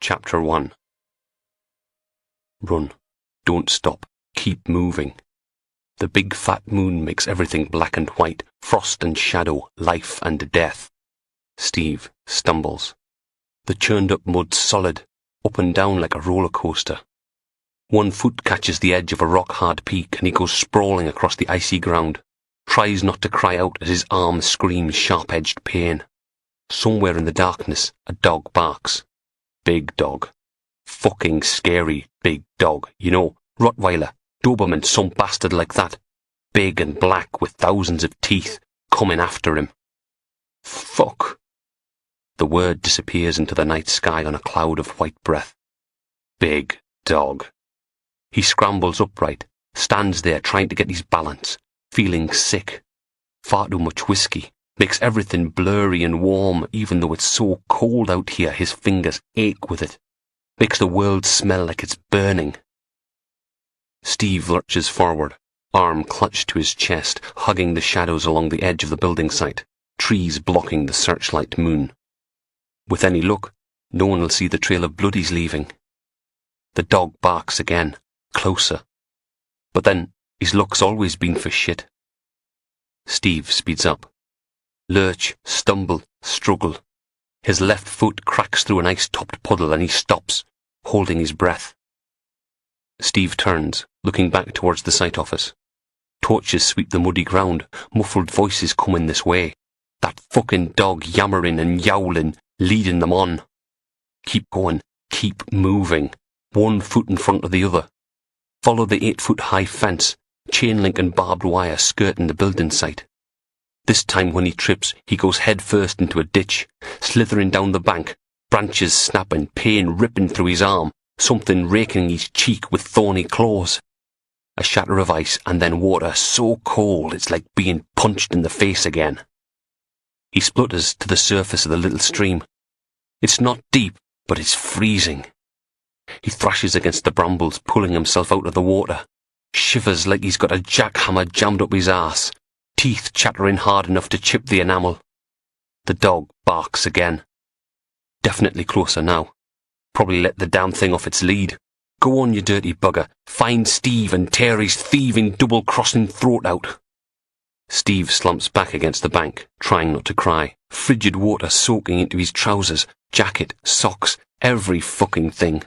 Chapter 1. Run. Don't stop. Keep moving. The big fat moon makes everything black and white, frost and shadow, life and death. Steve stumbles. The churned up mud's solid, up and down like a roller coaster. One foot catches the edge of a rock-hard peak and he goes sprawling across the icy ground, tries not to cry out as his arm screams sharp-edged pain. Somewhere in the darkness, a dog barks. Big dog. Fucking scary big dog, you know, Rottweiler, Doberman, some bastard like that. Big and black with thousands of teeth, coming after him. Fuck. The word disappears into the night sky on a cloud of white breath. Big dog. He scrambles upright, stands there trying to get his balance, feeling sick. Far too much whiskey. Makes everything blurry and warm, even though it's so cold out here his fingers ache with it. Makes the world smell like it's burning. Steve lurches forward, arm clutched to his chest, hugging the shadows along the edge of the building site, trees blocking the searchlight moon. With any luck, no one will see the trail of blood he's leaving. The dog barks again, closer. But then, his luck's always been for shit. Steve speeds up. Lurch, stumble, struggle. His left foot cracks through an ice-topped puddle and he stops, holding his breath. Steve turns, looking back towards the site office. Torches sweep the muddy ground, muffled voices coming this way. That fucking dog yammering and yowling, leading them on. Keep going, keep moving, one foot in front of the other. Follow the 8-foot-high fence, chain link and barbed wire skirting the building site. This time when he trips, he goes head first into a ditch, slithering down the bank, branches snapping, pain ripping through his arm, something raking his cheek with thorny claws. A shatter of ice and then water so cold it's like being punched in the face again. He splutters to the surface of the little stream. It's not deep, but it's freezing. He thrashes against the brambles, pulling himself out of the water. Shivers like he's got a jackhammer jammed up his arse. Teeth chattering hard enough to chip the enamel. The dog barks again. Definitely closer now. Probably let the damn thing off its lead. Go on, you dirty bugger. Find Steve and tear his thieving, double-crossing throat out. Steve slumps back against the bank, trying not to cry. Frigid water soaking into his trousers, jacket, socks, every fucking thing.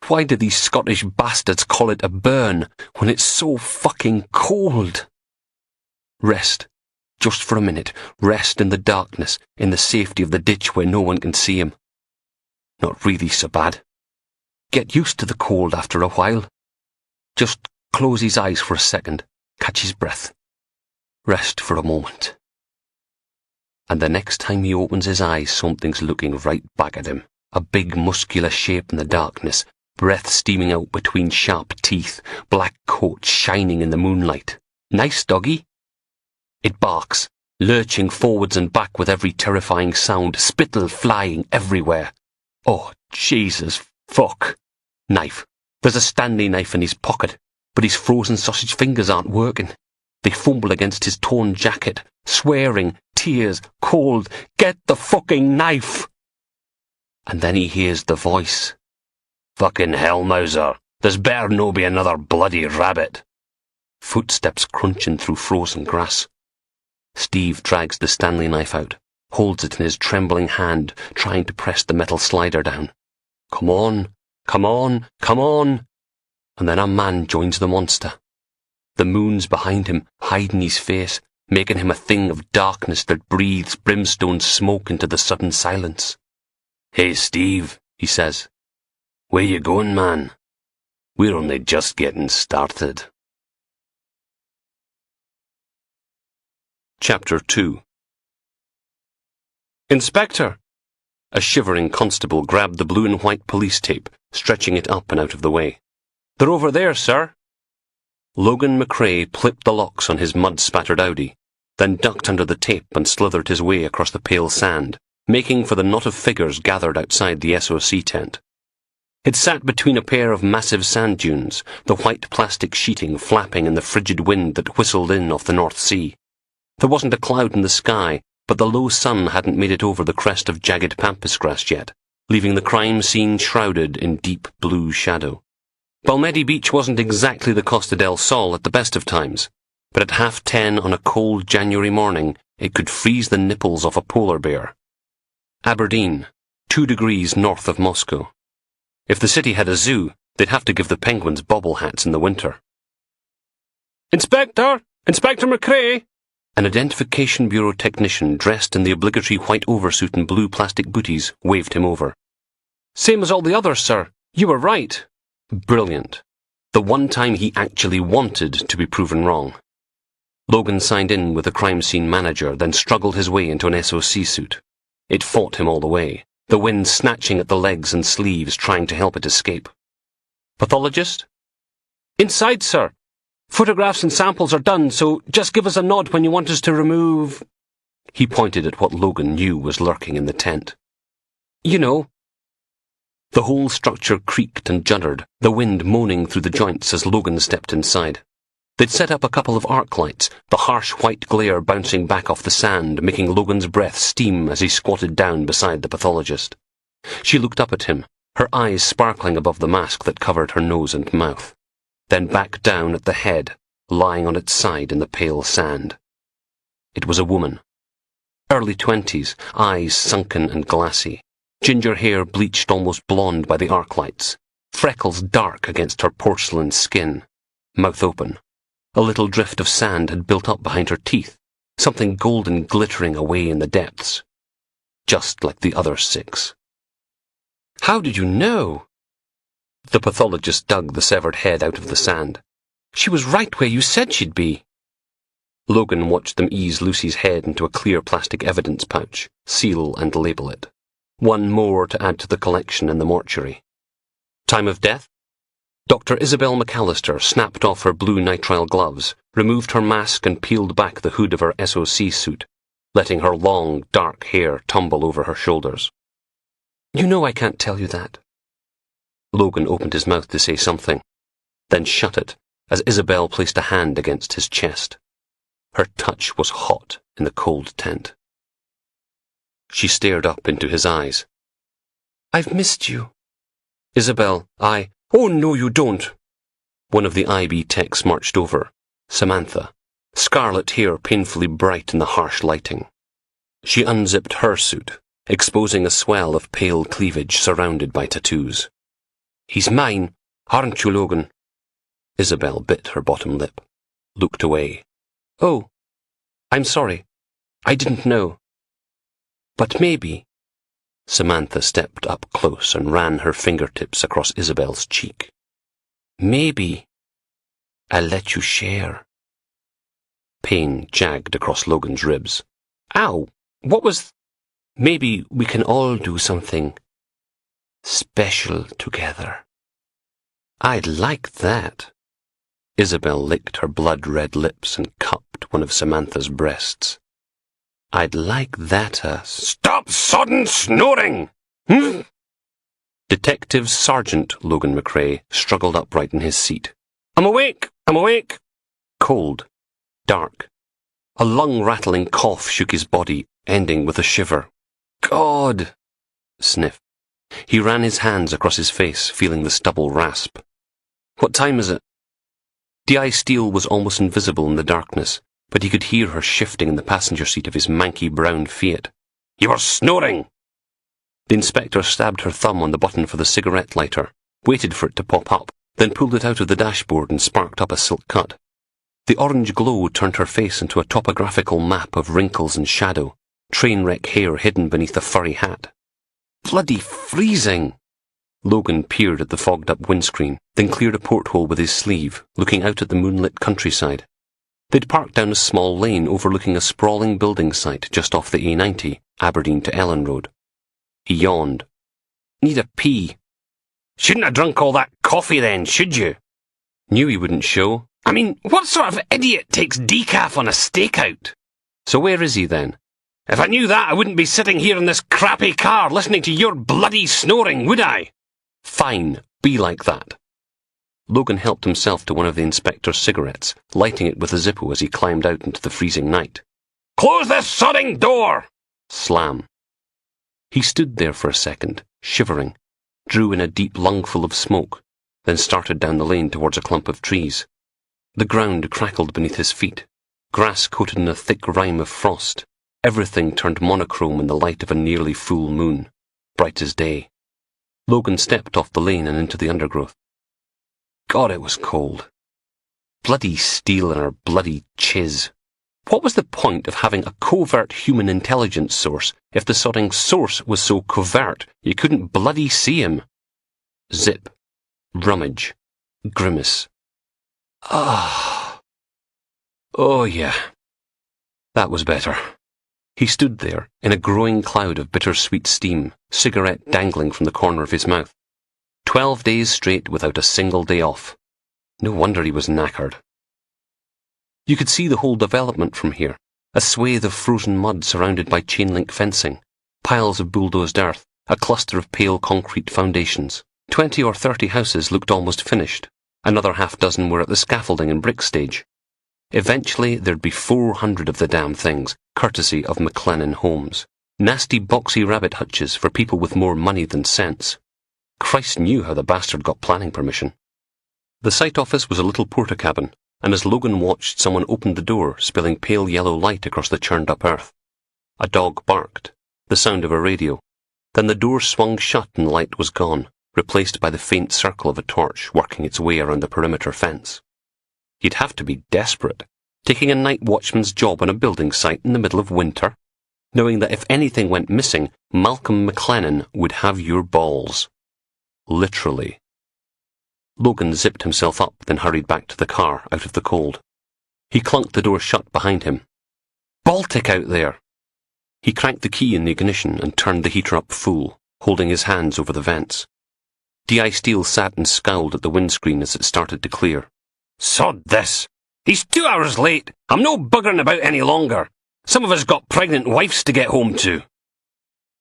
Why do these Scottish bastards call it a burn when it's so fucking cold? Rest. Just for a minute. Rest in the darkness, in the safety of the ditch where no one can see him. Not really so bad. Get used to the cold after a while. Just close his eyes for a second, catch his breath. Rest for a moment. And the next time he opens his eyes, something's looking right back at him. A big muscular shape in the darkness, breath steaming out between sharp teeth, black coat shining in the moonlight. Nice doggy. It barks, lurching forwards and back with every terrifying sound, spittle flying everywhere. Oh, Jesus, fuck. Knife. There's a Stanley knife in his pocket, but his frozen sausage fingers aren't working. They fumble against his torn jacket, swearing, tears, cold, get the fucking knife! And then he hears the voice. Fucking hell, Mauser. There's better no be another bloody rabbit. Footsteps crunching through frozen grass. Steve drags the Stanley knife out, holds it in his trembling hand, trying to press the metal slider down. Come on, come on, come on! And then a man joins the monster. The moon's behind him, hiding his face, making him a thing of darkness that breathes brimstone smoke into the sudden silence. Hey, Steve, he says. Where you going, man? We're only just getting started. Chapter 2. Inspector! A shivering constable grabbed the blue and white police tape, stretching it up and out of the way. They're over there, sir. Logan McRae clipped the locks on his mud-spattered Audi, then ducked under the tape and slithered his way across the pale sand, making for the knot of figures gathered outside the SOC tent. It sat between a pair of massive sand dunes, the white plastic sheeting flapping in the frigid wind that whistled in off the North Sea. There wasn't a cloud in the sky, but the low sun hadn't made it over the crest of jagged pampas grass yet, leaving the crime scene shrouded in deep blue shadow. Balmedi Beach wasn't exactly the Costa del Sol at the best of times, but at 10:30 on a cold January morning, it could freeze the nipples off a polar bear. Aberdeen, 2 degrees north of Moscow. If the city had a zoo, they'd have to give the penguins bobble hats in the winter. "Inspector! Inspector McRae!" An Identification Bureau technician dressed in the obligatory white oversuit and blue plastic booties waved him over. "Same as all the others, sir. You were right." Brilliant. The one time he actually wanted to be proven wrong. Logan signed in with the crime scene manager, then struggled his way into an SOC suit. It fought him all the way, the wind snatching at the legs and sleeves, trying to help it escape. "Pathologist?" "Inside, sir. Photographs and samples are done, so just give us a nod when you want us to remove—" He pointed at what Logan knew was lurking in the tent. "You know." The whole structure creaked and juddered, the wind moaning through the joints as Logan stepped inside. They'd set up a couple of arc lights, the harsh white glare bouncing back off the sand, making Logan's breath steam as he squatted down beside the pathologist. She looked up at him, her eyes sparkling above the mask that covered her nose and mouth, then back down at the head, lying on its side in the pale sand. It was a woman. Early 20s, eyes sunken and glassy. Ginger hair bleached almost blonde by the arc lights, freckles dark against her porcelain skin, mouth open. A little drift of sand had built up behind her teeth, something golden glittering away in the depths. Just like the other 6. "How did you know?" The pathologist dug the severed head out of the sand. "She was right where you said she'd be." Logan watched them ease Lucy's head into a clear plastic evidence pouch, seal and label it. One more to add to the collection in the mortuary. Time of death? Dr. Isabel McAllister snapped off her blue nitrile gloves, removed her mask and peeled back the hood of her SOC suit, letting her long, dark hair tumble over her shoulders. "You know I can't tell you that." Logan opened his mouth to say something, then shut it as Isabel placed a hand against his chest. Her touch was hot in the cold tent. She stared up into his eyes. "I've missed you." "Isabel, Oh, no, you don't." One of the IB techs marched over. Samantha, scarlet hair painfully bright in the harsh lighting. She unzipped her suit, exposing a swell of pale cleavage surrounded by tattoos. "He's mine, aren't you, Logan?" Isabel bit her bottom lip, looked away. "Oh, I'm sorry. I didn't know. But maybe—" Samantha stepped up close and ran her fingertips across Isabel's cheek. "Maybe I'll let you share." Pain jagged across Logan's ribs. "Ow! What was—" "Maybe we can all do something special together." "I'd like that." Isabel licked her blood-red lips and cupped one of Samantha's breasts. "I'd like that, Stop sodden snoring! Detective Sergeant Logan McRae struggled upright in his seat. I'm awake! Cold. Dark. A lung-rattling cough shook his body, ending with a shiver. "God!" Sniff. He ran his hands across his face, feeling the stubble rasp. "What time is it?" D.I. Steele was almost invisible in the darkness, but he could hear her shifting in the passenger seat of his manky brown Fiat. "You were snoring!" The inspector stabbed her thumb on the button for the cigarette lighter, waited for it to pop up, then pulled it out of the dashboard and sparked up a silk cut. The orange glow turned her face into a topographical map of wrinkles and shadow, train-wreck hair hidden beneath a furry hat. "Bloody freezing!" Logan peered at the fogged-up windscreen, then cleared a porthole with his sleeve, looking out at the moonlit countryside. They'd parked down a small lane overlooking a sprawling building site just off the A90, Aberdeen to Ellen Road. He yawned. "Need a pee." "Shouldn't have drunk all that coffee then, should you?" Knew he wouldn't show. I mean, what sort of idiot takes decaf on a stakeout? "So where is he then?" "If I knew that, I wouldn't be sitting here in this crappy car listening to your bloody snoring, would I?" "Fine, be like that." Logan helped himself to one of the inspector's cigarettes, lighting it with a Zippo as he climbed out into the freezing night. "Close this sodding door!" Slam. He stood there for a second, shivering, drew in a deep lungful of smoke, then started down the lane towards a clump of trees. The ground crackled beneath his feet, grass coated in a thick rime of frost. Everything turned monochrome in the light of a nearly full moon, bright as day. Logan stepped off the lane and into the undergrowth. God, it was cold. Bloody steel and her bloody chiz. What was the point of having a covert human intelligence source if the sodding source was so covert you couldn't bloody see him? Zip. Rummage. Grimace. Ah. Oh, yeah. That was better. He stood there, in a growing cloud of bittersweet steam, cigarette dangling from the corner of his mouth. 12 days straight without a single day off. No wonder he was knackered. You could see the whole development from here, a swathe of frozen mud surrounded by chain-link fencing, piles of bulldozed earth, a cluster of pale concrete foundations. 20 or 30 houses looked almost finished. Another half-dozen were at the scaffolding and brick stage. Eventually there'd be 400 of the damn things, courtesy of McLennan Homes. Nasty boxy rabbit hutches for people with more money than sense. Christ knew how the bastard got planning permission. The site office was a little porta-cabin, and as Logan watched, someone opened the door, spilling pale yellow light across the churned-up earth. A dog barked, the sound of a radio. Then the door swung shut and the light was gone, replaced by the faint circle of a torch working its way around the perimeter fence. You'd have to be desperate, taking a night watchman's job on a building site in the middle of winter, knowing that if anything went missing, Malcolm McLennan would have your balls. Literally. Logan zipped himself up, then hurried back to the car, out of the cold. He clunked the door shut behind him. Baltic out there! He cranked the key in the ignition and turned the heater up full, holding his hands over the vents. D.I. Steele sat and scowled at the windscreen as it started to clear. Sod this! He's 2 hours late! I'm no buggering about any longer! Some of us got pregnant wives to get home to!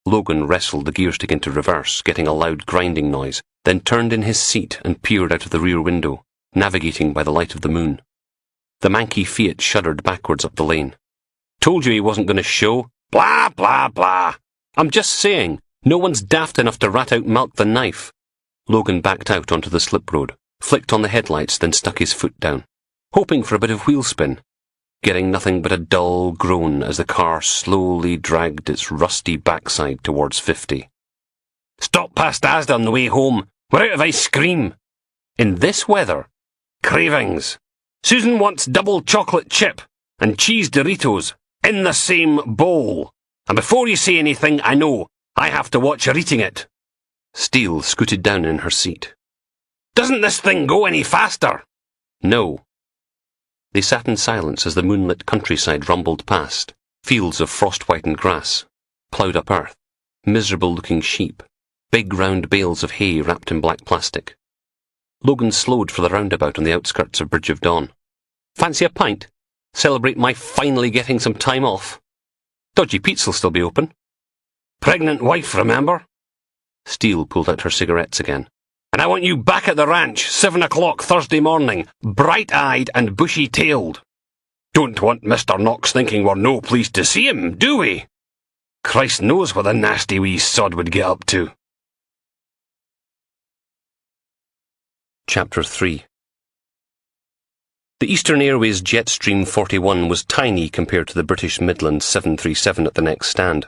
Logan wrestled the gear stick into reverse, getting a loud grinding noise, then turned in his seat and peered out of the rear window, navigating by the light of the moon. The manky Fiat shuddered backwards up the lane. Told you he wasn't going to show. Blah, blah, blah. I'm just saying, no one's daft enough to rat out Malk the knife. Logan backed out onto the slip road, flicked on the headlights, then stuck his foot down, hoping for a bit of wheel spin, getting nothing but a dull groan as the car slowly dragged its rusty backside towards 50. Stop past Asda on the way home. We're out of ice cream. In this weather? Cravings. Susan wants double chocolate chip and cheese Doritos in the same bowl. And before you say anything, I know I have to watch her eating it. Steele scooted down in her seat. Doesn't this thing go any faster? No. They sat in silence as the moonlit countryside rumbled past, fields of frost-whitened grass, ploughed up earth, miserable-looking sheep, big round bales of hay wrapped in black plastic. Logan slowed for the roundabout on the outskirts of Bridge of Dawn. Fancy a pint? Celebrate my finally getting some time off. Dodgy Pete'll still be open. Pregnant wife, remember? Steele pulled out her cigarettes again. And I want you back at the ranch, 7 o'clock Thursday morning, bright-eyed and bushy-tailed. Don't want Mr. Knox thinking we're no pleased to see him, do we? Christ knows what the nasty wee sod would get up to. Chapter 3. The Eastern Airways Jetstream 41 was tiny compared to the British Midland 737 at the next stand.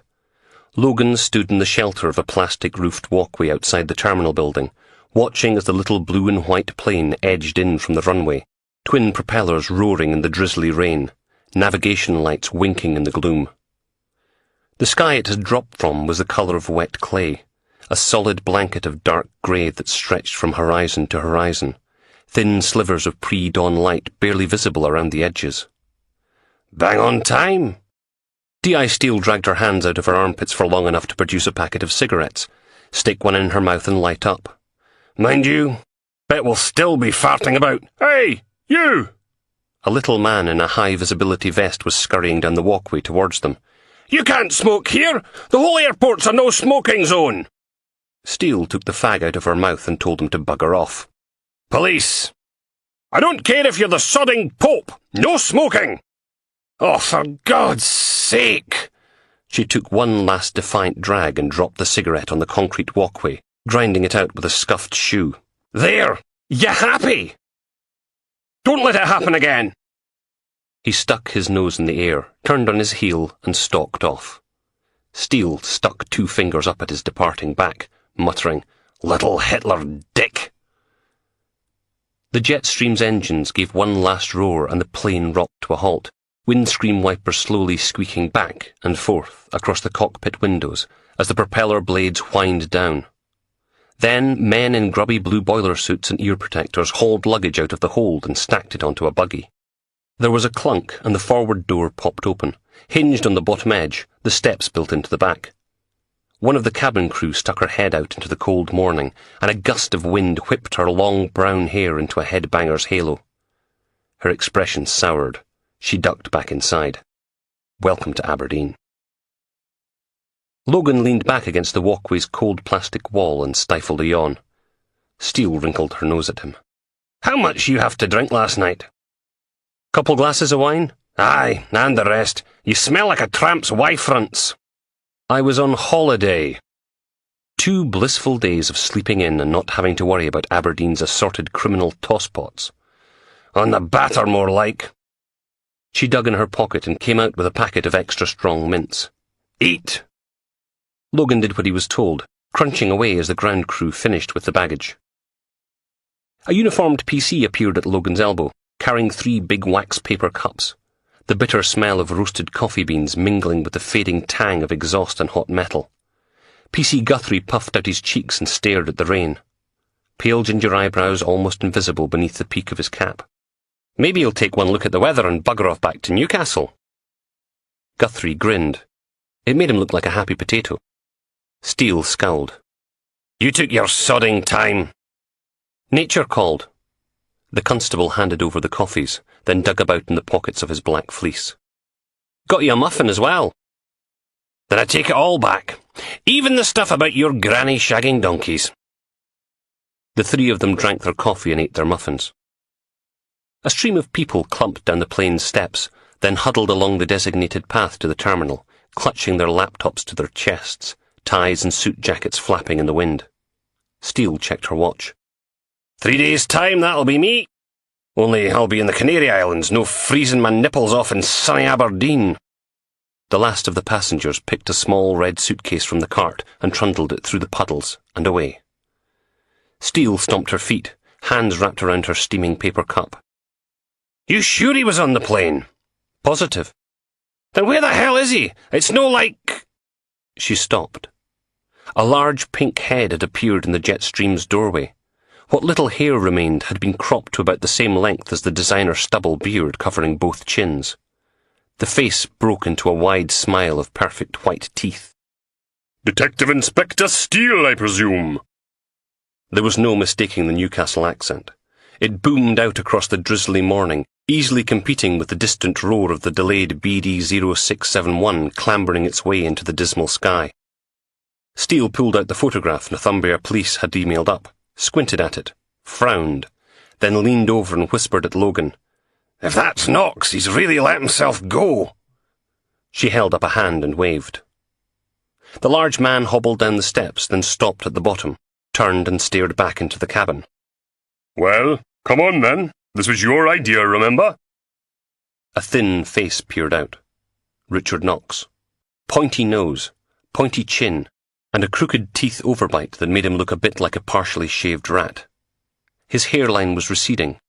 Logan stood in the shelter of a plastic-roofed walkway outside the terminal building, watching as the little blue and white plane edged in from the runway, twin propellers roaring in the drizzly rain, navigation lights winking in the gloom. The sky it had dropped from was the colour of wet clay, a solid blanket of dark grey that stretched from horizon to horizon, thin slivers of pre-dawn light barely visible around the edges. Bang on time! D.I. Steele dragged her hands out of her armpits for long enough to produce a packet of cigarettes, stick one in her mouth and light up. Mind you, bet we'll still be farting about. Hey, you! A little man in a high-visibility vest was scurrying down the walkway towards them. You can't smoke here! The whole airport's a no-smoking zone! Steele took the fag out of her mouth and told him to bugger off. Police! I don't care if you're the sodding Pope! No smoking! Oh, for God's sake! She took one last defiant drag and dropped the cigarette on the concrete walkway, grinding it out with a scuffed shoe. "There! You happy? Don't let it happen again!" He stuck his nose in the air, turned on his heel, and stalked off. Steele stuck 2 fingers up at his departing back, muttering, "Little Hitler dick!" The Jetstream's engines gave one last roar and the plane rocked to a halt, windscreen wipers slowly squeaking back and forth across the cockpit windows as the propeller blades whined down. Then men in grubby blue boiler suits and ear protectors hauled luggage out of the hold and stacked it onto a buggy. There was a clunk and the forward door popped open, hinged on the bottom edge, the steps built into the back. One of the cabin crew stuck her head out into the cold morning, and a gust of wind whipped her long brown hair into a headbanger's halo. Her expression soured. She ducked back inside. Welcome to Aberdeen. Logan leaned back against the walkway's cold plastic wall and stifled a yawn. Steele wrinkled her nose at him. "How much you have to drink last night?" "Couple glasses of wine?" "Aye, and the rest. You smell like a tramp's wife-fronts." "I was on holiday." 2 blissful days of sleeping in and not having to worry about Aberdeen's assorted criminal tosspots. "On the batter, more like." She dug in her pocket and came out with a packet of extra strong mints. "Eat." Logan did what he was told, crunching away as the ground crew finished with the baggage. A uniformed PC appeared at Logan's elbow, carrying 3 big wax paper cups, the bitter smell of roasted coffee beans mingling with the fading tang of exhaust and hot metal. PC Guthrie puffed out his cheeks and stared at the rain, pale ginger eyebrows almost invisible beneath the peak of his cap. "Maybe you'll take one look at the weather and bugger off back to Newcastle." Guthrie grinned. It made him look like a happy potato. Steele scowled. "You took your sodding time." "Nature called." The constable handed over the coffees, then dug about in the pockets of his black fleece. "Got you a muffin as well." "Then I take it all back, even the stuff about your granny shagging donkeys." The 3 of them drank their coffee and ate their muffins. A stream of people clumped down the plane's steps, then huddled along the designated path to the terminal, clutching their laptops to their chests, ties and suit jackets flapping in the wind. Steele checked her watch. 3 days' time, that'll be me. Only I'll be in the Canary Islands, no freezing my nipples off in sunny Aberdeen." The last of the passengers picked a small red suitcase from the cart and trundled it through the puddles and away. Steele stomped her feet, hands wrapped around her steaming paper cup. "You sure he was on the plane?" "Positive." "Then where the hell is he? It's no like—" She stopped. A large pink head had appeared in the Jetstream's doorway. What little hair remained had been cropped to about the same length as the designer stubble beard covering both chins. The face broke into a wide smile of perfect white teeth. "Detective Inspector Steele, I presume?" There was no mistaking the Newcastle accent. It boomed out across the drizzly morning, easily competing with the distant roar of the delayed BD 0671 clambering its way into the dismal sky. Steele pulled out the photograph Northumbria Police had emailed up, squinted at it, frowned, then leaned over and whispered at Logan, "If that's Knox, he's really let himself go." She held up a hand and waved. The large man hobbled down the steps, then stopped at the bottom, turned and stared back into the cabin. "Well, come on then. This was your idea, remember?" A thin face peered out. Richard Knox. Pointy nose, pointy chin, and a crooked teeth overbite that made him look a bit like a partially shaved rat. His hairline was receding,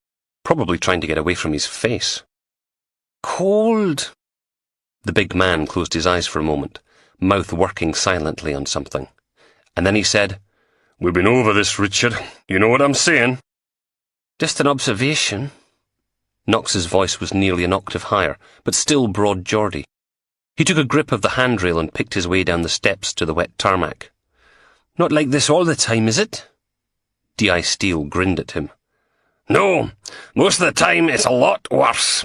probably trying to get away from his face. "Cold." The big man closed his eyes for a moment, mouth working silently on something. And then he said, "We've been over this, Richard. You know what I'm saying?" "Just an observation." Knox's voice was nearly an octave higher, but still broad Geordie. He took a grip of the handrail and picked his way down the steps to the wet tarmac. "Not like this all the time, is it?" D.I. Steele grinned at him. "No, most of the time it's a lot worse.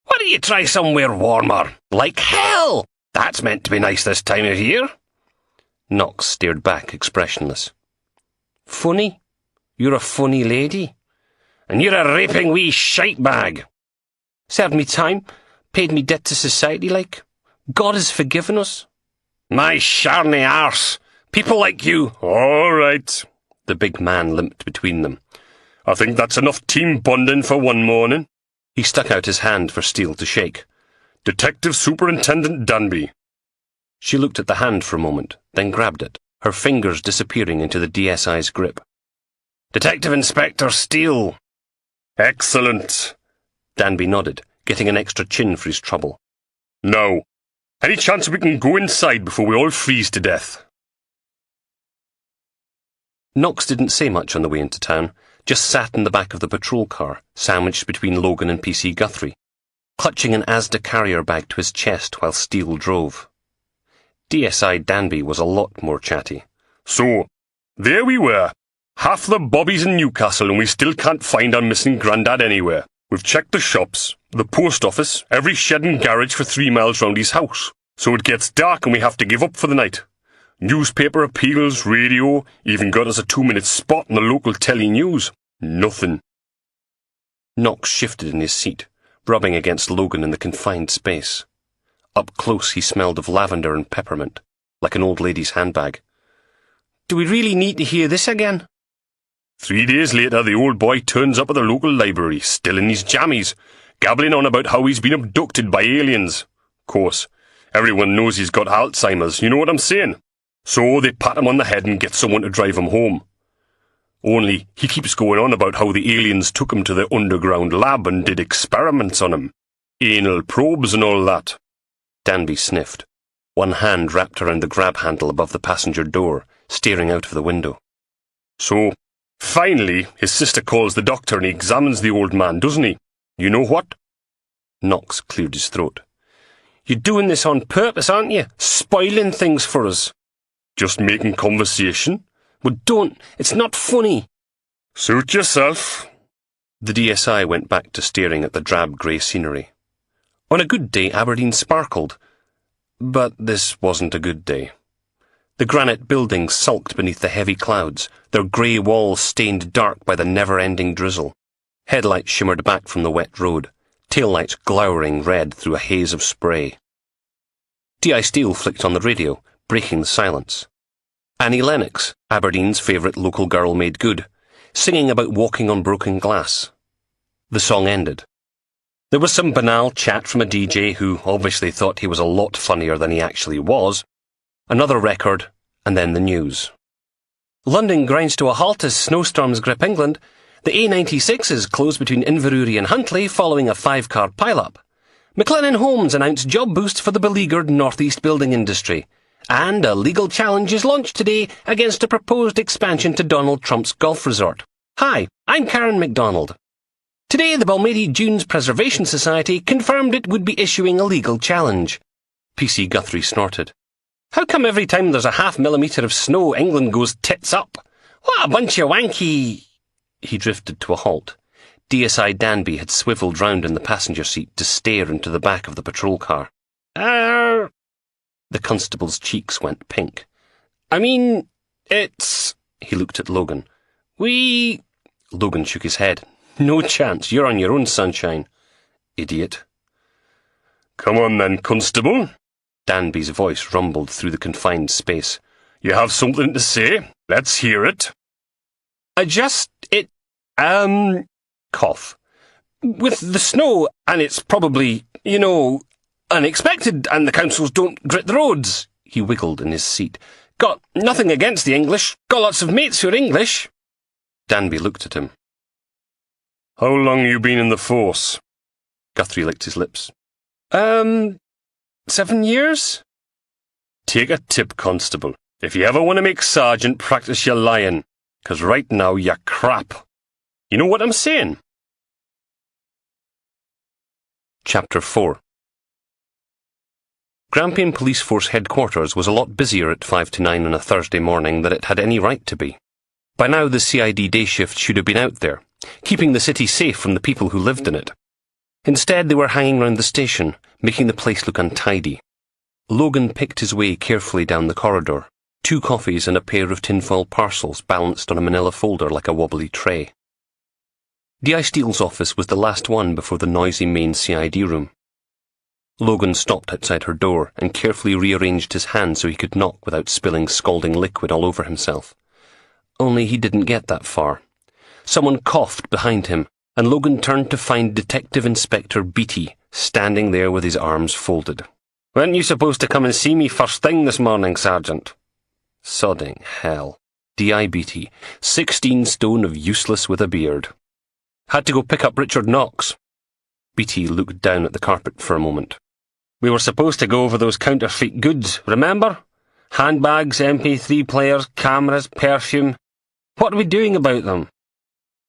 Why don't you try somewhere warmer? Like hell! That's meant to be nice this time of year." Knox stared back, expressionless. "Funny? You're a funny lady." "And you're a raping wee shite bag." "Served me time, paid me debt to society like. God has forgiven us." My sharny arse! People like you! All right. The big man limped between them. I think that's enough team bonding for one morning. He stuck out his hand for Steele to shake. Detective Superintendent Danby. She looked at the hand for a moment, then grabbed it, her fingers disappearing into the DSI's grip. Detective Inspector Steele. Excellent. Danby nodded, getting an extra chin for his trouble. Now, any chance we can go inside before we all freeze to death? Knox didn't say much on the way into town, just sat in the back of the patrol car, sandwiched between Logan and PC Guthrie, clutching an Asda carrier bag to his chest while Steele drove. DSI Danby was a lot more chatty. So, there we were. Half the bobbies in Newcastle and we still can't find our missing Grandad anywhere. We've checked the shops, the post office, every shed and garage for 3 miles round his house. So it gets dark and we have to give up for the night. Newspaper appeals, radio, even got us a 2-minute spot in the local telly news. Nothing. Knox shifted in his seat, rubbing against Logan in the confined space. Up close he smelled of lavender and peppermint, like an old lady's handbag. Do we really need to hear this again? 3 days later, the old boy turns up at the local library, still in his jammies, gabbling on about how he's been abducted by aliens. Of course, everyone knows he's got Alzheimer's, you know what I'm saying? So they pat him on the head and get someone to drive him home. Only he keeps going on about how the aliens took him to the underground lab and did experiments on him. Anal probes and all that. Danby sniffed, one hand wrapped around the grab handle above the passenger door, staring out of the window. So, finally, his sister calls the doctor and he examines the old man, doesn't he? You know what? Knox cleared his throat. You're doing this on purpose, aren't you? Spoiling things for us. Just making conversation? Well, don't. It's not funny. Suit yourself. The DSI went back to staring at the drab grey scenery. On a good day, Aberdeen sparkled. But this wasn't a good day. The granite buildings sulked beneath the heavy clouds, their grey walls stained dark by the never-ending drizzle. Headlights shimmered back from the wet road, taillights glowering red through a haze of spray. D.I. Steele flicked on the radio, breaking the silence. Annie Lennox, Aberdeen's favourite local girl made good, singing about walking on broken glass. The song ended. There was some banal chat from a DJ who obviously thought he was a lot funnier than he actually was. Another record, and then the news. London grinds to a halt as snowstorms grip England. The A96 is closed between Inverurie and Huntly following a 5-car pile-up. McLennan Homes announced job boost for the beleaguered northeast building industry. And a legal challenge is launched today against a proposed expansion to Donald Trump's golf resort. Hi, I'm Karen MacDonald. Today, the Balmady Dunes Preservation Society confirmed it would be issuing a legal challenge. PC Guthrie snorted. How come every time there's a 0.5 millimetre of snow, England goes tits up? What a bunch of wanky... He drifted to a halt. DSI Danby had swivelled round in the passenger seat to stare into the back of the patrol car. The constable's cheeks went pink. I mean, it's... He looked at Logan. Logan shook his head. No chance, you're on your own, sunshine. Idiot. Come on then, constable. Danby's voice rumbled through the confined space. You have something to say? Let's hear it. Cough. With the snow, and it's probably, unexpected, and the councils don't grit the roads. He wiggled in his seat. Got nothing against the English. Got lots of mates who are English. Danby looked at him. How long you been in the force? Guthrie licked his lips. 7 years? Take a tip, constable. If you ever want to make sergeant, practice your lying. 'Cause right now, you're crap. You know what I'm saying? Chapter 4. Grampian Police Force Headquarters was a lot busier at 5 to 9 on a Thursday morning than it had any right to be. By now the CID day shift should have been out there, keeping the city safe from the people who lived in it. Instead they were hanging round the station, making the place look untidy. Logan picked his way carefully down the corridor, 2 coffees and a pair of tinfoil parcels balanced on a manila folder like a wobbly tray. D.I. Steele's office was the last one before the noisy main CID room. Logan stopped outside her door and carefully rearranged his hand so he could knock without spilling scalding liquid all over himself. Only he didn't get that far. Someone coughed behind him, and Logan turned to find Detective Inspector Beatty standing there with his arms folded. "Weren't you supposed to come and see me first thing this morning, Sergeant?" Sodding hell. D.I. Beatty, 16 stone of useless with a beard. "Had to go pick up Richard Knox." Beatty looked down at the carpet for a moment. "We were supposed to go over those counterfeit goods, remember? Handbags, MP3 players, cameras, perfume. What are we doing about them?"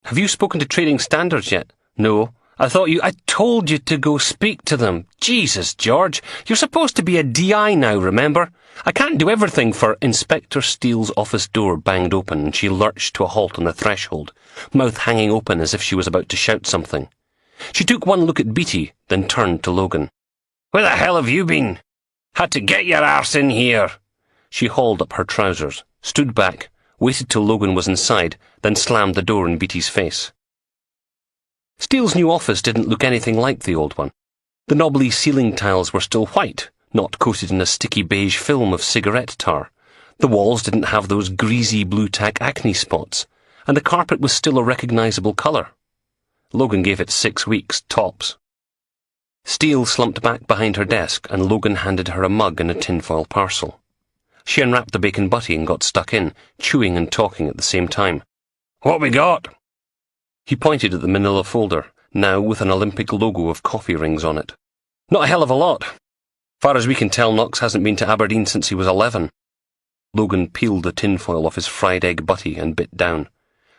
"Have you spoken to Trading Standards yet?" "No. I told you to go speak to them. Jesus, George, you're supposed to be a DI now, remember? I can't do everything for—" Inspector Steele's office door banged open and she lurched to a halt on the threshold, mouth hanging open as if she was about to shout something. She took one look at Beatty, then turned to Logan. "Where the hell have you been? Had to get your arse in here." She hauled up her trousers, stood back, waited till Logan was inside, then slammed the door in Beatty's face. Steele's new office didn't look anything like the old one. The knobbly ceiling tiles were still white, not coated in a sticky beige film of cigarette tar. The walls didn't have those greasy blue-tack acne spots, and the carpet was still a recognisable colour. Logan gave it 6 weeks, tops. Steele slumped back behind her desk, and Logan handed her a mug and a tinfoil parcel. She unwrapped the bacon butty and got stuck in, chewing and talking at the same time. "What we got?" He pointed at the manila folder, now with an Olympic logo of coffee rings on it. "Not a hell of a lot. Far as we can tell, Knox hasn't been to Aberdeen since he was 11. Logan peeled the tinfoil off his fried egg butty and bit down.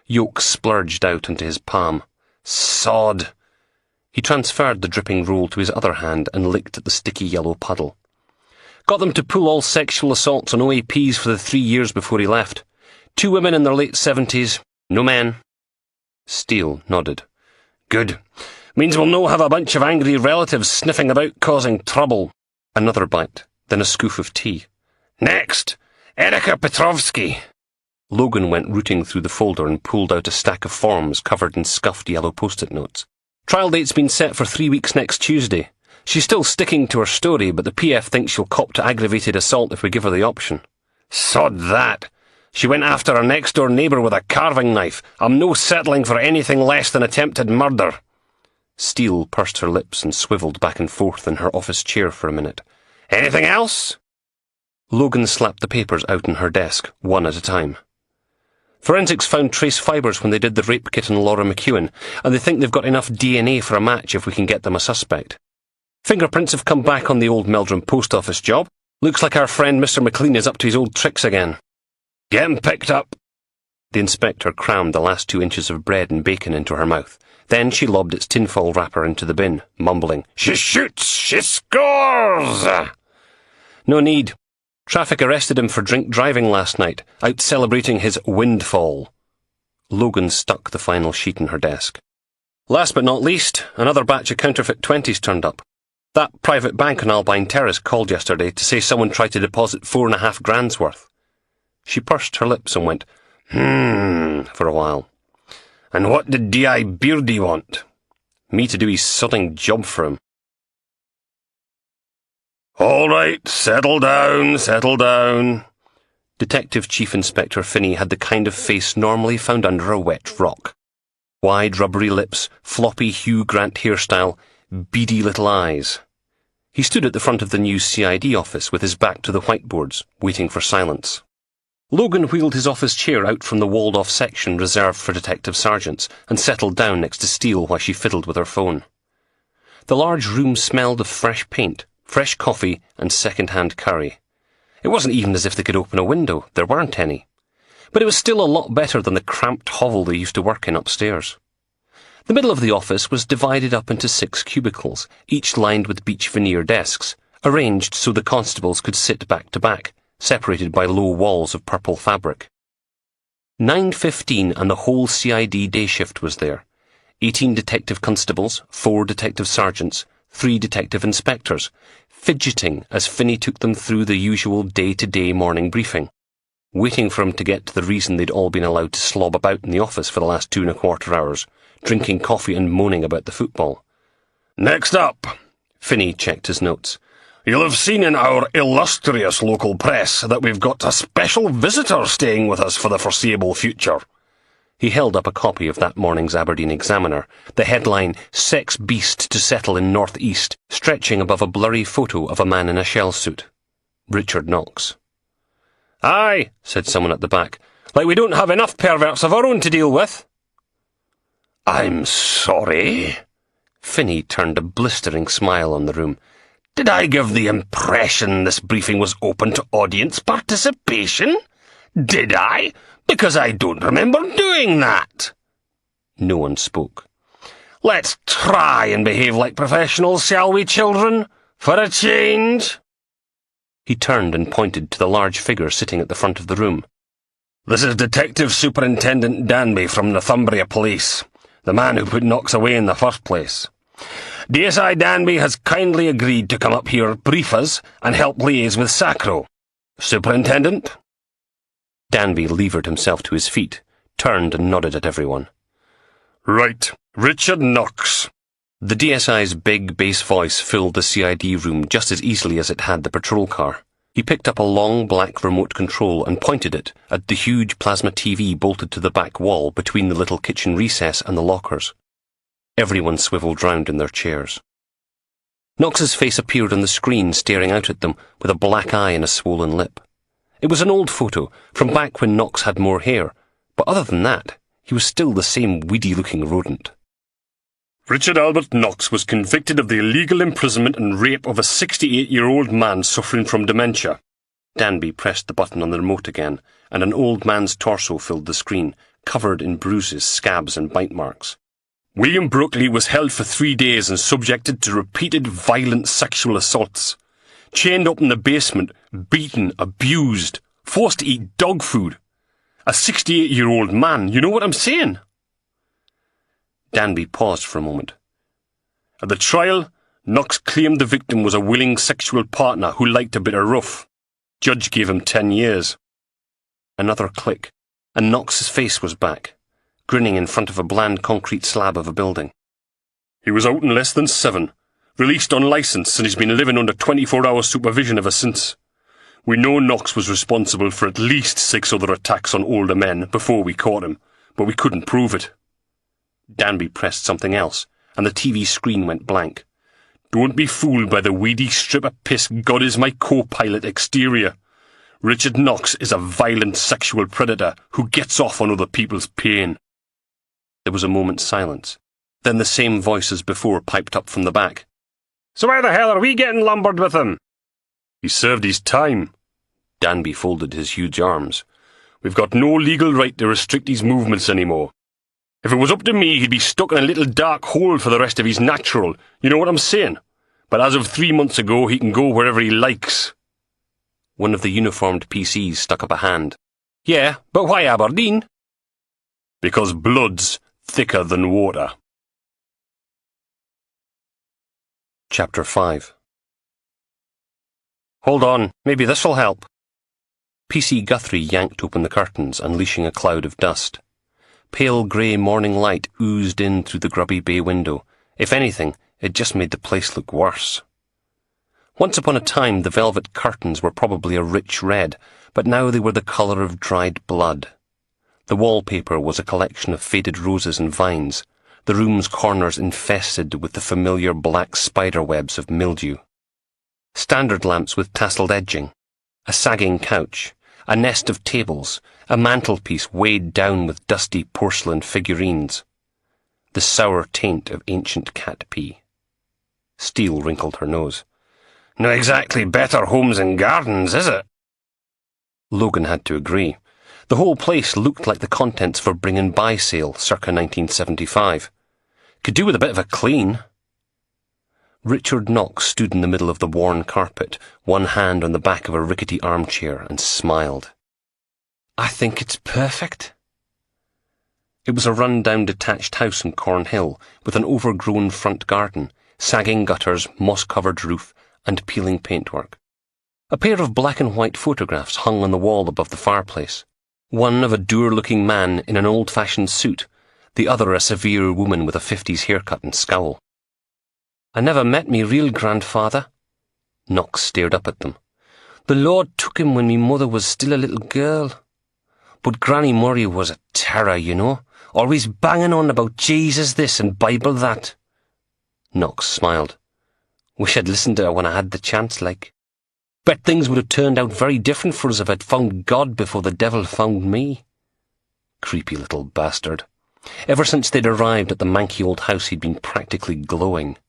Yolk splurged out into his palm. Sod! He transferred the dripping roll to his other hand and licked at the sticky yellow puddle. "Got them to pull all sexual assaults on OAPs for the 3 years before he left. 2 women in their late 70s, no men." Steele nodded. "Good. Means we'll no have a bunch of angry relatives sniffing about causing trouble." Another bite, then a scoof of tea. "Next, Erika Petrovsky." Logan went rooting through the folder and pulled out a stack of forms covered in scuffed yellow post-it notes. "Trial date's been set for 3 weeks next Tuesday. She's still sticking to her story, but the PF thinks she'll cop to aggravated assault if we give her the option." "Sod that. She went after her next-door neighbour with a carving knife. I'm no settling for anything less than attempted murder." Steele pursed her lips and swivelled back and forth in her office chair for a minute. "Anything else?" Logan slapped the papers out on her desk, one at a time. "Forensics found trace fibres when they did the rape kit on Laura McEwen, and they think they've got enough DNA for a match if we can get them a suspect. Fingerprints have come back on the old Meldrum post office job. Looks like our friend Mr. McLean is up to his old tricks again." "Get him picked up." The inspector crammed the last 2 inches of bread and bacon into her mouth. Then she lobbed its tinfoil wrapper into the bin, mumbling, "She shoots! She scores!" "No need. Traffic arrested him for drink driving last night, out celebrating his windfall." Logan stuck the final sheet in her desk. "Last but not least, another batch of counterfeit 20s turned up. That private bank on Albine Terrace called yesterday to say someone tried to deposit 4.5 grand's worth." She pursed her lips and went, for a while. "And what did D.I. Beardy want?" "Me to do his sodding job for him." "All right, settle down, settle down." Detective Chief Inspector Finney had the kind of face normally found under a wet rock. Wide rubbery lips, floppy Hugh Grant hairstyle, beady little eyes. He stood at the front of the new CID office with his back to the whiteboards, waiting for silence. Logan wheeled his office chair out from the walled-off section reserved for detective sergeants and settled down next to Steele while she fiddled with her phone. The large room smelled of fresh paint, fresh coffee, and second-hand curry. It wasn't even as if they could open a window. There weren't any. But it was still a lot better than the cramped hovel they used to work in upstairs. The middle of the office was divided up into 6 cubicles, each lined with beech veneer desks, arranged so the constables could sit back to back, separated by low walls of purple fabric. 9:15 and the whole CID day shift was there. 18 detective constables, 4 detective sergeants, 3 detective inspectors, fidgeting as Finney took them through the usual day-to-day morning briefing, waiting for him to get to the reason they'd all been allowed to slob about in the office for the last 2.25 hours, drinking coffee and moaning about the football. "Next up, Finney checked his notes. "You'll have seen in our illustrious local press that we've got a special visitor staying with us for the foreseeable future." He held up a copy of that morning's Aberdeen Examiner, the headline, "Sex Beast to Settle in North East," stretching above a blurry photo of a man in a shell suit. Richard Knox. "Aye," said someone at the back, "like we don't have enough perverts of our own to deal with." "I'm sorry." Finney turned a blistering smile on the room. "Did I give the impression this briefing was open to audience participation? Did I? Because I don't remember doing that." No one spoke. "Let's try and behave like professionals, shall we, children? For a change." He turned and pointed to the large figure sitting at the front of the room. "This is Detective Superintendent Danby from Northumbria Police, the man who put Knox away in the first place. DSI Danby has kindly agreed to come up here, brief us, and help liaise with Sacro. Superintendent?" Danby levered himself to his feet, turned and nodded at everyone. "Right, Richard Knox." The DSI's big bass voice filled the CID room just as easily as it had the patrol car. He picked up a long black remote control and pointed it at the huge plasma TV bolted to the back wall between the little kitchen recess and the lockers. Everyone swivelled round in their chairs. Knox's face appeared on the screen, staring out at them with a black eye and a swollen lip. It was an old photo, from back when Knox had more hair, but other than that, he was still the same weedy-looking rodent. "Richard Albert Knox was convicted of the illegal imprisonment and rape of a 68-year-old man suffering from dementia." Danby pressed the button on the remote again, and an old man's torso filled the screen, covered in bruises, scabs and bite marks. "William Brookley was held for 3 days and subjected to repeated violent sexual assaults. Chained up in the basement, beaten, abused, forced to eat dog food. A 68-year-old man, you know what I'm saying?" Danby paused for a moment. "At the trial, Knox claimed the victim was a willing sexual partner who liked a bit of rough. Judge gave him 10 years. Another click, and Knox's face was back, grinning in front of a bland concrete slab of a building. "He was out in less than 7, released on licence, and he's been living under 24-hour supervision ever since. We know Knox was responsible for at least 6 other attacks on older men before we caught him, but we couldn't prove it." Danby pressed something else, and the TV screen went blank. "Don't be fooled by the weedy strip of piss God is my co-pilot exterior. Richard Knox is a violent sexual predator who gets off on other people's pain." There was a moment's silence. Then the same voice as before piped up from the back. "So why the hell are we getting lumbered with him?" "He served his time." Danby folded his huge arms. "We've got no legal right to restrict his movements anymore. If it was up to me, he'd be stuck in a little dark hole for the rest of his natural, you know what I'm saying? But as of 3 months ago, he can go wherever he likes." One of the uniformed PCs stuck up a hand. "Yeah, but why Aberdeen?" "Because blood's thicker than water." Chapter 5. "Hold on, maybe this'll help." PC Guthrie yanked open the curtains, unleashing a cloud of dust. Pale grey morning light oozed in through the grubby bay window. If anything, it just made the place look worse. Once upon a time, the velvet curtains were probably a rich red, but now they were the colour of dried blood. The wallpaper was a collection of faded roses and vines, the room's corners infested with the familiar black spider webs of mildew. Standard lamps with tasselled edging, a sagging couch, a nest of tables, a mantelpiece weighed down with dusty porcelain figurines. The sour taint of ancient cat pee. Steele wrinkled her nose. "Not exactly better homes and gardens, is it?" Logan had to agree. The whole place looked like the contents of a bring-and-buy sale circa 1975. Could do with a bit of a clean. Richard Knox stood in the middle of the worn carpet, one hand on the back of a rickety armchair, and smiled. "I think it's perfect." It was a run-down detached house in Cornhill, with an overgrown front garden, sagging gutters, moss-covered roof, and peeling paintwork. A pair of black and white photographs hung on the wall above the fireplace. One of a dour-looking man in an old-fashioned suit, the other a severe woman with a 50s haircut and scowl. I never met me real grandfather." Knox stared up at them. "The Lord took him when me mother was still a little girl. But Granny Murray was a terror, you know, always banging on about Jesus this and Bible that." Knox smiled. "Wish I'd listened to her when I had the chance, like. Bet things would have turned out very different for us if I'd found God before the devil found me." Creepy little bastard. Ever since they'd arrived at the manky old house, he'd been practically glowing.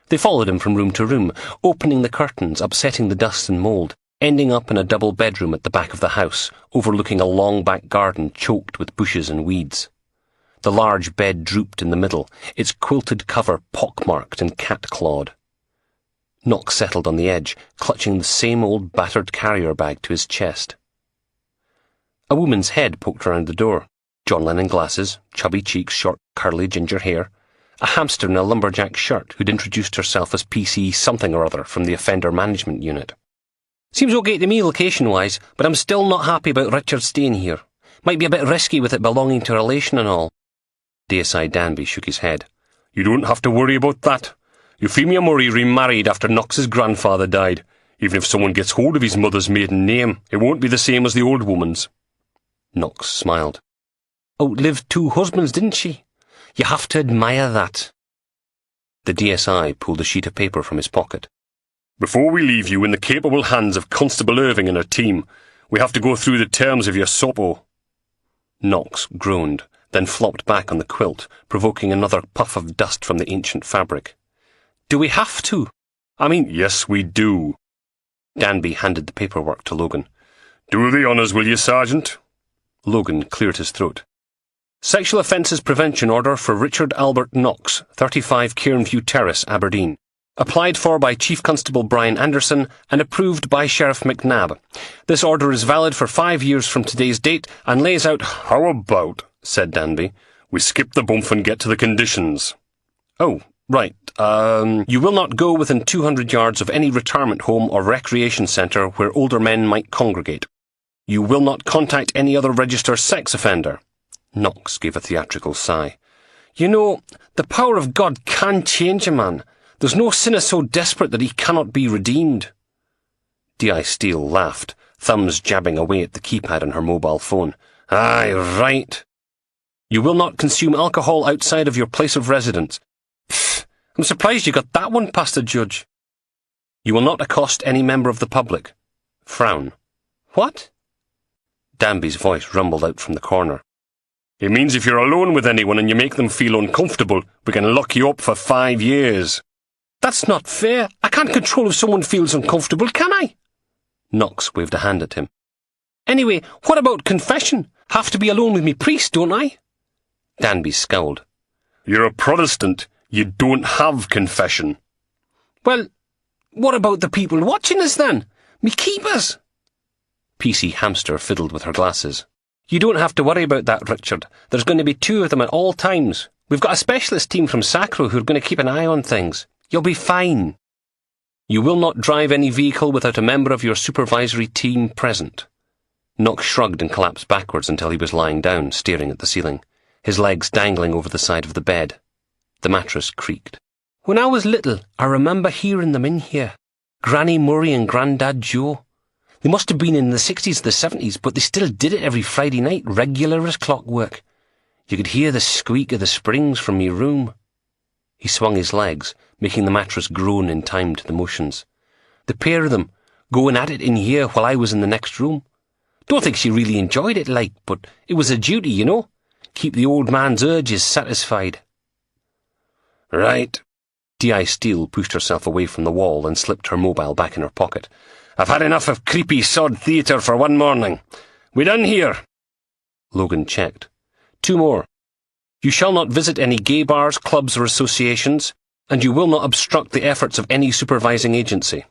They followed him from room to room, opening the curtains, upsetting the dust and mould, ending up in a double bedroom at the back of the house, overlooking a long back garden choked with bushes and weeds. The large bed drooped in the middle, its quilted cover pockmarked and cat-clawed. Knox settled on the edge, clutching the same old battered carrier bag to his chest. A woman's head poked around the door. John Lennon glasses, chubby cheeks, short, curly ginger hair. A hamster in a lumberjack shirt who'd introduced herself as PC something or other from the offender management unit. "Seems okay to me location-wise, but I'm still not happy about Richard staying here. Might be a bit risky with it belonging to a relation and all." DSI Danby shook his head. "You don't have to worry about that. Euphemia Murray remarried after Knox's grandfather died. Even if someone gets hold of his mother's maiden name, it won't be the same as the old woman's." Knox smiled. "Outlived 2 husbands, didn't she? You have to admire that." The DSI pulled a sheet of paper from his pocket. "Before we leave you in the capable hands of Constable Irving and her team, we have to go through the terms of your SOPO." Knox groaned, then flopped back on the quilt, provoking another puff of dust from the ancient fabric. "Do we have to? I mean—" "Yes, we do." Danby handed the paperwork to Logan. "Do the honours, will you, Sergeant?" Logan cleared his throat. "Sexual Offences Prevention Order for Richard Albert Knox, 35 Cairnview Terrace, Aberdeen. Applied for by Chief Constable Brian Anderson and approved by Sheriff McNabb. This order is valid for 5 years from today's date and lays out—" "How about," said Danby, "we skip the bump and get to the conditions?" "Oh, right. You will not go within 200 yards of any retirement home or recreation centre where older men might congregate. You will not contact any other registered sex offender." Knox gave a theatrical sigh. "You know, the power of God can change a man. There's no sinner so desperate that he cannot be redeemed." D.I. Steele laughed, thumbs jabbing away at the keypad on her mobile phone. "Aye, right. You will not consume alcohol outside of your place of residence." "Pfft, I'm surprised you got that one past the judge." "You will not accost any member of the public." Frown. "What?" Danby's voice rumbled out from the corner. "It means if you're alone with anyone and you make them feel uncomfortable, we can lock you up for 5 years. "That's not fair. I can't control if someone feels uncomfortable, can I?" Knox waved a hand at him. "Anyway, what about confession? Have to be alone with me priest, don't I?" Danby scowled. "You're a Protestant. You don't have confession." "Well, what about the people watching us then? Me keepers?" PC Hamster fiddled with her glasses. "You don't have to worry about that, Richard. There's going to be 2 of them at all times. We've got a specialist team from Sacro who are going to keep an eye on things. You'll be fine. You will not drive any vehicle without a member of your supervisory team present." Knox shrugged and collapsed backwards until he was lying down, staring at the ceiling, his legs dangling over the side of the bed. The mattress creaked. "When I was little, I remember hearing them in here. Granny Murray and Grandad Joe. They must have been in the 60s or the 70s, but they still did it every Friday night, regular as clockwork. You could hear the squeak of the springs from me room." He swung his legs, making the mattress groan in time to the motions. "The pair of them, going at it in here while I was in the next room. Don't think she really enjoyed it, like, but it was a duty, you know. Keep the old man's urges satisfied." "Right." D.I. Steele pushed herself away from the wall and slipped her mobile back in her pocket. "I've had enough of creepy sod theatre for one morning. We done here?" Logan checked. 2 more. "You shall not visit any gay bars, clubs or associations, and you will not obstruct the efforts of any supervising agency.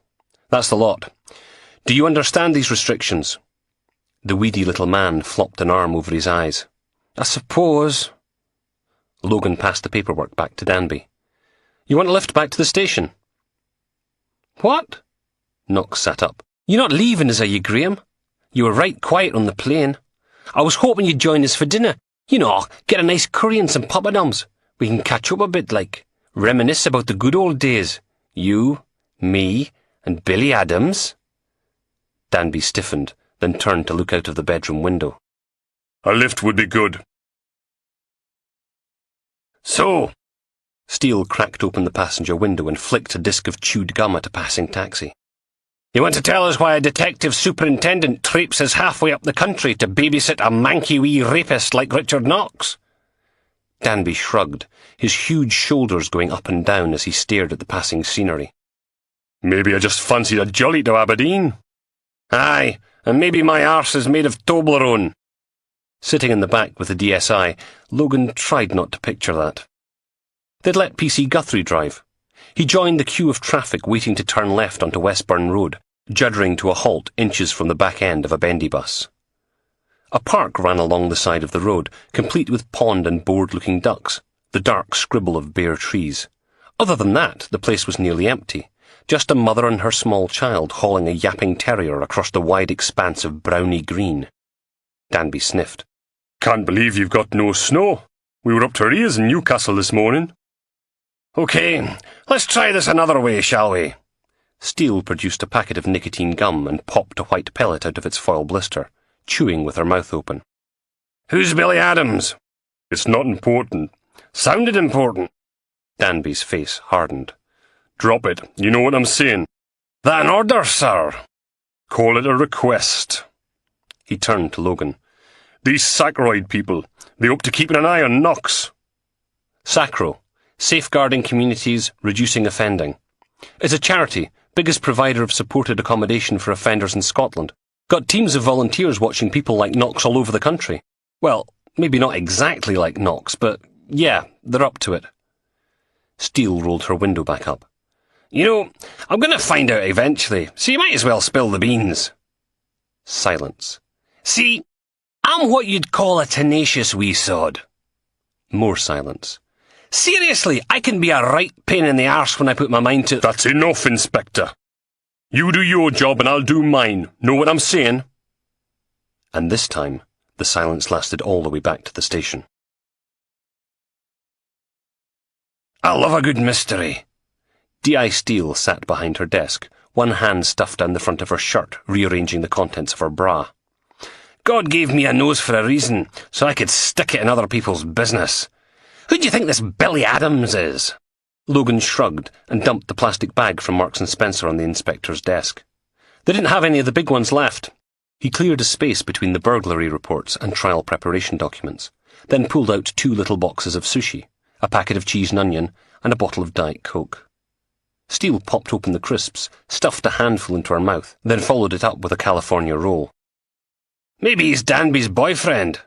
That's the lot. Do you understand these restrictions?" The weedy little man flopped an arm over his eyes. "I suppose." Logan passed the paperwork back to Danby. "You want a lift back to the station?" "What?" Knox sat up. "You're not leaving us, are you, Graham? You were right quiet on the plane. I was hoping you'd join us for dinner. You know, get a nice curry and some poppadoms. We can catch up a bit, like. Reminisce about the good old days. You, me, and Billy Adams. Danby stiffened, then turned to look out of the bedroom window. A lift would be good. So, Steele cracked open the passenger window and flicked a disc of chewed gum at a passing taxi. You want to tell us why a detective superintendent traipses halfway up the country to babysit a manky wee rapist like Richard Knox? Danby shrugged, his huge shoulders going up and down as he stared at the passing scenery. Maybe I just fancied a jolly to Aberdeen. Aye, and maybe my arse is made of Toblerone. Sitting in the back with the DSI, Logan tried not to picture that. They'd let PC Guthrie drive. He joined the queue of traffic waiting to turn left onto Westburn Road, juddering to a halt inches from the back end of a bendy bus. A park ran along the side of the road, complete with pond and bored-looking ducks, the dark scribble of bare trees. Other than that, the place was nearly empty, just a mother and her small child hauling a yapping terrier across the wide expanse of browny green. Danby sniffed. Can't believe you've got no snow. We were up to our ears in Newcastle this morning. OK, let's try this another way, shall we? Steele produced a packet of nicotine gum and popped a white pellet out of its foil blister, chewing with her mouth open. Who's Billy Adams? It's not important. Sounded important. Danby's face hardened. Drop it. You know what I'm saying. That an order, sir? Call it a request. He turned to Logan. These Sacroid people, they hope to keep an eye on Knox. Sacro, Safeguarding Communities, Reducing Offending. It's a charity, biggest provider of supported accommodation for offenders in Scotland. Got teams of volunteers watching people like Knox all over the country. Well, maybe not exactly like Knox, but yeah, they're up to it. Steele rolled her window back up. You know, I'm going to find out eventually, so you might as well spill the beans. Silence. See, I'm what you'd call a tenacious wee sod. More silence. Seriously, I can be a right pain in the arse when I put my mind to... That's enough, Inspector. You do your job and I'll do mine. Know what I'm saying? And this time, the silence lasted all the way back to the station. I love a good mystery. D.I. Steele sat behind her desk, one hand stuffed down the front of her shirt, rearranging the contents of her bra. God gave me a nose for a reason, so I could stick it in other people's business. Who do you think this Billy Adams is? Logan shrugged and dumped the plastic bag from Marks & Spencer on the inspector's desk. They didn't have any of the big ones left. He cleared a space between the burglary reports and trial preparation documents, then pulled out 2 little boxes of sushi, a packet of cheese and onion, and a bottle of Diet Coke. Steele popped open the crisps, stuffed a handful into her mouth, then followed it up with a California roll. Maybe he's Danby's boyfriend.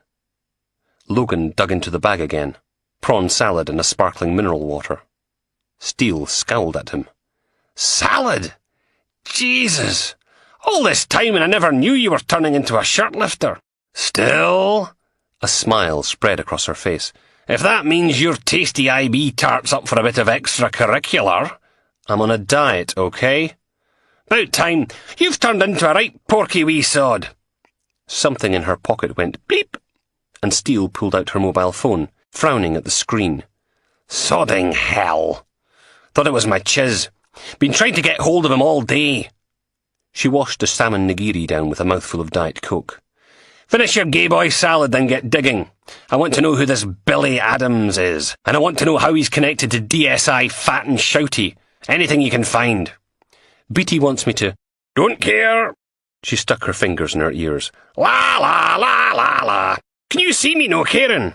Logan dug into the bag again. Prawn salad and a sparkling mineral water. Steele scowled at him. Salad? Jesus! All this time and I never knew you were turning into a shirtlifter. Still? A smile spread across her face. If that means your tasty IB tart's up for a bit of extracurricular, I'm on a diet, OK? About time. You've turned into a right porky wee sod. Something in her pocket went beep, and Steele pulled out her mobile phone, frowning at the screen. Sodding hell. Thought it was my chiz. Been trying to get hold of him all day. She washed the salmon nigiri down with a mouthful of Diet Coke. Finish your gay boy salad, then get digging. I want to know who this Billy Adams is, and I want to know how he's connected to DSI Fat and Shouty. Anything you can find. Beatty wants me to... Don't care. She stuck her fingers in her ears. La, la, la, la, la. Can you see me no caring?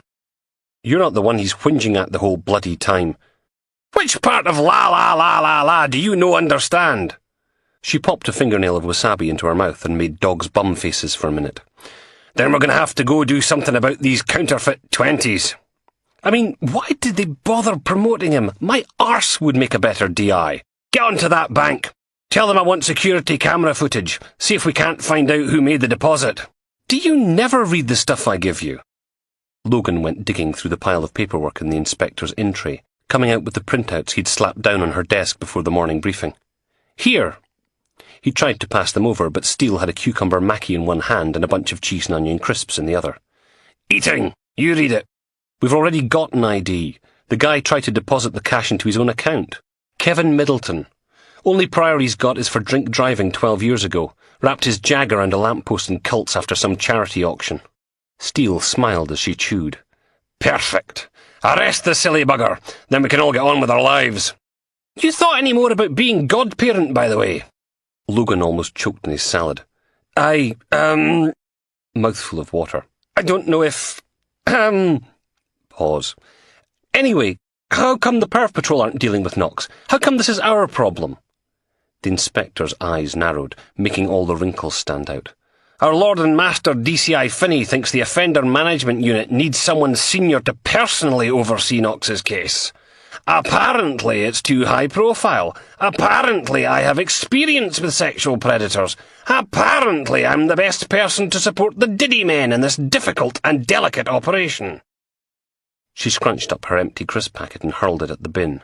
You're not the one he's whinging at the whole bloody time. Which part of la, la, la, la, la do you no understand? She popped a fingernail of wasabi into her mouth and made dog's bum faces for a minute. Then we're going to have to go do something about these counterfeit 20s. I mean, why did they bother promoting him? My arse would make a better DI. Get on to that bank. Tell them I want security camera footage. See if we can't find out who made the deposit. Do you never read the stuff I give you? Logan went digging through the pile of paperwork in the inspector's in-tray, coming out with the printouts he'd slapped down on her desk before the morning briefing. Here. He tried to pass them over, but Steele had a cucumber Mackie in one hand and a bunch of cheese and onion crisps in the other. Eating! You read it. We've already got an ID. The guy tried to deposit the cash into his own account. Kevin Middleton. Only prior he's got is for drink driving 12 years ago. Wrapped his jag around a lamppost in cults after some charity auction. Steele smiled as she chewed. Perfect. Arrest the silly bugger. Then we can all get on with our lives. You thought any more about being godparent, by the way? Logan almost choked in his salad. Mouthful of water. I don't know if... Pause. Anyway, how come the Perf Patrol aren't dealing with Knox? How come this is our problem? The inspector's eyes narrowed, making all the wrinkles stand out. Our Lord and Master DCI Finney thinks the Offender Management Unit needs someone senior to personally oversee Knox's case. Apparently it's too high profile. Apparently I have experience with sexual predators. Apparently I'm the best person to support the Diddy men in this difficult and delicate operation. She scrunched up her empty crisp packet and hurled it at the bin.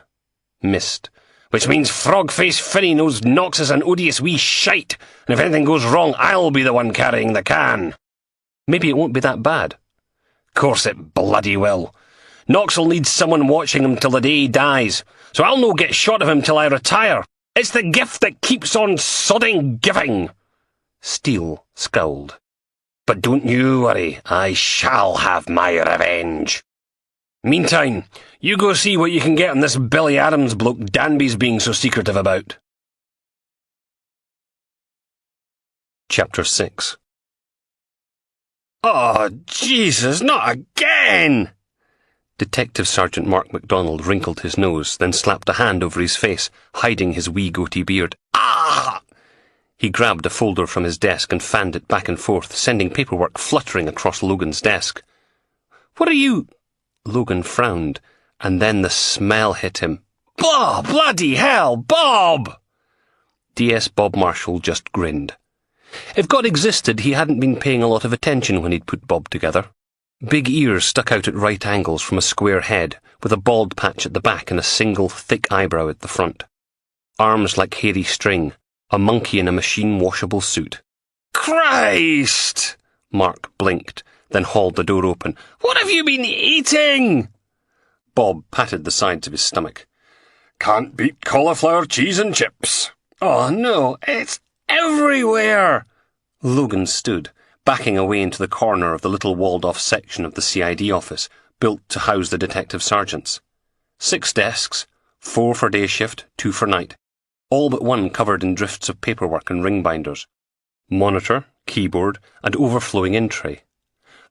Missed. Which means Frog-Face Finney knows Knox is an odious wee shite, and if anything goes wrong, I'll be the one carrying the can. Maybe it won't be that bad. Course it bloody will. Knox'll need someone watching him till the day he dies, so I'll no get shot of him till I retire. It's the gift that keeps on sodding giving. Steele scowled. But don't you worry, I shall have my revenge. Meantime, you go see what you can get on this Billy Adams bloke Danby's being so secretive about. Chapter 6. Oh, Jesus, not again! Detective Sergeant Mark MacDonald wrinkled his nose, then slapped a hand over his face, hiding his wee goatee beard. Ah! He grabbed a folder from his desk and fanned it back and forth, sending paperwork fluttering across Logan's desk. What are you... Logan frowned, and then the smell hit him. Bob! Bloody hell, Bob! DS Bob Marshall just grinned. If God existed, he hadn't been paying a lot of attention when he'd put Bob together. Big ears stuck out at right angles from a square head, with a bald patch at the back and a single thick eyebrow at the front. Arms like hairy string, a monkey in a machine-washable suit. Christ! Mark blinked, then hauled the door open. What have you been eating? Bob patted the sides of his stomach. Can't beat cauliflower cheese and chips. Oh no, it's everywhere! Logan stood, backing away into the corner of the little walled-off section of the CID office, built to house the detective sergeants. 6 desks, 4 for day shift, 2 for night, all but one covered in drifts of paperwork and ring binders. Monitor, keyboard, and overflowing in-tray.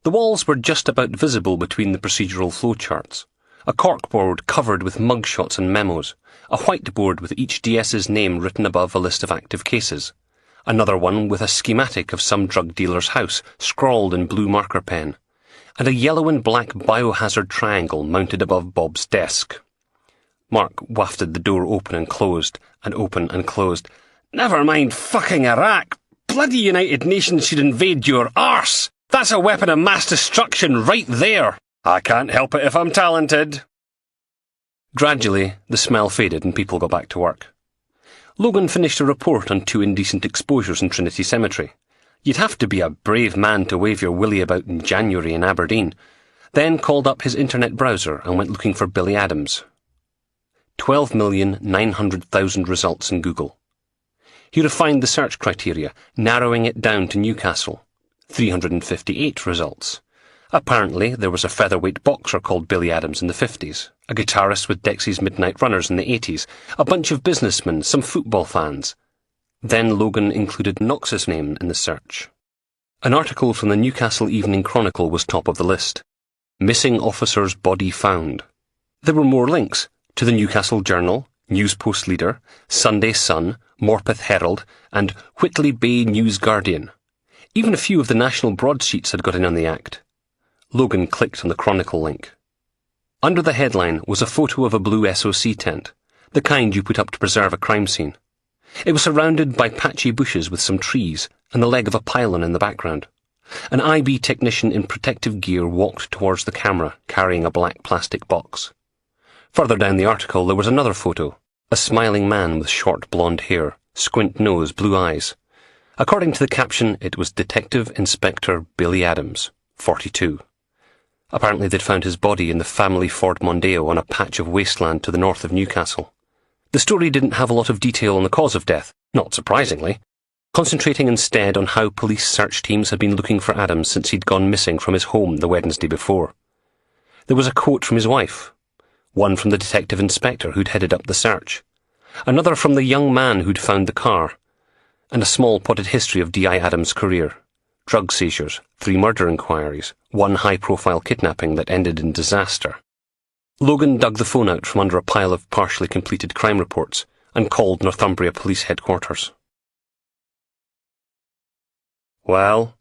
The walls were just about visible between the procedural flowcharts. A corkboard covered with mugshots and memos. A whiteboard with each DS's name written above a list of active cases. Another one with a schematic of some drug dealer's house, scrawled in blue marker pen. And a yellow and black biohazard triangle mounted above Bob's desk. Mark wafted the door open and closed, and open and closed. Never mind fucking Iraq. Bloody United Nations should invade your arse. That's a weapon of mass destruction right there. I can't help it if I'm talented. Gradually, the smell faded and people got back to work. Logan finished a report on 2 indecent exposures in Trinity Cemetery. You'd have to be a brave man to wave your willy about in January in Aberdeen. Then called up his internet browser and went looking for Billy Adams. 12,900,000 results in Google. He refined the search criteria, narrowing it down to Newcastle. 358 results. Apparently, there was a featherweight boxer called Billy Adams in the 50s, a guitarist with Dexy's Midnight Runners in the 80s, a bunch of businessmen, some football fans. Then Logan included Knox's name in the search. An article from the Newcastle Evening Chronicle was top of the list. Missing officer's body found. There were more links to the Newcastle Journal, News Post Leader, Sunday Sun, Morpeth Herald, and Whitley Bay News Guardian. Even a few of the national broadsheets had got in on the act. Logan clicked on the Chronicle link. Under the headline was a photo of a blue SOC tent, the kind you put up to preserve a crime scene. It was surrounded by patchy bushes with some trees and the leg of a pylon in the background. An IB technician in protective gear walked towards the camera, carrying a black plastic box. Further down the article there was another photo, a smiling man with short blonde hair, squint nose, blue eyes. According to the caption, it was Detective Inspector Billy Adams, 42. Apparently they'd found his body in the family Ford Mondeo on a patch of wasteland to the north of Newcastle. The story didn't have a lot of detail on the cause of death, not surprisingly, concentrating instead on how police search teams had been looking for Adams since he'd gone missing from his home the Wednesday before. There was a quote from his wife, one from the detective inspector who'd headed up the search, another from the young man who'd found the car, and a small potted history of D.I. Adams' career. Drug seizures, 3 murder inquiries, 1 high-profile kidnapping that ended in disaster. Logan dug the phone out from under a pile of partially completed crime reports and called Northumbria Police Headquarters. Well?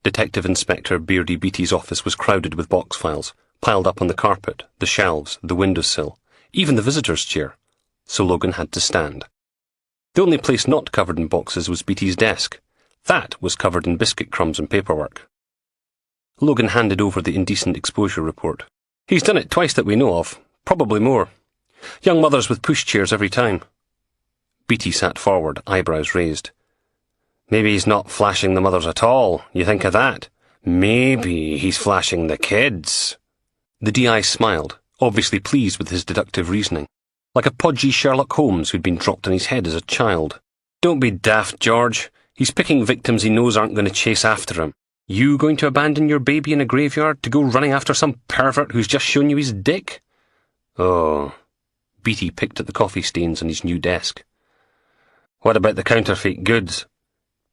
Detective Inspector Beardy Beattie's office was crowded with box files, piled up on the carpet, the shelves, the windowsill, even the visitor's chair, so Logan had to stand. The only place not covered in boxes was Beattie's desk. That was covered in biscuit crumbs and paperwork. Logan handed over the indecent exposure report. He's done it twice that we know of, probably more. Young mothers with pushchairs every time. Beattie sat forward, eyebrows raised. Maybe he's not flashing the mothers at all, you think of that? Maybe he's flashing the kids. The DI smiled, obviously pleased with his deductive reasoning, like a podgy Sherlock Holmes who'd been dropped on his head as a child. Don't be daft, George. He's picking victims he knows aren't going to chase after him. You going to abandon your baby in a graveyard to go running after some pervert who's just shown you his dick? Oh. Beattie picked at the coffee stains on his new desk. What about the counterfeit goods?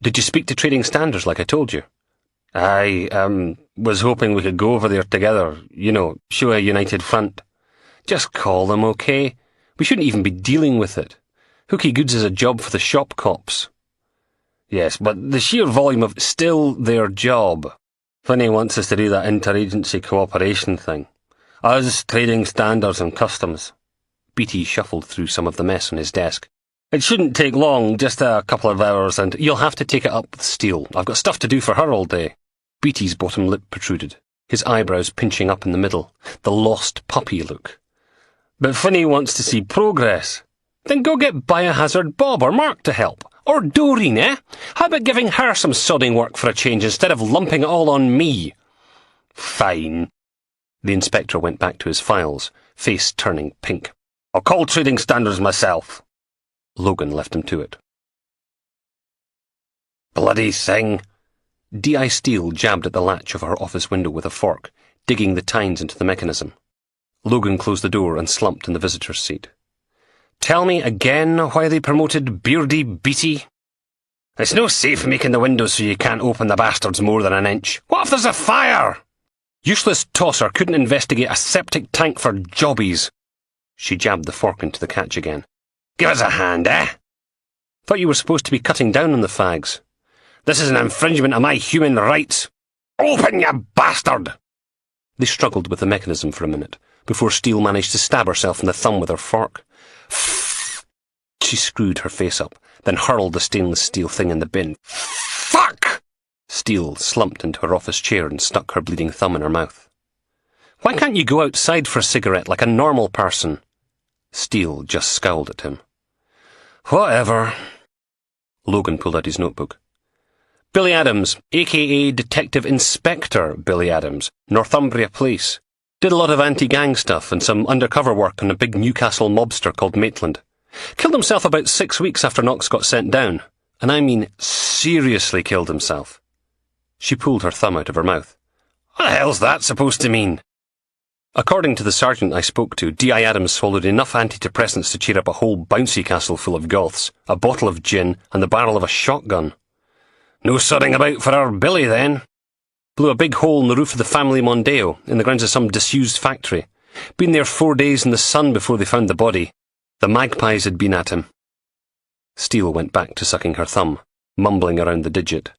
Did you speak to Trading Standards like I told you? I, was hoping we could go over there together, show a united front. Just call them, okay? We shouldn't even be dealing with it. Hooky Goods is a job for the shop cops. Yes, but the sheer volume of still their job. Finney wants us to do that interagency cooperation thing. Us, Trading Standards and Customs. Beattie shuffled through some of the mess on his desk. It shouldn't take long, just a couple of hours, and you'll have to take it up with Steele. I've got stuff to do for her all day. Beattie's bottom lip protruded, his eyebrows pinching up in the middle, the lost puppy look. But Finney wants to see progress. Then go get Biohazard Bob or Mark to help. Or Doreen, eh? How about giving her some sodding work for a change instead of lumping it all on me? Fine. The inspector went back to his files, face turning pink. I'll call Trading Standards myself. Logan left him to it. Bloody thing. D.I. Steele jabbed at the latch of her office window with a fork, digging the tines into the mechanism. Logan closed the door and slumped in the visitor's seat. Tell me again why they promoted Beardy Beattie? It's no safe making the windows so you can't open the bastards more than an inch. What if there's a fire? Useless tosser couldn't investigate a septic tank for jobbies. She jabbed the fork into the catch again. Give us a hand, eh? Thought you were supposed to be cutting down on the fags. This is an infringement of my human rights. Open, you bastard! They struggled with the mechanism for a minute, before Steele managed to stab herself in the thumb with her fork. She screwed her face up, then hurled the stainless steel thing in the bin. Fuck! Steele slumped into her office chair and stuck her bleeding thumb in her mouth. Why can't you go outside for a cigarette like a normal person? Steele just scowled at him. Whatever. Logan pulled out his notebook. Billy Adams, a.k.a. Detective Inspector Billy Adams, Northumbria Police. Did a lot of anti-gang stuff and some undercover work on a big Newcastle mobster called Maitland. Killed himself about 6 weeks after Knox got sent down. And I mean seriously killed himself. She pulled her thumb out of her mouth. What the hell's that supposed to mean? According to the sergeant I spoke to, D.I. Adams swallowed enough antidepressants to cheer up a whole bouncy castle full of goths, a bottle of gin, and the barrel of a shotgun. No sodding about for our Billy, then. Blew a big hole in the roof of the family Mondeo, in the grounds of some disused factory. Been there 4 days in the sun before they found the body. The magpies had been at him. Steele went back to sucking her thumb, mumbling around the digit.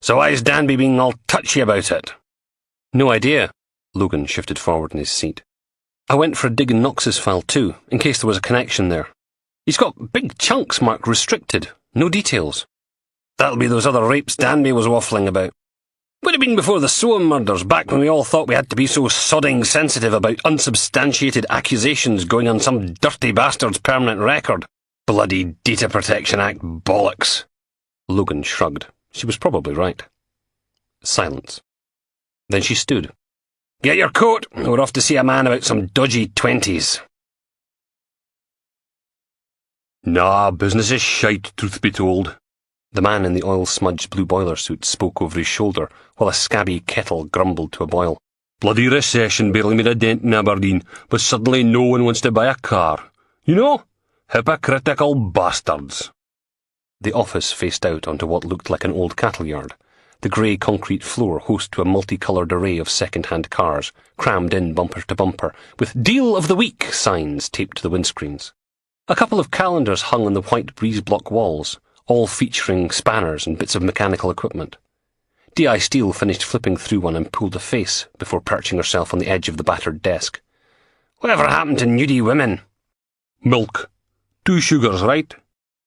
So why's Danby being all touchy about it? No idea. Logan shifted forward in his seat. I went for a dig in Knox's file too, in case there was a connection there. He's got big chunks marked restricted, no details. That'll be those other rapes Danby was waffling about. Would have been before the Soham murders, back when we all thought we had to be so sodding sensitive about unsubstantiated accusations going on some dirty bastard's permanent record. Bloody Data Protection Act bollocks. Logan shrugged. She was probably right. Silence. Then she stood. Get your coat. We're off to see a man about some dodgy 20s. Nah, business is shite, truth be told. The man in the oil-smudged blue boiler suit spoke over his shoulder, while a scabby kettle grumbled to a boil. Bloody recession barely made a dent in Aberdeen, but suddenly no one wants to buy a car. You know? Hypocritical bastards. The office faced out onto what looked like an old cattle yard, the grey concrete floor host to a multicoloured array of second-hand cars, crammed in bumper to bumper, with "Deal of the Week" signs taped to the windscreens. A couple of calendars hung on the white breeze-block walls, all featuring spanners and bits of mechanical equipment. D.I. Steele finished flipping through one and pulled a face before perching herself on the edge of the battered desk. Whatever happened to nudie women? Milk. 2 sugars, right?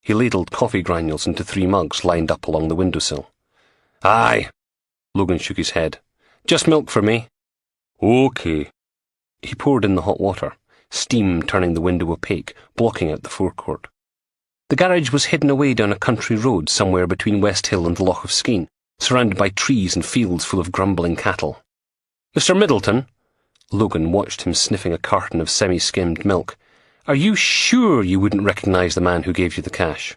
He ladled coffee granules into 3 mugs lined up along the windowsill. Aye. Logan shook his head. Just milk for me. OK. He poured in the hot water, steam turning the window opaque, blocking out the forecourt. The garage was hidden away down a country road somewhere between West Hill and the Loch of Skene, surrounded by trees and fields full of grumbling cattle. Mr. Middleton? Logan watched him sniffing a carton of semi-skimmed milk. Are you sure you wouldn't recognise the man who gave you the cash?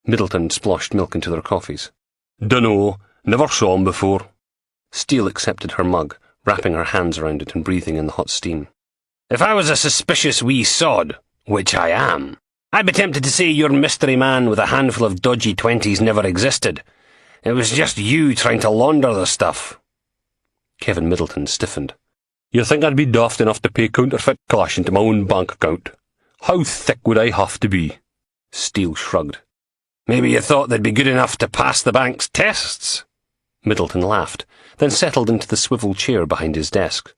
Middleton sploshed milk into their coffees. Dunno, never saw him before. Steele accepted her mug, wrapping her hands around it and breathing in the hot steam. If I was a suspicious wee sod, which I am, I'd be tempted to say your mystery man with a handful of dodgy 20s never existed. It was just you trying to launder the stuff. Kevin Middleton stiffened. You think I'd be daft enough to pay counterfeit cash into my own bank account? How thick would I have to be? Steele shrugged. Maybe you thought they'd be good enough to pass the bank's tests? Middleton laughed, then settled into the swivel chair behind his desk.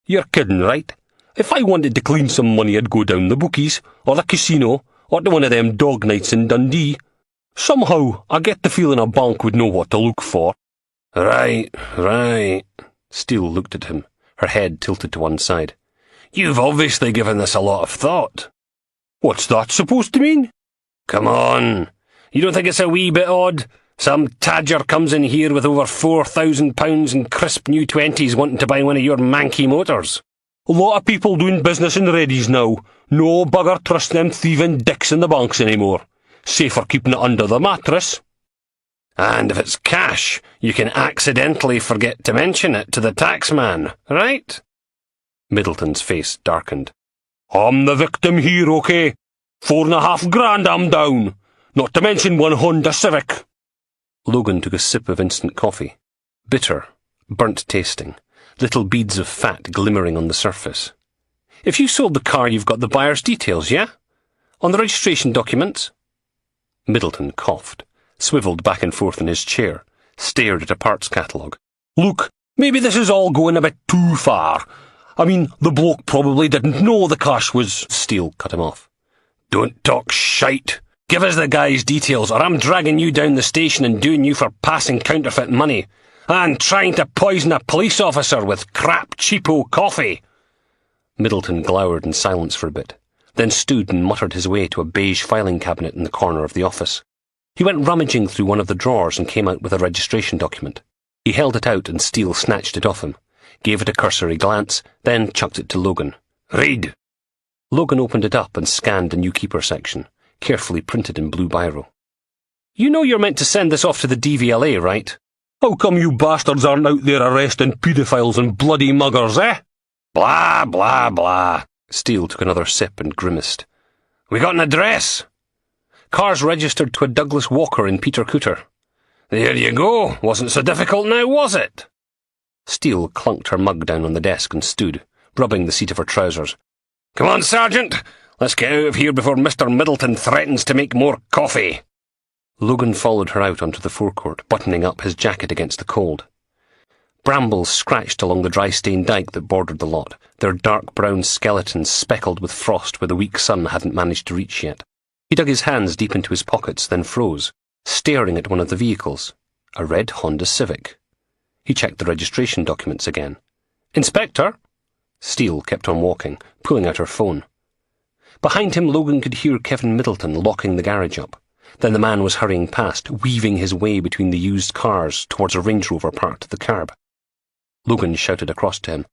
You're kidding, right? If I wanted to clean some money, I'd go down the bookies, or the casino, or to one of them dog nights in Dundee. Somehow, I get the feeling a bank would know what to look for. Right. Steele looked at him, her head tilted to one side. You've obviously given this a lot of thought. What's that supposed to mean? Come on. You don't think it's a wee bit odd? Some tadger comes in here with over £4,000 in crisp new 20s wanting to buy one of your manky motors. A lot of people doing business in Reddy's now. No bugger trust them thieving dicks in the banks anymore. Safer keeping it under the mattress. And if it's cash, you can accidentally forget to mention it to the taxman, right? Middleton's face darkened. I'm the victim here, OK? 4.5 grand I'm down. Not to mention one Honda Civic. Logan took a sip of instant coffee. Bitter, burnt tasting, little beads of fat glimmering on the surface. If you sold the car, you've got the buyer's details, yeah? On the registration documents? Middleton coughed, swivelled back and forth in his chair, stared at a parts catalogue. Look, maybe this is all going a bit too far. I mean, the bloke probably didn't know the cash was... Steele cut him off. Don't talk shite. Give us the guy's details, or I'm dragging you down the station and doing you for passing counterfeit money, and trying to poison a police officer with crap cheapo coffee. Middleton glowered in silence for a bit, then stood and muttered his way to a beige filing cabinet in the corner of the office. He went rummaging through one of the drawers and came out with a registration document. He held it out and Steele snatched it off him, gave it a cursory glance, then chucked it to Logan. Read! Logan opened it up and scanned the new keeper section, carefully printed in blue biro. You know you're meant to send this off to the DVLA, right? How come you bastards aren't out there arresting paedophiles and bloody muggers, eh? Blah, blah, blah. Steele took another sip and grimaced. We got an address. Car's registered to a Douglas Walker in Peter Cooter. There you go. Wasn't so difficult now, was it? Steele clunked her mug down on the desk and stood, rubbing the seat of her trousers. Come on, Sergeant. Let's get out of here before Mr. Middleton threatens to make more coffee. Logan followed her out onto the forecourt, buttoning up his jacket against the cold. Brambles scratched along the dry-stained dyke that bordered the lot, their dark brown skeletons speckled with frost where the weak sun hadn't managed to reach yet. He dug his hands deep into his pockets, then froze, staring at one of the vehicles, a red Honda Civic. He checked the registration documents again. Inspector? Steele kept on walking, pulling out her phone. Behind him, Logan could hear Kevin Middleton locking the garage up. Then the man was hurrying past, weaving his way between the used cars towards a Range Rover parked at the curb. Logan shouted across to him.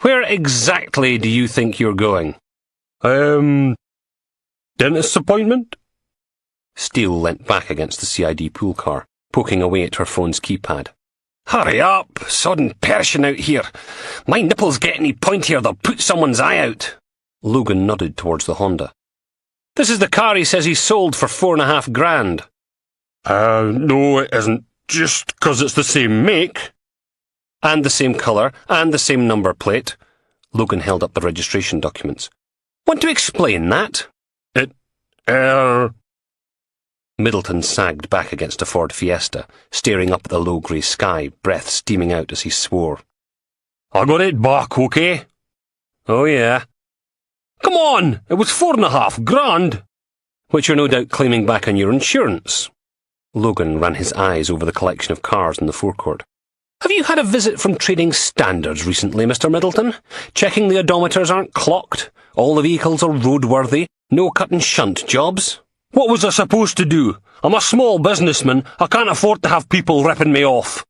Where exactly do you think you're going? Dentist's appointment? Steele leant back against the CID pool car, poking away at her phone's keypad. Hurry up! Sodden Persian out here. My nipples get any pointier, they'll put someone's eye out. Logan nodded towards the Honda. This is the car he says he sold for $4.5 grand. No, it isn't. Just 'cause it's the same make. And the same colour, and the same number plate. Logan held up the registration documents. Want to explain that? Middleton sagged back against a Ford Fiesta, staring up at the low grey sky, breath steaming out as he swore. I got it back, okay? Oh, yeah. Come on! It was $4.5 grand! Which you're no doubt claiming back on your insurance. Logan ran his eyes over the collection of cars in the forecourt. Have you had a visit from Trading Standards recently, Mr. Middleton? Checking the odometers aren't clocked? All the vehicles are roadworthy? No cut and shunt jobs? What was I supposed to do? I'm a small businessman. I can't afford to have people ripping me off.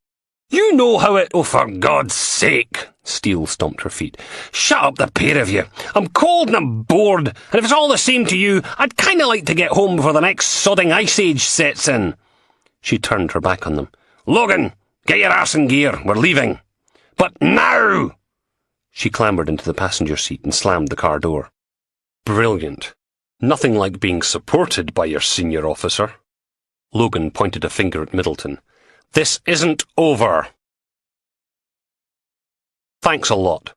You know how it... Oh, for God's sake! Steele stomped her feet. Shut up, the pair of you. I'm cold and I'm bored, and if it's all the same to you, I'd kind of like to get home before the next sodding ice age sets in. She turned her back on them. Logan, get your arse in gear. We're leaving. But now! She clambered into the passenger seat and slammed the car door. Brilliant. Nothing like being supported by your senior officer. Logan pointed a finger at Middleton. This isn't over. Thanks a lot.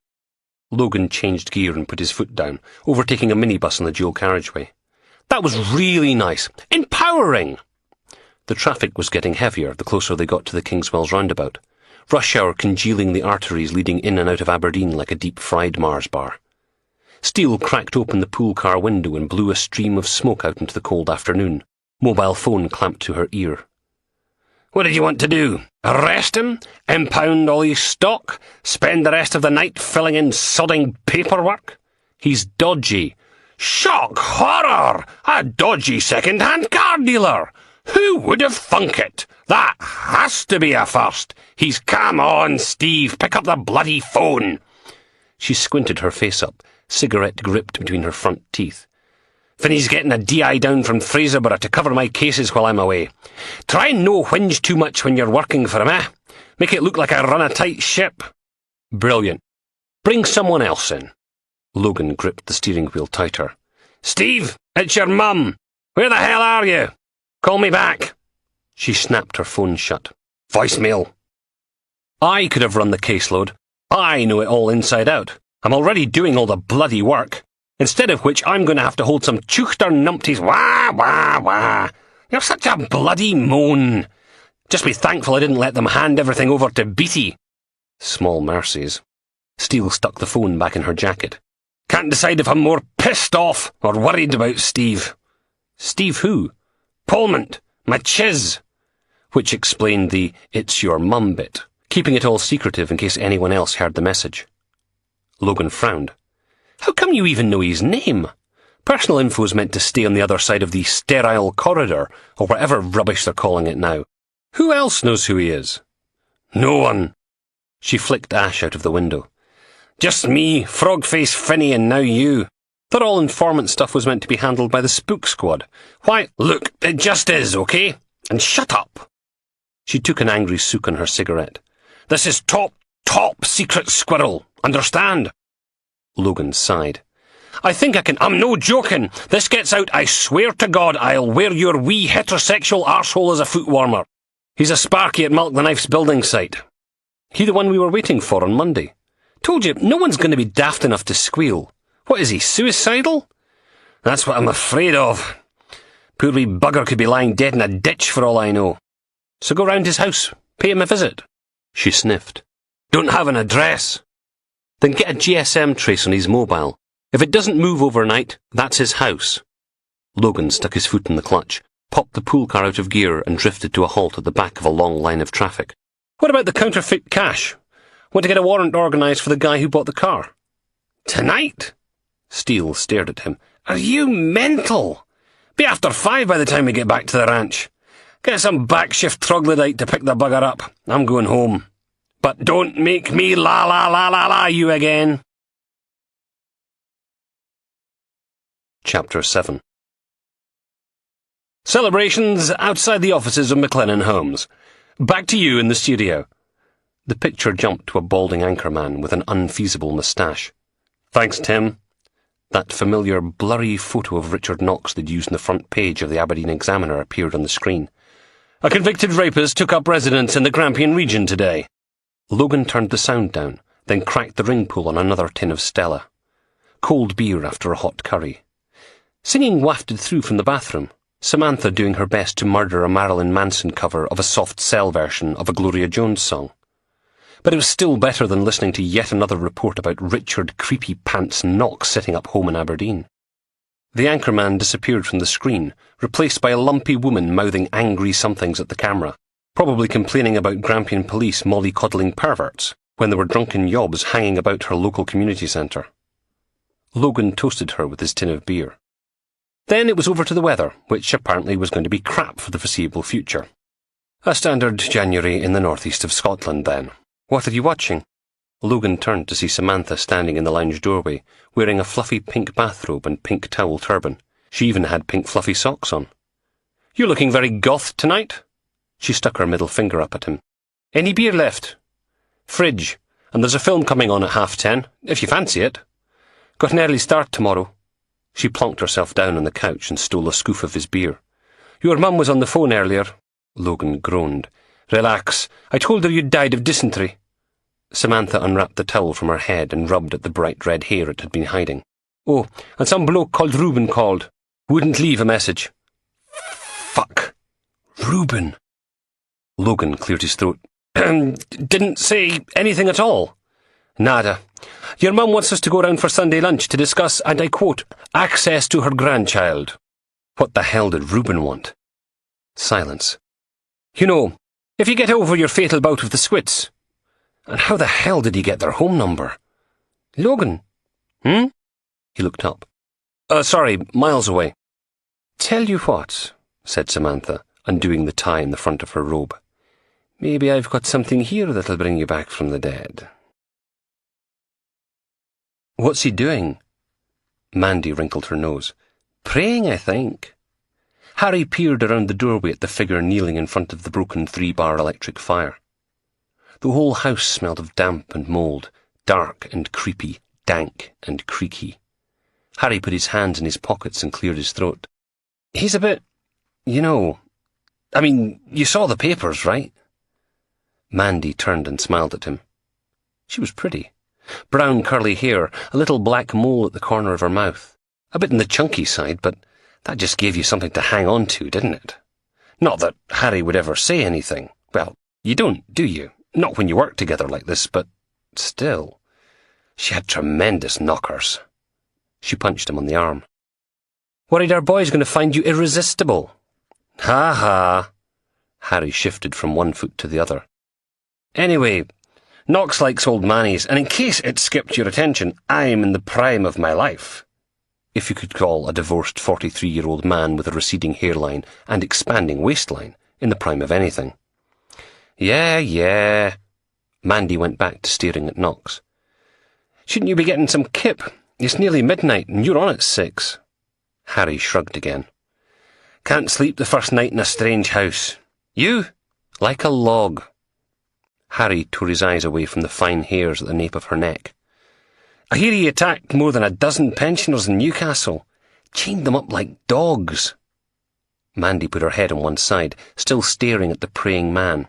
Logan changed gear and put his foot down, overtaking a minibus on the dual carriageway. That was really nice. Empowering! The traffic was getting heavier the closer they got to the Kingswells roundabout, rush hour congealing the arteries leading in and out of Aberdeen like a deep-fried Mars bar. Steele cracked open the pool car window and blew a stream of smoke out into the cold afternoon, mobile phone clamped to her ear. What did you want to do? Arrest him? Impound all his stock? Spend the rest of the night filling in sodding paperwork? He's dodgy. Shock horror! A dodgy second-hand car dealer! Who would have thunk it? That has to be a first. He's... Come on, Steve, pick up the bloody phone. She squinted her face up, cigarette gripped between her front teeth. Finney's getting a DI down from Fraserburgh to cover my cases while I'm away. Try and no whinge too much when you're working for him, eh? Make it look like I run a tight ship. Brilliant. Bring someone else in. Logan gripped the steering wheel tighter. Steve, it's your mum. Where the hell are you? Call me back. She snapped her phone shut. Voicemail. I could have run the caseload. I know it all inside out. I'm already doing all the bloody work. Instead of which I'm going to have to hold some chuchter numpties wah, wah, wah. You're such a bloody moan. Just be thankful I didn't let them hand everything over to Beatty. Small mercies. Steele stuck the phone back in her jacket. Can't decide if I'm more pissed off or worried about Steve. Steve who? Polmont, my chiz. Which explained the "it's your mum" bit, keeping it all secretive in case anyone else heard the message. Logan frowned. How come you even know his name? Personal info's meant to stay on the other side of the sterile corridor, or whatever rubbish they're calling it now. Who else knows who he is? No one. She flicked ash out of the window. Just me, Frog-Face Finney, and now you. Thought all informant stuff was meant to be handled by the Spook Squad. Why, look, it just is, okay? And shut up. She took an angry sook on her cigarette. This is top secret squirrel, understand? Logan sighed. I think I can... I'm no joking. This gets out, I swear to God, I'll wear your wee heterosexual arsehole as a foot warmer. He's a sparky at Milk the Knife's building site. He the one we were waiting for on Monday. Told you, no one's going to be daft enough to squeal. What is he, suicidal? That's what I'm afraid of. Poor wee bugger could be lying dead in a ditch for all I know. So go round his house, pay him a visit. She sniffed. Don't have an address. Then get a GSM trace on his mobile. If it doesn't move overnight, that's his house. Logan stuck his foot in the clutch, popped the pool car out of gear and drifted to a halt at the back of a long line of traffic. What about the counterfeit cash? Want to get a warrant organised for the guy who bought the car? Tonight? Steele stared at him. Are you mental? Be after 5 by the time we get back to the ranch. Get some backshift troglodyte to pick the bugger up. I'm going home. But don't make me la you again. Chapter 7. Celebrations outside the offices of McLennan Homes. Back to you in the studio. The picture jumped to a balding anchorman with an unfeasible moustache. Thanks, Tim. That familiar, blurry photo of Richard Knox they'd used on the front page of the Aberdeen Examiner appeared on the screen. A convicted rapist took up residence in the Grampian region today. Logan turned the sound down, then cracked the ring pull on another tin of Stella. Cold beer after a hot curry. Singing wafted through from the bathroom, Samantha doing her best to murder a Marilyn Manson cover of a soft cell version of a Gloria Jones song. But it was still better than listening to yet another report about Richard Creepy Pants Knox sitting up home in Aberdeen. The anchorman disappeared from the screen, replaced by a lumpy woman mouthing angry somethings at the camera, probably complaining about Grampian police mollycoddling perverts when there were drunken yobs hanging about her local community centre. Logan toasted her with his tin of beer. Then it was over to the weather, which apparently was going to be crap for the foreseeable future. A standard January in the northeast of Scotland, then. What are you watching? Logan turned to see Samantha standing in the lounge doorway, wearing a fluffy pink bathrobe and pink towel turban. She even had pink fluffy socks on. You're looking very goth tonight. She stuck her middle finger up at him. Any beer left? Fridge, and there's a film coming on at 10:30, if you fancy it. Got an early start tomorrow. She plonked herself down on the couch and stole a scoof of his beer. Your mum was on the phone earlier. Logan groaned. Relax. I told her you'd died of dysentery. Samantha unwrapped the towel from her head and rubbed at the bright red hair it had been hiding. Oh, and some bloke called Reuben called. Wouldn't leave a message. Fuck. Reuben. Logan cleared his throat. Didn't say anything at all. Nada. Your mum wants us to go round for Sunday lunch to discuss, and I quote, access to her grandchild. What the hell did Reuben want? Silence. You know, if you get over your fatal bout of the squits. And how the hell did he get their home number? Logan. He looked up. Sorry, miles away. Tell you what, said Samantha, undoing the tie in the front of her robe. Maybe I've got something here that'll bring you back from the dead. What's he doing? Mandy wrinkled her nose. Praying, I think. Harry peered around the doorway at the figure kneeling in front of the broken 3-bar electric fire. The whole house smelled of damp and mould, dark and creepy, dank and creaky. Harry put his hands in his pockets and cleared his throat. He's a bit, you saw the papers, right? Mandy turned and smiled at him. She was pretty. Brown curly hair, a little black mole at the corner of her mouth. A bit on the chunky side, but that just gave you something to hang on to, didn't it? Not that Harry would ever say anything. Well, you don't, do you? Not when you work together like this, but still. She had tremendous knockers. She punched him on the arm. Worried our boy's going to find you irresistible. Ha ha. Harry shifted from one foot to the other. Anyway, Knox likes old Manny's, and in case it skipped your attention, I'm in the prime of my life. If you could call a divorced 43-year-old man with a receding hairline and expanding waistline in the prime of anything. Yeah. Mandy went back to staring at Knox. Shouldn't you be getting some kip? It's nearly midnight, and you're on at 6. Harry shrugged again. Can't sleep the first night in a strange house. You? Like a log. Harry tore his eyes away from the fine hairs at the nape of her neck. I hear he attacked more than a dozen pensioners in Newcastle. Chained them up like dogs. Mandy put her head on one side, still staring at the praying man.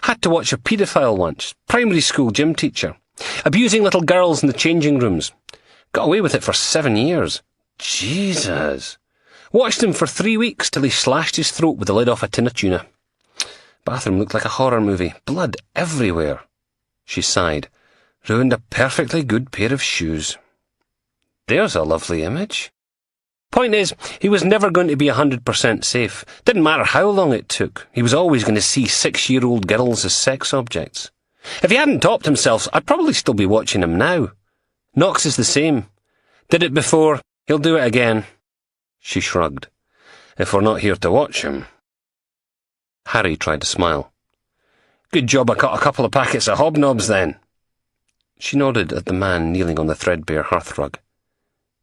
Had to watch a paedophile once. Primary school gym teacher. Abusing little girls in the changing rooms. Got away with it for 7 years. Jesus. Watched him for 3 weeks till he slashed his throat with the lid off a tin of tuna. Bathroom looked like a horror movie. Blood everywhere. She sighed. Ruined a perfectly good pair of shoes. There's a lovely image. Point is, he was never going to be 100% safe. Didn't matter how long it took. He was always going to see 6-year-old girls as sex objects. If he hadn't topped himself, I'd probably still be watching him now. Knox is the same. Did it before, he'll do it again. She shrugged. If we're not here to watch him. Harry tried to smile. Good job I caught a couple of packets of hobnobs then. She nodded at the man kneeling on the threadbare hearthrug.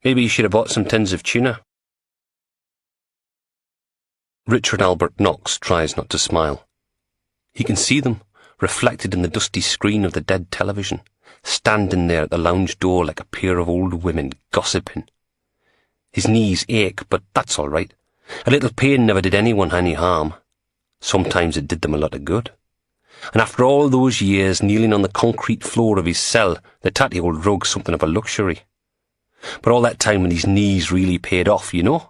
Maybe you should have bought some tins of tuna. Richard Albert Knox tries not to smile. He can see them, reflected in the dusty screen of the dead television, standing there at the lounge door like a pair of old women gossiping. His knees ache, but that's all right. A little pain never did anyone any harm. Sometimes it did them a lot of good. And after all those years kneeling on the concrete floor of his cell, the tatty old rug's something of a luxury. But all that time when his knees really paid off, you know?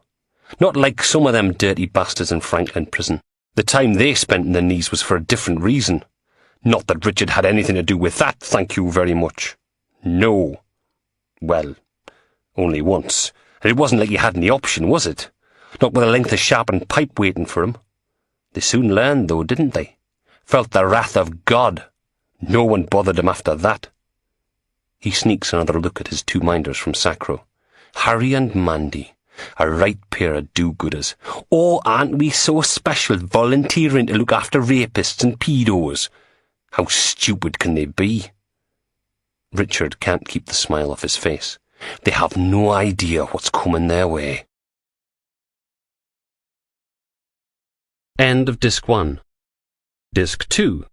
Not like some of them dirty bastards in Franklin prison. The time they spent in their knees was for a different reason. Not that Richard had anything to do with that, thank you very much. No. Well, only once. And it wasn't like he had any option, was it? Not with a length of sharpened pipe waiting for him. They soon learned, though, didn't they? Felt the wrath of God. No one bothered him after that. He sneaks another look at his two minders from Sacro. Harry and Mandy. A right pair of do-gooders. Oh, aren't we so special, volunteering to look after rapists and pedos? How stupid can they be? Richard can't keep the smile off his face. They have no idea what's coming their way. End of Disc 1. Disc 2.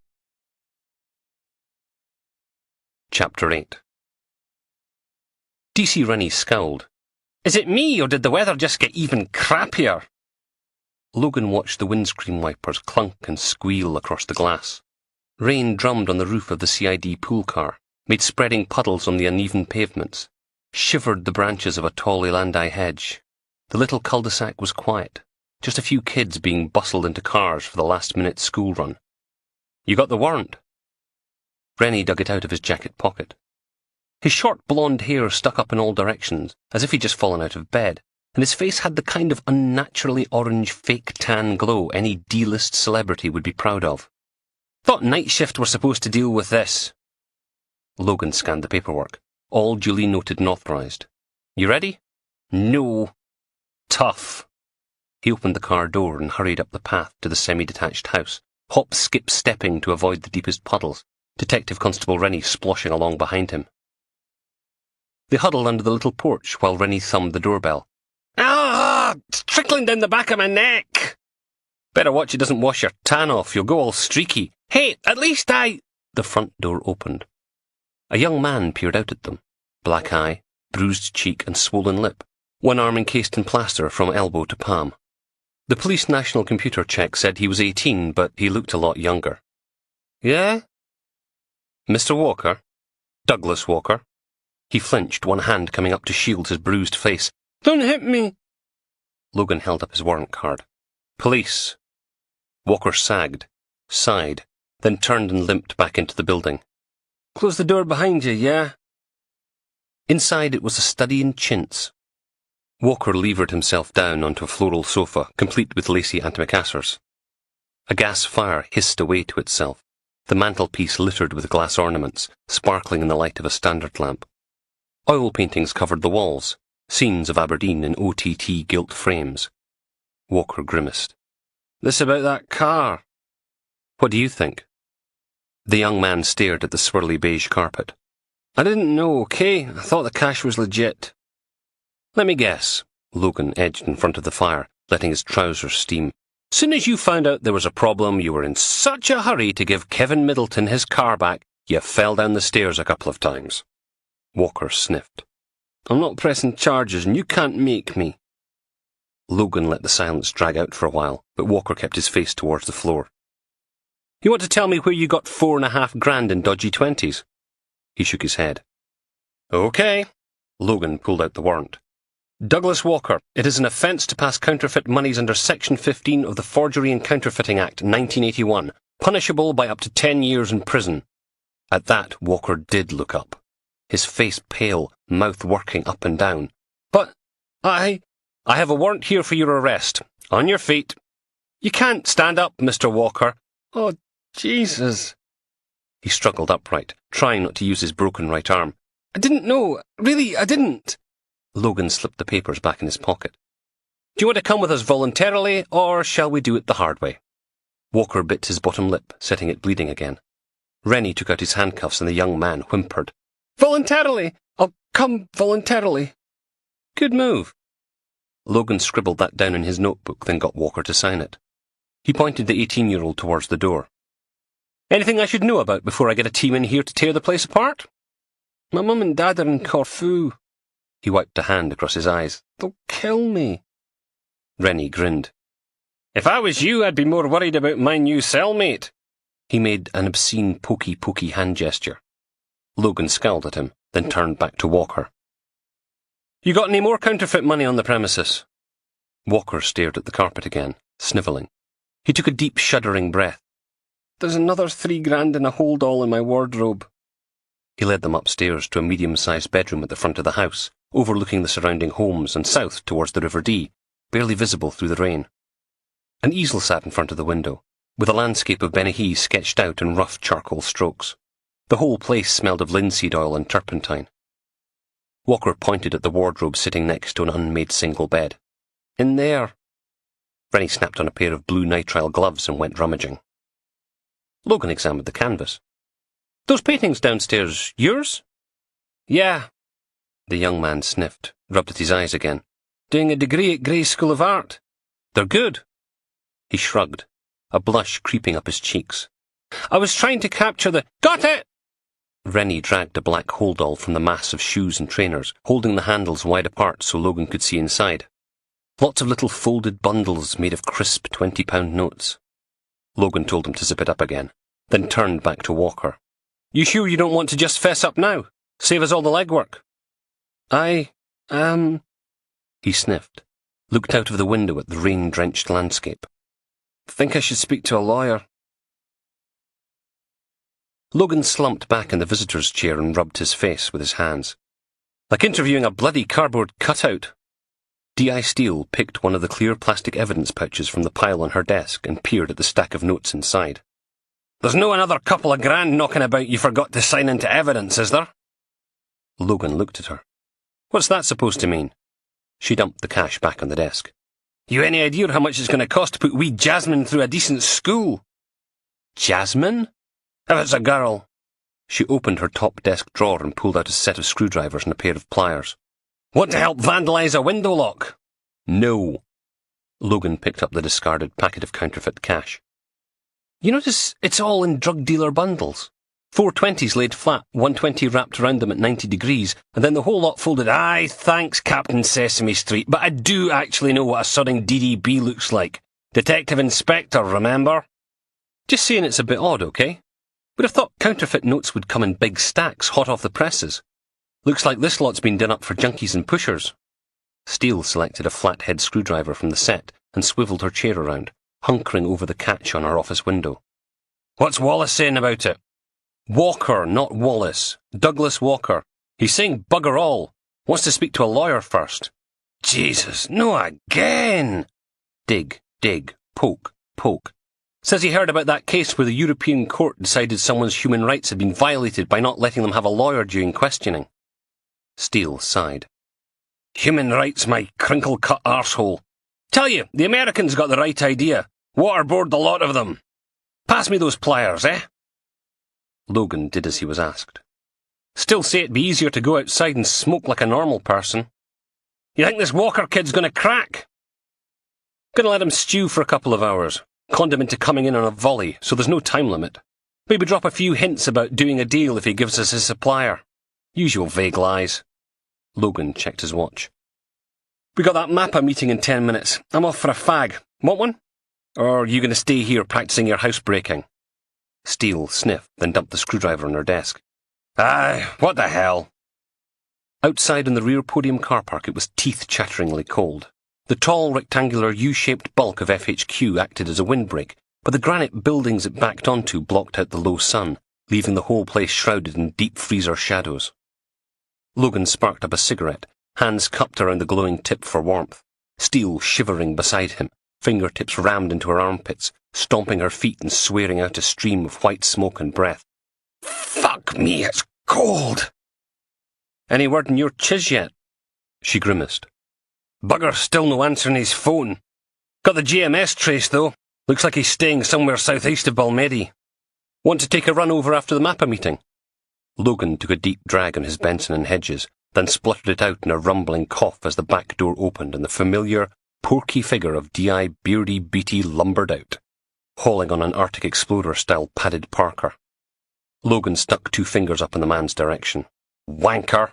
Chapter 8. DC Rennie scowled. Is it me, or did the weather just get even crappier? Logan watched the windscreen wipers clunk and squeal across the glass. Rain drummed on the roof of the CID pool car, made spreading puddles on the uneven pavements, shivered the branches of a tall elandi hedge. The little cul-de-sac was quiet, just a few kids being bustled into cars for the last-minute school run. You got the warrant? Rennie dug it out of his jacket pocket. His short blonde hair stuck up in all directions, as if he'd just fallen out of bed, and his face had the kind of unnaturally orange fake tan glow any D-list celebrity would be proud of. Thought night shift were supposed to deal with this. Logan scanned the paperwork, all duly noted and authorized. You ready? No. Tough. He opened the car door and hurried up the path to the semi-detached house, hop-skip-stepping to avoid the deepest puddles, Detective Constable Rennie sploshing along behind him. They huddled under the little porch while Rennie thumbed the doorbell. Ah! It's trickling down the back of my neck! Better watch it doesn't wash your tan off, you'll go all streaky. Hey, at least The front door opened. A young man peered out at them, black eye, bruised cheek and swollen lip, one arm encased in plaster from elbow to palm. The police national computer check said he was 18, but he looked a lot younger. Yeah? Mr. Walker? Douglas Walker? He flinched, one hand coming up to shield his bruised face. Don't hit me! Logan held up his warrant card. Police. Walker sagged, sighed, then turned and limped back into the building. Close the door behind you, yeah? Inside it was a study in chintz. Walker levered himself down onto a floral sofa, complete with lacy antimacassars. A gas fire hissed away to itself, the mantelpiece littered with glass ornaments, sparkling in the light of a standard lamp. Oil paintings covered the walls, scenes of Aberdeen in OTT gilt frames. Walker grimaced. This about that car? What do you think? The young man stared at the swirly beige carpet. I didn't know, okay? I thought the cash was legit. Let me guess. Logan edged in front of the fire, letting his trousers steam. Soon as you found out there was a problem, you were in such a hurry to give Kevin Middleton his car back, you fell down the stairs a couple of times. Walker sniffed. I'm not pressing charges, and you can't make me. Logan let the silence drag out for a while, but Walker kept his face towards the floor. You want to tell me where you got $4.5 grand in dodgy 20s? He shook his head. Okay. Logan pulled out the warrant. Douglas Walker, it is an offence to pass counterfeit monies under Section 15 of the Forgery and Counterfeiting Act 1981, punishable by up to 10 years in prison. At that, Walker did look up, his face pale, mouth working up and down. But I have a warrant here for your arrest. On your feet. You can't stand up, Mr. Walker. Oh, Jesus. He struggled upright, trying not to use his broken right arm. I didn't know. Really, I didn't. Logan slipped the papers back in his pocket. Do you want to come with us voluntarily, or shall we do it the hard way? Walker bit his bottom lip, setting it bleeding again. Rennie took out his handcuffs and the young man whimpered. Voluntarily! I'll come voluntarily. Good move. Logan scribbled that down in his notebook, then got Walker to sign it. He pointed the 18-year-old towards the door. Anything I should know about before I get a team in here to tear the place apart? My mum and dad are in Corfu. He wiped a hand across his eyes. They'll kill me. Rennie grinned. If I was you, I'd be more worried about my new cellmate. He made an obscene pokey hand gesture. Logan scowled at him, then turned back to Walker. You got any more counterfeit money on the premises? Walker stared at the carpet again, snivelling. He took a deep, shuddering breath. There's another $3,000 in a hold-all in my wardrobe. He led them upstairs to a medium-sized bedroom at the front of the house, overlooking the surrounding homes and south towards the River Dee, barely visible through the rain. An easel sat in front of the window, with a landscape of Benihee sketched out in rough charcoal strokes. The whole place smelled of linseed oil and turpentine. Walker pointed at the wardrobe sitting next to an unmade single bed. In there. Rennie snapped on a pair of blue nitrile gloves and went rummaging. Logan examined the canvas. Those paintings downstairs, yours? Yeah. The young man sniffed, rubbed at his eyes again. Doing a degree at Gray's School of Art. They're good. He shrugged, a blush creeping up his cheeks. I was trying to capture the... Got it! Rennie dragged a black hold-all from the mass of shoes and trainers, holding the handles wide apart so Logan could see inside. Lots of little folded bundles made of crisp 20-pound notes. Logan told him to zip it up again, then turned back to Walker. You sure you don't want to just fess up now? Save us all the legwork. He sniffed, looked out of the window at the rain-drenched landscape. Think I should speak to a lawyer. Logan slumped back in the visitor's chair and rubbed his face with his hands. Like interviewing a bloody cardboard cutout. D.I. Steele picked one of the clear plastic evidence pouches from the pile on her desk and peered at the stack of notes inside. There's no another couple of grand knocking about you forgot to sign into evidence, is there? Logan looked at her. What's that supposed to mean? She dumped the cash back on the desk. You any idea how much it's going to cost to put wee Jasmine through a decent school? Jasmine? If it's a girl. She opened her top desk drawer and pulled out a set of screwdrivers and a pair of pliers. Want to help vandalise a window lock? No. Logan picked up the discarded packet of counterfeit cash. You notice it's all in drug dealer bundles? 420s laid flat, 120 wrapped around them at 90 degrees, and then the whole lot folded. Aye, thanks, Captain Sesame Street, but I do actually know what a sodding DDB looks like. Detective Inspector, remember? Just saying it's a bit odd, okay? Would have thought counterfeit notes would come in big stacks, hot off the presses. Looks like this lot's been done up for junkies and pushers. Steele selected a flathead screwdriver from the set and swivelled her chair around, hunkering over the catch on her office window. What's Wallace saying about it? Walker, not Wallace. Douglas Walker. He's saying bugger all. Wants to speak to a lawyer first. Jesus, no again! Dig, poke. Says he heard about that case where the European court decided someone's human rights had been violated by not letting them have a lawyer during questioning. Steele sighed. Human rights, my crinkle-cut arsehole. Tell you, the Americans got the right idea. Waterboard the lot of them. Pass me those pliers, eh? Logan did as he was asked. Still say it'd be easier to go outside and smoke like a normal person. You think this Walker kid's gonna crack? Gonna let him stew for a couple of hours. Conned him into coming in on a volley, so there's no time limit. Maybe drop a few hints about doing a deal if he gives us his supplier. Usual vague lies. Logan checked his watch. We got that MAPA meeting in 10 minutes. I'm off for a fag. Want one? Or are you going to stay here practicing your housebreaking? Steele sniffed, then dumped the screwdriver on her desk. Aye, what the hell? Outside in the rear podium car park it was teeth-chatteringly cold. The tall, rectangular U-shaped bulk of FHQ acted as a windbreak, but the granite buildings it backed onto blocked out the low sun, leaving the whole place shrouded in deep freezer shadows. Logan sparked up a cigarette, hands cupped around the glowing tip for warmth. Steele shivering beside him, fingertips rammed into her armpits, stomping her feet and swearing out a stream of white smoke and breath. Fuck me, it's cold! Any word in your chiz yet? She grimaced. Bugger's still no answering his phone. Got the GMS trace, though. Looks like he's staying somewhere southeast of Balmedy. Want to take a run over after the MAPA meeting? Logan took a deep drag on his Benson and Hedges, then spluttered it out in a rumbling cough as the back door opened and the familiar, porky figure of D.I. Beardy Beatty lumbered out, hauling on an Arctic Explorer-style padded parka. Logan stuck 2 fingers up in the man's direction. Wanker!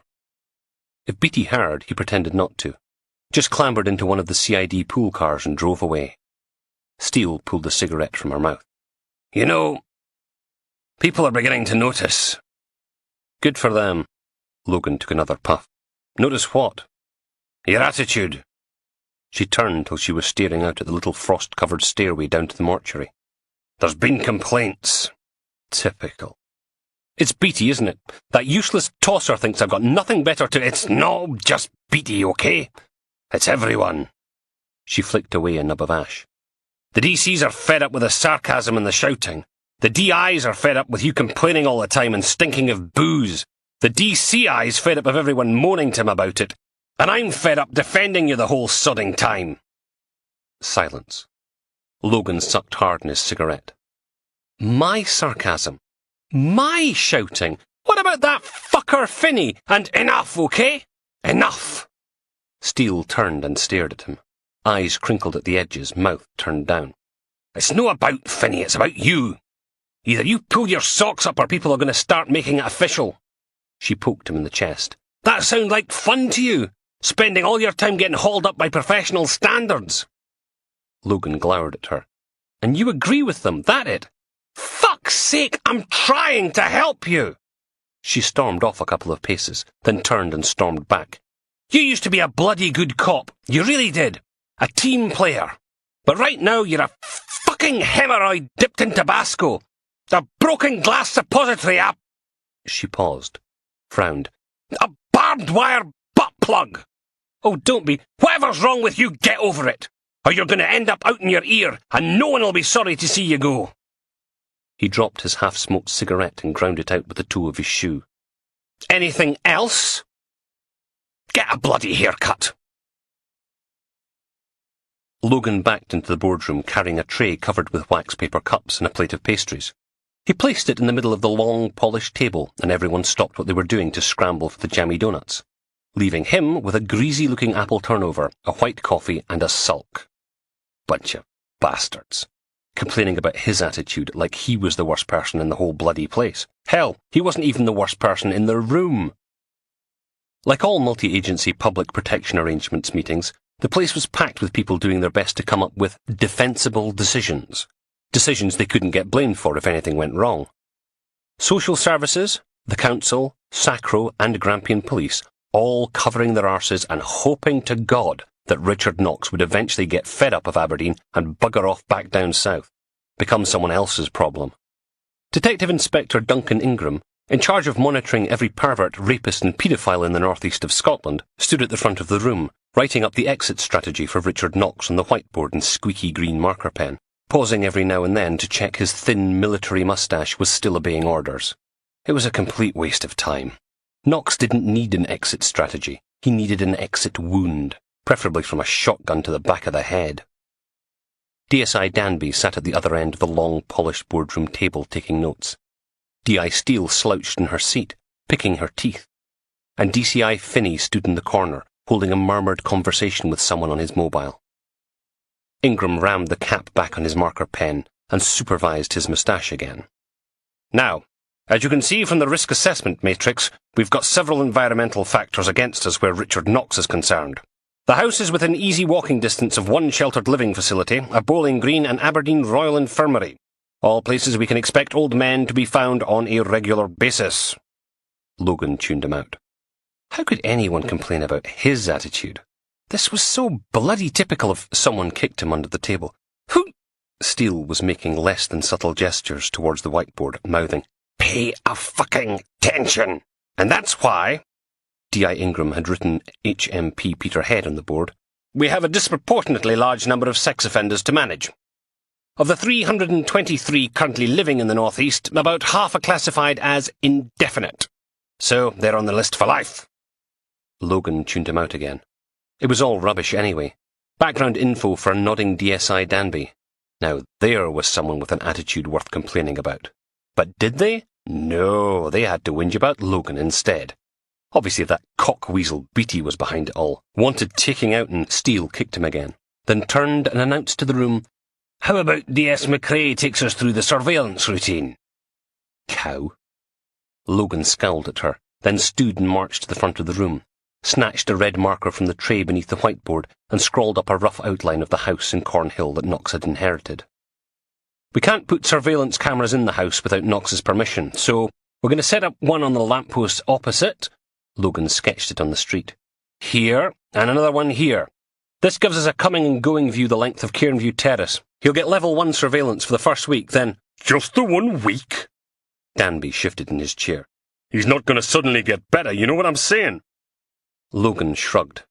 If Beatty heard, he pretended not to. Just clambered into one of the CID pool cars and drove away. Steele pulled a cigarette from her mouth. You know, people are beginning to notice. Good for them. Logan took another puff. Notice what? Your attitude. She turned till she was staring out at the little frost-covered stairway down to the mortuary. There's been complaints. Typical. It's Beatty, isn't it? That useless tosser thinks I've got nothing better to... It's no just Beatty, okay? It's everyone. She flicked away a nub of ash. The DCs are fed up with the sarcasm and the shouting. The DIs are fed up with you complaining all the time and stinking of booze. The DCI's fed up of everyone moaning to him about it. And I'm fed up defending you the whole sodding time. Silence. Logan sucked hard in his cigarette. My sarcasm? My shouting? What about that fucker Finney? And enough, okay? Enough! Steele turned and stared at him. Eyes crinkled at the edges, mouth turned down. It's no about Finney, it's about you. Either you pull your socks up or people are going to start making it official. She poked him in the chest. That sound like fun to you? Spending all your time getting hauled up by professional standards? Logan glowered at her. And you agree with them, that it? Fuck's sake, I'm trying to help you! She stormed off a couple of paces, then turned and stormed back. You used to be a bloody good cop. You really did. A team player. But right now you're a fucking hemorrhoid dipped in Tabasco. A broken glass suppository, She paused, frowned. A barbed wire butt plug. Oh, don't be. Whatever's wrong with you, get over it. Or you're going to end up out in your ear, and no one will be sorry to see you go. He dropped his half-smoked cigarette and ground it out with the toe of his shoe. Anything else? Get a bloody haircut. Logan backed into the boardroom carrying a tray covered with wax paper cups and a plate of pastries. He placed it in the middle of the long, polished table, and everyone stopped what they were doing to scramble for the jammy donuts, leaving him with a greasy-looking apple turnover, a white coffee, and a sulk. Bunch of bastards. Complaining about his attitude like he was the worst person in the whole bloody place. Hell, he wasn't even the worst person in the room. Like all multi-agency public protection arrangements meetings, the place was packed with people doing their best to come up with defensible decisions. Decisions they couldn't get blamed for if anything went wrong. Social services, the council, Sacro and Grampian police, all covering their arses and hoping to God that Richard Knox would eventually get fed up of Aberdeen and bugger off back down south, become someone else's problem. Detective Inspector Duncan Ingram, in charge of monitoring every pervert, rapist and paedophile in the northeast of Scotland, stood at the front of the room, writing up the exit strategy for Richard Knox on the whiteboard in squeaky green marker pen, pausing every now and then to check his thin military moustache was still obeying orders. It was a complete waste of time. Knox didn't need an exit strategy. He needed an exit wound, preferably from a shotgun to the back of the head. DSI Danby sat at the other end of the long, polished boardroom table taking notes. D.I. Steele slouched in her seat, picking her teeth, and DCI Finney stood in the corner, holding a murmured conversation with someone on his mobile. Ingram rammed the cap back on his marker pen and supervised his moustache again. Now, as you can see from the risk assessment matrix, we've got several environmental factors against us where Richard Knox is concerned. The house is within easy walking distance of one sheltered living facility, a bowling green and Aberdeen Royal Infirmary. All places we can expect old men to be found on a regular basis. Logan tuned him out. How could anyone complain about his attitude? This was so bloody typical of someone kicked him under the table. Who? Steele was making less than subtle gestures towards the whiteboard, mouthing, Pay a fucking attention! And that's why, D.I. Ingram had written HMP Peterhead on the board, we have a disproportionately large number of sex offenders to manage. Of the 323 currently living in the northeast, about half are classified as indefinite. So they're on the list for life. Logan tuned him out again. It was all rubbish anyway. Background info for a nodding DSI Danby. Now there was someone with an attitude worth complaining about. But did they? No, they had to whinge about Logan instead. Obviously that cockweasel Beatty was behind it all, wanted taking out, and Steele kicked him again, then turned and announced to the room, "How about DS McRae takes us through the surveillance routine?" Cow. Logan scowled at her, then stood and marched to the front of the room, snatched a red marker from the tray beneath the whiteboard, and scrawled up a rough outline of the house in Cornhill that Knox had inherited. "We can't put surveillance cameras in the house without Knox's permission, so we're going to set up one on the lamppost opposite." Logan sketched it on the street. "Here, and another one here. This gives us a coming and going view the length of Cairnview Terrace. He'll get level 1 surveillance for the first week, then—" "Just the 1 week?" Danby shifted in his chair. "He's not going to suddenly get better, you know what I'm saying?" Logan shrugged.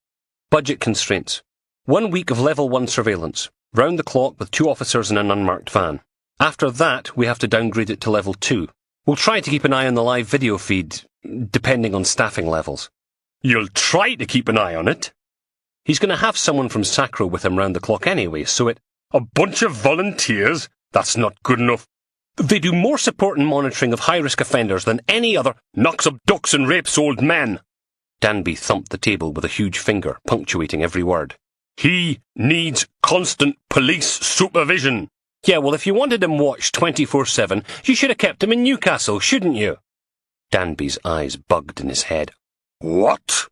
"Budget constraints. 1 week of level 1 surveillance, round the clock with 2 officers in an unmarked van. After that, we have to downgrade it to level 2. We'll try to keep an eye on the live video feed, depending on staffing levels." "You'll try to keep an eye on it?" "He's going to have someone from Sacro with him round the clock anyway, so it—" "A bunch of volunteers? That's not good enough." "They do more support and monitoring of high-risk offenders than any other—" "Knocks up ducks and rapes old men." Danby thumped the table with a huge finger, punctuating every word. "He needs constant police supervision." "Yeah, well, if you wanted him watched 24/7, you should have kept him in Newcastle, shouldn't you?" Danby's eyes bugged in his head. "What?"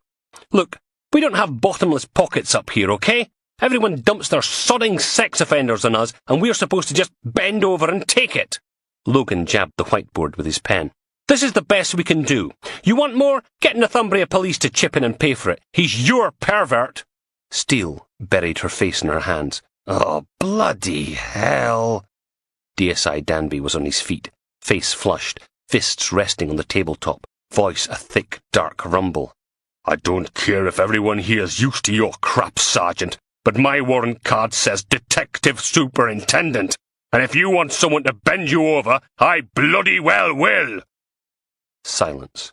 "Look, we don't have bottomless pockets up here, okay? Everyone dumps their sodding sex offenders on us, and we're supposed to just bend over and take it." Logan jabbed the whiteboard with his pen. "This is the best we can do. You want more? Get Northumbria Police to chip in and pay for it. He's your pervert." Steele buried her face in her hands. "Oh, bloody hell." DSI Danby was on his feet, face flushed, fists resting on the tabletop, voice a thick, dark rumble. "I don't care if everyone here's used to your crap, Sergeant, but my warrant card says Detective Superintendent, and if you want someone to bend you over, I bloody well will." Silence.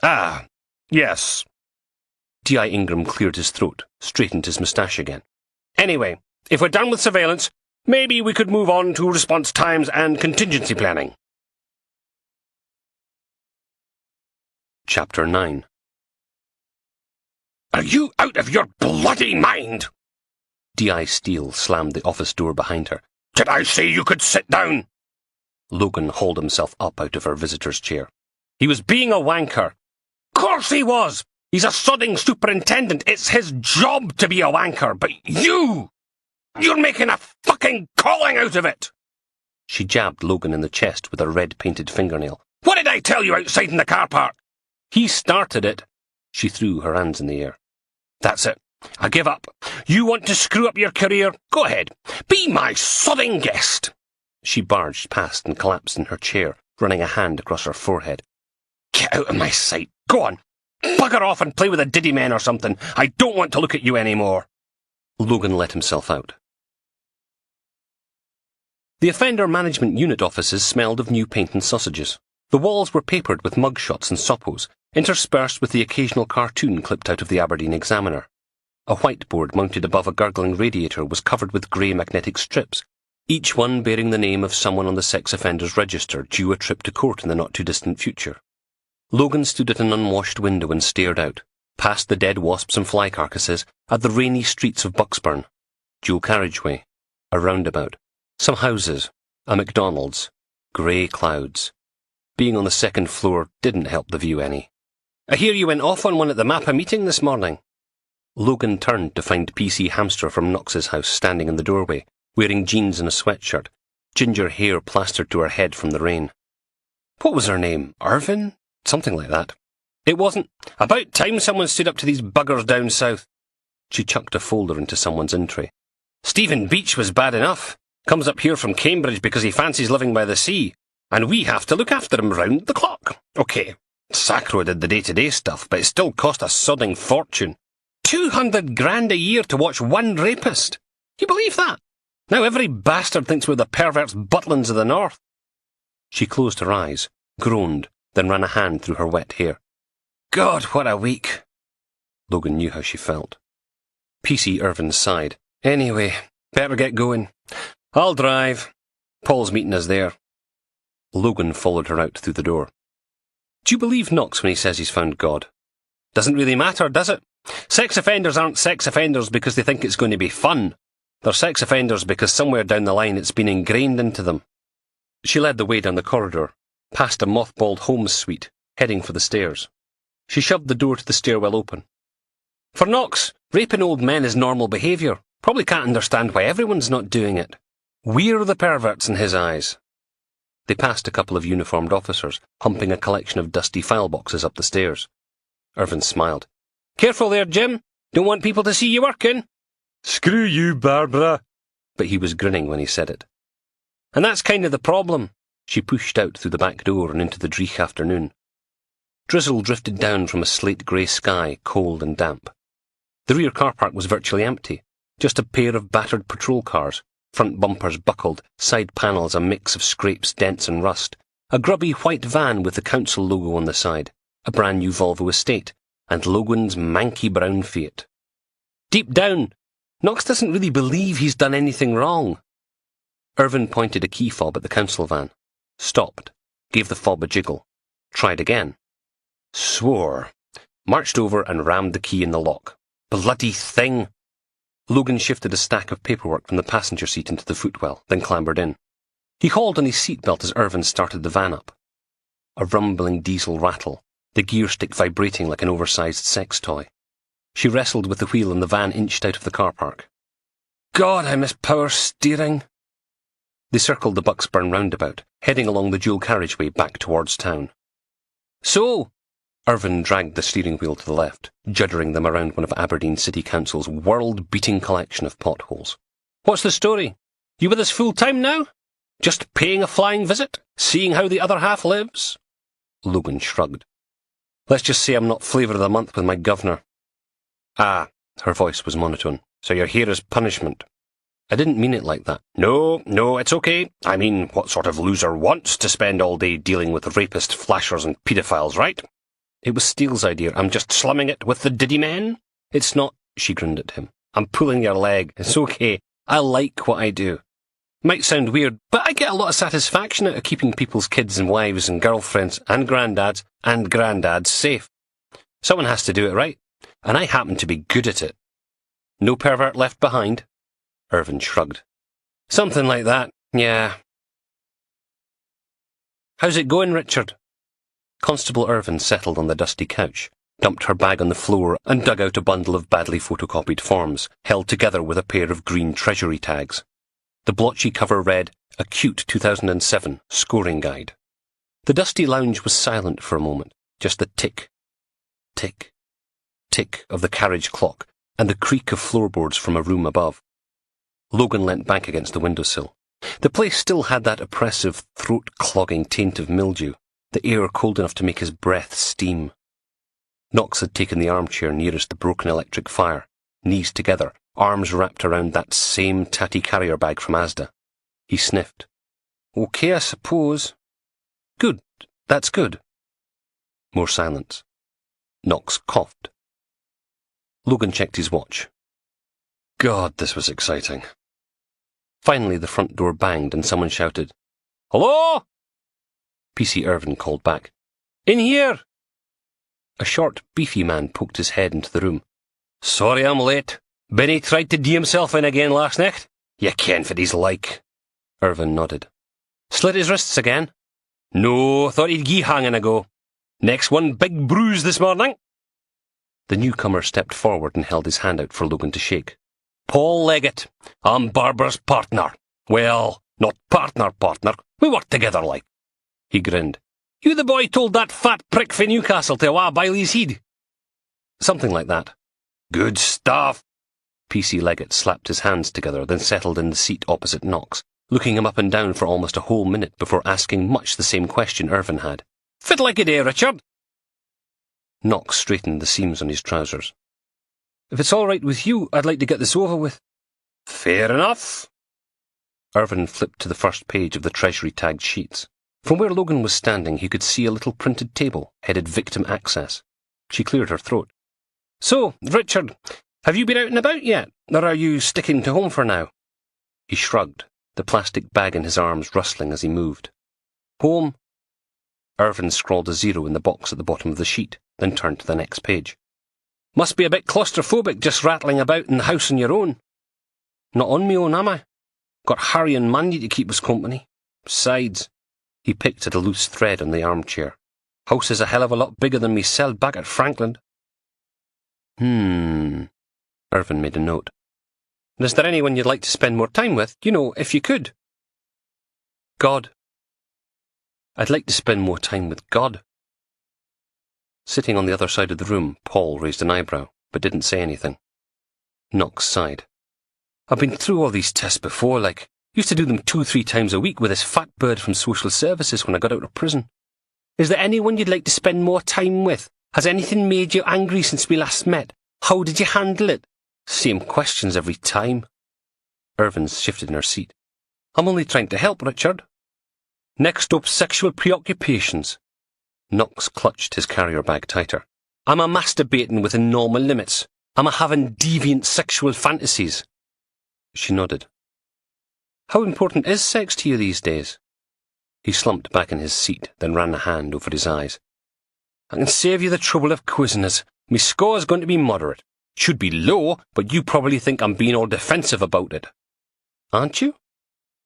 "Ah, yes." D.I. Ingram cleared his throat, straightened his moustache again. "Anyway, if we're done with surveillance, maybe we could move on to response times and contingency planning." Chapter 9. "Are you out of your bloody mind?" D.I. Steele slammed the office door behind her. "Did I say you could sit down?" Logan hauled himself up out of her visitor's chair. "He was being a wanker." "Course he was! He's a sodding superintendent. It's his job to be a wanker, but you're making a fucking calling out of it!" She jabbed Logan in the chest with a red-painted fingernail. "What did I tell you outside in the car park?" "He started it." She threw her hands in the air. "That's it. I give up. You want to screw up your career? Go ahead. Be my sodding guest." She barged past and collapsed in her chair, running a hand across her forehead. "Get out of my sight. Go on. Bugger off and play with a diddy men or something. I don't want to look at you anymore." Logan let himself out. The Offender Management Unit offices smelled of new paint and sausages. The walls were papered with mugshots and soppos, interspersed with the occasional cartoon clipped out of the Aberdeen Examiner. A whiteboard mounted above a gurgling radiator was covered with grey magnetic strips, each one bearing the name of someone on the sex offenders register due a trip to court in the not-too-distant future. Logan stood at an unwashed window and stared out, past the dead wasps and fly carcasses, at the rainy streets of Bucksburn. Dual carriageway, a roundabout, some houses, a McDonald's, grey clouds. Being on the second floor didn't help the view any. "I hear you went off on one at the MAPA meeting this morning." Logan turned to find PC Hamster from Knox's house standing in the doorway, wearing jeans and a sweatshirt, ginger hair plastered to her head from the rain. What was her name? Irvin? Something like that. "It wasn't. About time someone stood up to these buggers down south." She chucked a folder into someone's in-tray. "Stephen Beach was bad enough. Comes up here from Cambridge because he fancies living by the sea, and we have to look after him round the clock. OK, Sacro did the day-to-day stuff, but it still cost a sodding fortune. 200 grand a year to watch one rapist. You believe that? Now every bastard thinks we're the perverts Butlins of the North." She closed her eyes, groaned, then ran a hand through her wet hair. "God, what a week." Logan knew how she felt. PC Irvin sighed. "Anyway, Better get going. I'll drive. Paul's meeting us there. Logan followed her out through the door. Do you believe Knox when he says he's found God? Doesn't really matter, does it? Sex offenders aren't sex offenders because they think it's going to be fun. They're sex offenders because somewhere down the line it's been ingrained into them. She led the way down the corridor, past a mothballed Holmes suite, heading for the stairs. She shoved the door to the stairwell open. For Knox, raping old men is normal behaviour. Probably can't understand why everyone's not doing it. We're the perverts in his eyes. They passed a couple of uniformed officers, humping a collection of dusty file boxes up the stairs. Irvin smiled. Careful there, Jim. Don't want people to see you working. Screw you, Barbara. But he was grinning when he said it. And that's kind of the problem. She pushed out through the back door and into the dreich afternoon. Drizzle drifted down from a slate-grey sky, cold and damp. The rear car park was virtually empty, just a pair of battered patrol cars, front bumpers buckled, side panels a mix of scrapes, dents and rust, a grubby white van with the council logo on the side, a brand new Volvo Estate, and Logan's manky brown Fiat. Deep down, Knox doesn't really believe he's done anything wrong. Irvin pointed a key fob at the council van, stopped, gave the fob a jiggle, tried again, swore, marched over and rammed the key in the lock. Bloody thing! Logan shifted a stack of paperwork from the passenger seat into the footwell, then clambered in. He hauled on his seatbelt as Irvin started the van up. A rumbling diesel rattle, the gear stick vibrating like an oversized sex toy. She wrestled with the wheel and the van inched out of the car park. God, I miss power steering. They circled the Bucksburn roundabout, heading along the dual carriageway back towards town. So, Irvin dragged the steering wheel to the left, juddering them around one of Aberdeen City Council's world-beating collection of potholes. What's the story? You with us full-time now? Just paying a flying visit? Seeing how the other half lives? Logan shrugged. Let's just say I'm not flavour of the month with my governor. Ah, her voice was monotone. So you're here as punishment. I didn't mean it like that. No, it's okay. I mean, what sort of loser wants to spend all day dealing with rapist flashers and paedophiles, right? It was Steele's idea. I'm just slumming it with the diddy men. It's not, she grinned at him. I'm pulling your leg. It's okay. I like what I do. Might sound weird, but I get a lot of satisfaction out of keeping people's kids and wives and girlfriends and granddads safe. Someone has to do it right, and I happen to be good at it. No pervert left behind? Irvin shrugged. Something like that, yeah. How's it going, Richard? Constable Irvin settled on the dusty couch, dumped her bag on the floor and dug out a bundle of badly photocopied forms, held together with a pair of green treasury tags. The blotchy cover read, Acute 2007 Scoring Guide. The dusty lounge was silent for a moment, just the tick, tick, tick of the carriage clock and the creak of floorboards from a room above. Logan leant back against the windowsill. The place still had that oppressive, throat-clogging taint of mildew, the air cold enough to make his breath steam. Knox had taken the armchair nearest the broken electric fire, knees together, arms wrapped around that same tatty carrier bag from Asda. He sniffed. Okay, I suppose. Good. That's good. More silence. Knox coughed. Logan checked his watch. God, this was exciting. Finally, the front door banged and someone shouted, Hello? PC Irvin called back. In here! A short, beefy man poked his head into the room. Sorry I'm late. Benny tried to do himself in again last night. You ken what he's like. Irvin nodded. Slit his wrists again? No, thought he'd gie hanging a go. Next one, big bruise this morning. The newcomer stepped forward and held his hand out for Logan to shake. Paul Leggett. I'm Barbara's partner. Well, not partner. We work together like. He grinned. You the boy told that fat prick from Newcastle to awa Biley's heed? Something like that. Good stuff. PC Leggett slapped his hands together, then settled in the seat opposite Knox, looking him up and down for almost a whole minute before asking much the same question Irvin had. Fit like a day, Richard. Knox straightened the seams on his trousers. If it's all right with you, I'd like to get this over with. Fair enough. Irvin flipped to the first page of the treasury-tagged sheets. From where Logan was standing, he could see a little printed table, headed Victim Access. She cleared her throat. So, Richard, have you been out and about yet, or are you sticking to home for now? He shrugged, the plastic bag in his arms rustling as he moved. Home. Irvin scrawled a 0 in the box at the bottom of the sheet, then turned to the next page. Must be a bit claustrophobic just rattling about in the house on your own. Not on me own, am I? Got Harry and Mandy to keep us company. Besides, he picked at a loose thread on the armchair. House is a hell of a lot bigger than me cell back at Frankland. Irvin made a note. And is there anyone you'd like to spend more time with? You know, if you could. God. I'd like to spend more time with God. Sitting on the other side of the room, Paul raised an eyebrow, but didn't say anything. Knox sighed. I've been through all these tests before, used to do them 2-3 times a week with this fat bird from social services when I got out of prison. Is there anyone you'd like to spend more time with? Has anything made you angry since we last met? How did you handle it? Same questions every time. Irvin shifted in her seat. I'm only trying to help, Richard. Next up, sexual preoccupations. Knox clutched his carrier bag tighter. I'm a masturbating within normal limits. I'm a having deviant sexual fantasies. She nodded. How important is sex to you these days? He slumped back in his seat, then ran a hand over his eyes. I can save you the trouble of quizzing us. Me score's going to be moderate. Should be low, but you probably think I'm being all defensive about it. Aren't you?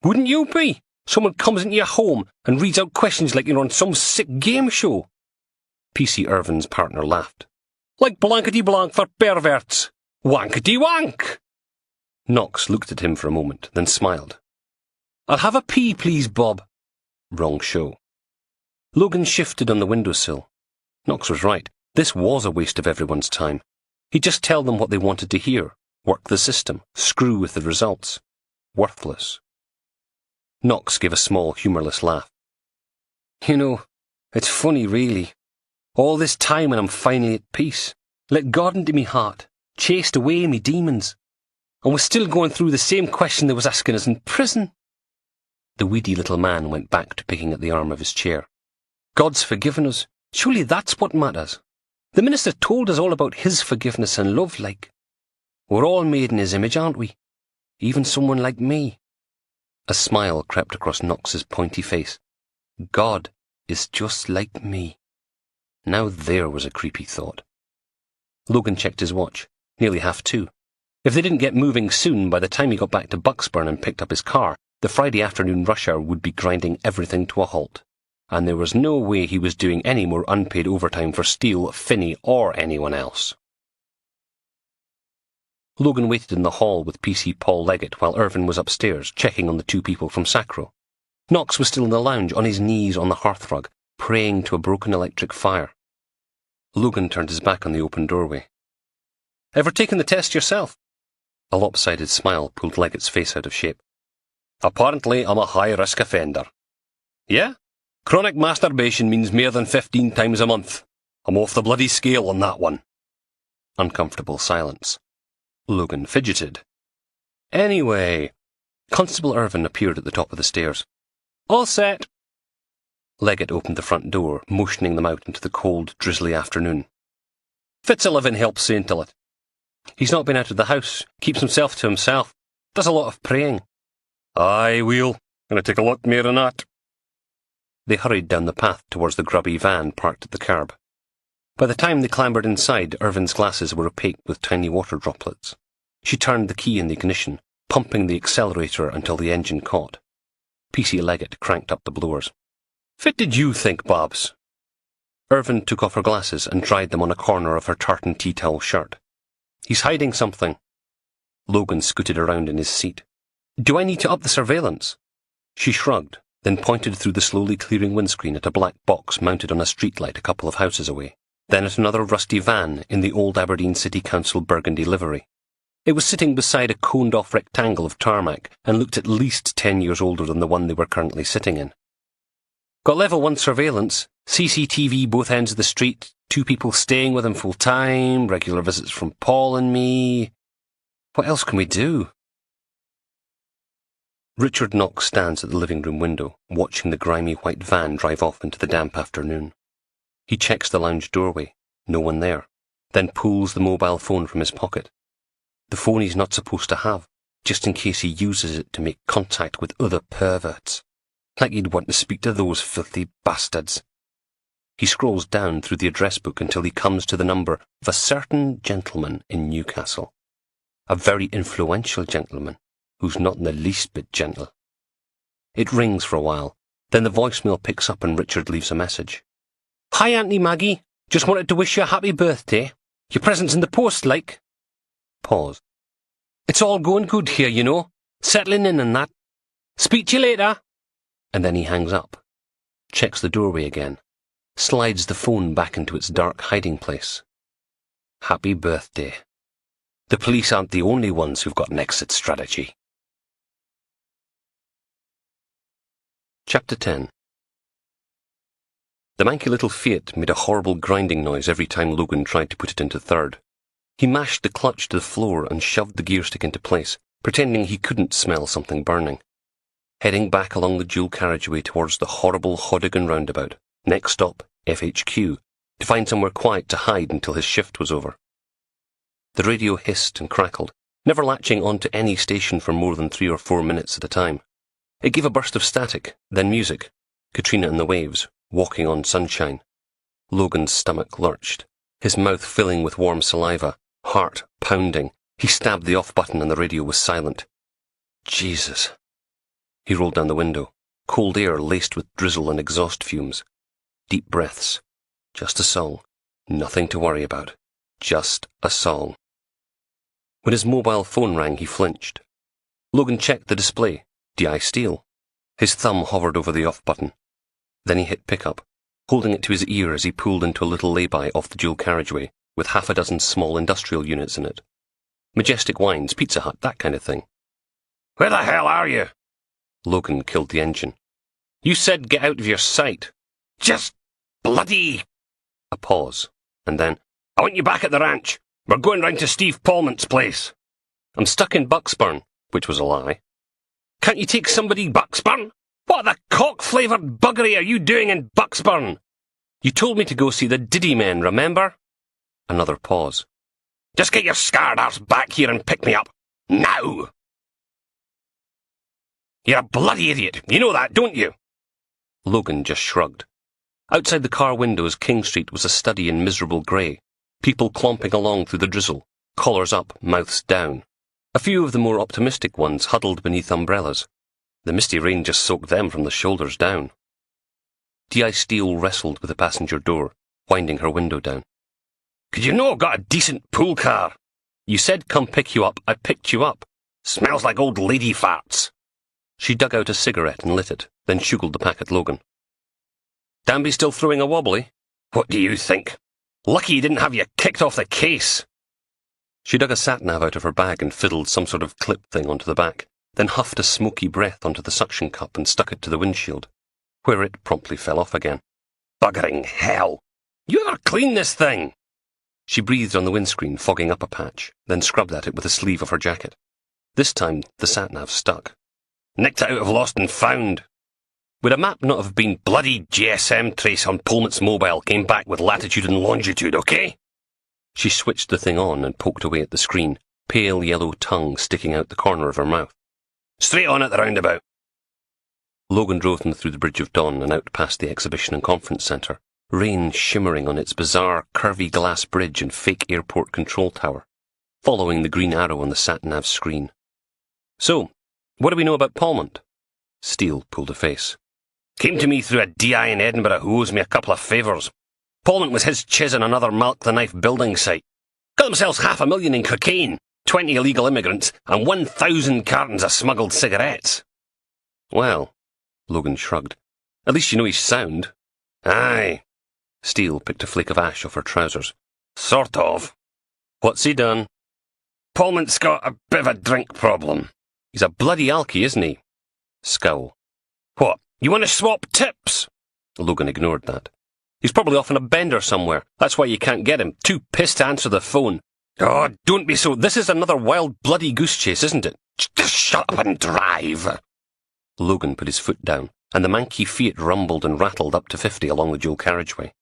Wouldn't you be? Someone comes into your home and reads out questions like you're on some sick game show. P.C. Irvin's partner laughed. Like blankety-blank for perverts. Wankety-wank! Knox looked at him for a moment, then smiled. I'll have a pee, please, Bob. Wrong show. Logan shifted on the windowsill. Knox was right. This was a waste of everyone's time. He'd just tell them what they wanted to hear, work the system, screw with the results. Worthless. Knox gave a small, humourless laugh. You know, it's funny, really. All this time when I'm finally at peace, let God into me heart, chased away me demons, and we're still going through the same question they was asking us in prison. The weedy little man went back to picking at the arm of his chair. God's forgiven us. Surely that's what matters. The minister told us all about his forgiveness and love, We're all made in his image, aren't we? Even someone like me. A smile crept across Knox's pointy face. God is just like me. Now there was a creepy thought. Logan checked his watch. Nearly 2:30. If they didn't get moving soon, by the time he got back to Bucksburn and picked up his car, the Friday afternoon rush hour would be grinding everything to a halt. And there was no way he was doing any more unpaid overtime for Steele, Finney, or anyone else. Logan waited in the hall with PC Paul Leggett while Irvin was upstairs, checking on the 2 people from Sacro. Knox was still in the lounge, on his knees on the hearthrug, praying to a broken electric fire. Logan turned his back on the open doorway. Ever taken the test yourself? A lopsided smile pulled Leggett's face out of shape. Apparently, I'm a high-risk offender. Yeah? Chronic masturbation means more than 15 times a month. I'm off the bloody scale on that one. Uncomfortable silence. Logan fidgeted. Anyway, Constable Irvin appeared at the top of the stairs. All set. Leggett opened the front door, motioning them out into the cold, drizzly afternoon. Fitz-11 helps see into it. He's not been out of the house, keeps himself to himself, does a lot of praying. Aye, we'll. Gonna take a lot more than that. They hurried down the path towards the grubby van parked at the curb. By the time they clambered inside, Irvin's glasses were opaque with tiny water droplets. She turned the key in the ignition, pumping the accelerator until the engine caught. PC Leggett cranked up the blowers. Fit did you think, Bobs? Irvin took off her glasses and dried them on a corner of her tartan tea towel shirt. He's hiding something. Logan scooted around in his seat. Do I need to up the surveillance? She shrugged, then pointed through the slowly clearing windscreen at a black box mounted on a streetlight a couple of houses away, then at another rusty van in the old Aberdeen City Council burgundy livery. It was sitting beside a coned-off rectangle of tarmac and looked at least 10 years older than the one they were currently sitting in. Got level 1 surveillance, CCTV both ends of the street, 2 people staying with him full-time, regular visits from Paul and me. What else can we do? Richard Knox stands at the living room window, watching the grimy white van drive off into the damp afternoon. He checks the lounge doorway, no one there, then pulls the mobile phone from his pocket. The phone he's not supposed to have, just in case he uses it to make contact with other perverts. Like he'd want to speak to those filthy bastards. He scrolls down through the address book until he comes to the number of a certain gentleman in Newcastle. A very influential gentleman, who's not in the least bit gentle. It rings for a while, then the voicemail picks up and Richard leaves a message. Hi, Auntie Maggie. Just wanted to wish you a happy birthday. Your present's in the post, like. Pause. It's all going good here, you know. Settling in and that. Speak to you later. And then he hangs up. Checks the doorway again. Slides the phone back into its dark hiding place. Happy birthday. The police aren't the only ones who've got an exit strategy. Chapter 10. The manky little Fiat made a horrible grinding noise every time Logan tried to put it into third. He mashed the clutch to the floor and shoved the gear stick into place, pretending he couldn't smell something burning. Heading back along the dual carriageway towards the horrible Hodigan roundabout, next stop, FHQ, to find somewhere quiet to hide until his shift was over. The radio hissed and crackled, never latching onto any station for more than 3 or 4 minutes at a time. It gave a burst of static, then music. Katrina and the Waves, Walking on Sunshine. Logan's stomach lurched, his mouth filling with warm saliva, heart pounding. He stabbed the off button and the radio was silent. Jesus. He rolled down the window, cold air laced with drizzle and exhaust fumes. Deep breaths. Just a song. Nothing to worry about. Just a song. When his mobile phone rang, he flinched. Logan checked the display. DI Steel. His thumb hovered over the off button. Then he hit pickup, holding it to his ear as he pulled into a little lay-by off the dual carriageway, with 6 small industrial units in it. Majestic Wines, Pizza Hut, that kind of thing. Where the hell are you? Logan killed the engine. You said get out of your sight. Just bloody... A pause, and then, I want you back at the ranch. We're going round to Steve Palmont's place. I'm stuck in Bucksburn, which was a lie. Can't you take somebody Bucksburn? What the cock-flavoured buggery are you doing in Bucksburn? You told me to go see the Diddy Men, remember? Another pause. Just get your scarred arse back here and pick me up. Now! You're a bloody idiot. You know that, don't you? Logan just shrugged. Outside the car windows, King Street was a study in miserable grey. People clomping along through the drizzle, collars up, mouths down. A few of the more optimistic ones huddled beneath umbrellas. The misty rain just soaked them from the shoulders down. DI Steele wrestled with the passenger door, winding her window down. Could you not got a decent pool car? You said come pick you up, I picked you up. Smells like old lady farts. She dug out a cigarette and lit it, then shugled the pack at Logan. Danby still throwing a wobbly? What do you think? Lucky he didn't have you kicked off the case. She dug a sat-nav out of her bag and fiddled some sort of clip thing onto the back, then huffed a smoky breath onto the suction cup and stuck it to the windshield, where it promptly fell off again. Buggering hell! You ever clean this thing? She breathed on the windscreen, fogging up a patch, then scrubbed at it with the sleeve of her jacket. This time, the sat-nav stuck. Nicked it out of Lost and Found. Would a map not have been bloody GSM trace on Pullman's mobile came back with latitude and longitude, okay? She switched the thing on and poked away at the screen, pale yellow tongue sticking out the corner of her mouth. Straight on at the roundabout. Logan drove them through the Bridge of Dawn and out past the Exhibition and Conference Centre, rain shimmering on its bizarre, curvy glass bridge and fake airport control tower, following the green arrow on the sat-nav screen. So, what do we know about Palmont? Steele pulled a face. Came to me through a DI in Edinburgh who owes me a couple of favours. Palmont was his chiz on another milk-the-knife building site. Got themselves $500,000 in cocaine, 20 illegal immigrants, and 1,000 cartons of smuggled cigarettes. Well, Logan shrugged. At least you know he's sound. Aye. Steele picked a flake of ash off her trousers. Sort of. What's he done? Palmont's got a bit of a drink problem. He's a bloody alky, isn't he? Scowl. What, you want to swap tips? Logan ignored that. He's probably off on a bender somewhere. That's why you can't get him. Too pissed to answer the phone. Oh, don't be so... This is another wild bloody goose chase, isn't it? Just shut up and drive. Logan put his foot down, and the manky Fiat rumbled and rattled up to 50 along the dual carriageway.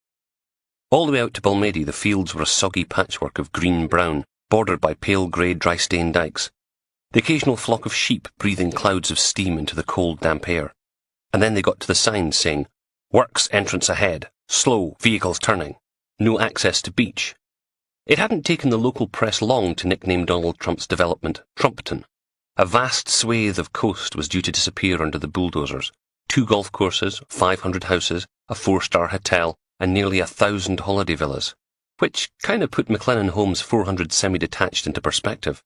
All the way out to Balmady, the fields were a soggy patchwork of green-brown, bordered by pale grey dry-stained dikes. the occasional flock of sheep breathing clouds of steam into the cold, damp air. And then they got to the signs saying, "Works entrance ahead, slow, vehicles turning, no access to beach." It hadn't taken the local press long to nickname Donald Trump's development Trumpton. A vast swathe of coast was due to disappear under the bulldozers. 2 golf courses, 500 houses, a 4-star hotel, and nearly 1,000 holiday villas, which kind of put McLennan Homes' 400 semi-detached into perspective.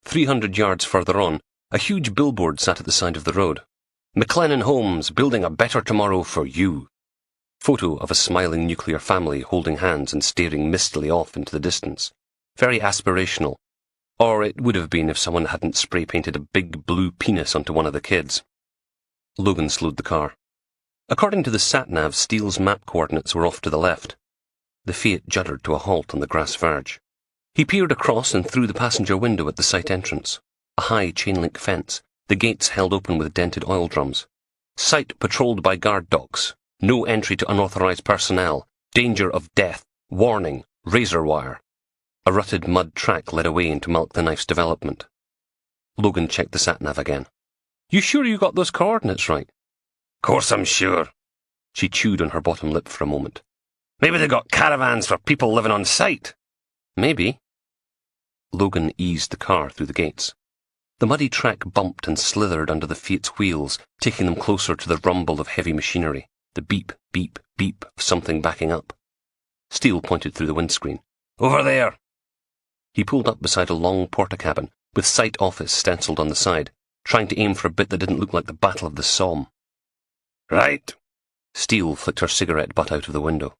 300 yards further on, a huge billboard sat at the side of the road. "McLennan Homes, building a better tomorrow for you." Photo of a smiling nuclear family holding hands and staring mistily off into the distance. Very aspirational. Or it would have been if someone hadn't spray-painted a big blue penis onto one of the kids. Logan slowed the car. According to the sat-nav, Steele's map coordinates were off to the left. The Fiat juddered to a halt on the grass verge. He peered across and through the passenger window at the site entrance. A high chain-link fence, the gates held open with dented oil drums. Site patrolled by guard dogs. No entry to unauthorized personnel. Danger of death. Warning. Razor wire. A rutted mud track led away into Malk the Knife's development. Logan checked the sat-nav again. "You sure you got those coordinates right?" "Course I'm sure." She chewed on her bottom lip for a moment. "Maybe they got caravans for people living on site." "Maybe." Logan eased the car through the gates. The muddy track bumped and slithered under the Fiat's wheels, taking them closer to the rumble of heavy machinery, the beep, beep, beep of something backing up. Steele pointed through the windscreen. "Over there." He pulled up beside a long porta-cabin, with site office stenciled on the side, trying to aim for a bit that didn't look like the Battle of the Somme. "Right." Steele flicked her cigarette butt out of the window.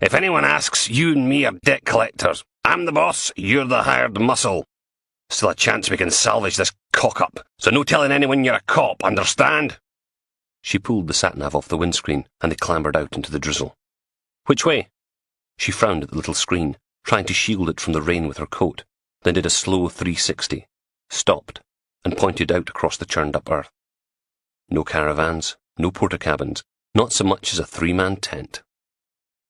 "If anyone asks, you and me are debt collectors. I'm the boss, you're the hired muscle. Still a chance we can salvage this cock-up, so no telling anyone you're a cop, understand?" She pulled the sat-nav off the windscreen, and they clambered out into the drizzle. "Which way?" She frowned at the little screen, trying to shield it from the rain with her coat, then did a slow 360, stopped, and pointed out across the churned-up earth. No caravans, no porta-cabins, not so much as a 3-man tent.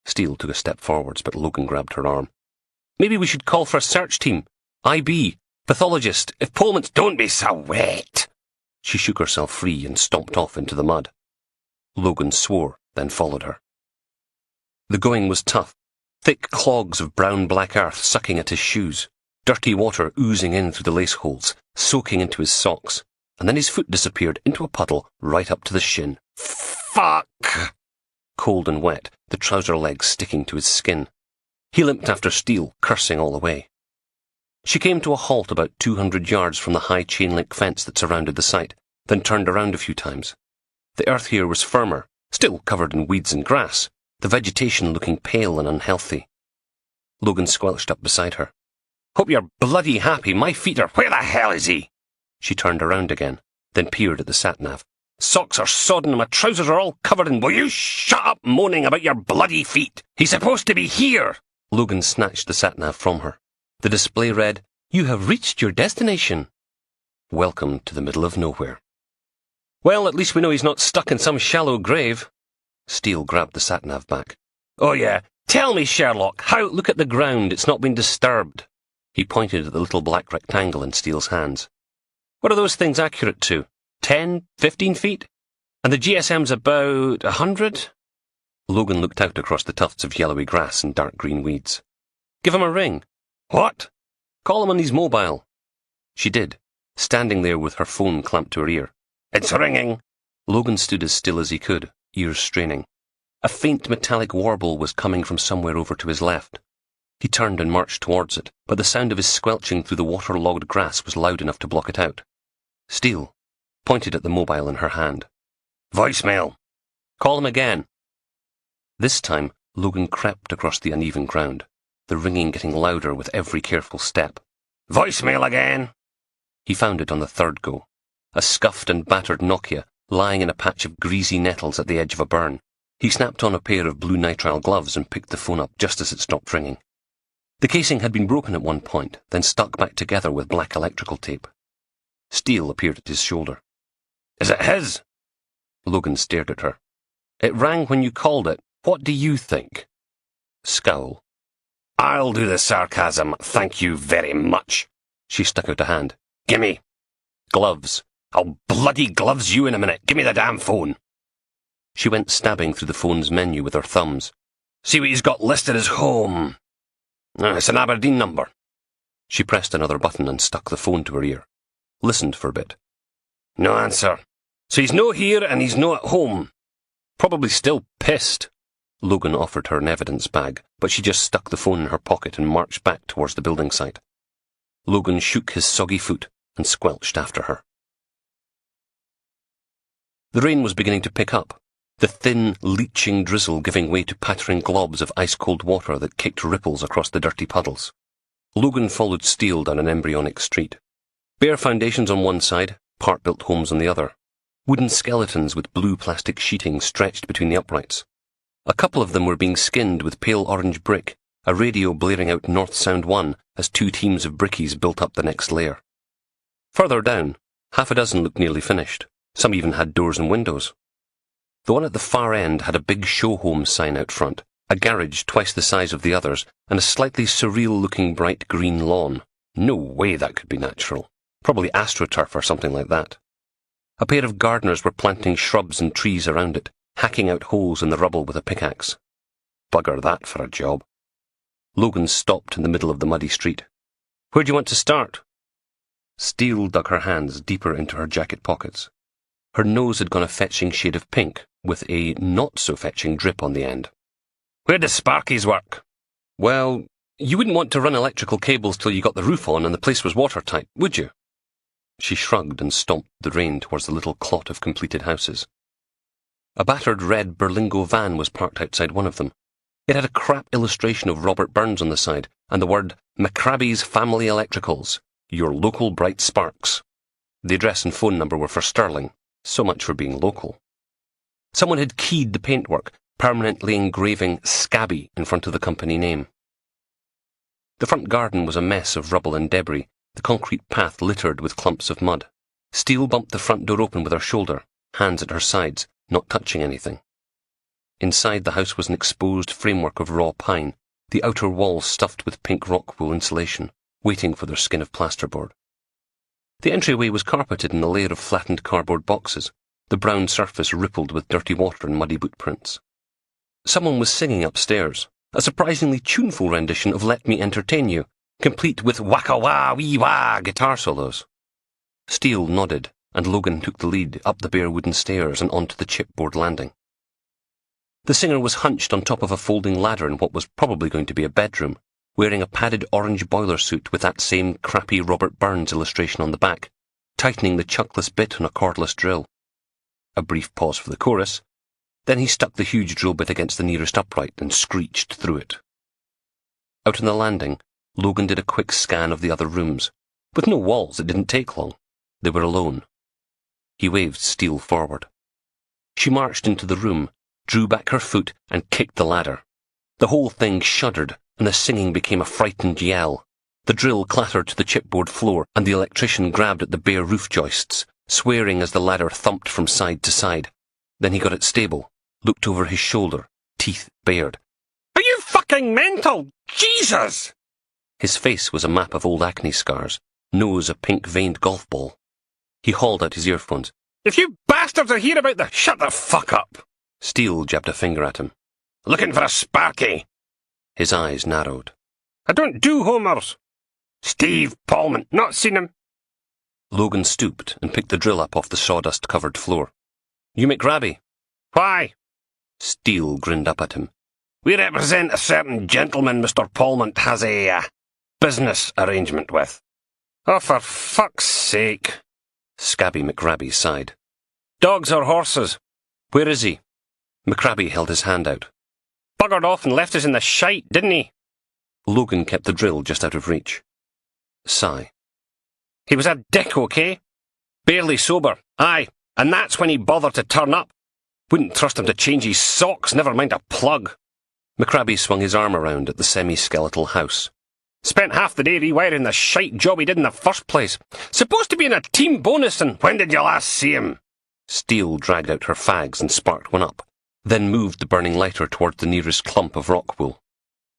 Steele took a step forwards, but Logan grabbed her arm. "Maybe we should call for a search team. IB, pathologist, if Pullman's—" "Don't be so wet." She shook herself free and stomped off into the mud. Logan swore, then followed her. The going was tough. Thick clogs of brown-black earth sucking at his shoes, dirty water oozing in through the lace holes, soaking into his socks, and then his foot disappeared into a puddle right up to the shin. "Fuck!" Cold and wet, the trouser legs sticking to his skin. He limped after Steele, cursing all the way. She came to a halt about 200 yards from the high chain-link fence that surrounded the site, then turned around a few times. The earth here was firmer, still covered in weeds and grass, the vegetation looking pale and unhealthy. Logan squelched up beside her. "Hope you're bloody happy. My feet are—" "Where the hell is he?" She turned around again, then peered at the sat-nav. "Socks are sodden and my trousers are all covered in—" "Will you shut up moaning about your bloody feet? He's supposed to be here!" Logan snatched the sat-nav from her. The display read, "You have reached your destination. Welcome to the middle of nowhere." "Well, at least we know he's not stuck in some shallow grave." Steele grabbed the sat-nav back. "Oh yeah, tell me, Sherlock, how—" "Look at the ground, it's not been disturbed." He pointed at the little black rectangle in Steele's hands. "What are those things accurate to? 10, 15 feet? And the GSM's about 100? Logan looked out across the tufts of yellowy grass and dark green weeds. "Give him a ring." "What?" "Call him on his mobile." She did, standing there with her phone clamped to her ear. "It's ringing." Logan stood as still as he could, ears straining. A faint metallic warble was coming from somewhere over to his left. He turned and marched towards it, but the sound of his squelching through the waterlogged grass was loud enough to block it out. Steele pointed at the mobile in her hand. "Voicemail." "Call him again." This time, Logan crept across the uneven ground, the ringing getting louder with every careful step. "Voicemail again." He found it on the third go, a scuffed and battered Nokia lying in a patch of greasy nettles at the edge of a burn. He snapped on a pair of blue nitrile gloves and picked the phone up just as it stopped ringing. The casing had been broken at one point, then stuck back together with black electrical tape. Steele appeared at his shoulder. "Is it his?" Logan stared at her. "It rang when you called it. What do you think?" Scowl. "I'll do the sarcasm, thank you very much." She stuck out a hand. "Gimme." Gloves. I'll bloody gloves you in a minute. Give me the damn phone. She went stabbing through the phone's menu with her thumbs. See what he's got listed as home. It's an Aberdeen number. She pressed another button and stuck the phone to her ear. Listened for a bit. No answer. So he's no here and he's no at home. Probably still pissed. Logan offered her an evidence bag, but she just stuck the phone in her pocket and marched back towards the building site. Logan shook his soggy foot and squelched after her. The rain was beginning to pick up, the thin, leaching drizzle giving way to pattering globs of ice-cold water that kicked ripples across the dirty puddles. Logan followed Steele down an embryonic street. Bare foundations on one side, part-built homes on the other. Wooden skeletons with blue plastic sheeting stretched between the uprights. A couple of them were being skinned with pale orange brick, a radio blaring out North Sound 1 as two teams of brickies built up the next layer. Further down, half a dozen looked nearly finished. Some even had doors and windows. The one at the far end had a big show home sign out front, a garage twice the size of the others, and a slightly surreal-looking bright green lawn. No way that could be natural. Probably astroturf or something like that. A pair of gardeners were planting shrubs and trees around it, hacking out holes in the rubble with a pickaxe. Bugger that for a job. Logan stopped in the middle of the muddy street. Where do you want to start? Steele dug her hands deeper into her jacket pockets. Her nose had gone a fetching shade of pink, with a not-so-fetching drip on the end. Where does Sparky's work? Well, you wouldn't want to run electrical cables till you got the roof on and the place was watertight, would you? She shrugged and stomped the rain towards the little clot of completed houses. A battered red Berlingo van was parked outside one of them. It had a crap illustration of Robert Burns on the side, and the word McRae's Family Electricals, your local bright sparks. The address and phone number were for Stirling. So much for being local. Someone had keyed the paintwork, permanently engraving Scabby in front of the company name. The front garden was a mess of rubble and debris, the concrete path littered with clumps of mud. Steele bumped the front door open with her shoulder, hands at her sides, not touching anything. Inside the house was an exposed framework of raw pine, the outer walls stuffed with pink rock wool insulation, waiting for their skin of plasterboard. The entryway was carpeted in a layer of flattened cardboard boxes, the brown surface rippled with dirty water and muddy boot prints. Someone was singing upstairs, a surprisingly tuneful rendition of Let Me Entertain You, complete with waka-wah-wee-wah guitar solos. Steele nodded, and Logan took the lead up the bare wooden stairs and onto the chipboard landing. The singer was hunched on top of a folding ladder in what was probably going to be a bedroom, wearing a padded orange boiler suit with that same crappy Robert Burns illustration on the back, tightening the chuckless bit on a cordless drill. A brief pause for the chorus, then he stuck the huge drill bit against the nearest upright and screeched through it. Out on the landing, Logan did a quick scan of the other rooms. With no walls, it didn't take long. They were alone. He waved Steele forward. She marched into the room, drew back her foot, and kicked the ladder. The whole thing shuddered, and the singing became a frightened yell. The drill clattered to the chipboard floor, and the electrician grabbed at the bare roof joists, swearing as the ladder thumped from side to side. Then he got it stable, looked over his shoulder, teeth bared. Are you fucking mental? Jesus! His face was a map of old acne scars, nose a pink-veined golf ball. He hauled out his earphones. If you bastards are here about the... Shut the fuck up! Steele jabbed a finger at him. Looking for a Sparky. His eyes narrowed. I don't do homers. Steve Paulman, not seen him. Logan stooped and picked the drill up off the sawdust-covered floor. You McRae? Why? Steele grinned up at him. We represent a certain gentleman Mr. Paulman has a, business arrangement with. Oh, for fuck's sake. Scabby McRae sighed. Dogs or horses? Where is he? McRae held his hand out. Buggered off and left us in the shite, didn't he? Logan kept the drill just out of reach. Sigh. He was a dick, okay? Barely sober, aye, and that's when he bothered to turn up. Wouldn't trust him to change his socks, never mind a plug. McRae swung his arm around at the semi-skeletal house. Spent half the day rewiring the shite job he did in the first place. Supposed to be in a team bonus, and when did you last see him? Steele dragged out her fags and sparked one up, then moved the burning lighter towards the nearest clump of rock wool.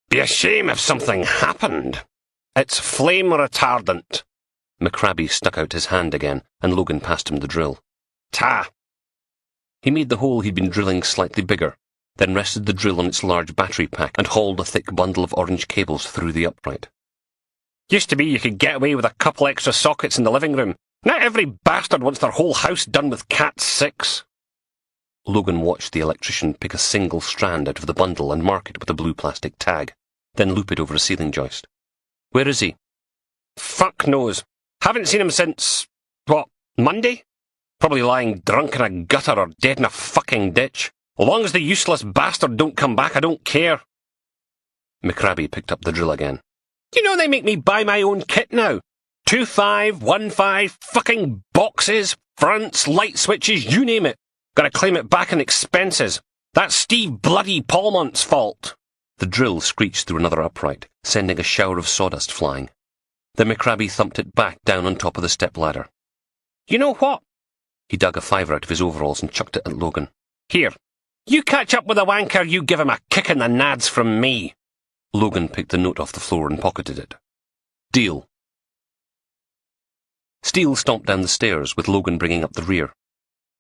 Be a shame if something happened. It's flame retardant. MacRae stuck out his hand again, and Logan passed him the drill. Ta! He made the hole he'd been drilling slightly bigger, then rested the drill on its large battery pack and hauled a thick bundle of orange cables through the upright. Used to be you could get away with a couple extra sockets in the living room. Now every bastard wants their whole house done with Cat 6. Logan watched the electrician pick a single strand out of the bundle and mark it with a blue plastic tag, then loop it over a ceiling joist. Where is he? Fuck knows. Haven't seen him since, Monday? Probably lying drunk in a gutter or dead in a fucking ditch. As long as the useless bastard don't come back, I don't care. MacRae picked up the drill again. You know they make me buy my own kit now. 2.5, 1.5, fucking boxes, fronts, light switches, you name it. Gotta claim it back in expenses. That's Steve bloody Palmont's fault. The drill screeched through another upright, sending a shower of sawdust flying. Then MacRae thumped it back down on top of the step-ladder. You know what? He dug a fiver out of his overalls and chucked it at Logan. Here, you catch up with the wanker, you give him a kick in the nads from me. Logan picked the note off the floor and pocketed it. Deal. Steele stomped down the stairs, with Logan bringing up the rear.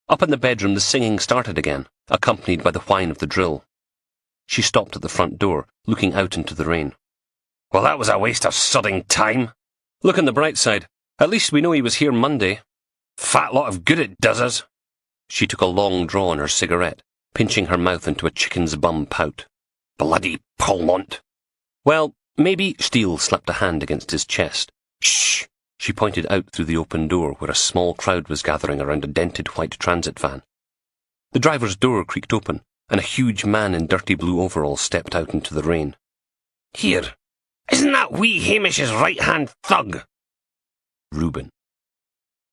Up in the bedroom, the singing started again, accompanied by the whine of the drill. She stopped at the front door, looking out into the rain. Well, that was a waste of sodding time. Look on the bright side. At least we know he was here Monday. Fat lot of good it does us. She took a long draw on her cigarette, pinching her mouth into a chicken's bum pout. Bloody Palmont. Well, maybe. Steele slapped a hand against his chest. Shh! She pointed out through the open door where a small crowd was gathering around a dented white transit van. The driver's door creaked open, and a huge man in dirty blue overalls stepped out into the rain. Here, isn't that wee Hamish's right-hand thug? Reuben.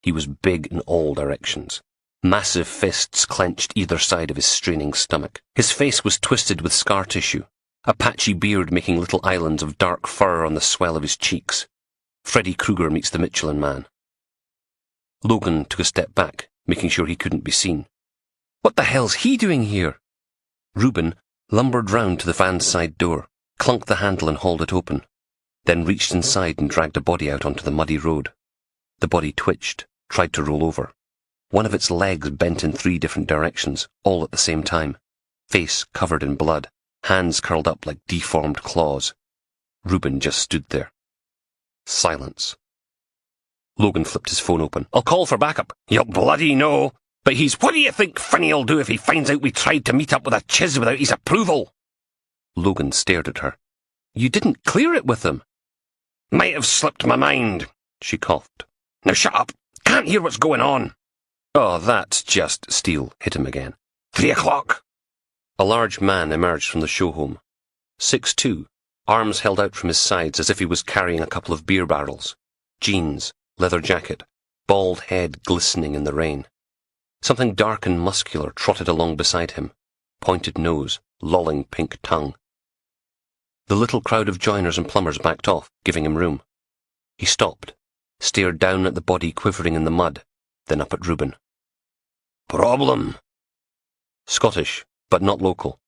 He was big in all directions. Massive fists clenched either side of his straining stomach. His face was twisted with scar tissue, a patchy beard making little islands of dark fur on the swell of his cheeks. Freddy Krueger meets the Michelin Man. Logan took a step back, making sure he couldn't be seen. What the hell's he doing here? Reuben lumbered round to the van's side door, clunked the handle and hauled it open, then reached inside and dragged a body out onto the muddy road. The body twitched, tried to roll over. One of its legs bent in 3 different directions, all at the same time. Face covered in blood, hands curled up like deformed claws. Reuben just stood there. Silence. Logan flipped his phone open. I'll call for backup. You bloody know. But what do you think Finney'll do if he finds out we tried to meet up with a chiz without his approval? Logan stared at her. You didn't clear it with him. Might have slipped my mind, she coughed. Now shut up. Can't hear what's going on. Oh, that's just. Steele hit him again. 3 o'clock. A large man emerged from the show home. 6'2", arms held out from his sides as if he was carrying a couple of beer barrels. Jeans, leather jacket, bald head glistening in the rain. Something dark and muscular trotted along beside him, pointed nose, lolling pink tongue. The little crowd of joiners and plumbers backed off, giving him room. He stopped, stared down at the body quivering in the mud, then up at Reuben. Problem? Scottish, but not local.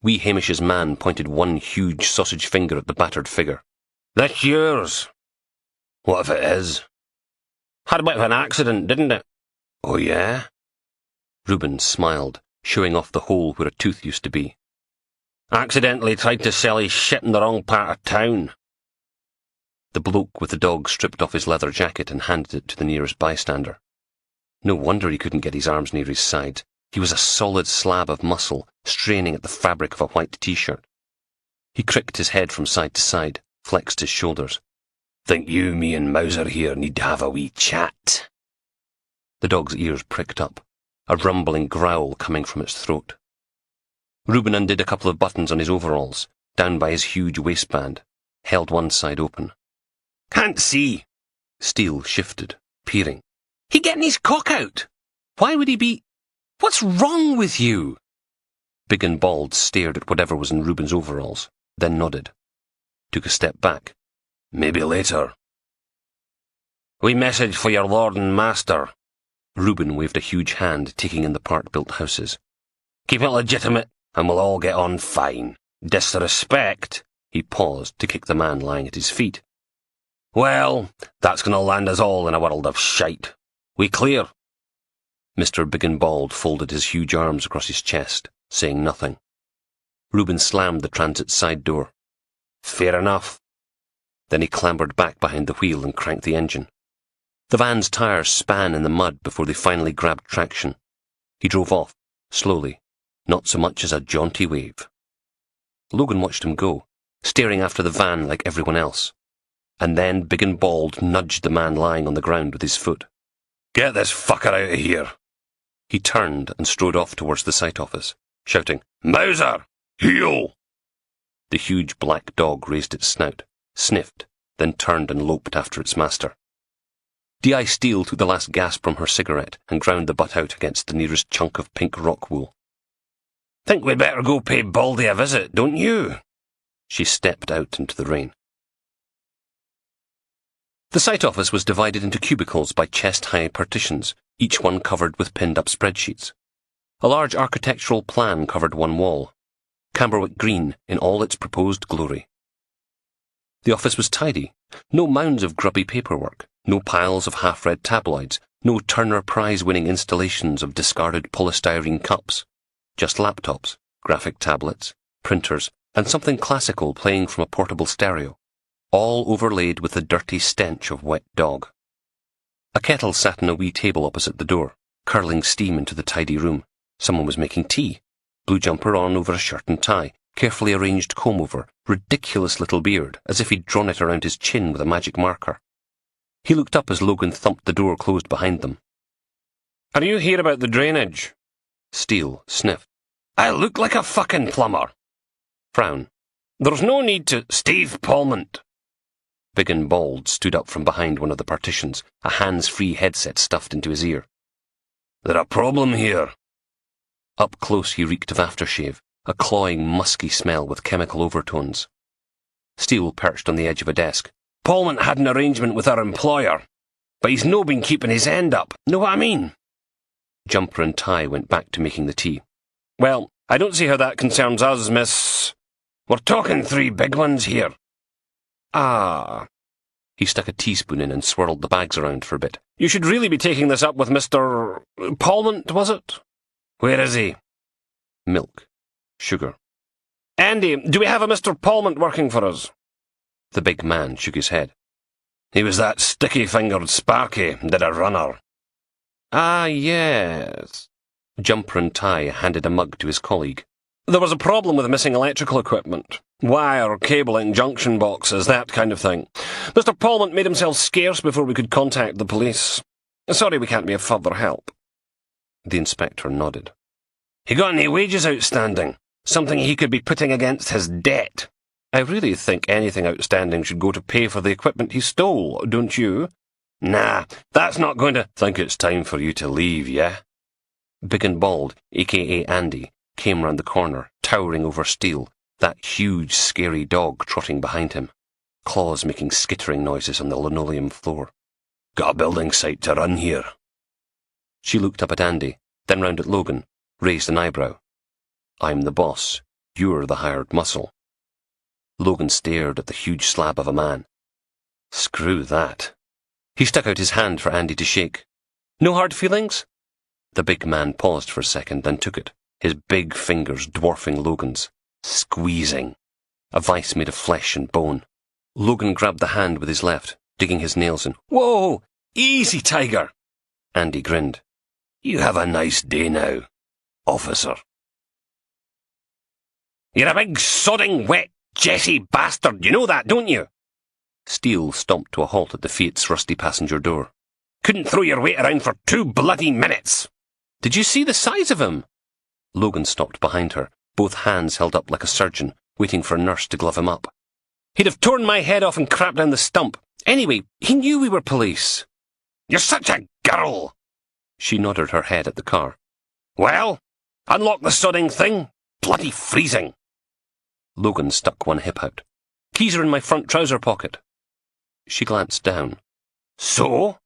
Wee Hamish's man pointed one huge sausage finger at the battered figure. That's yours. What if it is? Had a bit of an accident, didn't it? Oh, yeah? Reuben smiled, showing off the hole where a tooth used to be. Accidentally tried to sell his shit in the wrong part of town. The bloke with the dog stripped off his leather jacket and handed it to the nearest bystander. No wonder he couldn't get his arms near his sides. He was a solid slab of muscle, straining at the fabric of a white t-shirt. He cricked his head from side to side, flexed his shoulders. Think you, me and Mauser here need to have a wee chat. The dog's ears pricked up, a rumbling growl coming from its throat. Reuben undid a couple of buttons on his overalls, down by his huge waistband, held one side open. Can't see. Steele shifted, peering. He getting his cock out. Why would he be... What's wrong with you? Big and Bald stared at whatever was in Reuben's overalls, then nodded. Took a step back. Maybe later. Wee message for your lord and master. Reuben waved a huge hand, taking in the part-built houses. Keep it legitimate, and we'll all get on fine. Disrespect. He paused to kick the man lying at his feet. Well, that's going to land us all in a world of shite. We clear? Mr. Big and Bald folded his huge arms across his chest, saying nothing. Reuben slammed the transit's side door. Fair enough. Then he clambered back behind the wheel and cranked the engine. The van's tires span in the mud before they finally grabbed traction. He drove off, slowly, not so much as a jaunty wave. Logan watched him go, staring after the van like everyone else. And then Big and Bald nudged the man lying on the ground with his foot. Get this fucker out of here. He turned and strode off towards the site office, shouting, Mauser! Heel! The huge black dog raised its snout, sniffed, then turned and loped after its master. D.I. Steele took the last gasp from her cigarette and ground the butt out against the nearest chunk of pink rock wool. Think we'd better go pay Baldy a visit, don't you? She stepped out into the rain. The site office was divided into cubicles by chest-high partitions, each one covered with pinned-up spreadsheets. A large architectural plan covered one wall, Camberwick Green in all its proposed glory. The office was tidy, no mounds of grubby paperwork, no piles of half-read tabloids, no Turner Prize-winning installations of discarded polystyrene cups, just laptops, graphic tablets, printers, and something classical playing from a portable stereo, all overlaid with the dirty stench of wet dog. A kettle sat on a wee table opposite the door, curling steam into the tidy room. Someone was making tea, blue jumper on over a shirt and tie, carefully arranged comb-over, ridiculous little beard, as if he'd drawn it around his chin with a magic marker. He looked up as Logan thumped the door closed behind them. Are you here about the drainage? Steele sniffed. I look like a fucking plumber. Frown. There's no need to... Steve Palmont. Big and Bald stood up from behind one of the partitions, a hands-free headset stuffed into his ear. There's a problem here. Up close he reeked of aftershave, a cloying, musky smell with chemical overtones. Steele perched on the edge of a desk. Palmont had an arrangement with our employer, but he's no been keeping his end up. Know what I mean? Jumper and tie went back to making the tea. Well, I don't see how that concerns us, miss... We're talking 3 big ones here. Ah. He stuck a teaspoon in and swirled the bags around for a bit. You should really be taking this up with Mr... Palmont, was it? Where is he? Milk. Sugar. Andy, do we have a Mr. Palmont working for us? The big man shook his head. He was that sticky-fingered Sparky, did a runner. Ah, yes. Jumper and tie handed a mug to his colleague. There was a problem with missing electrical equipment. Wire, cabling, junction boxes, that kind of thing. Mr. Palmont made himself scarce before we could contact the police. Sorry we can't be of further help. The inspector nodded. He got any wages outstanding? Something he could be putting against his debt? I really think anything outstanding should go to pay for the equipment he stole, don't you? Nah, that's not going to... Think it's time for you to leave, yeah? Big and Bald, a.k.a. Andy, came round the corner, towering over Steele, that huge, scary dog trotting behind him, claws making skittering noises on the linoleum floor. Got a building site to run here. She looked up at Andy, then round at Logan, raised an eyebrow. I'm the boss. You're the hired muscle. Logan stared at the huge slab of a man. Screw that. He stuck out his hand for Andy to shake. No hard feelings? The big man paused for a second, then took it, his big fingers dwarfing Logan's, squeezing. A vice made of flesh and bone. Logan grabbed the hand with his left, digging his nails in. Whoa! Easy, Tiger! Andy grinned. You have a nice day now, officer. You're a big, sodding, wet, Jesse bastard, you know that, don't you? Steele stomped to a halt at the Fiat's rusty passenger door. Couldn't throw your weight around for 2 bloody minutes. Did you see the size of him? Logan stopped behind her, both hands held up like a surgeon, waiting for a nurse to glove him up. He'd have torn my head off and crapped down the stump. Anyway, he knew we were police. You're such a girl! She nodded her head at the car. Well, unlock the sodding thing. Bloody freezing. Logan stuck one hip out. Keys are in my front trouser pocket. She glanced down. So?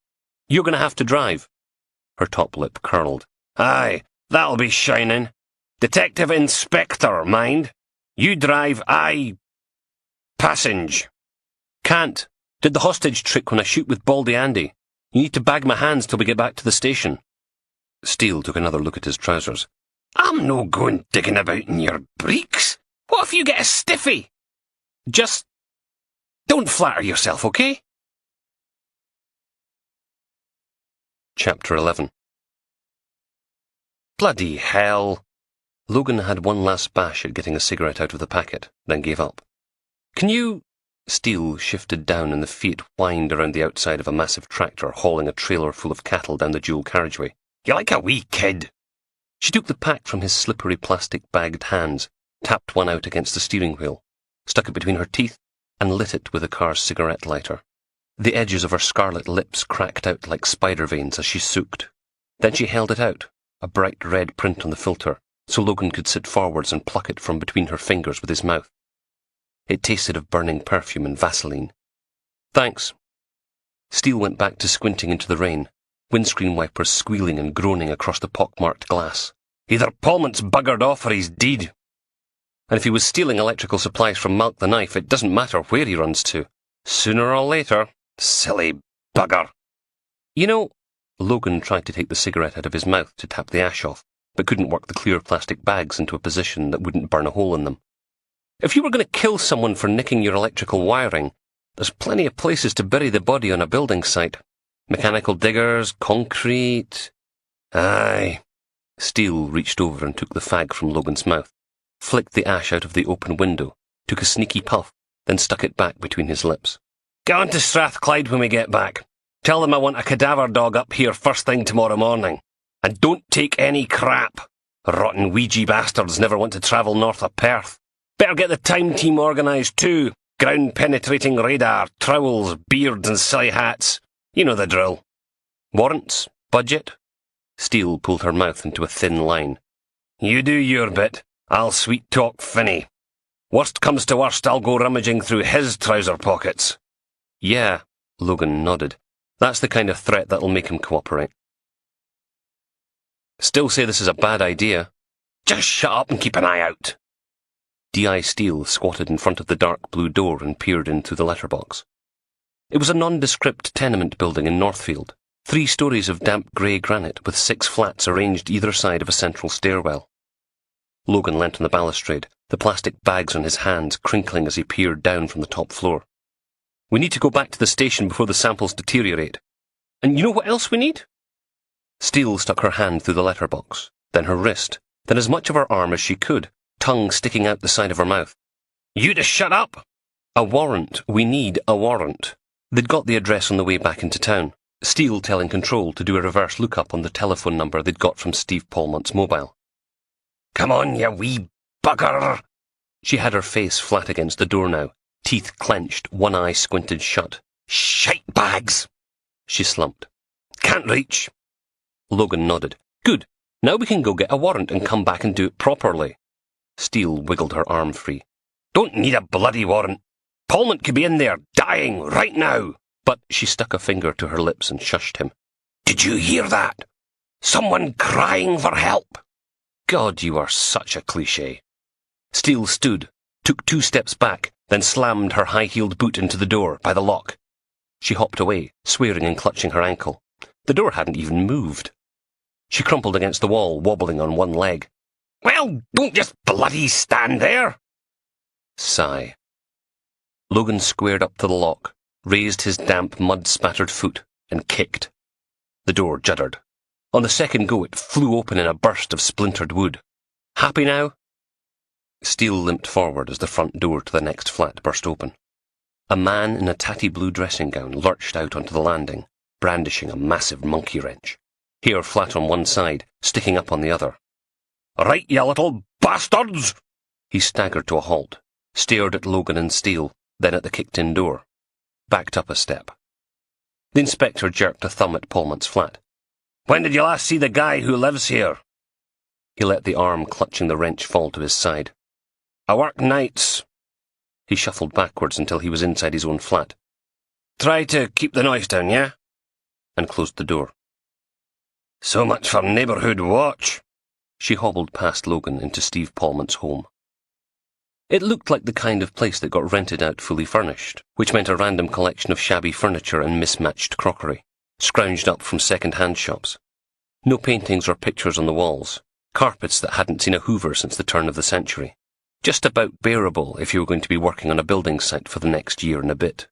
You're going to have to drive. Her top lip curled. Aye, that'll be shining. Detective Inspector, mind. You drive, I... Passenge. Can't. Did the hostage trick when I shoot with Baldy Andy. You need to bag my hands till we get back to the station. Steele took another look at his trousers. I'm no going digging about in your breeks. What if you get a stiffy? Just don't flatter yourself, okay? Chapter 11. Bloody hell. Logan had one last bash at getting a cigarette out of the packet, then gave up. Can you... Steele shifted down and the Fiat whined around the outside of a massive tractor hauling a trailer full of cattle down the dual carriageway. You're like a wee kid. She took the pack from his slippery plastic-bagged hands, tapped one out against the steering wheel, stuck it between her teeth, and lit it with the car's cigarette lighter. The edges of her scarlet lips cracked out like spider veins as she sucked. Then she held it out, a bright red print on the filter, so Logan could sit forwards and pluck it from between her fingers with his mouth. It tasted of burning perfume and Vaseline. Thanks. Steele went back to squinting into the rain, windscreen wipers squealing and groaning across the pockmarked glass. Either Palmont's buggered off or he's dead. And if he was stealing electrical supplies from Malk the Knife, it doesn't matter where he runs to. Sooner or later. Silly bugger. You know, Logan tried to take the cigarette out of his mouth to tap the ash off, but couldn't work the clear plastic bags into a position that wouldn't burn a hole in them. If you were going to kill someone for nicking your electrical wiring, there's plenty of places to bury the body on a building site. Mechanical diggers, concrete... Aye. Steele reached over and took the fag from Logan's mouth, flicked the ash out of the open window, took a sneaky puff, then stuck it back between his lips. Get on to Strathclyde when we get back. Tell them I want a cadaver dog up here first thing tomorrow morning. And don't take any crap. Rotten Ouija bastards never want to travel north of Perth. Better get the time team organised too. Ground-penetrating radar, trowels, beards and silly hats. You know the drill. Warrants? Budget? Steele pulled her mouth into a thin line. You do your bit. I'll sweet-talk Finney. Worst comes to worst, I'll go rummaging through his trouser pockets. Yeah, Logan nodded. That's the kind of threat that'll make him cooperate. Still say this is a bad idea. Just shut up and keep an eye out. D.I. Steele squatted in front of the dark blue door and peered in through the letterbox. It was a nondescript tenement building in Northfield, 3 stories of damp grey granite with 6 flats arranged either side of a central stairwell. Logan leant on the balustrade, the plastic bags on his hands crinkling as he peered down from the top floor. We need to go back to the station before the samples deteriorate. And you know what else we need? Steele stuck her hand through the letterbox, then her wrist, then as much of her arm as she could, tongue sticking out the side of her mouth. You to shut up! A warrant. We need a warrant. They'd got the address on the way back into town, Steele telling Control to do a reverse lookup on the telephone number they'd got from Steve Palmont's mobile. Come on, you wee bugger! She had her face flat against the door now, teeth clenched, one eye squinted shut. Shite bags! She slumped. Can't reach. Logan nodded. Good. Now we can go get a warrant and come back and do it properly. Steele wiggled her arm free. Don't need a bloody warrant. Palmont could be in there, dying, right now. But she stuck a finger to her lips and shushed him. Did you hear that? Someone crying for help. God, you are such a cliché. Steele stood, took 2 steps back, then slammed her high-heeled boot into the door by the lock. She hopped away, swearing and clutching her ankle. The door hadn't even moved. She crumpled against the wall, wobbling on one leg. Well, don't just bloody stand there. Sigh. Logan squared up to the lock, raised his damp, mud-spattered foot, and kicked. The door juddered. On the second go, it flew open in a burst of splintered wood. Happy now? Steele limped forward as the front door to the next flat burst open. A man in a tatty blue dressing gown lurched out onto the landing, brandishing a massive monkey wrench, hair flat on one side, sticking up on the other. Right, you little bastards! He staggered to a halt, stared at Logan and Steele, then at the kicked-in door, backed up a step. The inspector jerked a thumb at Palmont's flat. When did you last see the guy who lives here? He let the arm clutching the wrench fall to his side. I work nights. He shuffled backwards until he was inside his own flat. Try to keep the noise down, yeah? And closed the door. So much for neighbourhood watch. She hobbled past Logan into Steve Palmont's home. It looked like the kind of place that got rented out fully furnished, which meant a random collection of shabby furniture and mismatched crockery, scrounged up from second-hand shops. No paintings or pictures on the walls, carpets that hadn't seen a hoover since the turn of the century. Just about bearable if you were going to be working on a building site for the next year and a bit.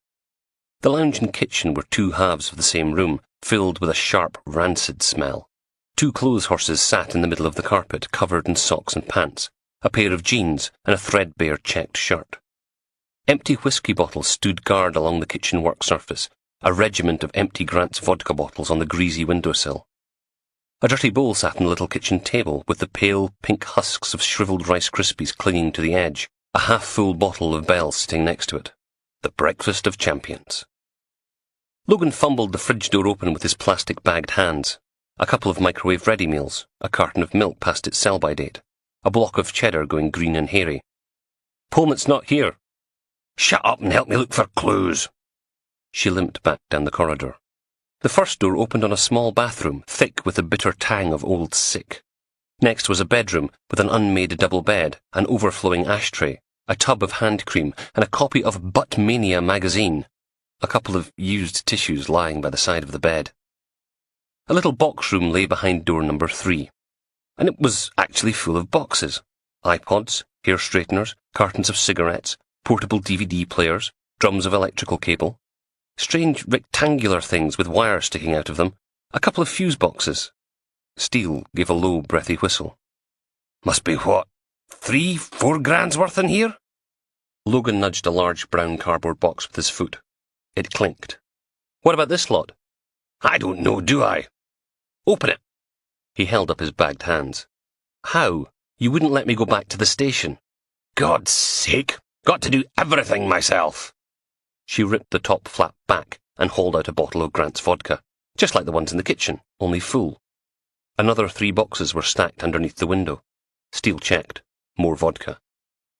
The lounge and kitchen were two halves of the same room, filled with a sharp, rancid smell. Two clothes horses sat in the middle of the carpet, covered in socks and pants, a pair of jeans and a threadbare checked shirt. Empty whiskey bottles stood guard along the kitchen work surface, a regiment of empty Grant's vodka bottles on the greasy windowsill. A dirty bowl sat on the little kitchen table, with the pale pink husks of shriveled Rice Krispies clinging to the edge, a half-full bottle of Bell sitting next to it. The breakfast of champions. Logan fumbled the fridge door open with his plastic-bagged hands. A couple of microwave-ready meals, a carton of milk past its sell-by date, a block of cheddar going green and hairy. "Pullman's not here." "Shut up and help me look for clues." She limped back down the corridor. The first door opened on a small bathroom, thick with the bitter tang of old sick. Next was a bedroom with an unmade double bed, an overflowing ashtray, a tub of hand cream, and a copy of Butt Mania magazine, a couple of used tissues lying by the side of the bed. A little box room lay behind door number 3, and it was actually full of boxes. iPods, hair straighteners, cartons of cigarettes, portable DVD players, drums of electrical cable, strange rectangular things with wires sticking out of them, a couple of fuse boxes. Steele gave a low, breathy whistle. "Must be what, 3-4 grand's worth in here?" Logan nudged a large brown cardboard box with his foot. It clinked. "What about this lot?" "I don't know, do I?" "Open it." He held up his bagged hands. "How? You wouldn't let me go back to the station." "God's sake, got to do everything myself." She ripped the top flap back and hauled out a bottle of Grant's vodka, just like the ones in the kitchen, only full. Another 3 boxes were stacked underneath the window. Steele checked. More vodka.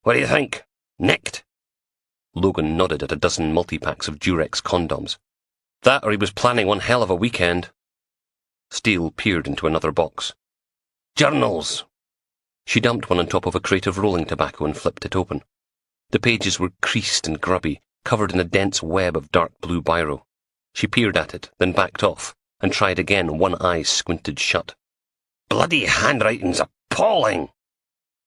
"What do you think? Nicked?" Logan nodded at a dozen multi-packs of Durex condoms. "That or he was planning one hell of a weekend." Steele peered into another box. "Journals." She dumped one on top of a crate of rolling tobacco and flipped it open. The pages were creased and grubby, covered in a dense web of dark blue biro. She peered at it, then backed off, and tried again, one eye squinted shut. "Bloody handwriting's appalling."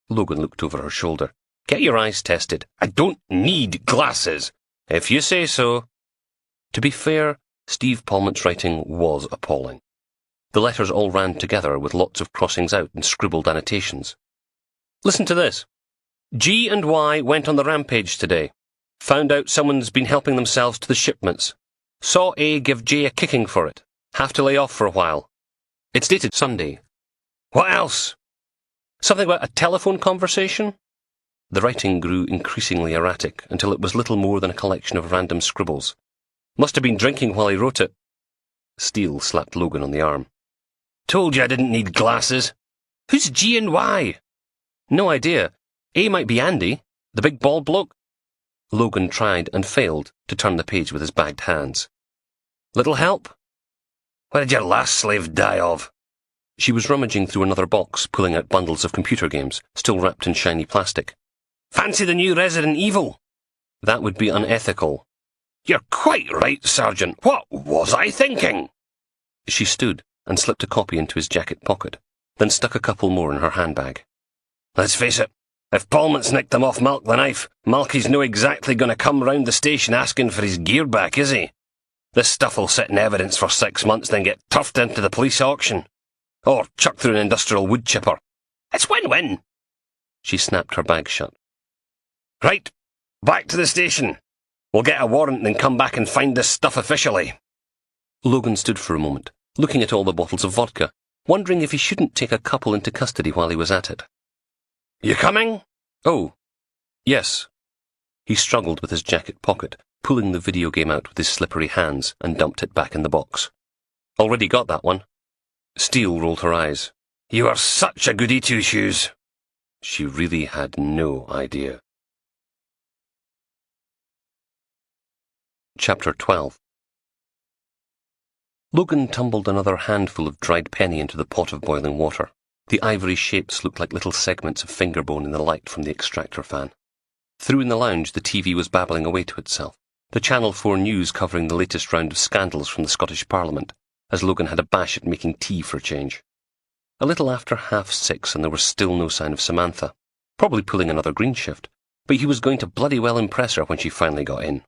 Logan looked over her shoulder. "Get your eyes tested. I don't need glasses." "If you say so." To be fair, Steve Palmont's writing was appalling. The letters all ran together with lots of crossings out and scribbled annotations. "Listen to this. G and Y went on the rampage today. Found out someone's been helping themselves to the shipments. Saw A give J a kicking for it. Have to lay off for a while. It's dated Sunday." "What else?" "Something about a telephone conversation?" The writing grew increasingly erratic until it was little more than a collection of random scribbles. "Must have been drinking while he wrote it." Steele slapped Logan on the arm. "Told you I didn't need glasses. Who's G and Y?" "No idea. A might be Andy, the big bald bloke." Logan tried and failed to turn the page with his bagged hands. "Little help?" "What did your last slave die of?" She was rummaging through another box, pulling out bundles of computer games, still wrapped in shiny plastic. "Fancy the new Resident Evil?" "That would be unethical." "You're quite right, Sergeant. What was I thinking?" She stood and slipped a copy into his jacket pocket, then stuck a couple more in her handbag. "Let's face it, if Palmont's nicked them off Malk the Knife, Malky's no exactly going to come round the station asking for his gear back, is he? This stuff'll sit in evidence for 6 months, then get turfed into the police auction. Or chucked through an industrial wood chipper. It's win-win." She snapped her bag shut. "Right, back to the station. We'll get a warrant and come back and find this stuff officially." Logan stood for a moment, looking at all the bottles of vodka, wondering if he shouldn't take a couple into custody while he was at it. "You coming?" "Oh, yes." He struggled with his jacket pocket, pulling the video game out with his slippery hands, and dumped it back in the box. "Already got that one." Steele rolled her eyes. "You are such a goody two-shoes." She really had no idea. Chapter 12. Logan tumbled another handful of dried penny into the pot of boiling water. The ivory shapes looked like little segments of finger bone in the light from the extractor fan. Through in the lounge, the TV was babbling away to itself. The Channel 4 news covering the latest round of scandals from the Scottish Parliament, as Logan had a bash at making tea for a change. A little after 6:30, and there was still no sign of Samantha. Probably pulling another green shift, but he was going to bloody well impress her when she finally got in.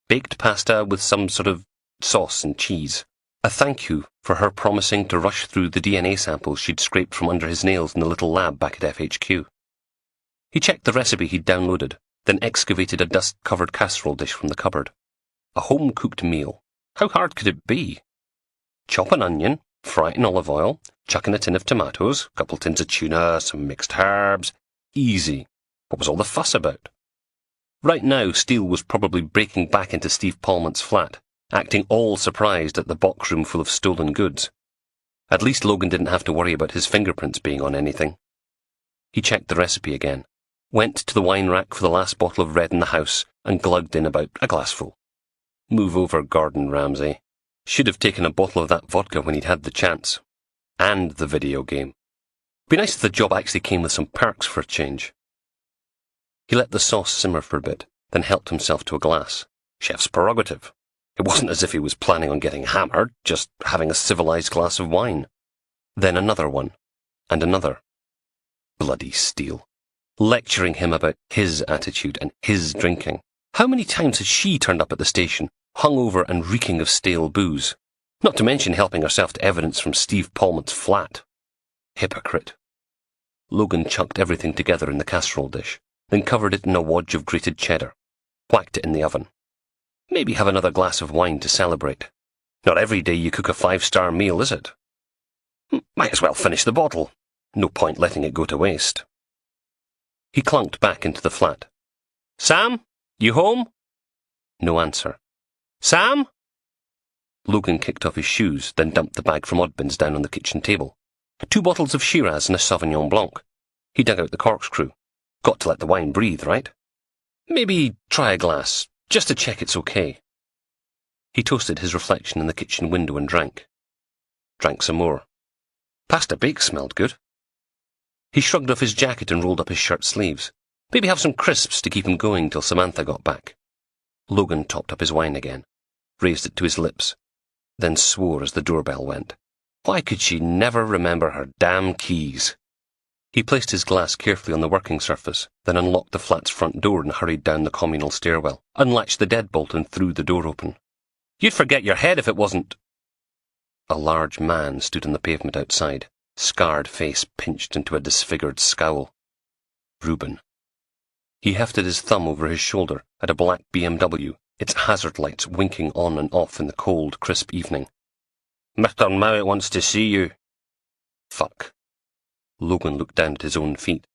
Baked pasta with some sort of sauce and cheese. A thank you for her promising to rush through the DNA samples she'd scraped from under his nails in the little lab back at FHQ. He checked the recipe he'd downloaded, then excavated a dust-covered casserole dish from the cupboard. A home-cooked meal. How hard could it be? Chop an onion, fry it in olive oil, chuck in a tin of tomatoes, a couple tins of tuna, some mixed herbs. Easy. What was all the fuss about? Right now, Steele was probably breaking back into Steve Palmont's flat, acting all surprised at the box room full of stolen goods. At least Logan didn't have to worry about his fingerprints being on anything. He checked the recipe again, went to the wine rack for the last bottle of red in the house, and glugged in about a glassful. Move over, Gordon Ramsay. Should have taken a bottle of that vodka when he'd had the chance. And the video game. Be nice if the job actually came with some perks for a change. He let the sauce simmer for a bit, then helped himself to a glass. Chef's prerogative. It wasn't as if he was planning on getting hammered, just having a civilized glass of wine. Then another one. And another. Bloody Steele. Lecturing him about his attitude and his drinking. How many times had she turned up at the station, hungover and reeking of stale booze? Not to mention helping herself to evidence from Steve Palmont's flat. Hypocrite. Logan chucked everything together in the casserole dish, then covered it in a wodge of grated cheddar, whacked it in the oven. Maybe have another glass of wine to celebrate. Not every day you cook a 5-star meal, is it? Might as well finish the bottle. No point letting it go to waste. He clunked back into the flat. Sam? You home? No answer. Sam? Logan kicked off his shoes, then dumped the bag from Oddbins down on the kitchen table. 2 bottles of Shiraz and a Sauvignon Blanc. He dug out the corkscrew. Got to let the wine breathe, right? Maybe try a glass, just to check it's okay. He toasted his reflection in the kitchen window and drank. Drank some more. Pasta bake smelled good. He shrugged off his jacket and rolled up his shirt sleeves. Maybe have some crisps to keep him going till Samantha got back. Logan topped up his wine again, raised it to his lips, then swore as the doorbell went. Why could she never remember her damn keys? He placed his glass carefully on the working surface, then unlocked the flat's front door and hurried down the communal stairwell, unlatched the deadbolt and threw the door open. You'd forget your head if it wasn't... A large man stood on the pavement outside, scarred face pinched into a disfigured scowl. Reuben. He hefted his thumb over his shoulder at a black BMW, its hazard lights winking on and off in the cold, crisp evening. Mr. Mowat wants to see you. Fuck. Logan looked down at his own feet,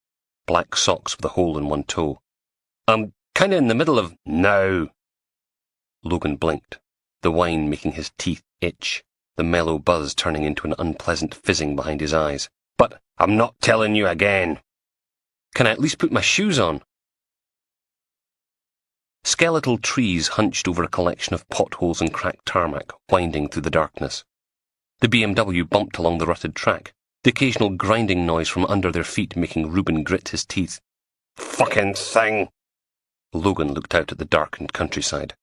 black socks with a hole in one toe. I'm kinda in the middle of... Now. Logan blinked, the wine making his teeth itch, the mellow buzz turning into an unpleasant fizzing behind his eyes. But I'm not telling you again. Can I at least put my shoes on? Skeletal trees hunched over a collection of potholes and cracked tarmac, winding through the darkness. The BMW bumped along the rutted track, the occasional grinding noise from under their feet making Reuben grit his teeth. Fucking thing! Logan looked out at the darkened countryside.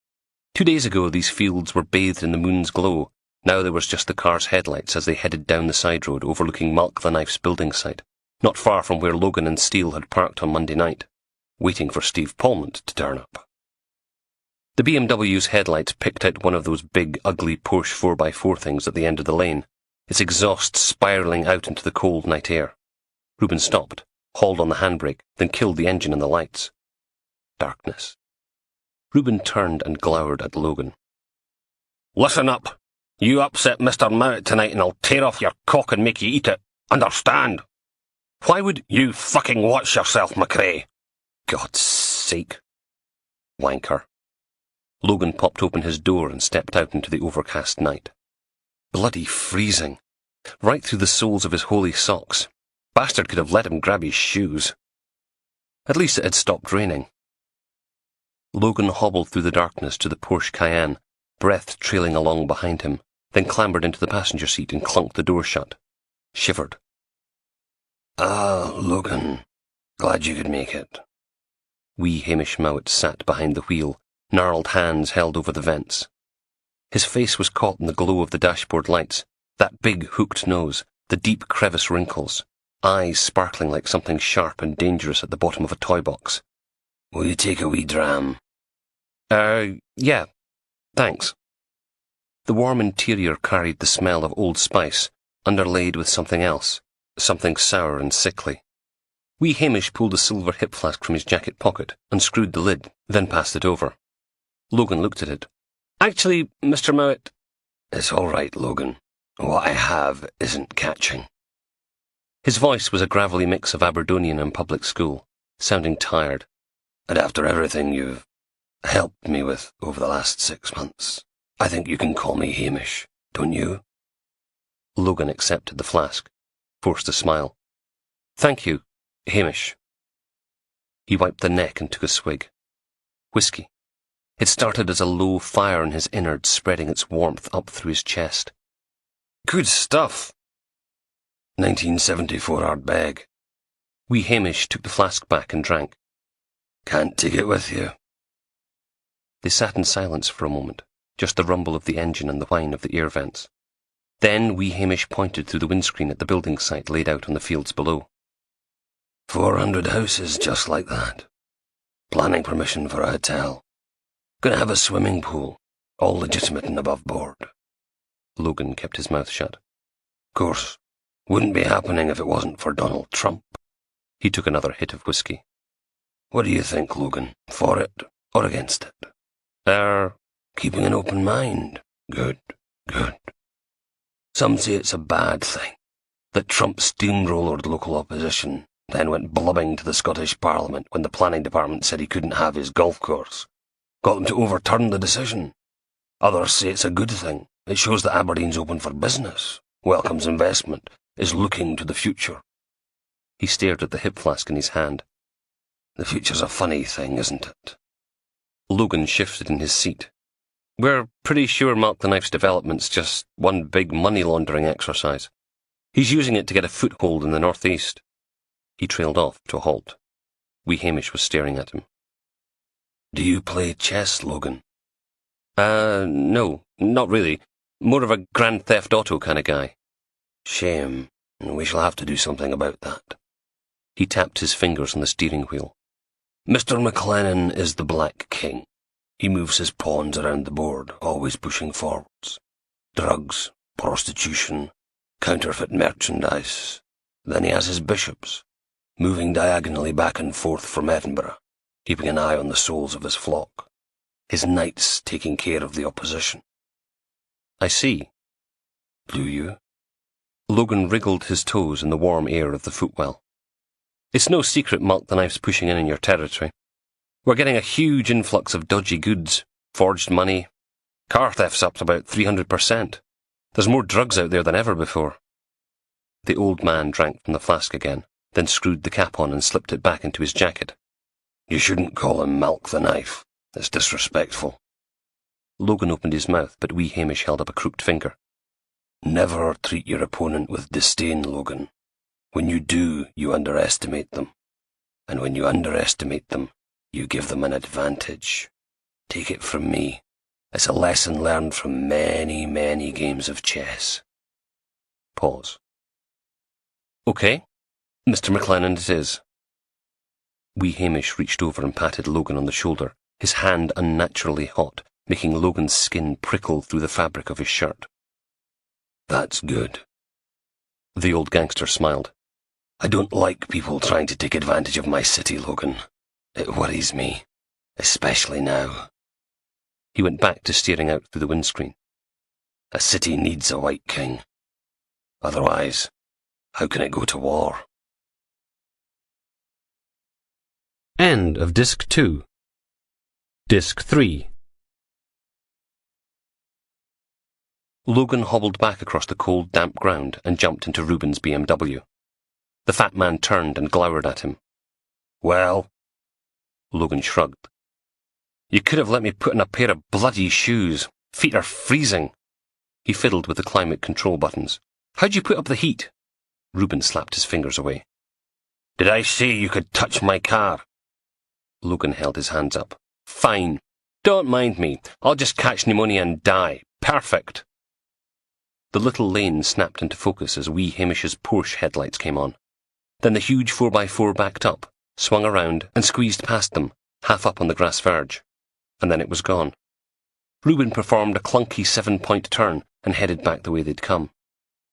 2 days ago these fields were bathed in the moon's glow. Now there was just the car's headlights as they headed down the side road overlooking Malk the Knife's building site, not far from where Logan and Steele had parked on Monday night, waiting for Steve Palmont to turn up. The BMW's headlights picked out one of those big, ugly Porsche 4x4 things at the end of the lane, its exhaust spiralling out into the cold night air. Reuben stopped, hauled on the handbrake, then killed the engine and the lights. Darkness. Reuben turned and glowered at Logan. Listen up! You upset Mr. Mowat tonight and I'll tear off your cock and make you eat it. Understand? Why would you fucking watch yourself, McRae? God's sake. Wanker. Logan popped open his door and stepped out into the overcast night. Bloody freezing. Right through the soles of his holy socks. Bastard could have let him grab his shoes. At least it had stopped raining. Logan hobbled through the darkness to the Porsche Cayenne, breath trailing along behind him, then clambered into the passenger seat and clunked the door shut. Shivered. Logan. Glad you could make it. Wee Hamish Mowat sat behind the wheel, gnarled hands held over the vents. His face was caught in the glow of the dashboard lights, that big hooked nose, the deep crevice wrinkles, eyes sparkling like something sharp and dangerous at the bottom of a toy box. "Will you take a wee dram?" Yeah, thanks." The warm interior carried the smell of Old Spice, underlaid with something else, something sour and sickly. Wee Hamish pulled a silver hip flask from his jacket pocket, unscrewed the lid, then passed it over. Logan looked at it. "Actually, Mr. Mowat—" "It's all right, Logan. What I have isn't catching." His voice was a gravelly mix of Aberdonian and public school, sounding tired. "And after everything you've helped me with over the last 6 months, I think you can call me Hamish, don't you?" Logan accepted the flask, forced a smile. "Thank you, Hamish." He wiped the neck and took a swig. Whiskey. It started as a low fire in his innards, spreading its warmth up through his chest. "Good stuff." 1974 Ardbeg. Wee Hamish took the flask back and drank. "Can't take it with you." They sat in silence for a moment, just the rumble of the engine and the whine of the air vents. Then Wee Hamish pointed through the windscreen at the building site laid out on the fields below. 400 houses just like that. Planning permission for a hotel. Gonna have a swimming pool, all legitimate and above board." Logan kept his mouth shut. "Course, wouldn't be happening if it wasn't for Donald Trump." He took another hit of whiskey. "What do you think, Logan? For it or against it?" Keeping an open mind. Good, good. Some say it's a bad thing, that Trump steamrollered local opposition, then went blubbing to the Scottish Parliament when the planning department said he couldn't have his golf course. Got them to overturn the decision. Others say it's a good thing. It shows that Aberdeen's open for business, welcomes investment, is looking to the future. He stared at the hip flask in his hand. The future's a funny thing, isn't it? Logan shifted in his seat. "We're pretty sure Mark the Knife's development's just one big money laundering exercise. He's using it to get a foothold in the northeast." He trailed off to a halt. Wee Hamish was staring at him. "Do you play chess, Logan?" No, not really. More of a Grand Theft Auto kind of guy." "Shame. We shall have to do something about that." He tapped his fingers on the steering wheel. "Mr. McLennan is the Black King. He moves his pawns around the board, always pushing forwards. Drugs, prostitution, counterfeit merchandise. Then he has his bishops, moving diagonally back and forth from Edinburgh, keeping an eye on the souls of his flock. His knights taking care of the opposition." "I see." "Do you?" Logan wriggled his toes in the warm air of the footwell. "It's no secret Mark the Knife's pushing in your territory. We're getting a huge influx of dodgy goods, forged money. Car theft's up to about 300%. There's more drugs out there than ever before." The old man drank from the flask again, then screwed the cap on and slipped it back into his jacket. "You shouldn't call him Malk the Knife. It's disrespectful." Logan opened his mouth, but Wee Hamish held up a crooked finger. "Never treat your opponent with disdain, Logan. When you do, you underestimate them. And when you underestimate them, you give them an advantage. Take it from me. It's a lesson learned from many, many games of chess." Pause. "Okay, Mr. McLennan it is." Wee Hamish reached over and patted Logan on the shoulder, his hand unnaturally hot, making Logan's skin prickle through the fabric of his shirt. "That's good." The old gangster smiled. "I don't like people trying to take advantage of my city, Logan. It worries me, especially now." He went back to staring out through the windscreen. "A city needs a white king. Otherwise, how can it go to war?" End of Disc 2. Disc 3. Logan hobbled back across the cold, damp ground and jumped into Reuben's BMW. The fat man turned and glowered at him. "Well?" Logan shrugged. "You could have let me put on a pair of bloody shoes. Feet are freezing." He fiddled with the climate control buttons. "How'd you put up the heat?" Reuben slapped his fingers away. "Did I say you could touch my car?" Logan held his hands up. Fine. Don't mind me. I'll just catch pneumonia and die. Perfect. The little lane snapped into focus as wee Hamish's Porsche headlights came on. Then the huge 4x4 backed up, swung around, and squeezed past them, half up on the grass verge. And then it was gone. Reuben performed a clunky 7-point turn and headed back the way they'd come.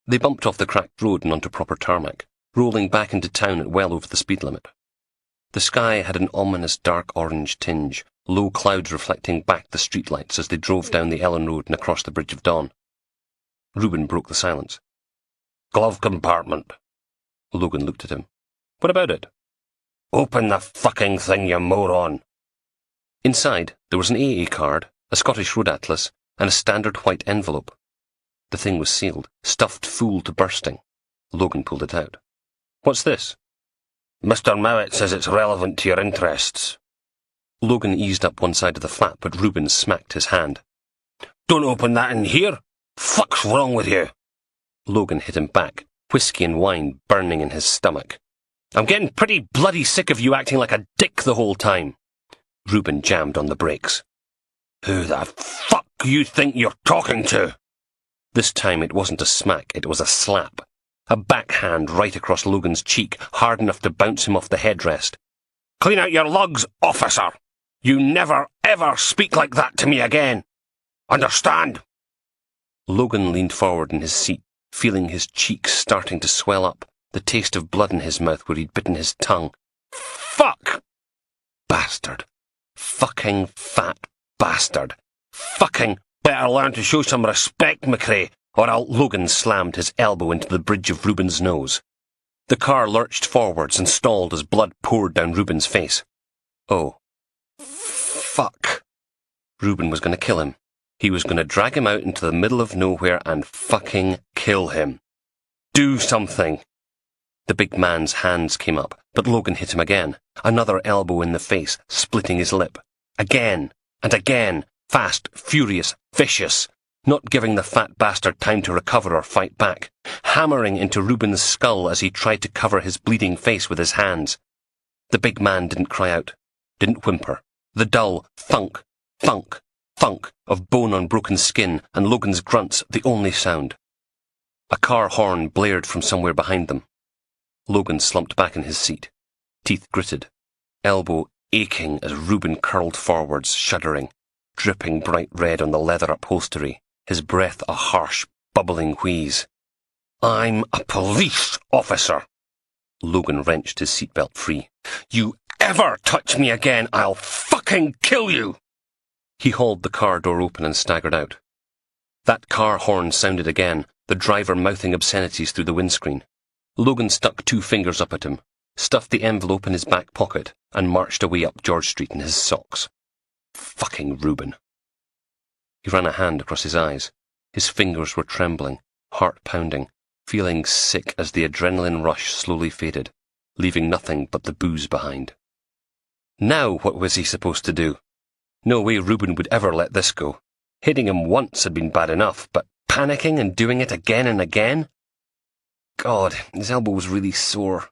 They bumped off the cracked road and onto proper tarmac, rolling back into town at well over the speed limit. The sky had an ominous dark orange tinge, low clouds reflecting back the streetlights as they drove down the Ellen Road and across the Bridge of Dawn. Reuben broke the silence. Glove compartment. Logan looked at him. What about it? Open the fucking thing, you moron. Inside, there was an AA card, a Scottish Road Atlas, and a standard white envelope. The thing was sealed, stuffed full to bursting. Logan pulled it out. What's this? Mr. Mowat says it's relevant to your interests. Logan eased up one side of the flap, but Reuben smacked his hand. Don't open that in here! Fuck's wrong with you? Logan hit him back, whiskey and wine burning in his stomach. I'm getting pretty bloody sick of you acting like a dick the whole time. Reuben jammed on the brakes. Who the fuck you think you're talking to? This time it wasn't a smack, it was a slap. A backhand right across Logan's cheek, hard enough to bounce him off the headrest. Clean out your lugs, officer! You never, ever speak like that to me again! Understand? Logan leaned forward in his seat, feeling his cheeks starting to swell up, the taste of blood in his mouth where he'd bitten his tongue. Fuck! Bastard. Fucking fat bastard. Fucking better learn to show some respect, McRae, or Logan slammed his elbow into the bridge of Reuben's nose. The car lurched forwards and stalled as blood poured down Reuben's face. Oh. Fuck. Reuben was going to kill him. He was going to drag him out into the middle of nowhere and fucking kill him. Do something. The big man's hands came up, but Logan hit him again. Another elbow in the face, splitting his lip. Again, and again, fast, furious, vicious, not giving the fat bastard time to recover or fight back, hammering into Reuben's skull as he tried to cover his bleeding face with his hands. The big man didn't cry out, didn't whimper. The dull thunk, thunk, thunk of bone on broken skin and Logan's grunts the only sound. A car horn blared from somewhere behind them. Logan slumped back in his seat, teeth gritted, elbow aching as Reuben curled forwards, shuddering, dripping bright red on the leather upholstery, his breath a harsh, bubbling wheeze. I'm a police officer. Logan wrenched his seatbelt free. You ever touch me again, I'll fucking kill you! He hauled the car door open and staggered out. That car horn sounded again, the driver mouthing obscenities through the windscreen. Logan stuck 2 fingers up at him, stuffed the envelope in his back pocket, and marched away up George Street in his socks. Fucking Reuben. He ran a hand across his eyes. His fingers were trembling, heart pounding, feeling sick as the adrenaline rush slowly faded, leaving nothing but the booze behind. Now what was he supposed to do? No way Reuben would ever let this go. Hitting him once had been bad enough, but panicking and doing it again and again? God, his elbow was really sore.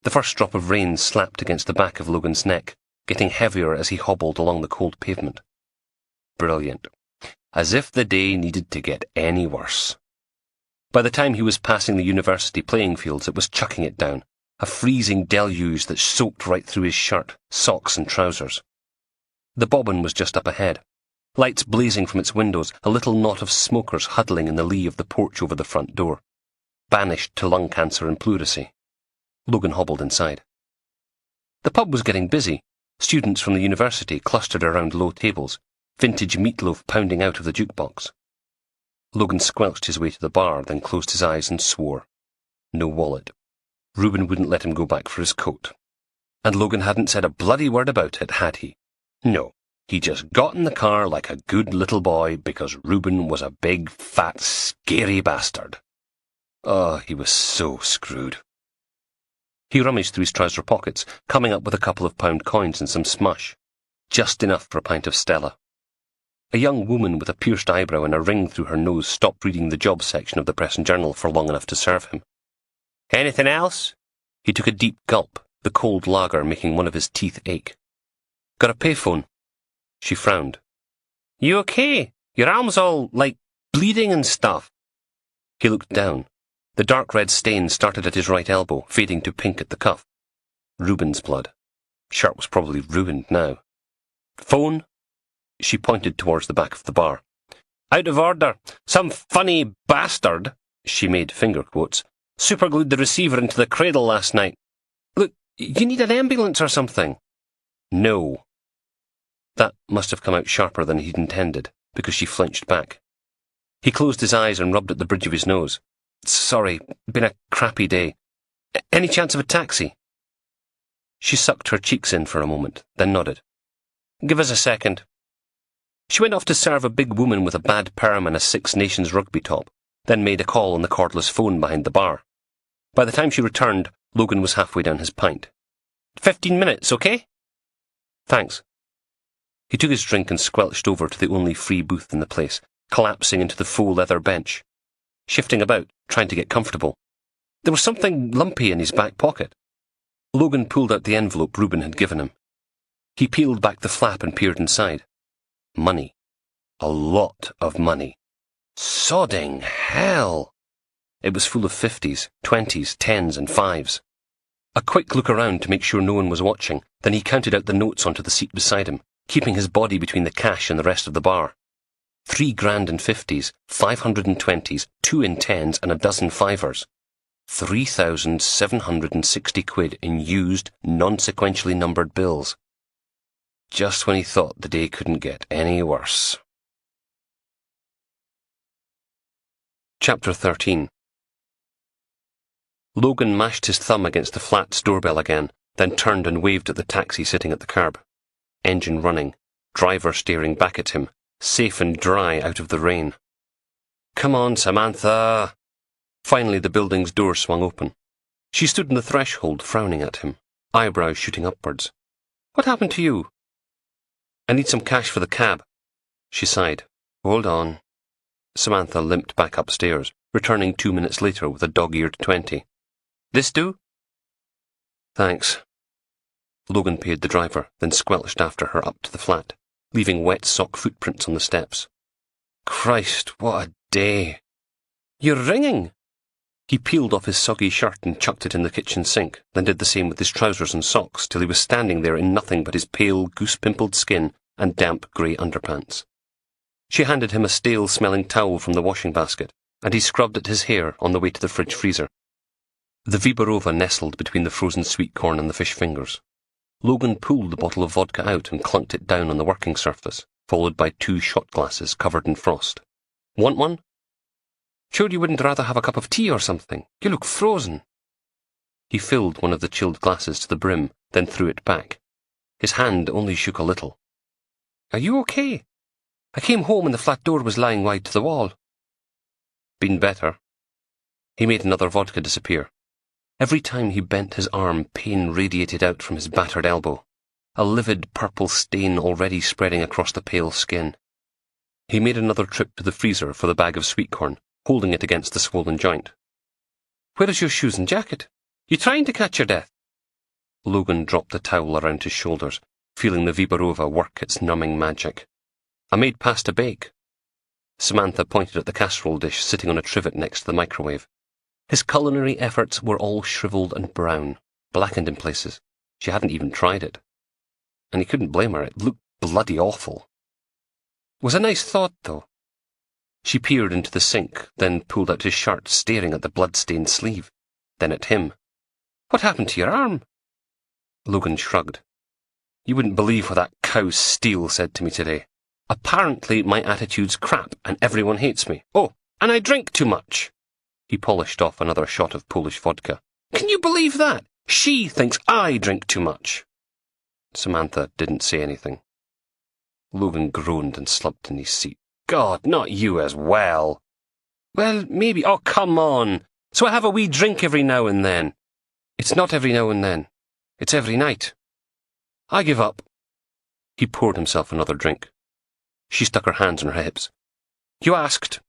The first drop of rain slapped against the back of Logan's neck, getting heavier as he hobbled along the cold pavement. Brilliant. As if the day needed to get any worse. By the time he was passing the university playing fields, it was chucking it down, a freezing deluge that soaked right through his shirt, socks and trousers. The Bobbin was just up ahead. Lights blazing from its windows, a little knot of smokers huddling in the lee of the porch over the front door. Banished to lung cancer and pleurisy. Logan hobbled inside. The pub was getting busy. Students from the university clustered around low tables, vintage meatloaf pounding out of the jukebox. Logan squelched his way to the bar, then closed his eyes and swore. No wallet. Reuben wouldn't let him go back for his coat. And Logan hadn't said a bloody word about it, had he? No, he just got in the car like a good little boy because Reuben was a big, fat, scary bastard. Oh, he was so screwed. He rummaged through his trouser pockets, coming up with a couple of pound coins and some smush. Just enough for a pint of Stella. A young woman with a pierced eyebrow and a ring through her nose stopped reading the job section of the Press and Journal for long enough to serve him. Anything else? He took a deep gulp, the cold lager making one of his teeth ache. Got a payphone? She frowned. You okay? Your arm's all, bleeding and stuff. He looked down. The dark red stain started at his right elbow, fading to pink at the cuff. Reuben's blood. Shirt was probably ruined now. Phone? She pointed towards the back of the bar. Out of order. Some funny bastard, she made finger quotes, superglued the receiver into the cradle last night. Look, you need an ambulance or something. No. That must have come out sharper than he'd intended, because she flinched back. He closed his eyes and rubbed at the bridge of his nose. Sorry, been a crappy day. Any chance of a taxi? She sucked her cheeks in for a moment, then nodded. Give us a second. She went off to serve a big woman with a bad perm and a Six Nations rugby top, then made a call on the cordless phone behind the bar. By the time she returned, Logan was halfway down his pint. 15 minutes, okay? Thanks. He took his drink and squelched over to the only free booth in the place, collapsing into the faux leather bench, shifting about, trying to get comfortable. There was something lumpy in his back pocket. Logan pulled out the envelope Reuben had given him. He peeled back the flap and peered inside. Money. A lot of money. Sodding hell! It was full of 50s, 20s, 10s and 5s. A quick look around to make sure no one was watching, then he counted out the notes onto the seat beside him, keeping his body between the cash and the rest of the bar. 3 grand in 50s, 520s, 2 in 10s and a dozen 5ers. 3,760 quid in used, non-sequentially numbered bills. Just when he thought the day couldn't get any worse. Chapter 13. Logan mashed his thumb against the flat's doorbell again, then turned and waved at the taxi sitting at the curb. Engine running, driver staring back at him, safe and dry out of the rain. Come on, Samantha! Finally the building's door swung open. She stood in the threshold, frowning at him, eyebrows shooting upwards. What happened to you? I need some cash for the cab. She sighed. Hold on. Samantha limped back upstairs, returning 2 minutes later with a dog-eared 20. This do? Thanks. Logan paid the driver, then squelched after her up to the flat, leaving wet sock footprints on the steps. Christ, what a day! You're ringing! He peeled off his soggy shirt and chucked it in the kitchen sink, then did the same with his trousers and socks, till he was standing there in nothing but his pale, goose-pimpled skin and damp grey underpants. She handed him a stale-smelling towel from the washing basket, and he scrubbed at his hair on the way to the fridge freezer. The Viborova nestled between the frozen sweet corn and the fish fingers. Logan pulled the bottle of vodka out and clunked it down on the working surface, followed by 2 shot glasses covered in frost. Want one? Sure you wouldn't rather have a cup of tea or something? You look frozen. He filled one of the chilled glasses to the brim, then threw it back. His hand only shook a little. Are you okay? I came home and the flat door was lying wide to the wall. Been better. He made another vodka disappear. Every time he bent his arm, pain radiated out from his battered elbow, a livid purple stain already spreading across the pale skin. He made another trip to the freezer for the bag of sweet corn, holding it against the swollen joint. Where is your shoes and jacket? You trying to catch your death? Logan dropped the towel around his shoulders, feeling the Viborova work its numbing magic. I made pasta bake. Samantha pointed at the casserole dish sitting on a trivet next to the microwave. His culinary efforts were all shriveled and brown, blackened in places. She hadn't even tried it. And he couldn't blame her, it looked bloody awful. Was a nice thought, though. She peered into the sink, then pulled out his shirt, staring at the blood-stained sleeve, then at him. What happened to your arm? Logan shrugged. You wouldn't believe what that cow Steele said to me today. Apparently my attitude's crap and everyone hates me. Oh, and I drink too much. He polished off another shot of Polish vodka. Can you believe that? She thinks I drink too much. Samantha didn't say anything. Logan groaned and slumped in his seat. God, not you as well. Well, maybe. Oh, come on. So I have a wee drink every now and then. It's not every now and then. It's every night. I give up. He poured himself another drink. She stuck her hands on her hips. You asked.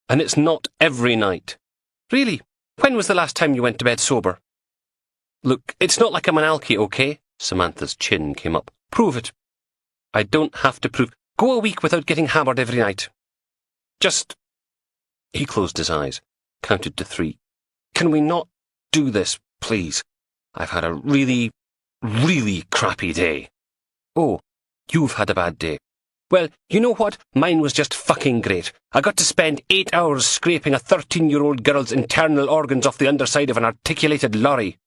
And it's not every night. Really? When was the last time you went to bed sober? Look, it's not like I'm an alky, okay? Samantha's chin came up. Prove it. I don't have to prove. Go a week without getting hammered every night. Just... He closed his eyes, counted to 3. Can we not do this, please? I've had a really, really crappy day. Oh, you've had a bad day. Well, you know what? Mine was just fucking great. I got to spend 8 hours scraping a 13-year-old girl's internal organs off the underside of an articulated lorry.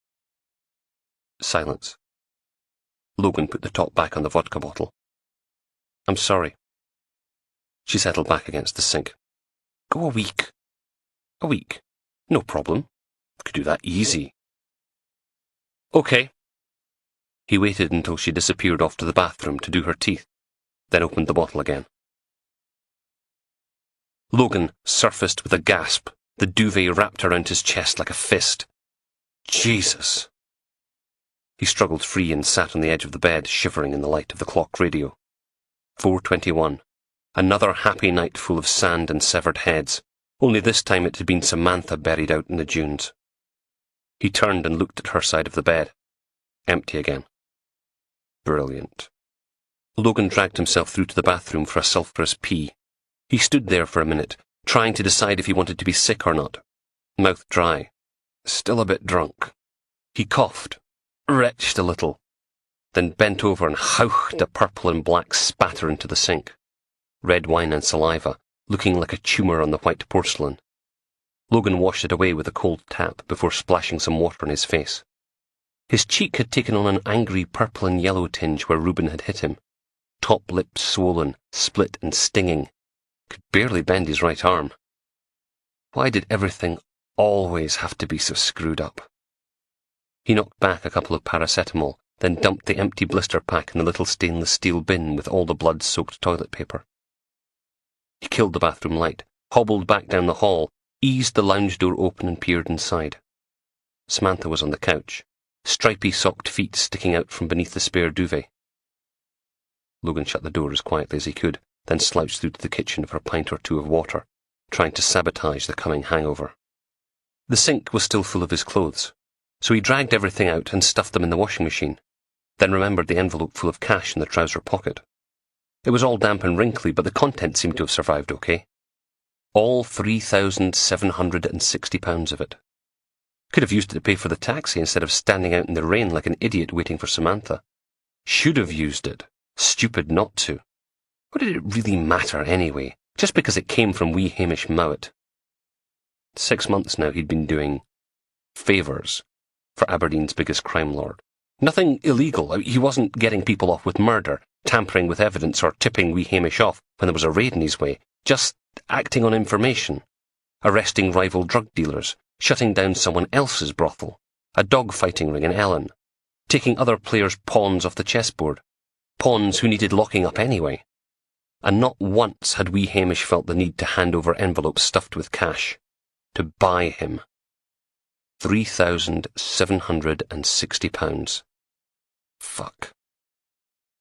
Silence. Logan put the top back on the vodka bottle. I'm sorry. She settled back against the sink. Go a week. A week. No problem. Could do that easy. Okay. He waited until she disappeared off to the bathroom to do her teeth, then opened the bottle again. Logan surfaced with a gasp, the duvet wrapped around his chest like a fist. Jesus! He struggled free and sat on the edge of the bed, shivering in the light of the clock radio. 4:21. Another happy night full of sand and severed heads, only this time it had been Samantha buried out in the dunes. He turned and looked at her side of the bed. Empty again. Brilliant. Logan dragged himself through to the bathroom for a sulphurous pee. He stood there for a minute, trying to decide if he wanted to be sick or not. Mouth dry. Still a bit drunk. He coughed, retched a little, then bent over and howled a purple and black spatter into the sink. Red wine and saliva, looking like a tumour on the white porcelain. Logan washed it away with a cold tap before splashing some water on his face. His cheek had taken on an angry purple and yellow tinge where Reuben had hit him. Top lip swollen, split and stinging. Could barely bend his right arm. Why did everything always have to be so screwed up? He knocked back a couple of paracetamol, then dumped the empty blister pack in the little stainless steel bin with all the blood-soaked toilet paper. He killed the bathroom light, hobbled back down the hall, eased the lounge door open and peered inside. Samantha was on the couch, stripy socked feet sticking out from beneath the spare duvet. Logan shut the door as quietly as he could, then slouched through to the kitchen for a pint or two of water, trying to sabotage the coming hangover. The sink was still full of his clothes, so he dragged everything out and stuffed them in the washing machine, then remembered the envelope full of cash in the trouser pocket. It was all damp and wrinkly, but the contents seemed to have survived okay. All £3,760 of it. Could have used it to pay for the taxi instead of standing out in the rain like an idiot waiting for Samantha. Should have used it. Stupid not to. What did it really matter anyway, just because it came from wee Hamish Mowat? 6 months now he'd been doing favours for Aberdeen's biggest crime lord. Nothing illegal. He wasn't getting people off with murder, tampering with evidence or tipping wee Hamish off when there was a raid in his way. Just acting on information. Arresting rival drug dealers, shutting down someone else's brothel, a dog-fighting ring in Ellen, taking other players' pawns off the chessboard, pawns who needed locking up anyway. And not once had wee Hamish felt the need to hand over envelopes stuffed with cash. To buy him. £3,760. Fuck.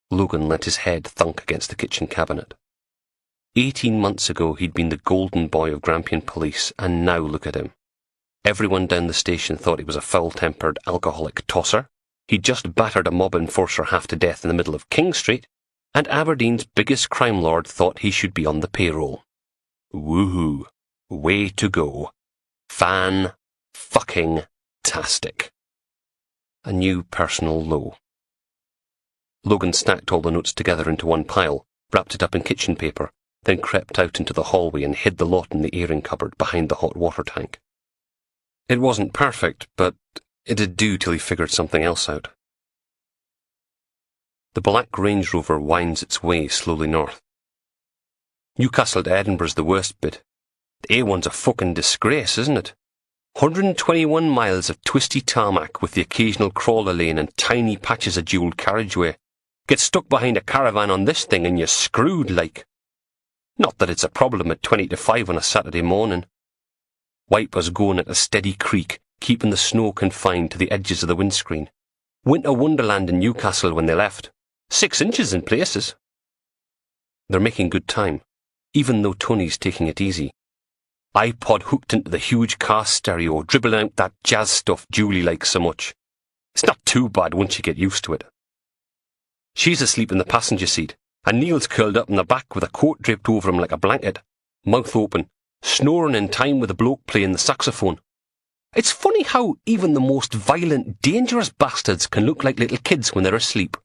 Logan let his head thunk against the kitchen cabinet. 18 months ago he'd been the golden boy of Grampian police, and now look at him. Everyone down the station thought he was a foul-tempered alcoholic tosser. He'd just battered a mob enforcer half to death in the middle of King Street, and Aberdeen's biggest crime lord thought he should be on the payroll. Woohoo. Way to go. Fan-fucking-tastic. A new personal low. Logan stacked all the notes together into one pile, wrapped it up in kitchen paper, then crept out into the hallway and hid the lot in the airing cupboard behind the hot water tank. It wasn't perfect, but it'd do till he figured something else out. The black Range Rover winds its way slowly north. Newcastle to Edinburgh's the worst bit. The A1's a fucking disgrace, isn't it? 121 miles of twisty tarmac with the occasional crawler lane and tiny patches of dual carriageway. Get stuck behind a caravan on this thing and you're screwed, like. Not that it's a problem at 20 to 5 on a Saturday morning. Wipers going at a steady creak, keeping the snow confined to the edges of the windscreen. Winter wonderland in Newcastle when they left. 6 inches in places. They're making good time, even though Tony's taking it easy. iPod hooked into the huge car stereo, dribbling out that jazz stuff Julie likes so much. It's not too bad once you get used to it. She's asleep in the passenger seat, and Neil's curled up in the back with a coat draped over him like a blanket, mouth open, snoring in time with the bloke playing the saxophone. It's funny how even the most violent, dangerous bastards can look like little kids when they're asleep.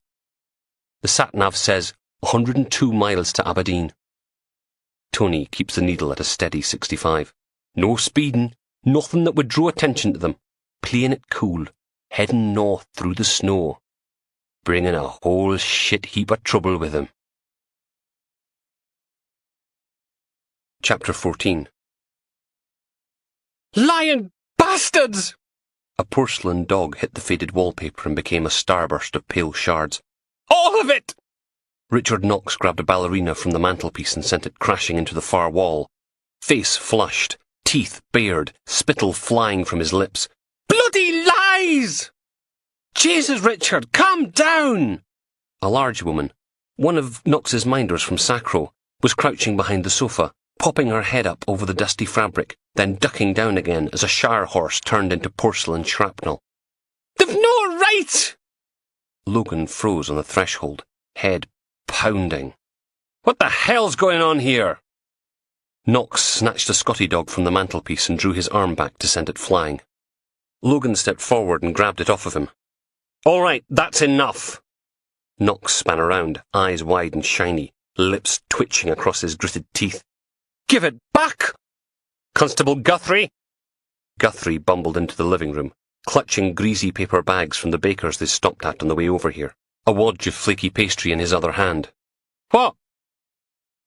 The sat-nav says 102 miles to Aberdeen. Tony keeps the needle at a steady 65. No speeding, nothing that would draw attention to them. Playing it cool, heading north through the snow. Bringing a whole shit heap of trouble with him. Chapter 14. Lying bastards! A porcelain dog hit the faded wallpaper and became a starburst of pale shards. All of it! Richard Knox grabbed a ballerina from the mantelpiece and sent it crashing into the far wall. Face flushed, teeth bared, spittle flying from his lips. Bloody lies! Jesus, Richard, calm down! A large woman, one of Knox's minders from Sacro, was crouching behind the sofa, popping her head up over the dusty fabric, then ducking down again as a shire horse turned into porcelain shrapnel. They've no right! Logan froze on the threshold, head pounding. What the hell's going on here? Knox snatched a Scotty dog from the mantelpiece and drew his arm back to send it flying. Logan stepped forward and grabbed it off of him. All right, that's enough. Knox span around, eyes wide and shiny, lips twitching across his gritted teeth. Give it back! Constable Guthrie! Guthrie bumbled into the living room, clutching greasy paper bags from the baker's they stopped at on the way over here, a wodge of flaky pastry in his other hand. What?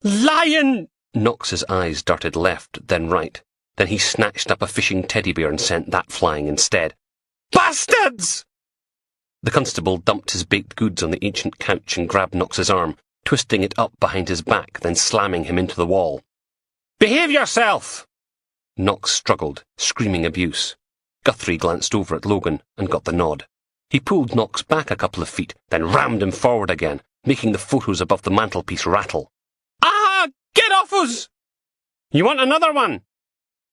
Lion! Knox's eyes darted left, then right. Then he snatched up a fishing teddy bear and sent that flying instead. Bastards! The constable dumped his baked goods on the ancient couch and grabbed Knox's arm, twisting it up behind his back, then slamming him into the wall. Behave yourself! Knox struggled, screaming abuse. Guthrie glanced over at Logan and got the nod. He pulled Knox back a couple of feet, then rammed him forward again, making the photos above the mantelpiece rattle. Ah! Get off us! You want another one?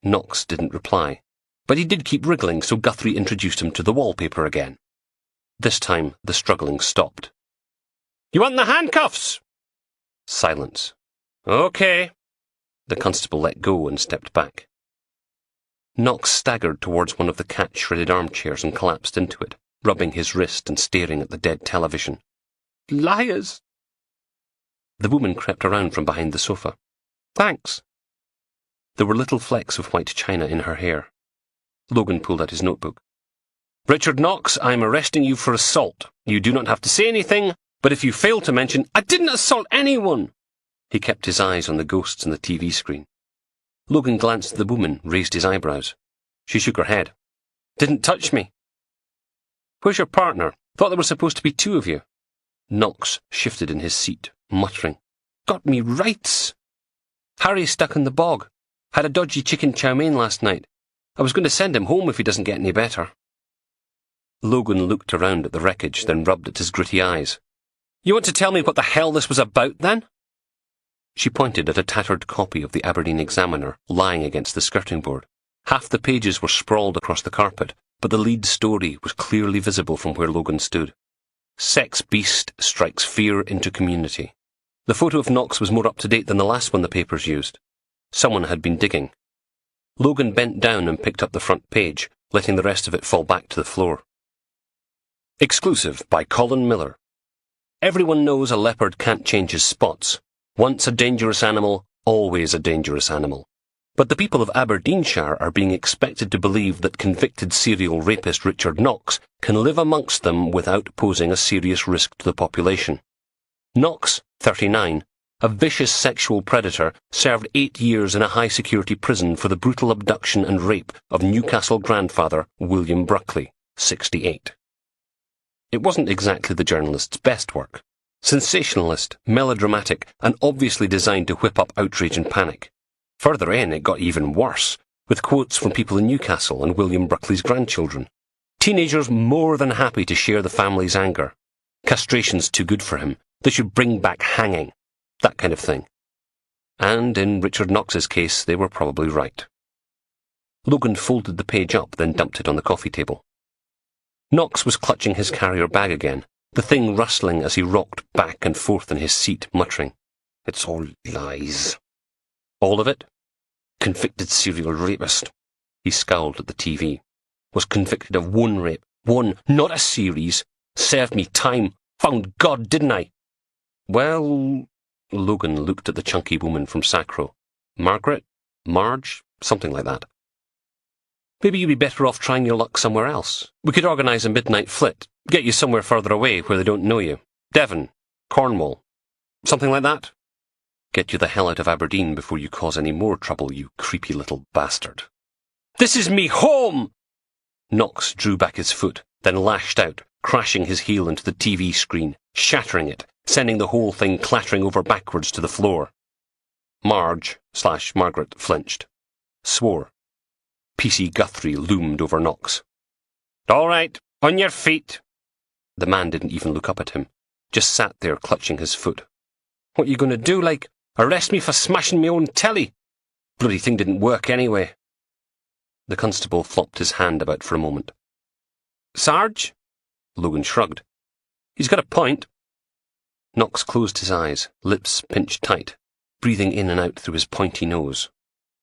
Knox didn't reply, but he did keep wriggling, so Guthrie introduced him to the wallpaper again. This time, the struggling stopped. You want the handcuffs? Silence. Okay. The constable let go and stepped back. Knox staggered towards one of the cat-shredded armchairs and collapsed into it, rubbing his wrist and staring at the dead television. Liars! The woman crept around from behind the sofa. Thanks. There were little flecks of white china in her hair. Logan pulled out his notebook. Richard Knox, I am arresting you for assault. You do not have to say anything, but if you fail to mention, I didn't assault anyone. He kept his eyes on the ghosts on the TV screen. Logan glanced at the woman, raised his eyebrows. She shook her head. Didn't touch me. Where's your partner? Thought there were supposed to be two of you. Knox shifted in his seat, muttering. Got me rights. Harry's stuck in the bog. Had a dodgy chicken chow mein last night. I was going to send him home if he doesn't get any better. Logan looked around at the wreckage, then rubbed at his gritty eyes. You want to tell me what the hell this was about, then? She pointed at a tattered copy of the Aberdeen Examiner lying against the skirting board. Half the pages were sprawled across the carpet, but the lead story was clearly visible from where Logan stood. Sex beast strikes fear into community. The photo of Knox was more up-to-date than the last one the papers used. Someone had been digging. Logan bent down and picked up the front page, letting the rest of it fall back to the floor. Exclusive by Colin Miller. Everyone knows a leopard can't change his spots. Once a dangerous animal, always a dangerous animal. But the people of Aberdeenshire are being expected to believe that convicted serial rapist Richard Knox can live amongst them without posing a serious risk to the population. Knox, 39, a vicious sexual predator, served 8 years in a high-security prison for the brutal abduction and rape of Newcastle grandfather William Bruckley, 68. It wasn't exactly the journalist's best work. Sensationalist, melodramatic, and obviously designed to whip up outrage and panic. Further in, it got even worse, with quotes from people in Newcastle and William Bruckley's grandchildren. Teenagers more than happy to share the family's anger. Castration's too good for him. They should bring back hanging. That kind of thing. And in Richard Knox's case, they were probably right. Logan folded the page up, then dumped it on the coffee table. Knox was clutching his carrier bag again, the thing rustling as he rocked back and forth in his seat, muttering, "It's all lies." All of it? Convicted serial rapist. He scowled at the TV. Was convicted of one rape. One, not a series. Served me time. Found God, didn't I? Well, Logan looked at the chunky woman from Sacro. Margaret? Marge? Something like that. Maybe you'd be better off trying your luck somewhere else. We could organise a midnight flit. Get you somewhere further away where they don't know you. Devon. Cornwall. Something like that. Get you the hell out of Aberdeen before you cause any more trouble, you creepy little bastard. This is me home! Knox drew back his foot, then lashed out, crashing his heel into the TV screen, shattering it, sending the whole thing clattering over backwards to the floor. Marge/Margaret flinched. Swore. PC Guthrie loomed over Knox. "All right, on your feet." The man didn't even look up at him, just sat there clutching his foot. "What you going to do, like, arrest me for smashing me own telly? Bloody thing didn't work anyway." The constable flopped his hand about for a moment. "Sarge?" Logan shrugged. "He's got a point." Knox closed his eyes, lips pinched tight, breathing in and out through his pointy nose,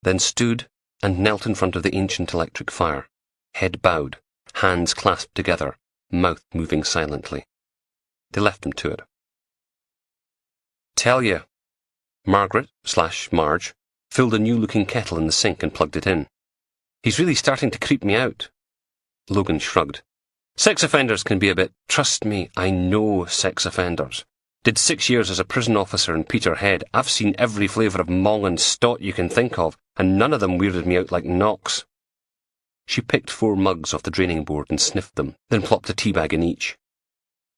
then stood and knelt in front of the ancient electric fire, head bowed, hands clasped together, mouth moving silently. They left him to it. "Tell you." Margaret/Marge filled a new-looking kettle in the sink and plugged it in. "He's really starting to creep me out." Logan shrugged. "Sex offenders can be a bit... Trust me, I know sex offenders. Did 6 years as a prison officer in Peterhead. I've seen every flavour of mong and stot you can think of, and none of them weirded me out like Knox." She picked 4 mugs off the draining board and sniffed them, then plopped a teabag in each.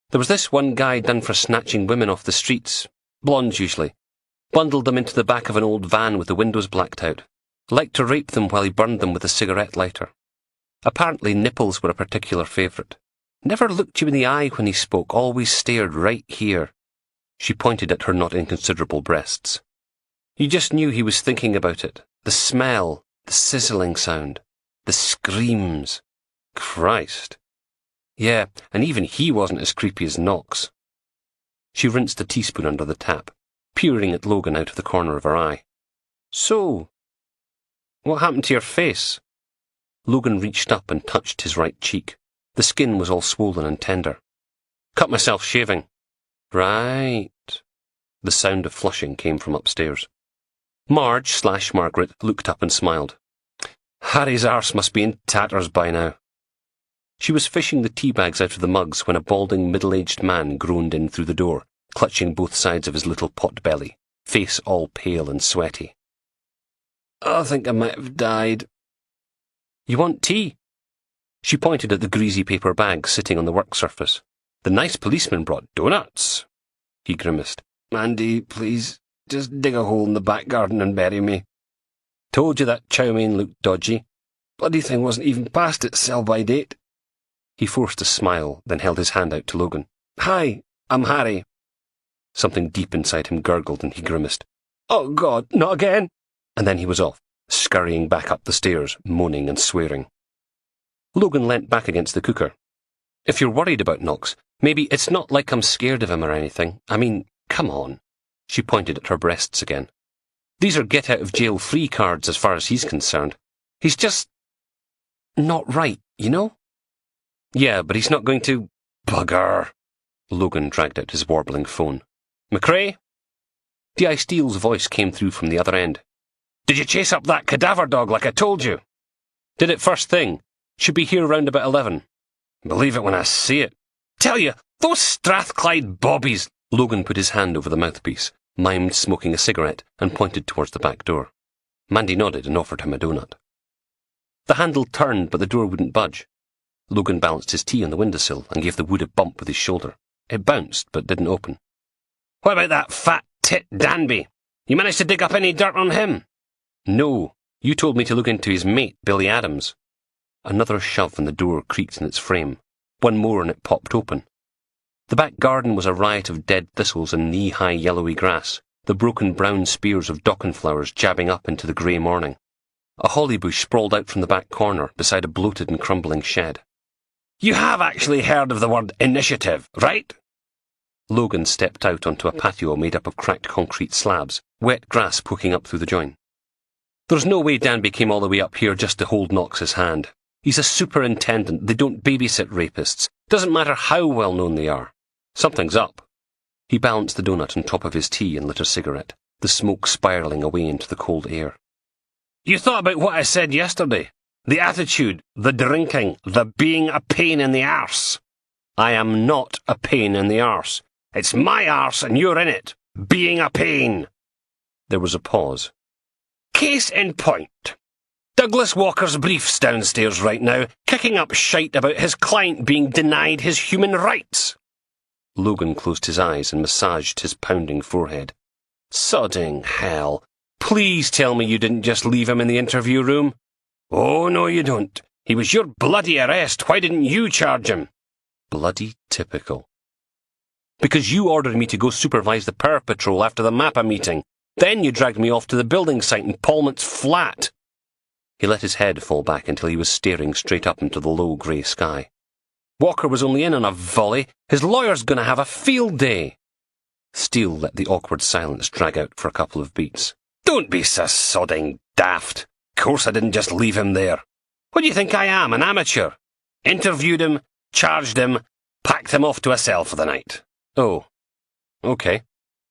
"There was this one guy done for snatching women off the streets, blondes usually. Bundled them into the back of an old van with the windows blacked out. Liked to rape them while he burned them with a cigarette lighter. Apparently nipples were a particular favourite. Never looked you in the eye when he spoke, always stared right here." She pointed at her not inconsiderable breasts. "You just knew he was thinking about it. The smell, the sizzling sound, the screams. Christ. Yeah, and even he wasn't as creepy as Knox." She rinsed a teaspoon under the tap, peering at Logan out of the corner of her eye. "So, what happened to your face?" Logan reached up and touched his right cheek. The skin was all swollen and tender. "Cut myself shaving." "Right." The sound of flushing came from upstairs. Marge/Margaret looked up and smiled. "Harry's arse must be in tatters by now." She was fishing the tea bags out of the mugs when a balding middle-aged man groaned in through the door, clutching both sides of his little pot belly, face all pale and sweaty. "I think I might have died." "You want tea?" She pointed at the greasy paper bag sitting on the work surface. "The nice policeman brought donuts." He grimaced. "Andy, please, just dig a hole in the back garden and bury me. Told you that chow mein looked dodgy. Bloody thing wasn't even past its sell-by date." He forced a smile, then held his hand out to Logan. "Hi, I'm Harry." Something deep inside him gurgled and he grimaced. "Oh God, not again!" And then he was off, scurrying back up the stairs, moaning and swearing. Logan leant back against the cooker. "If you're worried about Knox, maybe it's not like I'm scared of him or anything. I mean, come on." She pointed at her breasts again. "These are get-out-of-jail-free cards as far as he's concerned. He's just... not right, you know?" "Yeah, but he's not going to... Bugger." Logan dragged out his warbling phone. "McRae?" D.I. Steele's voice came through from the other end. "Did you chase up that cadaver dog like I told you?" "Did it first thing. Should be here round about 11. "Believe it when I see it. Tell you, those Strathclyde bobbies..." Logan put his hand over the mouthpiece, mimed smoking a cigarette, and pointed towards the back door. Mandy nodded and offered him a donut. The handle turned, but the door wouldn't budge. Logan balanced his tea on the windowsill and gave the wood a bump with his shoulder. It bounced, but didn't open. "What about that fat tit Danby? You managed to dig up any dirt on him?" "No. You told me to look into his mate, Billy Adams." Another shove and the door creaked in its frame. One more and it popped open. The back garden was a riot of dead thistles and knee-high yellowy grass, the broken brown spears of docken flowers jabbing up into the grey morning. A holly bush sprawled out from the back corner beside a bloated and crumbling shed. You have actually heard of the word initiative, right? Logan stepped out onto a patio made up of cracked concrete slabs, wet grass poking up through the join. There's no way Danby came all the way up here just to hold Knox's hand. He's a superintendent. They don't babysit rapists. Doesn't matter how well known they are. Something's up. He balanced the donut on top of his tea and lit a cigarette, the smoke spiralling away into the cold air. You thought about what I said yesterday? The attitude, the drinking, the being a pain in the arse. I am not a pain in the arse. It's my arse and you're in it. Being a pain. There was a pause. Case in point. Douglas Walker's brief's downstairs right now, kicking up shite about his client being denied his human rights. Logan closed his eyes and massaged his pounding forehead. Sodding hell. Please tell me you didn't just leave him in the interview room. Oh, no, you don't. He was your bloody arrest. Why didn't you charge him? Bloody typical. Because you ordered me to go supervise the power patrol after the MAPA meeting. Then you dragged me off to the building site in Palmont's flat. He let his head fall back until he was staring straight up into the low grey sky. Walker was only in on a volley. His lawyer's going to have a field day. Steele let the awkward silence drag out for a couple of beats. Don't be so sodding daft. Of course I didn't just leave him there. What do you think I am, an amateur? Interviewed him, charged him, packed him off to a cell for the night. Oh, okay.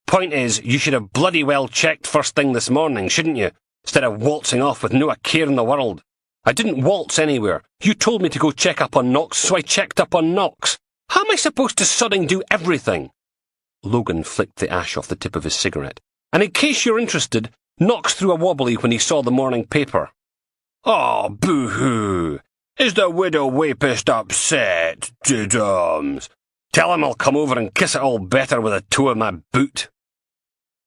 Point is, you should have bloody well checked first thing this morning, shouldn't you? Instead of waltzing off with no care in the world. I didn't waltz anywhere. You told me to go check up on Knox, so I checked up on Knox. How am I supposed to sodding do everything? Logan flicked the ash off the tip of his cigarette. And in case you're interested, Knox threw a wobbly when he saw the morning paper. Oh, boo-hoo. Is the widow Wapist upset, Didums? Tell him I'll come over and kiss it all better with the toe of my boot.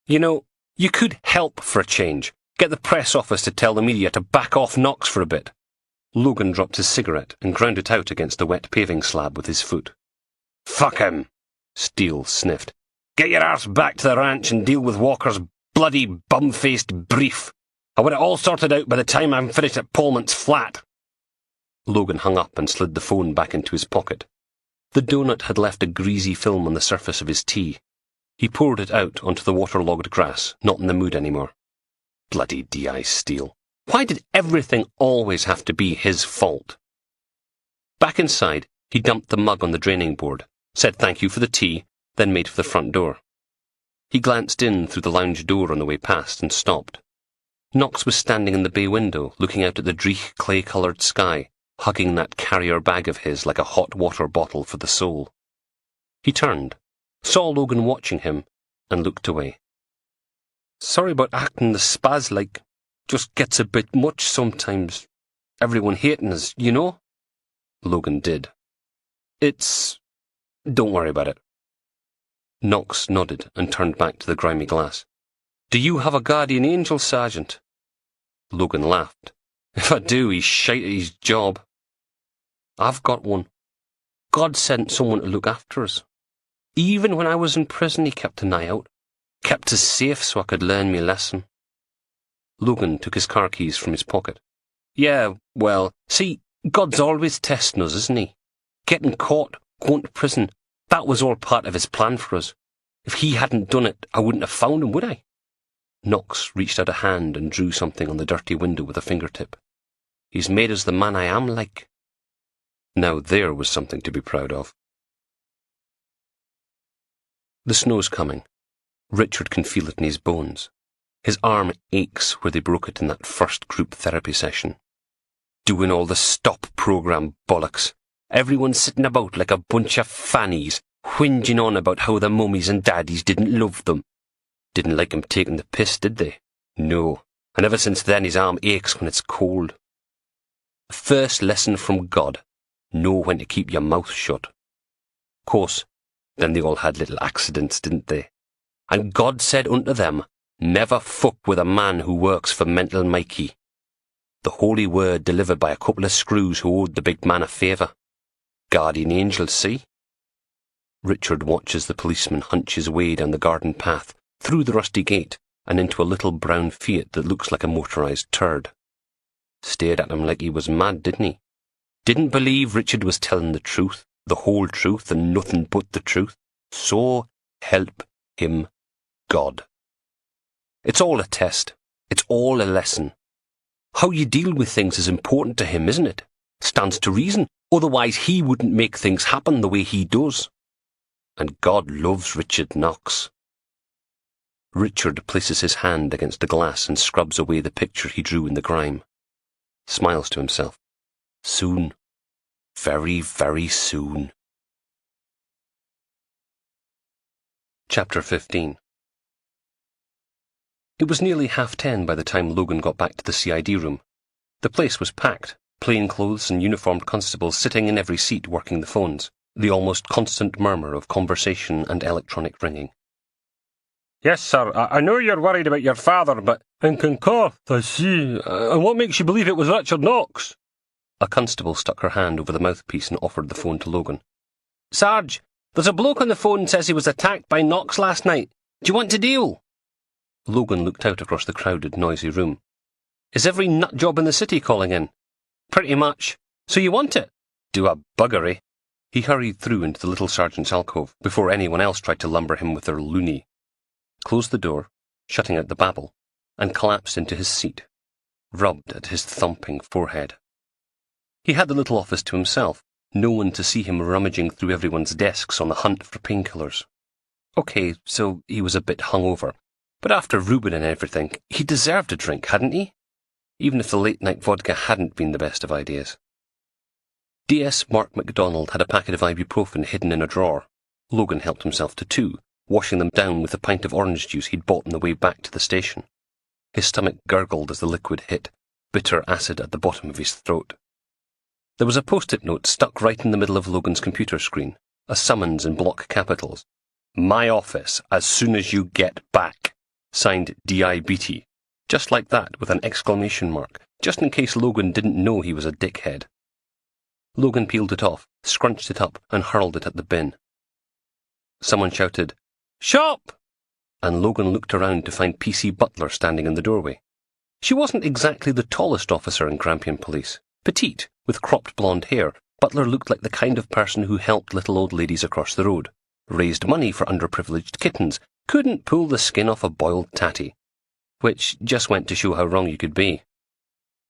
You know, you could help for a change. Get the press office to tell the media to back off Knox for a bit. Logan dropped his cigarette and ground it out against the wet paving slab with his foot. Fuck him, Steele sniffed. Get your arse back to the ranch and deal with Walker's bloody bum-faced brief. I want it all sorted out by the time I'm finished at Palmont's flat. Logan hung up and slid the phone back into his pocket. The donut had left a greasy film on the surface of his tea. He poured it out onto the waterlogged grass, not in the mood anymore. Bloody D.I. Steele. Why did everything always have to be his fault? Back inside, he dumped the mug on the draining board, said thank you for the tea, then made for the front door. He glanced in through the lounge door on the way past and stopped. Knox was standing in the bay window, looking out at the dreich clay-coloured sky, hugging that carrier bag of his like a hot water bottle for the soul. He turned, saw Logan watching him, and looked away. Sorry about acting the spaz-like. Just gets a bit much sometimes. Everyone hating us, you know? Logan did. Don't worry about it. Knox nodded and turned back to the grimy glass. Do you have a guardian angel, Sergeant? Logan laughed. If I do, he's shite at his job. I've got one. God sent someone to look after us. Even when I was in prison, he kept an eye out. Kept us safe so I could learn me lesson. Logan took his car keys from his pocket. Yeah, well, see, God's always testing us, isn't he? Getting caught, going to prison, that was all part of his plan for us. If he hadn't done it, I wouldn't have found him, would I? Knox reached out a hand and drew something on the dirty window with a fingertip. He's made us the man I am like. Now there was something to be proud of. The snow's coming. Richard can feel it in his bones. His arm aches where they broke it in that first group therapy session. Doing all the stop program bollocks. Everyone sitting about like a bunch of fannies, whinging on about how the mummies and daddies didn't love them. Didn't like him taking the piss, did they? No. And ever since then his arm aches when it's cold. First lesson from God. Know when to keep your mouth shut. Course, then they all had little accidents, didn't they? And God said unto them, never fuck with a man who works for Mental Mikey. The holy word delivered by a couple of screws who owed the big man a favour. Guardian angel, see? Richard watches the policeman hunch his way down the garden path, through the rusty gate, and into a little brown Fiat that looks like a motorised turd. Stared at him like he was mad, didn't he? Didn't believe Richard was telling the truth, the whole truth, and nothing but the truth. So help him God. It's all a test. It's all a lesson. How you deal with things is important to him, isn't it? Stands to reason. Otherwise he wouldn't make things happen the way he does. And God loves Richard Knox. Richard places his hand against the glass and scrubs away the picture he drew in the grime. Smiles to himself. Soon. Very, very soon. Chapter 15. It was nearly 10:30 by the time Logan got back to the CID room. The place was packed, plainclothes and uniformed constables sitting in every seat working the phones, the almost constant murmur of conversation and electronic ringing. Yes, sir, I know you're worried about your father, but in concur, I see. And what makes you believe it was Richard Knox? A constable stuck her hand over the mouthpiece and offered the phone to Logan. Sarge, there's a bloke on the phone says he was attacked by Knox last night. Do you want to deal? Logan looked out across the crowded, noisy room. Is every nut job in the city calling in? Pretty much. So you want it? Do a buggery. He hurried through into the little sergeant's alcove before anyone else tried to lumber him with their loony. Closed the door, shutting out the babble, and collapsed into his seat, rubbed at his thumping forehead. He had the little office to himself, no one to see him rummaging through everyone's desks on the hunt for painkillers. Okay, so he was a bit hungover, but after Reuben and everything, he deserved a drink, hadn't he? Even if the late-night vodka hadn't been the best of ideas. DS Mark MacDonald had a packet of ibuprofen hidden in a drawer. Logan helped himself to 2, washing them down with a pint of orange juice he'd bought on the way back to the station. His stomach gurgled as the liquid hit, bitter acid at the bottom of his throat. There was a post-it note stuck right in the middle of Logan's computer screen, a summons in block capitals. My office, as soon as you get back. Signed DIBT. Just like that, with an exclamation mark, just in case Logan didn't know he was a dickhead. Logan peeled it off, scrunched it up, and hurled it at the bin. Someone shouted, "Shop!" and Logan looked around to find PC Butler standing in the doorway. She wasn't exactly the tallest officer in Grampian Police. Petite, with cropped blonde hair, Butler looked like the kind of person who helped little old ladies across the road, raised money for underprivileged kittens, couldn't pull the skin off a boiled tatty. Which just went to show how wrong you could be.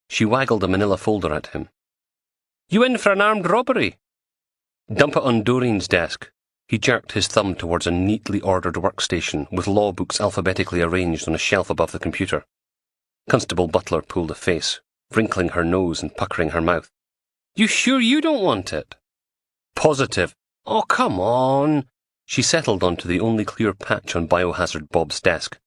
She waggled a manila folder at him. "You in for an armed robbery?" "Dump it on Doreen's desk." He jerked his thumb towards a neatly ordered workstation with law books alphabetically arranged on a shelf above the computer. Constable Butler pulled a face, wrinkling her nose and puckering her mouth. "You sure you don't want it?" "Positive." "Oh, come on." She settled onto the only clear patch on Biohazard Bob's desk.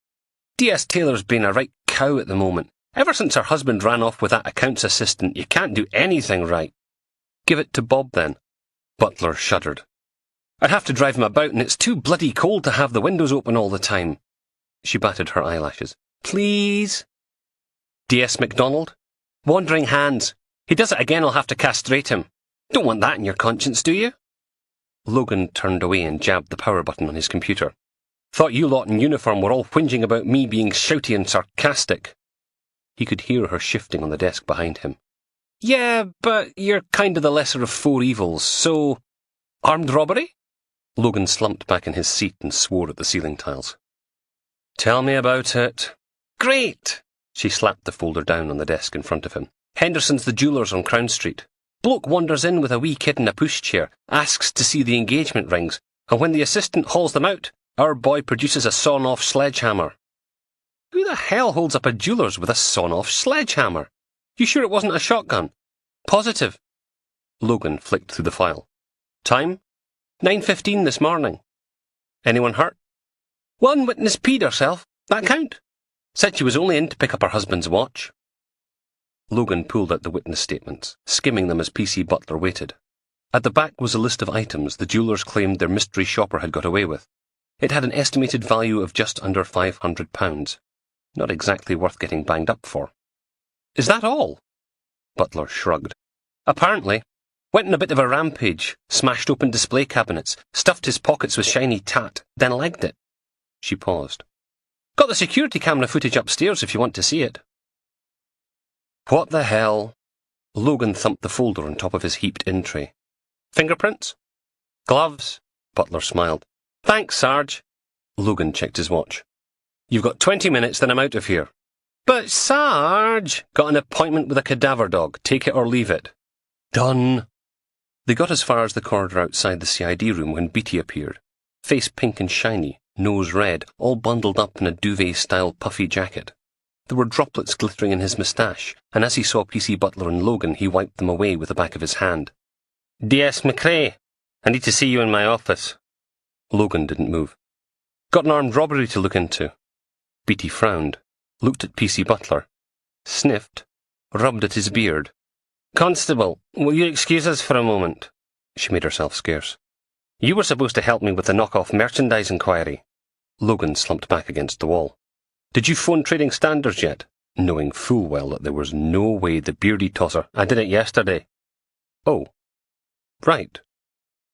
"D.S. Taylor's been a right cow at the moment. Ever since her husband ran off with that accounts assistant, you can't do anything right." "Give it to Bob, then." Butler shuddered. "I'd have to drive him about, and it's too bloody cold to have the windows open all the time." She batted her eyelashes. "Please?" "D.S. MacDonald? Wandering hands. He does it again, I'll have to castrate him. Don't want that in your conscience, do you?" Logan turned away and jabbed the power button on his computer. "Thought you lot in uniform were all whinging about me being shouty and sarcastic." He could hear her shifting on the desk behind him. "Yeah, but you're kind of the lesser of 4 evils, so... Armed robbery?" Logan slumped back in his seat and swore at the ceiling tiles. "Tell me about it." "Great!" She slapped the folder down on the desk in front of him. "Henderson's the jewellers on Crown Street. Bloke wanders in with a wee kid in a pushchair, asks to see the engagement rings, and when the assistant hauls them out, our boy produces a sawn-off sledgehammer." "Who the hell holds up a jeweller's with a sawn-off sledgehammer? You sure it wasn't a shotgun?" "Positive." Logan flicked through the file. "Time? 9:15 this morning." "Anyone hurt?" "One witness peed herself. That count?" "Said she was only in to pick up her husband's watch." Logan pulled out the witness statements, skimming them as PC Butler waited. At the back was a list of items the jewellers claimed their mystery shopper had got away with. It had an estimated value of just under £500. Not exactly worth getting banged up for. "Is that all?" Butler shrugged. "Apparently. Went on a bit of a rampage, smashed open display cabinets, stuffed his pockets with shiny tat, then legged it." She paused. "Got the security camera footage upstairs if you want to see it." "What the hell?" Logan thumped the folder on top of his heaped-in tray. Fingerprints? Gloves? Butler smiled. Thanks, Sarge. Logan checked his watch. You've got 20 minutes, then I'm out of here. But Sarge! Got an appointment with a cadaver dog. Take it or leave it. Done. They got as far as the corridor outside the CID room when Beatty appeared. Face pink and shiny, nose red, all bundled up in a duvet-style puffy jacket. There were droplets glittering in his moustache, and as he saw PC Butler and Logan, he wiped them away with the back of his hand. DS McRae, I need to see you in my office. Logan didn't move. Got an armed robbery to look into. Beatty frowned, looked at PC Butler, sniffed, rubbed at his beard. Constable, will you excuse us for a moment? She made herself scarce. You were supposed to help me with the knock-off merchandise inquiry. Logan slumped back against the wall. Did you phone Trading Standards yet? Knowing full well that there was no way the beardy tosser... I did it yesterday. Oh. Right.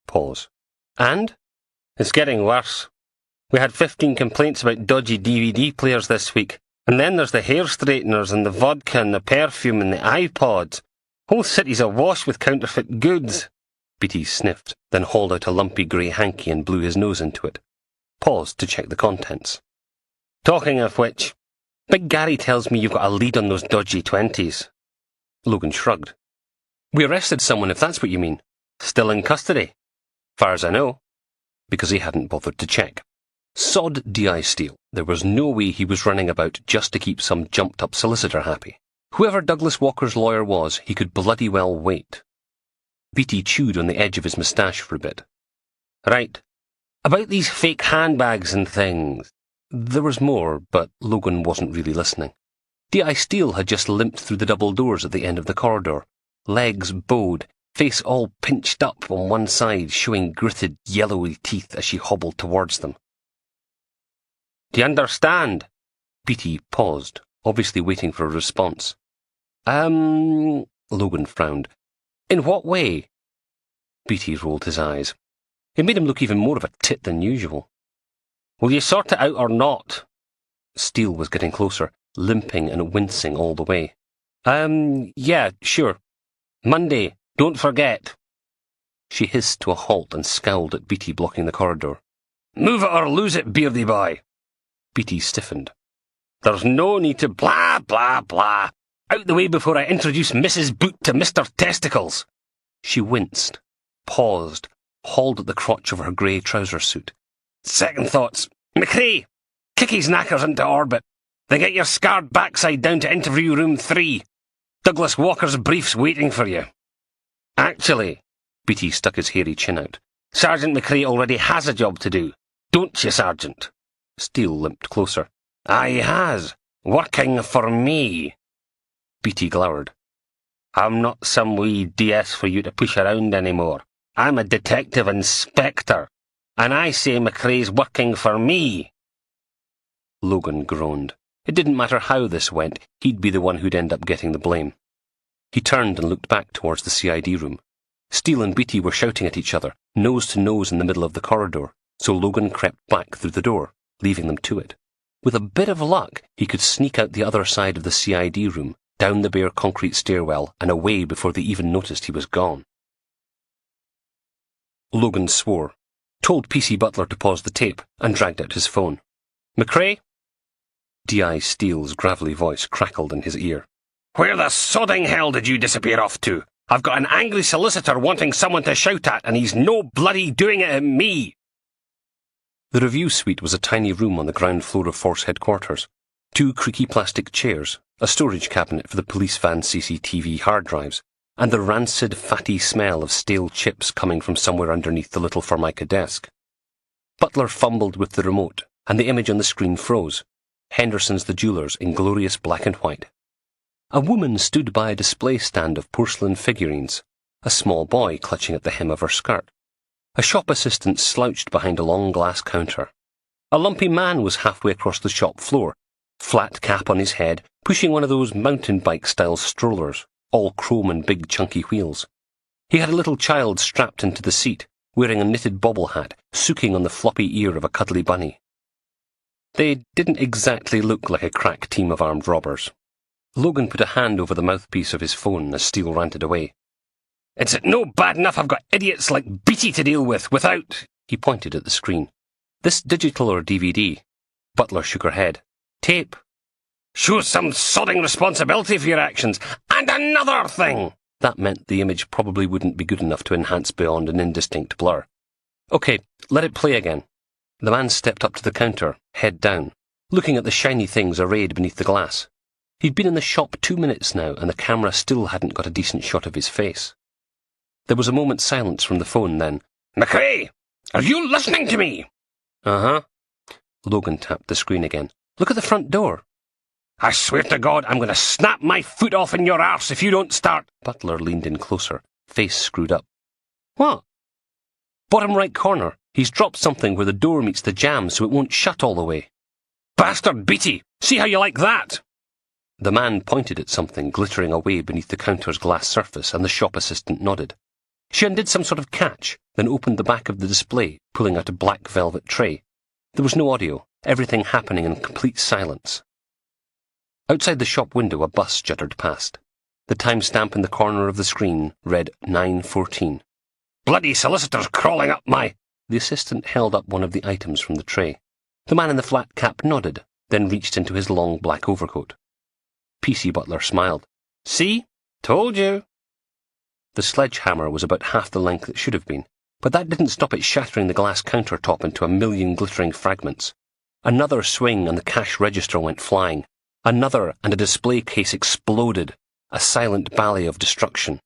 Pause. And? It's getting worse. We had 15 complaints about dodgy DVD players this week, and then there's the hair straighteners and the vodka and the perfume and the iPods. Whole city's awash with counterfeit goods. Beatty sniffed, then hauled out a lumpy grey hanky and blew his nose into it. Paused to check the contents. Talking of which, Big Gary tells me you've got a lead on those dodgy 20s. Logan shrugged. We arrested someone, if that's what you mean. Still in custody. Far as I know. Because he hadn't bothered to check. Sod D.I. Steele. There was no way he was running about just to keep some jumped-up solicitor happy. Whoever Douglas Walker's lawyer was, he could bloody well wait. Beatty chewed on the edge of his moustache for a bit. Right. About these fake handbags and things. There was more, but Logan wasn't really listening. D.I. Steele had just limped through the double doors at the end of the corridor, legs bowed, face all pinched up on one side, showing gritted, yellowy teeth as she hobbled towards them. Do you understand? Beatty paused, obviously waiting for a response. Logan frowned. In what way? Beatty rolled his eyes. It made him look even more of a tit than usual. Will you sort it out or not? Steele was getting closer, limping and wincing all the way. Yeah, sure. Monday, don't forget. She hissed to a halt and scowled at Beatty blocking the corridor. Move it or lose it, beardy boy. Beatty stiffened. There's no need to blah, blah, blah. Out the way before I introduce Mrs. Boot to Mr. Testicles. She winced, paused, hauled at the crotch of her grey trouser suit. Second thoughts. McRae, kick his knackers into orbit. Then get your scarred backside down to interview room 3. Douglas Walker's brief's waiting for you. Actually, Beatty stuck his hairy chin out, Sergeant McRae already has a job to do. Don't you, Sergeant? Steele limped closer. Aye, he has. Working for me. Beatty glowered. I'm not some wee DS for you to push around anymore. I'm a detective inspector. And I say McRae's working for me. Logan groaned. It didn't matter how this went, he'd be the one who'd end up getting the blame. He turned and looked back towards the CID room. Steele and Beatty were shouting at each other, nose to nose in the middle of the corridor, so Logan crept back through the door, leaving them to it. With a bit of luck, he could sneak out the other side of the CID room, down the bare concrete stairwell, and away before they even noticed he was gone. Logan swore, told PC Butler to pause the tape, and dragged out his phone. McRae? D.I. Steele's gravelly voice crackled in his ear. Where the sodding hell did you disappear off to? I've got an angry solicitor wanting someone to shout at, and he's no bloody doing it at me. The review suite was a tiny room on the ground floor of Force headquarters. 2 creaky plastic chairs, a storage cabinet for the police van CCTV hard drives, and the rancid, fatty smell of stale chips coming from somewhere underneath the little formica desk. Butler fumbled with the remote, and the image on the screen froze. Henderson's the Jeweller's in glorious black and white. A woman stood by a display stand of porcelain figurines, a small boy clutching at the hem of her skirt. A shop assistant slouched behind a long glass counter. A lumpy man was halfway across the shop floor, flat cap on his head, pushing one of those mountain bike-style strollers, all chrome and big chunky wheels. He had a little child strapped into the seat, wearing a knitted bobble hat, sooking on the floppy ear of a cuddly bunny. They didn't exactly look like a crack team of armed robbers. Logan put a hand over the mouthpiece of his phone as Steele ranted away. "It's no bad enough I've got idiots like Beatty to deal with without—" He pointed at the screen. "This digital or DVD?" Butler shook her head. "Tape." "Shows some sodding responsibility for your actions. And another thing!" That meant the image probably wouldn't be good enough to enhance beyond an indistinct blur. "Okay, let it play again." The man stepped up to the counter, head down, looking at the shiny things arrayed beneath the glass. He'd been in the shop 2 minutes now, and the camera still hadn't got a decent shot of his face. There was a moment's silence from the phone, then, "McRae, are you listening to me?" "Uh-huh." Logan tapped the screen again. "Look at the front door." "I swear to God, I'm going to snap my foot off in your arse if you don't start." Butler leaned in closer, face screwed up. "What?" "Bottom right corner. He's dropped something where the door meets the jamb so it won't shut all the way." "Bastard Beatty! See how you like that?" The man pointed at something glittering away beneath the counter's glass surface, and the shop assistant nodded. She undid some sort of catch, then opened the back of the display, pulling out a black velvet tray. There was no audio, everything happening in complete silence. Outside the shop window, a bus jutted past. The timestamp in the corner of the screen read 9:14. "Bloody solicitors crawling up my—" The assistant held up one of the items from the tray. The man in the flat cap nodded, then reached into his long black overcoat. PC Butler smiled. "See? Told you." The sledgehammer was about half the length it should have been, but that didn't stop it shattering the glass countertop into a million glittering fragments. Another swing and the cash register went flying. Another and a display case exploded, a silent ballet of destruction.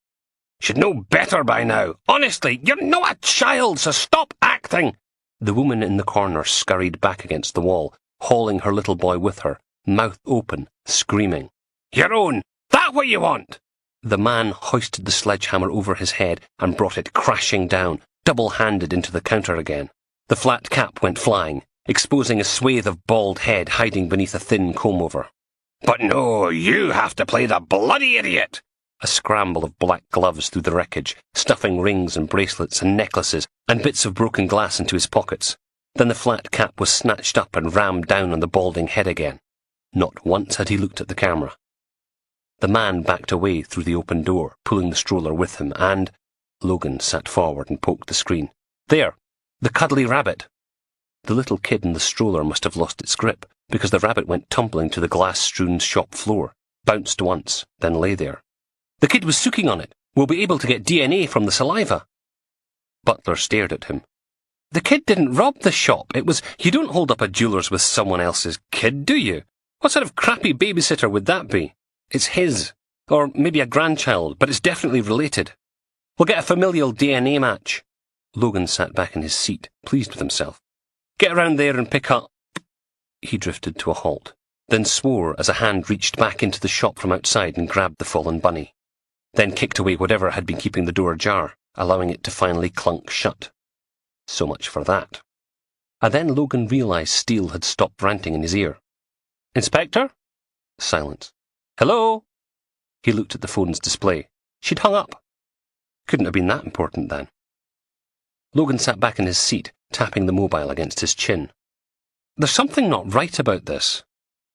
"Should know better by now. Honestly, you're not a child, so stop acting." The woman in the corner scurried back against the wall, hauling her little boy with her, mouth open, screaming. "Your own! That what you want?" The man hoisted the sledgehammer over his head and brought it crashing down, double-handed into the counter again. The flat cap went flying, exposing a swathe of bald head hiding beneath a thin comb-over. "But no, you have to play the bloody idiot!" A scramble of black gloves through the wreckage, stuffing rings and bracelets and necklaces and bits of broken glass into his pockets. Then the flat cap was snatched up and rammed down on the balding head again. Not once had he looked at the camera. The man backed away through the open door, pulling the stroller with him, and Logan sat forward and poked the screen. "There! The cuddly rabbit!" The little kid in the stroller must have lost its grip, because the rabbit went tumbling to the glass-strewn shop floor, bounced once, then lay there. "The kid was sucking on it. We'll be able to get DNA from the saliva." Butler stared at him. "The kid didn't rob the shop. It was— You don't hold up a jeweller's with someone else's kid, do you? What sort of crappy babysitter would that be? It's his. Or maybe a grandchild, but it's definitely related. We'll get a familial DNA match." Logan sat back in his seat, pleased with himself. "Get around there and pick up—" He drifted to a halt, then swore as a hand reached back into the shop from outside and grabbed the fallen bunny, then kicked away whatever had been keeping the door ajar, allowing it to finally clunk shut. So much for that. And then Logan realized Steele had stopped ranting in his ear. "Inspector?" Silence. "Hello?" He looked at the phone's display. She'd hung up. Couldn't have been that important then. Logan sat back in his seat, tapping the mobile against his chin. There's something not right about this.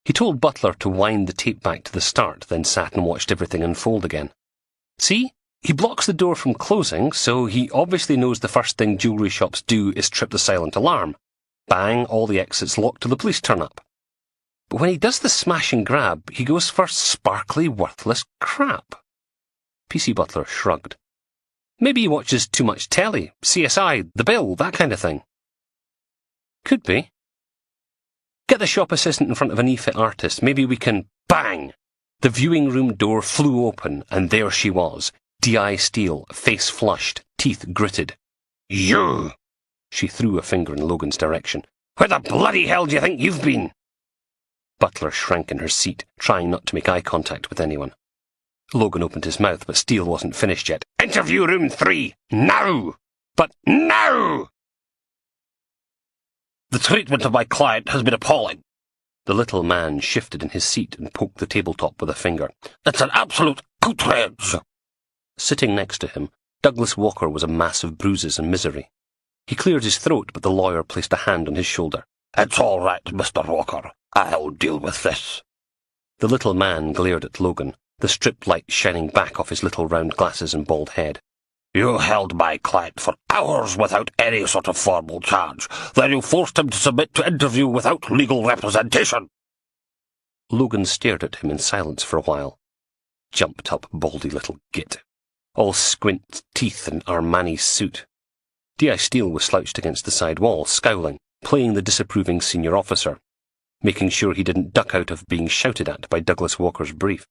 He told Butler to wind the tape back to the start, then sat and watched everything unfold again. See? He blocks the door from closing, so he obviously knows the first thing jewellery shops do is trip the silent alarm. Bang, all the exits locked till the police turn up. But when he does the smash and grab, he goes for sparkly, worthless crap. PC Butler shrugged. Maybe he watches too much telly, CSI, The Bill, that kind of thing. Could be. Get the shop assistant in front of an e-fit artist. Maybe we can— Bang! The viewing room door flew open, and there she was, D.I. Steele, face flushed, teeth gritted. "You!" She threw a finger in Logan's direction. "Where the bloody hell do you think you've been?" Butler shrank in her seat, trying not to make eye contact with anyone. Logan opened his mouth, but Steele wasn't finished yet. "Interview room 3, now! But now!" "The treatment of my client has been appalling." The little man shifted in his seat and poked the tabletop with a finger. "It's an absolute outrage." Sitting next to him, Douglas Walker was a mass of bruises and misery. He cleared his throat, but the lawyer placed a hand on his shoulder. "It's all right, Mr. Walker. I'll deal with this." The little man glared at Logan, the strip light shining back off his little round glasses and bald head. You held my client for hours without any sort of formal charge. Then you forced him to submit to interview without legal representation. Logan stared at him in silence for a while. Jumped up, baldy little git. All squint teeth and Armani suit. D.I. Steele was slouched against the side wall, scowling, playing the disapproving senior officer, making sure he didn't duck out of being shouted at by Douglas Walker's brief.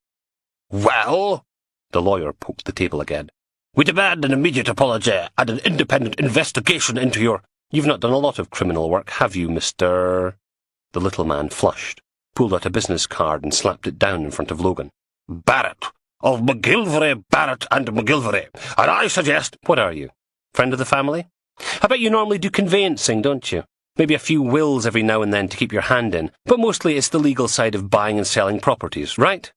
Well? The lawyer poked the table again. We demand an immediate apology and an independent investigation into your... You've not done a lot of criminal work, have you, Mr... The little man flushed, pulled out a business card and slapped it down in front of Logan. Barrett, of McGilvery, Barrett and McGilvery, and I suggest... What are you? Friend of the family? I bet you normally do conveyancing, don't you? Maybe a few wills every now and then to keep your hand in, but mostly it's the legal side of buying and selling properties, right?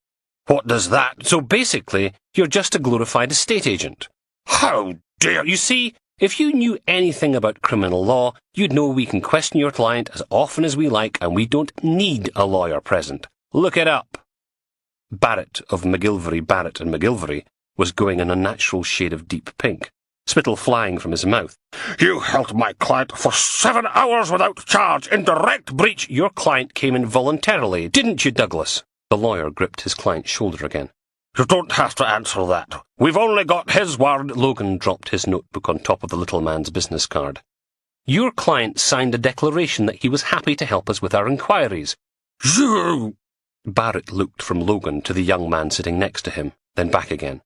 What does that... So basically, you're just a glorified estate agent. How dare... You see, if you knew anything about criminal law, you'd know we can question your client as often as we like, and we don't need a lawyer present. Look it up. Barrett of McGilvery, Barrett and McGilvery was going an unnatural shade of deep pink, spittle flying from his mouth. You held my client for 7 hours without charge in direct breach... Your client came in voluntarily, didn't you, Douglas? The lawyer gripped his client's shoulder again. You don't have to answer that. We've only got his word. Logan dropped his notebook on top of the little man's business card. Your client signed a declaration that he was happy to help us with our inquiries. You... Barrett looked from Logan to the young man sitting next to him, then back again.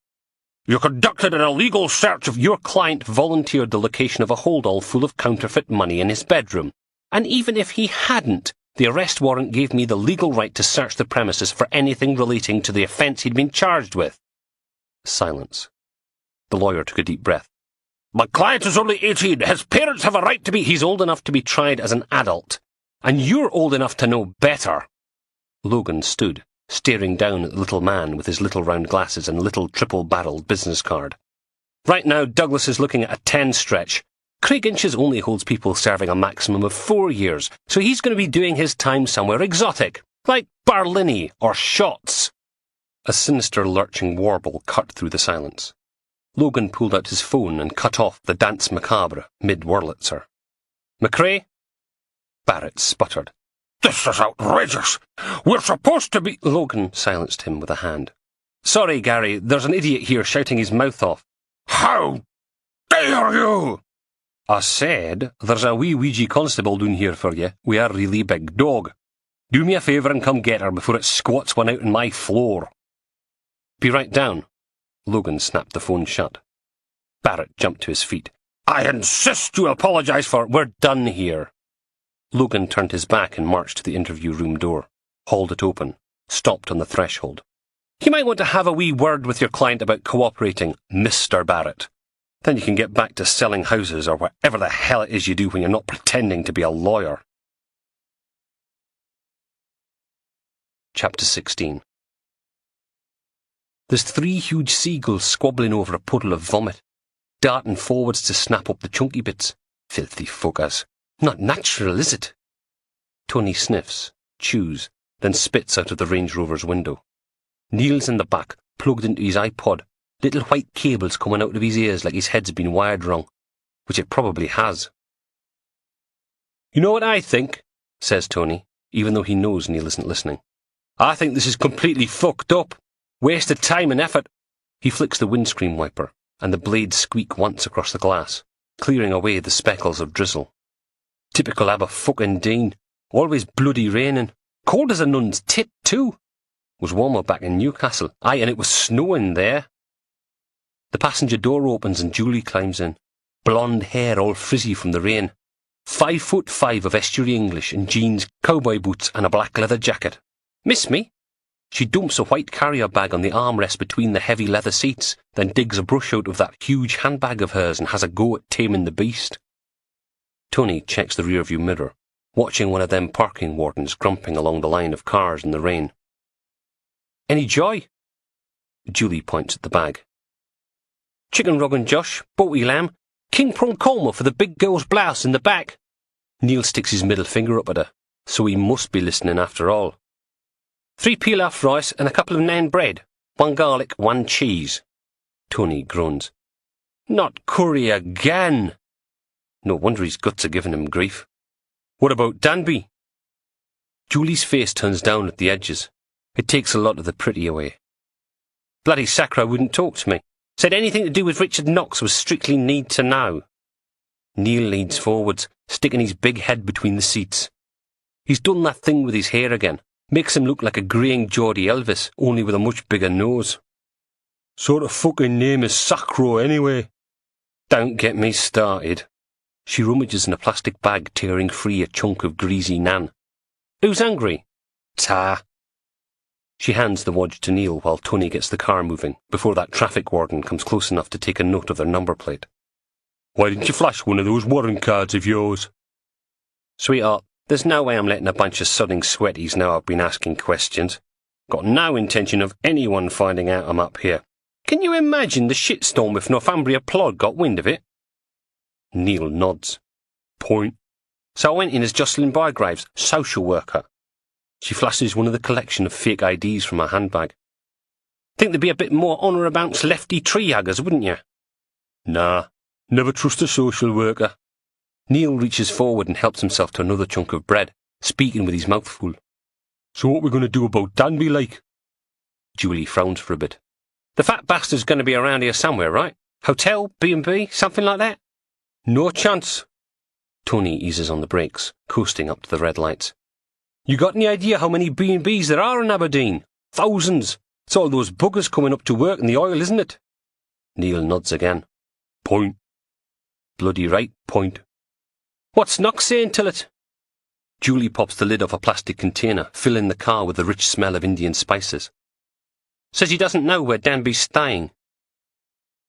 You conducted an illegal search of... Your client volunteered the location of a holdall full of counterfeit money in his bedroom. And even if he hadn't, the arrest warrant gave me the legal right to search the premises for anything relating to the offence he'd been charged with. Silence. The lawyer took a deep breath. My client is only 18. His parents have a right to be... He's old enough to be tried as an adult. And you're old enough to know better. Logan stood, staring down at the little man with his little round glasses and little triple-barrelled business card. Right now, Douglas is looking at a 10 stretch. Craig Inches only holds people serving a maximum of 4 years, so he's going to be doing his time somewhere exotic, like Barlini or Shotts. A sinister lurching warble cut through the silence. Logan pulled out his phone and cut off the Dance Macabre mid-Wurlitzer. McRae? Barrett sputtered. This is outrageous. We're supposed to be... Logan silenced him with a hand. Sorry, Gary, there's an idiot here shouting his mouth off. How dare you? I said, there's a wee Ouija constable down here for you, with a really big dog. Do me a favour and come get her before it squats one out on my floor. Be right down. Logan snapped the phone shut. Barrett jumped to his feet. I insist you apologise for... We're done here. Logan turned his back and marched to the interview room door, hauled it open, stopped on the threshold. You might want to have a wee word with your client about cooperating, Mr. Barrett. Then you can get back to selling houses or whatever the hell it is you do when you're not pretending to be a lawyer. Chapter 16. There's 3 huge seagulls squabbling over a puddle of vomit, darting forwards to snap up the chunky bits. Filthy fuckers. Not natural, is it? Tony sniffs, chews, then spits out of the Range Rover's window. Neil's in the back, plugged into his iPod, little white cables coming out of his ears like his head's been wired wrong, which it probably has. You know what I think, says Tony, even though he knows Neil isn't listening. I think this is completely fucked up. Wasted time and effort. He flicks the windscreen wiper, and the blades squeak once across the glass, clearing away the speckles of drizzle. Typical Abba-fucking-Dean. Always bloody raining. Cold as a nun's tit, too. Was warmer back in Newcastle. Aye, and it was snowing there. The passenger door opens and Julie climbs in. Blonde hair all frizzy from the rain. 5'5" of estuary English in jeans, cowboy boots and a black leather jacket. Miss me? She dumps a white carrier bag on the armrest between the heavy leather seats, then digs a brush out of that huge handbag of hers and has a go at taming the beast. Tony checks the rearview mirror, watching one of them parking wardens grumping along the line of cars in the rain. Any joy? Julie points at the bag. Chicken rogan josh, boaty lamb, king prawn colmo for the big girl's blouse in the back. Neil sticks his middle finger up at her, so he must be listening after all. 3 pilaf rice and a couple of naan bread. 1 garlic, 1 cheese. Tony groans. Not curry again! No wonder his guts are giving him grief. What about Danby? Julie's face turns down at the edges. It takes a lot of the pretty away. Bloody Sacra wouldn't talk to me. Said anything to do with Richard Knox was strictly need to know. Neil leans forwards, sticking his big head between the seats. He's done that thing with his hair again. Makes him look like a greying Geordie Elvis, only with a much bigger nose. Sort of fucking name is Sacro anyway. Don't get me started. She rummages in a plastic bag, tearing free a chunk of greasy naan. Who's hungry? Ta. She hands the wodge to Neil while Tony gets the car moving, before that traffic warden comes close enough to take a note of their number plate. Why didn't you flash one of those warrant cards of yours? Sweetheart, there's no way I'm letting a bunch of sodding sweaties know I've been asking questions. Got no intention of anyone finding out I'm up here. Can you imagine the shitstorm if Northumbria Plod got wind of it? Neil nods. Point. So I went in as Jocelyn Bygraves, social worker. She flashes one of the collection of fake IDs from her handbag. Think there'd be a bit more honour about lefty tree huggers, wouldn't you? Nah, never trust a social worker. Neil reaches forward and helps himself to another chunk of bread, speaking with his mouth full. So what we going to do about Danby, like? Julie frowns for a bit. The fat bastard's going to be around here somewhere, right? Hotel, B&B, something like that? No chance. Tony eases on the brakes, coasting up to the red lights. You got any idea how many B&Bs there are in Aberdeen? Thousands. It's all those buggers coming up to work in the oil, isn't it? Neil nods again. Point. Bloody right, point. What's Knox saying till it? Julie pops the lid off a plastic container, filling the car with the rich smell of Indian spices. Says he doesn't know where Danby's staying.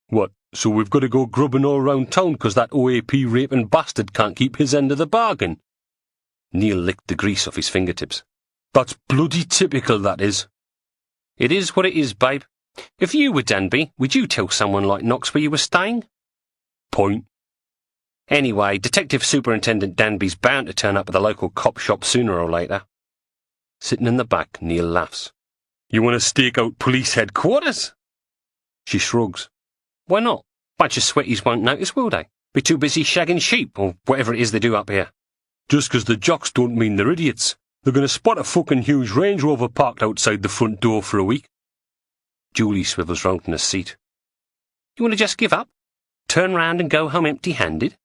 What, so we've got to go grubbing all round town because that OAP raping bastard can't keep his end of the bargain? Neil licked the grease off his fingertips. That's bloody typical, that is. It is what it is, babe. If you were Danby, would you tell someone like Knox where you were staying? Point. Anyway, Detective Superintendent Danby's bound to turn up at the local cop shop sooner or later. Sitting in the back, Neil laughs. You want to stake out police headquarters? She shrugs. Why not? Bunch of sweaties won't notice, will they? Be too busy shagging sheep, or whatever it is they do up here. Just 'cause the jocks don't mean they're idiots. They're going to spot a fucking huge Range Rover parked outside the front door for a week. Julie swivels round in her seat. You want to just give up? Turn round and go home empty-handed?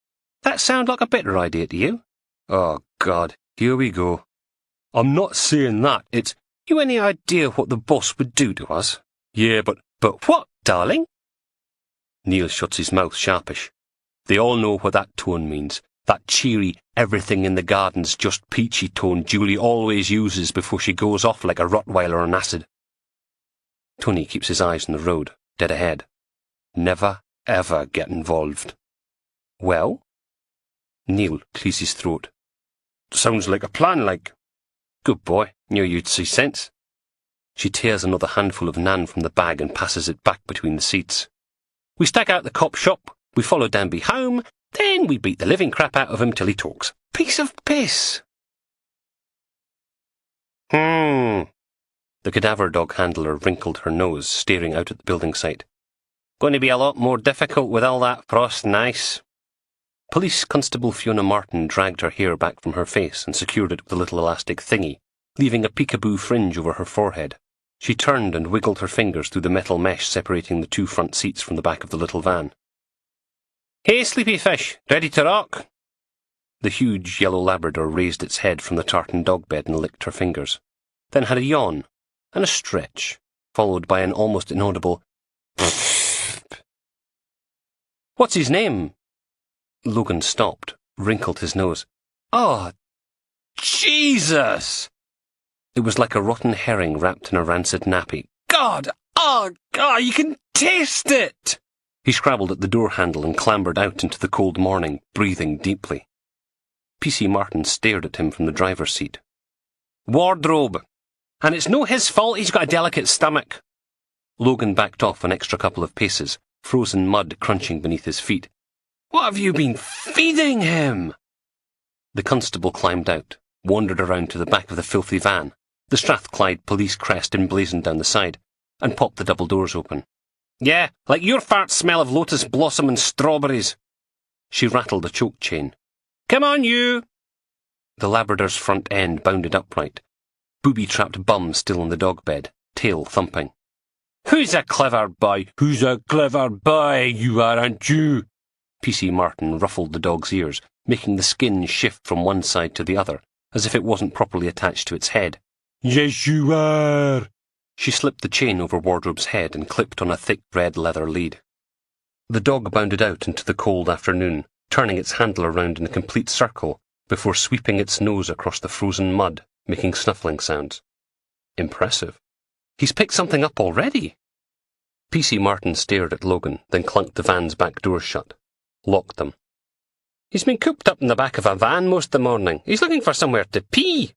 That sound like a better idea to you? Oh, God, here we go. I'm not saying that, it's... You any idea what the boss would do to us? Yeah, but what, darling? Neil shuts his mouth sharpish. They all know what that tone means. That cheery, everything in the garden's just peachy tone Julie always uses before she goes off like a Rottweiler on acid. Tony keeps his eyes on the road, dead ahead. Never, ever get involved. Well? Neil clears his throat. Sounds like a plan, like. Good boy, knew you'd see sense. She tears another handful of naan from the bag and passes it back between the seats. We stack out the cop shop, we follow Danby home, then we beat the living crap out of him till he talks. Piece of piss. The cadaver dog handler wrinkled her nose, staring out at the building site. Going to be a lot more difficult with all that frost and ice. Police Constable Fiona Martin dragged her hair back from her face and secured it with a little elastic thingy, leaving a peekaboo fringe over her forehead. She turned and wiggled her fingers through the metal mesh separating the 2 front seats from the back of the little van. Hey, sleepy fish, ready to rock? The huge yellow Labrador raised its head from the tartan dog bed and licked her fingers, then had a yawn and a stretch, followed by an almost inaudible What's his name? Logan stopped, wrinkled his nose. Oh, Jesus! It was like a rotten herring wrapped in a rancid nappy. God! Oh, God, you can taste it! He scrabbled at the door handle and clambered out into the cold morning, breathing deeply. PC Martin stared at him from the driver's seat. Wardrobe! And it's no his fault he's got a delicate stomach. Logan backed off an extra couple of paces, frozen mud crunching beneath his feet. What have you been feeding him? The constable climbed out, wandered around to the back of the filthy van, the Strathclyde police crest emblazoned down the side, and popped the double doors open. "Yeah, like your farts smell of lotus blossom and strawberries." She rattled a choke chain. "Come on, you!" The Labrador's front end bounded upright, booby-trapped bum still on the dog bed, tail thumping. "Who's a clever boy? Who's a clever boy? You aren't you?" PC Martin ruffled the dog's ears, making the skin shift from one side to the other, as if it wasn't properly attached to its head. "Yes, you are!" She slipped the chain over Wardrobe's head and clipped on a thick red leather lead. The dog bounded out into the cold afternoon, turning its handler round in a complete circle before sweeping its nose across the frozen mud, making snuffling sounds. Impressive. He's picked something up already. PC Martin stared at Logan, then clunked the van's back doors shut. Locked them. "He's been cooped up in the back of a van most of the morning. He's looking for somewhere to pee."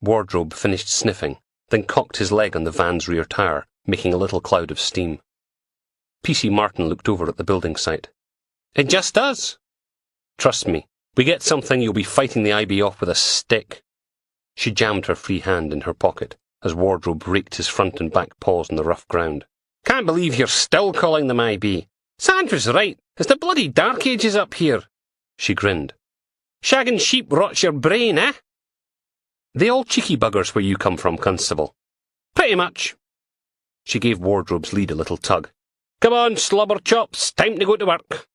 Wardrobe finished sniffing, then cocked his leg on the van's rear tire, making a little cloud of steam. PC Martin looked over at the building site. "It just does. Trust me, we get something you'll be fighting the IB off with a stick." She jammed her free hand in her pocket, as Wardrobe raked his front and back paws on the rough ground. "Can't believe you're still calling them IB. Sand was right. It's the bloody dark ages up here." She grinned. "Shagging sheep rots your brain, eh?" "They all cheeky buggers where you come from, Constable?" "Pretty much." She gave Wardrobe's lead a little tug. "Come on, slobber chops, time to go to work."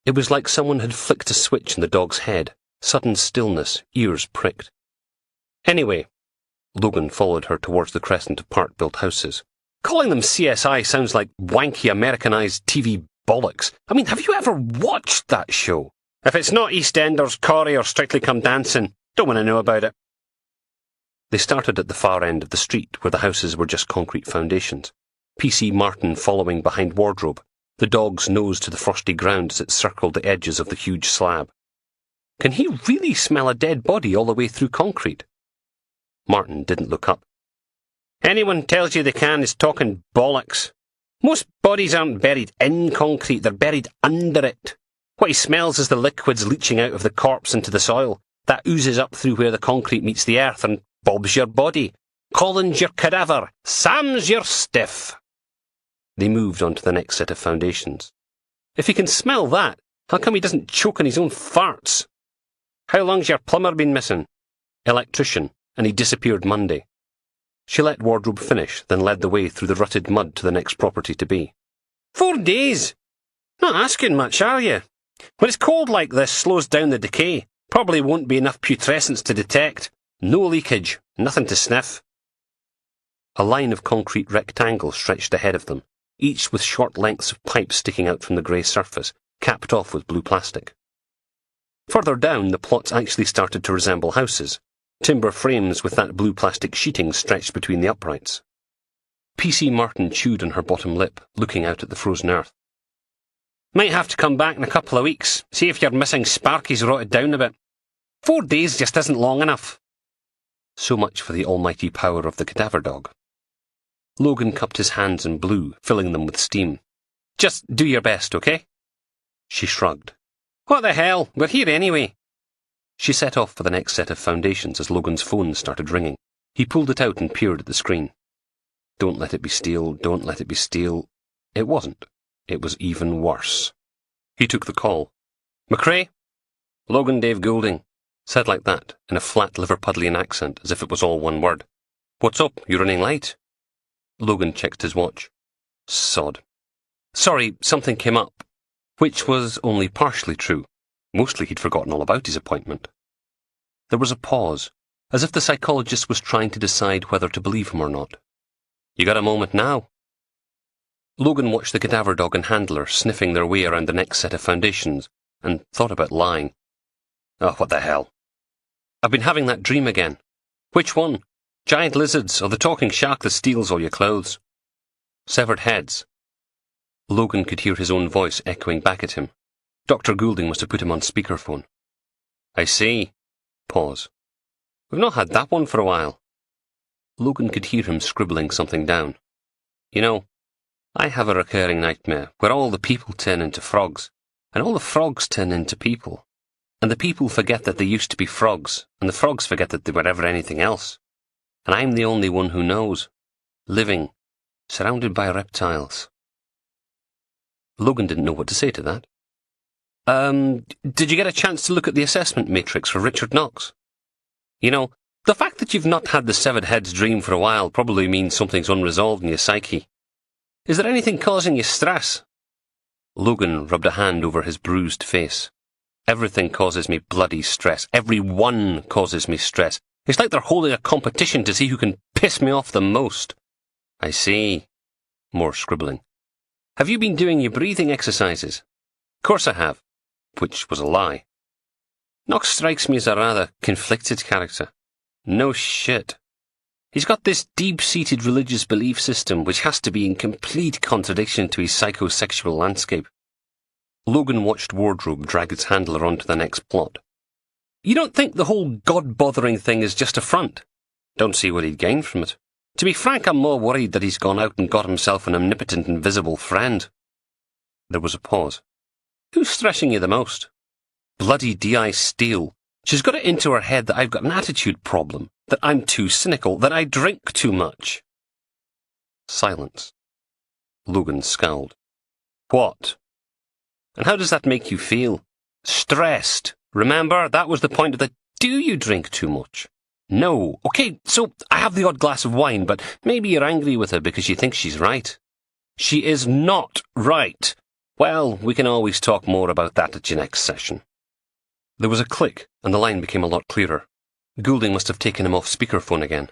It was like someone had flicked a switch in the dog's head. Sudden stillness, ears pricked. "Anyway," Logan followed her towards the crescent of part-built houses. "Calling them CSI sounds like wanky Americanized TV bollocks. I mean, have you ever watched that show? If it's not EastEnders, Corrie, or Strictly Come Dancing, don't want to know about it." They started at the far end of the street, where the houses were just concrete foundations. PC Martin following behind Wardrobe, the dog's nose to the frosty ground as it circled the edges of the huge slab. Can he really smell a dead body all the way through concrete? Martin didn't look up. "Anyone tells you they can is talking bollocks. Most bodies aren't buried in concrete, they're buried under it. What he smells is the liquids leaching out of the corpse into the soil. That oozes up through where the concrete meets the earth and Bob's your body. Colin's your cadaver. Sam's your stiff." They moved on to the next set of foundations. "If he can smell that, how come he doesn't choke on his own farts? How long's your plumber been missing?" "Electrician, and he disappeared Monday." She let Wardrobe finish, then led the way through the rutted mud to the next property to be. 4 days? Not asking much, are you? When it's cold like this, slows down the decay. Probably won't be enough putrescence to detect. No leakage, nothing to sniff." A line of concrete rectangles stretched ahead of them, each with short lengths of pipe sticking out from the grey surface, capped off with blue plastic. Further down, the plots actually started to resemble houses. Timber frames with that blue plastic sheeting stretched between the uprights. PC Martin chewed on her bottom lip, looking out at the frozen earth. "Might have to come back in a couple of weeks, see if your missing Sparky's rotted down a bit. 4 days just isn't long enough." So much for the almighty power of the cadaver dog. Logan cupped his hands and blew, filling them with steam. "Just do your best, okay?" She shrugged. "What the hell? We're here anyway." She set off for the next set of foundations as Logan's phone started ringing. He pulled it out and peered at the screen. Don't let it be steel, don't let it be steel. It wasn't. It was even worse. He took the call. "McRae?" "Logan Dave Goulding." Said like that, in a flat Liverpudlian accent, as if it was all one word. "What's up? You running late?" Logan checked his watch. Sod. "Sorry, something came up." Which was only partially true. Mostly he'd forgotten all about his appointment. There was a pause, as if the psychologist was trying to decide whether to believe him or not. "You got a moment now?" Logan watched the cadaver dog and handler sniffing their way around the next set of foundations, and thought about lying. "Oh, what the hell? I've been having that dream again." "Which one? Giant lizards, or the talking shark that steals all your clothes?" "Severed heads." Logan could hear his own voice echoing back at him. Dr. Goulding must have put him on speakerphone. "I see." Pause. "We've not had that one for a while." Logan could hear him scribbling something down. "You know, I have a recurring nightmare where all the people turn into frogs, and all the frogs turn into people, And the people forget that they used to be frogs, and the frogs forget that they were ever anything else. And I'm the only one who knows, living, surrounded by reptiles. Logan didn't know what to say to that. Did you get a chance to look at the assessment matrix for Richard Knox? You know, the fact that you've not had the severed heads dream for a while probably means something's unresolved in your psyche. Is there anything causing you stress? Logan rubbed a hand over his bruised face. Everything causes me bloody stress. Every one causes me stress. It's like they're holding a competition to see who can piss me off the most. I see. More scribbling. Have you been doing your breathing exercises? Course I have. Which was a lie. Knox strikes me as a rather conflicted character. No shit. He's got this deep-seated religious belief system which has to be in complete contradiction to his psychosexual landscape. Logan watched Wardrobe drag its handler onto the next plot. You don't think the whole God-bothering thing is just a front? Don't see what he'd gain from it. To be frank, I'm more worried that he's gone out and got himself an omnipotent invisible friend. There was a pause. Who's stressing you the most? Bloody D.I. Steele. She's got it into her head that I've got an attitude problem, that I'm too cynical, that I drink too much. Silence. Logan scowled. What? And how does that make you feel? Stressed. Remember, that was the point of the do you drink too much? No. Okay, so I have the odd glass of wine, but maybe you're angry with her because you think she's right. She is not right. Well, we can always talk more about that at your next session. There was a click, and the line became a lot clearer. Goulding must have taken him off speakerphone again.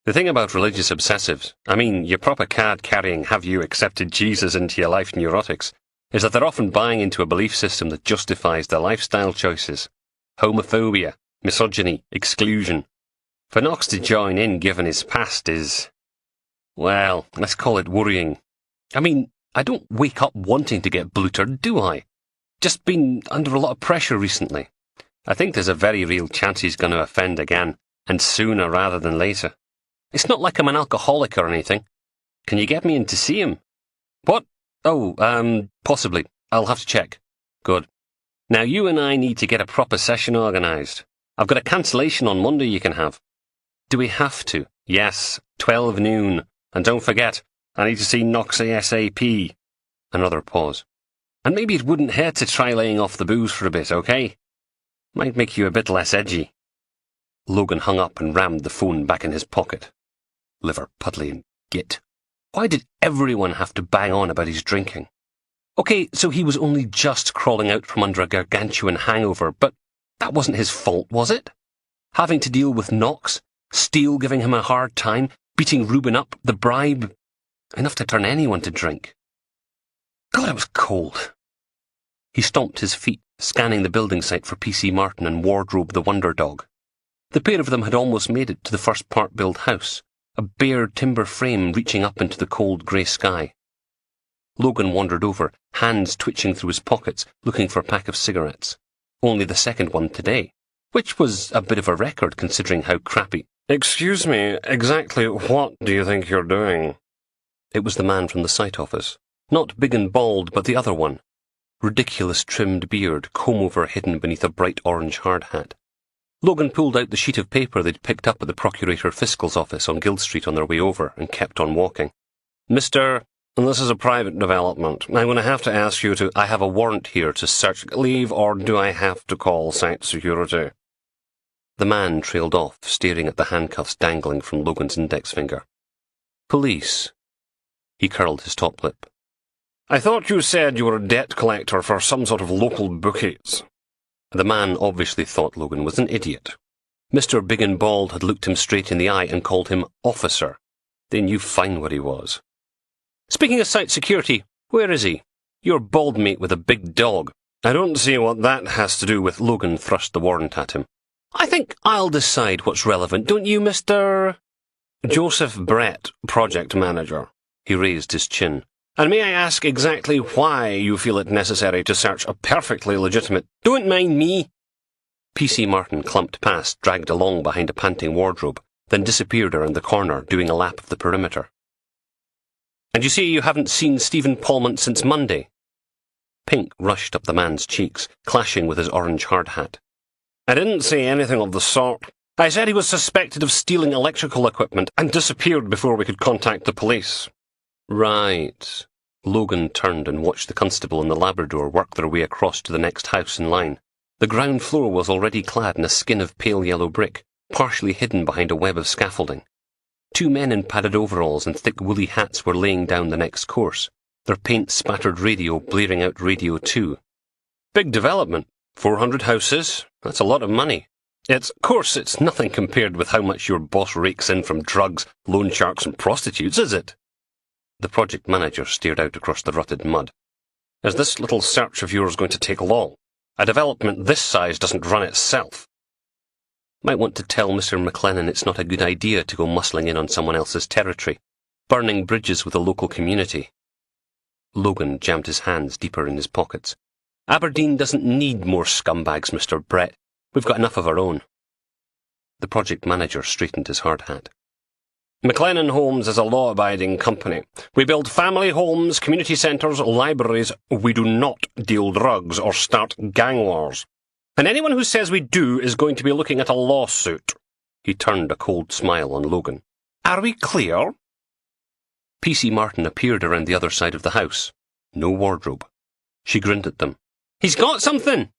The thing about religious obsessives, I mean, your proper card-carrying have you accepted Jesus into your life neurotics, is that they're often buying into a belief system that justifies their lifestyle choices. Homophobia, misogyny, exclusion. For Knox to join in given his past is, well, let's call it worrying. I mean, I don't wake up wanting to get blutered, do I? Just been under a lot of pressure recently. I think there's a very real chance he's going to offend again, and sooner rather than later. It's not like I'm an alcoholic or anything. Can you get me in to see him? What? Oh, possibly. I'll have to check. Good. Now you and I need to get a proper session organised. I've got a cancellation on Monday you can have. Do we have to? Yes, 12 noon. And don't forget, I need to see Knox ASAP. Another pause. And maybe it wouldn't hurt to try laying off the booze for a bit, okay? Might make you a bit less edgy. Logan hung up and rammed the phone back in his pocket. Liverpudlian git. Why did everyone have to bang on about his drinking? Okay, so he was only just crawling out from under a gargantuan hangover, but that wasn't his fault, was it? Having to deal with Knox, Steele giving him a hard time, beating Reuben up, the bribe, enough to turn anyone to drink. God, it was cold. He stomped his feet, scanning the building site for P.C. Martin and Wardrobe the Wonder Dog. The pair of them had almost made it to the first part-built house, a bare timber frame reaching up into the cold grey sky. Logan wandered over, hands twitching through his pockets, looking for a pack of cigarettes. Only the second one today, which was a bit of a record considering how crappy. Excuse me, exactly what do you think you're doing? It was the man from the site office. Not big and bald, but the other one. Ridiculous trimmed beard, comb-over hidden beneath a bright orange hard hat. Logan pulled out the sheet of paper they'd picked up at the Procurator Fiscal's office on Guild Street on their way over and kept on walking. Mr. This is a private development. I'm going to have to ask you to... I have a warrant here to search... Leave, or do I have to call site security? The man trailed off, staring at the handcuffs dangling from Logan's index finger. Police. He curled his top lip. I thought you said you were a debt collector for some sort of local bookies. The man obviously thought Logan was an idiot. Mr. Big and Bald had looked him straight in the eye and called him officer. They knew fine what he was. Speaking of site security, where is he? Your bald mate with a big dog. I don't see what that has to do with... Logan thrust the warrant at him. I think I'll decide what's relevant, don't you, Mr. Joseph Brett, project manager. He raised his chin. And may I ask exactly why you feel it necessary to search a perfectly legitimate... Don't mind me! P.C. Martin clumped past, dragged along behind a panting Wardrobe, then disappeared around the corner, doing a lap of the perimeter. And you say you haven't seen Stephen Palmont since Monday? Pink rushed up the man's cheeks, clashing with his orange hard hat. I didn't say anything of the sort. I said he was suspected of stealing electrical equipment and disappeared before we could contact the police. Right. Logan turned and watched the constable and the Labrador work their way across to the next house in line. The ground floor was already clad in a skin of pale yellow brick, partially hidden behind a web of scaffolding. 2 men in padded overalls and thick woolly hats were laying down the next course, their paint-spattered radio blaring out Radio 2. Big development. 400 houses. That's a lot of money. Of course, it's nothing compared with how much your boss rakes in from drugs, loan sharks and prostitutes, is it? The project manager stared out across the rutted mud. Is this little search of yours going to take long? A development this size doesn't run itself. Might want to tell Mr. McLennan it's not a good idea to go muscling in on someone else's territory, burning bridges with the local community. Logan jammed his hands deeper in his pockets. Aberdeen doesn't need more scumbags, Mr. Brett. We've got enough of our own. The project manager straightened his hard hat. McLennan Homes is a law-abiding company. We build family homes, community centres, libraries. We do not deal drugs or start gang wars. And anyone who says we do is going to be looking at a lawsuit. He turned a cold smile on Logan. Are we clear? P.C. Martin appeared around the other side of the house. No wardrobe. She grinned at them. He's got something!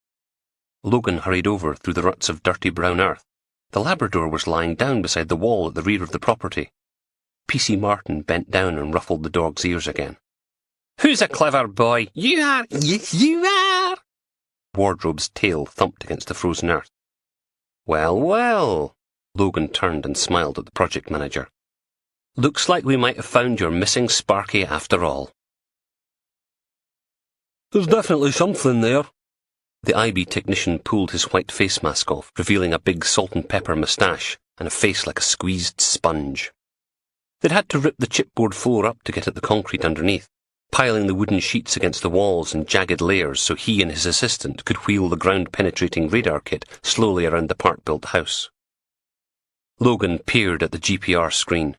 Logan hurried over through the ruts of dirty brown earth. The Labrador was lying down beside the wall at the rear of the property. P.C. Martin bent down and ruffled the dog's ears again. Who's a clever boy? You are! You are! Wardrobe's tail thumped against the frozen earth. Well, well, Logan turned and smiled at the project manager. Looks like we might have found your missing Sparky after all. There's definitely something there. The IB technician pulled his white face mask off, revealing a big salt and pepper moustache and a face like a squeezed sponge. They'd had to rip the chipboard floor up to get at the concrete underneath, piling the wooden sheets against the walls in jagged layers so he and his assistant could wheel the ground-penetrating radar kit slowly around the part-built house. Logan peered at the GPR screen.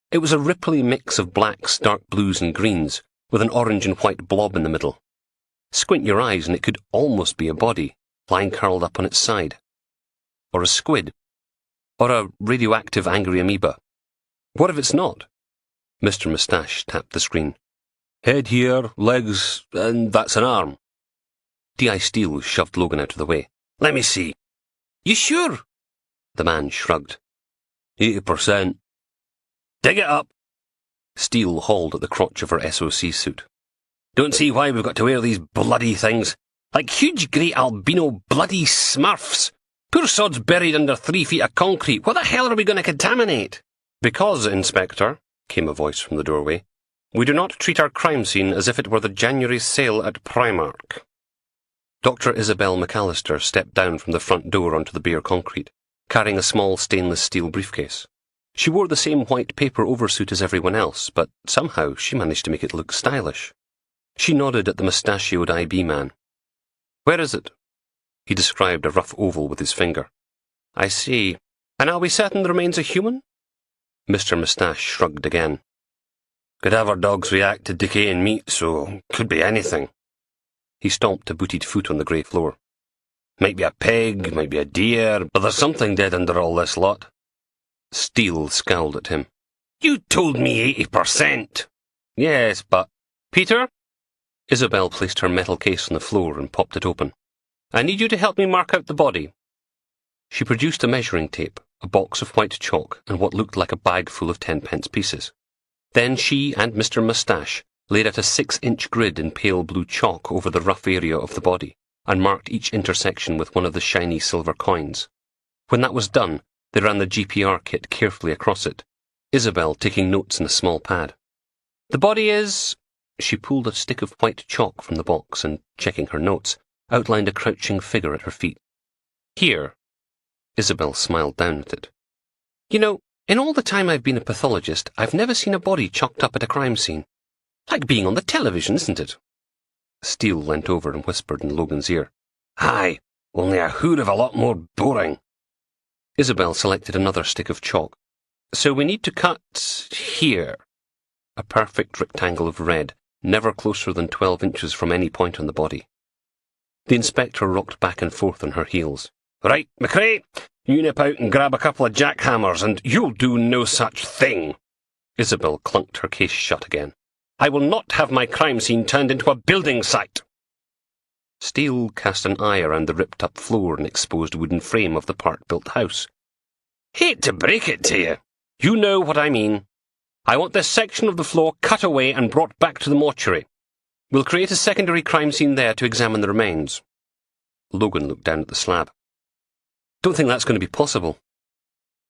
It was a ripply mix of blacks, dark blues and greens, with an orange and white blob in the middle. Squint your eyes and it could almost be a body, lying curled up on its side. Or a squid. Or a radioactive angry amoeba. What if it's not? Mr. Moustache tapped the screen. Head here, legs, and that's an arm. D.I. Steele shoved Logan out of the way. Let me see. You sure? The man shrugged. 80%. Dig it up. Steele hauled at the crotch of her SOC suit. Don't see why we've got to wear these bloody things. Like huge great albino bloody smurfs. Poor sod's buried under 3 feet of concrete. What the hell are we going to contaminate? Because, Inspector, came a voice from the doorway, we do not treat our crime scene as if it were the January sale at Primark. Dr. Isabel McAllister stepped down from the front door onto the bare concrete, carrying a small stainless steel briefcase. She wore the same white paper oversuit as everyone else, but somehow she managed to make it look stylish. She nodded at the mustachioed IB man. Where is it? He described a rough oval with his finger. I see. And are we certain the remains a human? Mr. Moustache shrugged again. Cadaver dogs react to decaying meat, so could be anything. He stomped a booted foot on the grey floor. Might be a pig, might be a deer, but there's something dead under all this lot. Steele scowled at him. You told me 80%. Yes, but... Peter? Isabel placed her metal case on the floor and popped it open. I need you to help me mark out the body. She produced a measuring tape, a box of white chalk, and what looked like a bag full of 10-pence pieces. Then she and Mr. Moustache laid out a 6-inch grid in pale blue chalk over the rough area of the body, and marked each intersection with one of the shiny silver coins. When that was done, they ran the GPR kit carefully across it, Isabel taking notes in a small pad. The body is... She pulled a stick of white chalk from the box and, checking her notes, outlined a crouching figure at her feet. Here. Isabel smiled down at it. You know, in all the time I've been a pathologist, I've never seen a body chalked up at a crime scene. Like being on the television, isn't it? Steele leant over and whispered in Logan's ear. Aye, only a hoot of a lot more boring. Isabel selected another stick of chalk. So we need to cut... here. A perfect rectangle of red, never closer than 12 inches from any point on the body. The inspector rocked back and forth on her heels. Right, McRae, you nip out and grab a couple of jackhammers, and you'll do no such thing. Isabel clunked her case shut again. I will not have my crime scene turned into a building site. Steele cast an eye around the ripped-up floor and exposed wooden frame of the part-built house. Hate to break it to you. You know what I mean. I want this section of the floor cut away and brought back to the mortuary. We'll create a secondary crime scene there to examine the remains. Logan looked down at the slab. Don't think that's going to be possible.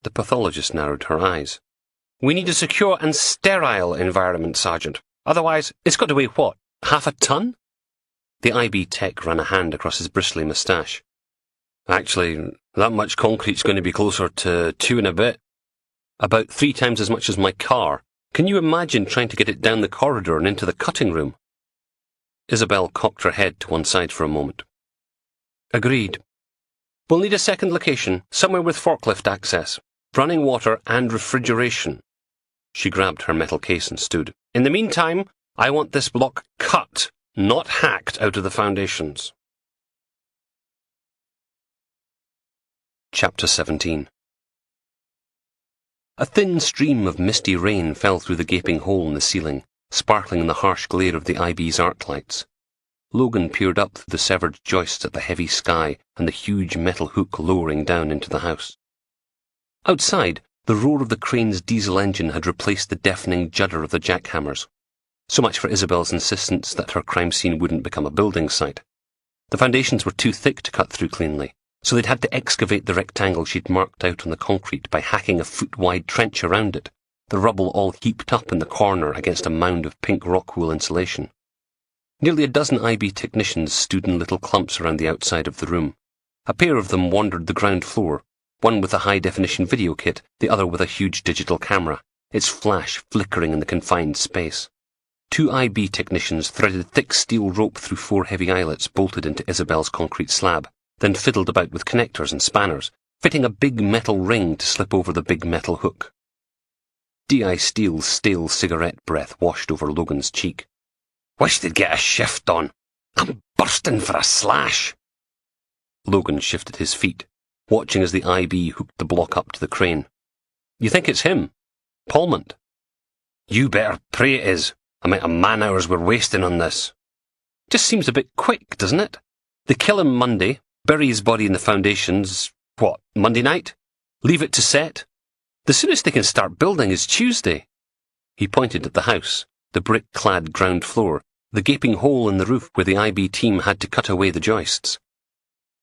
The pathologist narrowed her eyes. We need a secure and sterile environment, Sergeant. Otherwise, it's got to weigh what, half a ton? The IB tech ran a hand across his bristly moustache. Actually, that much concrete's going to be closer to 2 and a bit. About 3 times as much as my car. Can you imagine trying to get it down the corridor and into the cutting room? Isabel cocked her head to one side for a moment. Agreed. We'll need a second location, somewhere with forklift access, running water and refrigeration. She grabbed her metal case and stood. In the meantime, I want this block cut, not hacked out of the foundations. Chapter 17. A thin stream of misty rain fell through the gaping hole in the ceiling, sparkling in the harsh glare of the IB's arc lights. Logan peered up through the severed joists at the heavy sky and the huge metal hook lowering down into the house. Outside, the roar of the crane's diesel engine had replaced the deafening judder of the jackhammers. So much for Isabel's insistence that her crime scene wouldn't become a building site. The foundations were too thick to cut through cleanly, so they'd had to excavate the rectangle she'd marked out on the concrete by hacking a foot-wide trench around it, the rubble all heaped up in the corner against a mound of pink rockwool insulation. Nearly a dozen IB technicians stood in little clumps around the outside of the room. A pair of them wandered the ground floor, one with a high-definition video kit, the other with a huge digital camera, its flash flickering in the confined space. 2 IB technicians threaded thick steel rope through 4 heavy eyelets bolted into Isabel's concrete slab, then fiddled about with connectors and spanners, fitting a big metal ring to slip over the big metal hook. D.I. Steele's stale cigarette breath washed over Logan's cheek. Wish they'd get a shift on. I'm bursting for a slash. Logan shifted his feet, watching as the IB hooked the block up to the crane. You think it's him? Palmont? You better pray it is. Amount of man-hours we're wasting on this. Just seems a bit quick, doesn't it? They kill him Monday, bury his body in the foundations, Monday night? Leave it to set? The soonest they can start building is Tuesday. He pointed at the house, the brick-clad ground floor, the gaping hole in the roof where the IB team had to cut away the joists.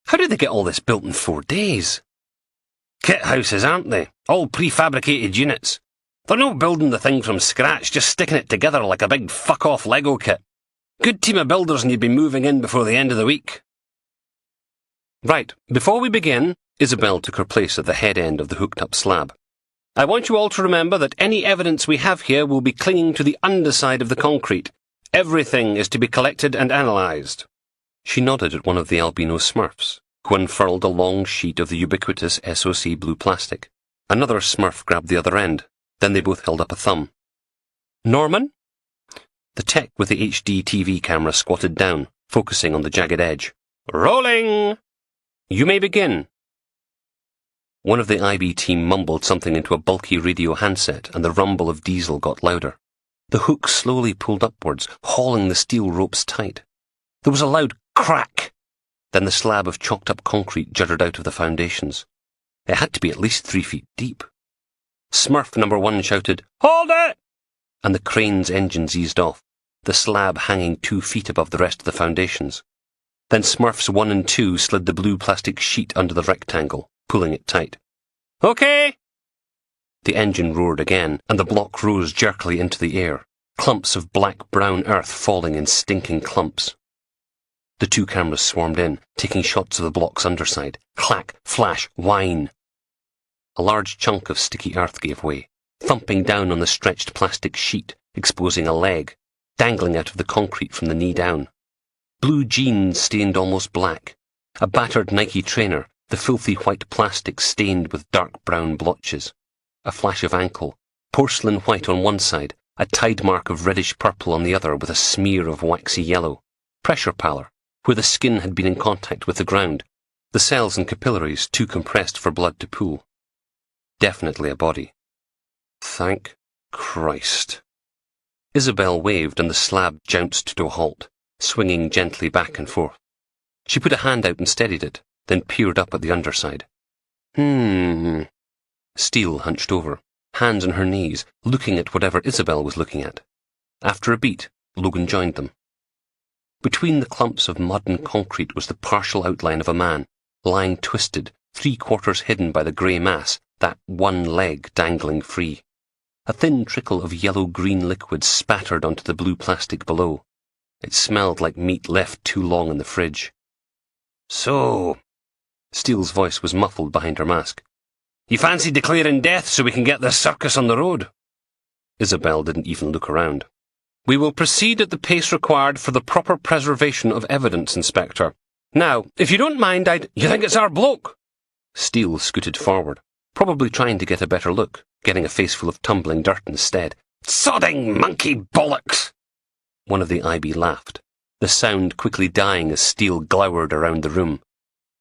How did they get all this built in 4 days? Kit houses, aren't they? All prefabricated units. They're not building the thing from scratch, just sticking it together like a big fuck-off Lego kit. Good team of builders and you'd be moving in before the end of the week. Right, before we begin, Isabel took her place at the head end of the hooked-up slab. I want you all to remember that any evidence we have here will be clinging to the underside of the concrete. Everything is to be collected and analysed. She nodded at one of the albino smurfs, who unfurled a long sheet of the ubiquitous SOC blue plastic. Another smurf grabbed the other end. Then they both held up a thumb. Norman? The tech with the HD TV camera squatted down, focusing on the jagged edge. Rolling! You may begin. One of the IB team mumbled something into a bulky radio handset, and the rumble of diesel got louder. The hook slowly pulled upwards, hauling the steel ropes tight. There was a loud crack. Then the slab of chalked-up concrete jutted out of the foundations. It had to be at least 3 feet deep. Smurf number 1 shouted, "Hold it!" and the crane's engines eased off, the slab hanging 2 feet above the rest of the foundations. Then Smurfs 1 and 2 slid the blue plastic sheet under the rectangle, pulling it tight. "Okay!" The engine roared again, and the block rose jerkily into the air, clumps of black-brown earth falling in stinking clumps. The 2 cameras swarmed in, taking shots of the block's underside. Clack, flash, whine. A large chunk of sticky earth gave way, thumping down on the stretched plastic sheet, exposing a leg, dangling out of the concrete from the knee down. Blue jeans stained almost black. A battered Nike trainer, the filthy white plastic stained with dark brown blotches. A flash of ankle, porcelain white on one side, a tide mark of reddish purple on the other with a smear of waxy yellow. Pressure pallor, where the skin had been in contact with the ground. The cells and capillaries too compressed for blood to pool. Definitely a body. Thank Christ. Isabel waved and the slab jounced to a halt, swinging gently back and forth. She put a hand out and steadied it, then peered up at the underside. Steele hunched over, hands on her knees, looking at whatever Isabel was looking at. After a beat, Logan joined them. Between the clumps of mud and concrete was the partial outline of a man, lying twisted, 3/4 hidden by the grey mass, that one leg dangling free. A thin trickle of yellow-green liquid spattered onto the blue plastic below. It smelled like meat left too long in the fridge. "So," Steele's voice was muffled behind her mask, "you fancy declaring death so we can get this circus on the road?" Isabel didn't even look around. "We will proceed at the pace required for the proper preservation of evidence, Inspector. Now, if you don't mind, You think it's our bloke?" Steele scooted forward, probably trying to get a better look, getting a face full of tumbling dirt instead. "Sodding monkey bollocks!" One of the IB laughed, the sound quickly dying as Steele glowered around the room.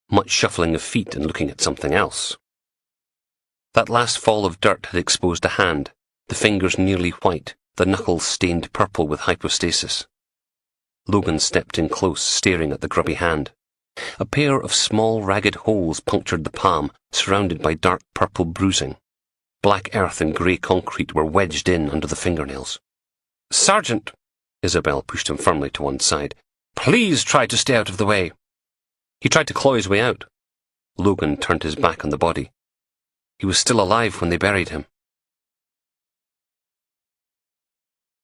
Much shuffling of feet and looking at something else. That last fall of dirt had exposed a hand, the fingers nearly white, the knuckles stained purple with hypostasis. Logan stepped in close, staring at the grubby hand. A pair of small, ragged holes punctured the palm, surrounded by dark purple bruising. Black earth and grey concrete were wedged in under the fingernails. "Sergeant," Isabel pushed him firmly to one side, "please try to stay out of the way." He tried to claw his way out. Logan turned his back on the body. He was still alive when they buried him.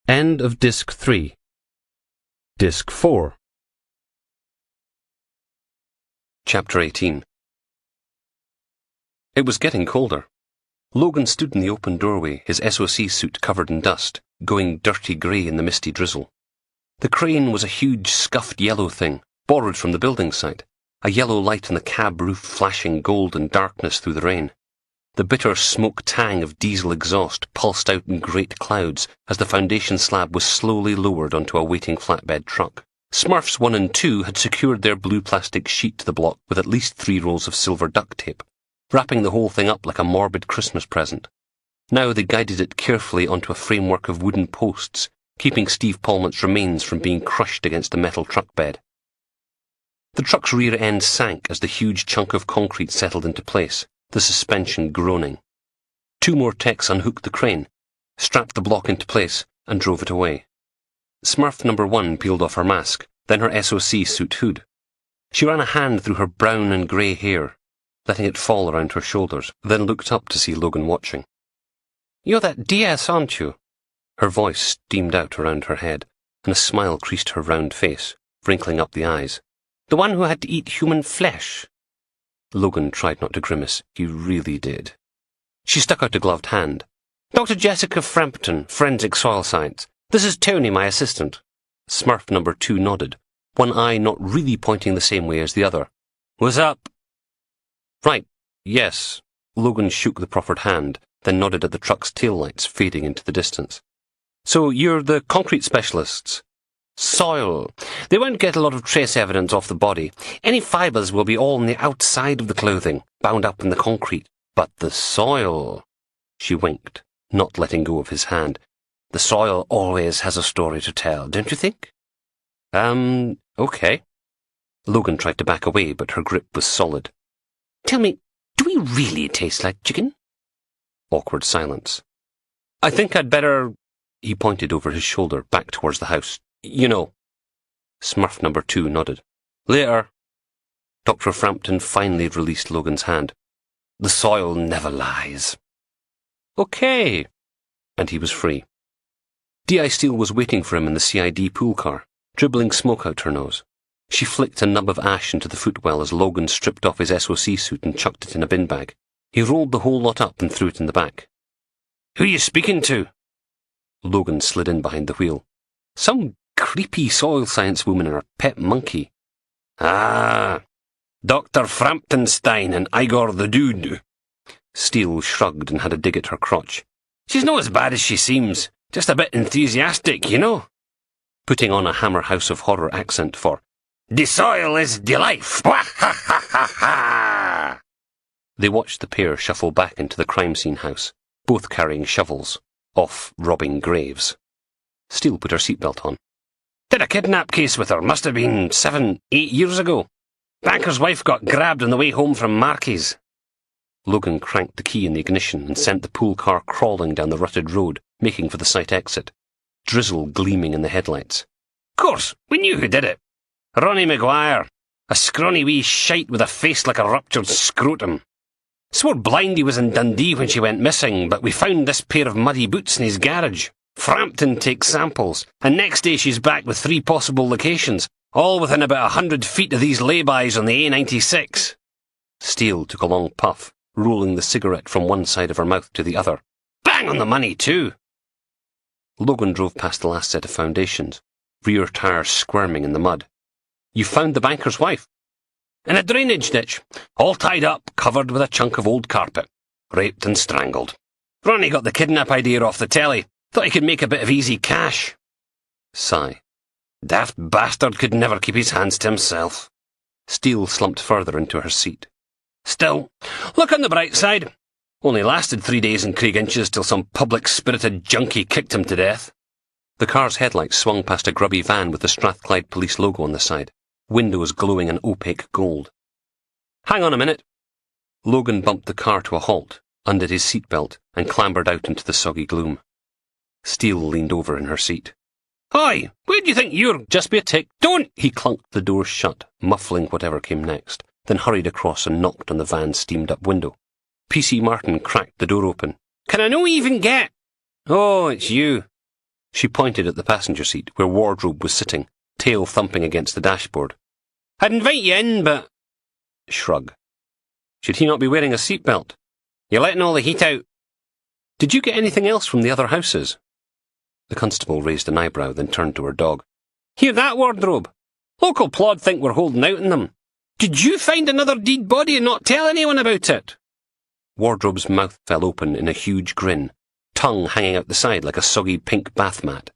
End of Disc 3. Disc 4. Chapter 18. It was getting colder. Logan stood in the open doorway, his SOC suit covered in dust, going dirty grey in the misty drizzle. The crane was a huge, scuffed yellow thing, borrowed from the building site, a yellow light on the cab roof flashing golden darkness through the rain. The bitter smoke tang of diesel exhaust pulsed out in great clouds as the foundation slab was slowly lowered onto a waiting flatbed truck. Smurfs 1 and 2 had secured their blue plastic sheet to the block with at least 3 rolls of silver duct tape, wrapping the whole thing up like a morbid Christmas present. Now they guided it carefully onto a framework of wooden posts, keeping Steve Palmont's remains from being crushed against the metal truck bed. The truck's rear end sank as the huge chunk of concrete settled into place, the suspension groaning. 2 more techs unhooked the crane, strapped the block into place, and drove it away. Smurf number 1 peeled off her mask, then her SOC suit hood. She ran a hand through her brown and grey hair, letting it fall around her shoulders, then looked up to see Logan watching. "You're that DS, aren't you?" Her voice steamed out around her head, and a smile creased her round face, wrinkling up the eyes. "The one who had to eat human flesh?" Logan tried not to grimace. He really did. She stuck out a gloved hand. "Dr. Jessica Frampton, Forensic Soil Science. This is Tony, my assistant." Smurf number 2 nodded, one eye not really pointing the same way as the other. "What's up?" "Right, yes." Logan shook the proffered hand, then nodded at the truck's taillights fading into the distance. "So you're the concrete specialists?" "Soil. They won't get a lot of trace evidence off the body. Any fibres will be all on the outside of the clothing, bound up in the concrete. But the soil..." She winked, not letting go of his hand. "The soil always has a story to tell, don't you think?" Okay." Logan tried to back away, but her grip was solid. "Tell me, do we really taste like chicken?" Awkward silence. "I think I'd better..." He pointed over his shoulder, back towards the house. "You know." Smurf number 2 nodded. "Later." Dr. Frampton finally released Logan's hand. "The soil never lies." "Okay." And he was free. D.I. Steele was waiting for him in the CID pool car, dribbling smoke out her nose. She flicked a nub of ash into the footwell as Logan stripped off his SOC suit and chucked it in a bin bag. He rolled the whole lot up and threw it in the back. "Who are you speaking to?" Logan slid in behind the wheel. "Some creepy soil science woman and her pet monkey." "Ah, Dr. Framptonstein and Igor the Dude." Steele shrugged and had a dig at her crotch. "She's not as bad as she seems, just a bit enthusiastic, you know." Putting on a Hammer House of Horror accent for, The soil is the life. Wah, ha, ha, ha, ha. They watched the pair shuffle back into the crime scene house, both carrying shovels, off robbing graves. Steele put her seatbelt on. Did a kidnap case with her. Must have been 7, 8 years ago. Banker's wife got grabbed on the way home from Marquis. Logan cranked the key in the ignition and sent the pool car crawling down the rutted road, making for the site exit, drizzle gleaming in the headlights. Course, we knew who did it. Ronnie Maguire, a scrawny wee shite with a face like a ruptured scrotum. Swore blind he was in Dundee when she went missing, but we found this pair of muddy boots in his garage. Frampton takes samples, and next day she's back with 3 possible locations, all within about 100 feet of these laybys on the A96. Steele took a long puff, rolling the cigarette from one side of her mouth to the other. Bang on the money, too. Logan drove past the last set of foundations, rear tires squirming in the mud. You found the banker's wife? In a drainage ditch, all tied up, covered with a chunk of old carpet. Raped and strangled. Ronnie got the kidnap idea off the telly. Thought he could make a bit of easy cash. Sigh. Daft bastard could never keep his hands to himself. Steele slumped further into her seat. Still, look on the bright side. Only lasted 3 days in Craiginches till some public-spirited junkie kicked him to death. The car's headlights swung past a grubby van with the Strathclyde police logo on the side, windows glowing an opaque gold. Hang on a minute. Logan bumped the car to a halt, undid his seatbelt, and clambered out into the soggy gloom. Steele leaned over in her seat. Hi, where do you think you're? Just be a tick. Don't! He clunked the door shut, muffling whatever came next, then hurried across and knocked on the van's steamed-up window. P.C. Martin cracked the door open. Can I no even get? Oh, it's you. She pointed at the passenger seat, where Wardrobe was sitting, tail thumping against the dashboard. I'd invite you in, but... Shrug. Should he not be wearing a seatbelt? You're letting all the heat out. Did you get anything else from the other houses? The constable raised an eyebrow, then turned to her dog. Hear that, Wardrobe? Local plod think we're holding out on them. Did you find another dead body and not tell anyone about it? Wardrobe's mouth fell open in a huge grin, tongue hanging out the side like a soggy pink bath mat.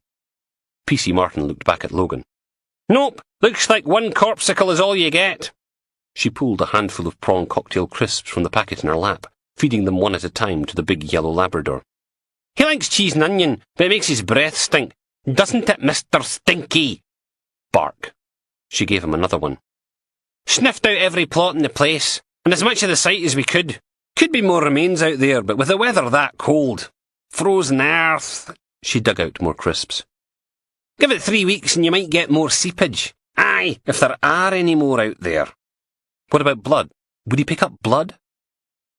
P.C. Martin looked back at Logan. Nope, looks like one corpsicle is all you get. She pulled a handful of prawn cocktail crisps from the packet in her lap, feeding them one at a time to the big yellow Labrador. He likes cheese and onion, but it makes his breath stink. Doesn't it, Mr. Stinky? Bark. She gave him another one. Sniffed out every plot in the place, and as much of the site as we could. Could be more remains out there, but with the weather that cold. Frozen earth. She dug out more crisps. Give it 3 weeks and you might get more seepage. Aye, if there are any more out there. What about blood? Would he pick up blood?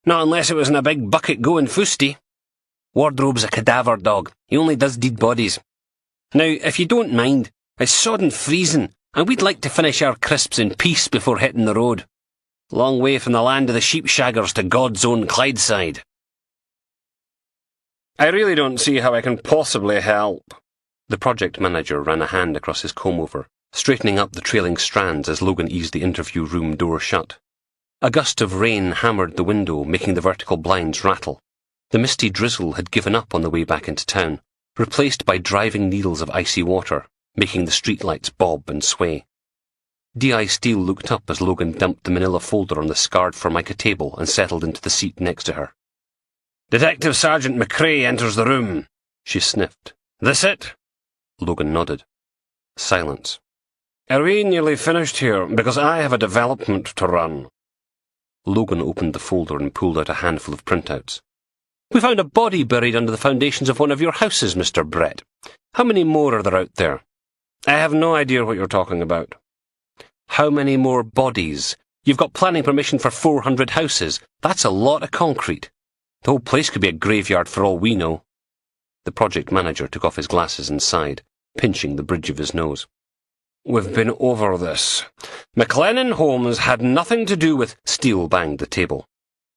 Not unless it was in a big bucket going fusty. Wardrobe's a cadaver dog. He only does dead bodies. Now, if you don't mind, it's sodden freezing, and we'd like to finish our crisps in peace before hitting the road. Long way from the land of the sheepshaggers to God's own Clydeside. I really don't see how I can possibly help. The project manager ran a hand across his comb-over, straightening up the trailing strands as Logan eased the interview room door shut. A gust of rain hammered the window, making the vertical blinds rattle. The misty drizzle had given up on the way back into town, replaced by driving needles of icy water, making the streetlights bob and sway. D.I. Steele looked up as Logan dumped the manila folder on the scarred formica table and settled into the seat next to her. Detective Sergeant McRae enters the room. She sniffed. This it? Logan nodded. Silence. Are we nearly finished here? Because I have a development to run. Logan opened the folder and pulled out a handful of printouts. We found a body buried under the foundations of one of your houses, Mr. Brett. How many more are there out there? I have no idea what you're talking about. How many more bodies? You've got planning permission for 400 houses. That's a lot of concrete. The whole place could be a graveyard for all we know. The project manager took off his glasses and sighed, pinching the bridge of his nose. We've been over this. McLennan Holmes had nothing to do with... Steele banged the table.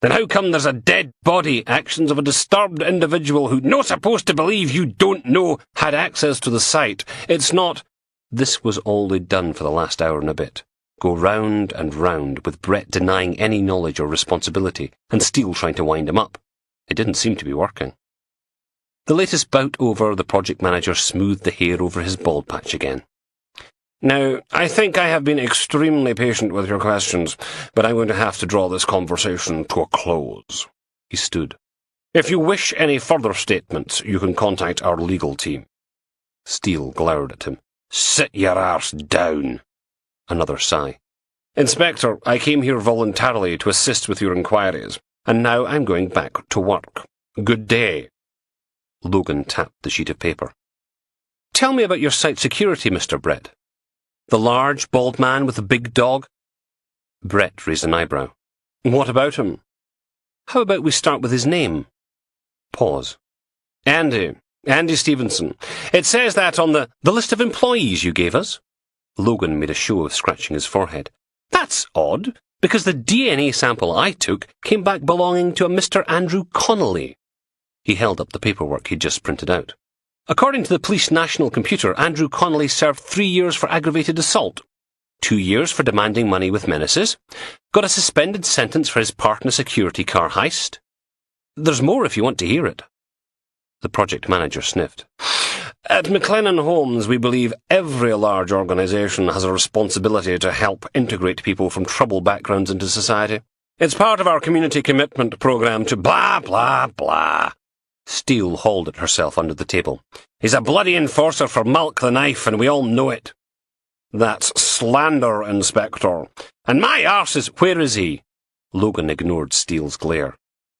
Then how come there's a dead body, actions of a disturbed individual who no supposed to believe you don't know had access to the site? It's not... This was all they'd done for the last hour and a bit. Go round and round, with Brett denying any knowledge or responsibility, and Steele trying to wind him up. It didn't seem to be working. The latest bout over, the project manager smoothed the hair over his bald patch again. Now, I think I have been extremely patient with your questions, but I'm going to have to draw this conversation to a close. He stood. If you wish any further statements, you can contact our legal team. Steele glowered at him. Sit your arse down. Another sigh. Inspector, I came here voluntarily to assist with your inquiries, and now I'm going back to work. Good day. Logan tapped the sheet of paper. Tell me about your site security, Mr. Brett. The large, bald man with the big dog? Brett raised an eyebrow. What about him? How about we start with his name? Pause. Andy Stevenson. It says that on the list of employees you gave us? Logan made a show of scratching his forehead. That's odd, because the DNA sample I took came back belonging to a Mr. Andrew Connolly. He held up the paperwork he'd just printed out. According to the police national computer, Andrew Connolly served 3 years for aggravated assault, 2 years for demanding money with menaces, got a suspended sentence for his part in a security car heist. There's more if you want to hear it. The project manager sniffed. At McLennan Homes, we believe every large organisation has a responsibility to help integrate people from troubled backgrounds into society. It's part of our community commitment programme to blah, blah, blah. Steele hauled at herself under the table. He's a bloody enforcer for Malk the Knife, and we all know it. That's slander, Inspector. And my arse is... Where is he? Logan ignored Steele's glare.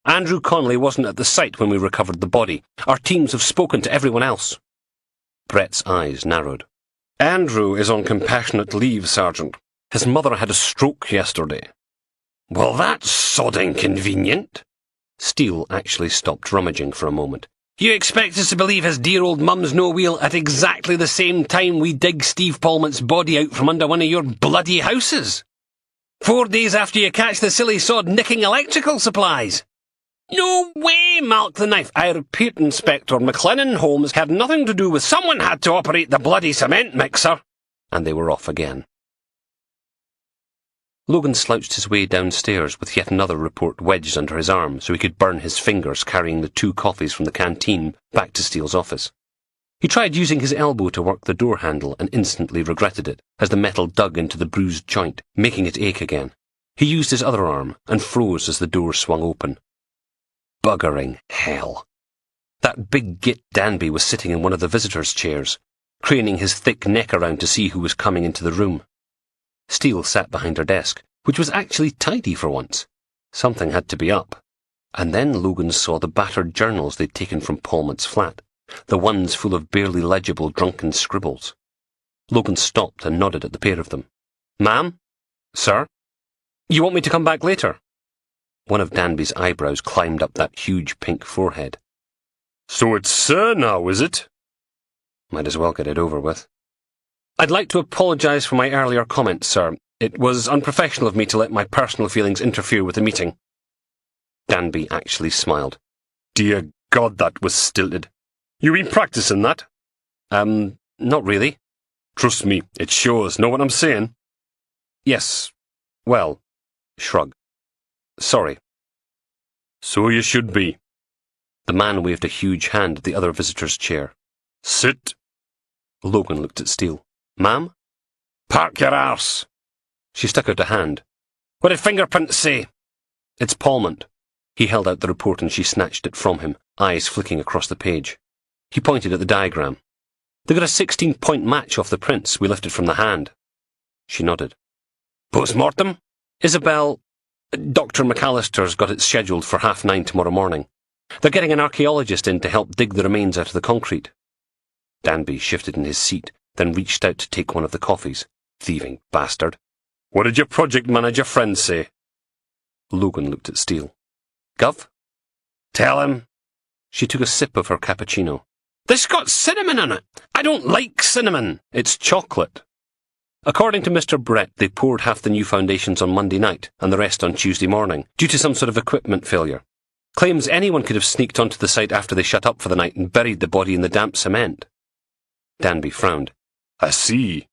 Andrew Connolly wasn't at the site when we recovered the body. Our teams have spoken to everyone else. Brett's eyes narrowed. Andrew is on compassionate leave, Sergeant. His mother had a stroke yesterday. Well, that's sod inconvenient. Steele actually stopped rummaging for a moment. You expect us to believe his dear old mum's no wheel at exactly the same time we dig Steve Palmont's body out from under one of your bloody houses? 4 days after you catch the silly sod nicking electrical supplies? No way, Malk the Knife. I repeat, Inspector, McLennan Homes had nothing to do with someone had to operate the bloody cement mixer. And they were off again. Logan slouched his way downstairs with yet another report wedged under his arm so he could burn his fingers carrying the 2 coffees from the canteen back to Steele's office. He tried using his elbow to work the door handle and instantly regretted it as the metal dug into the bruised joint, making it ache again. He used his other arm and froze as the door swung open. Buggering hell. That big git Danby was sitting in one of the visitors' chairs, craning his thick neck around to see who was coming into the room. Steele sat behind her desk, which was actually tidy for once. Something had to be up. And then Logan saw the battered journals they'd taken from Palmont's flat, the ones full of barely legible drunken scribbles. Logan stopped and nodded at the pair of them. Ma'am? Sir? You want me to come back later? One of Danby's eyebrows climbed up that huge pink forehead. So it's sir now, is it? Might as well get it over with. I'd like to apologise for my earlier comments, sir. It was unprofessional of me to let my personal feelings interfere with the meeting. Danby actually smiled. Dear God, that was stilted. You been practising that? Not really. Trust me, it shows. Know what I'm saying? Yes. Well, shrug. Sorry. So you should be. The man waved a huge hand at the other visitor's chair. Sit. Logan looked at Steele. Ma'am? Park your arse. She stuck out a hand. What did fingerprints say? It's Palmont. He held out the report and she snatched it from him, eyes flicking across the page. He pointed at the diagram. They got a 16-point match off the prints we lifted from the hand. She nodded. Post-mortem? Isabel, Dr. McAllister's got it scheduled for 9:30 tomorrow morning. They're getting an archaeologist in to help dig the remains out of the concrete. Danby shifted in his seat, then reached out to take one of the coffees. Thieving bastard. What did your project manager friend say? Logan looked at Steele. Gov? Tell him. She took a sip of her cappuccino. This got cinnamon in it. I don't like cinnamon. It's chocolate. According to Mr. Brett, they poured half the new foundations on Monday night and the rest on Tuesday morning, due to some sort of equipment failure. Claims anyone could have sneaked onto the site after they shut up for the night and buried the body in the damp cement. Danby frowned. I see.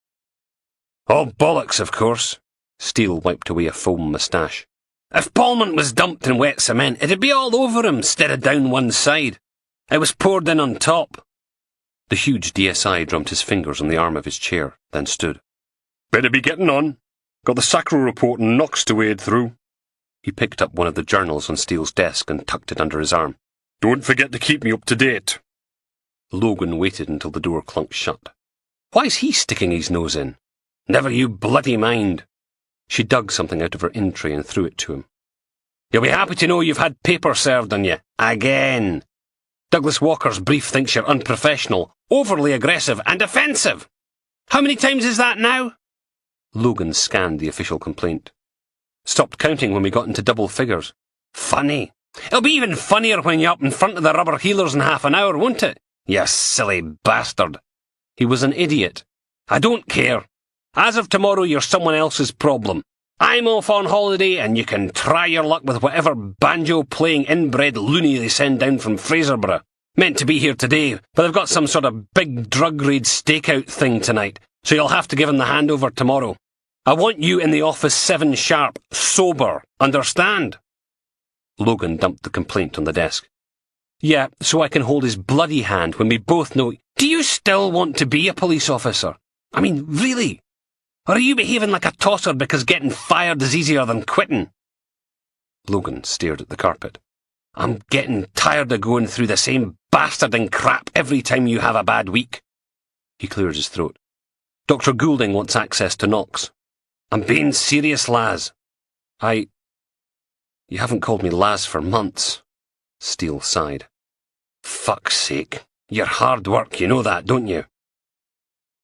All bollocks, of course. Steele wiped away a foam moustache. If Palmont was dumped in wet cement, it'd be all over him instead of down one side. It was poured in on top. The huge DSI drummed his fingers on the arm of his chair, then stood. Better be getting on. Got the Sacro report and Knox to wade through. He picked up one of the journals on Steele's desk and tucked it under his arm. Don't forget to keep me up to date. Logan waited until the door clunked shut. Why's he sticking his nose in? Never you bloody mind. She dug something out of her in-tray and threw it to him. You'll be happy to know you've had paper served on you. Again. Douglas Walker's brief thinks you're unprofessional, overly aggressive and offensive. How many times is that now? Logan scanned the official complaint. Stopped counting when we got into double figures. Funny. It'll be even funnier when you're up in front of the rubber heelers in half an hour, won't it? You silly bastard. He was an idiot. I don't care. As of tomorrow, you're someone else's problem. I'm off on holiday, and you can try your luck with whatever banjo-playing inbred loony they send down from Fraserburgh. Meant to be here today, but they've got some sort of big drug-raid stakeout thing tonight, so you'll have to give him the handover tomorrow. I want you in the office 7 sharp, sober. Understand? Logan dumped the complaint on the desk. Yeah, so I can hold his bloody hand when we both know... Do you still want to be a police officer? I mean, really? Or are you behaving like a tosser because getting fired is easier than quitting? Logan stared at the carpet. I'm getting tired of going through the same bastarding crap every time you have a bad week. He cleared his throat. Dr. Goulding wants access to Knox. I'm being serious, Laz. You haven't called me Laz for months. Steele sighed. Fuck's sake. You're hard work, you know that, don't you?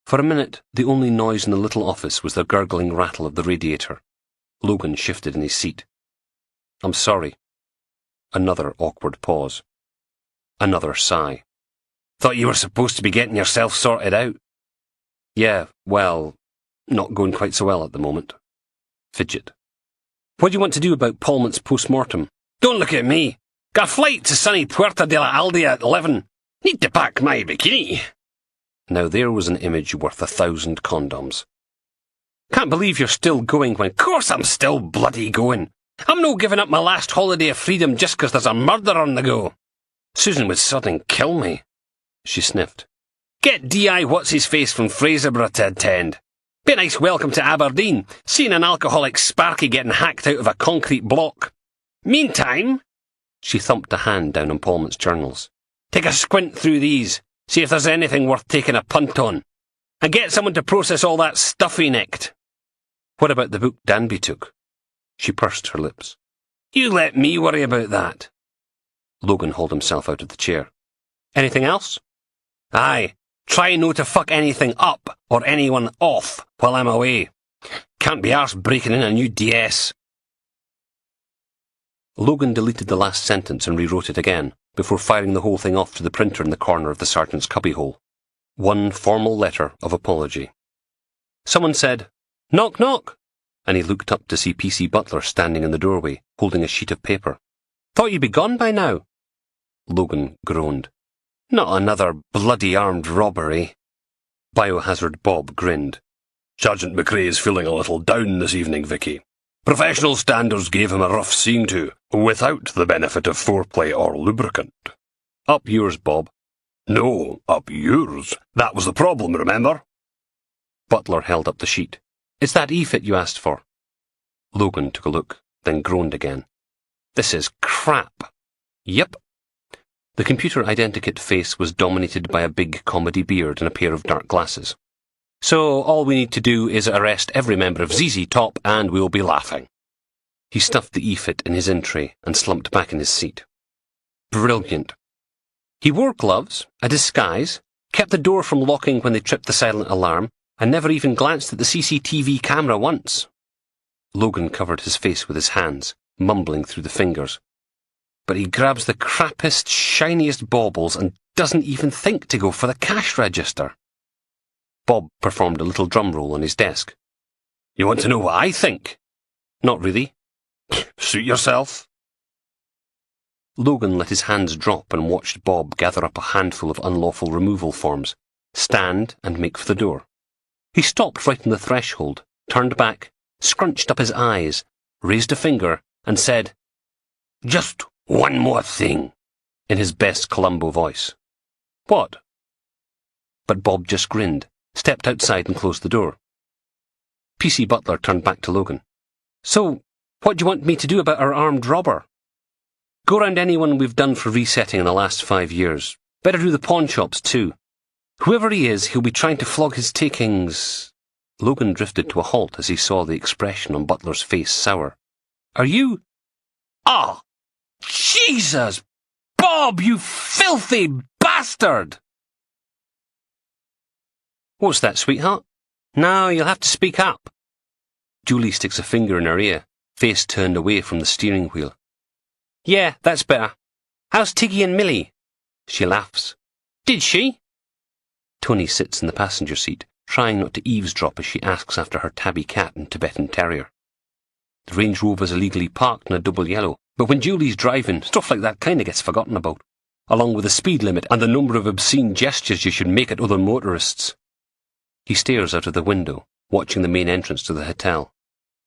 For a minute, the only noise in the little office was the gurgling rattle of the radiator. Logan shifted in his seat. I'm sorry. Another awkward pause. Another sigh. Thought you were supposed to be getting yourself sorted out. Yeah, well, not going quite so well at the moment. Fidget. What do you want to do about Palmont's post-mortem? Don't look at me. Got a flight to sunny Puerto de la Aldea at 11. Need to pack my bikini. Now there was an image worth 1,000 condoms. Can't believe you're still going when... Of course I'm still bloody going. I'm no giving up my last holiday of freedom just 'cause there's a murder on the go. Susan would suddenly kill me. She sniffed. Get D.I. What's-His-Face from Fraserburgh to attend. Be a nice welcome to Aberdeen, seeing an alcoholic Sparky getting hacked out of a concrete block. Meantime... She thumped a hand down on Palmont's journals. Take a squint through these, see if there's anything worth taking a punt on. And get someone to process all that stuff he nicked. What about the book Danby took? She pursed her lips. You let me worry about that. Logan hauled himself out of the chair. Anything else? Aye. Try no to fuck anything up or anyone off while I'm away. Can't be arsed breaking in a new DS. Logan deleted the last sentence and rewrote it again, before firing the whole thing off to the printer in the corner of the sergeant's cubbyhole. One formal letter of apology. Someone said, "Knock, knock," and he looked up to see PC Butler standing in the doorway, holding a sheet of paper. "Thought you'd be gone by now." Logan groaned. "Not another bloody armed robbery." Biohazard Bob grinned. "Sergeant McRae is feeling a little down this evening, Vicky. Professional standards gave him a rough seeing to, without the benefit of foreplay or lubricant." "Up yours, Bob." "No, up yours. That was the problem, remember?" Butler held up the sheet. "It's that EFIT you asked for." Logan took a look, then groaned again. "This is crap." "Yep." The computer identikit face was dominated by a big comedy beard and a pair of dark glasses. "So all we need to do is arrest every member of ZZ Top and we'll be laughing." He stuffed the EFIT in his in-tray and slumped back in his seat. Brilliant. He wore gloves, a disguise, kept the door from locking when they tripped the silent alarm, and never even glanced at the CCTV camera once. Logan covered his face with his hands, mumbling through the fingers. But he grabs the crappiest, shiniest baubles and doesn't even think to go for the cash register. Bob performed a little drum roll on his desk. "You want to know what I think?" "Not really." "Suit yourself." Logan let his hands drop and watched Bob gather up a handful of unlawful removal forms, stand and make for the door. He stopped right on the threshold, turned back, scrunched up his eyes, raised a finger, and said, "Just one more thing," in his best Columbo voice. "What?" But Bob just grinned, stepped outside and closed the door. PC Butler turned back to Logan. So, what do you want me to do about our armed robber? Go round anyone we've done for resetting in the last 5 years. Better do the pawn shops too. Whoever he is, he'll be trying to flog his takings. Logan drifted to a halt as he saw the expression on Butler's face sour. Are you... Ah! Jesus! Bob, you filthy bastard! What's that, sweetheart? Now you'll have to speak up. Julie sticks a finger in her ear, face turned away from the steering wheel. Yeah, that's better. How's Tiggy and Millie? She laughs. Did she? Tony sits in the passenger seat, trying not to eavesdrop as she asks after her tabby cat and Tibetan terrier. The Range Rover's illegally parked in a double yellow, but when Julie's driving, stuff like that kinda gets forgotten about, along with the speed limit and the number of obscene gestures you should make at other motorists. He stares out of the window, watching the main entrance to the hotel.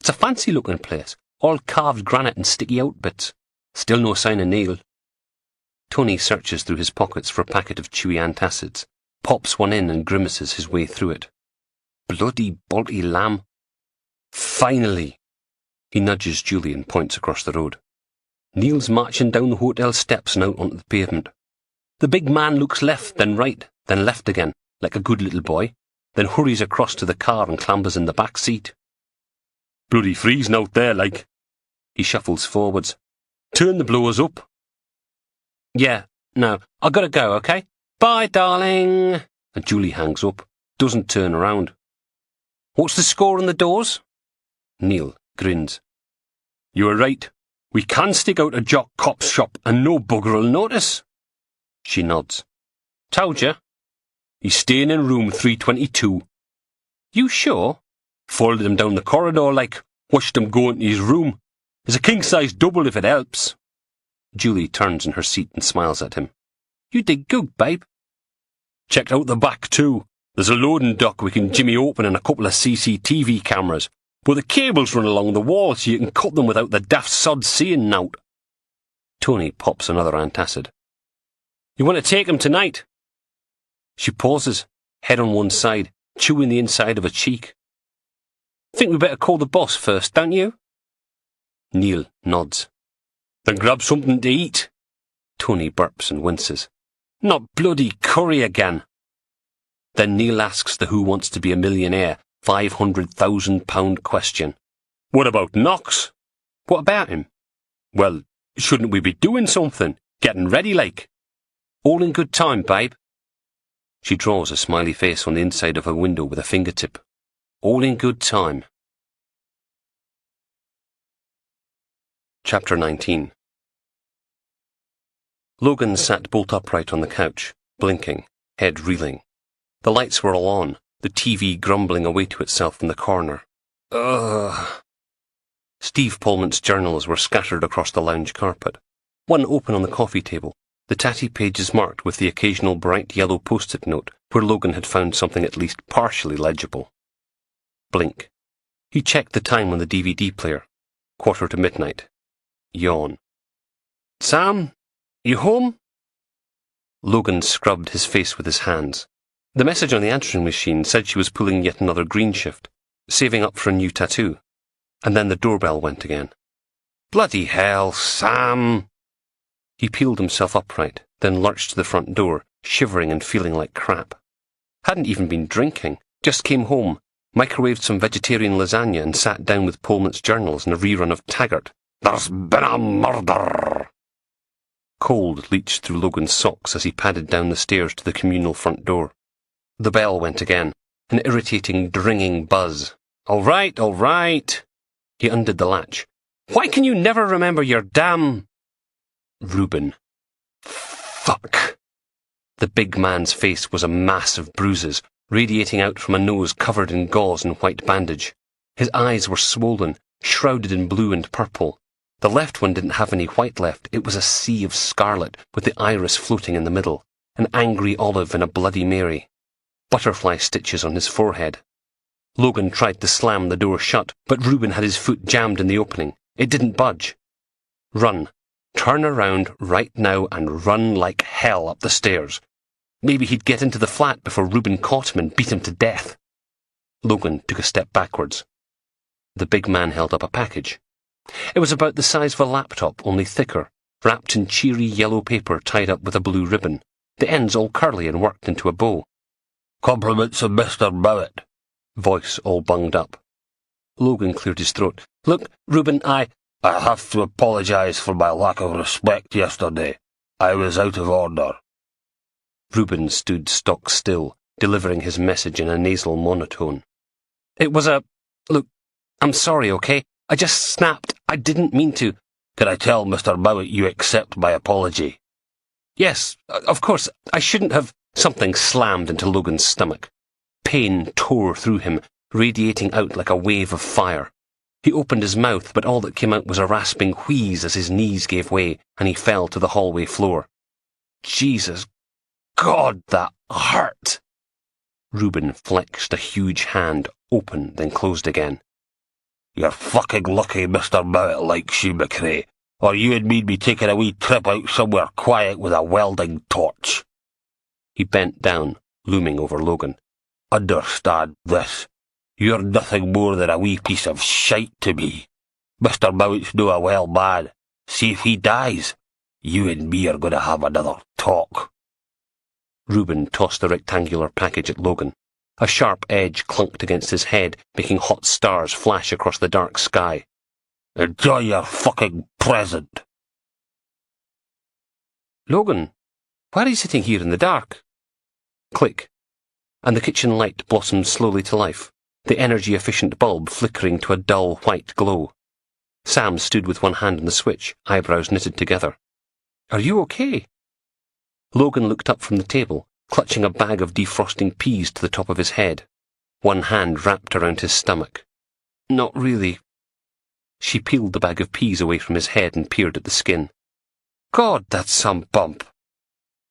It's a fancy-looking place, all carved granite and sticky out bits. Still no sign of Neil. Tony searches through his pockets for a packet of chewy antacids, pops one in and grimaces his way through it. Bloody bolty lamb. Finally! He nudges Julie and points across the road. Neil's marching down the hotel steps and out onto the pavement. The big man looks left, then right, then left again, like a good little boy, then hurries across to the car and clambers in the back seat. Bloody freezing out there, like. He shuffles forwards. Turn the blowers up. Yeah, no, I gotta go, okay? Bye, darling. And Julie hangs up, doesn't turn around. What's the score on the doors? Neil grins. You were right. We can stick out a jock cop's shop and no bugger'll notice. She nods. Told you. He's staying in room 322. You sure? Followed him down the corridor like, watched him go into his room. It's a king-size double if it helps. Julie turns in her seat and smiles at him. You did good, babe. Checked out the back too. There's a loading dock we can jimmy open and a couple of CCTV cameras. But the cables run along the wall so you can cut them without the daft sod seeing nowt. Tony pops another antacid. You want to take him tonight? She pauses, head on one side, chewing the inside of a cheek. Think we better call the boss first, don't you? Neil nods. Then grab something to eat. Tony burps and winces. Not bloody curry again. Then Neil asks the Who Wants to Be a Millionaire £500,000 question. What about Knox? What about him? Well, shouldn't we be doing something? Getting ready like? All in good time, babe. She draws a smiley face on the inside of her window with a fingertip. All in good time. Chapter 19. Logan sat bolt upright on the couch, blinking, head reeling. The lights were all on, the TV grumbling away to itself in the corner. Ugh. Steve Pullman's journals were scattered across the lounge carpet, one open on the coffee table, the tatty pages marked with the occasional bright yellow post-it note where Logan had found something at least partially legible. Blink. He checked the time on the DVD player. midnight. Yawn. Sam, you home? Logan scrubbed his face with his hands. The message on the answering machine said she was pulling yet another green shift, saving up for a new tattoo. And then the doorbell went again. Bloody hell, Sam! He peeled himself upright, then lurched to the front door, shivering and feeling like crap. Hadn't even been drinking, just came home, microwaved some vegetarian lasagna and sat down with Pullman's journals and a rerun of Taggart. There's been a murder! Cold leached through Logan's socks as he padded down the stairs to the communal front door. The bell went again, an irritating, dringing buzz. All right, all right. He undid the latch. Why can you never remember your damn... Reuben. Fuck. The big man's face was a mass of bruises, radiating out from a nose covered in gauze and white bandage. His eyes were swollen, shrouded in blue and purple. The left one didn't have any white left. It was a sea of scarlet, with the iris floating in the middle, an angry olive and a bloody Mary. Butterfly stitches on his forehead. Logan tried to slam the door shut, but Reuben had his foot jammed in the opening. It didn't budge. Run. Turn around right now and run like hell up the stairs. Maybe he'd get into the flat before Reuben caught him and beat him to death. Logan took a step backwards. The big man held up a package. It was about the size of a laptop, only thicker, wrapped in cheery yellow paper tied up with a blue ribbon, the ends all curly and worked into a bow. "Compliments of Mr. Mowat." Voice all bunged up. Logan cleared his throat. "Look, Reuben, I have to apologise for my lack of respect yesterday. I was out of order." Reuben stood stock still, delivering his message in a nasal monotone. Look, I'm sorry, okay? I just snapped. I didn't mean to. "Can I tell Mr. Mowat you accept my apology?" Yes, of course, I shouldn't have. Something slammed into Logan's stomach. Pain tore through him, radiating out like a wave of fire. He opened his mouth, but all that came out was a rasping wheeze as his knees gave way and he fell to the hallway floor. Jesus God, that hurt! Reuben flexed a huge hand, open, then closed again. "You're fucking lucky Mr. Mowat likes you, McRae, or you and me'd be taking a wee trip out somewhere quiet with a welding torch." He bent down, looming over Logan. "Understand this. You're nothing more than a wee piece of shite to me. Mr. Mowat's no a well man. See if he dies, you and me are going to have another talk." Reuben tossed the rectangular package at Logan. A sharp edge clunked against his head, making hot stars flash across the dark sky. "Enjoy your fucking present." "Logan, why are you sitting here in the dark?" Click, and the kitchen light blossomed slowly to life, the energy-efficient bulb flickering to a dull white glow. Sam stood with one hand on the switch, eyebrows knitted together. "Are you okay?" Logan looked up from the table, clutching a bag of defrosting peas to the top of his head. One hand wrapped around his stomach. "Not really." She peeled the bag of peas away from his head and peered at the skin. "God, that's some bump."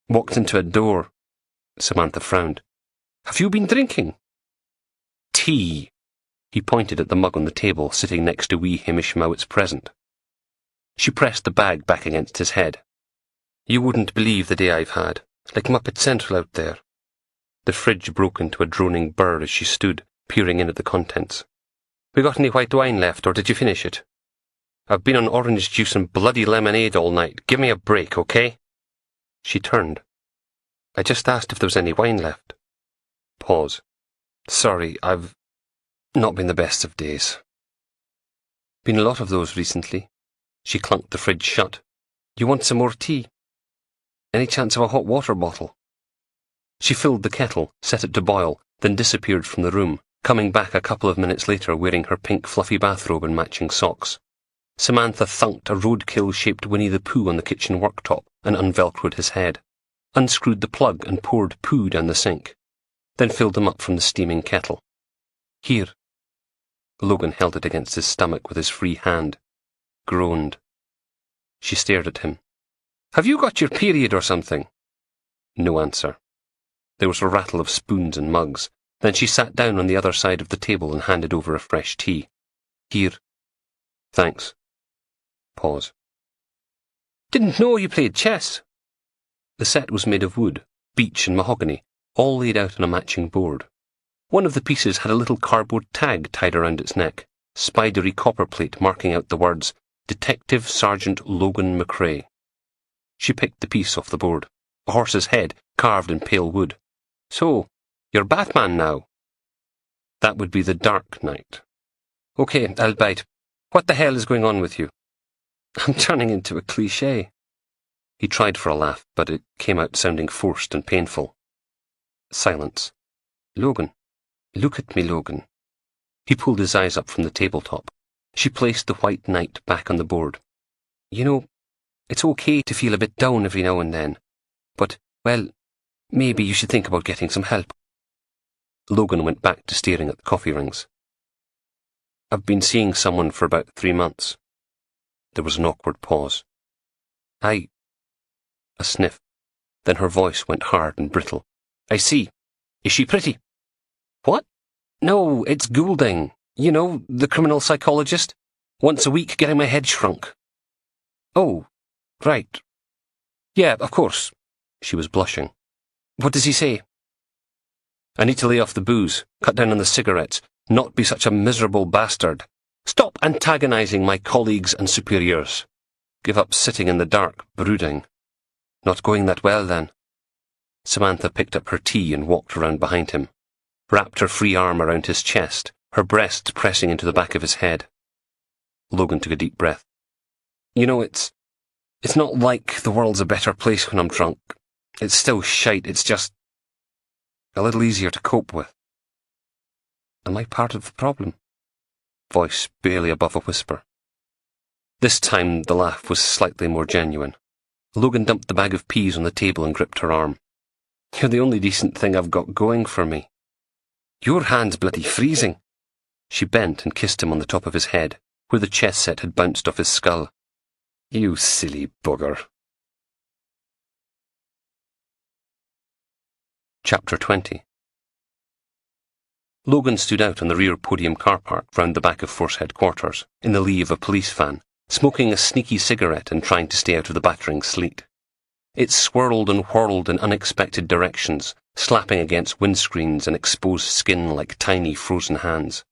"Walked into a door." Samantha frowned. "Have you been drinking?" "Tea." He pointed at the mug on the table, sitting next to wee Hamish Mowat's present. She pressed the bag back against his head. "You wouldn't believe the day I've had. Like Muppet Central out there." The fridge broke into a droning burr as she stood, peering in at the contents. "We got any white wine left, or did you finish it?" "I've been on orange juice and bloody lemonade all night. Give me a break, okay?" She turned. "I just asked if there was any wine left." Pause. "Sorry, I've not been the best of days." "Been a lot of those recently." She clunked the fridge shut. "You want some more tea? Any chance of a hot water bottle?" She filled the kettle, set it to boil, then disappeared from the room, coming back a couple of minutes later wearing her pink fluffy bathrobe and matching socks. Samantha thunked a roadkill-shaped Winnie the Pooh on the kitchen worktop and unvelcroed his head, unscrewed the plug and poured poo down the sink, then filled them up from the steaming kettle. "Here." Logan held it against his stomach with his free hand. Groaned. She stared at him. "Have you got your period or something?" No answer. There was a rattle of spoons and mugs. Then she sat down on the other side of the table and handed over a fresh tea. "Here." "Thanks." Pause. "Didn't know you played chess." The set was made of wood, beech and mahogany, all laid out on a matching board. One of the pieces had a little cardboard tag tied around its neck, spidery copperplate marking out the words, "Detective Sergeant Logan McRae." She picked the piece off the board. A horse's head, carved in pale wood. "So, you're Batman now?" "That would be the Dark Knight." "Okay, I'll bite. What the hell is going on with you?" "I'm turning into a cliché." He tried for a laugh, but it came out sounding forced and painful. Silence. "Logan. Look at me, Logan." He pulled his eyes up from the tabletop. She placed the white knight back on the board. "You know, it's okay to feel a bit down every now and then. But, well, maybe you should think about getting some help." Logan went back to staring at the coffee rings. "I've been seeing someone for about 3 months." There was an awkward pause. A sniff. Then her voice went hard and brittle. "I see. Is she pretty?" "What?" "No, it's Goulding. You know, the criminal psychologist. Once a week getting my head shrunk." "Oh, right. Yeah, of course." She was blushing. "What does he say?" "I need to lay off the booze, cut down on the cigarettes, not be such a miserable bastard. Stop antagonizing my colleagues and superiors. Give up sitting in the dark, brooding. Not going that well, then. Samantha picked up her tea and walked around behind him, wrapped her free arm around his chest, her breast pressing into the back of his head. Logan took a deep breath. You know, it's not like the world's a better place when I'm drunk. It's still shite, it's just a little easier to cope with. Am I part of the problem? Voice barely above a whisper. This time the laugh was slightly more genuine. Logan dumped the bag of peas on the table and gripped her arm. You're the only decent thing I've got going for me. Your hand's bloody freezing. She bent and kissed him on the top of his head, where the chess set had bounced off his skull. You silly bugger. Chapter 20. Logan stood out on the rear podium car park round the back of Force headquarters, in the lee of a police van, smoking a sneaky cigarette and trying to stay out of the battering sleet. It swirled and whirled in unexpected directions, slapping against windscreens and exposed skin like tiny frozen hands.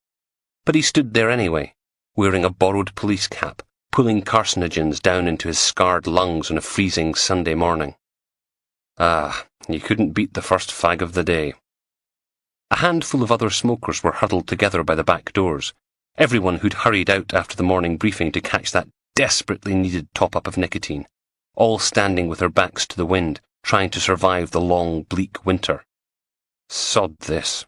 But he stood there anyway, wearing a borrowed police cap, pulling carcinogens down into his scarred lungs on a freezing Sunday morning. Ah, you couldn't beat the first fag of the day. A handful of other smokers were huddled together by the back doors, everyone who'd hurried out after the morning briefing to catch that desperately needed top-up of nicotine, all standing with their backs to the wind, trying to survive the long, bleak winter. Sod this.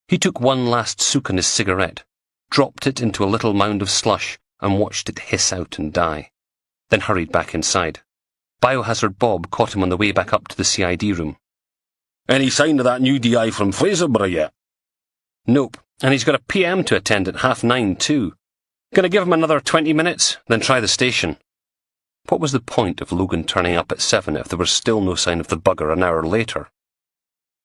He took one last sook on his cigarette, dropped it into a little mound of slush, and watched it hiss out and die, then hurried back inside. Biohazard Bob caught him on the way back up to the CID room. Any sign of that new DI from Fraserburgh yet? Nope, and he's got a PM to attend at 9:30 too. Gonna give him another 20 minutes, then try the station. What was the point of Logan turning up at 7 if there was still no sign of the bugger an hour later?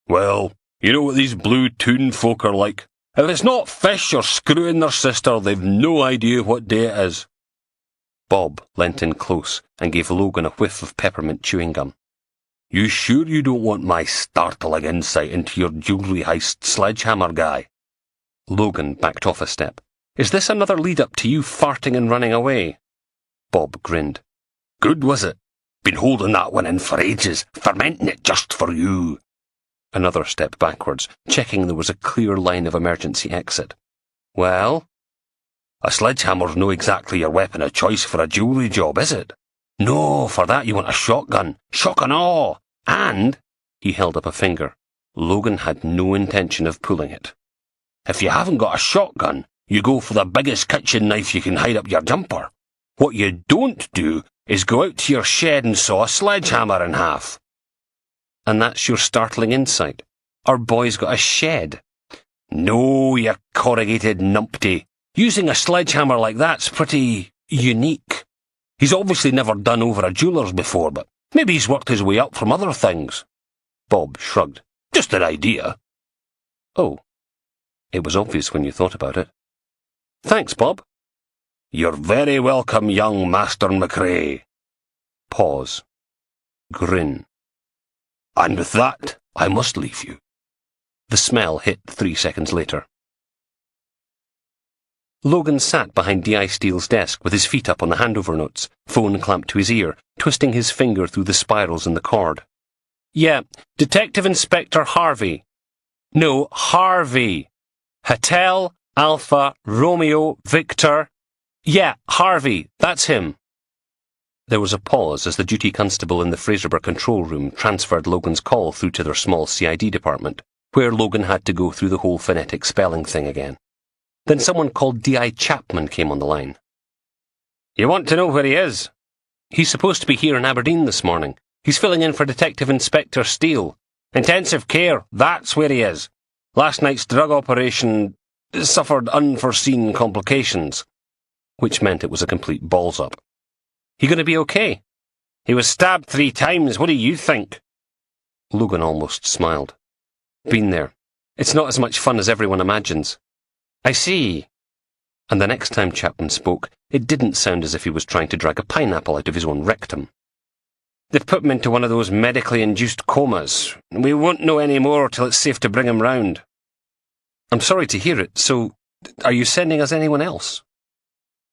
Well, you know what these blue toon folk are like. If it's not fish or screwing their sister, they've no idea what day it is. Bob leant in close and gave Logan a whiff of peppermint chewing gum. You sure you don't want my startling insight into your jewellery heist sledgehammer guy? Logan backed off a step. Is this another lead-up to you farting and running away? Bob grinned. Good, was it? Been holding that one in for ages, fermenting it just for you. Another step backwards, checking there was a clear line of emergency exit. Well? A sledgehammer's no exactly your weapon of choice for a jewellery job, is it? No, for that you want a shotgun. Shock and awe. And, he held up a finger, Logan had no intention of pulling it. If you haven't got a shotgun, you go for the biggest kitchen knife you can hide up your jumper. What you don't do is go out to your shed and saw a sledgehammer in half. And that's your startling insight. Our boy's got a shed. No, you corrugated numpty. Using a sledgehammer like that's pretty unique. He's obviously never done over a jeweller's before, but maybe he's worked his way up from other things. Bob shrugged. Just an idea. Oh, it was obvious when you thought about it. Thanks, Bob. You're very welcome, young Master McRae. Pause. Grin. And with that, I must leave you. The smell hit 3 seconds later. Logan sat behind D.I. Steele's desk with his feet up on the handover notes, phone clamped to his ear, twisting his finger through the spirals in the cord. Yeah, Detective Inspector Harvey. No, Harvey. Hotel, Alpha, Romeo, Victor. Yeah, Harvey, that's him. There was a pause as the duty constable in the Fraserburgh control room transferred Logan's call through to their small CID department, where Logan had to go through the whole phonetic spelling thing again. Then someone called D.I. Chapman came on the line. You want to know where he is? He's supposed to be here in Aberdeen this morning. He's filling in for Detective Inspector Steele. Intensive care, that's where he is. Last night's drug operation suffered unforeseen complications, which meant it was a complete balls-up. He going to be okay? He was stabbed 3 times, what do you think? Logan almost smiled. Been there. It's not as much fun as everyone imagines. I see. And the next time Chapman spoke, it didn't sound as if he was trying to drag a pineapple out of his own rectum. They've put him into one of those medically induced comas. We won't know any more till it's safe to bring him round. I'm sorry to hear it, so are you sending us anyone else?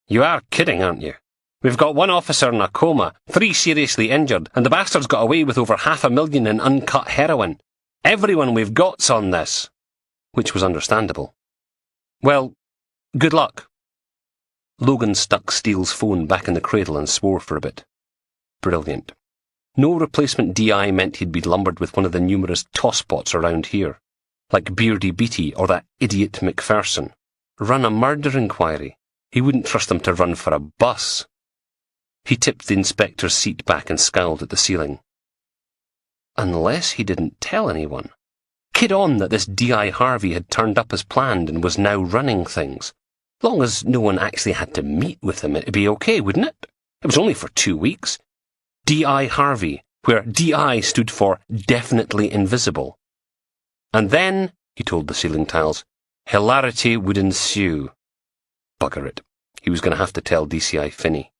You are kidding, aren't you? We've got one officer in a coma, 3 seriously injured, and the bastard's got away with over $500,000 in uncut heroin. Everyone we've got's on this. Which was understandable. Well, good luck. Logan stuck Steele's phone back in the cradle and swore for a bit. Brilliant. No replacement DI meant he'd be lumbered with one of the numerous tosspots around here, like Beardy Beatty or that idiot McPherson. Run a murder inquiry. He wouldn't trust them to run for a bus. He tipped the inspector's seat back and scowled at the ceiling. Unless he didn't tell anyone. Kid on that this D.I. Harvey had turned up as planned and was now running things. Long as no one actually had to meet with him, it'd be okay, wouldn't it? It was only for 2 weeks. D.I. Harvey, where D.I. stood for definitely invisible. And then, he told the ceiling tiles, hilarity would ensue. Bugger it. He was going to have to tell DCI Finney.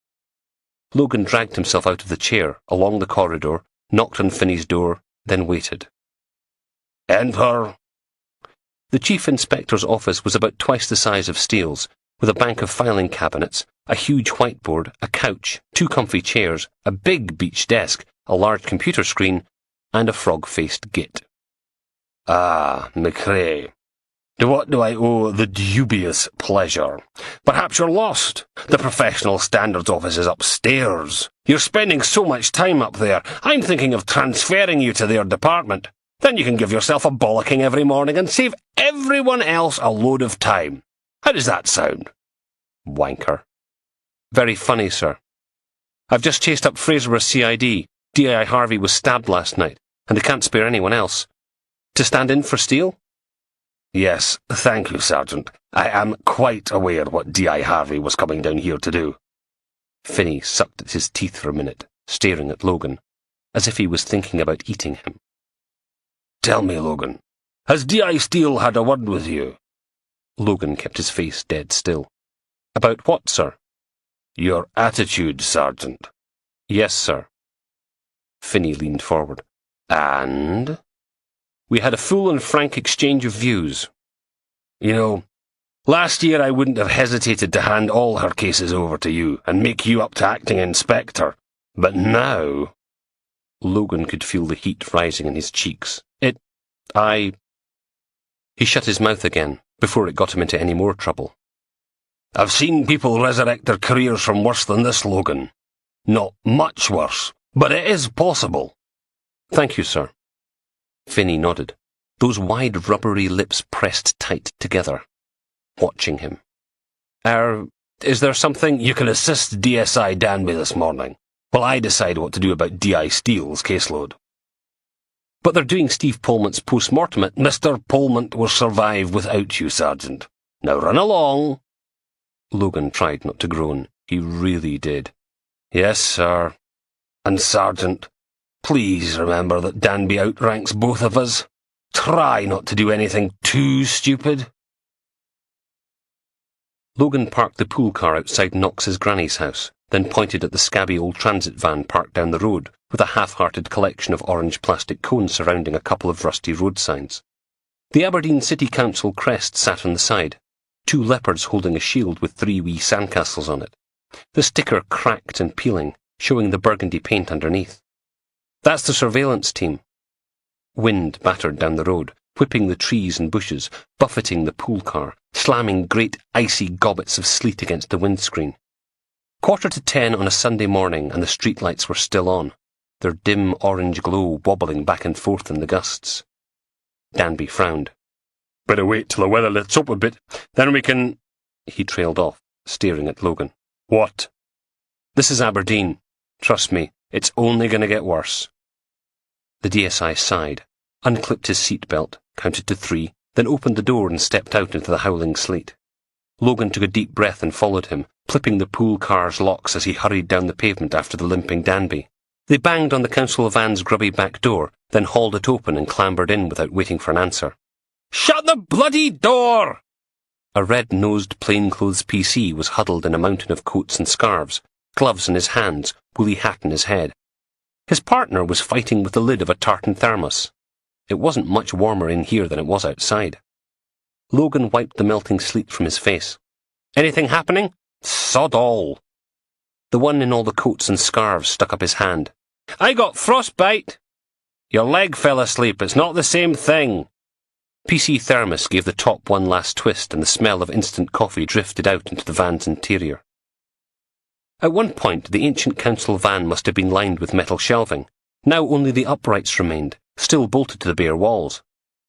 Logan dragged himself out of the chair, along the corridor, knocked on Finney's door, then waited. Enter. The chief inspector's office was about twice the size of Steele's, with a bank of filing cabinets, a huge whiteboard, a couch, 2 comfy chairs, a big beach desk, a large computer screen, and a frog-faced git. Ah, McRae. To what do I owe the dubious pleasure? Perhaps you're lost. The professional standards office is upstairs. You're spending so much time up there. I'm thinking of transferring you to their department. Then you can give yourself a bollocking every morning and save everyone else a load of time. How does that sound? Wanker. Very funny, sir. I've just chased up Fraserburgh CID. D.I. Harvey was stabbed last night, and they can't spare anyone else. To stand in for Steele? Yes, thank you, Sergeant. I am quite aware what D.I. Harvey was coming down here to do. Finney sucked at his teeth for a minute, staring at Logan, as if he was thinking about eating him. Tell me, Logan, has D.I. Steele had a word with you? Logan kept his face dead still. About what, sir? Your attitude, Sergeant. Yes, sir. Finney leaned forward. And? We had a full and frank exchange of views. You know, last year I wouldn't have hesitated to hand all her cases over to you and make you up to acting inspector. But now... Logan could feel the heat rising in his cheeks. He shut his mouth again, before it got him into any more trouble. I've seen people resurrect their careers from worse than this, Logan. Not much worse, but it is possible. Thank you, sir. Finney nodded, those wide rubbery lips pressed tight together, watching him. Is there something you can assist DSI Danby this morning, while I decide what to do about D.I. Steele's caseload? But they're doing Steve Polmont's post-mortem. Mr. Polmont will survive without you, Sergeant. Now run along. Logan tried not to groan. He really did. Yes, sir. And, Sergeant, please remember that Danby outranks both of us. Try not to do anything too stupid. Logan parked the pool car outside Knox's granny's house, then pointed at the scabby old transit van parked down the road, with a half-hearted collection of orange plastic cones surrounding a couple of rusty road signs. The Aberdeen City Council crest sat on the side, 2 leopards holding a shield with 3 wee sandcastles on it. The sticker cracked and peeling, showing the burgundy paint underneath. That's the surveillance team. Wind battered down the road, whipping the trees and bushes, buffeting the pool car, slamming great icy gobbets of sleet against the windscreen. 10:15 on a Sunday morning, and the streetlights were still on, their dim orange glow wobbling back and forth in the gusts. Danby frowned. Better wait till the weather lets up a bit, then we can... He trailed off, staring at Logan. What? This is Aberdeen. Trust me, it's only going to get worse. The DSI sighed, unclipped his seatbelt, counted to 3, then opened the door and stepped out into the howling sleet. Logan took a deep breath and followed him, clipping the pool car's locks as he hurried down the pavement after the limping Danby. They banged on the council van's grubby back door, then hauled it open and clambered in without waiting for an answer. Shut the bloody door! A red-nosed plainclothes PC was huddled in a mountain of coats and scarves, gloves in his hands, woolly hat in his head. His partner was fighting with the lid of a tartan thermos. It wasn't much warmer in here than it was outside. Logan wiped the melting sleet from his face. Anything happening? Sod all. The one in all the coats and scarves stuck up his hand. I got frostbite. Your leg fell asleep. It's not the same thing. PC Thermos gave the top one last twist and the smell of instant coffee drifted out into the van's interior. At one point, the ancient council van must have been lined with metal shelving. Now only the uprights remained, still bolted to the bare walls.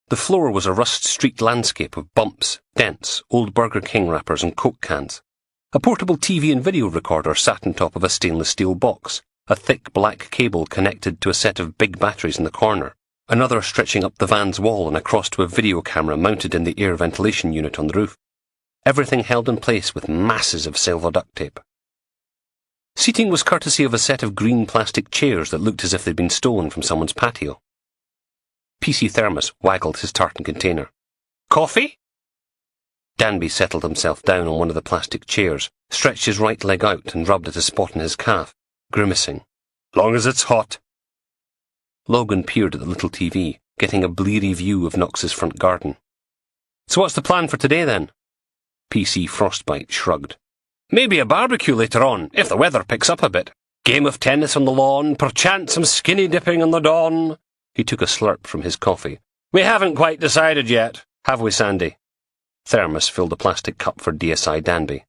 The floor was a rust-streaked landscape of bumps, dents, old Burger King wrappers and Coke cans. A portable TV and video recorder sat on top of a stainless steel box, a thick black cable connected to a set of big batteries in the corner, another stretching up the van's wall and across to a video camera mounted in the air ventilation unit on the roof. Everything held in place with masses of silver duct tape. Seating was courtesy of a set of green plastic chairs that looked as if they'd been stolen from someone's patio. PC Thermos waggled his tartan container. Coffee? Danby settled himself down on one of the plastic chairs, stretched his right leg out and rubbed at a spot in his calf, grimacing. Long as it's hot. Logan peered at the little TV, getting a bleary view of Knox's front garden. So what's the plan for today then? PC Frostbite shrugged. Maybe a barbecue later on, if the weather picks up a bit. Game of tennis on the lawn, perchance some skinny dipping on the dawn. He took a slurp from his coffee. We haven't quite decided yet, have we, Sandy? Thermos filled a plastic cup for DSI Danby.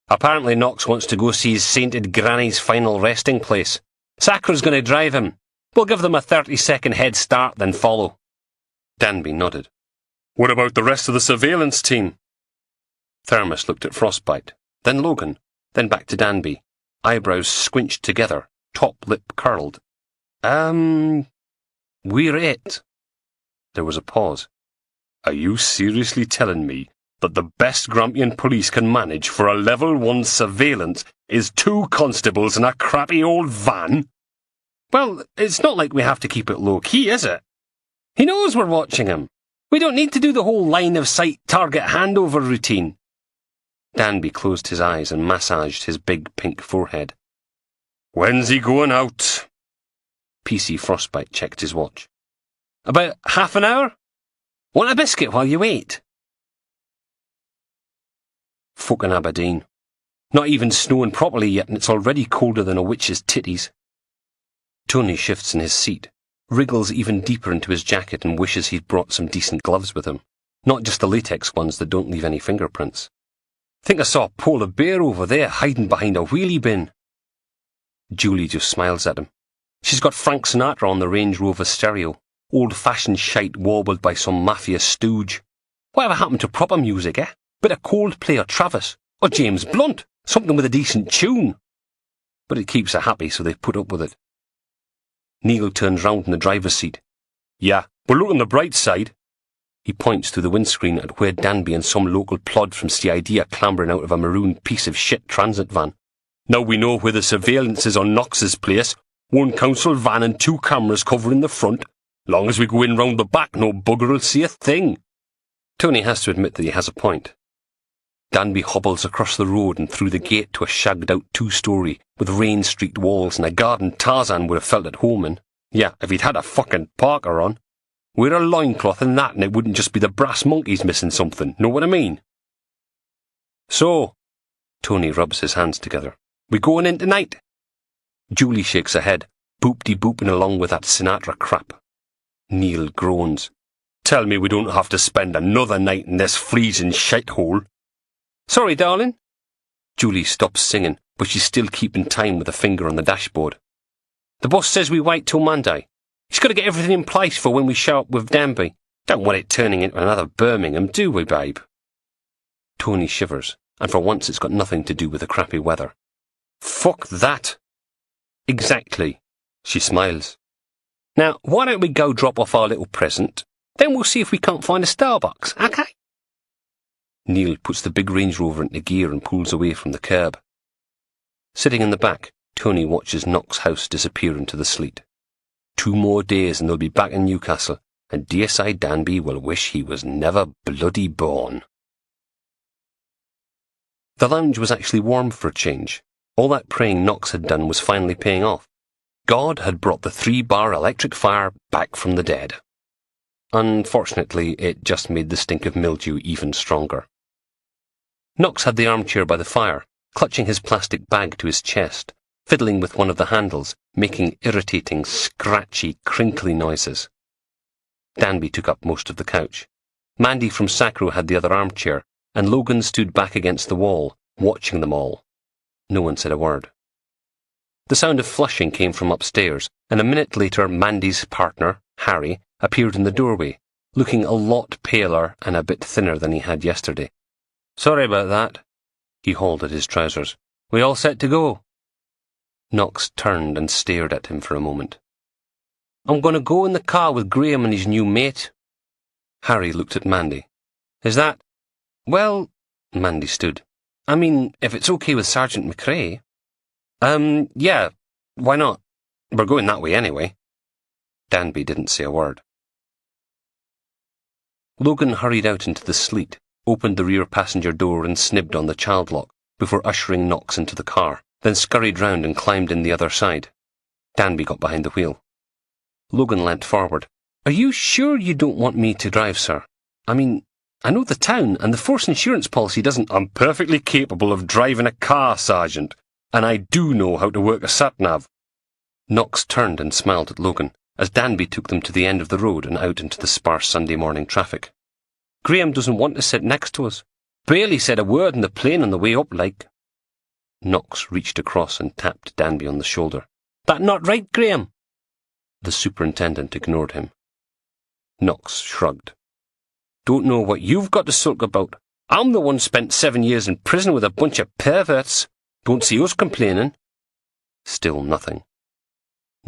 Apparently Knox wants to go see his sainted granny's final resting place. Sacra's going to drive him. We'll give them a 30-second head start, then follow. Danby nodded. What about the rest of the surveillance team? Thermos looked at Frostbite, then Logan, then back to Danby, eyebrows squinched together, top lip curled. We're it. There was a pause. Are you seriously telling me that the best Grampian police can manage for a level 1 surveillance is 2 constables in a crappy old van? Well, it's not like we have to keep it low-key, is it? He knows we're watching him. We don't need to do the whole line-of-sight target handover routine. Danby closed his eyes and massaged his big pink forehead. When's he going out? PC Frostbite checked his watch. About half an hour? Want a biscuit while you wait? Fucking Aberdeen. Not even snowing properly yet and it's already colder than a witch's titties. Tony shifts in his seat, wriggles even deeper into his jacket and wishes he'd brought some decent gloves with him. Not just the latex ones that don't leave any fingerprints. Think I saw a polar bear over there hiding behind a wheelie bin. Julie just smiles at him. She's got Frank Sinatra on the Range Rover stereo, old-fashioned shite wobbled by some mafia stooge. Whatever happened to proper music, eh? Bit of Coldplay or Travis, or James Blunt, something with a decent tune. But it keeps her happy, so they put up with it. Neil turns round in the driver's seat. Yeah, but look on the bright side. He points through the windscreen at where Danby and some local plod from CID are clambering out of a maroon piece of shit transit van. Now we know where the surveillance is on Knox's place. 1 council van and 2 cameras covering the front. Long as we go in round the back, no bugger will see a thing. Tony has to admit that he has a point. Danby hobbles across the road and through the gate to a shagged-out 2-storey with rain-streaked walls and a garden Tarzan would have felt at home in. Yeah, if he'd had a fucking parker on. Wear a loincloth and that and it wouldn't just be the brass monkeys missing something, know what I mean? So, Tony rubs his hands together. We going in tonight? Julie shakes her head, boop-de-booping along with that Sinatra crap. Neil groans. Tell me we don't have to spend another night in this freezing shithole. Sorry, darling. Julie stops singing, but she's still keeping time with a finger on the dashboard. The boss says we wait till Monday. He's got to get everything in place for when we show up with Danby. Don't want it turning into another Birmingham, do we, babe? Tony shivers, and for once it's got nothing to do with the crappy weather. Fuck that. Exactly. She smiles. Now, why don't we go drop off our little present? Then we'll see if we can't find a Starbucks, okay? Neil puts the big Range Rover into gear and pulls away from the curb. Sitting in the back, Tony watches Knox's house disappear into the sleet. 2 more days and they'll be back in Newcastle, and DSI Danby will wish he was never bloody born. The lounge was actually warm for a change. All that praying Knox had done was finally paying off. God had brought the 3-bar electric fire back from the dead. Unfortunately, it just made the stink of mildew even stronger. Knox had the armchair by the fire, clutching his plastic bag to his chest, fiddling with one of the handles, making irritating, scratchy, crinkly noises. Danby took up most of the couch. Mandy from Sacro had the other armchair, and Logan stood back against the wall, watching them all. No one said a word. The sound of flushing came from upstairs, and a minute later Mandy's partner, Harry, appeared in the doorway, looking a lot paler and a bit thinner than he had yesterday. "Sorry about that." He hauled at his trousers. "We all set to go?" Knox turned and stared at him for a moment. "I'm going to go in the car with Graham and his new mate." Harry looked at Mandy. "Is that—" "Well," Mandy stood. "I mean, if it's okay with Sergeant McRae." Yeah, why not? We're going that way anyway." Danby didn't say a word. Logan hurried out into the sleet, opened the rear passenger door and snibbed on the child lock before ushering Knox into the car, then scurried round and climbed in the other side. Danby got behind the wheel. Logan leant forward. "Are you sure you don't want me to drive, sir? I mean, I know the town, and the force insurance policy doesn't—" "I'm perfectly capable of driving a car, Sergeant, and I do know how to work a sat-nav." Knox turned and smiled at Logan, as Danby took them to the end of the road and out into the sparse Sunday morning traffic. "Graham doesn't want to sit next to us. Barely said a word in the plane on the way up, like." Knox reached across and tapped Danby on the shoulder. "That not right, Graham?" The superintendent ignored him. Knox shrugged. "Don't know what you've got to sulk about. I'm the one spent 7 years in prison with a bunch of perverts. Don't see us complaining." Still nothing.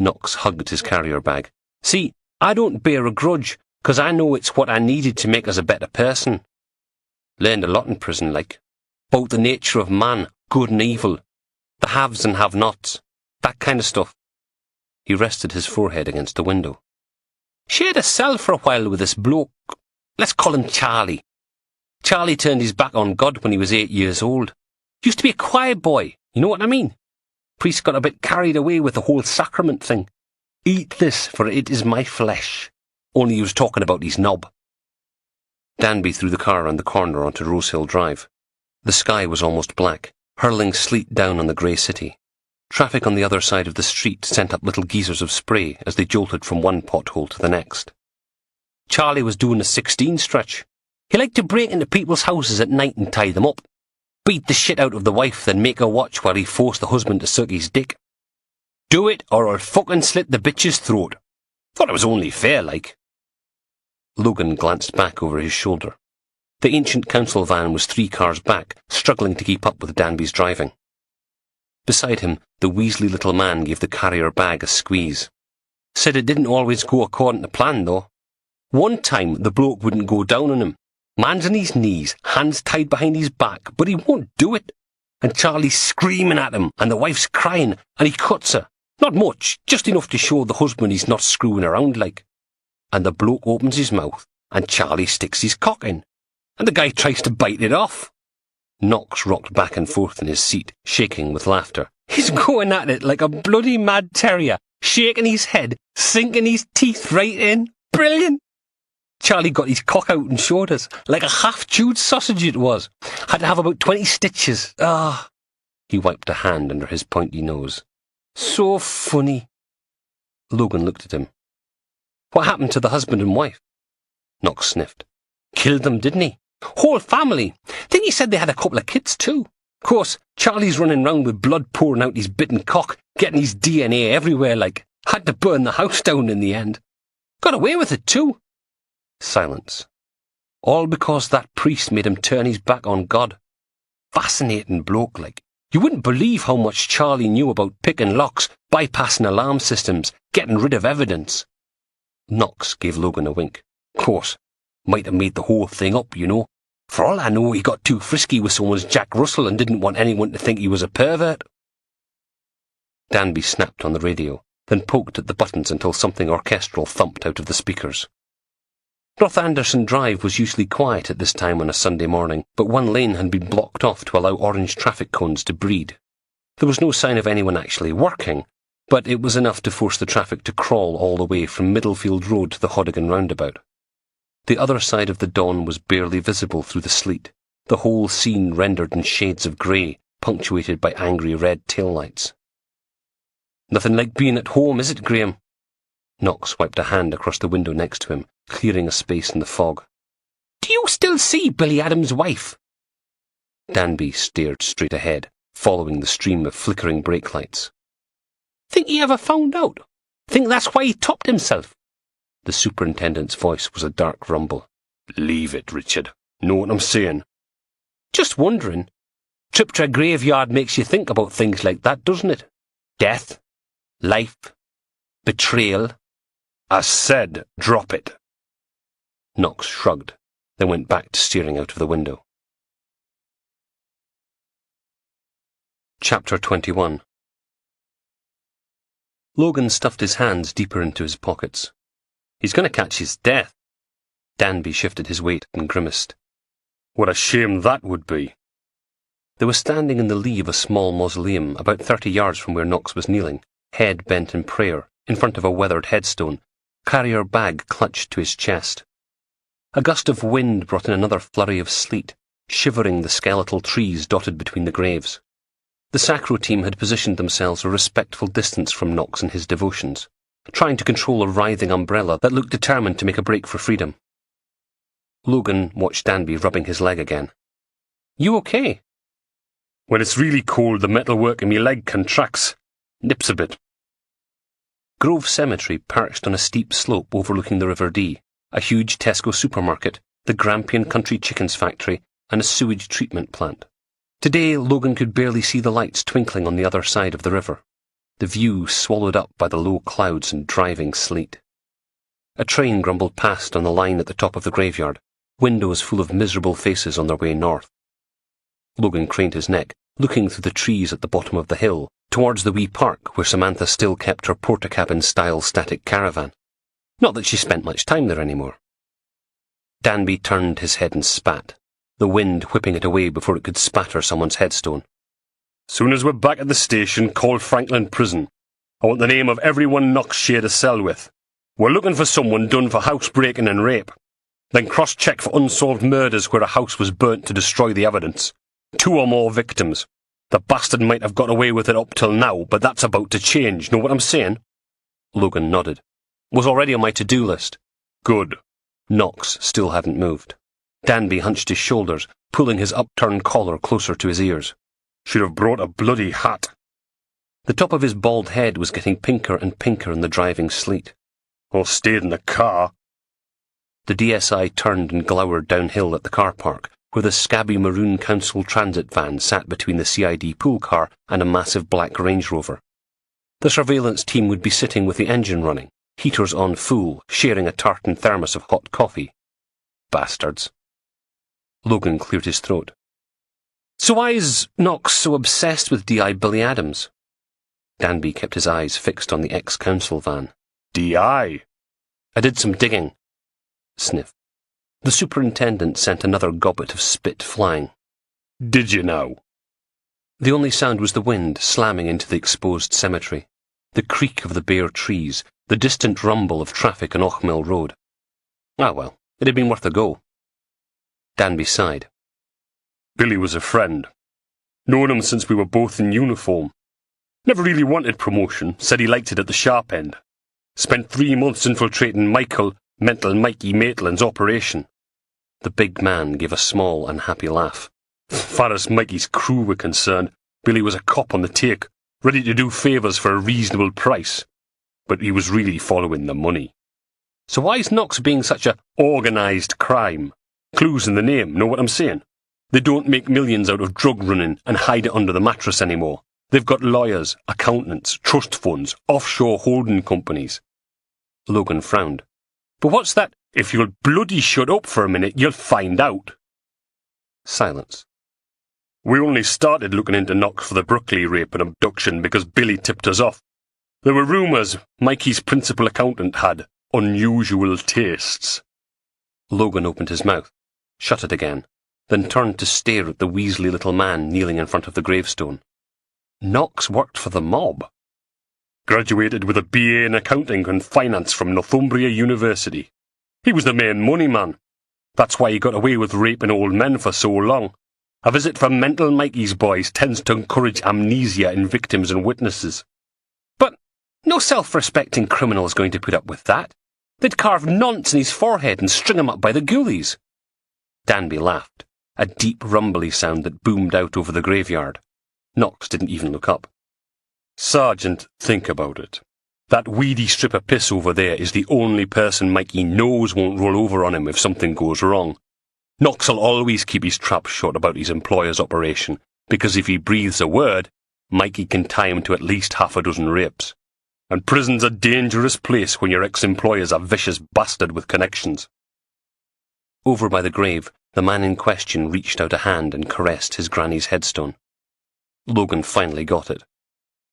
Knox hugged his carrier bag. "See, I don't bear a grudge, 'cause I know it's what I needed to make us a better person. Learned a lot in prison, like. About the nature of man, good and evil. The haves and have-nots. That kind of stuff." He rested his forehead against the window. "Shared a cell for a while with this bloke. Let's call him Charlie. Charlie turned his back on God when he was 8 years old. Used to be a choir boy, you know what I mean? Priest got a bit carried away with the whole sacrament thing. 'Eat this, for it is my flesh.' Only he was talking about his knob." Danby threw the car around the corner onto Rosehill Drive. The sky was almost black, hurling sleet down on the grey city. Traffic on the other side of the street sent up little geysers of spray as they jolted from one pothole to the next. "Charlie was doing a 16 stretch. He liked to break into people's houses at night and tie them up. Beat the shit out of the wife, then make her watch while he forced the husband to suck his dick. Do it, or I'll fucking slit the bitch's throat. Thought it was only fair, like." Logan glanced back over his shoulder. The ancient council van was 3 cars back, struggling to keep up with Danby's driving. Beside him, the weaselly little man gave the carrier bag a squeeze. "Said it didn't always go according to plan, though. One time the bloke wouldn't go down on him. Man's on his knees, hands tied behind his back, but he won't do it. And Charlie's screaming at him, and the wife's crying, and he cuts her. Not much, just enough to show the husband he's not screwing around like. And the bloke opens his mouth, and Charlie sticks his cock in, and the guy tries to bite it off." Knox rocked back and forth in his seat, shaking with laughter. "He's going at it like a bloody mad terrier, shaking his head, sinking his teeth right in. Brilliant! Charlie got his cock out and showed us, like a half-chewed sausage it was. Had to have about 20 stitches. Ah!" He wiped a hand under his pointy nose. "So funny." Logan looked at him. "What happened to the husband and wife?" Knox sniffed. "Killed them, didn't he? Whole family. Then he said they had a couple of kids too. Of course, Charlie's running round with blood pouring out his bitten cock, getting his DNA everywhere like. Had to burn the house down in the end. Got away with it too." Silence. All because that priest made him turn his back on God. Fascinating bloke, like. You wouldn't believe how much Charlie knew about picking locks, bypassing alarm systems, getting rid of evidence. Knox gave Logan a wink. "Of course, might have made the whole thing up, you know. For all I know, he got too frisky with someone's Jack Russell and didn't want anyone to think he was a pervert." Danby snapped on the radio, then poked at the buttons until something orchestral thumped out of the speakers. North Anderson Drive was usually quiet at this time on a Sunday morning, but one lane had been blocked off to allow orange traffic cones to breed. There was no sign of anyone actually working, but it was enough to force the traffic to crawl all the way from Middlefield Road to the Hodigan roundabout. The other side of the dawn was barely visible through the sleet, the whole scene rendered in shades of grey, punctuated by angry red taillights. "Nothing like being at home, is it, Graham?" Knox wiped a hand across the window next to him, clearing a space in the fog. "Do you still see Billy Adams' wife?" Danby stared straight ahead, following the stream of flickering brake lights. "Think he ever found out? Think that's why he topped himself?" The superintendent's voice was a dark rumble. "Leave it, Richard. Know what I'm saying?" "Just wondering. Trip to a graveyard makes you think about things like that, doesn't it? Death, life, betrayal." "I said drop it." Knox shrugged, then went back to staring out of the window. Chapter 21. Logan stuffed his hands deeper into his pockets. He's going to catch his death. Danby shifted his weight and grimaced. "What a shame that would be." They were standing in the lee of a small mausoleum about 30 yards from where Knox was kneeling, head bent in prayer, in front of a weathered headstone, carrier bag clutched to his chest. A gust of wind brought in another flurry of sleet, shivering the skeletal trees dotted between the graves. The Sacro team had positioned themselves a respectful distance from Knox and his devotions, trying to control a writhing umbrella that looked determined to make a break for freedom. Logan watched Danby rubbing his leg again. "You okay?" "When it's really cold, the metalwork in me leg contracts. Nips a bit." Grove Cemetery perched on a steep slope overlooking the River Dee, a huge Tesco supermarket, the Grampian Country Chickens factory, and a sewage treatment plant. Today, Logan could barely see the lights twinkling on the other side of the river, the view swallowed up by the low clouds and driving sleet. A train grumbled past on the line at the top of the graveyard, windows full of miserable faces on their way north. Logan craned his neck, looking through the trees at the bottom of the hill, towards the wee park where Samantha still kept her Portakabin-style static caravan. Not that she spent much time there anymore. Danby turned his head and spat, the wind whipping it away before it could spatter someone's headstone. "Soon as we're back at the station, call Franklin Prison. I want the name of everyone Knox shared a cell with. We're looking for someone done for housebreaking and rape. Then cross-check for unsolved murders where a house was burnt to destroy the evidence. 2 or more victims. The bastard might have got away with it up till now, but that's about to change. Know what I'm saying?" Logan nodded. "Was already on my to-do list." "Good." Knox still hadn't moved. Danby hunched his shoulders, pulling his upturned collar closer to his ears. "Should have brought a bloody hat." The top of his bald head was getting pinker and pinker in the driving sleet. "Or stayed in the car." The DSI turned and glowered downhill at the car park, where the scabby maroon council transit van sat between the CID pool car and a massive black Range Rover. The surveillance team would be sitting with the engine running, heaters on full, sharing a tartan thermos of hot coffee. Bastards. Logan cleared his throat. "So why is Knox so obsessed with DI Billy Adams?" Danby kept his eyes fixed on the ex-council van. "DI?" "I did some digging." Sniff. The superintendent sent another gobbet of spit flying. "Did you now?" The only sound was the wind slamming into the exposed cemetery, the creak of the bare trees, the distant rumble of traffic on Ochmill Road. Ah well, it had been worth a go. Danby sighed. "Billy was a friend. Known him since we were both in uniform. Never really wanted promotion, said he liked it at the sharp end. Spent 3 months infiltrating Mental Mikey Maitland's operation." The big man gave a small, unhappy laugh. "Far as Mikey's crew were concerned, Billy was a cop on the take, ready to do favours for a reasonable price. But he was really following the money." "So why's Knox being such a—" "Organised crime. Clues in the name, know what I'm saying? They don't make millions out of drug running and hide it under the mattress anymore. They've got lawyers, accountants, trust funds, offshore holding companies." Logan frowned. "But what's that?" "If you'll bloody shut up for a minute, you'll find out." Silence. "We only started looking into Knox for the Brooklyn rape and abduction because Billy tipped us off. There were rumours Mikey's principal accountant had unusual tastes." Logan opened his mouth, shut it again, then turned to stare at the weaselly little man kneeling in front of the gravestone. Knox worked for the mob. "Graduated with a BA in accounting and finance from Northumbria University. He was the main money man. That's why he got away with raping old men for so long. A visit from Mental Mikey's boys tends to encourage amnesia in victims and witnesses. But no self-respecting criminal is going to put up with that. They'd carve nonce in his forehead and string him up by the ghoulies. Danby laughed, a deep rumbly sound that boomed out over the graveyard. Knox didn't even look up. Sergeant, think about it. That weedy strip of piss over there is the only person Mikey knows won't roll over on him if something goes wrong. Knox'll always keep his trap shut about his employer's operation, because if he breathes a word, Mikey can tie him to at least half a dozen rapes. And prison's a dangerous place when your ex-employer's a vicious bastard with connections. Over by the grave, the man in question reached out a hand and caressed his granny's headstone. Logan finally got it.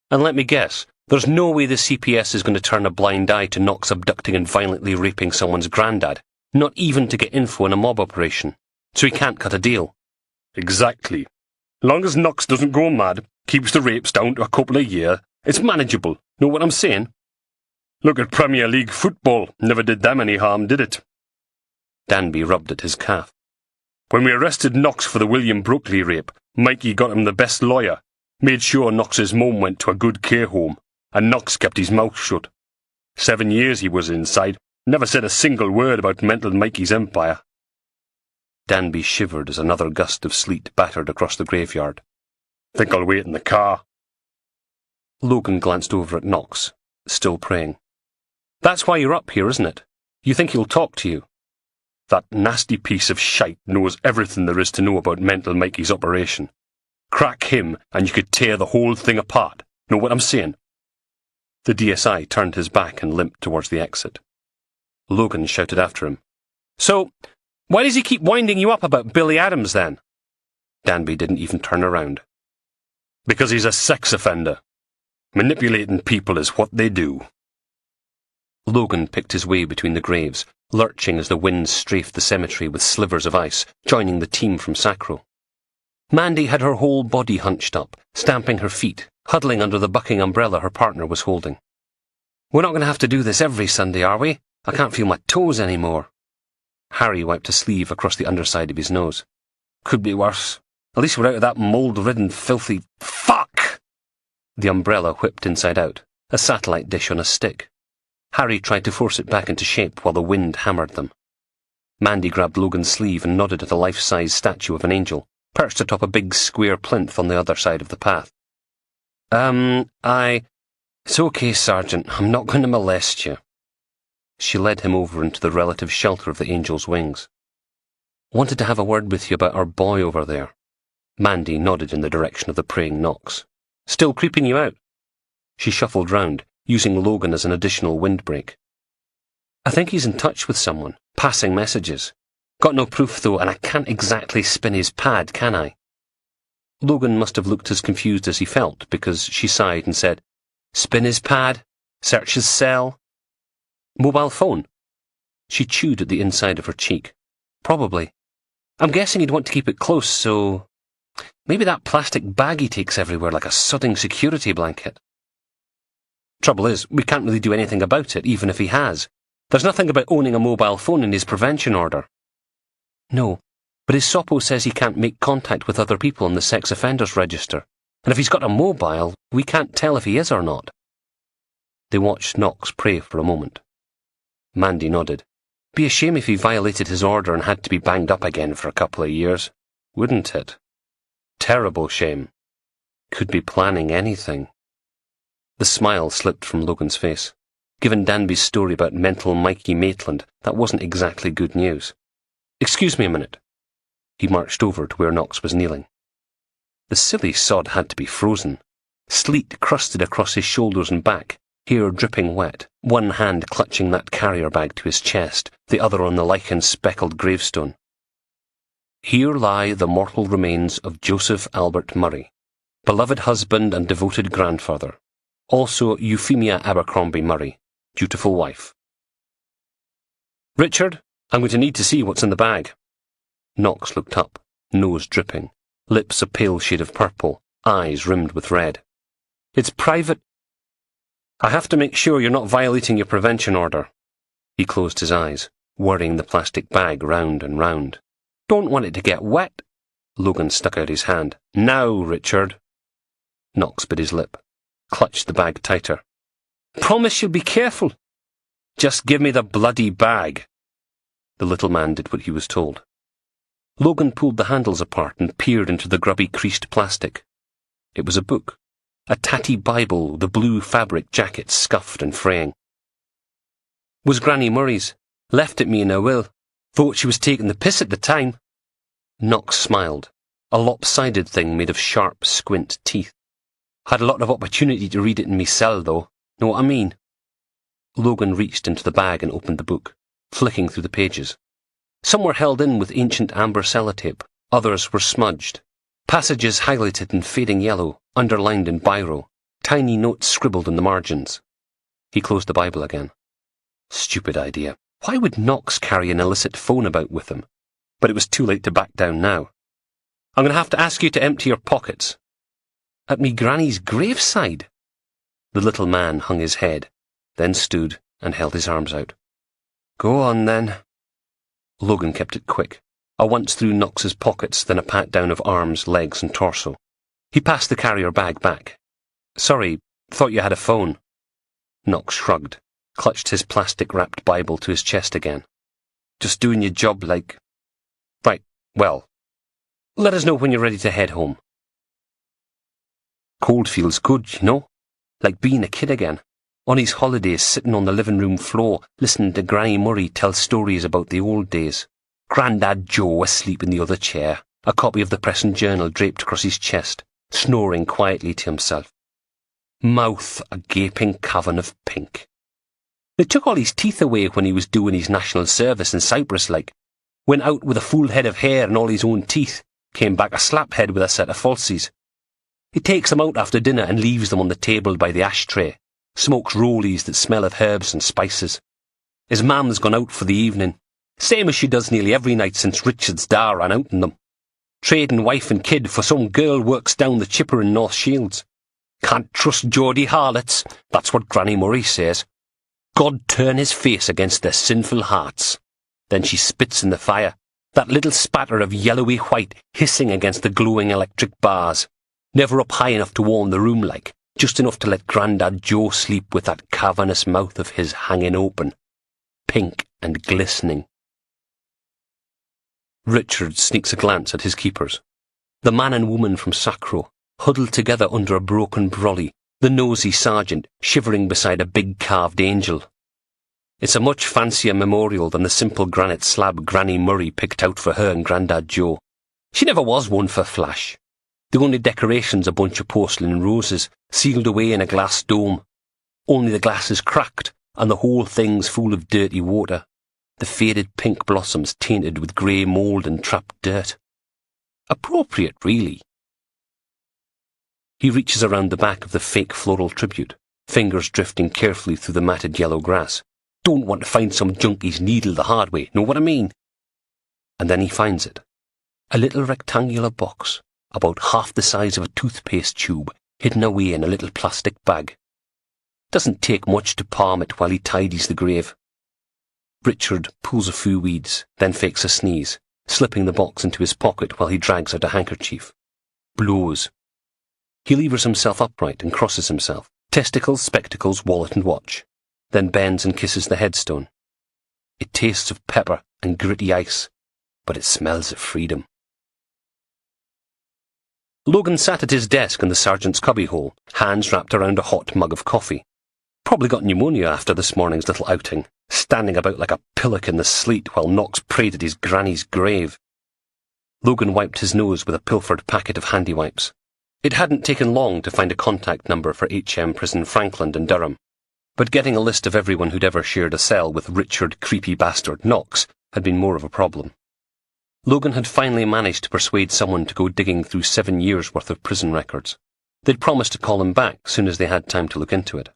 And let me guess, there's no way the CPS is going to turn a blind eye to Knox abducting and violently raping someone's granddad, not even to get info in a mob operation, so he can't cut a deal. Exactly. Long as Knox doesn't go mad, keeps the rapes down to a couple a year, it's manageable. Know what I'm saying? Look at Premier League football. Never did them any harm, did it? Danby rubbed at his calf. When we arrested Knox for the William Brookley rape, Mikey got him the best lawyer, made sure Knox's mum went to a good care home, and Knox kept his mouth shut. 7 years he was inside, never said a single word about Mental Mikey's empire. Danby shivered as another gust of sleet battered across the graveyard. Think I'll wait in the car. Logan glanced over at Knox, still praying. That's why you're up here, isn't it? You think he'll talk to you? That nasty piece of shite knows everything there is to know about Mental Mikey's operation. Crack him, and you could tear the whole thing apart. Know what I'm saying? The DSI turned his back and limped towards the exit. Logan shouted after him. So, why does he keep winding you up about Billy Adams, then? Danby didn't even turn around. Because he's a sex offender. Manipulating people is what they do. Logan picked his way between the graves, lurching as the wind strafed the cemetery with slivers of ice, joining the team from Sacro. Mandy had her whole body hunched up, stamping her feet, huddling under the bucking umbrella her partner was holding. We're not going to have to do this every Sunday, are we? I can't feel my toes anymore. Harry wiped a sleeve across the underside of his nose. Could be worse. At least we're out of that mould-ridden, filthy... Fuck! The umbrella whipped inside out, a satellite dish on a stick. Harry tried to force it back into shape while the wind hammered them. Mandy grabbed Logan's sleeve and nodded at a life-size statue of an angel, perched atop a big square plinth on the other side of the path. It's okay, Sergeant. I'm not going to molest you. She led him over into the relative shelter of the angel's wings. Wanted to have a word with you about our boy over there. Mandy nodded in the direction of the praying Knox. Still creeping you out? She shuffled round, using Logan as an additional windbreak. I think he's in touch with someone, passing messages. Got no proof, though, and I can't exactly spin his pad, can I? Logan must have looked as confused as he felt, because she sighed and said, Spin his pad? Search his cell? Mobile phone? She chewed at the inside of her cheek. Probably. I'm guessing he'd want to keep it close, so... Maybe that plastic bag he takes everywhere like a sodding security blanket. Trouble is, we can't really do anything about it, even if he has. There's nothing about owning a mobile phone in his prevention order. No, but his SOPO says he can't make contact with other people in the sex offenders register, and if he's got a mobile, we can't tell if he is or not. They watched Knox pray for a moment. Mandy nodded. Be a shame if he violated his order and had to be banged up again for a couple of years, wouldn't it? Terrible shame. Could be planning anything. The smile slipped from Logan's face. Given Danby's story about Mental Mikey Maitland, that wasn't exactly good news. Excuse me a minute. He marched over to where Knox was kneeling. The silly sod had to be frozen. Sleet crusted across his shoulders and back, hair dripping wet, one hand clutching that carrier bag to his chest, the other on the lichen-speckled gravestone. Here lie the mortal remains of Joseph Albert Murray, beloved husband and devoted grandfather, also Euphemia Abercrombie Murray, dutiful wife. Richard, I'm going to need to see what's in the bag. Knox looked up, nose dripping, lips a pale shade of purple, eyes rimmed with red. It's private. I have to make sure you're not violating your prevention order. He closed his eyes, whirring the plastic bag round and round. Don't want it to get wet. Logan stuck out his hand. Now, Richard. Knox bit his lip, clutched the bag tighter. Promise you'll be careful. Just give me the bloody bag. The little man did what he was told. Logan pulled the handles apart and peered into the grubby creased plastic. It was a book, a tatty Bible, the blue fabric jacket scuffed and fraying. Was Granny Murray's. Left it me in her will. Thought she was taking the piss at the time. Knox smiled, a lopsided thing made of sharp, squint teeth. Had a lot of opportunity to read it in me cell, though. Know what I mean? Logan reached into the bag and opened the book, flicking through the pages. Some were held in with ancient amber sellotape, others were smudged. Passages highlighted in fading yellow, underlined in biro, tiny notes scribbled in the margins. He closed the Bible again. Stupid idea. Why would Knox carry an illicit phone about with him? But it was too late to back down now. I'm going to have to ask you to empty your pockets. At me granny's graveside? The little man hung his head, then stood and held his arms out. Go on, then. Logan kept it quick. A once through Knox's pockets, then a pat down of arms, legs and torso. He passed the carrier bag back. Sorry, thought you had a phone. Knox shrugged, clutched his plastic-wrapped Bible to his chest again. Just doing your job like... Right, well, let us know when you're ready to head home. Cold feels good, you know? Like being a kid again. On his holidays, sitting on the living room floor, listening to Granny Murray tell stories about the old days. Grandad Joe asleep in the other chair, a copy of the Press and Journal draped across his chest, snoring quietly to himself. Mouth a gaping cavern of pink. They took all his teeth away when he was doing his national service in Cyprus, like. Went out with a full head of hair and all his own teeth, came back a slaphead with a set of falsies. He takes them out after dinner and leaves them on the table by the ashtray, smokes rollies that smell of herbs and spices. His mam's gone out for the evening, same as she does nearly every night since Richard's da ran out on them. Trading wife and kid for some girl works down the chipper in North Shields. Can't trust Geordie harlots, that's what Granny Murray says. God turn his face against their sinful hearts. Then she spits in the fire, that little spatter of yellowy white hissing against the glowing electric bars, never up high enough to warm the room like, just enough to let Grandad Joe sleep with that cavernous mouth of his hanging open, pink and glistening. Richard sneaks a glance at his keepers. The man and woman from Sacro, huddled together under a broken brolly, the nosy sergeant shivering beside a big carved angel. It's a much fancier memorial than the simple granite slab Granny Murray picked out for her and Grandad Joe. She never was one for flash. The only decoration's a bunch of porcelain roses, sealed away in a glass dome. Only the glass is cracked, and the whole thing's full of dirty water. The faded pink blossoms tainted with grey mould and trapped dirt. Appropriate, really. He reaches around the back of the fake floral tribute, fingers drifting carefully through the matted yellow grass. Don't want to find some junkie's needle the hard way, know what I mean? And then he finds it. A little rectangular box, about half the size of a toothpaste tube, hidden away in a little plastic bag. Doesn't take much to palm it while he tidies the grave. Richard pulls a few weeds, then fakes a sneeze, slipping the box into his pocket while he drags out a handkerchief. Blows. He levers himself upright and crosses himself, testicles, spectacles, wallet and watch. Then bends and kisses the headstone. It tastes of pepper and gritty ice, but it smells of freedom. Logan sat at his desk in the sergeant's cubbyhole, hands wrapped around a hot mug of coffee. Probably got pneumonia after this morning's little outing, standing about like a pillock in the sleet while Knox prayed at his granny's grave. Logan wiped his nose with a pilfered packet of handy wipes. It hadn't taken long to find a contact number for HM Prison Frankland in Durham. But getting a list of everyone who'd ever shared a cell with Richard creepy bastard Knox had been more of a problem. Logan had finally managed to persuade someone to go digging through 7 years' worth of prison records. They'd promised to call him back soon as they had time to look into it.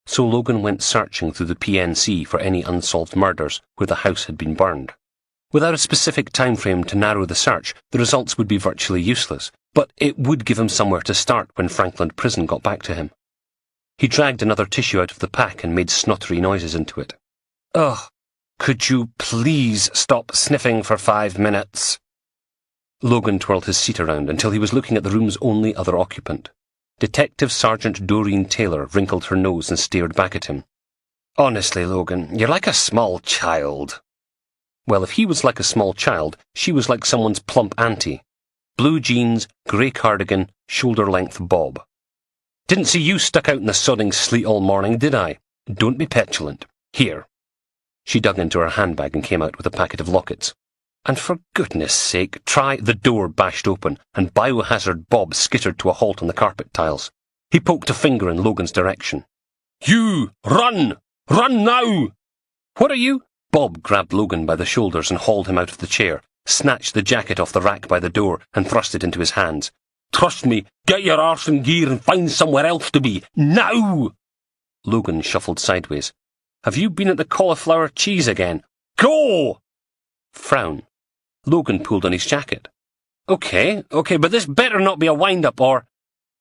So Logan went searching through the PNC for any unsolved murders where the house had been burned. Without a specific time frame to narrow the search, the results would be virtually useless, but it would give him somewhere to start when Frankland Prison got back to him. He dragged another tissue out of the pack and made snottery noises into it. Ugh, could you please stop sniffing for 5 minutes? Logan twirled his seat around until he was looking at the room's only other occupant. Detective Sergeant Doreen Taylor wrinkled her nose and stared back at him. "Honestly, Logan, you're like a small child." Well, if he was like a small child, she was like someone's plump auntie. Blue jeans, grey cardigan, shoulder-length bob. "Didn't see you stuck out in the sodding sleet all morning, did I? Don't be petulant. Here." She dug into her handbag and came out with a packet of lockets. "And for goodness sake, try—" The door bashed open, and Biohazard Bob skittered to a halt on the carpet tiles. He poked a finger in Logan's direction. "You! Run! Run now!" "What are you—" Bob grabbed Logan by the shoulders and hauled him out of the chair, snatched the jacket off the rack by the door and thrust it into his hands. "Trust me, get your arse in gear and find somewhere else to be. Now!" Logan shuffled sideways. "Have you been at the cauliflower cheese again?" "Go!" Frown. Logan pulled on his jacket. Okay, but this better not be a wind-up or—"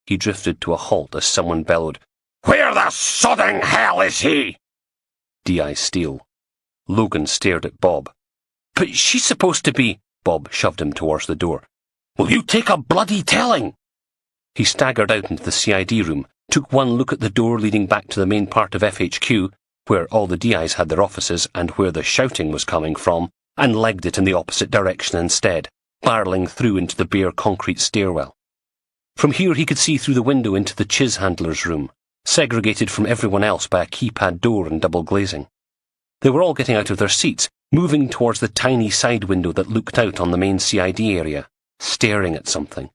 He drifted to a halt as someone bellowed, "Where the sodding hell is he?" D.I. Steele. Logan stared at Bob. "But she's supposed to be—" Bob shoved him towards the door. "Will you take a bloody telling?" He staggered out into the CID room, took one look at the door leading back to the main part of FHQ, where all the DIs had their offices and where the shouting was coming from, and legged it in the opposite direction instead, barrelling through into the bare concrete stairwell. From here he could see through the window into the chiz handler's room, segregated from everyone else by a keypad door and double glazing. They were all getting out of their seats, moving towards the tiny side window that looked out on the main CID area, staring at something.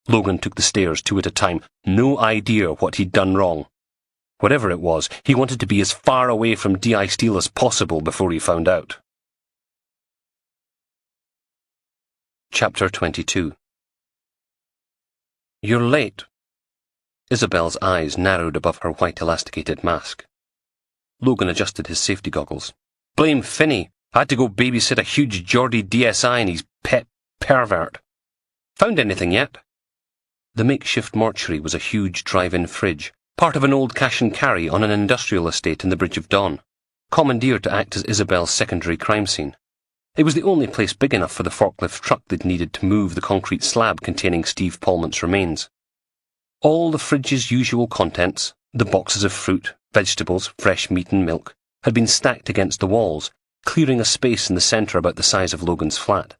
Logan took the stairs 2 at a time, no idea what he'd done wrong. Whatever it was, he wanted to be as far away from D.I. Steele as possible before he found out. Chapter 22. "You're late." Isabel's eyes narrowed above her white elasticated mask. Logan adjusted his safety goggles. "Blame Finney. I had to go babysit a huge Geordie DSI and his pet pervert. Found anything yet?" The makeshift mortuary was a huge drive-in fridge, part of an old cash and carry on an industrial estate in the Bridge of Dawn, commandeered to act as Isabel's secondary crime scene. It was the only place big enough for the forklift truck they'd needed to move the concrete slab containing Steve Palmont's remains. All the fridge's usual contents, the boxes of fruit, vegetables, fresh meat and milk, had been stacked against the walls, clearing a space in the centre about the size of Logan's flat.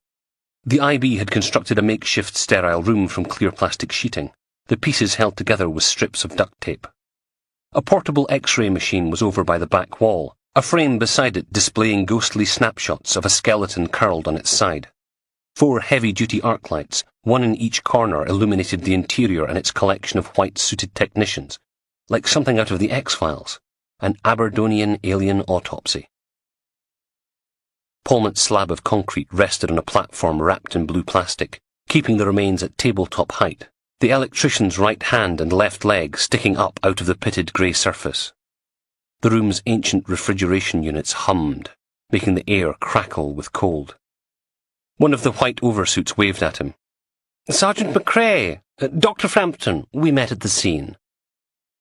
The IB had constructed a makeshift sterile room from clear plastic sheeting, the pieces held together with strips of duct tape. A portable X-ray machine was over by the back wall, a frame beside it displaying ghostly snapshots of a skeleton curled on its side. 4 heavy-duty arc lights, one in each corner, illuminated the interior and its collection of white-suited technicians, like something out of the X-Files, an Aberdonian alien autopsy. Palmont's slab of concrete rested on a platform wrapped in blue plastic, keeping the remains at tabletop height, the electrician's right hand and left leg sticking up out of the pitted grey surface. The room's ancient refrigeration units hummed, making the air crackle with cold. One of the white oversuits waved at him. "Sergeant McRae! Dr. Frampton, we met at the scene."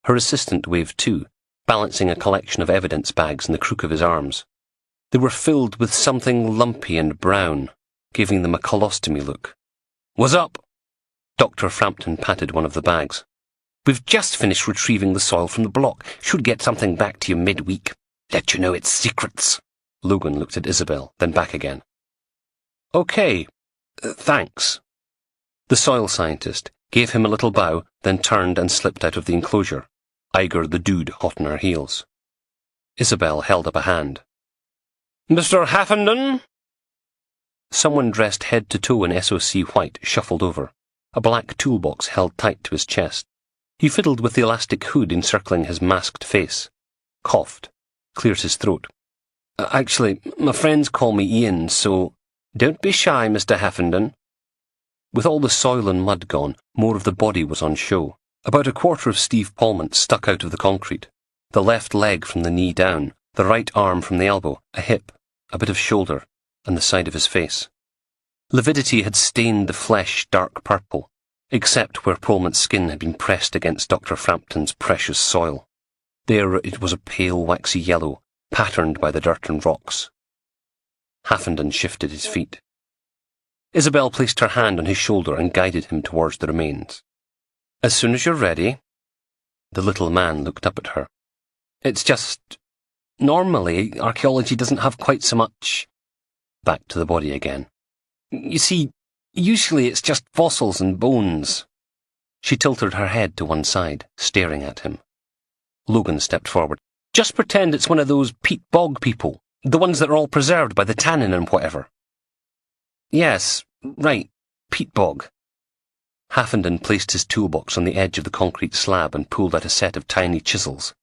Her assistant waved too, balancing a collection of evidence bags in the crook of his arms. They were filled with something lumpy and brown, giving them a colostomy look. "What's up?" Dr. Frampton patted one of the bags. "We've just finished retrieving the soil from the block. Should get something back to you midweek. Let you know its secrets." Logan looked at Isabel, then back again. "Okay, thanks." The soil scientist gave him a little bow, then turned and slipped out of the enclosure, Iger the dude hot on her heels. Isabel held up a hand. "Mr. Haffenden?" Someone dressed head to toe in SOC white shuffled over, a black toolbox held tight to his chest. He fiddled with the elastic hood encircling his masked face, coughed, cleared his throat. Actually, my friends call me Ian, so—" "Don't be shy, Mr. Haffenden." With all the soil and mud gone, more of the body was on show. About a quarter of Steve Palmont stuck out of the concrete, the left leg from the knee down, the right arm from the elbow, a hip, a bit of shoulder, and the side of his face. Lividity had stained the flesh dark purple, except where Palmont's skin had been pressed against Dr. Frampton's precious soil. There it was a pale waxy yellow, patterned by the dirt and rocks. Haffenden shifted his feet. Isabel placed her hand on his shoulder and guided him towards the remains. "As soon as you're ready." The little man looked up at her. "It's just... normally, archaeology doesn't have quite so much..." Back to the body again. "You see, usually it's just fossils and bones." She tilted her head to one side, staring at him. Logan stepped forward. "Just pretend it's one of those peat bog people, the ones that are all preserved by the tannin and whatever." "Yes, right, peat bog." Haffenden placed his toolbox on the edge of the concrete slab and pulled out a set of tiny chisels.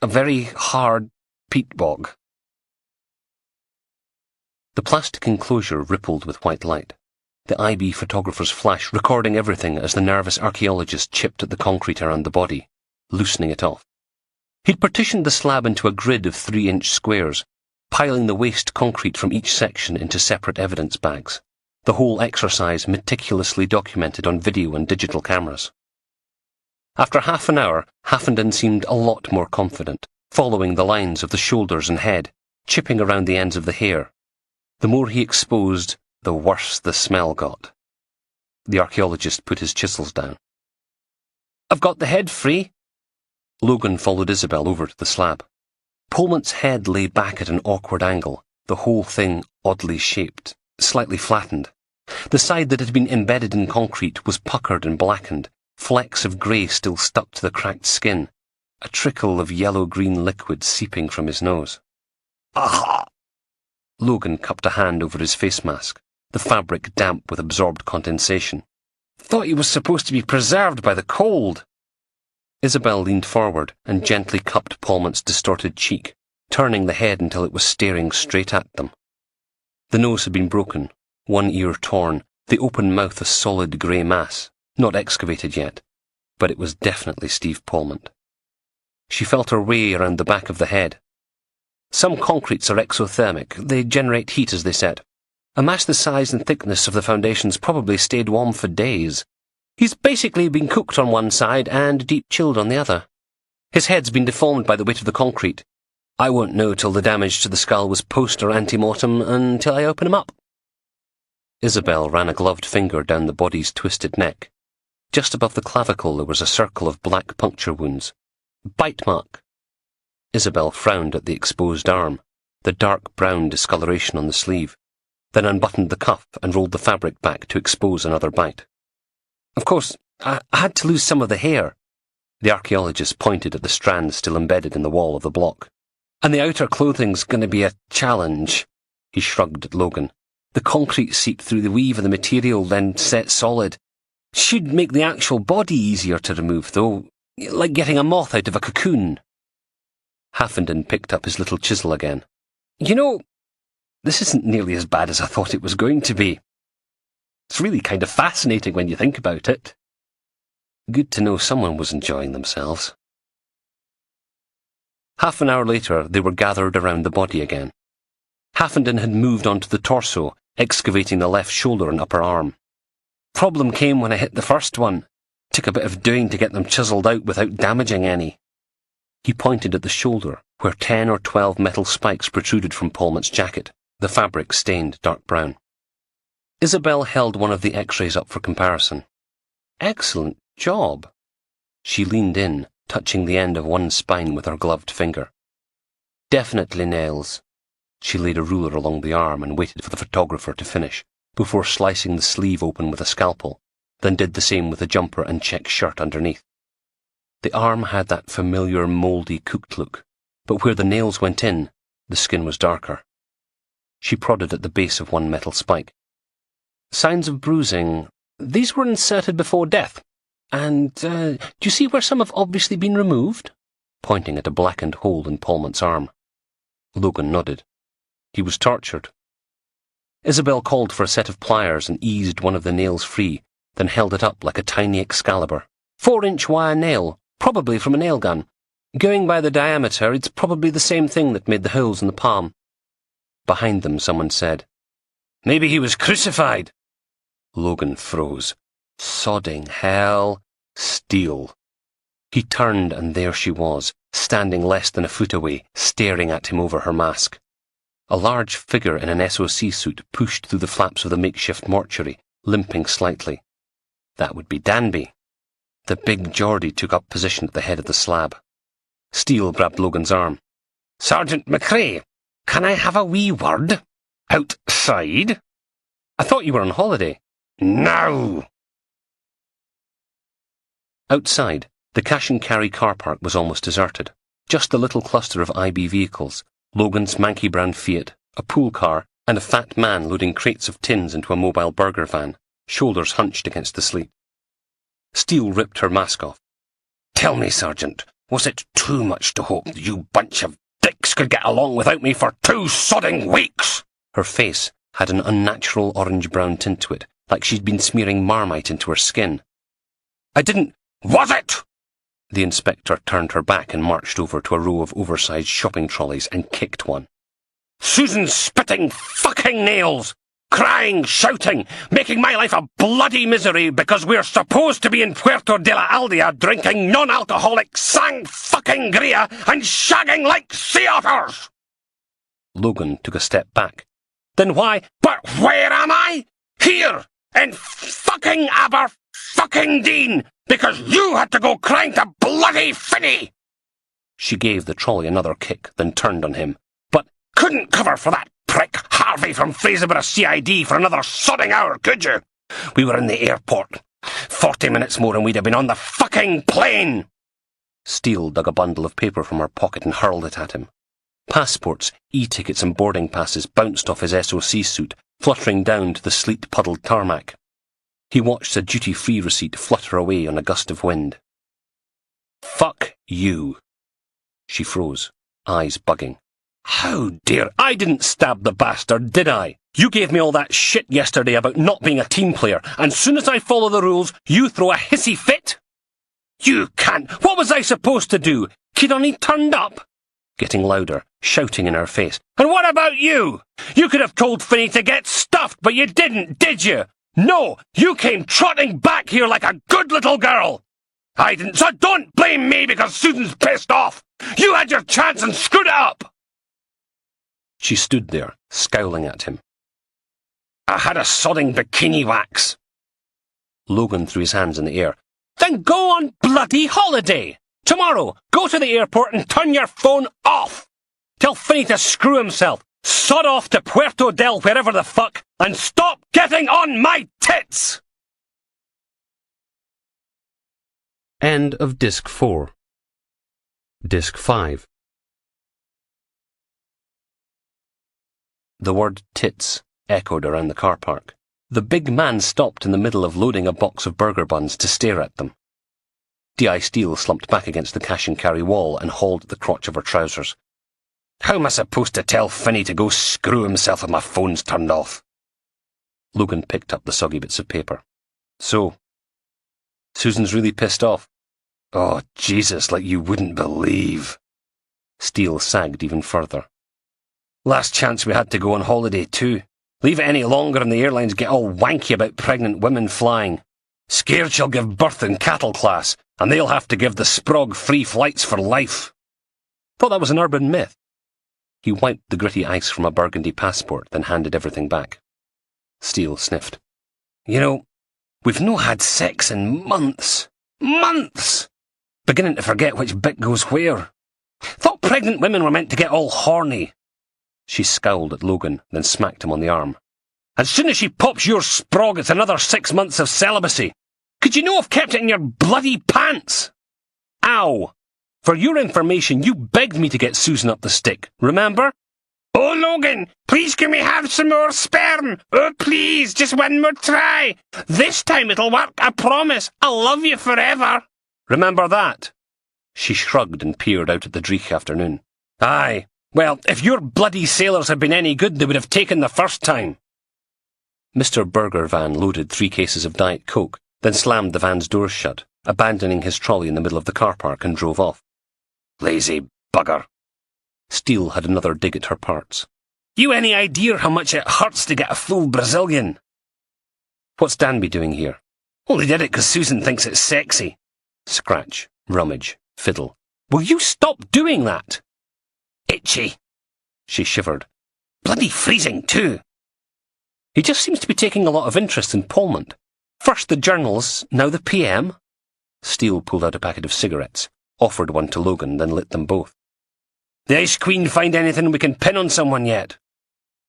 "A very hard peat bog." The plastic enclosure rippled with white light. The IB photographer's flash recording everything as the nervous archaeologist chipped at the concrete around the body, loosening it off. He'd partitioned the slab into a grid of 3-inch squares, piling the waste concrete from each section into separate evidence bags, the whole exercise meticulously documented on video and digital cameras. After half an hour, Haffenden seemed a lot more confident, following the lines of the shoulders and head, chipping around the ends of the hair. The more he exposed, the worse the smell got. The archaeologist put his chisels down. "I've got the head free." Logan followed Isabel over to the slab. Pullman's head lay back at an awkward angle, the whole thing oddly shaped, slightly flattened. The side that had been embedded in concrete was puckered and blackened, flecks of grey still stuck to the cracked skin, a trickle of yellow-green liquid seeping from his nose. "Aha!" Logan cupped a hand over his face mask, the fabric damp with absorbed condensation. "Thought he was supposed to be preserved by the cold." Isabel leaned forward and gently cupped Palmont's distorted cheek, turning the head until it was staring straight at them. The nose had been broken, one ear torn, the open mouth a solid grey mass, not excavated yet, but it was definitely Steve Palmont. She felt her way around the back of the head. "Some concretes are exothermic. They generate heat as they set. A mass the size and thickness of the foundations probably stayed warm for days. He's basically been cooked on one side and deep chilled on the other. His head's been deformed by the weight of the concrete. I won't know till the damage to the skull was post or ante-mortem until I open him up." Isabel ran a gloved finger down the body's twisted neck. Just above the clavicle there was a circle of black puncture wounds. "Bite mark." Isabel frowned at the exposed arm, the dark brown discoloration on the sleeve, then unbuttoned the cuff and rolled the fabric back to expose another bite. "Of course, I had to lose some of the hair." The archaeologist pointed at the strand still embedded in the wall of the block. "And the outer clothing's going to be a challenge." He shrugged at Logan. "The concrete seeped through the weave of the material, then set solid. Should make the actual body easier to remove, though, like getting a moth out of a cocoon." Haffenden picked up his little chisel again. "You know, this isn't nearly as bad as I thought it was going to be. It's really kind of fascinating when you think about it." Good to know someone was enjoying themselves. Half an hour later, they were gathered around the body again. Haffenden had moved onto the torso, excavating the left shoulder and upper arm. "Problem came when I hit the first one. Took a bit of doing to get them chiselled out without damaging any." He pointed at the shoulder, where 10 or 12 metal spikes protruded from Palmont's jacket, the fabric stained dark brown. Isabel held one of the x-rays up for comparison. "Excellent job." She leaned in, touching the end of one spine with her gloved finger. "Definitely nails." She laid a ruler along the arm and waited for the photographer to finish, before slicing the sleeve open with a scalpel, then did the same with the jumper and check shirt underneath. The arm had that familiar mouldy cooked look, but where the nails went in, the skin was darker. She prodded at the base of one metal spike. "Signs of bruising. These were inserted before death. And, do you see where some have obviously been removed?" Pointing at a blackened hole in Palmont's arm. Logan nodded. He was tortured. Isabel called for a set of pliers and eased one of the nails free, then held it up like a tiny Excalibur. 4-inch wire nail, probably from a nail gun. Going by the diameter, it's probably the same thing that made the holes in the palm." Behind them, someone said, "Maybe he was crucified." Logan froze. Sodding hell. Steel. He turned and there she was, standing less than a foot away, staring at him over her mask. A large figure in an SOC suit pushed through the flaps of the makeshift mortuary, limping slightly. That would be Danby. The big Geordie took up position at the head of the slab. Steele grabbed Logan's arm. "Sergeant McRae, can I have a wee word? Outside?" "I thought you were on holiday." "Now!" Outside, the cash and carry car park was almost deserted. Just a little cluster of IB vehicles, Logan's manky brown Fiat, a pool car, and a fat man loading crates of tins into a mobile burger van, shoulders hunched against the sleet. Steele ripped her mask off. "Tell me, Sergeant, was it too much to hope that you bunch of dicks could get along without me for 2 sodding weeks?" Her face had an unnatural orange-brown tint to it, like she'd been smearing Marmite into her skin. "I didn't—" "Was it?" The inspector turned her back and marched over to a row of oversized shopping trolleys and kicked one. "Susan spitting fucking nails! Crying, shouting, making my life a bloody misery because we're supposed to be in Puerto de la Aldea drinking non-alcoholic sang-fucking-gria and shagging like sea otters!" Logan took a step back. "Then why—" "But where am I? Here, in fucking Aber-fucking-Dean, because you had to go crying to bloody Finney!" She gave the trolley another kick, then turned on him. "But couldn't cover for that prick Harvey from Fraserburgh CID for another sodding hour, could you? We were in the airport. 40 minutes more and we'd have been on the fucking plane!" Steele dug a bundle of paper from her pocket and hurled it at him. Passports, e-tickets and boarding passes bounced off his SOC suit, fluttering down to the sleet-puddled tarmac. He watched a duty-free receipt flutter away on a gust of wind. "Fuck you." She froze, eyes bugging. "How dare— I didn't stab the bastard, did I? You gave me all that shit yesterday about not being a team player, and soon as I follow the rules, you throw a hissy fit? You can't— What was I supposed to do? Kid only turned up?" Getting louder, shouting in her face. "And what about you? You could have told Finney to get stuffed, but you didn't, did you? No, you came trotting back here like a good little girl. I didn't, so don't blame me because Susan's pissed off. You had your chance and screwed it up." She stood there, scowling at him. "I had a sodding bikini wax." Logan threw his hands in the air. "Then go on bloody holiday! Tomorrow, go to the airport and turn your phone off! Tell Finney to screw himself! Sod off to Puerto del wherever the fuck, and stop getting on my tits!" End of Disc 4. Disc 5. The word tits echoed around the car park. The big man stopped in the middle of loading a box of burger buns to stare at them. D.I. Steele slumped back against the cash and carry wall and hauled at the crotch of her trousers. "How am I supposed to tell Finney to go screw himself if my phone's turned off?" Logan picked up the soggy bits of paper. "So, Susan's really pissed off?" "Oh, Jesus, like you wouldn't believe." Steele sagged even further. "Last chance we had to go on holiday too. Leave it any longer and the airlines get all wanky about pregnant women flying. Scared she'll give birth in cattle class, and they'll have to give the sprog free flights for life." "Thought that was an urban myth." He wiped the gritty ice from a burgundy passport, then handed everything back. Steele sniffed. "You know, we've no had sex in months. Months! Beginning to forget which bit goes where. Thought pregnant women were meant to get all horny." She scowled at Logan, then smacked him on the arm. "As soon as she pops your sprog, it's another 6 months of celibacy. Could you know I've kept it in your bloody pants? Ow! For your information, you begged me to get Susan up the stick, remember?" "Oh, Logan, please can we have some more sperm? Oh, please, just one more try. This time it'll work, I promise. I'll love you forever." "Remember that?" She shrugged and peered out at the dreich afternoon. "Aye. Well, if your bloody sailors had been any good, they would have taken the first time." Mr. Burger Van loaded 3 cases of Diet Coke, then slammed the van's doors shut, abandoning his trolley in the middle of the car park, and drove off. "Lazy bugger." Steele had another dig at her parts. "You any idea how much it hurts to get a full Brazilian?" "What's Danby doing here?" "Only did it 'cause Susan thinks it's sexy." Scratch, rummage, fiddle. "Will you stop doing that?" "Itchy." She shivered. Bloody freezing, too. He just seems to be taking a lot of interest in Polmont. First the journals, now the PM. Steele pulled out a packet of cigarettes, offered one to Logan, then lit them both. The Ice Queen find anything we can pin on someone yet?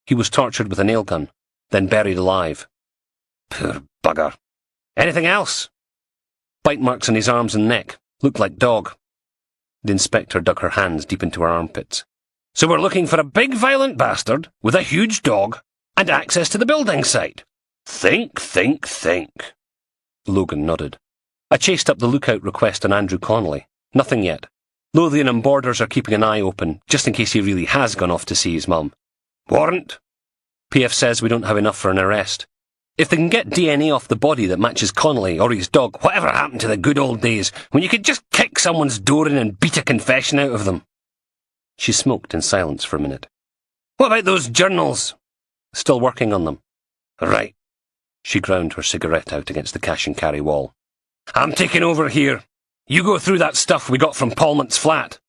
He was tortured with a nail gun, then buried alive. Poor bugger. Anything else? Bite marks on his arms and neck. Looked like dog. The inspector dug her hands deep into her armpits. So we're looking for a big violent bastard with a huge dog and access to the building site. Think. Logan nodded. I chased up the lookout request on Andrew Connolly. Nothing yet. Lothian and Borders are keeping an eye open, just in case he really has gone off to see his mum. Warrant? PF says we don't have enough for an arrest. If they can get DNA off the body that matches Connolly or his dog, Whatever happened to the good old days when you could just kick someone's door in and beat a confession out of them? She smoked in silence for a minute. What about those journals? Still working on them. Right. She ground her cigarette out against the cash and carry wall. I'm taking over here. You go through that stuff we got from Polmont's flat.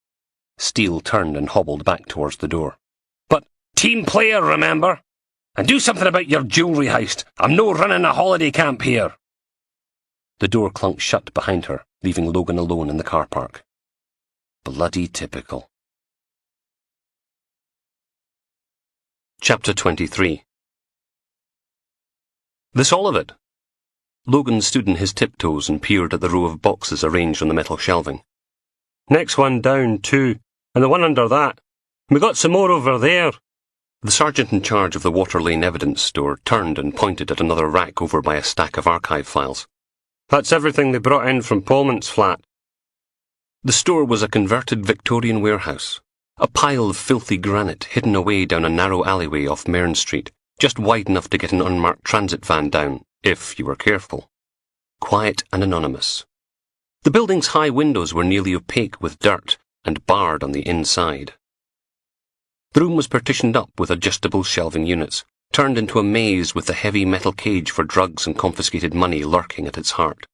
Steele turned and hobbled back towards the door. But team player, remember? And do something about your jewellery heist. I'm no running a holiday camp here. The door clunked shut behind her, leaving Logan alone in the car park. Bloody typical. Chapter 23. This all of it? Logan stood on his tiptoes and peered at the row of boxes arranged on the metal shelving. Next one down, too, and the one under that. We got some more over there. The sergeant in charge of the Water Lane evidence store turned and pointed at another rack over by a stack of archive files. That's everything they brought in from Polmont's flat. The store was a converted Victorian warehouse, a pile of filthy granite hidden away down a narrow alleyway off Mearn Street, just wide enough to get an unmarked transit van down, if you were careful. Quiet and anonymous. The building's high windows were nearly opaque with dirt and barred on the inside. The room was partitioned up with adjustable shelving units, turned into a maze with the heavy metal cage for drugs and confiscated money lurking at its heart.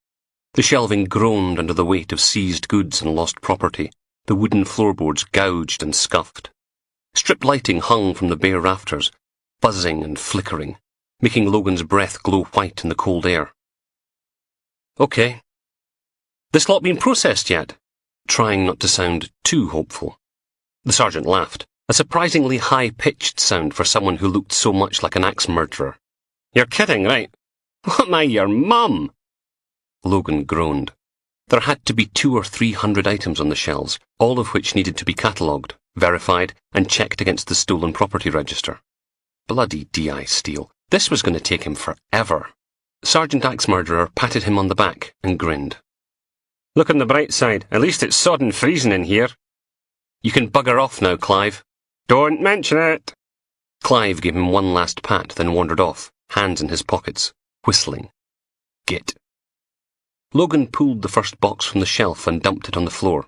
The shelving groaned under the weight of seized goods and lost property, the wooden floorboards gouged and scuffed. Strip lighting hung from the bare rafters, buzzing and flickering, making Logan's breath glow white in the cold air. Okay. This lot been processed yet? Trying not to sound too hopeful. The sergeant laughed, a surprisingly high-pitched sound for someone who looked so much like an axe murderer. You're kidding, right? What am I, your mum? Logan groaned. There had to be 200 or 300 items on the shelves, all of which needed to be catalogued, verified, and checked against the stolen property register. Bloody D.I. Steele. This was going to take him forever. Sergeant Axe Murderer patted him on the back and grinned. Look on the bright side. At least it's sodden freezing in here. You can bugger off now, Clive. Don't mention it. Clive gave him one last pat, then wandered off, hands in his pockets, whistling. Git. Logan pulled the first box from the shelf and dumped it on the floor.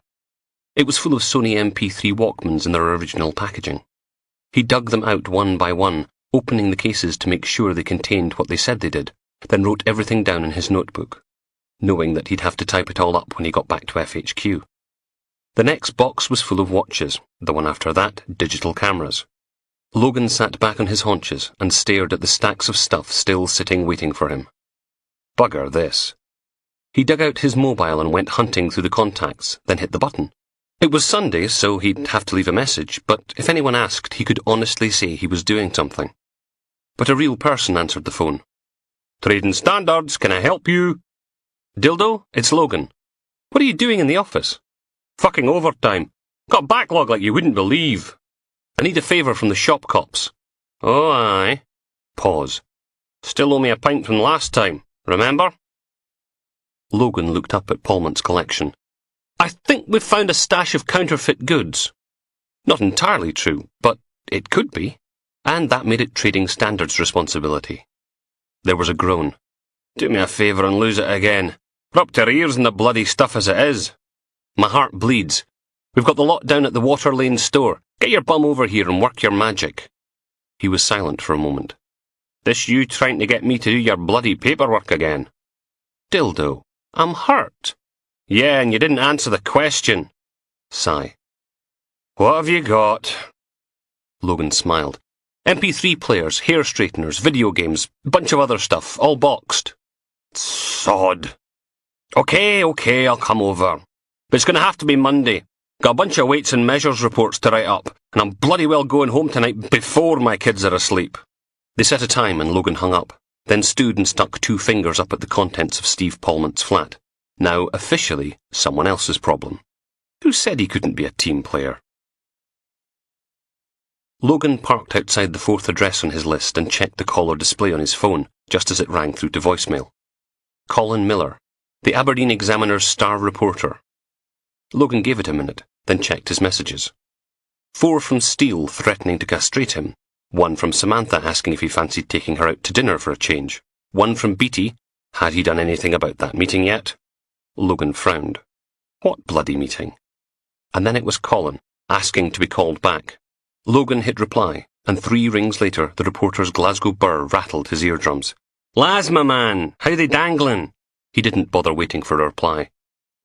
It was full of Sony MP3 Walkmans in their original packaging. He dug them out one by one, opening the cases to make sure they contained what they said they did, then wrote everything down in his notebook, knowing that he'd have to type it all up when he got back to FHQ. The next box was full of watches, the one after that, digital cameras. Logan sat back on his haunches and stared at the stacks of stuff still sitting waiting for him. Bugger this. He dug out his mobile and went hunting through the contacts, then hit the button. It was Sunday, so he'd have to leave a message, but if anyone asked, he could honestly say he was doing something. But a real person answered the phone. Trading Standards, can I help you? Dildo, it's Logan. What are you doing in the office? Fucking overtime. Got backlog like you wouldn't believe. I need a favour from the shop cops. Oh, aye. Pause. Still owe me a pint from last time, remember? Logan looked up at Polmont's collection. I think we've found a stash of counterfeit goods. Not entirely true, but it could be. And that made it Trading Standards' responsibility. There was a groan. Do me a favour and lose it again. We're up to our ears in the bloody stuff as it is. My heart bleeds. We've got the lot down at the Water Lane store. Get your bum over here and work your magic. He was silent for a moment. This you trying to get me to do your bloody paperwork again? Dildo, I'm hurt. Yeah, and you didn't answer the question. Sigh. What have you got? Logan smiled. MP3 players, hair straighteners, video games, bunch of other stuff, all boxed. Sod. Okay, I'll come over. But it's going to have to be Monday. Got a bunch of weights and measures reports to write up, and I'm bloody well going home tonight before my kids are asleep. They set a time and Logan hung up, then stood and stuck 2 fingers up at the contents of Steve Palmont's flat. Now, officially, someone else's problem. Who said he couldn't be a team player? Logan parked outside the 4th address on his list and checked the caller display on his phone, just as it rang through to voicemail. Colin Miller, the Aberdeen Examiner's star reporter. Logan gave it a minute, then checked his messages. 4 from Steele threatening to castrate him. 1 from Samantha asking if he fancied taking her out to dinner for a change. 1 from Beattie. Had he done anything about that meeting yet? Logan frowned. What bloody meeting? And then it was Colin, asking to be called back. Logan hit reply, and 3 rings later the reporter's Glasgow burr rattled his eardrums. Laz, my man, how they dangling? He didn't bother waiting for a reply.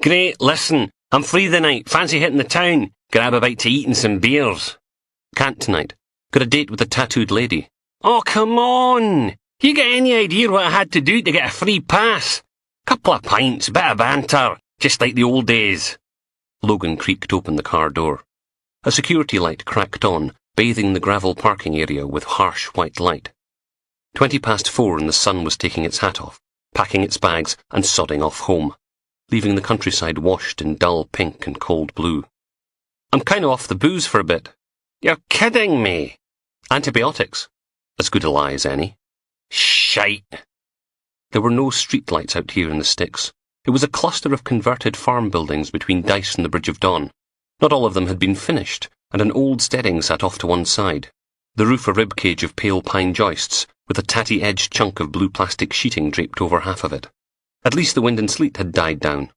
Great, listen, I'm free the night, fancy hitting the town, grab a bite to eat and some beers. Can't tonight. Got a date with a tattooed lady. Oh, come on! You got any idea what I had to do to get a free pass? Couple of pints, bit of banter, just like the old days. Logan creaked open the car door. A security light cracked on, bathing the gravel parking area with harsh white light. 4:20 and the sun was taking its hat off, packing its bags and sodding off home, leaving the countryside washed in dull pink and cold blue. I'm kind of off the booze for a bit. You're kidding me. Antibiotics. As good a lie as any. Shite. There were no street lights out here in the sticks. It was a cluster of converted farm buildings between Dice and the Bridge of Dawn. Not all of them had been finished, and an old steading sat off to one side. The roof a ribcage of pale pine joists, with a tatty-edged chunk of blue plastic sheeting draped over half of it. At least the wind and sleet had died down.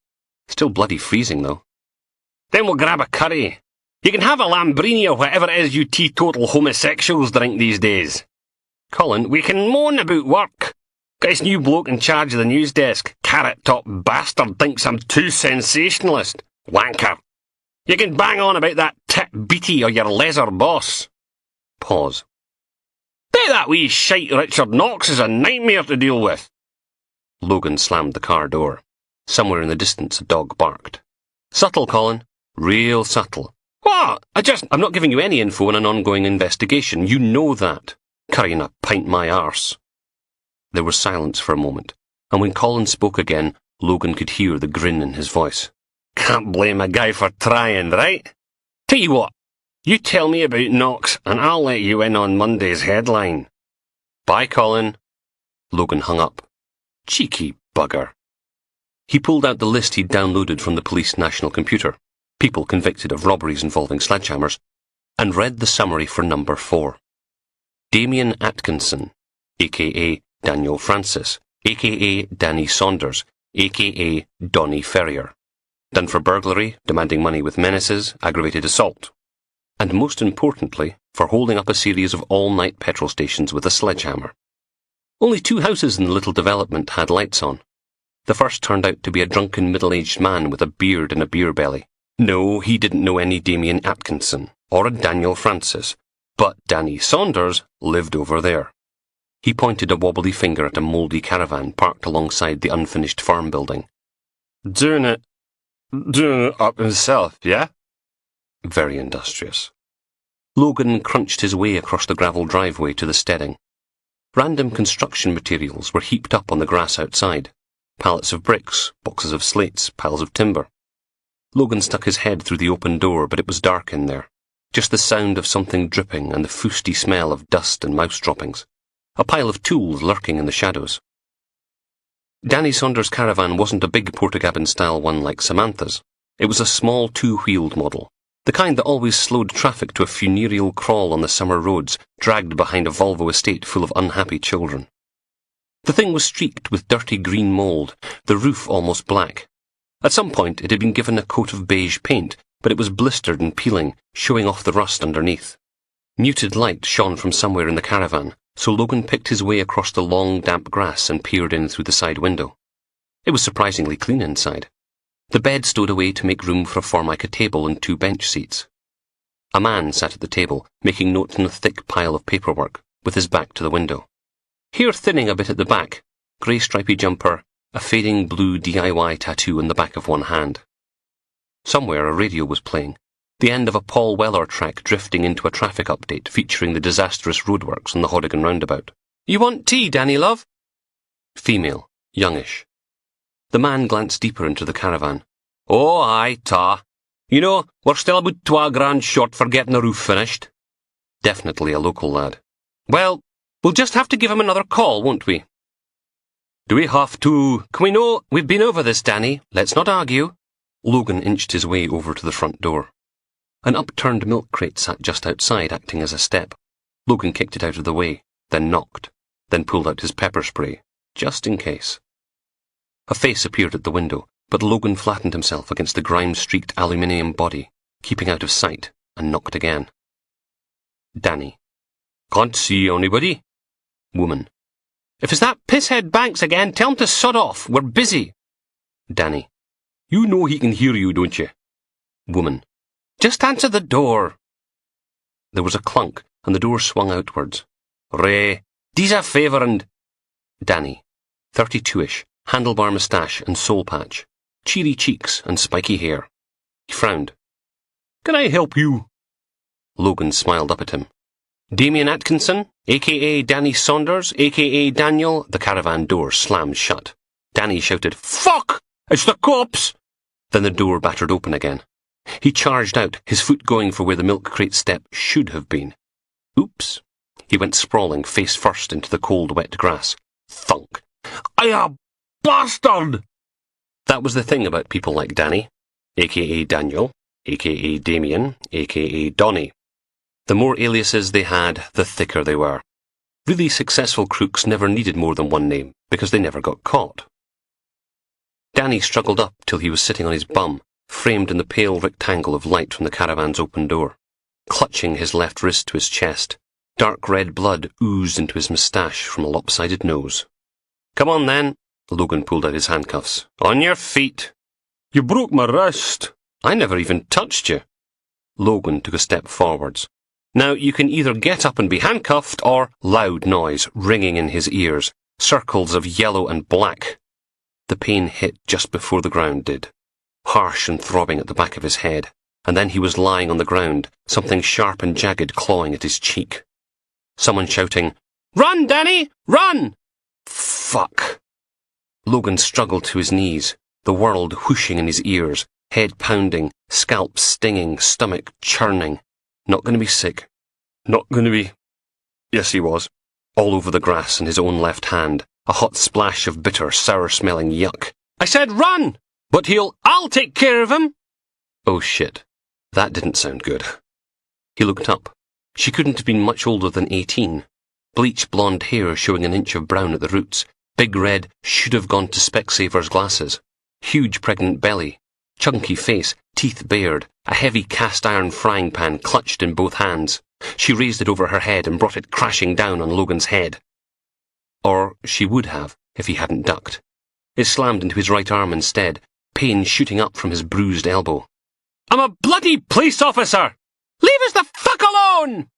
Still bloody freezing, though. Then we'll grab a curry. You can have a Lambrini or whatever it is you teetotal homosexuals drink these days. Colin, we can moan about work. Got this new bloke in charge of the news desk. Carrot-top bastard thinks I'm too sensationalist. Wanker. You can bang on about that tit Beattie or your leather boss. Pause. Bet that wee shite Richard Knox is a nightmare to deal with. Logan slammed the car door. Somewhere in the distance a dog barked. Subtle, Colin. Real subtle. What? I'm not giving you any info on an ongoing investigation. You know that. Currying a pint my arse. There was silence for a moment, and when Colin spoke again, Logan could hear the grin in his voice. Can't blame a guy for trying, right? Tell you what, you tell me about Knox, and I'll let you in on Monday's headline. Bye, Colin. Logan hung up. Cheeky bugger. He pulled out the list he'd downloaded from the police national computer, people convicted of robberies involving sledgehammers, and read the summary for number 4. Damien Atkinson, a.k.a. Daniel Francis, a.k.a. Danny Saunders, a.k.a. Donny Ferrier. Done for burglary, demanding money with menaces, aggravated assault. And most importantly, for holding up a series of all-night petrol stations with a sledgehammer. Only 2 houses in the little development had lights on. The first turned out to be a drunken middle-aged man with a beard and a beer belly. No, he didn't know any Damien Atkinson, or a Daniel Francis, but Danny Saunders lived over there. He pointed a wobbly finger at a mouldy caravan parked alongside the unfinished farm building. Doing it up himself, yeah? Very industrious. Logan crunched his way across the gravel driveway to the steading. Random construction materials were heaped up on the grass outside. Pallets of bricks, boxes of slates, piles of timber. Logan stuck his head through the open door, but it was dark in there. Just the sound of something dripping and the fousty smell of dust and mouse droppings. A pile of tools lurking in the shadows. Danny Saunders' caravan wasn't a big Portakabin-style one like Samantha's. It was a small 2-wheeled model, the kind that always slowed traffic to a funereal crawl on the summer roads, dragged behind a Volvo estate full of unhappy children. The thing was streaked with dirty green mould, the roof almost black. At some point it had been given a coat of beige paint, but it was blistered and peeling, showing off the rust underneath. Muted light shone from somewhere in the caravan, so Logan picked his way across the long, damp grass and peered in through the side window. It was surprisingly clean inside. The bed stowed away to make room for a Formica table and 2 bench seats. A man sat at the table, making notes on a thick pile of paperwork, with his back to the window. Hair thinning a bit at the back, grey stripy jumper, a fading blue DIY tattoo on the back of one hand. Somewhere a radio was playing, the end of a Paul Weller track drifting into a traffic update featuring the disastrous roadworks on the Hodigan roundabout. "You want tea, Danny, love?" Female, youngish. The man glanced deeper into the caravan. "Oh, aye, ta. You know, we're still about 12 grand short for getting the roof finished." Definitely a local lad. "Well, we'll just have to give him another call, won't we?" "Do we have to? Can we know? We've been over this, Danny. Let's not argue." Logan inched his way over to the front door. An upturned milk crate sat just outside, acting as a step. Logan kicked it out of the way, then knocked, then pulled out his pepper spray, just in case. A face appeared at the window, but Logan flattened himself against the grime-streaked aluminium body, keeping out of sight, and knocked again. Danny. "Can't see anybody." Woman. "If it's that pisshead Banks again, tell him to sod off. We're busy." Danny. "You know he can hear you, don't you?" Woman. "Just answer the door." There was a clunk, and the door swung outwards. "Ray, dee's a favour and—" Danny. 32-ish, handlebar moustache and soul patch, cheery cheeks and spiky hair. He frowned. "Can I help you?" Logan smiled up at him. "Damien Atkinson, a.k.a. Danny Saunders, a.k.a. Daniel." The caravan door slammed shut. Danny shouted, "Fuck! It's the cops!" Then the door battered open again. He charged out, his foot going for where the milk crate step should have been. Oops. He went sprawling face first into the cold, wet grass. Thunk. "I a bastard!" That was the thing about people like Danny, a.k.a. Daniel, a.k.a. Damien, a.k.a. Donny. The more aliases they had, the thicker they were. Really successful crooks never needed more than one name, because they never got caught. Danny struggled up till he was sitting on his bum, framed in the pale rectangle of light from the caravan's open door. Clutching his left wrist to his chest, dark red blood oozed into his moustache from a lopsided nose. "Come on, then." Logan pulled out his handcuffs. "On your feet." "You broke my wrist." "I never even touched you." Logan took a step forwards. "Now, you can either get up and be handcuffed, or—" Loud noise ringing in his ears, circles of yellow and black. The pain hit just before the ground did, harsh and throbbing at the back of his head, and then he was lying on the ground, something sharp and jagged clawing at his cheek. Someone shouting, "Run, Danny! Run!" Fuck. Logan struggled to his knees, the world whooshing in his ears, head pounding, scalp stinging, stomach churning. Not going to be sick. Not going to be... Yes, he was. All over the grass in his own left hand, a hot splash of bitter, sour-smelling yuck. "I said run! But I'll take care of him!" Oh shit. That didn't sound good. He looked up. She couldn't have been much older than 18. Bleach blonde hair showing an inch of brown at the roots. Big red, should-have-gone-to-Specsavers glasses. Huge pregnant belly. Chunky face, teeth bared, a heavy cast-iron frying pan clutched in both hands. She raised it over her head and brought it crashing down on Logan's head. Or she would have, if he hadn't ducked. It slammed into his right arm instead, pain shooting up from his bruised elbow. "I'm a bloody police officer! Leave us the fuck alone!"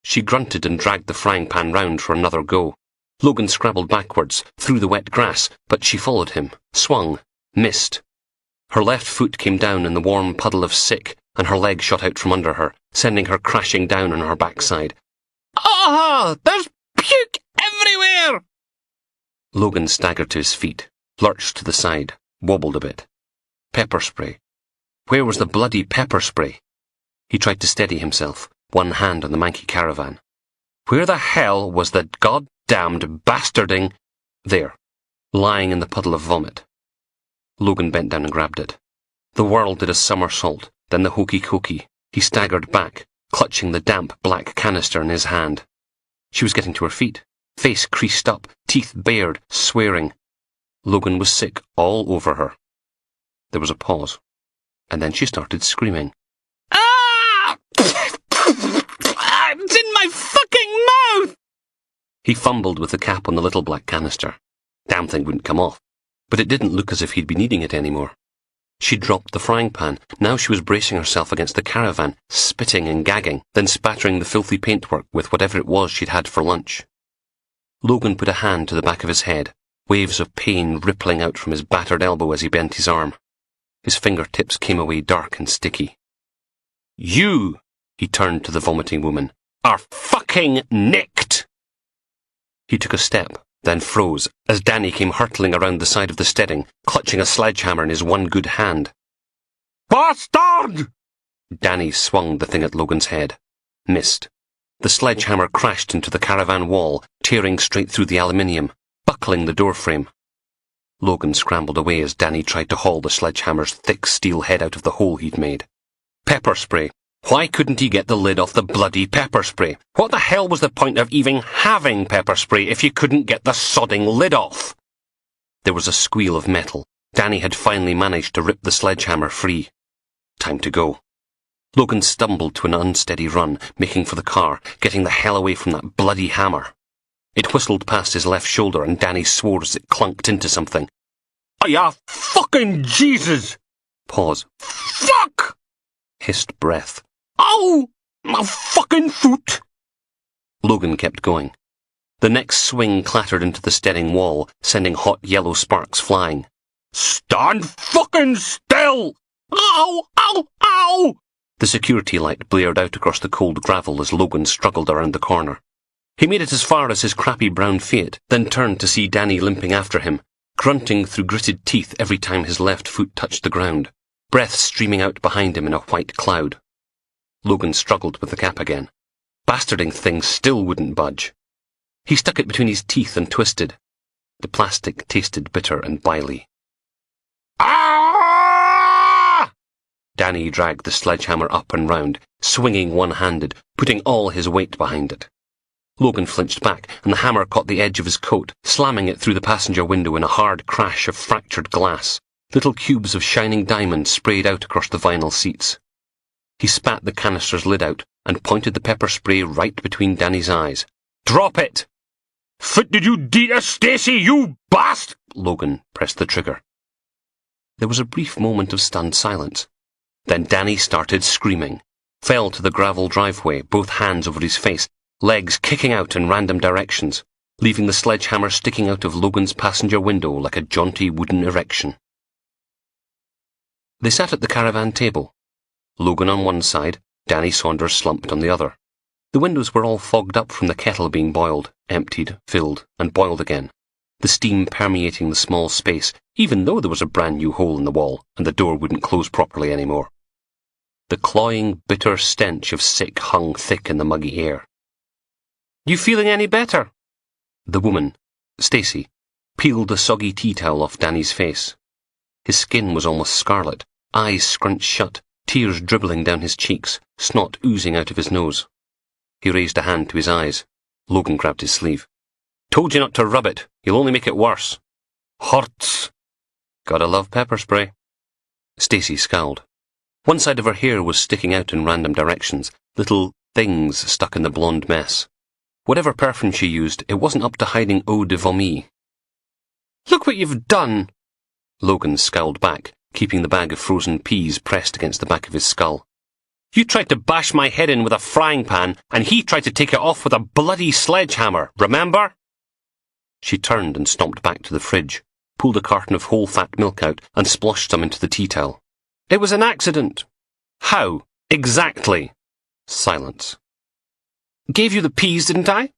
She grunted and dragged the frying pan round for another go. Logan scrabbled backwards, through the wet grass, but she followed him, swung, missed. Her left foot came down in the warm puddle of sick, and her leg shot out from under her, sending her crashing down on her backside. "Ah! There's puke everywhere!" Logan staggered to his feet, lurched to the side, wobbled a bit. Pepper spray. Where was the bloody pepper spray? He tried to steady himself, one hand on the manky caravan. Where the hell was the goddamned bastarding... There, lying in the puddle of vomit. Logan bent down and grabbed it. The world did a somersault, then the hokey-cokey. He staggered back, clutching the damp black canister in his hand. She was getting to her feet, face creased up, teeth bared, swearing. Logan was sick all over her. There was a pause, and then she started screaming. "Ah! It's in my fucking mouth!" He fumbled with the cap on the little black canister. Damn thing wouldn't come off, but it didn't look as if he'd be needing it anymore. She dropped the frying pan. Now she was bracing herself against the caravan, spitting and gagging, then spattering the filthy paintwork with whatever it was she'd had for lunch. Logan put a hand to the back of his head, waves of pain rippling out from his battered elbow as he bent his arm. His fingertips came away dark and sticky. "You," he turned to the vomiting woman, "are fucking nicked!" He took a step, then froze, as Danny came hurtling around the side of the steading, clutching a sledgehammer in his one good hand. "Bastard!" Danny swung the thing at Logan's head. Missed. The sledgehammer crashed into the caravan wall, tearing straight through the aluminium, buckling the doorframe. Logan scrambled away as Danny tried to haul the sledgehammer's thick steel head out of the hole he'd made. Pepper spray. Why couldn't he get the lid off the bloody pepper spray? What the hell was the point of even having pepper spray if you couldn't get the sodding lid off? There was a squeal of metal. Danny had finally managed to rip the sledgehammer free. Time to go. Logan stumbled to an unsteady run, making for the car, getting the hell away from that bloody hammer. It whistled past his left shoulder and Danny swore as it clunked into something. "Oh, yeah, fucking Jesus!" Pause. "Fuck!" Hissed breath. "Ow! My fucking foot!" Logan kept going. The next swing clattered into the steading wall, sending hot yellow sparks flying. "Stand fucking still! Ow! Ow! Ow!" The security light blared out across the cold gravel as Logan struggled around the corner. He made it as far as his crappy brown Fiat, then turned to see Danny limping after him, grunting through gritted teeth every time his left foot touched the ground, breath streaming out behind him in a white cloud. Logan struggled with the cap again. Bastarding thing still wouldn't budge. He stuck it between his teeth and twisted. The plastic tasted bitter and bily. "Ah!" Danny dragged the sledgehammer up and round, swinging one-handed, putting all his weight behind it. Logan flinched back, and the hammer caught the edge of his coat, slamming it through the passenger window in a hard crash of fractured glass. Little cubes of shining diamond sprayed out across the vinyl seats. He spat the canister's lid out and pointed the pepper spray right between Danny's eyes. "Drop it!" "Fit did you do to Stacy, you bast!" Logan pressed the trigger. There was a brief moment of stunned silence. Then Danny started screaming, fell to the gravel driveway, both hands over his face, legs kicking out in random directions, leaving the sledgehammer sticking out of Logan's passenger window like a jaunty wooden erection. They sat at the caravan table. Logan on one side, Danny Saunders slumped on the other. The windows were all fogged up from the kettle being boiled, emptied, filled, and boiled again, the steam permeating the small space, even though there was a brand new hole in the wall and the door wouldn't close properly anymore. The cloying, bitter stench of sick hung thick in the muggy air. "You feeling any better?" The woman, Stacy, peeled a soggy tea towel off Danny's face. His skin was almost scarlet, eyes scrunched shut, tears dribbling down his cheeks, snot oozing out of his nose. He raised a hand to his eyes. Logan grabbed his sleeve. "Told you not to rub it. You'll only make it worse." "Hurts." "Gotta love pepper spray." Stacy scowled. One side of her hair was sticking out in random directions, little things stuck in the blonde mess. Whatever perfume she used, it wasn't up to hiding eau de vomi. "Look what you've done!" Logan scowled back, keeping the bag of frozen peas pressed against the back of his skull. "You tried to bash my head in with a frying pan, and he tried to take it off with a bloody sledgehammer, remember?" She turned and stomped back to the fridge, pulled a carton of whole-fat milk out, and splashed some into the tea towel. "It was an accident." "How? Exactly?" Silence. "Gave you the peas, didn't I?"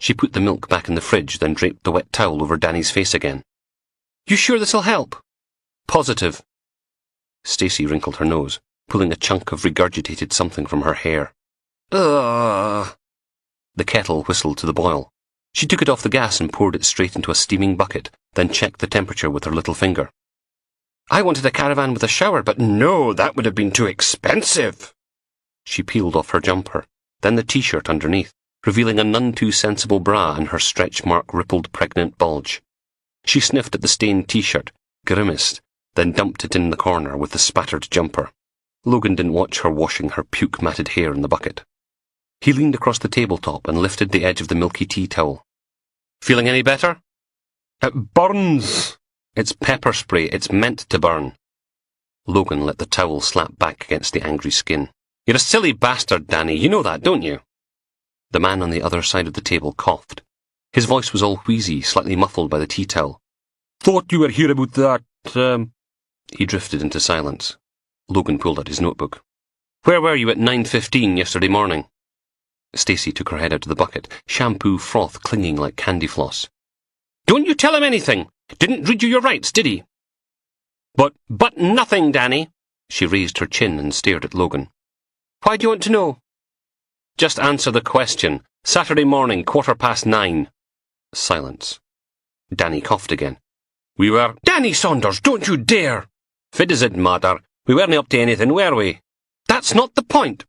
She put the milk back in the fridge, then draped the wet towel over Danny's face again. "You sure this'll help?" "Positive." Stacy wrinkled her nose, pulling a chunk of regurgitated something from her hair. "Ugh." The kettle whistled to the boil. She took it off the gas and poured it straight into a steaming bucket, then checked the temperature with her little finger. "I wanted a caravan with a shower, but no, that would have been too expensive." She peeled off her jumper, then the t-shirt underneath, revealing a none-too-sensible bra and her stretch-mark rippled pregnant bulge. She sniffed at the stained t-shirt, grimaced, then dumped it in the corner with the spattered jumper. Logan didn't watch her washing her puke-matted hair in the bucket. He leaned across the tabletop and lifted the edge of the milky tea towel. "Feeling any better?" "It burns." "It's pepper spray. It's meant to burn." Logan let the towel slap back against the angry skin. You're a silly bastard, Danny. You know that, don't you? The man on the other side of the table coughed. His voice was all wheezy, slightly muffled by the tea towel. Thought you were here about that, He drifted into silence. Logan pulled out his notebook. Where were you at 9:15 yesterday morning? Stacey took her head out of the bucket, shampoo froth clinging like candy floss. Don't you tell him anything. Didn't read you your rights, did he? But nothing, Danny. She raised her chin and stared at Logan. Why do you want to know? Just answer the question. Saturday morning, 9:15. Silence. Danny coughed again. We were... Danny Saunders, don't you dare! Fit does it matter? We weren't up to anything, were we? That's not the point.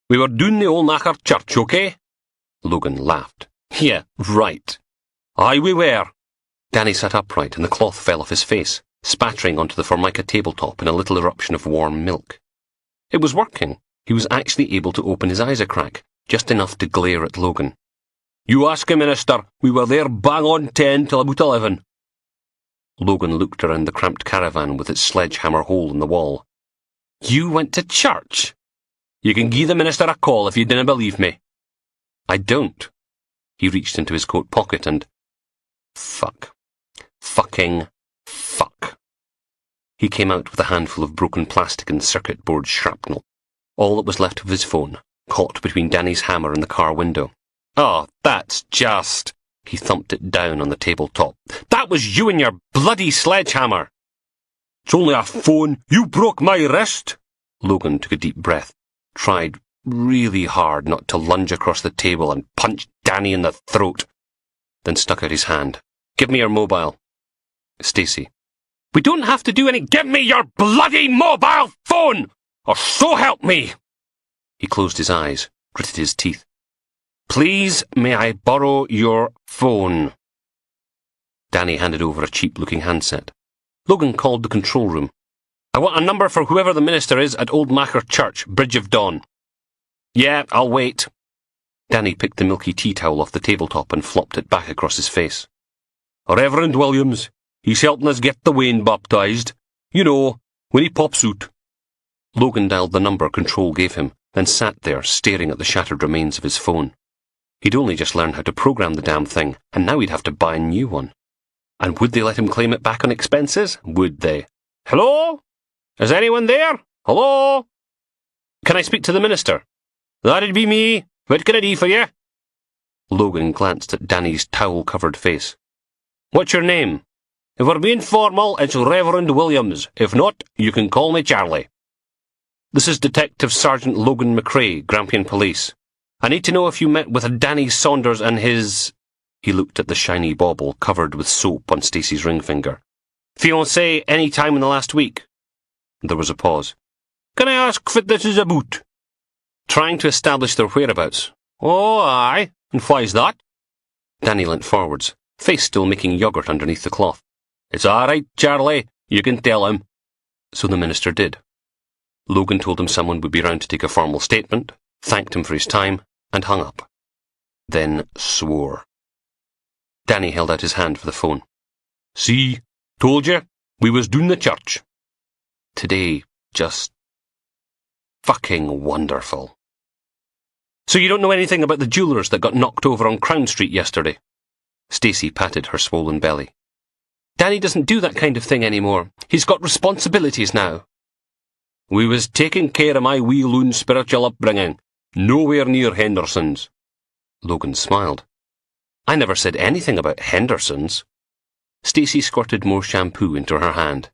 We were doing the old Macher church, okay? Logan laughed. Yeah, right. Aye, we were. Danny sat upright and the cloth fell off his face, spattering onto the formica tabletop in a little eruption of warm milk. It was working. He was actually able to open his eyes a crack, just enough to glare at Logan. You ask him, Minister. We were there bang on 10 till about 11. Logan looked around the cramped caravan with its sledgehammer hole in the wall. You went to church? You can gie the minister a call if you dinna believe me. I don't. He reached into his coat pocket and... Fuck. Fucking fuck. He came out with a handful of broken plastic and circuit board shrapnel. All that was left of his phone, caught between Danny's hammer and the car window. Oh, that's just... He thumped it down on the tabletop. That was you and your bloody sledgehammer. It's only a phone. You broke my wrist. Logan took a deep breath, tried really hard not to lunge across the table and punch Danny in the throat, then stuck out his hand. Give me your mobile. Stacey. We don't have to do any... Give me your bloody mobile phone, or so help me. He closed his eyes, gritted his teeth. Please, may I borrow your phone? Danny handed over a cheap-looking handset. Logan called the control room. I want a number for whoever the minister is at Old Macher Church, Bridge of Dawn. Yeah, I'll wait. Danny picked the milky tea towel off the tabletop and flopped it back across his face. Reverend Williams, he's helping us get the Wayne baptised. You know, when he pops out. Logan dialed the number Control gave him, then sat there staring at the shattered remains of his phone. He'd only just learned how to program the damn thing, and now he'd have to buy a new one. And would they let him claim it back on expenses? Would they? Hello? Is anyone there? Hello? Can I speak to the minister? That'd be me. What can I do for you? Logan glanced at Danny's towel-covered face. What's your name? If we're being formal, it's Reverend Williams. If not, you can call me Charlie. This is Detective Sergeant Logan McRae, Grampian Police. I need to know if you met with Danny Saunders and his... He looked at the shiny bauble covered with soap on Stacey's ring finger. Fiancé any time in the last week. There was a pause. Can I ask what this is about? Trying to establish their whereabouts. Oh, aye. And why's that? Danny leant forwards, face still making yoghurt underneath the cloth. It's all right, Charlie. You can tell him. So the minister did. Logan told him someone would be round to take a formal statement, thanked him for his time, and hung up. Then swore. Danny held out his hand for the phone. See, told you, we was doing the church. Today, just... fucking wonderful. So you don't know anything about the jewellers that got knocked over on Crown Street yesterday? Stacey patted her swollen belly. Danny doesn't do that kind of thing anymore. He's got responsibilities now. We was taking care of my wee loon spiritual upbringing. Nowhere near Henderson's. Logan smiled. I never said anything about Henderson's. Stacey squirted more shampoo into her hand.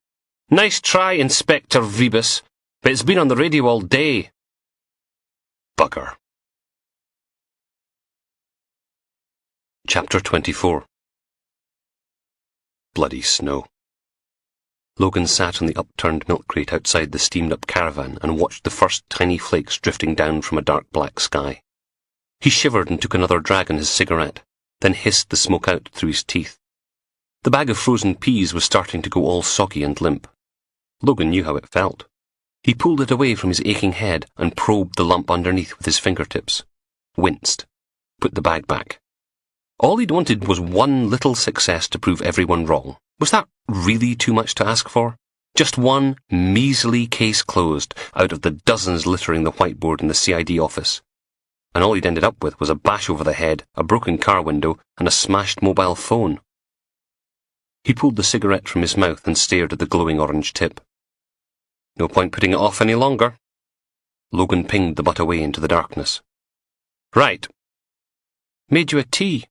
Nice try, Inspector Rebus, but it's been on the radio all day. Bugger. Chapter 24. Bloody snow. Logan sat on the upturned milk crate outside the steamed-up caravan and watched the first tiny flakes drifting down from a dark black sky. He shivered and took another drag on his cigarette, then hissed the smoke out through his teeth. The bag of frozen peas was starting to go all soggy and limp. Logan knew how it felt. He pulled it away from his aching head and probed the lump underneath with his fingertips. Winced. Put the bag back. All he'd wanted was one little success to prove everyone wrong. Was that really too much to ask for? Just one measly case closed out of the dozens littering the whiteboard in the CID office. And all he'd ended up with was a bash over the head, a broken car window, and a smashed mobile phone. He pulled the cigarette from his mouth and stared at the glowing orange tip. No point putting it off any longer. Logan pinged the butt away into the darkness. Right. Made you a tea.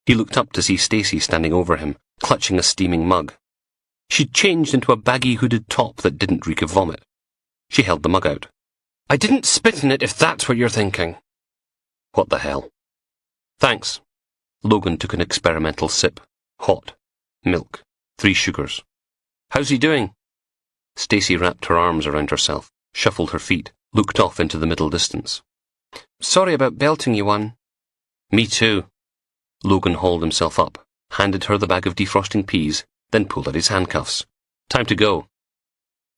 He looked up to see Stacy standing over him, clutching a steaming mug. She'd changed into a baggy hooded top that didn't reek of vomit. She held the mug out. I didn't spit in it, if that's what you're thinking. What the hell? Thanks. Logan took an experimental sip. Hot. Milk. 3 sugars. How's he doing? Stacy wrapped her arms around herself, shuffled her feet, looked off into the middle distance. Sorry about belting you one. Me too. Logan hauled himself up, handed her the bag of defrosting peas, then pulled out his handcuffs. Time to go.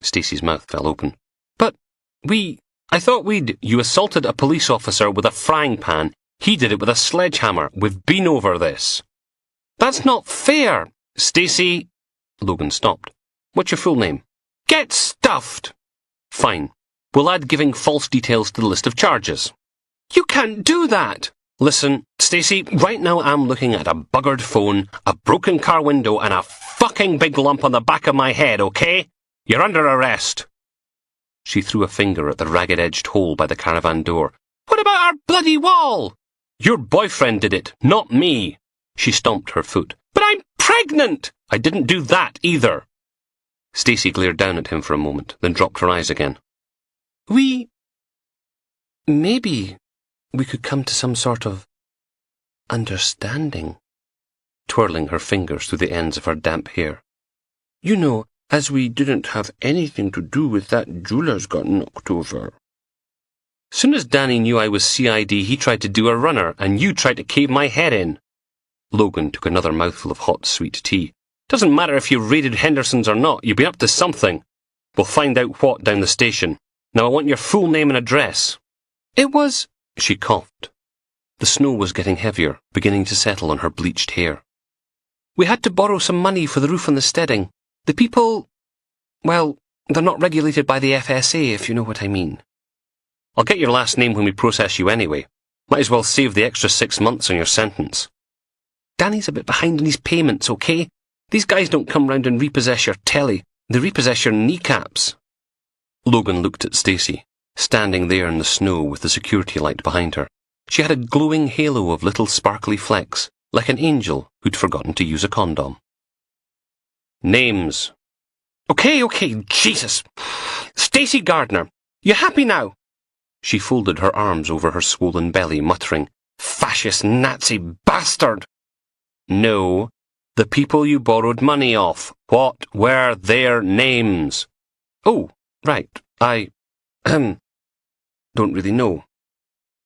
Stacy's mouth fell open. But I thought you assaulted a police officer with a frying pan. He did it with a sledgehammer. We've been over this. That's not fair. Stacy. Logan stopped. What's your full name? Get stuffed. Fine. We'll add giving false details to the list of charges. You can't do that. Listen, Stacy, right now I'm looking at a buggered phone, a broken car window, and a fucking big lump on the back of my head, okay? You're under arrest. She threw a finger at the ragged-edged hole by the caravan door. What about our bloody wall? Your boyfriend did it, not me. She stomped her foot. But I'm pregnant! I didn't do that either. Stacy glared down at him for a moment, then dropped her eyes again. Maybe we could come to some sort of understanding, twirling her fingers through the ends of her damp hair. You know, as we didn't have anything to do with that jeweler's got knocked over. Soon as Danny knew I was CID, he tried to do a runner, and you tried to cave my head in. Logan took another mouthful of hot, sweet tea. Doesn't matter if you raided Henderson's or not, you've been up to something. We'll find out what down the station. Now I want your full name and address. It was... She coughed. The snow was getting heavier, beginning to settle on her bleached hair. We had to borrow some money for the roof on the steading. The people... well, they're not regulated by the FSA, if you know what I mean. I'll get your last name when we process you anyway. Might as well save the extra 6 months on your sentence. Danny's a bit behind on his payments, okay? These guys don't come round and repossess your telly. They repossess your kneecaps. Logan looked at Stacy, standing there in the snow with the security light behind her. She had a glowing halo of little sparkly flecks, like an angel who'd forgotten to use a condom. Names. Okay, Jesus. Stacy Gardner. You happy now? She folded her arms over her swollen belly, muttering, Fascist Nazi bastard! No, the people you borrowed money off. What were their names? Oh, right, I don't really know.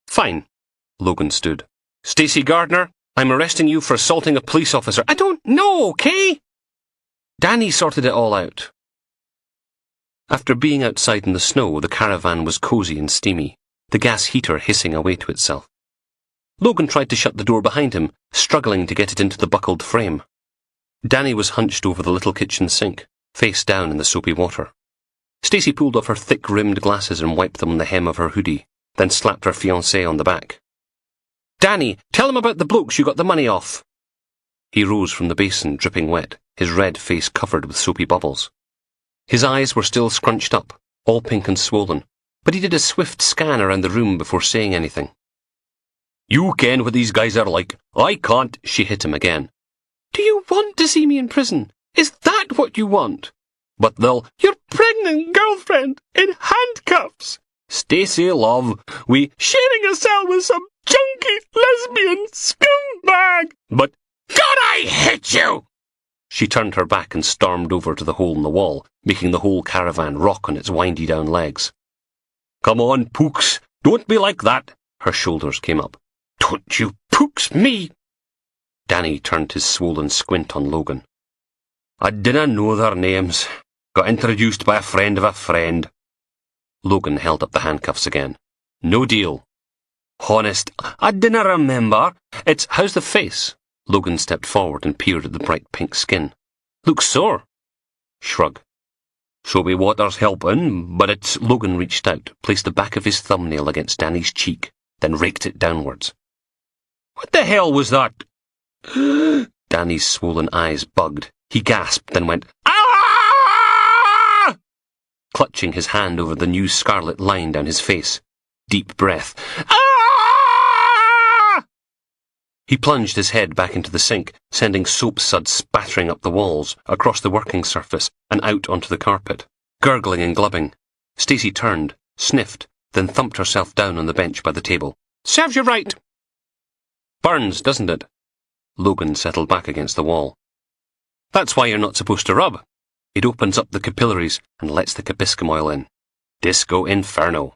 Fine. Logan stood. Stacy Gardner, I'm arresting you for assaulting a police officer. I don't know, okay? Danny sorted it all out. After being outside in the snow, the caravan was cosy and steamy, the gas heater hissing away to itself. Logan tried to shut the door behind him, struggling to get it into the buckled frame. Danny was hunched over the little kitchen sink, face down in the soapy water. Stacy pulled off her thick-rimmed glasses and wiped them on the hem of her hoodie, then slapped her fiancé on the back. Danny, tell him about the blokes you got the money off. He rose from the basin, dripping wet, his red face covered with soapy bubbles. His eyes were still scrunched up, all pink and swollen, but he did a swift scan around the room before saying anything. You ken what these guys are like. I can't. She hit him again. Do you want to see me in prison? Is that what you want? But they'll... Your pregnant girlfriend in handcuffs. Stacy, love, we sharing a cell with some junky lesbian scumbag. But God, I hate you! She turned her back and stormed over to the hole in the wall, making the whole caravan rock on its windy down legs. Come on, Pooks, don't be like that. Her shoulders came up. Don't you Pooks me! Danny turned his swollen squint on Logan. I dinna know their names. Got introduced by a friend of a friend. Logan held up the handcuffs again. No deal. Honest, I dinna remember. It's how's the face? Logan stepped forward and peered at the bright pink skin. Looks sore. Shrug. Soapy water's helping, but it's... Logan reached out, placed the back of his thumbnail against Danny's cheek, then raked it downwards. What the hell was that? Danny's swollen eyes bugged. He gasped, then went, "Ah!" clutching his hand over the new scarlet line down his face. Deep breath. Ah! He plunged his head back into the sink, sending soap suds spattering up the walls, across the working surface, and out onto the carpet. Gurgling and glubbing, Stacey turned, sniffed, then thumped herself down on the bench by the table. Serves you right. Burns, doesn't it? Logan settled back against the wall. That's why you're not supposed to rub. It opens up the capillaries and lets the capsicum oil in. Disco Inferno.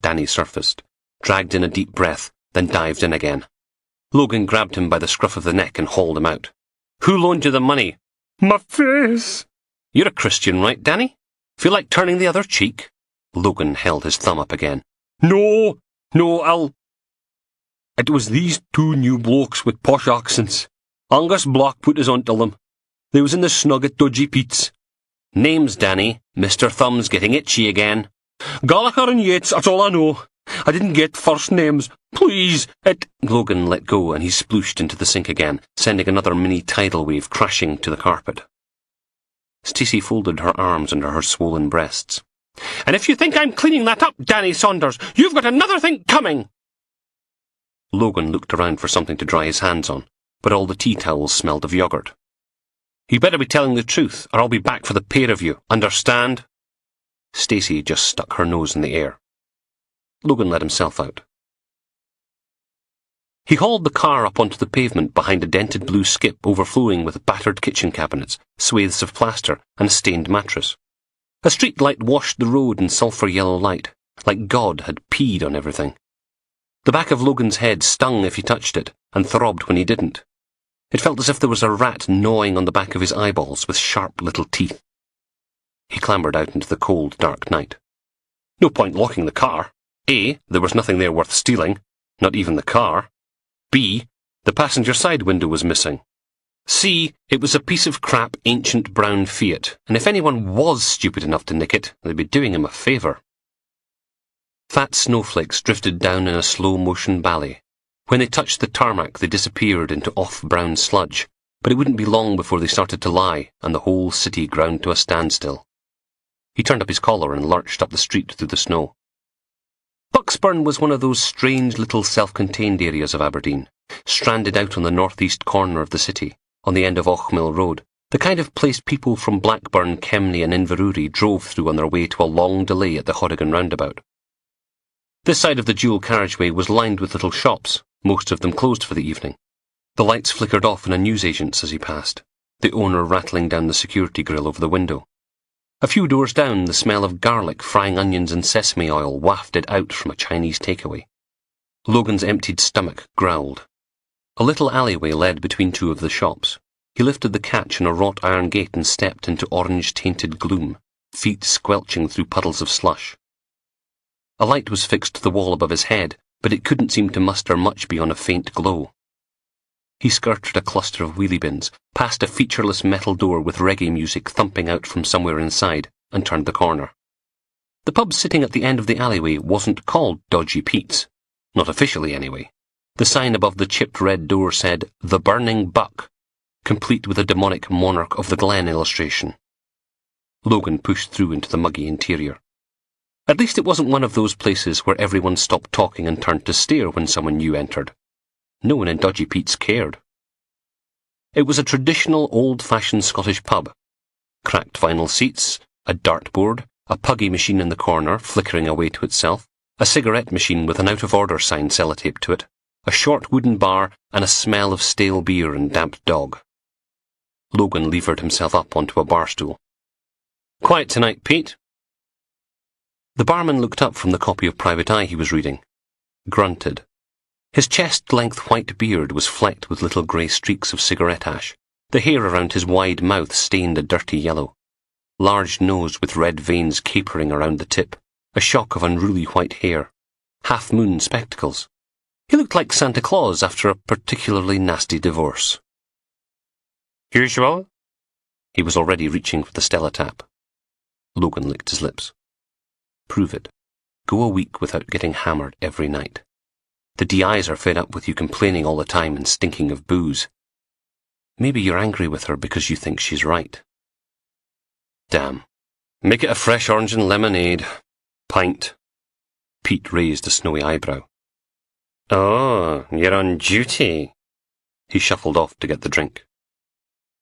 Danny surfaced, dragged in a deep breath, then dived in again. Logan grabbed him by the scruff of the neck and hauled him out. Who loaned you the money? My face. You're a Christian, right, Danny? Feel like turning the other cheek? Logan held his thumb up again. No, It was these two new blokes with posh accents. Angus Block put us onto them. They was in the snug at Dodgy Pete's. Names, Danny. Mr. Thumb's getting itchy again. Gallagher and Yates, that's all I know. I didn't get first names. Please, Logan let go and he splooshed into the sink again, sending another mini tidal wave crashing to the carpet. Stacey folded her arms under her swollen breasts. And if you think I'm cleaning that up, Danny Saunders, you've got another thing coming! Logan looked around for something to dry his hands on, but all the tea towels smelled of yogurt. You better be telling the truth, or I'll be back for the pair of you, understand? Stacey just stuck her nose in the air. Logan let himself out. He hauled the car up onto the pavement behind a dented blue skip overflowing with battered kitchen cabinets, swathes of plaster, and a stained mattress. A street light washed the road in sulphur-yellow light, like God had peed on everything. The back of Logan's head stung if he touched it, and throbbed when he didn't. It felt as if there was a rat gnawing on the back of his eyeballs with sharp little teeth. He clambered out into the cold, dark night. No point locking the car. A, there was nothing there worth stealing, not even the car. B, the passenger side window was missing. C, it was a piece of crap ancient brown Fiat, and if anyone was stupid enough to nick it, they'd be doing him a favour. Fat snowflakes drifted down in a slow-motion ballet. When they touched the tarmac, they disappeared into off-brown sludge, but it wouldn't be long before they started to lie, and the whole city ground to a standstill. He turned up his collar and lurched up the street through the snow. Bucksburn was one of those strange little self-contained areas of Aberdeen, stranded out on the northeast corner of the city, on the end of Auchmill Road, the kind of place people from Blackburn, Kemney and Inverurie drove through on their way to a long delay at the Hoddigan roundabout. This side of the dual carriageway was lined with little shops, most of them closed for the evening. The lights flickered off in a newsagent's as he passed, the owner rattling down the security grill over the window. A few doors down, the smell of garlic, frying onions and sesame oil wafted out from a Chinese takeaway. Logan's emptied stomach growled. A little alleyway led between two of the shops. He lifted the catch on a wrought iron gate and stepped into orange-tainted gloom, feet squelching through puddles of slush. A light was fixed to the wall above his head, but it couldn't seem to muster much beyond a faint glow. He skirted a cluster of wheelie bins, past a featureless metal door with reggae music thumping out from somewhere inside, and turned the corner. The pub sitting at the end of the alleyway wasn't called Dodgy Pete's. Not officially, anyway. The sign above the chipped red door said, The Burning Buck, complete with a demonic Monarch of the Glen illustration. Logan pushed through into the muggy interior. At least it wasn't one of those places where everyone stopped talking and turned to stare when someone new entered. No one in Dodgy Pete's cared. It was a traditional old-fashioned Scottish pub. Cracked vinyl seats, a dartboard, a puggy machine in the corner flickering away to itself, a cigarette machine with an out-of-order sign sellotaped to it, a short wooden bar, and a smell of stale beer and damp dog. Logan levered himself up onto a bar stool. Quiet tonight, Pete. The barman looked up from the copy of Private Eye he was reading, grunted. His chest-length white beard was flecked with little grey streaks of cigarette ash, the hair around his wide mouth stained a dirty yellow. Large nose with red veins capering around the tip, a shock of unruly white hair, half-moon spectacles. He looked like Santa Claus after a particularly nasty divorce. Usual? He was already reaching for the Stella tap. Logan licked his lips. Prove it. Go a week without getting hammered every night. The DIs are fed up with you complaining all the time and stinking of booze. Maybe you're angry with her because you think she's right. Damn. Make it a fresh orange and lemonade. Pint. Pete raised a snowy eyebrow. Oh, you're on duty. He shuffled off to get the drink.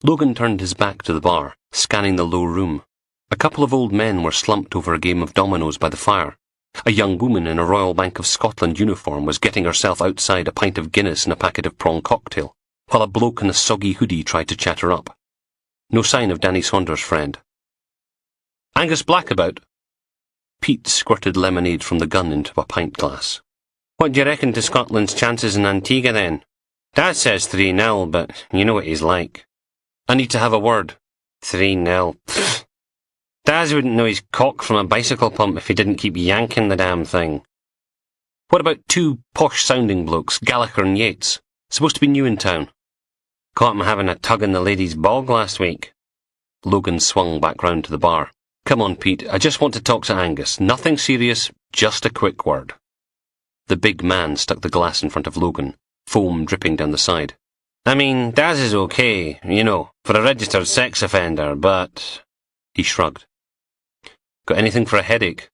Logan turned his back to the bar, scanning the low room. A couple of old men were slumped over a game of dominoes by the fire. A young woman in a Royal Bank of Scotland uniform was getting herself outside a pint of Guinness and a packet of prawn cocktail, while a bloke in a soggy hoodie tried to chat her up. No sign of Danny Saunders' friend. Angus Black about? Pete squirted lemonade from the gun into a pint glass. What do you reckon to Scotland's chances in Antigua, then? Dad says 3-0, but you know what he's like. I need to have a word. 3-0. Pfft. Daz wouldn't know his cock from a bicycle pump if he didn't keep yanking the damn thing. What about two posh-sounding blokes, Gallagher and Yates? Supposed to be new in town. Caught him having a tug in the ladies' bog last week. Logan swung back round to the bar. Come on, Pete, I just want to talk to Angus. Nothing serious, just a quick word. The big man stuck the glass in front of Logan, foam dripping down the side. I mean, Daz is okay, you know, for a registered sex offender, but... He shrugged. Got anything for a headache?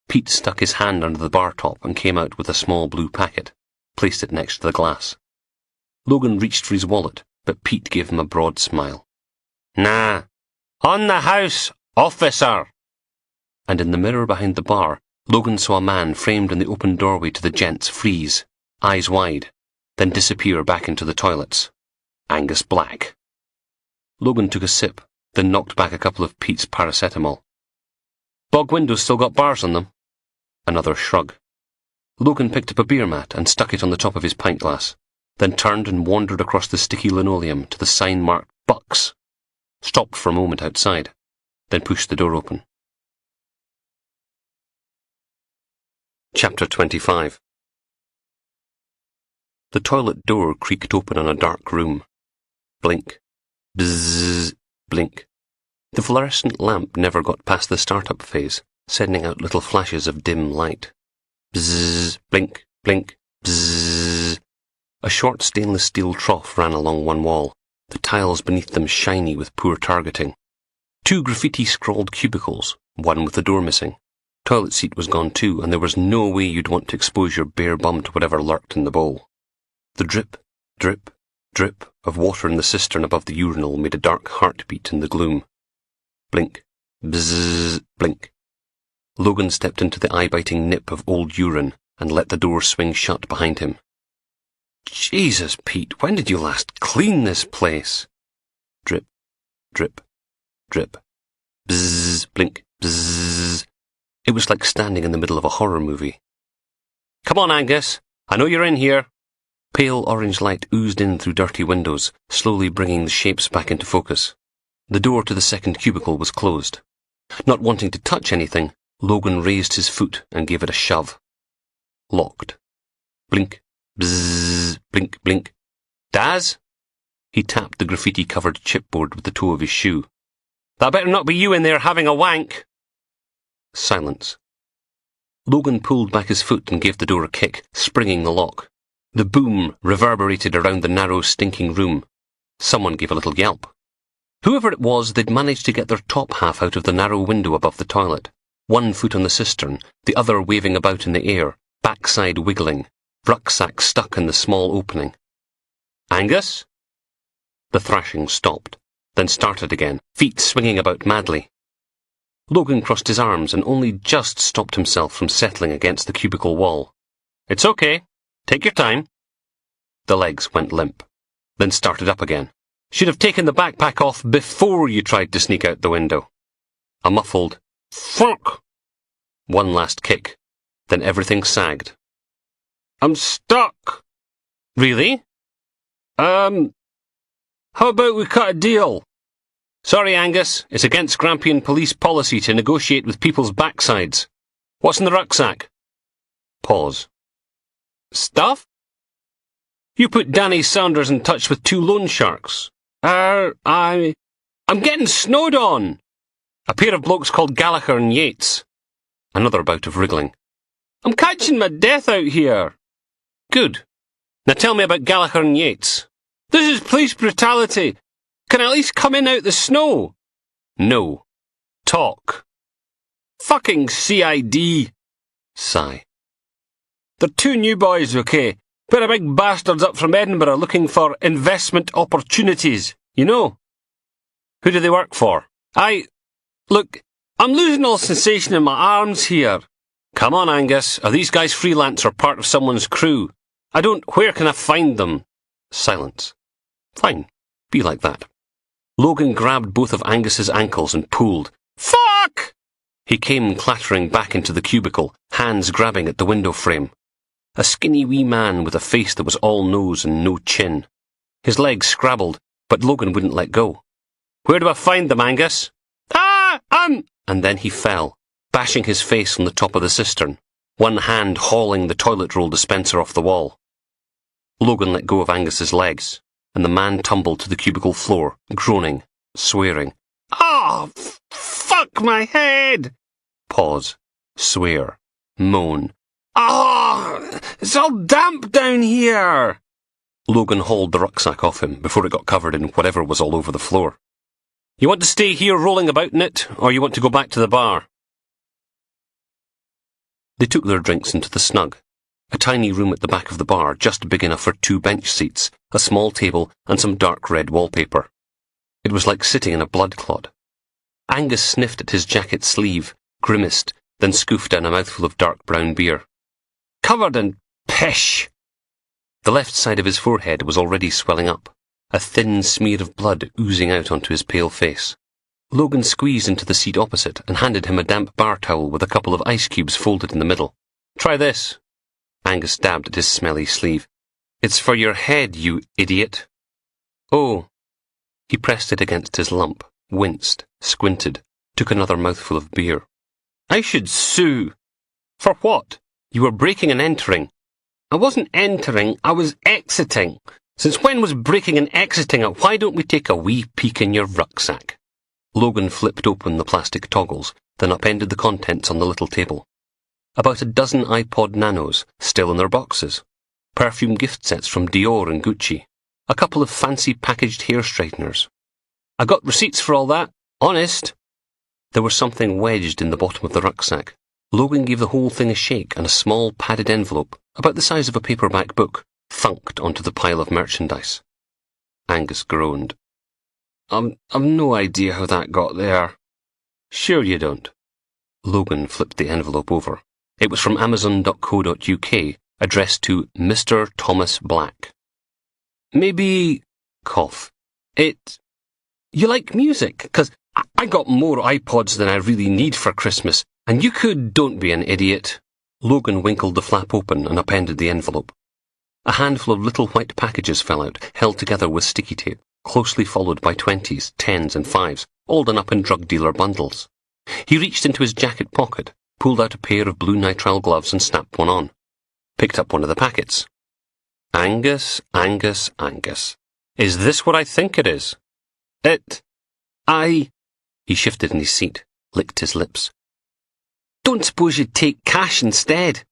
Pete stuck his hand under the bar top and came out with a small blue packet, placed it next to the glass. Logan reached for his wallet, but Pete gave him a broad smile. Nah. On the house, officer! And in the mirror behind the bar, Logan saw a man framed in the open doorway to the gents freeze, eyes wide, then disappear back into the toilets. Angus Black. Logan took a sip, then knocked back a couple of Pete's paracetamol. Bog windows still got bars on them? Another shrug. Logan picked up a beer mat and stuck it on the top of his pint glass, then turned and wandered across the sticky linoleum to the sign marked Bucks, stopped for a moment outside, then pushed the door open. Chapter 25. The toilet door creaked open on a dark room. Blink. Bzzz. Blink. The fluorescent lamp never got past the start-up phase, sending out little flashes of dim light. Bzzz, blink, blink, bzzz. A short stainless steel trough ran along one wall, the tiles beneath them shiny with poor targeting. Two graffiti-scrawled cubicles, one with the door missing. Toilet seat was gone too, and there was no way you'd want to expose your bare bum to whatever lurked in the bowl. The drip, drip, drip of water in the cistern above the urinal made a dark heartbeat in the gloom. Blink, bzzz, blink. Logan stepped into the eye-biting nip of old urine and let the door swing shut behind him. Jesus, Pete, when did you last clean this place? Drip, drip, drip. Bzzz, blink, bzzz. It was like standing in the middle of a horror movie. Come on, Angus. I know you're in here. Pale orange light oozed in through dirty windows, slowly bringing the shapes back into focus. The door to the second cubicle was closed. Not wanting to touch anything, Logan raised his foot and gave it a shove. Locked. Blink, bzzz, blink, blink. Daz? He tapped the graffiti-covered chipboard with the toe of his shoe. That better not be you in there having a wank. Silence. Logan pulled back his foot and gave the door a kick, springing the lock. The boom reverberated around the narrow, stinking room. Someone gave a little yelp. Whoever it was, they'd managed to get their top half out of the narrow window above the toilet, one foot on the cistern, the other waving about in the air, backside wiggling, rucksack stuck in the small opening. Angus? The thrashing stopped, then started again, feet swinging about madly. Logan crossed his arms and only just stopped himself from settling against the cubicle wall. It's okay. Take your time. The legs went limp, then started up again. Should have taken the backpack off before you tried to sneak out the window. A muffled thunk. One last kick, then everything sagged. I'm stuck. Really? How about we cut a deal? Sorry, Angus, it's against Grampian police policy to negotiate with people's backsides. What's in the rucksack? Pause. Stuff? You put Danny Saunders in touch with two loan sharks. I'm getting snowed on. A pair of blokes called Gallagher and Yates. Another bout of wriggling. I'm catching my death out here. Good. Now tell me about Gallagher and Yates. This is police brutality. Can I at least come in out the snow? No. Talk. Fucking CID. Sigh. They're two new boys, okay? Pair of big bastards up from Edinburgh looking for investment opportunities, you know? Who do they work for? Look, I'm losing all sensation in my arms here. Come on, Angus. Are these guys freelance or part of someone's crew? Where can I find them? Silence. Fine. Be like that. Logan grabbed both of Angus's ankles and pulled. Fuck! He came clattering back into the cubicle, hands grabbing at the window frame. A skinny wee man with a face that was all nose and no chin. His legs scrabbled, but Logan wouldn't let go. Where do I find them, Angus? And then he fell, bashing his face on the top of the cistern, one hand hauling the toilet roll dispenser off the wall. Logan let go of Angus's legs, and the man tumbled to the cubicle floor, groaning, swearing. Oh, fuck my head! Pause. Swear. Moan. Oh, it's all damp down here! Logan hauled the rucksack off him before it got covered in whatever was all over the floor. You want to stay here rolling about in it, or you want to go back to the bar? They took their drinks into the snug, a tiny room at the back of the bar just big enough for 2 bench seats, a small table, and some dark red wallpaper. It was like sitting in a blood clot. Angus sniffed at his jacket sleeve, grimaced, then scoofed down a mouthful of dark brown beer. Covered in pish! The left side of his forehead was already swelling up, a thin smear of blood oozing out onto his pale face. Logan squeezed into the seat opposite and handed him a damp bar towel with a couple of ice cubes folded in the middle. Try this. Angus dabbed at his smelly sleeve. It's for your head, you idiot. Oh. He pressed it against his lump, winced, squinted, took another mouthful of beer. I should sue. For what? You were breaking and entering. I wasn't entering, I was exiting. Since when was breaking and exiting it? Why don't we take a wee peek in your rucksack? Logan flipped open the plastic toggles, then upended the contents on the little table. About a dozen iPod Nanos, still in their boxes. Perfume gift sets from Dior and Gucci. A couple of fancy packaged hair straighteners. I got receipts for all that. Honest. There was something wedged in the bottom of the rucksack. Logan gave the whole thing a shake, and a small padded envelope, about the size of a paperback book, thunked onto the pile of merchandise. Angus groaned. I've no idea how that got there. Sure you don't. Logan flipped the envelope over. It was from Amazon.co.uk, addressed to Mr. Thomas Black. Maybe... cough. You like music? 'Cause I got more iPods than I really need for Christmas, and you could... Don't be an idiot. Logan winkled the flap open and appended the envelope. A handful of little white packages fell out, held together with sticky tape, closely followed by 20s, 10s and 5s, all done up in drug dealer bundles. He reached into his jacket pocket, pulled out a pair of blue nitrile gloves and snapped one on. Picked up one of the packets. Angus, Angus, Angus. Is this what I think it is? He shifted in his seat, licked his lips. Don't suppose you'd take cash instead?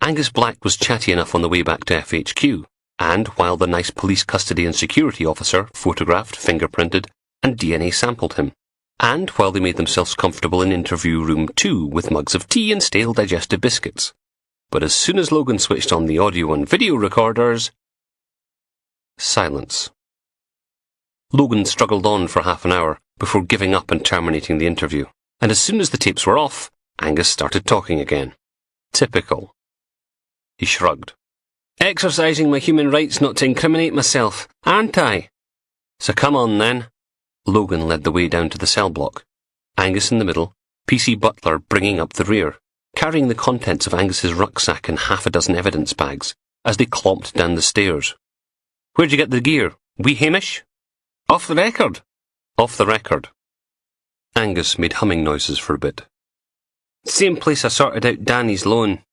Angus Black was chatty enough on the way back to FHQ, and while the nice police custody and security officer photographed, fingerprinted, and DNA sampled him, and while they made themselves comfortable in interview room 2 with mugs of tea and stale digestive biscuits. But as soon as Logan switched on the audio and video recorders... Silence. Logan struggled on for half an hour before giving up and terminating the interview, and as soon as the tapes were off, Angus started talking again. Typical. He shrugged. Exercising my human rights not to incriminate myself, aren't I? So come on then. Logan led the way down to the cell block. Angus in the middle, PC Butler bringing up the rear, carrying the contents of Angus's rucksack and half a dozen evidence bags, as they clomped down the stairs. Where'd you get the gear? Wee Hamish? Off the record. Off the record. Angus made humming noises for a bit. Same place I sorted out Danny's loan.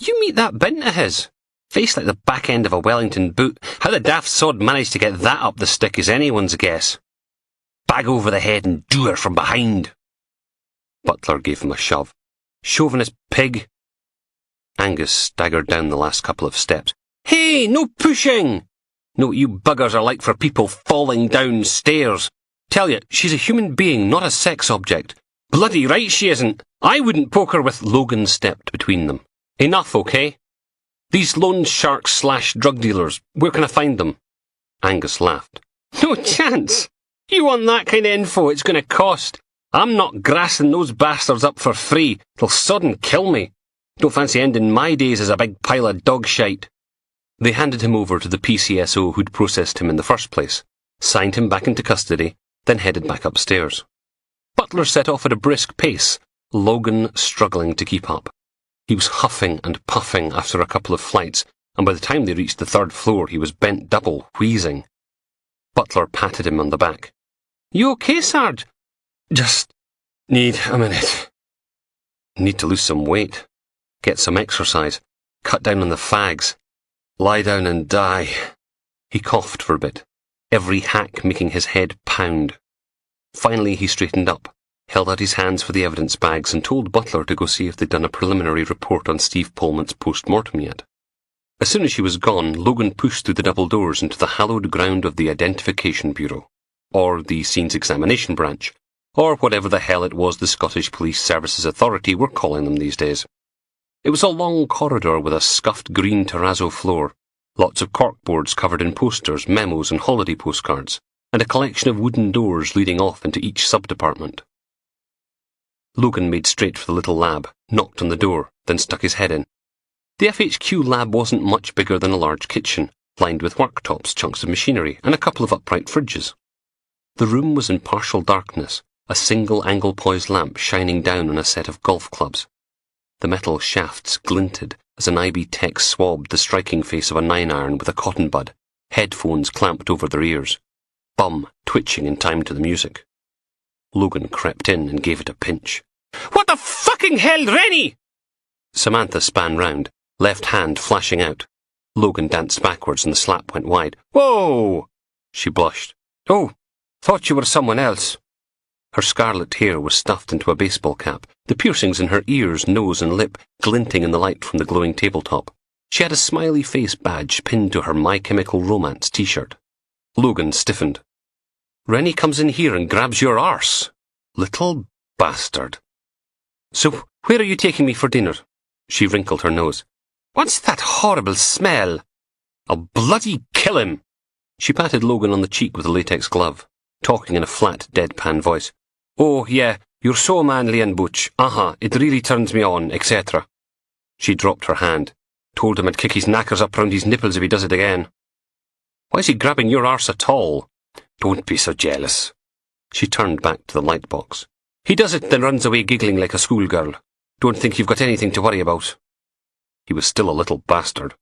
You meet that bint of his. Face like the back end of a Wellington boot. How the daft sod managed to get that up the stick is anyone's guess. bag over the head and do her from behind. Butler gave him a shove. Chauvinist pig. Angus staggered down the last couple of steps. Hey, no pushing! Know what you buggers are like for people falling down stairs. Tell you, she's a human being, not a sex object. Bloody right she isn't. I wouldn't poke her with... Logan stepped between them. Enough, okay? These loan sharks / drug dealers, where can I find them? Angus laughed. No chance. You want that kind of info, it's going to cost. I'm not grassing those bastards up for free. They'll sodden kill me. Don't fancy ending my days as a big pile of dog shite. They handed him over to the PCSO who'd processed him in the first place, signed him back into custody, then headed back upstairs. Butler set off at a brisk pace, Logan struggling to keep up. He was huffing and puffing after a couple of flights, and by the time they reached the 3rd floor he was bent double, wheezing. Butler patted him on the back. You okay, Sarge? Just need a minute. Need to lose some weight. Get some exercise. Cut down on the fags. Lie down and die. He coughed for a bit, every hack making his head pound. Finally he straightened up, held out his hands for the evidence bags and told Butler to go see if they'd done a preliminary report on Steve Pullman's post-mortem yet. As soon as she was gone, Logan pushed through the double doors into the hallowed ground of the Identification Bureau, or the Scenes Examination Branch, or whatever the hell it was the Scottish Police Services Authority were calling them these days. It was a long corridor with a scuffed green terrazzo floor, lots of corkboards covered in posters, memos and holiday postcards, and a collection of wooden doors leading off into each sub-department. Logan made straight for the little lab, knocked on the door, then stuck his head in. The FHQ lab wasn't much bigger than a large kitchen, lined with worktops, chunks of machinery, and a couple of upright fridges. The room was in partial darkness, a single angle-poised lamp shining down on a set of golf clubs. The metal shafts glinted as an IB tech swabbed the striking face of a 9-iron with a cotton bud, headphones clamped over their ears, bum twitching in time to the music. Logan crept in and gave it a pinch. What the fucking hell, Rennie? Samantha span round, left hand flashing out. Logan danced backwards and the slap went wide. Whoa! She blushed. Oh, thought you were someone else. Her scarlet hair was stuffed into a baseball cap, the piercings in her ears, nose and lip glinting in the light from the glowing tabletop. She had a smiley face badge pinned to her My Chemical Romance t-shirt. Logan stiffened. Rennie comes in here and grabs your arse. Little bastard. So, where are you taking me for dinner? She wrinkled her nose. What's that horrible smell? I'll bloody kill him. She patted Logan on the cheek with a latex glove, talking in a flat, deadpan voice. Oh, yeah, you're so manly and butch. It really turns me on, etc. She dropped her hand. Told him I'd kick his knackers up round his nipples if he does it again. Why is he grabbing your arse at all? Don't be so jealous. She turned back to the light box. He does it, then runs away giggling like a schoolgirl. Don't think you've got anything to worry about. He was still a little bastard.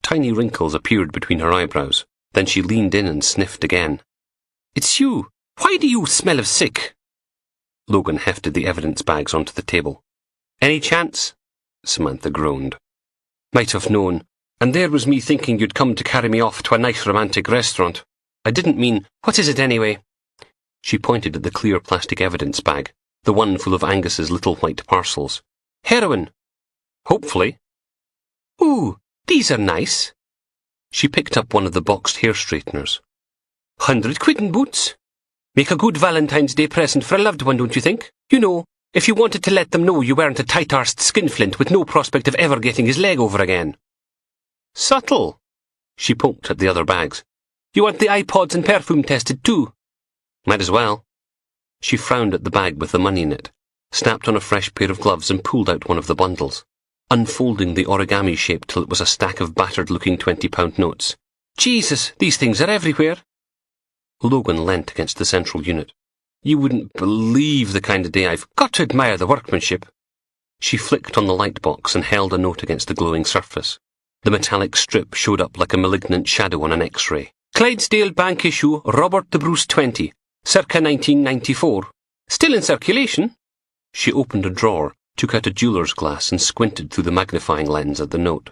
Tiny wrinkles appeared between her eyebrows. Then she leaned in and sniffed again. It's you. Why do you smell of sick? Logan hefted the evidence bags onto the table. Any chance? Samantha groaned. Might have known. And there was me thinking you'd come to carry me off to a nice romantic restaurant. I didn't mean, what is it anyway? She pointed at the clear plastic evidence bag, the one full of Angus's little white parcels. Heroin. Hopefully. Ooh, these are nice. She picked up one of the boxed hair straighteners. 100 quid in boots. Make a good Valentine's Day present for a loved one, don't you think? You know, if you wanted to let them know you weren't a tight-arsed skinflint with no prospect of ever getting his leg over again. Subtle. She poked at the other bags. You want the iPods and perfume tested too? Might as well. She frowned at the bag with the money in it, snapped on a fresh pair of gloves and pulled out one of the bundles, unfolding the origami shape till it was a stack of battered-looking 20-pound notes. Jesus, these things are everywhere. Logan leant against the central unit. You wouldn't believe the kind of day I've got to admire the workmanship. She flicked on the light box and held a note against the glowing surface. The metallic strip showed up like a malignant shadow on an X-ray. Clydesdale Bank issue Robert the Bruce 20, circa 1994. Still in circulation? She opened a drawer, took out a jeweller's glass and squinted through the magnifying lens at the note.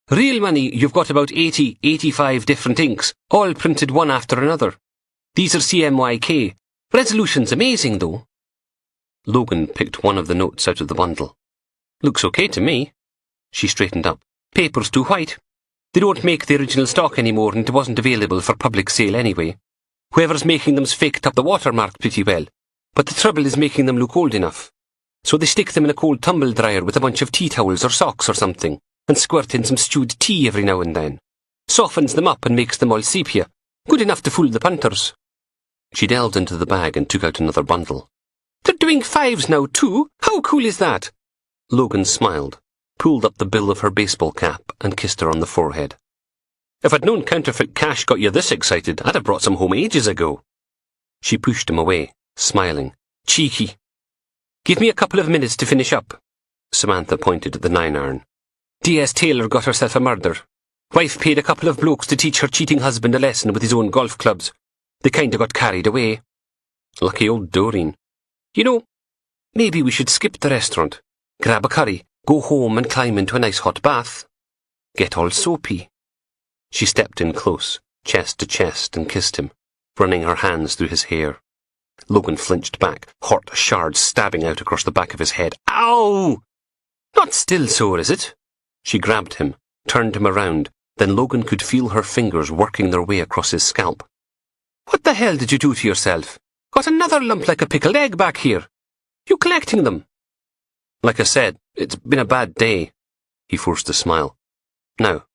Real money, you've got about 85 different inks, all printed one after another. These are CMYK. Resolution's amazing, though. Logan picked one of the notes out of the bundle. Looks okay to me. She straightened up. Paper's too white. They don't make the original stock anymore, and it wasn't available for public sale anyway. Whoever's making them's faked up the watermark pretty well, but the trouble is making them look old enough. So they stick them in a cold tumble dryer with a bunch of tea towels or socks or something, and squirt in some stewed tea every now and then. Softens them up and makes them all sepia. Good enough to fool the punters. She delved into the bag and took out another bundle. They're doing 5s now, too. How cool is that? Logan smiled, pulled up the bill of her baseball cap, and kissed her on the forehead. If I'd known counterfeit cash got you this excited, I'd have brought some home ages ago. She pushed him away, smiling. Cheeky. Give me a couple of minutes to finish up. Samantha pointed at the 9-iron. D.S. Taylor got herself a murder. Wife paid a couple of blokes to teach her cheating husband a lesson with his own golf clubs. They kinda got carried away. Lucky old Doreen. You know, maybe we should skip the restaurant, grab a curry, go home and climb into a nice hot bath. Get all soapy. She stepped in close, chest to chest, and kissed him, running her hands through his hair. Logan flinched back, hot shards stabbing out across the back of his head. Ow! Not still sore, is it? She grabbed him, turned him around, then Logan could feel her fingers working their way across his scalp. What the hell did you do to yourself? Got another lump like a pickled egg back here. You collecting them? Like I said, it's been a bad day. He forced a smile. Now,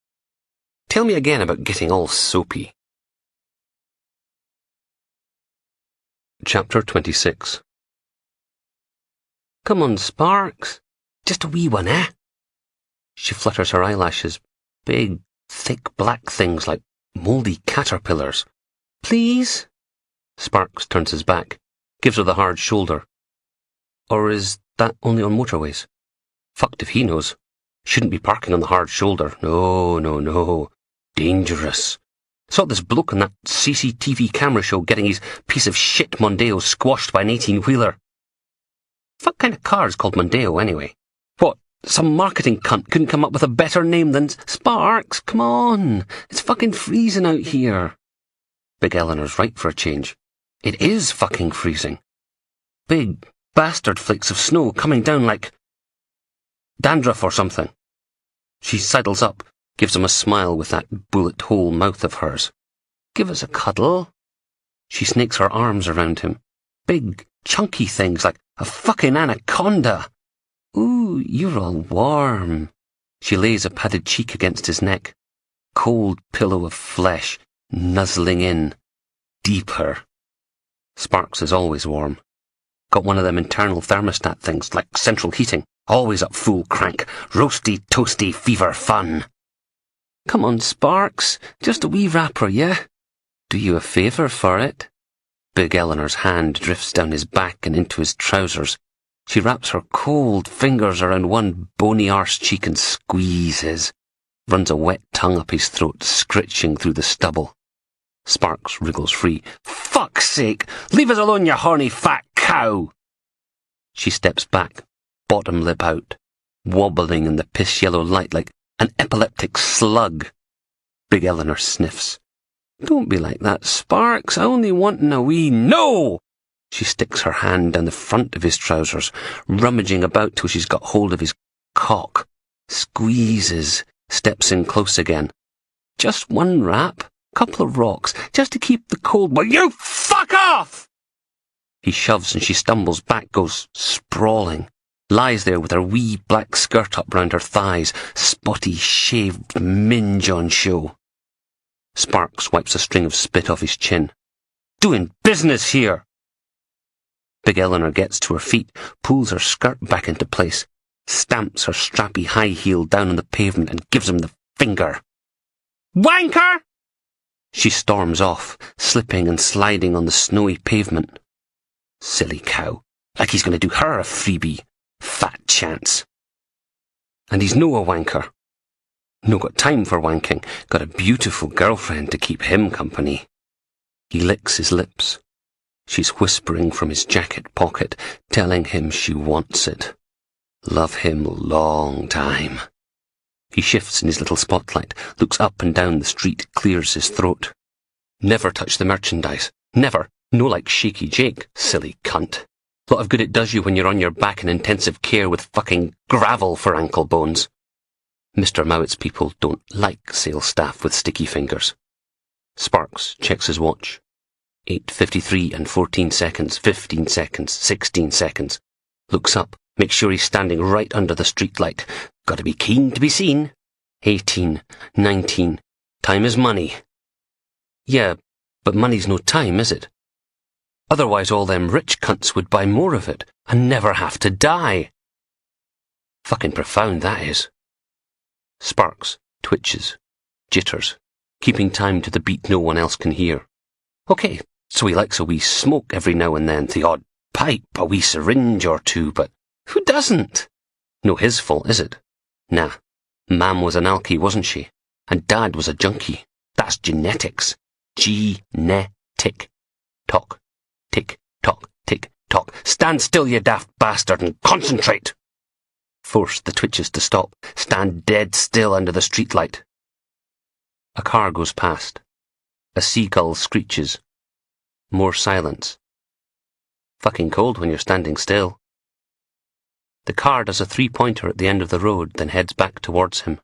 tell me again about getting all soapy. Chapter 26. Come on, Sparks. Just a wee one, eh? She flutters her eyelashes. Big, thick black things like mouldy caterpillars. Please? Sparks turns his back, gives her the hard shoulder. Or is that only on motorways? Fucked if he knows. Shouldn't be parking on the hard shoulder. No. Dangerous. Saw this bloke on that CCTV camera show getting his piece of shit Mondeo squashed by an 18-wheeler. What kind of car is called Mondeo, anyway? What, some marketing cunt couldn't come up with a better name than Sparks? Come on, it's fucking freezing out here. Big Eleanor's right for a change. It is fucking freezing. Big bastard flakes of snow coming down like dandruff or something. She sidles up, gives him a smile with that bullet-hole mouth of hers. Give us a cuddle. She snakes her arms around him. Big, chunky things like a fucking anaconda. Ooh, you're all warm. She lays a padded cheek against his neck. Cold pillow of flesh, nuzzling in. Deeper. Sparks is always warm. Got one of them internal thermostat things, like central heating. Always up full crank. Roasty, toasty, fever fun. Come on, Sparks. Just a wee wrapper, yeah? Do you a favour for it? Big Eleanor's hand drifts down his back and into his trousers. She wraps her cold fingers around one bony arse cheek and squeezes. Runs a wet tongue up his throat, scritching through the stubble. Sparks wriggles free. Fuck's sake! Leave us alone, you horny fat cow! She steps back, bottom lip out, wobbling in the piss-yellow light like an epileptic slug. Big Eleanor sniffs. Don't be like that, Sparks. I only want a wee... No! She sticks her hand down the front of his trousers, rummaging about till she's got hold of his cock. Squeezes, steps in close again. Just one wrap, couple of rocks, just to keep the cold... Will you fuck off? He shoves and she stumbles back, goes sprawling. Lies there with her wee black skirt up round her thighs, spotty, shaved minge on show. Sparks wipes a string of spit off his chin. Doing business here! Big Eleanor gets to her feet, pulls her skirt back into place, stamps her strappy high heel down on the pavement and gives him the finger. Wanker! She storms off, slipping and sliding on the snowy pavement. Silly cow. Like he's going to do her a freebie. Fat chance. And he's no a wanker. No got time for wanking. Got a beautiful girlfriend to keep him company. He licks his lips. She's whispering from his jacket pocket, telling him she wants it. Love him long time. He shifts in his little spotlight, looks up and down the street, clears his throat. Never touch the merchandise. Never. No like Shaky Jake, silly cunt. Lot of good it does you when you're on your back in intensive care with fucking gravel for ankle bones. Mr. Mowett's people don't like sales staff with sticky fingers. Sparks checks his watch. 8:53 and 14 seconds, 15 seconds, 16 seconds. Looks up, makes sure he's standing right under the streetlight. Gotta be keen to be seen. 18, 19. Time is money. Yeah, but money's no time, is it? Otherwise all them rich cunts would buy more of it and never have to die. Fucking profound, that is. Sparks twitches, jitters, keeping time to the beat no one else can hear. Okay, so he likes a wee smoke every now and then, the odd pipe, a wee syringe or two, but who doesn't? No his fault, is it? Nah, Mam was an alkie, wasn't she? And Dad was a junkie. That's genetics. G-ne-tick. Tock. Tick, tock, tick, tock. Stand still, you daft bastard, and concentrate! Force the twitches to stop. Stand dead still under the streetlight. A car goes past. A seagull screeches. More silence. Fucking cold when you're standing still. The car does a three-pointer at the end of the road, then heads back towards him.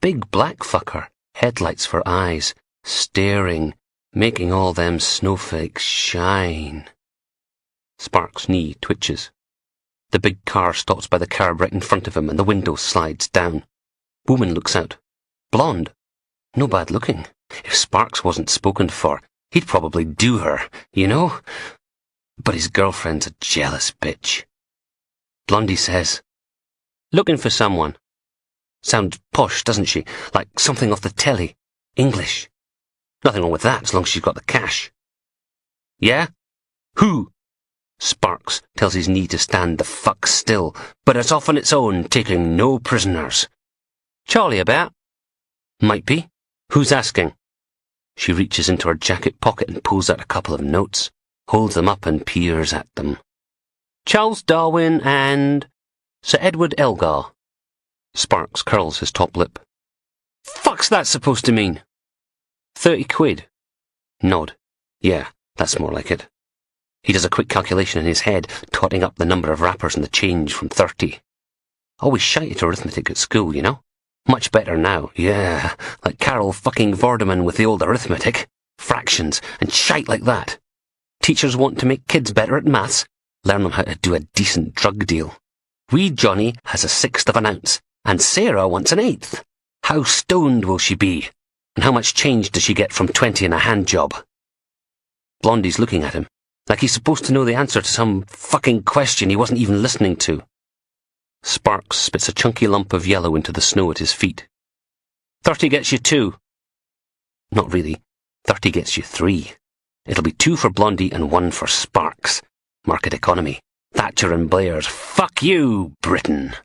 Big black fucker, headlights for eyes, staring, making all them snowflakes shine. Sparks' knee twitches. The big car stops by the curb right in front of him and the window slides down. Woman looks out. Blonde. No bad looking. If Sparks wasn't spoken for, he'd probably do her, you know? But his girlfriend's a jealous bitch. Blondie says, "Looking for someone." Sounds posh, doesn't she? Like something off the telly. English. Nothing wrong with that as long as she's got the cash. Yeah? Who? Sparks tells his knee to stand the fuck still, but it's off on its own, taking no prisoners. Charlie about? Might be. Who's asking? She reaches into her jacket pocket and pulls out a couple of notes, holds them up and peers at them. Charles Darwin and Sir Edward Elgar. Sparks curls his top lip. Fuck's that supposed to mean? 30 quid. Nod. Yeah, that's more like it. He does a quick calculation in his head, totting up the number of wrappers and the change from 30. Always shite at arithmetic at school, you know? Much better now, yeah. Like Carol fucking Vorderman with the old arithmetic. Fractions, and shite like that. Teachers want to make kids better at maths. Learn them how to do a decent drug deal. Wee Johnny has 1/6 of an ounce, and Sarah wants 1/8. How stoned will she be? And how much change does she get from 20 in a hand job? Blondie's looking at him, like he's supposed to know the answer to some fucking question he wasn't even listening to. Sparks spits a chunky lump of yellow into the snow at his feet. 30 gets you 2. Not really. 30 gets you 3. It'll be 2 for Blondie and 1 for Sparks. Market economy. Thatcher and Blair's fuck you, Britain.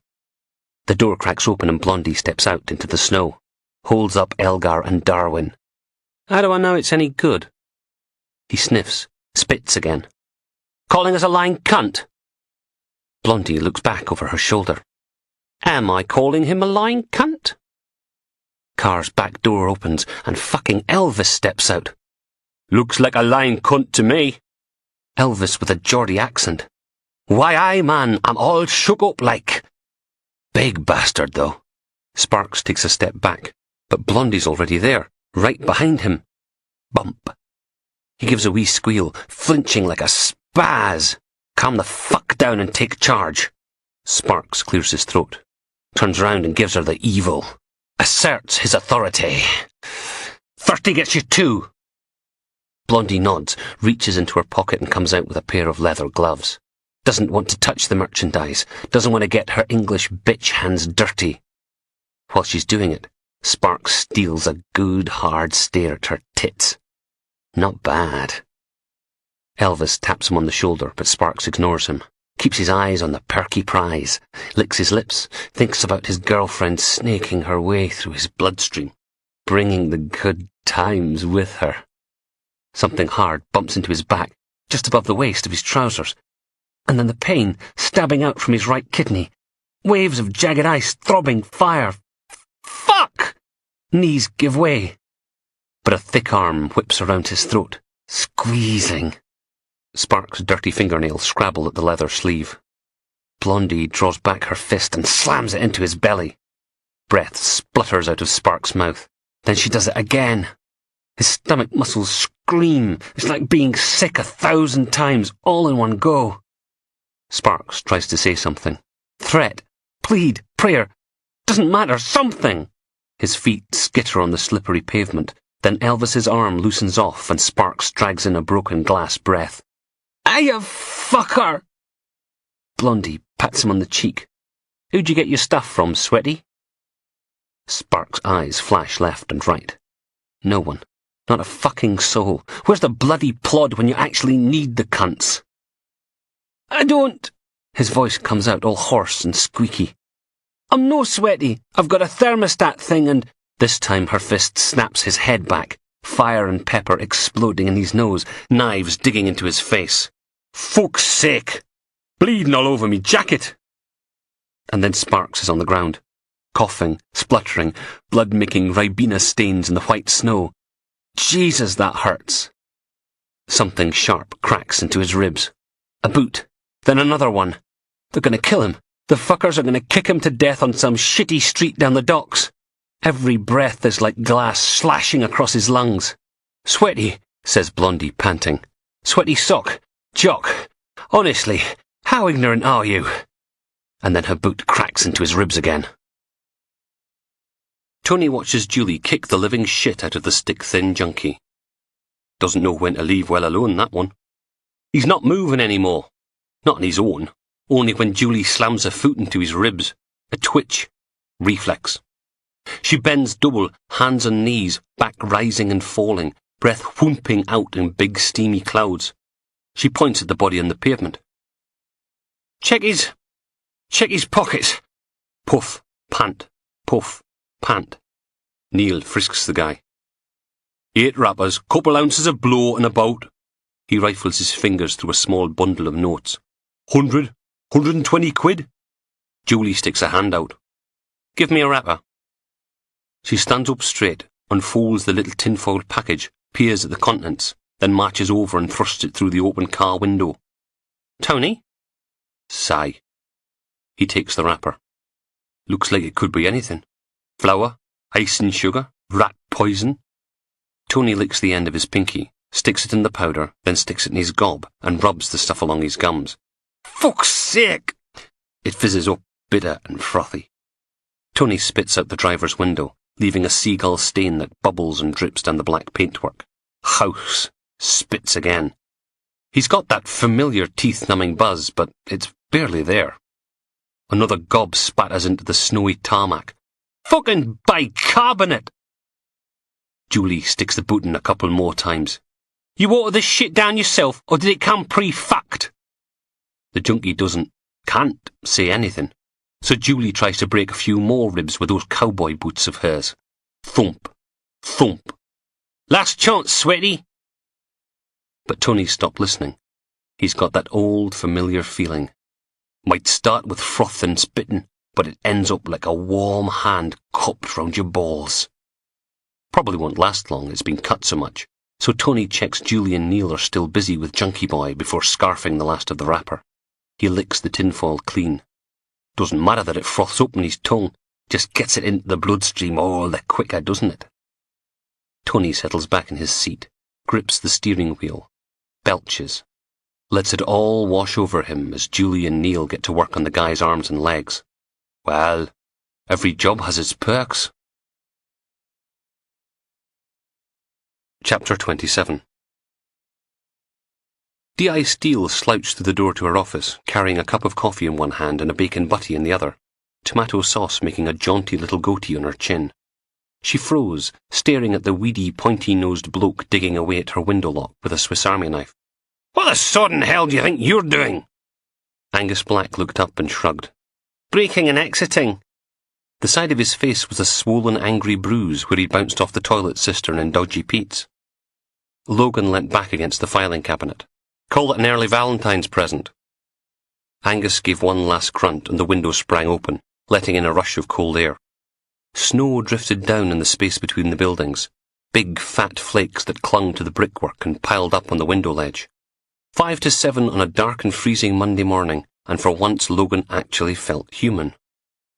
The door cracks open and Blondie steps out into the snow, holds up Elgar and Darwin. How do I know it's any good? He sniffs, spits again. Calling us a lying cunt? Blondie looks back over her shoulder. Am I calling him a lying cunt? Car's back door opens and fucking Elvis steps out. Looks like a lying cunt to me. Elvis with a Geordie accent. Why, aye, man, I'm all shook up like. Big bastard, though. Sparks takes a step back, but Blondie's already there, right behind him. Bump. He gives a wee squeal, flinching like a spaz. Calm the fuck down and take charge. Sparks clears his throat, turns round and gives her the evil. Asserts his authority. 30 gets you 2. Blondie nods, reaches into her pocket and comes out with a pair of leather gloves. Doesn't want to touch the merchandise, doesn't want to get her English bitch hands dirty. While she's doing it, Sparks steals a good hard stare at her tits. Not bad. Elvis taps him on the shoulder, but Sparks ignores him, keeps his eyes on the perky prize, licks his lips, thinks about his girlfriend snaking her way through his bloodstream, bringing the good times with her. Something hard bumps into his back, just above the waist of his trousers, and then the pain stabbing out from his right kidney. Waves of jagged ice, throbbing fire. Fuck! Knees give way. But a thick arm whips around his throat, Squeezing. Spark's dirty fingernails scrabble at the leather sleeve. Blondie draws back her fist and slams it into his belly. Breath splutters out of Spark's mouth. Then she does it again. His stomach muscles scream. It's like being sick 1,000 times, all in one go. Sparks tries to say something. Threat, plead, prayer. Doesn't matter, something. His feet skitter on the slippery pavement. Then Elvis's arm loosens off and Sparks drags in a broken glass breath. Ah, you fucker! Blondie pats him on the cheek. Who'd you get your stuff from, Sweaty? Sparks' eyes flash left and right. No one. Not a fucking soul. Where's the bloody plod when you actually need the cunts? I don't... His voice comes out all hoarse and squeaky. I'm no Sweaty. I've got a thermostat thing and... This time her fist snaps his head back, fire and pepper exploding in his nose, knives digging into his face. Fuck's sake! Bleeding all over me jacket! And then Sparks is on the ground, coughing, spluttering, blood-making Ribena stains in the white snow. Jesus, that hurts. Something sharp cracks into his ribs. A boot. Then another one. They're going to kill him. The fuckers are going to kick him to death on some shitty street down the docks. Every breath is like glass slashing across his lungs. Sweaty, says Blondie, panting. Sweaty sock. Jock. Honestly, how ignorant are you? And then her boot cracks into his ribs again. Tony watches Julie kick the living shit out of the stick-thin junkie. Doesn't know when to leave well alone, that one. He's not moving anymore. Not on his own. Only when Julie slams a foot into his ribs. A twitch. Reflex. She bends double, hands on knees, back rising and falling, breath whooping out in big steamy clouds. She points at the body on the pavement. Check his pockets. Puff, pant, puff, pant. Neil frisks the guy. 8 wrappers, couple ounces of blow and about. He rifles his fingers through a small bundle of notes. 100, 120 quid. Julie sticks a hand out. Give me a wrapper. She stands up straight, unfolds the little tinfoil package, peers at the contents, then marches over and thrusts it through the open car window. Tony? Sigh. He takes the wrapper. Looks like it could be anything. Flour, ice and sugar, rat poison. Tony licks the end of his pinky, sticks it in the powder, then sticks it in his gob and rubs the stuff along his gums. Fuck's sake! It fizzes up, bitter and frothy. Tony spits out the driver's window, leaving a seagull stain that bubbles and drips down the black paintwork. House. Spits again. He's got that familiar teeth-numbing buzz, but it's barely there. Another gob spatters into the snowy tarmac. Fucking bicarbonate! Julie sticks the boot in a couple more times. You water this shit down yourself, or did it come pre-fucked? The junkie can't say anything. So Julie tries to break a few more ribs with those cowboy boots of hers. Thump. Thump. Last chance, Sweaty! But Tony's stopped listening. He's got that old, familiar feeling. Might start with froth and spitting, but it ends up like a warm hand cupped round your balls. Probably won't last long, it's been cut so much. So Tony checks Julie and Neil are still busy with Junkie Boy before scarfing the last of the wrapper. He licks the tinfoil clean. Doesn't matter that it froths up in his tongue, just gets it into the bloodstream all the quicker, doesn't it? Tony settles back in his seat, grips the steering wheel, belches, lets it all wash over him as Julie and Neil get to work on the guy's arms and legs. Well, every job has its perks. Chapter 27. D.I. Steele slouched through the door to her office, carrying a cup of coffee in one hand and a bacon butty in the other, tomato sauce making a jaunty little goatee on her chin. She froze, staring at the weedy, pointy-nosed bloke digging away at her window lock with a Swiss Army knife. What the sodden hell do you think you're doing? Angus Black looked up and shrugged. Breaking and exiting. The side of his face was a swollen, angry bruise where he'd bounced off the toilet cistern in Dodgy Pete's. Logan leant back against the filing cabinet. Call it an early Valentine's present. Angus gave one last grunt and the window sprang open, letting in a rush of cold air. Snow drifted down in the space between the buildings. big fat flakes that clung to the brickwork and piled up on the window ledge. 5 to 7 on a dark and freezing Monday morning, and for once Logan actually felt human.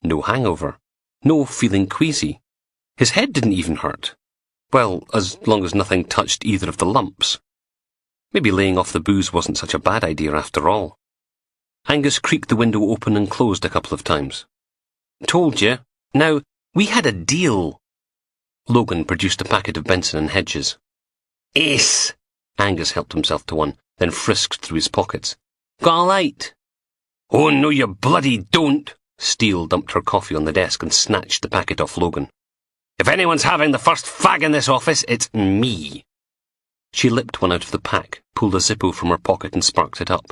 No hangover. No feeling queasy. His head didn't even hurt. Well, as long as nothing touched either of the lumps. Maybe laying off the booze wasn't such a bad idea after all. Angus creaked the window open and closed a couple of times. Told you. Now, we had a deal. Logan produced a packet of Benson and Hedges. Ace! Angus helped himself to one, then frisked through his pockets. Got a light? Oh, no, you bloody don't! Steele dumped her coffee on the desk and snatched the packet off Logan. If anyone's having the first fag in this office, it's me. She lipped one out of the pack, pulled a Zippo from her pocket and sparked it up.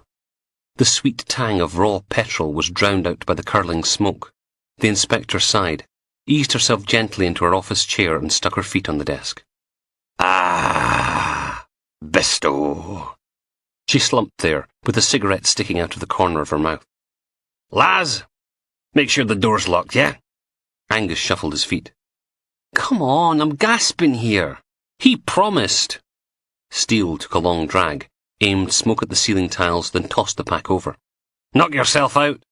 The sweet tang of raw petrol was drowned out by the curling smoke. The inspector sighed, eased herself gently into her office chair and stuck her feet on the desk. Ah, besto. She slumped there, with a cigarette sticking out of the corner of her mouth. Laz, make sure the door's locked, yeah? Angus shuffled his feet. Come on, I'm gasping here. He promised. Steele took a long drag, aimed smoke at the ceiling tiles, then tossed the pack over. Knock yourself out.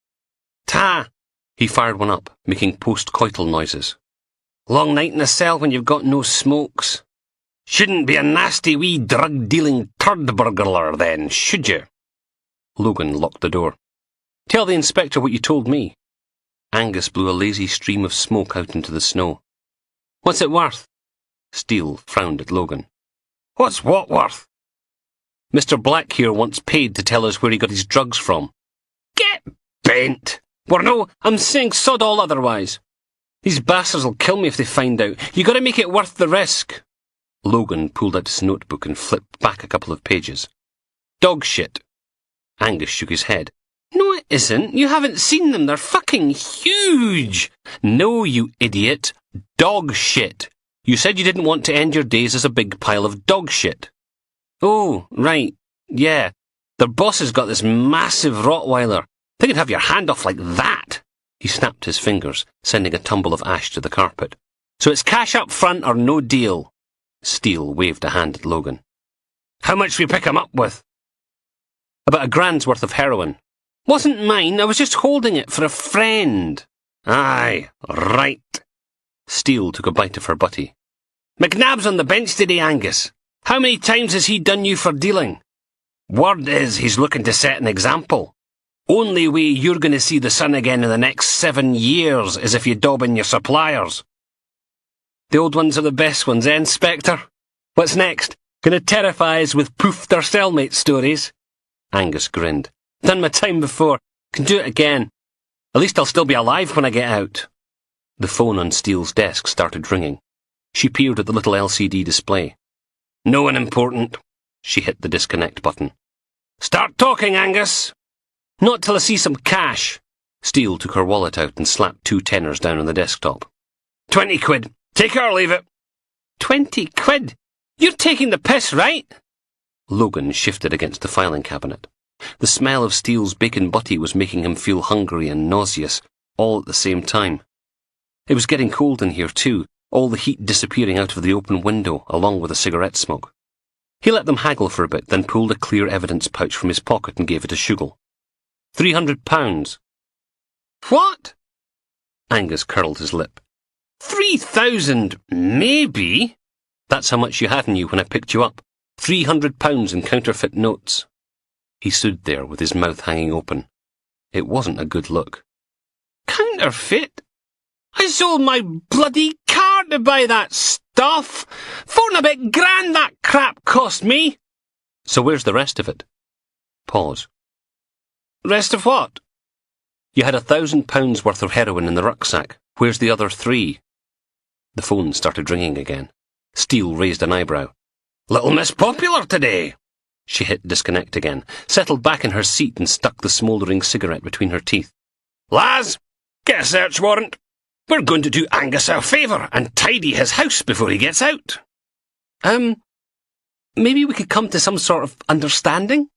Ta! He fired one up, making post-coital noises. Long night in a cell when you've got no smokes. Shouldn't be a nasty wee drug-dealing turd burglar then, should you? Logan locked the door. Tell the inspector what you told me. Angus blew a lazy stream of smoke out into the snow. What's it worth? Steele frowned at Logan. What's what worth? Mr. Black here wants paid to tell us where he got his drugs from. Get bent! Well, no, I'm saying sod all otherwise. These bastards will kill me if they find out. You gotta make it worth the risk. Logan pulled out his notebook and flipped back a couple of pages. Dog shit. Angus shook his head. No, it isn't. You haven't seen them. They're fucking huge. No, you idiot. Dog shit. You said you didn't want to end your days as a big pile of dog shit. Oh, right. Yeah. Their boss has got this massive Rottweiler. They could have your hand off like that. He snapped his fingers, sending a tumble of ash to the carpet. So it's cash up front or no deal. Steele waved a hand at Logan. How much we pick him up with? About $1,000's worth of heroin. Wasn't mine, I was just holding it for a friend. Aye, right. Steele took a bite of her butty. McNabb's on the bench today, Angus. How many times has he done you for dealing? Word is he's looking to set an example. Only way you're going to see the sun again in the next 7 years is if you dob in your suppliers. The old ones are the best ones, eh, Inspector? What's next? Gonna terrify us with poof their cellmate stories? Angus grinned. Done my time before. Can do it again. At least I'll still be alive when I get out. The phone on Steele's desk started ringing. She peered at the little LCD display. No one important. She hit the disconnect button. Start talking, Angus. Not till I see some cash. Steele took her wallet out and slapped 2 tenors down on the desktop. 20 quid. Take it or leave it. 20 quid? You're taking the piss, right? Logan shifted against the filing cabinet. The smell of Steele's bacon butty was making him feel hungry and nauseous, all at the same time. It was getting cold in here too, all the heat disappearing out of the open window, along with the cigarette smoke. He let them haggle for a bit, then pulled a clear evidence pouch from his pocket and gave it a shuggle. £300. What? Angus curled his lip. 3,000, maybe? That's how much you had in you when I picked you up. £300 in counterfeit notes. He stood there with his mouth hanging open. It wasn't a good look. Counterfeit? I sold my bloody car to buy that stuff. £4 grand that crap cost me. So where's the rest of it? Pause. Rest of what? You had £1,000 worth of heroin in the rucksack. Where's the other 3? The phone started ringing again. Steele raised an eyebrow. Little Miss Popular today. She hit disconnect again, settled back in her seat and stuck the smouldering cigarette between her teeth. Laz, get a search warrant. We're going to do Angus a favour and tidy his house before he gets out. Maybe we could come to some sort of understanding?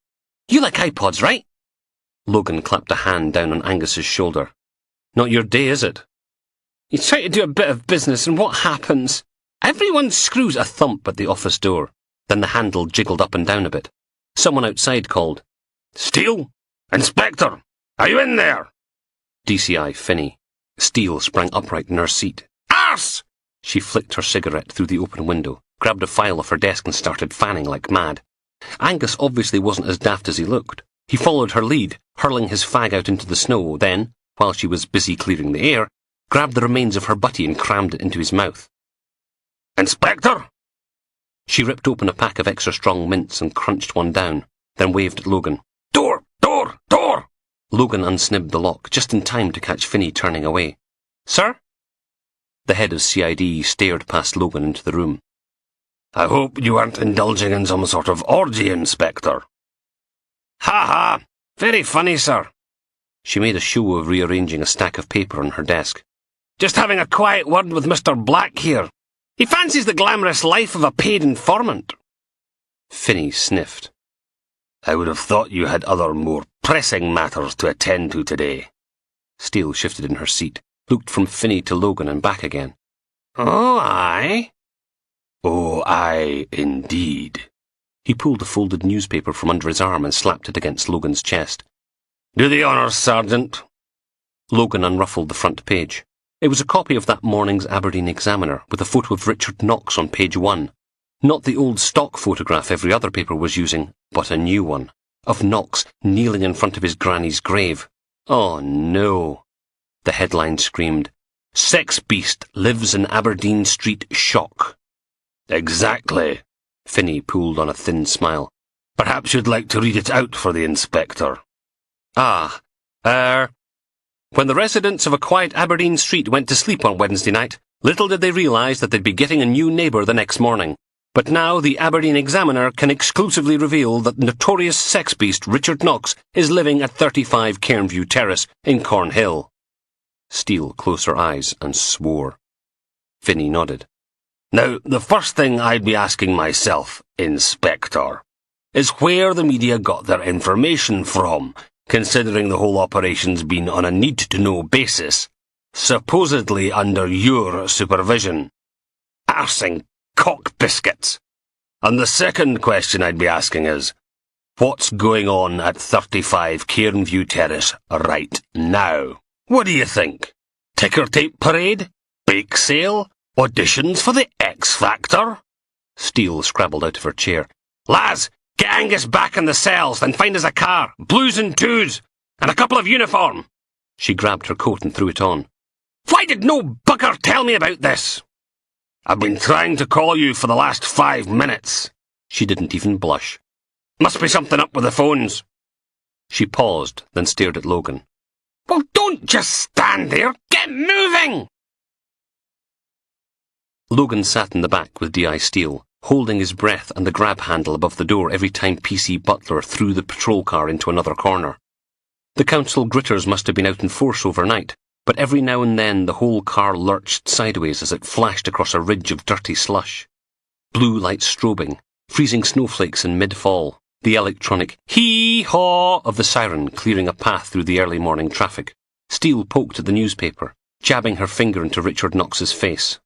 You like iPods, right? Logan clapped a hand down on Angus's shoulder. Not your day, is it? You try to do a bit of business and what happens? Everyone screws. A thump at the office door. Then the handle jiggled up and down a bit. Someone outside called, Steele? Inspector? Are you in there? DCI Finney. Steele sprang upright in her seat. Arse! She flicked her cigarette through the open window, grabbed a file off her desk and started fanning like mad. Angus obviously wasn't as daft as he looked. He followed her lead, hurling his fag out into the snow, then, while she was busy clearing the air, grabbed the remains of her butty and crammed it into his mouth. Inspector? She ripped open a pack of extra strong mints and crunched one down, then waved at Logan. Door! Door! Door! Logan unsnibbed the lock, just in time to catch Finney turning away. Sir? The head of CID stared past Logan into the room. I hope you aren't indulging in some sort of orgy, Inspector. Ha ha! Very funny, sir. She made a show of rearranging a stack of paper on her desk. Just having a quiet word with Mr. Black here. He fancies the glamorous life of a paid informant. Finney sniffed. I would have thought you had other more pressing matters to attend to today. Steele shifted in her seat, looked from Finney to Logan and back again. Oh, aye? Oh, aye, indeed. He pulled a folded newspaper from under his arm and slapped it against Logan's chest. Do the honours, Sergeant. Logan unruffled the front page. It was a copy of that morning's Aberdeen Examiner, with a photo of Richard Knox on page 1. Not the old stock photograph every other paper was using, but a new one, of Knox kneeling in front of his granny's grave. Oh, no. The headline screamed, Sex Beast Lives in Aberdeen Street Shock. Exactly. Finney pulled on a thin smile. Perhaps you'd like to read it out for the inspector. When the residents of a quiet Aberdeen street went to sleep on Wednesday night, little did they realise that they'd be getting a new neighbour the next morning. But now the Aberdeen Examiner can exclusively reveal that notorious sex beast Richard Knox is living at 35 Cairnview Terrace in Cornhill. Steele closed her eyes and swore. Finney nodded. Now, the first thing I'd be asking myself, Inspector, is where the media got their information from, considering the whole operation's been on a need-to-know basis, supposedly under your supervision. Arsing cock biscuits. And the second question I'd be asking is, what's going on at 35 Cairnview Terrace right now? What do you think? Ticker tape parade? Bake sale? Auditions for the X Factor? Steele scrabbled out of her chair. Lads, get Angus back in the cells, then find us a car, blues and twos, and a couple of uniform. She grabbed her coat and threw it on. Why did no bugger tell me about this? I've been trying to call you for the last 5 minutes. She didn't even blush. Must be something up with the phones. She paused, then stared at Logan. Well, don't just stand there. Get moving! Logan sat in the back with D.I. Steele, holding his breath and the grab handle above the door every time PC Butler threw the patrol car into another corner. The council gritters must have been out in force overnight, but every now and then the whole car lurched sideways as it flashed across a ridge of dirty slush. Blue lights strobing, freezing snowflakes in mid-fall, the electronic hee-haw of the siren clearing a path through the early morning traffic. Steele poked at the newspaper, jabbing her finger into Richard Knox's face.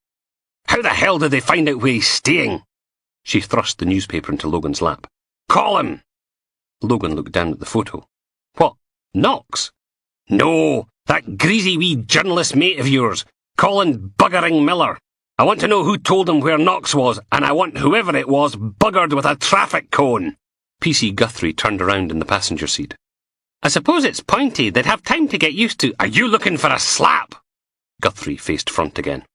How the hell did they find out where he's staying? She thrust the newspaper into Logan's lap. Call him! Logan looked down at the photo. What, Knox? No, that greasy wee journalist mate of yours, Colin Buggering Miller. I want to know who told him where Knox was, and I want whoever it was buggered with a traffic cone. PC Guthrie turned around in the passenger seat. I suppose it's pointy. They'd have time to get used to. Are you looking for a slap? Guthrie faced front again.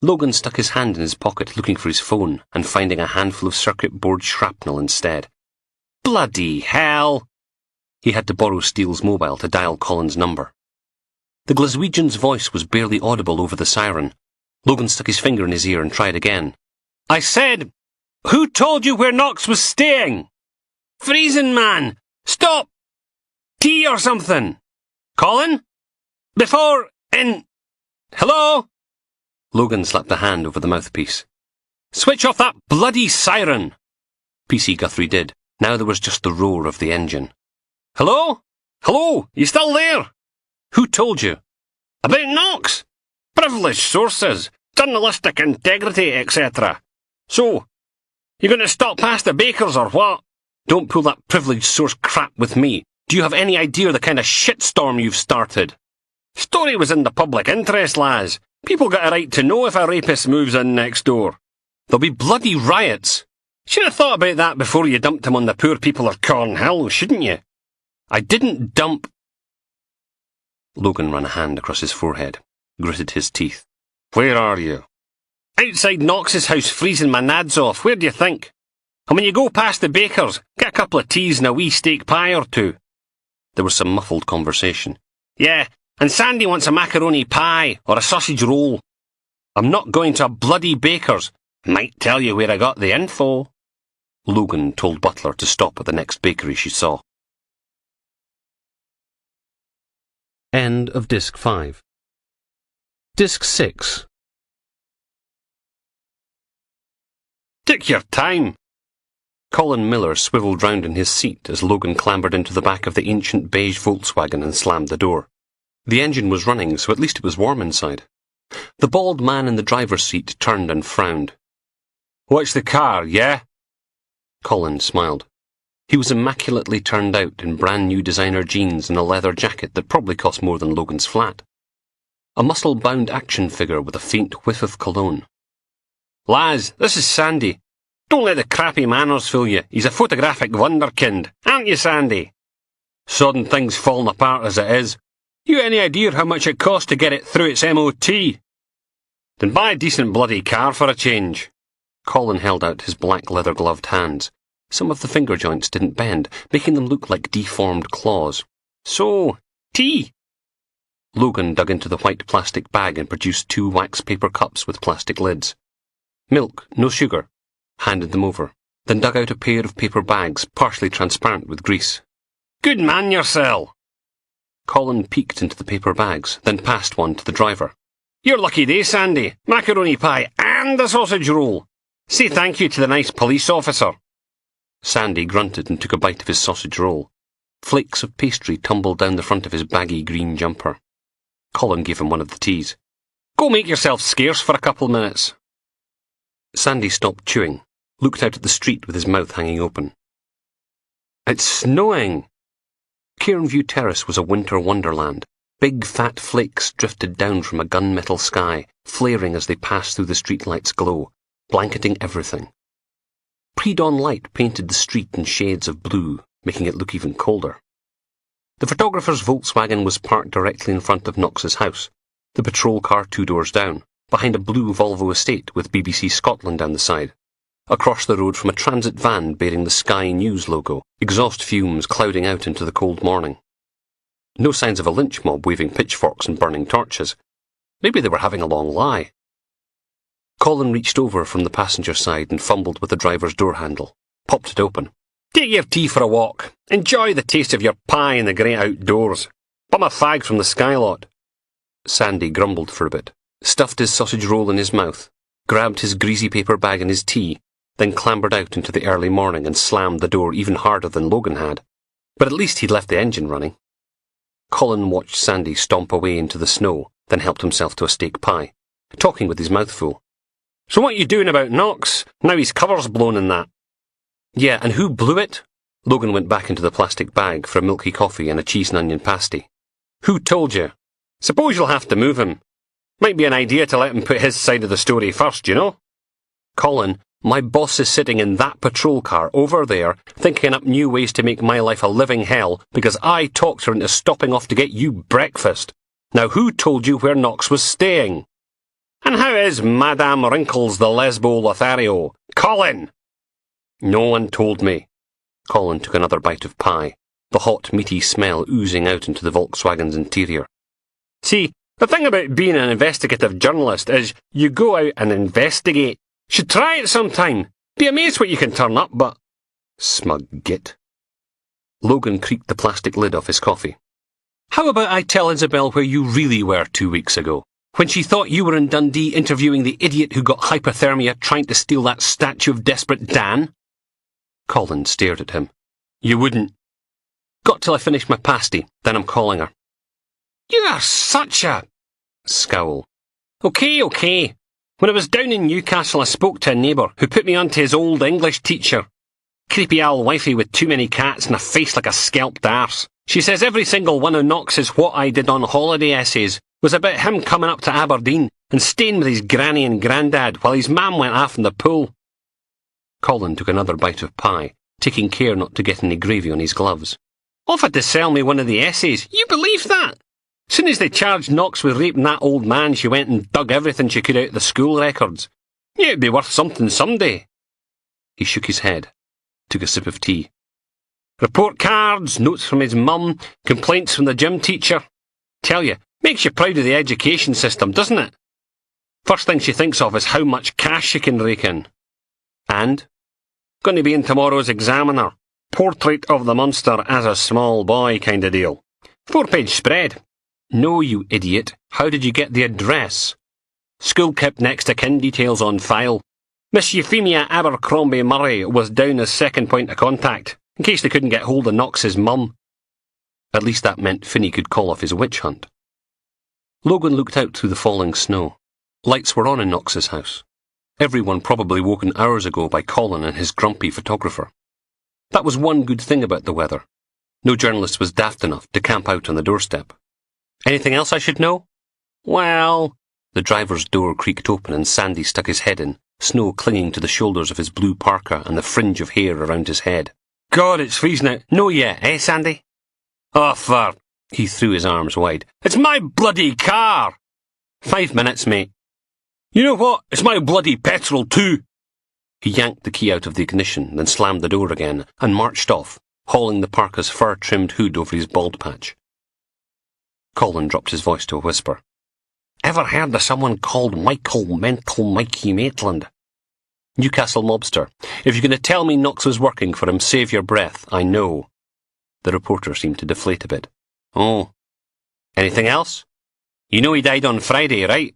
Logan stuck his hand in his pocket looking for his phone and finding a handful of circuit board shrapnel instead. Bloody hell! He had to borrow Steele's mobile to dial Colin's number. The Glaswegian's voice was barely audible over the siren. Logan stuck his finger in his ear and tried again. I said, who told you where Knox was staying? Freezing, man! Stop! Tea or something! Colin? Before, in... Hello? Logan slapped a hand over the mouthpiece. Switch off that bloody siren! PC Guthrie did. Now there was just the roar of the engine. Hello? Hello? You still there? Who told you? About Knox? Privileged sources. journalistic integrity, etc. So, you going to stop past the bakers or what? Don't pull that privileged source crap with me. Do you have any idea the kind of shitstorm you've started? Story was in the public interest, Laz. People got a right to know if a rapist moves in next door. There'll be bloody riots. Should have thought about that before you dumped him on the poor people of Cornhill, shouldn't you? I didn't dump... Logan ran a hand across his forehead, gritted his teeth. Where are you? Outside Knox's house, freezing my nads off. Where do you think? And when you go past the baker's, get a couple of teas and a wee steak pie or two. There was some muffled conversation. Yeah, and Sandy wants a macaroni pie or a sausage roll. I'm not going to a bloody baker's. Might tell you where I got the info. Logan told Butler to stop at the next bakery she saw. End of Disc 5. Disc 6. Take your time. Colin Miller swivelled round in his seat as Logan clambered into the back of the ancient beige Volkswagen and slammed the door. The engine was running, so at least it was warm inside. The bald man in the driver's seat turned and frowned. Watch the car, yeah? Colin smiled. He was immaculately turned out in brand new designer jeans and a leather jacket that probably cost more than Logan's flat. A muscle-bound action figure with a faint whiff of cologne. Laz, this is Sandy. Don't let the crappy manners fool you. He's a photographic wunderkind, aren't you, Sandy? Sodden thing's falling apart as it is. You any idea how much it costs to get it through its MOT? Then buy a decent bloody car for a change. Colin held out his black leather-gloved hands. Some of the finger joints didn't bend, making them look like deformed claws. So, tea? Logan dug into the white plastic bag and produced 2 wax paper cups with plastic lids. Milk, no sugar. Handed them over, then dug out a pair of paper bags, partially transparent with grease. Good man yourself. Colin peeked into the paper bags, then passed one to the driver. Your lucky day, Sandy. Macaroni pie and a sausage roll. Say thank you to the nice police officer. Sandy grunted and took a bite of his sausage roll. Flakes of pastry tumbled down the front of his baggy green jumper. Colin gave him one of the teas. Go make yourself scarce for a couple minutes. Sandy stopped chewing, looked out at the street with his mouth hanging open. It's snowing. Cairnview Terrace was a winter wonderland. Big fat flakes drifted down from a gunmetal sky, flaring as they passed through the streetlight's glow, blanketing everything. Pre-dawn light painted the street in shades of blue, making it look even colder. The photographer's Volkswagen was parked directly in front of Knox's house, the patrol car 2 doors down, behind a blue Volvo estate with BBC Scotland down the side. Across the road from a transit van bearing the Sky News logo, exhaust fumes clouding out into the cold morning. No signs of a lynch mob waving pitchforks and burning torches. Maybe they were having a long lie. Colin reached over from the passenger side and fumbled with the driver's door handle, popped it open. Take your tea for a walk. Enjoy the taste of your pie in the great outdoors. Bum a fag from the skylot. Sandy grumbled for a bit, stuffed his sausage roll in his mouth, grabbed his greasy paper bag and his tea, then clambered out into the early morning and slammed the door even harder than Logan had. But at least he'd left the engine running. Colin watched Sandy stomp away into the snow, then helped himself to a steak pie, talking with his mouth full. So what you doing about Knox? Now his cover's blown in that. Yeah, and who blew it? Logan went back into the plastic bag for a milky coffee and a cheese and onion pasty. Who told you? Suppose you'll have to move him. Might be an idea to let him put his side of the story first, you know? Colin, my boss is sitting in that patrol car over there, thinking up new ways to make my life a living hell because I talked her into stopping off to get you breakfast. Now who told you where Knox was staying? And how is Madame Wrinkles the Lesbo Lothario? Colin! No one told me. Colin took another bite of pie, the hot, meaty smell oozing out into the Volkswagen's interior. See, the thing about being an investigative journalist is you go out and investigate. Should try it sometime. Be amazed what you can turn up, but... Smug git. Logan creaked the plastic lid off his coffee. How about I tell Isabel where you really were 2 weeks ago? When she thought you were in Dundee interviewing the idiot who got hypothermia trying to steal that statue of Desperate Dan? Colin stared at him. You wouldn't. Got till I finish my pasty, then I'm calling her. You are such a... Scowl. Okay. When I was down in Newcastle, I spoke to a neighbour who put me onto his old English teacher. Creepy old wifey with too many cats and a face like a scalped arse. She says every single one of Knox's What I Did on Holiday essays was about him coming up to Aberdeen and staying with his granny and grandad while his mam went off in the pool. Colin took another bite of pie, taking care not to get any gravy on his gloves. Offered to sell me one of the essays. You believe that? Soon as they charged Knox with raping that old man, she went and dug everything she could out of the school records. Yeah, it'd be worth something someday. He shook his head, took a sip of tea. Report cards, notes from his mum, complaints from the gym teacher. Tell you, makes you proud of the education system, doesn't it? First thing she thinks of is how much cash she can rake in. And? Going to be in tomorrow's Examiner. Portrait of the monster as a small boy kind of deal. 4-page spread. No, you idiot. How did you get the address? School kept next of kin details on file. Miss Euphemia Abercrombie Murray was down as second point of contact, in case they couldn't get hold of Knox's mum. At least that meant Finney could call off his witch hunt. Logan looked out through the falling snow. Lights were on in Knox's house. Everyone probably woken hours ago by Colin and his grumpy photographer. That was one good thing about the weather. No journalist was daft enough to camp out on the doorstep. Anything else I should know? Well... The driver's door creaked open and Sandy stuck his head in, snow clinging to the shoulders of his blue parka and the fringe of hair around his head. God, it's freezing out. No yet, eh, Sandy? Oh, fur. He threw his arms wide. It's my bloody car! 5 minutes, mate. You know what? It's my bloody petrol too. He yanked the key out of the ignition, then slammed the door again, and marched off, hauling the parka's fur-trimmed hood over his bald patch. Colin dropped his voice to a whisper. Ever heard of someone called Michael Mental Mikey Maitland? Newcastle mobster. If you're going to tell me Knox was working for him, save your breath. I know. The reporter seemed to deflate a bit. Oh. Anything else? You know he died on Friday, right?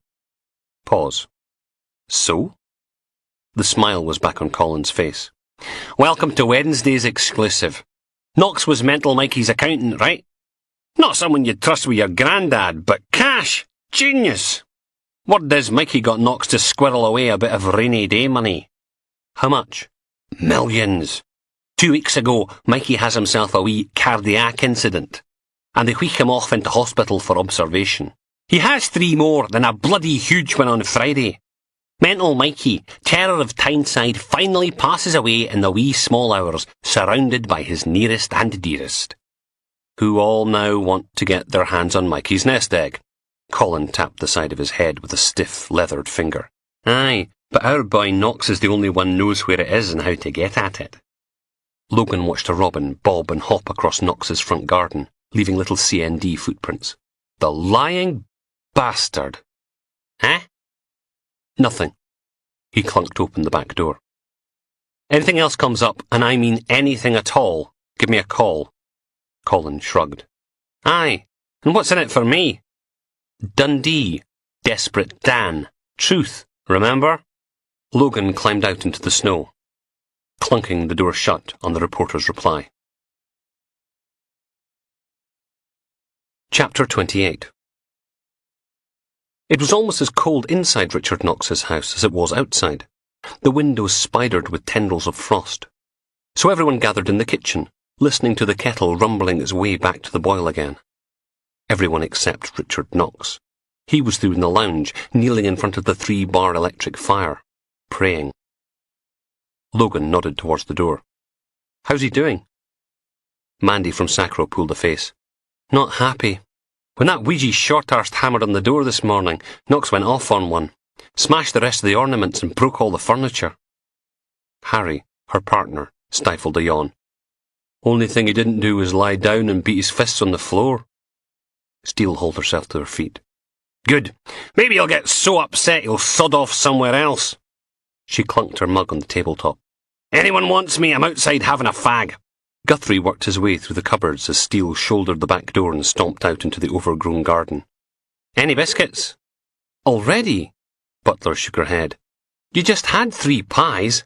Pause. So? The smile was back on Colin's face. Welcome to Wednesday's exclusive. Knox was Mental Mikey's accountant, right? Not someone you'd trust with your grandad, but cash! Genius! Word is Mikey got Knox to squirrel away a bit of rainy day money. How much? Millions. 2 weeks ago, Mikey has himself a wee cardiac incident, and they wheek him off into hospital for observation. He has 3 more, then a bloody huge one on Friday. Mental Mikey, terror of Tyneside, finally passes away in the wee small hours, surrounded by his nearest and dearest, who all now want to get their hands on Mikey's nest egg. Colin tapped the side of his head with a stiff, leathered finger. Aye, but our boy Knox is the only one knows where it is and how to get at it. Logan watched a robin bob and hop across Knox's front garden, leaving little CND footprints. The lying bastard. Eh? Nothing. He clunked open the back door. Anything else comes up, and I mean anything at all, give me a call. Colin shrugged. Aye, and what's in it for me? Dundee, Desperate Dan, Truth, remember? Logan climbed out into the snow, clunking the door shut on the reporter's reply. Chapter 28. It was almost as cold inside Richard Knox's house as it was outside, the windows spidered with tendrils of frost. So everyone gathered in the kitchen, listening to the kettle rumbling its way back to the boil again. Everyone except Richard Knox. He was through in the lounge, kneeling in front of the 3-bar electric fire, praying. Logan nodded towards the door. How's he doing? Mandy from Sacro pulled a face. Not happy. When that Ouija short-arsed hammered on the door this morning, Knox went off on one, smashed the rest of the ornaments and broke all the furniture. Harry, her partner, stifled a yawn. Only thing he didn't do was lie down and beat his fists on the floor. Steele hauled herself to her feet. Good. Maybe he'll get so upset he'll sod off somewhere else. She clunked her mug on the tabletop. Anyone wants me, I'm outside having a fag. Guthrie worked his way through the cupboards as Steele shouldered the back door and stomped out into the overgrown garden. Any biscuits? Already? Butler shook her head. You just had 3 pies.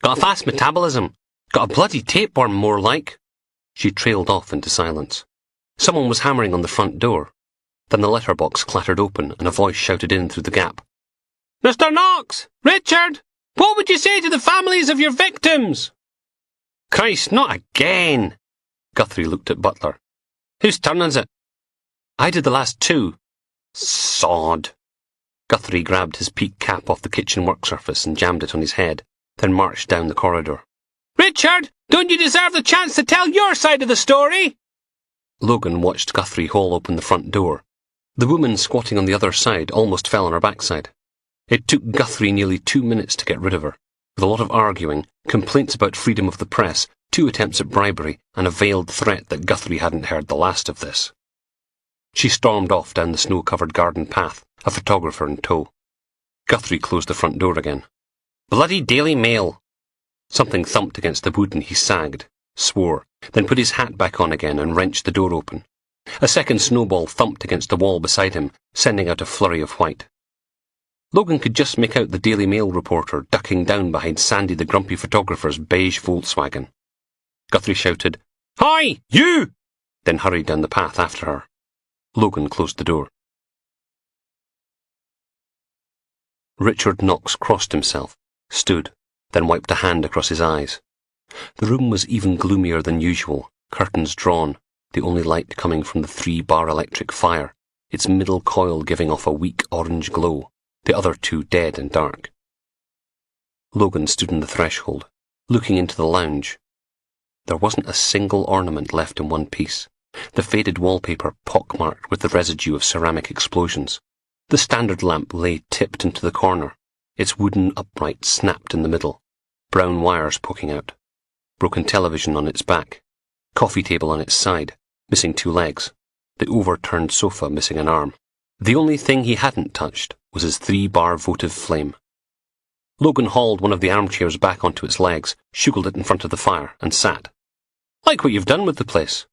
Got a fast metabolism. Got a bloody tapeworm, more like. She trailed off into silence. Someone was hammering on the front door. Then the letterbox clattered open and a voice shouted in through the gap. Mr. Knox! Richard! What would you say to the families of your victims? Christ, not again! Guthrie looked at Butler. Whose turn is it? I did the last two. Sod! Guthrie grabbed his peak cap off the kitchen work surface and jammed it on his head, then marched down the corridor. Richard, don't you deserve the chance to tell your side of the story? Logan watched Guthrie haul open the front door. The woman squatting on the other side almost fell on her backside. It took Guthrie nearly 2 minutes to get rid of her, with a lot of arguing, complaints about freedom of the press, 2 attempts at bribery, and a veiled threat that Guthrie hadn't heard the last of this. She stormed off down the snow-covered garden path, a photographer in tow. Guthrie closed the front door again. Bloody Daily Mail! Something thumped against the wood and he sagged, swore, then put his hat back on again and wrenched the door open. A second snowball thumped against the wall beside him, sending out a flurry of white. Logan could just make out the Daily Mail reporter ducking down behind Sandy the grumpy photographer's beige Volkswagen. Guthrie shouted, "Hi, you!" then hurried down the path after her. Logan closed the door. Richard Knox crossed himself, stood, then wiped a hand across his eyes. The room was even gloomier than usual, curtains drawn, the only light coming from the 3-bar electric fire, its middle coil giving off a weak orange glow, the other 2 dead and dark. Logan stood in the threshold, looking into the lounge. There wasn't a single ornament left in one piece, the faded wallpaper pockmarked with the residue of ceramic explosions. The standard lamp lay tipped into the corner, its wooden upright snapped in the middle, brown wires poking out. Broken television on its back, coffee table on its side, missing 2 legs, the overturned sofa missing an arm. The only thing he hadn't touched was his 3-bar votive flame. Logan hauled one of the armchairs back onto its legs, shugled it in front of the fire, and sat. Like what you've done with the place.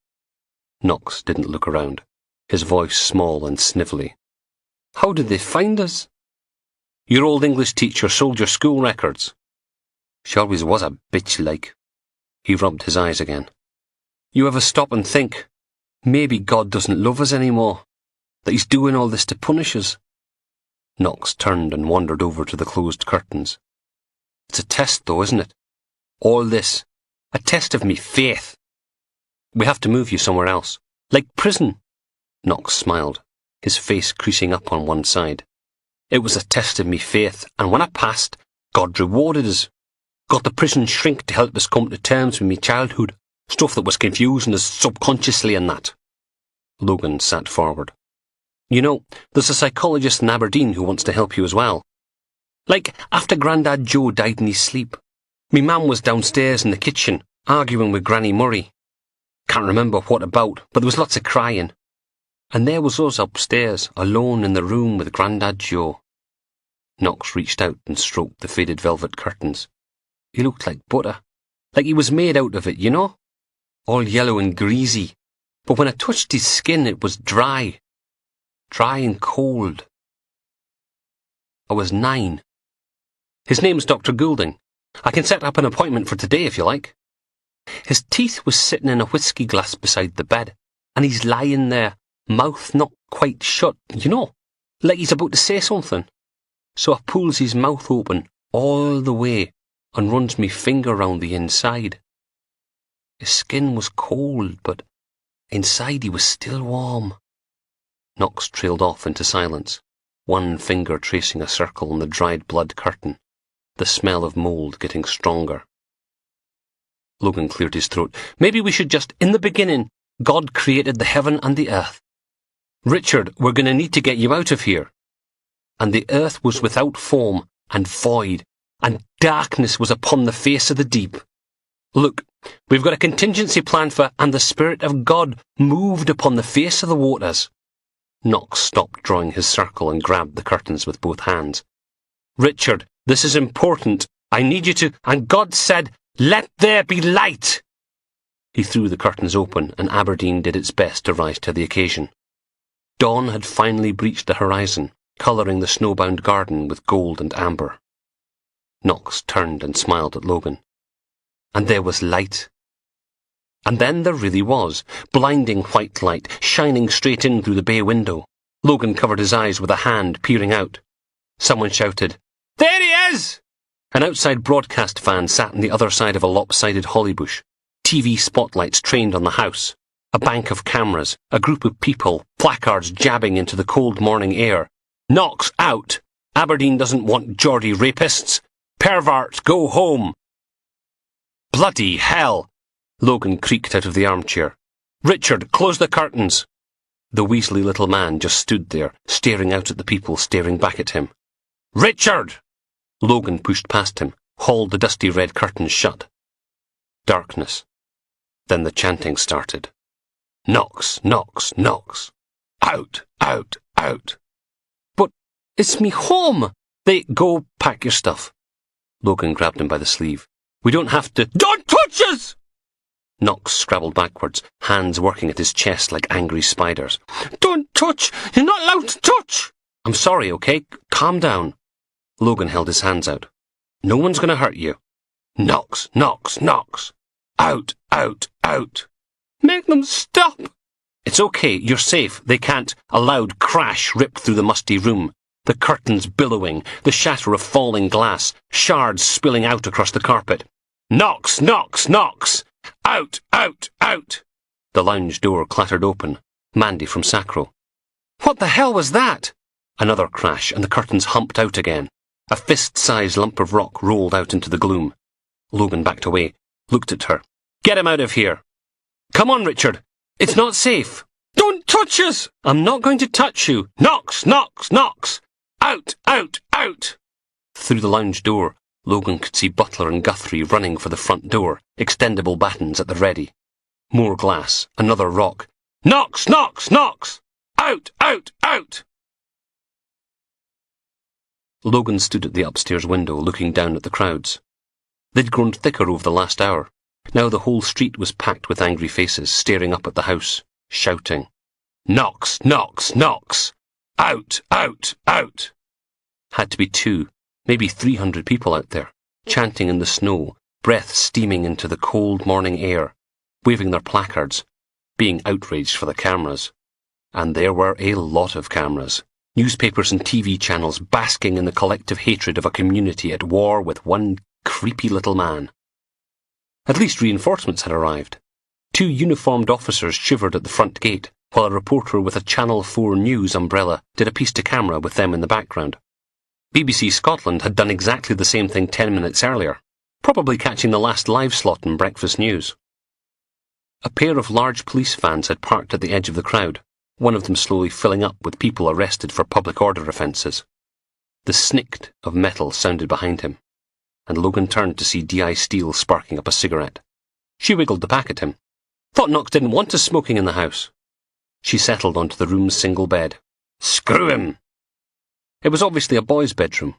Knox didn't look around, his voice small and snivelly. How did they find us? Your old English teacher sold your school records. She always was a bitch like. He rubbed his eyes again. You ever stop and think, maybe God doesn't love us anymore, that he's doing all this to punish us? Knox turned and wandered over to the closed curtains. It's a test though, isn't it? All this. A test of me faith. We have to move you somewhere else. Like prison. Knox smiled, his face creasing up on one side. It was a test of me faith, and when I passed, God rewarded us. Got the prison shrink to help us come to terms with me childhood, stuff that was confusing us subconsciously and that. Logan sat forward. You know, there's a psychologist in Aberdeen who wants to help you as well. Like after Grandad Joe died in his sleep. Me mum was downstairs in the kitchen, arguing with Granny Murray. Can't remember what about, but there was lots of crying. And there was us upstairs, alone in the room with Grandad Joe. Knox reached out and stroked the faded velvet curtains. He looked like butter, like he was made out of it, you know? All yellow and greasy, but when I touched his skin it was dry. Dry and cold. I was 9. His name's Dr. Goulding. I can set up an appointment for today if you like. His teeth was sitting in a whiskey glass beside the bed, and he's lying there, mouth not quite shut, you know, like he's about to say something. So I pulls his mouth open all the way and runs me finger round the inside. His skin was cold, but inside he was still warm. Knox trailed off into silence, one finger tracing a circle on the dried blood curtain, the smell of mould getting stronger. Logan cleared his throat. Maybe we should just, in the beginning, God created the heaven and the earth. Richard, we're going to need to get you out of here. And the earth was without form and void, and darkness was upon the face of the deep. Look, we've got a contingency plan for, and the Spirit of God moved upon the face of the waters. Knox stopped drawing his circle and grabbed the curtains with both hands. Richard, this is important. I need you to, and God said, let there be light. He threw the curtains open, and Aberdeen did its best to rise to the occasion. Dawn had finally breached the horizon, colouring the snowbound garden with gold and amber. Knox turned and smiled at Logan. And there was light. And then there really was, blinding white light, shining straight in through the bay window. Logan covered his eyes with a hand, peering out. Someone shouted, "There he is!" An outside broadcast fan sat on the other side of a lopsided holly bush. TV spotlights trained on the house. A bank of cameras, a group of people, placards jabbing into the cold morning air. "Knox out! Aberdeen doesn't want Geordie rapists! Perverts, go home!" "Bloody hell!" Logan creaked out of the armchair. "Richard, close the curtains!" The weaselly little man just stood there, staring out at the people staring back at him. "Richard!" Logan pushed past him, hauled the dusty red curtains shut. Darkness. Then the chanting started. "Knox, Knox, Knox! Out, out, out!" "But it's me home!" Go pack your stuff." Logan grabbed him by the sleeve. "We don't have to—" "Don't touch us!" Knox scrabbled backwards, hands working at his chest like angry spiders. "Don't touch! You're not allowed to touch!" "I'm sorry, okay? Calm down." Logan held his hands out. "No one's going to hurt you." "Knox, Knox, Knox! Out, out, out!" "Make them stop!" "It's okay, you're safe. They can't." A loud crash ripped through the musty room. The curtains billowing, the shatter of falling glass, shards spilling out across the carpet. "Knox, Knox, Knox! Out, out, out!" The lounge door clattered open. Mandy from Sacro. "What the hell was that?" Another crash, and the curtains humped out again. A fist-sized lump of rock rolled out into the gloom. Logan backed away, looked at her. "Get him out of here!" "Come on, Richard! It's not safe!" "Don't touch us!" "I'm not going to touch you!" "Knox, Knox, Knox! Out, out, out!" Through the lounge door, Logan could see Butler and Guthrie running for the front door, extendable batons at the ready. More glass, another rock. "Knox, Knox, Knox! Out, out, out!" Logan stood at the upstairs window, looking down at the crowds. They'd grown thicker over the last hour. Now the whole street was packed with angry faces, staring up at the house, shouting, "Knox, Knox, Knox! Out, out, out!" Had to be 2, maybe 300 people out there, chanting in the snow, breath steaming into the cold morning air, waving their placards, being outraged for the cameras. And there were a lot of cameras. Newspapers and TV channels basking in the collective hatred of a community at war with one creepy little man. At least reinforcements had arrived. 2 uniformed officers shivered at the front gate, while a reporter with a Channel 4 News umbrella did a piece to camera with them in the background. BBC Scotland had done exactly the same thing 10 minutes earlier, probably catching the last live slot in breakfast news. A pair of large police vans had parked at the edge of the crowd, one of them slowly filling up with people arrested for public order offences. The snick of metal sounded behind him, and Logan turned to see D.I. Steele sparking up a cigarette. She wiggled the pack at him. "Thought Knox didn't want us smoking in the house." She settled onto the room's single bed. "Screw him!" It was obviously a boy's bedroom.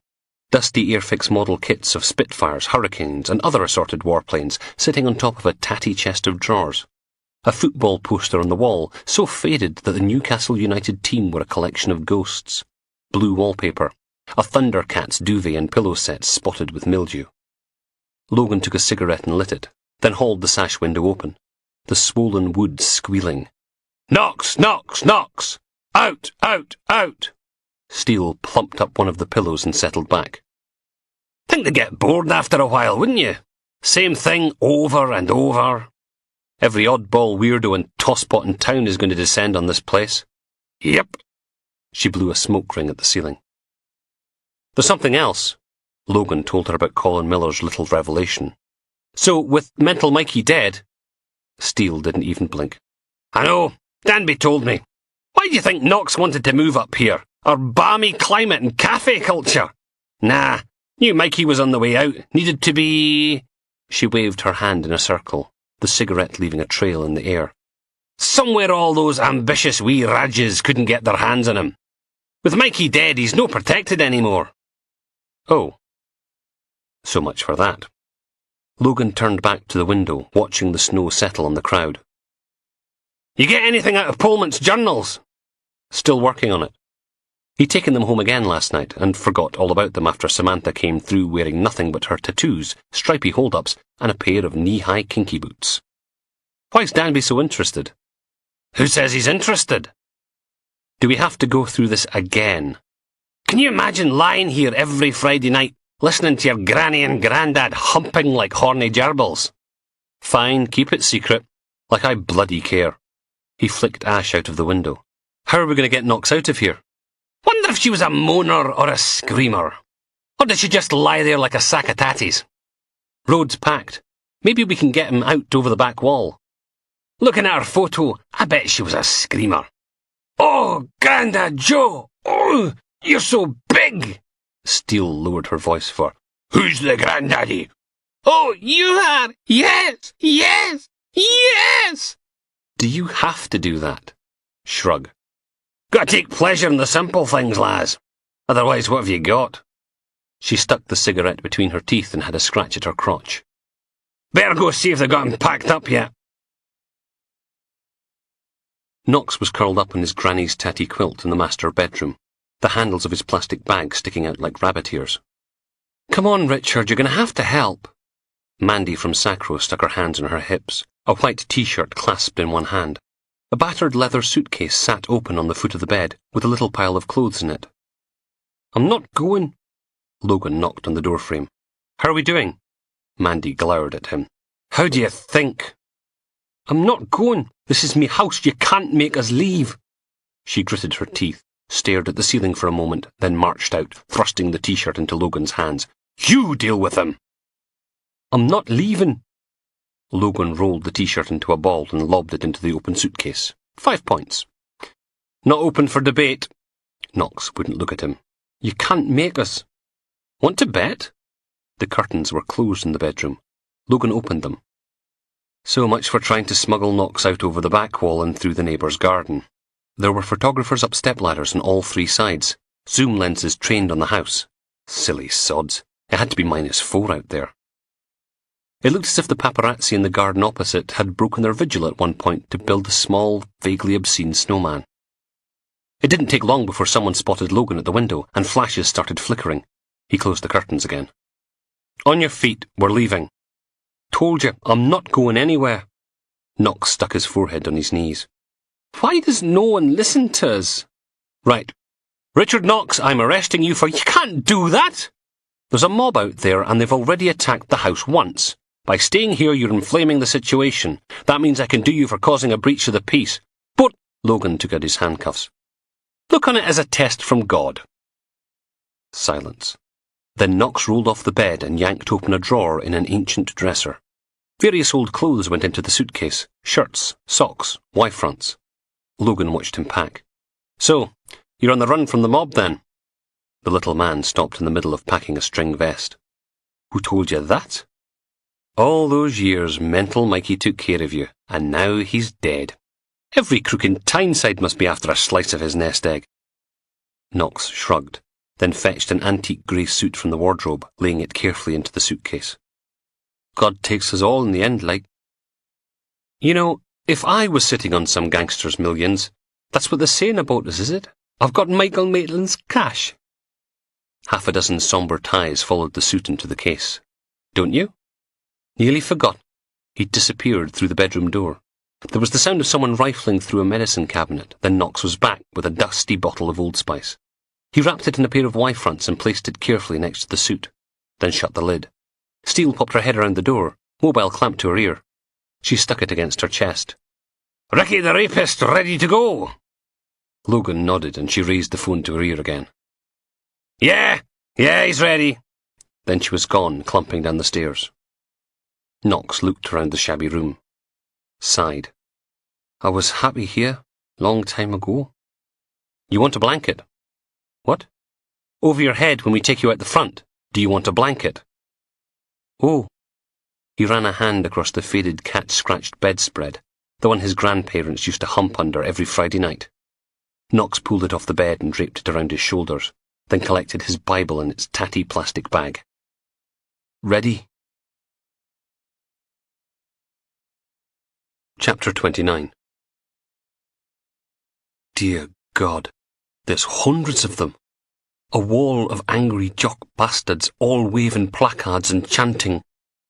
Dusty Airfix model kits of Spitfires, Hurricanes, and other assorted warplanes sitting on top of a tatty chest of drawers. A football poster on the wall, so faded that the Newcastle United team were a collection of ghosts. Blue wallpaper. A Thundercats duvet and pillow set spotted with mildew. Logan took a cigarette and lit it, then hauled the sash window open. The swollen wood squealing. "Knox, Knox, Knox! Out, out, out!" Steele plumped up one of the pillows and settled back. "Think they'd get bored after a while, wouldn't you? Same thing over and over. Every oddball weirdo and tosspot in town is going to descend on this place." "Yep." She blew a smoke ring at the ceiling. "There's something else." Logan told her about Colin Miller's little revelation. "So, with Mental Mikey dead—" Steele didn't even blink. "I know. Danby told me. Why do you think Knox wanted to move up here? Our balmy climate and cafe culture? Nah, knew Mikey was on the way out. Needed to be—" She waved her hand in a circle, the cigarette leaving a trail in the air. "Somewhere all those ambitious wee Rajas couldn't get their hands on him. With Mikey dead, he's no protected anymore." "Oh. So much for that." Logan turned back to the window, watching the snow settle on the crowd. "You get anything out of Pullman's journals?" "Still working on it. He'd taken them home again last night, and forgot all about them after Samantha came through wearing nothing but her tattoos, stripy hold-ups, and a pair of knee-high kinky boots." "Why's Danby so interested?" "Who says he's interested?" "Do we have to go through this again?" Can you imagine lying here every Friday night, listening to your granny and grandad humping like horny gerbils? Fine, keep it secret. Like I bloody care. He flicked ash out of the window. How are we going to get Knox out of here? Wonder if she was a moaner or a screamer. Or did she just lie there like a sack of tatties? Road's packed. Maybe we can get him out over the back wall. Looking at her photo, I bet she was a screamer. Oh, Grandad Joe! Oh, you're so big! Steele lowered her voice for, Who's the granddaddy? Oh, you are! Yes! Yes! Yes! Do you have to do that? Shrug. Gotta take pleasure in the simple things, lass. Otherwise, what have you got? She stuck the cigarette between her teeth and had a scratch at her crotch. Better go see if they've got him packed up yet. Knox was curled up on his granny's tatty quilt in the master bedroom, the handles of his plastic bag sticking out like rabbit ears. Come on, Richard, you're going to have to help. Mandy from Sacro stuck her hands on her hips, a white T-shirt clasped in one hand. A battered leather suitcase sat open on the foot of the bed, with a little pile of clothes in it. I'm not going. Logan knocked on the doorframe. How are we doing? Mandy glowered at him. How do you think? I'm not going. This is me house. You can't make us leave. She gritted her teeth, stared at the ceiling for a moment, then marched out, thrusting the T-shirt into Logan's hands. You deal with him. I'm not leaving. Logan rolled the T-shirt into a ball and lobbed it into the open suitcase. 5 points. Not open for debate. Knox wouldn't look at him. You can't make us. Want to bet? The curtains were closed in the bedroom. Logan opened them. So much for trying to smuggle Knox out over the back wall and through the neighbour's garden. There were photographers up stepladders on all 3 sides, zoom lenses trained on the house. Silly sods. It had to be -4 out there. It looked as if the paparazzi in the garden opposite had broken their vigil at one point to build a small, vaguely obscene snowman. It didn't take long before someone spotted Logan at the window, and flashes started flickering. He closed the curtains again. On your feet, we're leaving. Told you, I'm not going anywhere. Knox stuck his forehead on his knees. Why does no one listen to us? Right. Richard Knox, I'm arresting you for... You can't do that! There's a mob out there and they've already attacked the house once. By staying here, you're inflaming the situation. That means I can do you for causing a breach of the peace. But... Logan took out his handcuffs. Look on it as a test from God. Silence. Then Knox rolled off the bed and yanked open a drawer in an ancient dresser. Various old clothes went into the suitcase. Shirts, socks, Y-fronts. Logan watched him pack. So, you're on the run from the mob then? The little man stopped in the middle of packing a string vest. Who told you that? All those years mental Mikey took care of you, and now he's dead. Every crook in Tyneside must be after a slice of his nest egg. Knox shrugged, then fetched an antique grey suit from the wardrobe, laying it carefully into the suitcase. God takes us all in the end, like. You know, if I was sitting on some gangster's millions, that's what they're saying about us, is it? I've got Michael Maitland's cash. 6 sombre ties followed the suit into the case. Don't you? Nearly forgot. He'd disappeared through the bedroom door. There was the sound of someone rifling through a medicine cabinet, then Knox was back with a dusty bottle of Old Spice. He wrapped it in a pair of Y-fronts and placed it carefully next to the suit, then shut the lid. Steele popped her head around the door, mobile clamped to her ear. She stuck it against her chest. Ricky the rapist, ready to go! Logan nodded and she raised the phone to her ear again. Yeah, he's ready. Then she was gone, clumping down the stairs. Knox looked around the shabby room. Sighed. I was happy here, long time ago. You want a blanket? What? Over your head when we take you out the front. Do you want a blanket? Oh. He ran a hand across the faded cat-scratched bedspread, the one his grandparents used to hump under every Friday night. Knox pulled it off the bed and draped it around his shoulders, then collected his Bible in its tatty plastic bag. Ready? Chapter 29. Dear God, there's hundreds of them. A wall of angry jock bastards all waving placards and chanting,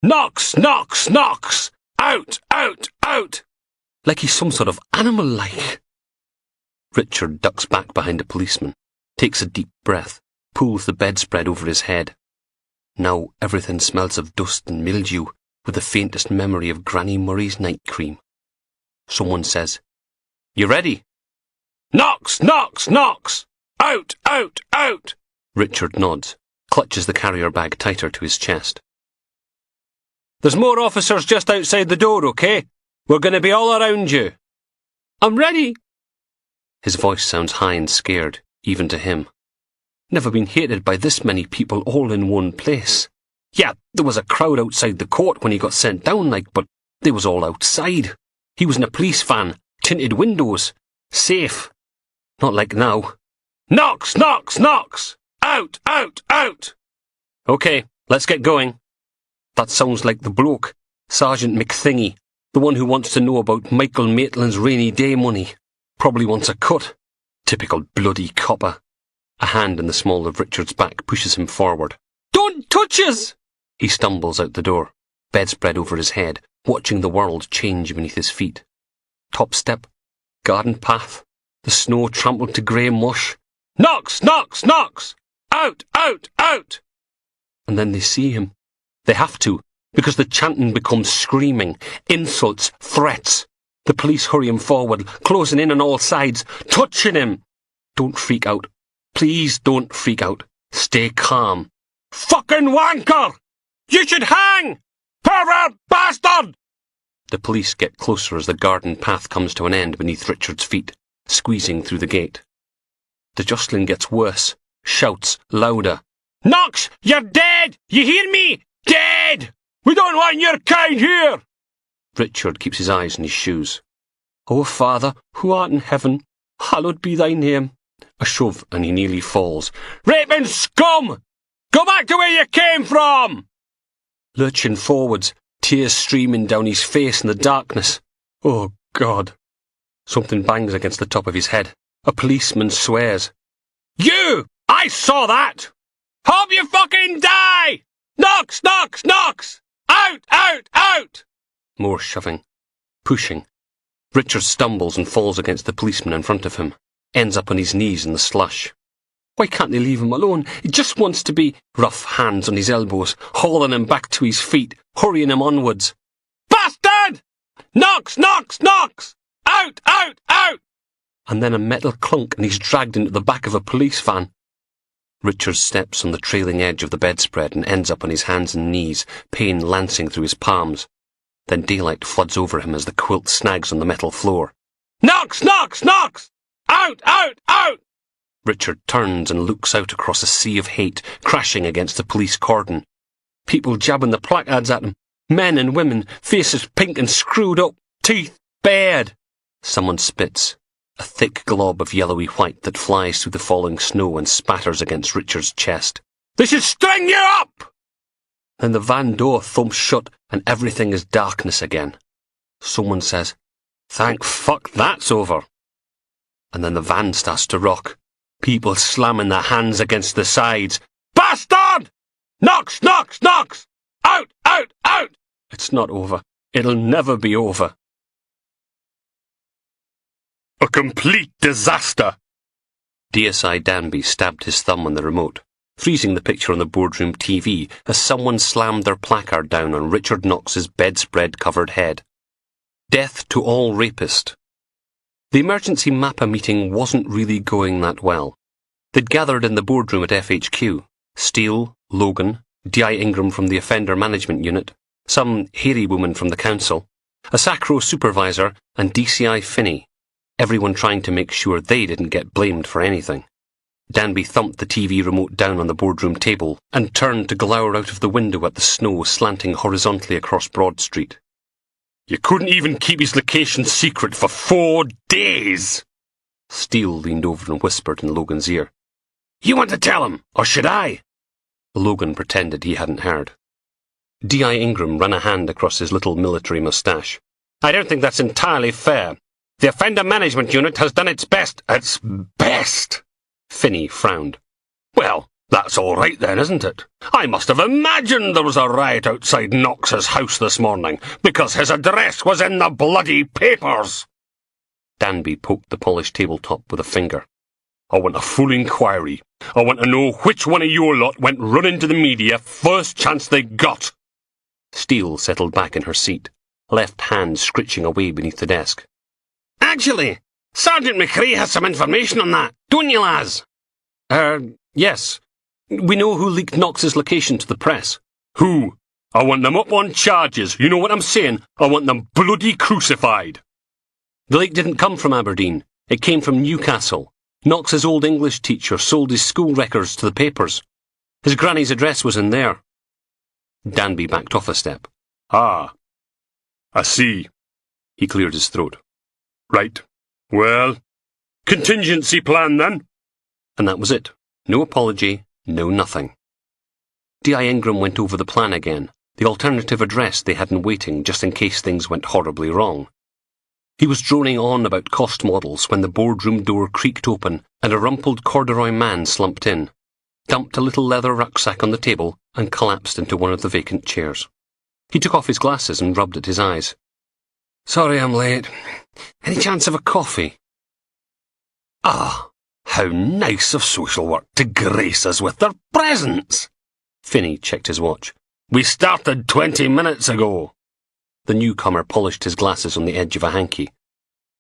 Knox! Knox! Knox! Out! Out! Out! Like he's some sort of animal-like. Richard ducks back behind a policeman, takes a deep breath, pulls the bedspread over his head. Now everything smells of dust and mildew, with the faintest memory of Granny Murray's night cream. Someone says, "You ready?" "Knox! Knox! Knox! Out! Out! Out!" Richard nods, clutches the carrier bag tighter to his chest. "There's more officers just outside the door, okay? We're going to be all around you." "I'm ready." His voice sounds high and scared, even to him. Never been hated by this many people all in one place. Yeah, there was a crowd outside the court when he got sent down, but they was all outside. He was in a police van, tinted windows, safe. Not like now. "Knox! Knox! Knox! Out! Out! Out!" "Okay, let's get going." That sounds like the bloke, Sergeant McThingy, the one who wants to know about Michael Maitland's rainy day money. Probably wants a cut. Typical bloody copper. A hand in the small of Richard's back pushes him forward. "Don't touch us!" He stumbles out the door, bedspread over his head, watching the world change beneath his feet. Top step, garden path, the snow trampled to grey mush. "Knox! Knox! Knox! Out! Out! Out!" And then they see him. They have to, because the chanting becomes screaming, insults, threats. The police hurry him forward, closing in on all sides, touching him. Don't freak out. Please don't freak out. Stay calm. "Fucking wanker! You should hang! Pervert bastard!" The police get closer as the garden path comes to an end beneath Richard's feet, squeezing through the gate. The jostling gets worse, shouts louder. "Knox, you're dead! You hear me? Dead! We don't want your kind here!" Richard keeps his eyes on his shoes. "Our Father, who art in heaven, hallowed be thy name." A shove and he nearly falls. "Raping scum! Go back to where you came from!" Lurching forwards, tears streaming down his face in the darkness. Oh, God. Something bangs against the top of his head. A policeman swears. "You! I saw that! Hope you fucking die! Knox! Knox! Knox! Out! Out! Out!" More shoving. Pushing. Richard stumbles and falls against the policeman in front of him. Ends up on his knees in the slush. Why can't they leave him alone? He just wants to be... Rough hands on his elbows, hauling him back to his feet, hurrying him onwards. "Bastard! Knox! Knox! Knox! Out! Out! Out!" And then a metal clunk and he's dragged into the back of a police van. Richard steps on the trailing edge of the bedspread and ends up on his hands and knees, pain lancing through his palms. Then daylight floods over him as the quilt snags on the metal floor. "Knox! Knox! Knox! Out! Out! Out!" Richard turns and looks out across a sea of hate crashing against the police cordon. People jabbing the placards at him. Men and women, faces pink and screwed up, teeth bared. Someone spits. A thick glob of yellowy white that flies through the falling snow and spatters against Richard's chest. "They should string you up!" Then the van door thumps shut and everything is darkness again. Someone says, "Thank fuck that's over." And then the van starts to rock. People slamming their hands against the sides. "Bastard! Knox! Knox! Knox! Out! Out! Out!" It's not over. It'll never be over. A complete disaster. DSI Danby stabbed his thumb on the remote, freezing the picture on the boardroom TV as someone slammed their placard down on Richard Knox's bedspread-covered head. Death to all rapist. The emergency MAPA meeting wasn't really going that well. They'd gathered in the boardroom at FHQ. Steele, Logan, D.I. Ingram from the Offender Management Unit, some hairy woman from the council, a SACRO supervisor, and DCI Finney. Everyone trying to make sure they didn't get blamed for anything. Danby thumped the TV remote down on the boardroom table and turned to glower out of the window at the snow slanting horizontally across Broad Street. "You couldn't even keep his location secret for 4 days!" Steele leaned over and whispered in Logan's ear. "You want to tell him, or should I?" Logan pretended he hadn't heard. D.I. Ingram ran a hand across his little military moustache. "I don't think that's entirely fair. The Offender Management Unit has done its best." "Its best?" Finney frowned. "Well, that's all right then, isn't it? I must have imagined there was a riot outside Knox's house this morning, because his address was in the bloody papers." Danby poked the polished tabletop with a finger. I want a full inquiry. I want to know which one of your lot went running to the media first chance they got. Steele settled back in her seat, left hand scritching away beneath the desk. Actually, Sergeant McRae has some information on that, don't you, lads? Yes. We know who leaked Knox's location to the press. Who? I want them up on charges. You know what I'm saying? I want them bloody crucified. The leak didn't come from Aberdeen. It came from Newcastle. Knox's old English teacher sold his school records to the papers. His granny's address was in there. Danby backed off a step. Ah, I see. He cleared his throat. Right. Well, contingency plan then? And that was it. No apology, no nothing. D.I. Ingram went over the plan again, the alternative address they had in waiting just in case things went horribly wrong. He was droning on about cost models when the boardroom door creaked open and a rumpled corduroy man slumped in, dumped a little leather rucksack on the table and collapsed into one of the vacant chairs. He took off his glasses and rubbed at his eyes. "Sorry I'm late. Any chance of a coffee?" Ah, how nice of social work to grace us with their presence. Finney checked his watch. We started 20 minutes ago. The newcomer polished his glasses on the edge of a hanky.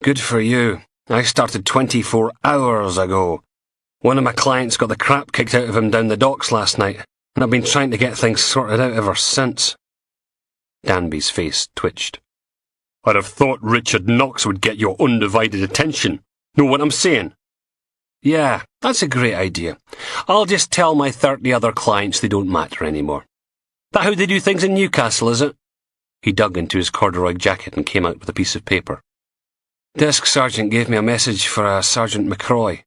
Good for you. I started 24 hours ago. One of my clients got the crap kicked out of him down the docks last night, and I've been trying to get things sorted out ever since. Danby's face twitched. I'd have thought Richard Knox would get your undivided attention. Know what I'm saying? Yeah, that's a great idea. I'll just tell my 30 other clients they don't matter anymore. That how they do things in Newcastle, is it? He dug into his corduroy jacket and came out with a piece of paper. Desk sergeant gave me a message for a Sergeant McRae.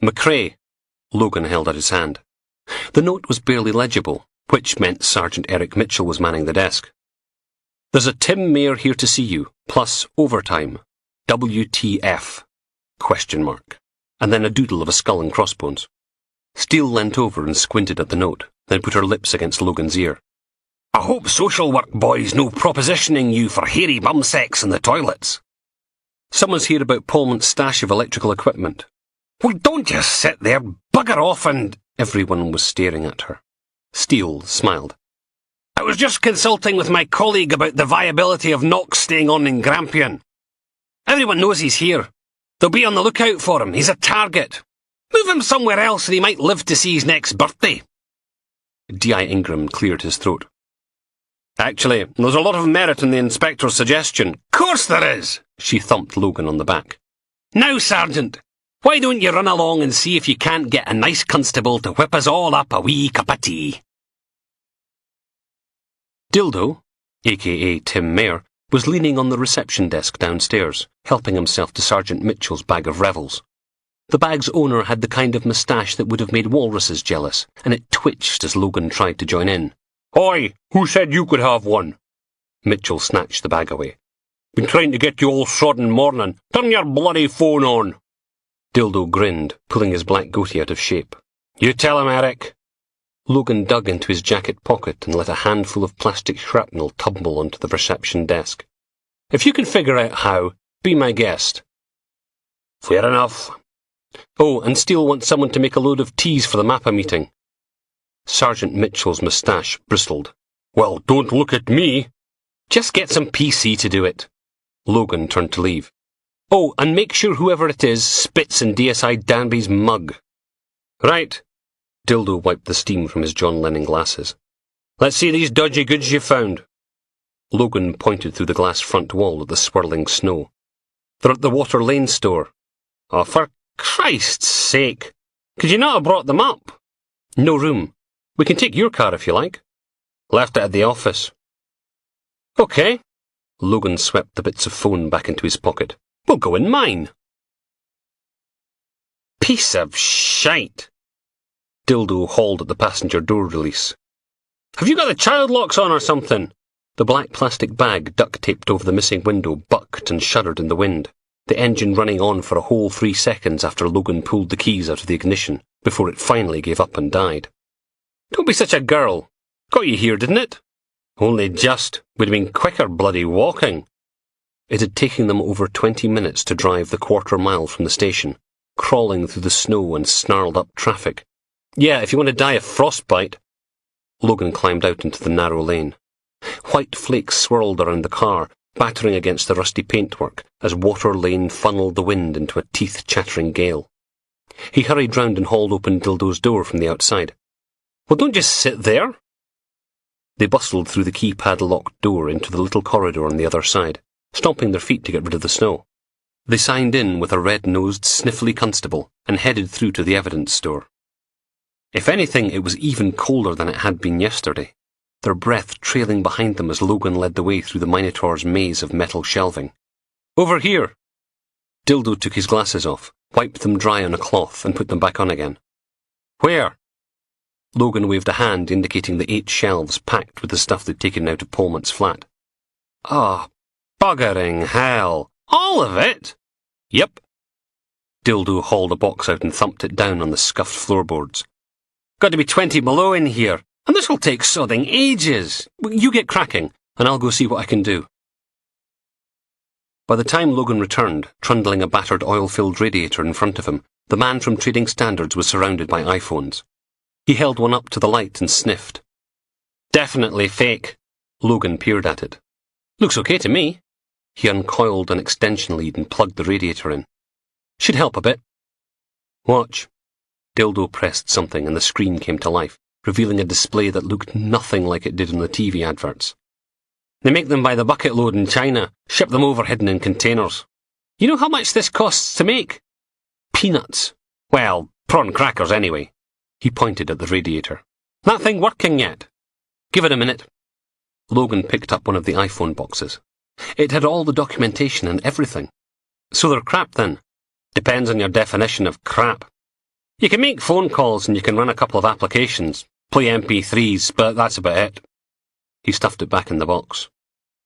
McRae? Logan held out his hand. The note was barely legible, which meant Sergeant Eric Mitchell was manning the desk. There's a Tim Mayer here to see you, plus overtime. WTF? ? And then a doodle of a skull and crossbones. Steele leant over and squinted at the note, then put her lips against Logan's ear. I hope social work boys know propositioning you for hairy bum sex in the toilets. Someone's here about Pullman's stash of electrical equipment. Well, don't just sit there, bugger off and... Everyone was staring at her. Steele smiled. I was just consulting with my colleague about the viability of Knox staying on in Grampian. Everyone knows he's here. They'll be on the lookout for him. He's a target. Move him somewhere else and he might live to see his next birthday. D.I. Ingram cleared his throat. Actually, there's a lot of merit in the inspector's suggestion. Course there is. She thumped Logan on the back. Now, Sergeant, why don't you run along and see if you can't get a nice constable to whip us all up a wee cup of tea? Dildo, a.k.a. Tim Mayer, was leaning on the reception desk downstairs, helping himself to Sergeant Mitchell's bag of revels. The bag's owner had the kind of moustache that would have made walruses jealous, and it twitched as Logan tried to join in. Oi, who said you could have one? Mitchell snatched the bag away. Been trying to get you all sodden morning. Turn your bloody phone on. Dildo grinned, pulling his black goatee out of shape. You tell him, Eric. Logan dug into his jacket pocket and let a handful of plastic shrapnel tumble onto the reception desk. If you can figure out how, be my guest. Fair enough. Oh, and Steele wants someone to make a load of teas for the MAPA meeting. Sergeant Mitchell's moustache bristled. Well, don't look at me. Just get some PC to do it. Logan turned to leave. Oh, and make sure whoever it is spits in DSI Danby's mug. Right. Dildo wiped the steam from his John Lennon glasses. Let's see these dodgy goods you found. Logan pointed through the glass front wall at the swirling snow. They're at the Water Lane store. Oh, for Christ's sake. Could you not have brought them up? No room. We can take your car if you like. Left it at the office. OK. Logan swept the bits of phone back into his pocket. We'll go in mine. Piece of shite. Dildo hauled at the passenger door release. Have you got the child locks on or something? The black plastic bag duct-taped over the missing window bucked and shuddered in the wind, the engine running on for a whole 3 seconds after Logan pulled the keys out of the ignition, before it finally gave up and died. Don't be such a girl. Got you here, didn't it? Only just. We'd have been quicker bloody walking. It had taken them over 20 minutes to drive the 1/4 mile from the station, crawling through the snow and snarled-up traffic. Yeah, if you want to die of frostbite. Logan climbed out into the narrow lane. White flakes swirled around the car, battering against the rusty paintwork as Water Lane funneled the wind into a teeth-chattering gale. He hurried round and hauled open Dildo's door from the outside. Well, don't just sit there. They bustled through the keypad-locked door into the little corridor on the other side, stomping their feet to get rid of the snow. They signed in with a red-nosed, sniffly constable and headed through to the evidence store. If anything, it was even colder than it had been yesterday, their breath trailing behind them as Logan led the way through the Minotaur's maze of metal shelving. Over here! Dildo took his glasses off, wiped them dry on a cloth, and put them back on again. Where? Logan waved a hand indicating the 8 shelves packed with the stuff they'd taken out of Polmont's flat. Ah, buggering hell! All of it? Yep. Dildo hauled a box out and thumped it down on the scuffed floorboards. Got to be 20 below in here, and this will take sodding ages. You get cracking, and I'll go see what I can do. By the time Logan returned, trundling a battered oil-filled radiator in front of him, the man from Trading Standards was surrounded by iPhones. He held one up to the light and sniffed. Definitely fake. Logan peered at it. Looks okay to me. He uncoiled an extension lead and plugged the radiator in. Should help a bit. Watch. Dildo pressed something and the screen came to life, revealing a display that looked nothing like it did in the TV adverts. They make them by the bucket load in China, ship them over hidden in containers. You know how much this costs to make? Peanuts. Well, prawn crackers anyway. He pointed at the radiator. That thing working yet? Give it a minute. Logan picked up one of the iPhone boxes. It had all the documentation and everything. So they're crap then. Depends on your definition of crap. You can make phone calls and you can run a couple of applications, play MP3s, but that's about it. He stuffed it back in the box.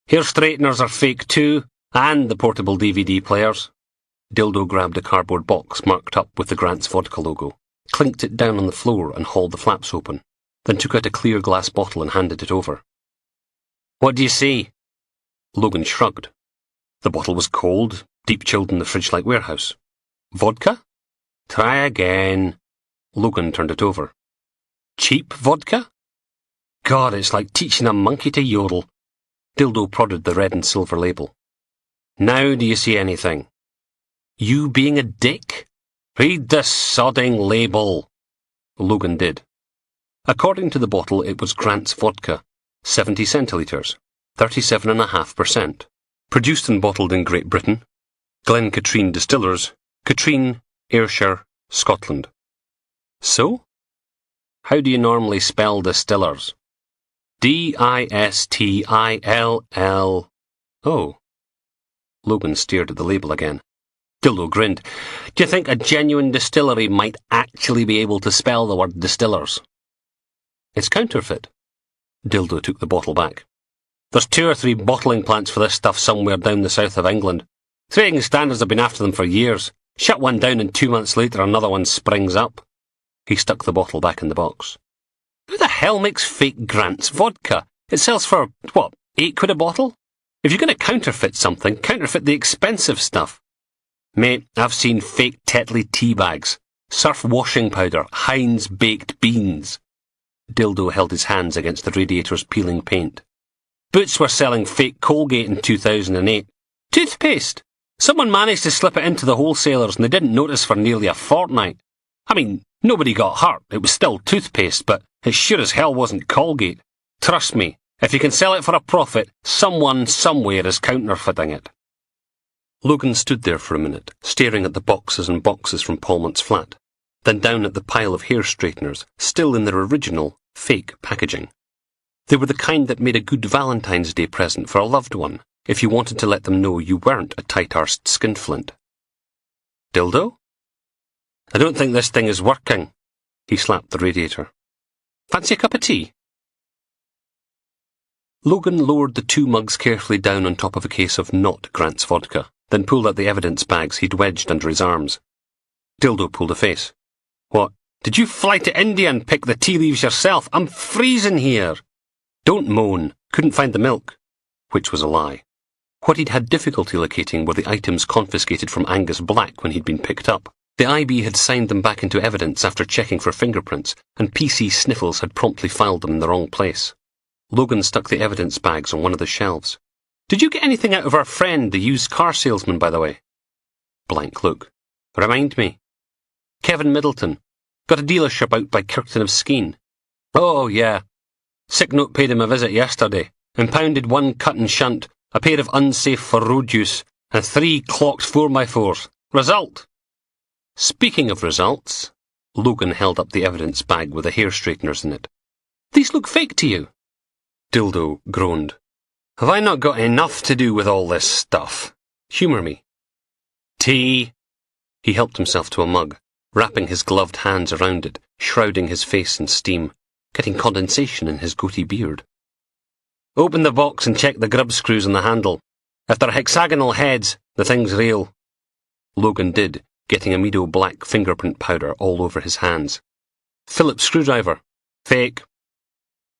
Hair straighteners are fake too, and the portable DVD players. Dildo grabbed a cardboard box marked up with the Grant's Vodka logo, clinked it down on the floor and hauled the flaps open, then took out a clear glass bottle and handed it over. What do you see? Logan shrugged. The bottle was cold, deep-chilled in the fridge-like warehouse. Vodka? Try again. Logan turned it over. Cheap vodka? God, it's like teaching a monkey to yodel. Dildo prodded the red and silver label. Now do you see anything? You being a dick? Read the sodding label. Logan did. According to the bottle, it was Grant's Vodka, 70 centilitres, 37.5%. Produced and bottled in Great Britain. Glen Katrine Distillers, Katrine, Ayrshire, Scotland. So? How do you normally spell distillers? D-I-S-T-I-L-L... Oh. Logan stared at the label again. Dildo grinned. Do you think a genuine distillery might actually be able to spell the word distillers? It's counterfeit. Dildo took the bottle back. There's 2 or 3 bottling plants for this stuff somewhere down the south of England. Trading Standards have been after them for years. Shut one down and 2 months later another one springs up. He stuck the bottle back in the box. Who the hell makes fake Grant's Vodka? It sells for, what, £8 a bottle? If you're going to counterfeit something, counterfeit the expensive stuff. Mate, I've seen fake Tetley tea bags, surf washing powder, Heinz baked beans. Dildo held his hands against the radiator's peeling paint. Boots were selling fake Colgate in 2008. Toothpaste! Someone managed to slip it into the wholesalers and they didn't notice for nearly a fortnight. I mean, nobody got hurt. It was still toothpaste, but it sure as hell wasn't Colgate. Trust me, if you can sell it for a profit, someone somewhere is counterfeiting it. Logan stood there for a minute, staring at the boxes and boxes from Polmont's flat, then down at the pile of hair straighteners, still in their original, fake packaging. They were the kind that made a good Valentine's Day present for a loved one, if you wanted to let them know you weren't a tight-arsed skinflint. Dildo? I don't think this thing is working. He slapped the radiator. Fancy a cup of tea? Logan lowered the 2 mugs carefully down on top of a case of not Grant's Vodka, then pulled out the evidence bags he'd wedged under his arms. Dildo pulled a face. What, did you fly to India and pick the tea leaves yourself? I'm freezing here. Don't moan. Couldn't find the milk. Which was a lie. What he'd had difficulty locating were the items confiscated from Angus Black when he'd been picked up. The IB had signed them back into evidence after checking for fingerprints, and PC Sniffles had promptly filed them in the wrong place. Logan stuck the evidence bags on one of the shelves. "Did you get anything out of our friend, the used car salesman, by the way?" Blank look. "Remind me." "Kevin Middleton. Got a dealership out by Kirkton-of-Skene." "Oh, yeah. Sick note paid him a visit yesterday. Impounded 1 cut and shunt, a pair of unsafe for road use, and 3 clocked 4x4s. Result!" Speaking of results, Logan held up the evidence bag with the hair straighteners in it. "These look fake to you." Dildo groaned. "Have I not got enough to do with all this stuff? Humour me." "Tea." He helped himself to a mug, wrapping his gloved hands around it, shrouding his face in steam, getting condensation in his goatee beard. "Open the box and check the grub screws on the handle. If they're hexagonal heads, the thing's real." Logan did, getting amido black fingerprint powder all over his hands. "Phillips screwdriver. Fake."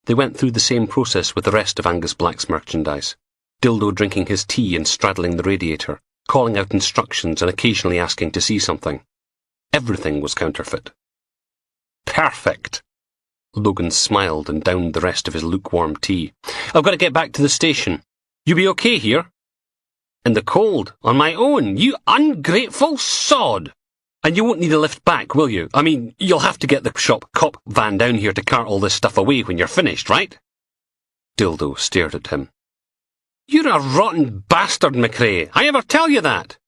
They went through the same process with the rest of Angus Black's merchandise. Dildo drinking his tea and straddling the radiator, calling out instructions and occasionally asking to see something. Everything was counterfeit. "Perfect." Logan smiled and downed the rest of his lukewarm tea. "I've got to get back to the station. You be okay here?" "In the cold, on my own, you ungrateful sod! And you won't need a lift back, will you? I mean, you'll have to get the shop cop van down here to cart all this stuff away when you're finished, right?" Dildo stared at him. "You're a rotten bastard, McRae. I ever tell you that?"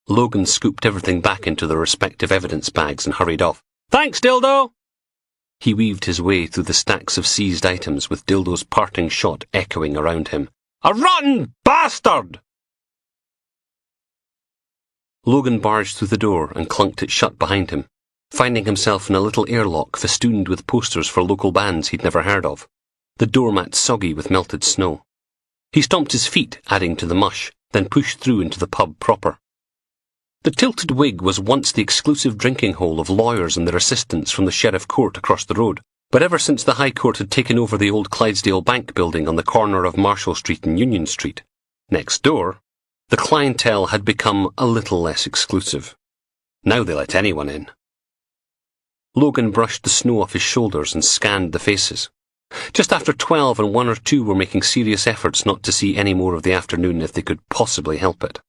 Logan scooped everything back into the respective evidence bags and hurried off. "Thanks, Dildo!" He weaved his way through the stacks of seized items with Dildo's parting shot echoing around him. "A rotten bastard!" Logan barged through the door and clunked it shut behind him, finding himself in a little airlock festooned with posters for local bands he'd never heard of, the doormat soggy with melted snow. He stomped his feet, adding to the mush, then pushed through into the pub proper. The Tilted Wig was once the exclusive drinking hole of lawyers and their assistants from the Sheriff Court across the road, but ever since the High Court had taken over the old Clydesdale Bank building on the corner of Marshall Street and Union Street, next door, the clientele had become a little less exclusive. Now they let anyone in. Logan brushed the snow off his shoulders and scanned the faces. Just after 12 and 1 or 2 were making serious efforts not to see any more of the afternoon if they could possibly help it.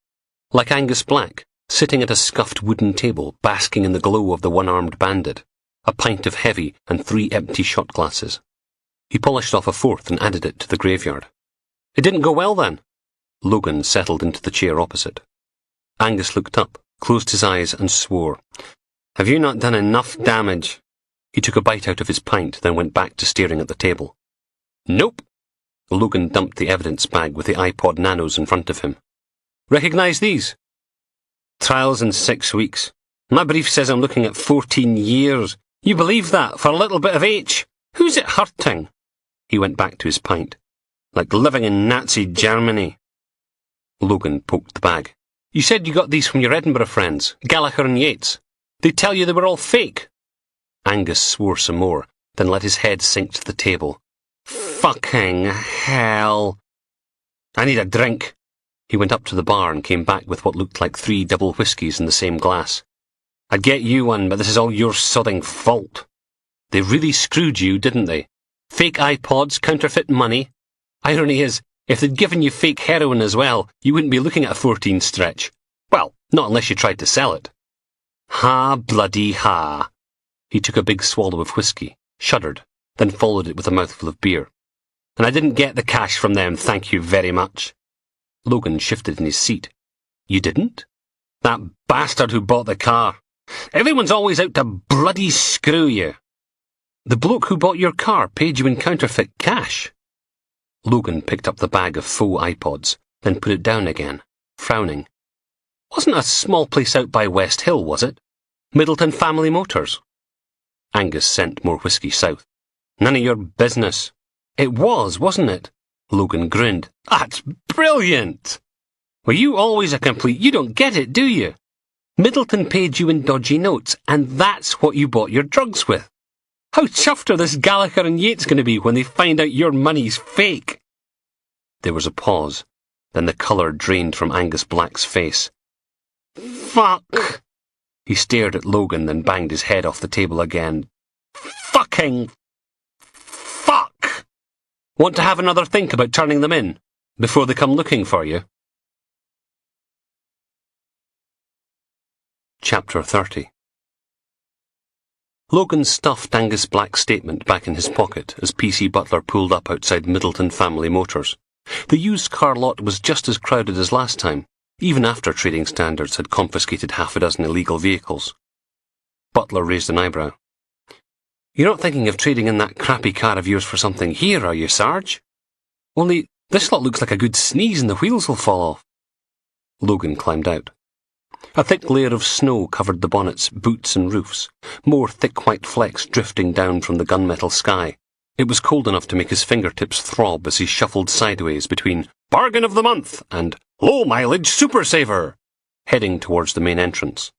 Like Angus Black, sitting at a scuffed wooden table basking in the glow of the one-armed bandit, a pint of heavy and 3 empty shot glasses. He polished off a 4th and added it to the graveyard. "It didn't go well then?" Logan settled into the chair opposite. Angus looked up, closed his eyes and swore. "Have you not done enough damage?" He took a bite out of his pint, then went back to staring at the table. "Nope." Logan dumped the evidence bag with the iPod Nanos in front of him. "Recognise these?" "Trials in 6 weeks. My brief says I'm looking at 14 years. You believe that, for a little bit of H? Who's it hurting?" He went back to his pint. "Like living in Nazi Germany." Logan poked the bag. "You said you got these from your Edinburgh friends, Gallagher and Yates. They tell you they were all fake." Angus swore some more, then let his head sink to the table. "Fucking hell. I need a drink." He went up to the bar and came back with what looked like 3 double whiskies in the same glass. "I'd get you one, but this is all your sodding fault. They really screwed you, didn't they? Fake iPods, counterfeit money. Irony is, if they'd given you fake heroin as well, you wouldn't be looking at a 14 stretch. Well, not unless you tried to sell it." "Ha, bloody ha." He took a big swallow of whiskey, shuddered, then followed it with a mouthful of beer. "And I didn't get the cash from them, thank you very much." Logan shifted in his seat. "You didn't?" "That bastard who bought the car. Everyone's always out to bloody screw you." "The bloke who bought your car paid you in counterfeit cash?" Logan picked up the bag of faux iPods, then put it down again, frowning. "Wasn't a small place out by West Hill, was it? Middleton Family Motors?" Angus sent more whiskey south. "None of your business." "It was, wasn't it?" Logan grinned. "That's brilliant! Were you always a complete... You don't get it, do you? Middleton paid you in dodgy notes, and that's what you bought your drugs with. How chuffed are this Gallagher and Yates going to be when they find out your money's fake?" There was a pause, then the colour drained from Angus Black's face. "Fuck!" He stared at Logan, then banged his head off the table again. Fucking fuck! Want to have another think about turning them in, before they come looking for you? Chapter 30. Logan stuffed Angus Black's statement back in his pocket as PC Butler pulled up outside Middleton Family Motors. The used car lot was just as crowded as last time, even after trading standards had confiscated half a dozen illegal vehicles. Butler raised an eyebrow. You're not thinking of trading in that crappy car of yours for something here, are you, Sarge? Only, this lot looks like a good sneeze and the wheels will fall off. Logan climbed out. A thick layer of snow covered the bonnets, boots and roofs, more thick white flecks drifting down from the gunmetal sky. It was cold enough to make his fingertips throb as he shuffled sideways between Bargain of the Month and Low Mileage Super Saver, heading towards the main entrance.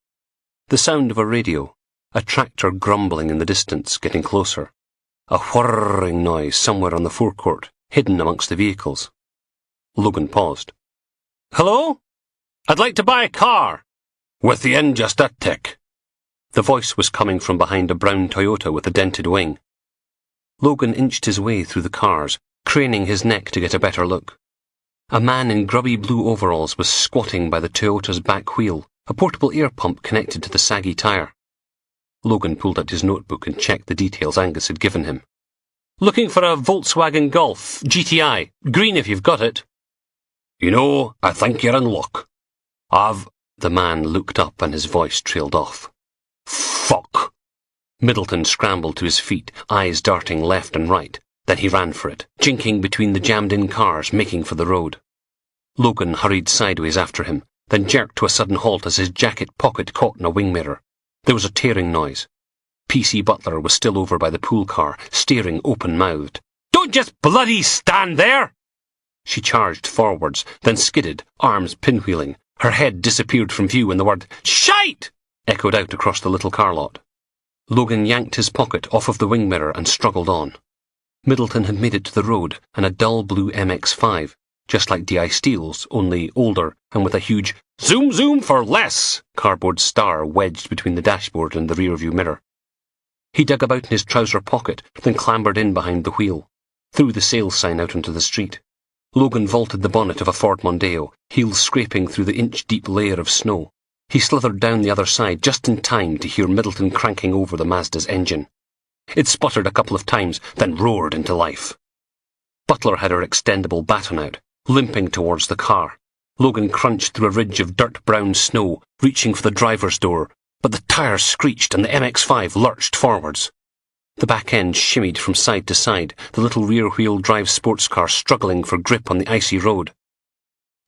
The sound of a radio, a tractor grumbling in the distance, getting closer. A whirring noise somewhere on the forecourt, hidden amongst the vehicles. Logan paused. Hello? I'd like to buy a car. With the end just a tick. The voice was coming from behind a brown Toyota with a dented wing. Logan inched his way through the cars, craning his neck to get a better look. A man in grubby blue overalls was squatting by the Toyota's back wheel, a portable air pump connected to the saggy tyre. Logan pulled out his notebook and checked the details Angus had given him. Looking for a Volkswagen Golf, GTI, green if you've got it. You know, I think you're in luck. The man looked up and his voice trailed off. Fuck! Middleton scrambled to his feet, eyes darting left and right. Then he ran for it, jinking between the jammed-in cars, making for the road. Logan hurried sideways after him, then jerked to a sudden halt as his jacket pocket caught in a wing mirror. There was a tearing noise. PC Butler was still over by the pool car, staring open-mouthed. Don't just bloody stand there! She charged forwards, then skidded, arms pinwheeling. Her head disappeared from view and the word, Shite! Echoed out across the little car lot. Logan yanked his pocket off of the wing mirror and struggled on. Middleton had made it to the road and a dull blue MX-5, just like DI Steele's, only older and with a huge Zoom Zoom for less cardboard star wedged between the dashboard and the rearview mirror. He dug about in his trouser pocket, then clambered in behind the wheel, threw the sales sign out onto the street. Logan vaulted the bonnet of a Ford Mondeo, heels scraping through the inch-deep layer of snow. He slithered down the other side just in time to hear Middleton cranking over the Mazda's engine. It sputtered a couple of times, then roared into life. Butler had her extendable baton out, limping towards the car. Logan crunched through a ridge of dirt-brown snow, reaching for the driver's door, but the tyres screeched and the MX-5 lurched forwards. The back end shimmied from side to side, the little rear-wheel drive sports car struggling for grip on the icy road.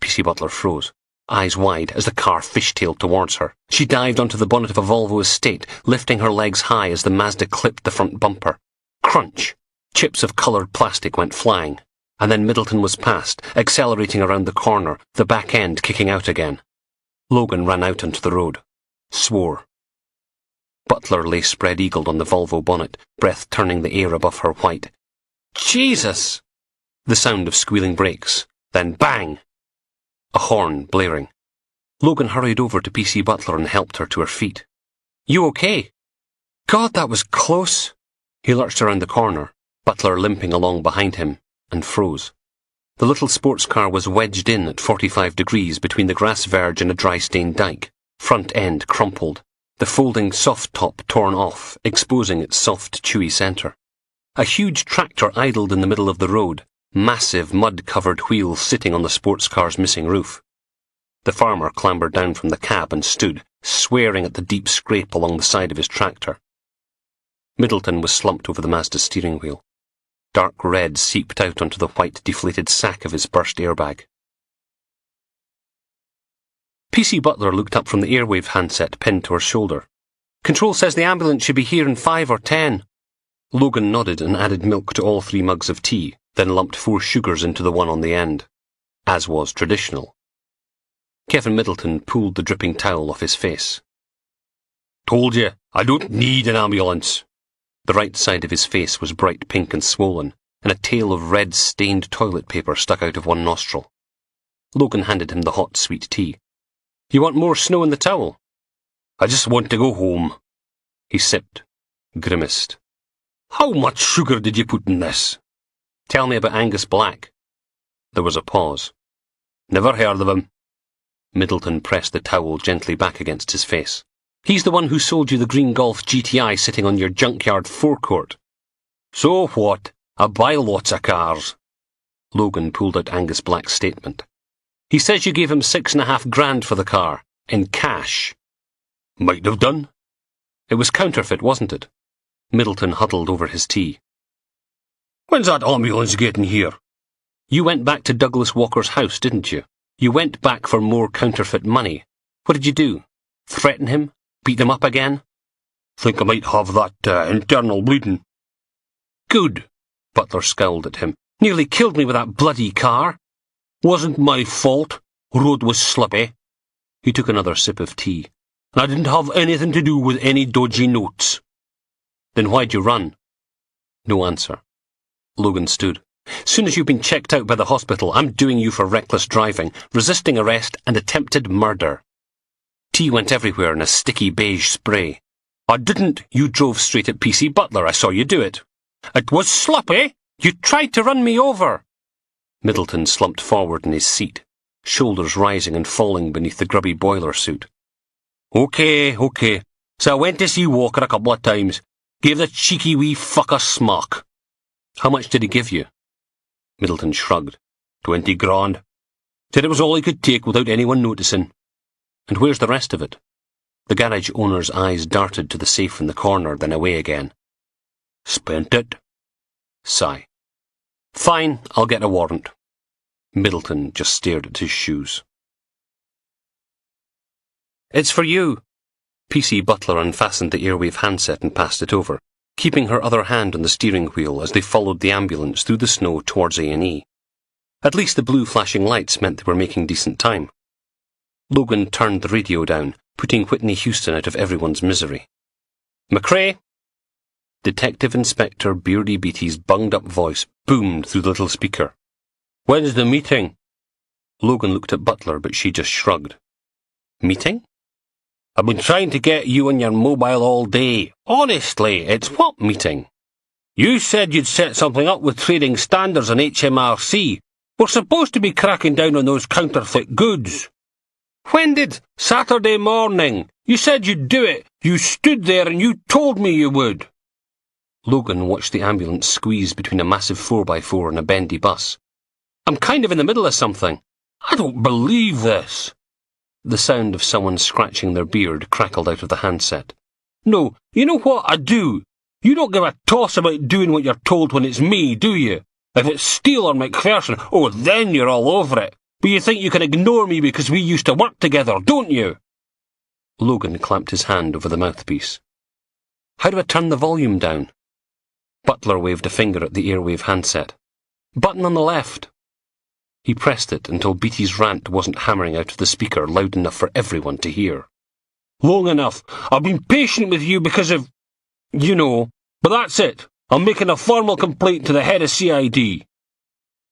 PC Butler froze, eyes wide as the car fishtailed towards her. She dived onto the bonnet of a Volvo Estate, lifting her legs high as the Mazda clipped the front bumper. Crunch! Chips of coloured plastic went flying, and then Middleton was past, accelerating around the corner, the back end kicking out again. Logan ran out onto the road. Swore. Butler lay spread-eagled on the Volvo bonnet, breath turning the air above her white. Jesus! The sound of squealing brakes. Then bang! A horn blaring. Logan hurried over to PC Butler and helped her to her feet. You okay? God, that was close. He lurched around the corner, Butler limping along behind him, and froze. The little sports car was wedged in at 45 degrees between the grass verge and a dry-stained dike, front end crumpled, the folding soft top torn off, exposing its soft, chewy centre. A huge tractor idled in the middle of the road, massive mud-covered wheels sitting on the sports car's missing roof. The farmer clambered down from the cab and stood, swearing at the deep scrape along the side of his tractor. Middleton was slumped over the Mazda's steering wheel. Dark red seeped out onto the white, deflated sack of his burst airbag. PC Butler looked up from the airwave handset pinned to her shoulder. Control says the ambulance should be here in 5 or 10. Logan nodded and added milk to all 3 mugs of tea, then lumped 4 sugars into the one on the end, as was traditional. Kevin Middleton pulled the dripping towel off his face. Told you, I don't need an ambulance. The right side of his face was bright pink and swollen, and a tail of red stained toilet paper stuck out of one nostril. Logan handed him the hot, sweet tea. You want more snow in the towel? I just want to go home. He sipped, grimaced. How much sugar did you put in this? Tell me about Angus Black. There was a pause. Never heard of him. Middleton pressed the towel gently back against his face. He's the one who sold you the green Golf GTI sitting on your junkyard forecourt. So what? I buy lots of cars. Logan pulled out Angus Black's statement. He says you gave him $6.5 for the car, in cash. Might have done. It was counterfeit, wasn't it? Middleton huddled over his tea. When's that ambulance getting here? You went back to Douglas Walker's house, didn't you? You went back for more counterfeit money. What did you do? Threaten him? Beat him up again? Think I might have that internal bleeding. Good. Butler scowled at him. Nearly killed me with that bloody car. Wasn't my fault. Road was slippy. He took another sip of tea. I didn't have anything to do with any dodgy notes. Then why'd you run? No answer. Logan stood. Soon as you've been checked out by the hospital, I'm doing you for reckless driving, resisting arrest, and attempted murder. Tea went everywhere in a sticky beige spray. I didn't. You drove straight at PC Butler. I saw you do it. It was sloppy. You tried to run me over. Middleton slumped forward in his seat, shoulders rising and falling beneath the grubby boiler suit. Okay. So I went to see Walker a couple of times. Gave the cheeky wee fuck a smock. How much did he give you? Middleton shrugged. 20 grand. Said it was all he could take without anyone noticing. And where's the rest of it? The garage owner's eyes darted to the safe in the corner, then away again. Spent it. Sigh. Fine, I'll get a warrant. Middleton just stared at his shoes. It's for you. PC Butler unfastened the airwave handset and passed it over, keeping her other hand on the steering wheel as they followed the ambulance through the snow towards A&E. At least the blue flashing lights meant they were making decent time. Logan turned the radio down, putting Whitney Houston out of everyone's misery. McRae! Detective Inspector Beardy Beatty's bunged-up voice boomed through the little speaker. When's the meeting? Logan looked at Butler, but she just shrugged. Meeting? I've been trying to get you on your mobile all day. Honestly, it's what meeting? You said you'd set something up with Trading Standards and HMRC. We're supposed to be cracking down on those counterfeit goods. When did? Saturday morning. You said you'd do it. You stood there and you told me you would. Logan watched the ambulance squeeze between a massive 4x4 and a bendy bus. I'm kind of in the middle of something. I don't believe this. The sound of someone scratching their beard crackled out of the handset. No, you know what I do? You don't give a toss about doing what you're told when it's me, do you? If it's Steele or McPherson, oh, then you're all over it. But you think you can ignore me because we used to work together, don't you? Logan clamped his hand over the mouthpiece. How do I turn the volume down? Butler waved a finger at the airwave handset. Button on the left. He pressed it until Beatty's rant wasn't hammering out of the speaker loud enough for everyone to hear. Long enough. I've been patient with you because of... you know. But that's it. I'm making a formal complaint to the head of CID.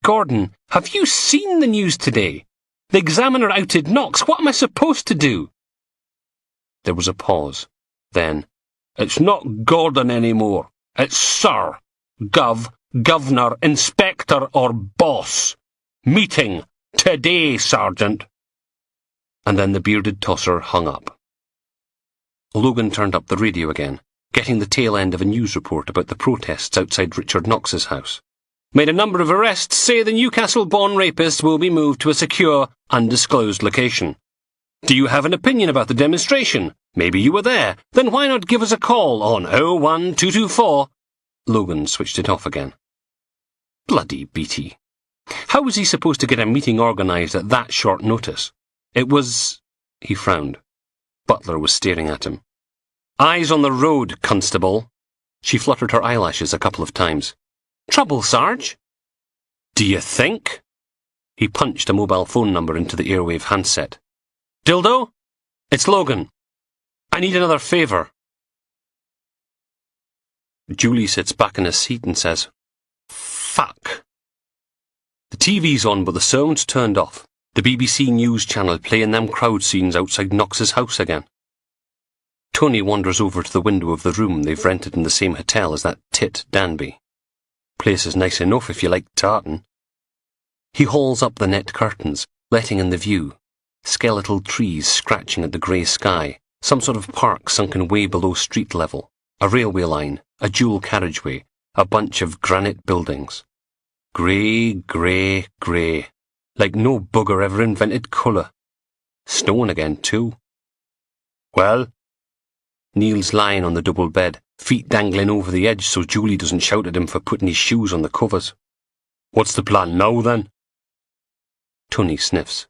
Gordon, have you seen the news today? The Examiner outed Knox. What am I supposed to do? There was a pause. Then, it's not Gordon anymore. It's Sir, Gov, Governor, Inspector or Boss. Meeting. Today, Sergeant. And then the bearded tosser hung up. Logan turned up the radio again, getting the tail end of a news report about the protests outside Richard Knox's house. Made a number of arrests, say the Newcastle-born rapist will be moved to a secure, undisclosed location. Do you have an opinion about the demonstration? Maybe you were there. Then why not give us a call on 01224? Logan switched it off again. Bloody Beatty. How was he supposed to get a meeting organised at that short notice? It was... He frowned. Butler was staring at him. Eyes on the road, constable. She fluttered her eyelashes a couple of times. Trouble, Sarge? Do you think? He punched a mobile phone number into the airwave handset. Dildo? It's Logan. I need another favour. Julie sits back in his seat and says, Fuck. The TV's on but the sound's turned off. The BBC News channel playing them crowd scenes outside Knox's house again. Tony wanders over to the window of the room they've rented in the same hotel as that tit Danby. Place is nice enough if you like tartan. He hauls up the net curtains, letting in the view. Skeletal trees scratching at the grey sky, some sort of park sunken way below street level, a railway line, a dual carriageway, a bunch of granite buildings. Grey, grey, grey, like no bugger ever invented colour. Snowing again, too. Well? Neil's lying on the double bed, feet dangling over the edge so Julie doesn't shout at him for putting his shoes on the covers. What's the plan now, then? Tony sniffs.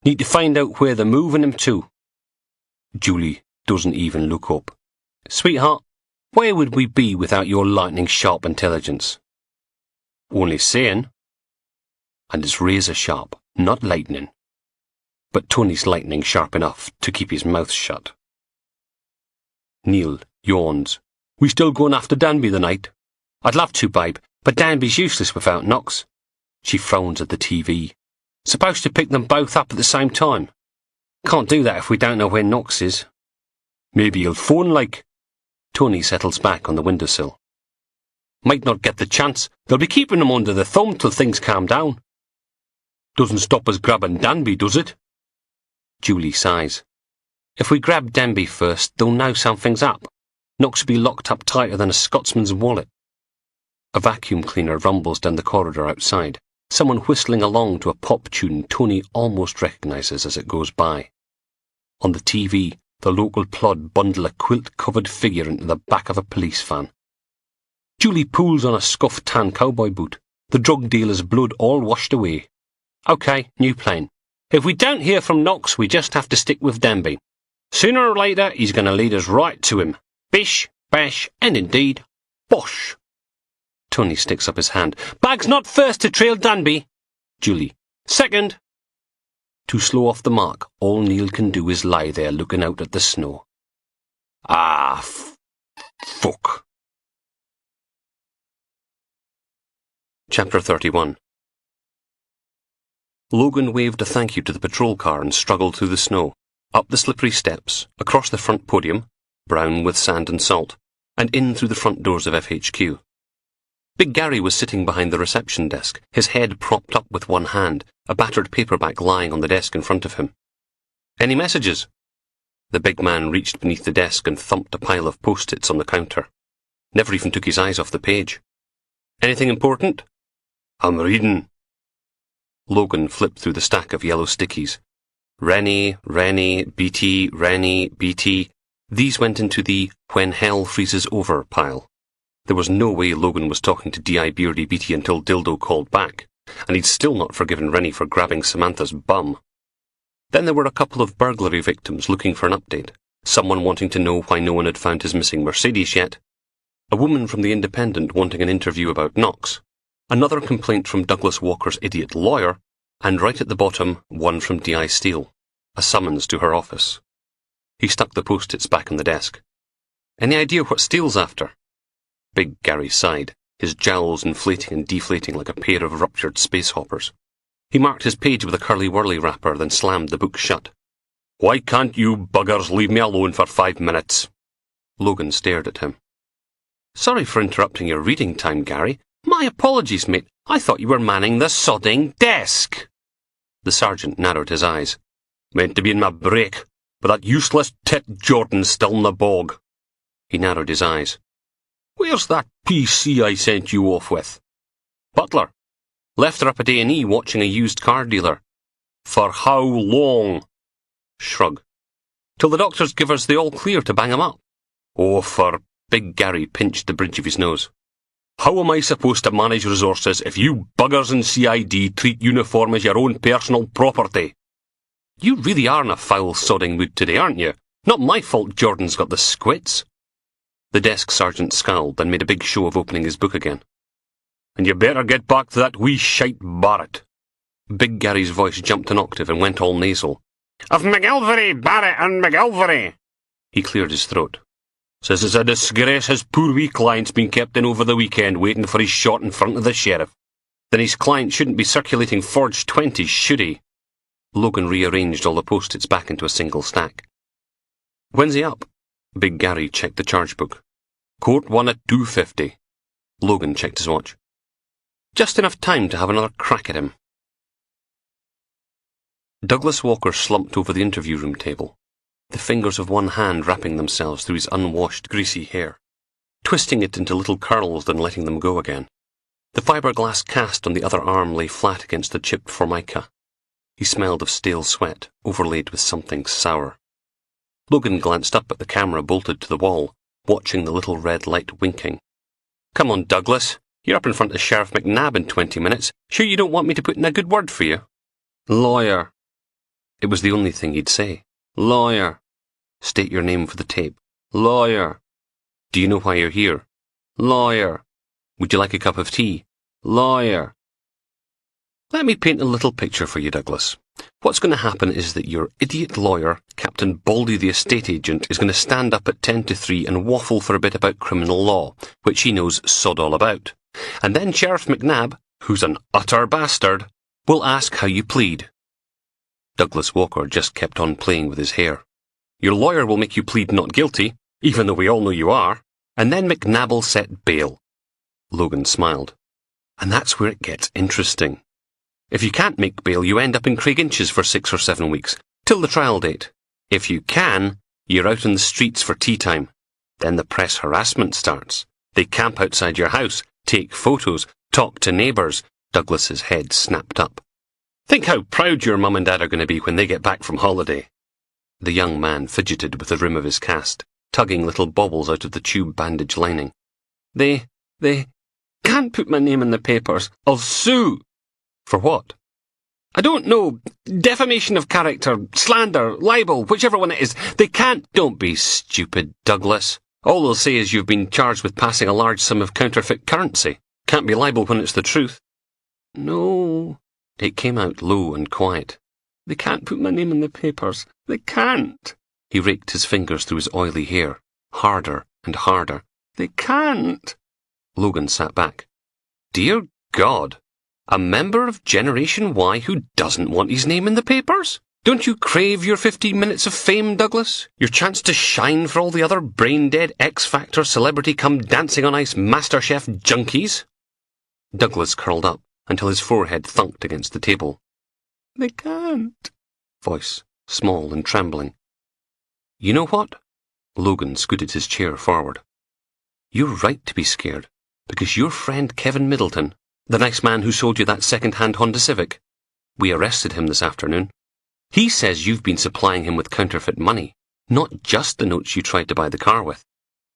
Need to find out where they're moving him to. Julie doesn't even look up. Sweetheart, where would we be without your lightning-sharp intelligence? Only saying. And it's razor-sharp, not lightning. But Tony's lightning-sharp enough to keep his mouth shut. Neil yawns. We still going after Danby tonight? I'd love to, babe, but Danby's useless without Knox. She frowns at the TV. Supposed to pick them both up at the same time. Can't do that if we don't know where Knox is. Maybe he'll phone like. Tony settles back on the windowsill. Might not get the chance. They'll be keeping him under the thumb till things calm down. Doesn't stop us grabbing Danby, does it? Julie sighs. If we grab Danby first, they'll know something's up. Knox will be locked up tighter than a Scotsman's wallet. A vacuum cleaner rumbles down the corridor outside, someone whistling along to a pop tune Tony almost recognises as it goes by. On the TV, the local plod bundle a quilt-covered figure into the back of a police van. Julie pulls on a scuffed tan cowboy boot, the drug dealer's blood all washed away. OK, new plan. If we don't hear from Knox, we just have to stick with Danby. Sooner or later, he's going to lead us right to him. Bish, bash, and indeed, bosh. Tony sticks up his hand. Bag's not first to trail Danby. Julie. Second. Too slow off the mark, all Neil can do is lie there looking out at the snow. Fuck. Chapter 31. Logan waved a thank you to the patrol car and struggled through the snow, up the slippery steps, across the front podium, brown with sand and salt, and in through the front doors of FHQ. Big Gary was sitting behind the reception desk, his head propped up with one hand, a battered paperback lying on the desk in front of him. Any messages? The big man reached beneath the desk and thumped a pile of post-its on the counter. Never even took his eyes off the page. Anything important? I'm reading. Logan flipped through the stack of yellow stickies. Rennie, BT, Rennie, BT. These went into the when hell freezes over pile. There was no way Logan was talking to D.I. Beardy Beatty until Dildo called back, and he'd still not forgiven Rennie for grabbing Samantha's bum. Then there were a couple of burglary victims looking for an update, someone wanting to know why no one had found his missing Mercedes yet, a woman from the Independent wanting an interview about Knox, another complaint from Douglas Walker's idiot lawyer, and right at the bottom, one from D.I. Steele, a summons to her office. He stuck the post-its back on the desk. Any idea what Steele's after? Big Gary sighed, his jowls inflating and deflating like a pair of ruptured space hoppers. He marked his page with a curly-whirly wrapper, then slammed the book shut. Why can't you buggers leave me alone for 5 minutes? Logan stared at him. Sorry for interrupting your reading time, Gary. My apologies, mate. I thought you were manning the sodding desk. The sergeant narrowed his eyes. Meant to be in my break, but that useless tit Jordan's still in the bog. He narrowed his eyes. Where's that PC I sent you off with? Butler. Left her up at A&E watching a used car dealer. For how long? Shrug. Till the doctors give us the all clear to bang him up. Oh, for... Big Gary pinched the bridge of his nose. How am I supposed to manage resources if you buggers in CID treat uniform as your own personal property? You really are in a foul sodding mood today, aren't you? Not my fault Jordan's got the squits. The desk sergeant scowled and made a big show of opening his book again. And you better get back to that wee shite Barrett. Big Gary's voice jumped an octave and went all nasal. Of McIlvery, Barrett and McIlvery. He cleared his throat. Says it's a disgrace his poor wee client's been kept in over the weekend waiting for his shot in front of the sheriff. Then his client shouldn't be circulating forged 20s, should he? Logan rearranged all the post-its back into a single stack. When's he up? Big Gary checked the charge book. Court won at 2:50. Logan checked his watch. Just enough time to have another crack at him. Douglas Walker slumped over the interview room table, the fingers of one hand wrapping themselves through his unwashed, greasy hair, twisting it into little curls, then letting them go again. The fiberglass cast on the other arm lay flat against the chipped formica. He smelled of stale sweat, overlaid with something sour. Logan glanced up at the camera bolted to the wall, watching the little red light winking. Come on, Douglas. You're up in front of Sheriff McNabb in 20 minutes. Sure you don't want me to put in a good word for you? Lawyer. It was the only thing he'd say. Lawyer. State your name for the tape. Lawyer. Do you know why you're here? Lawyer. Would you like a cup of tea? Lawyer. Let me paint a little picture for you, Douglas. What's going to happen is that your idiot lawyer, Captain Baldy the estate agent, is going to stand up at 10 to 3 and waffle for a bit about criminal law, which he knows sod all about. And then Sheriff McNabb, who's an utter bastard, will ask how you plead. Douglas Walker just kept on playing with his hair. Your lawyer will make you plead not guilty, even though we all know you are, and then McNabb will set bail. Logan smiled. And that's where it gets interesting. If you can't make bail, you end up in Craig Inches for 6 or 7 weeks, till the trial date. If you can, you're out in the streets for tea time. Then the press harassment starts. They camp outside your house, take photos, talk to neighbours. Douglas's head snapped up. Think how proud your mum and dad are going to be when they get back from holiday. The young man fidgeted with the rim of his cast, tugging little baubles out of the tube bandage lining. They can't put my name in the papers. I'll sue. For what? I don't know. Defamation of character, slander, libel, whichever one it is. They can't. Don't be stupid, Douglas. All they'll say is you've been charged with passing a large sum of counterfeit currency. Can't be libel when it's the truth. No. It came out low and quiet. They can't put my name in the papers. They can't. He raked his fingers through his oily hair, harder and harder. They can't. Logan sat back. Dear God. A member of Generation Y who doesn't want his name in the papers? Don't you crave your 15 minutes of fame, Douglas? Your chance to shine for all the other brain-dead X-Factor celebrity come dancing on ice MasterChef junkies? Douglas curled up until his forehead thunked against the table. They can't. Voice, small and trembling. You know what? Logan scooted his chair forward. You're right to be scared, because your friend Kevin Middleton, the nice man who sold you that second-hand Honda Civic, we arrested him this afternoon. He says you've been supplying him with counterfeit money, not just the notes you tried to buy the car with.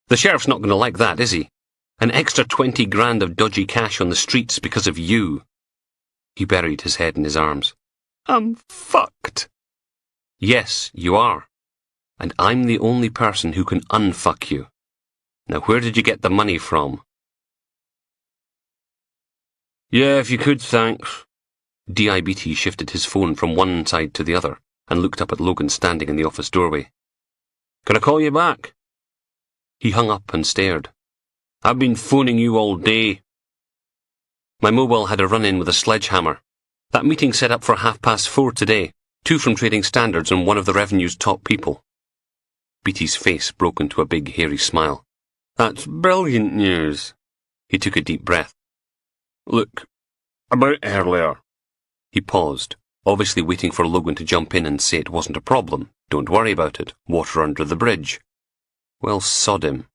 The sheriff's not going to like that, is he? An extra 20 grand of dodgy cash on the streets because of you. He buried his head in his arms. I'm fucked. Yes, you are. And I'm the only person who can unfuck you. Now where did you get the money from? Yeah, if you could, thanks. DIBT shifted his phone from one side to the other and looked up at Logan standing in the office doorway. Can I call you back? He hung up and stared. I've been phoning you all day. My mobile had a run-in with a sledgehammer. That meeting set up for 4:30 today, 2 from Trading Standards and 1 of the Revenue's top people. Beatty's face broke into a big hairy smile. That's brilliant news. He took a deep breath. Look, about earlier. He paused, obviously waiting for Logan to jump in and say it wasn't a problem. Don't worry about it. Water under the bridge. Well, sod him.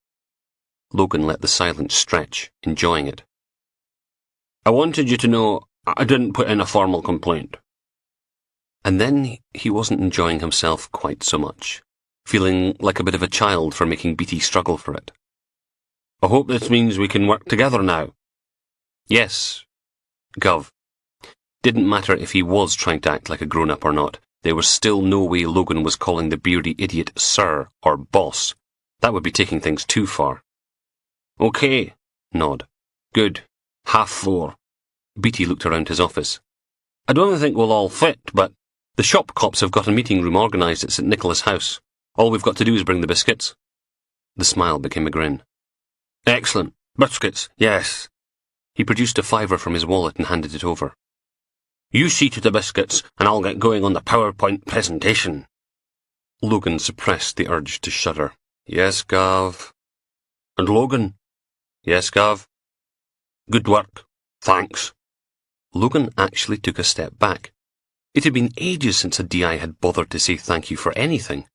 Logan let the silence stretch, enjoying it. I wanted you to know I didn't put in a formal complaint. And then he wasn't enjoying himself quite so much, feeling like a bit of a child for making Beatty struggle for it. I hope this means we can work together now. Yes, Gov. Didn't matter if he was trying to act like a grown-up or not. There was still no way Logan was calling the beardy idiot Sir or Boss. That would be taking things too far. Okay, nod. Good. 4:30. Beatty looked around his office. I don't think we'll all fit, but the shop cops have got a meeting room organised at St. Nicholas House. All we've got to do is bring the biscuits. The smile became a grin. Excellent. Biscuits, yes. He produced a $5 from his wallet and handed it over. You see to the biscuits, and I'll get going on the PowerPoint presentation. Logan suppressed the urge to shudder. Yes, Gav. And Logan? Yes, Gav. Good work. Thanks. Logan actually took a step back. It had been ages since a DI had bothered to say thank you for anything.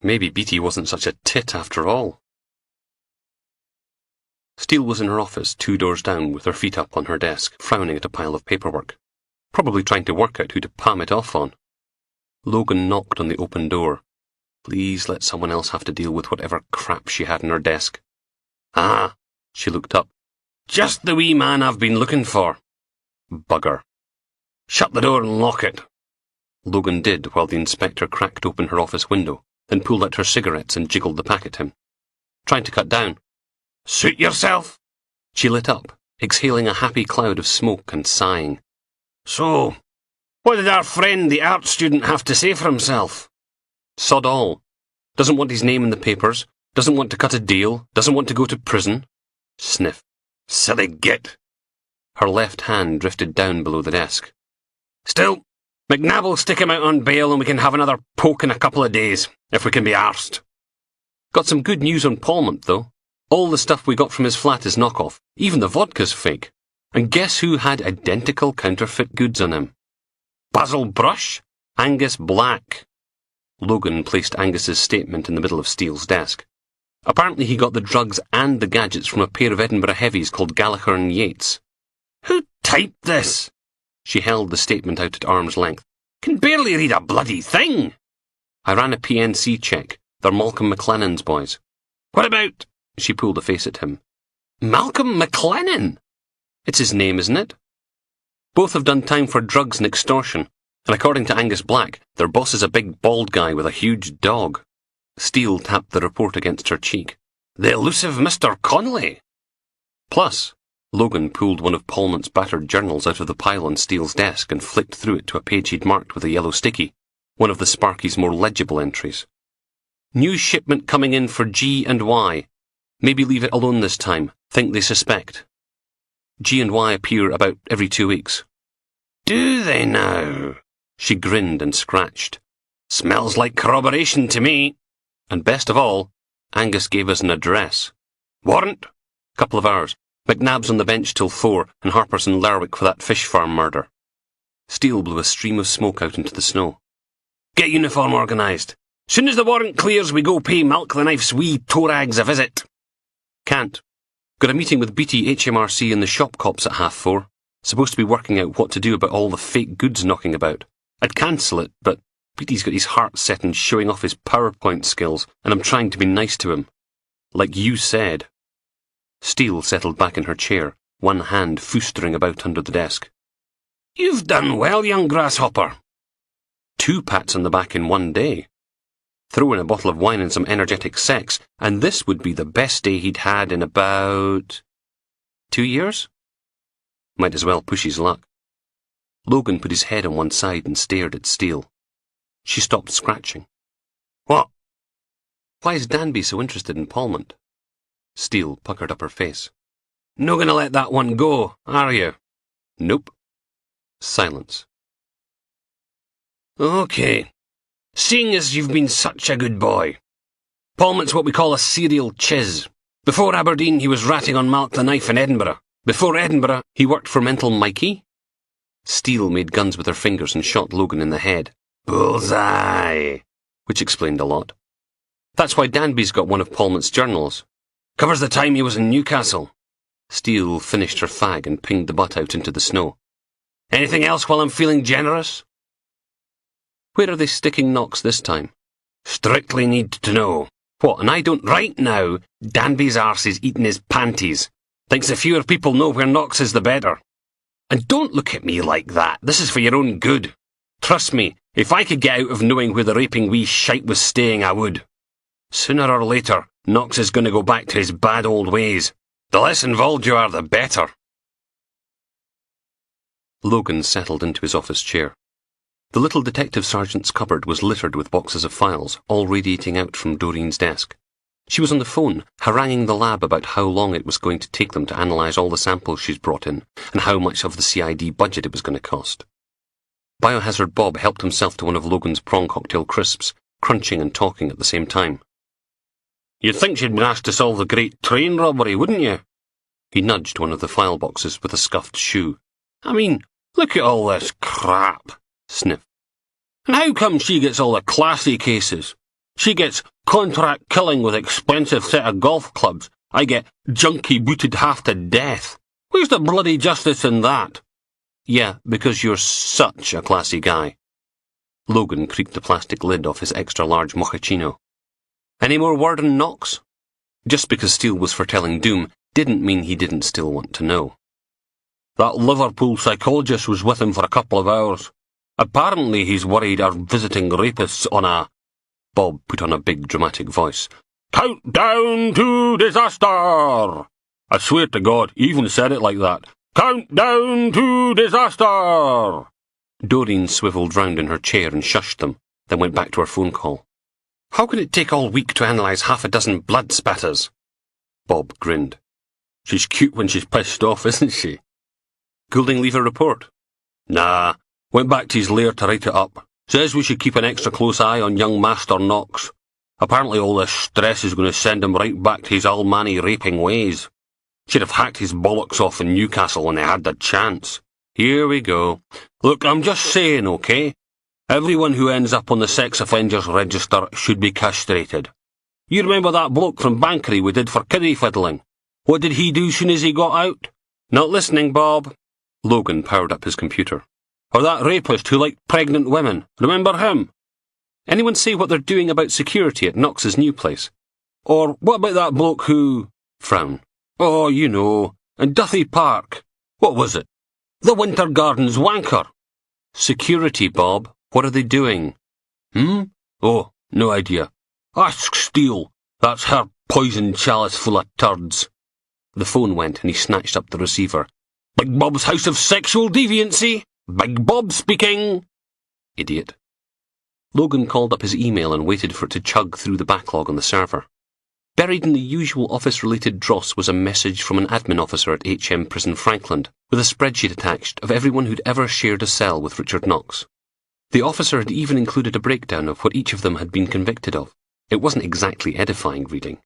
Maybe Beatty wasn't such a tit after all. Steele was in her office, 2 doors down, with her feet up on her desk, frowning at a pile of paperwork, probably trying to work out who to palm it off on. Logan knocked on the open door. Please let someone else have to deal with whatever crap she had on her desk. Ah, she looked up. Just the wee man I've been looking for. Bugger. Shut the door and lock it. Logan did, while the inspector cracked open her office window, then pulled out her cigarettes and jiggled the pack at him. Trying to cut down. Suit yourself? She lit up, exhaling a happy cloud of smoke and sighing. So, what did our friend the art student have to say for himself? Sod all. Doesn't want his name in the papers, doesn't want to cut a deal, doesn't want to go to prison. Sniff. Silly git. Her left hand drifted down below the desk. Still, McNab will stick him out on bail and we can have another poke in a couple of days, if we can be arsed. Got some good news on Palmont, though. All the stuff we got from his flat is knockoff. Even the vodka's fake. And guess who had identical counterfeit goods on him? Basil Brush? Angus Black. Logan placed Angus's statement in the middle of Steele's desk. Apparently he got the drugs and the gadgets from a pair of Edinburgh heavies called Gallagher and Yates. Who typed this? She held the statement out at arm's length. Can barely read a bloody thing. I ran a PNC check. They're Malcolm McLennan's boys. What about... She pulled a face at him. Malcolm McLennan? It's his name, isn't it? Both have done time for drugs and extortion, and according to Angus Black, their boss is a big bald guy with a huge dog. Steele tapped the report against her cheek. The elusive Mr. Connolly. Plus, Logan pulled one of Palmont's battered journals out of the pile on Steele's desk and flicked through it to a page he'd marked with a yellow sticky, one of the Sparky's more legible entries. New shipment coming in for G and Y. Maybe leave it alone this time. Think they suspect. G and Y appear about every 2 weeks. Do they now? She grinned and scratched. Smells like corroboration to me. And best of all, Angus gave us an address. Warrant? Couple of hours. McNab's on the bench till 4, and Harper's in Lerwick for that fish farm murder. Steele blew a stream of smoke out into the snow. Get uniform organised. Soon as the warrant clears, we go pay Malk the Knife's wee torags a visit. Can't. Got a meeting with Beatty HMRC and the shop cops at 4:30. Supposed to be working out what to do about all the fake goods knocking about. I'd cancel it, but Beatty's got his heart set on showing off his PowerPoint skills, and I'm trying to be nice to him. Like you said. Steele settled back in her chair, one hand foostering about under the desk. You've done well, young grasshopper. 2 pats on the back in 1 day. Throw in a bottle of wine and some energetic sex, and this would be the best day he'd had in about 2 years? Might as well push his luck. Logan put his head on one side and stared at Steele. She stopped scratching. What? Why is Danby so interested in Palmont? Steele puckered up her face. No gonna let that one go, are you? Nope. Silence. Okay. Seeing as you've been such a good boy. Palmont's what we call a serial chiz. Before Aberdeen, he was ratting on Malk the Knife in Edinburgh. Before Edinburgh, he worked for Mental Mikey. Steele made guns with her fingers and shot Logan in the head. Bullseye! Which explained a lot. That's why Danby's got one of Palmont's journals. Covers the time he was in Newcastle. Steele finished her fag and pinged the butt out into the snow. Anything else while I'm feeling generous? Where are they sticking Knox this time? Strictly need to know. What, and I don't right now? Danby's arse is eating his panties. Thinks the fewer people know where Knox is, the better. And don't look at me like that. This is for your own good. Trust me, if I could get out of knowing where the raping wee shite was staying, I would. Sooner or later, Knox is going to go back to his bad old ways. The less involved you are, the better. Logan settled into his office chair. The little detective sergeant's cupboard was littered with boxes of files, all radiating out from Doreen's desk. She was on the phone, haranguing the lab about how long it was going to take them to analyse all the samples she's brought in, and how much of the CID budget it was going to cost. Biohazard Bob helped himself to one of Logan's prawn cocktail crisps, crunching and talking at the same time. You'd think she'd been asked to solve the great train robbery, wouldn't you? He nudged one of the file boxes with a scuffed shoe. I mean, look at all this crap. Sniff. And how come she gets all the classy cases? She gets contract killing with expensive set of golf clubs. I get junkie booted half to death. Where's the bloody justice in that? Yeah, because you're such a classy guy. Logan creaked the plastic lid off his extra-large mochaccino. Any more word on Knox? Just because Steele was foretelling doom didn't mean he didn't still want to know. That Liverpool psychologist was with him for a couple of hours. Apparently he's worried our visiting rapists on a... Bob put on a big dramatic voice. Countdown to disaster! I swear to God, he even said it like that. Countdown to disaster! Doreen swivelled round in her chair and shushed them, then went back to her phone call. How can it take all week to analyse half a dozen blood spatters? Bob grinned. She's cute when she's pissed off, isn't she? Goulding leave a report? Nah, went back to his lair to write it up. Says we should keep an extra close eye on young Master Knox. Apparently all this stress is going to send him right back to his Almani raping ways. Should have hacked his bollocks off in Newcastle when they had the chance. Here we go. Look, I'm just saying, okay? Everyone who ends up on the sex offenders register should be castrated. You remember that bloke from Bankery we did for kiddie fiddling? What did he do soon as he got out? Not listening, Bob. Logan powered up his computer. Or that rapist who liked pregnant women. Remember him? Anyone say what they're doing about security at Knox's new place? Or what about that bloke who... Frown. Oh, you know. In Duthie Park. What was it? The Winter Gardens wanker. Security, Bob. What are they doing? Oh, no idea. Ask Steele. That's her poison chalice full of turds. The phone went and he snatched up the receiver. Big Bob's House of Sexual Deviancy. Big Bob speaking. Idiot. Logan called up his email and waited for it to chug through the backlog on the server. Buried in the usual office-related dross was a message from an admin officer at HM Prison Frankland, with a spreadsheet attached of everyone who'd ever shared a cell with Richard Knox. The officer had even included a breakdown of what each of them had been convicted of. It wasn't exactly edifying reading.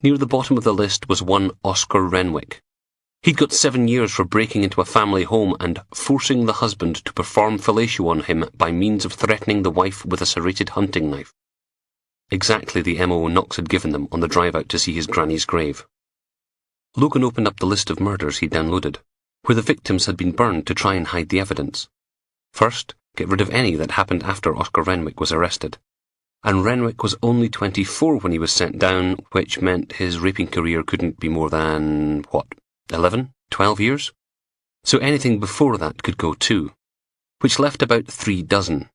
Near the bottom of the list was one Oscar Renwick. He'd got 7 years for breaking into a family home and forcing the husband to perform fellatio on him by means of threatening the wife with a serrated hunting knife. Exactly the MO Knox had given them on the drive out to see his granny's grave. Logan opened up the list of murders he'd downloaded, where the victims had been burned to try and hide the evidence. First, get rid of any that happened after Oscar Renwick was arrested. And Renwick was only 24 when he was sent down, which meant his raping career couldn't be more than, 11, 12 years? So anything before that could go too, which left about 3 dozen.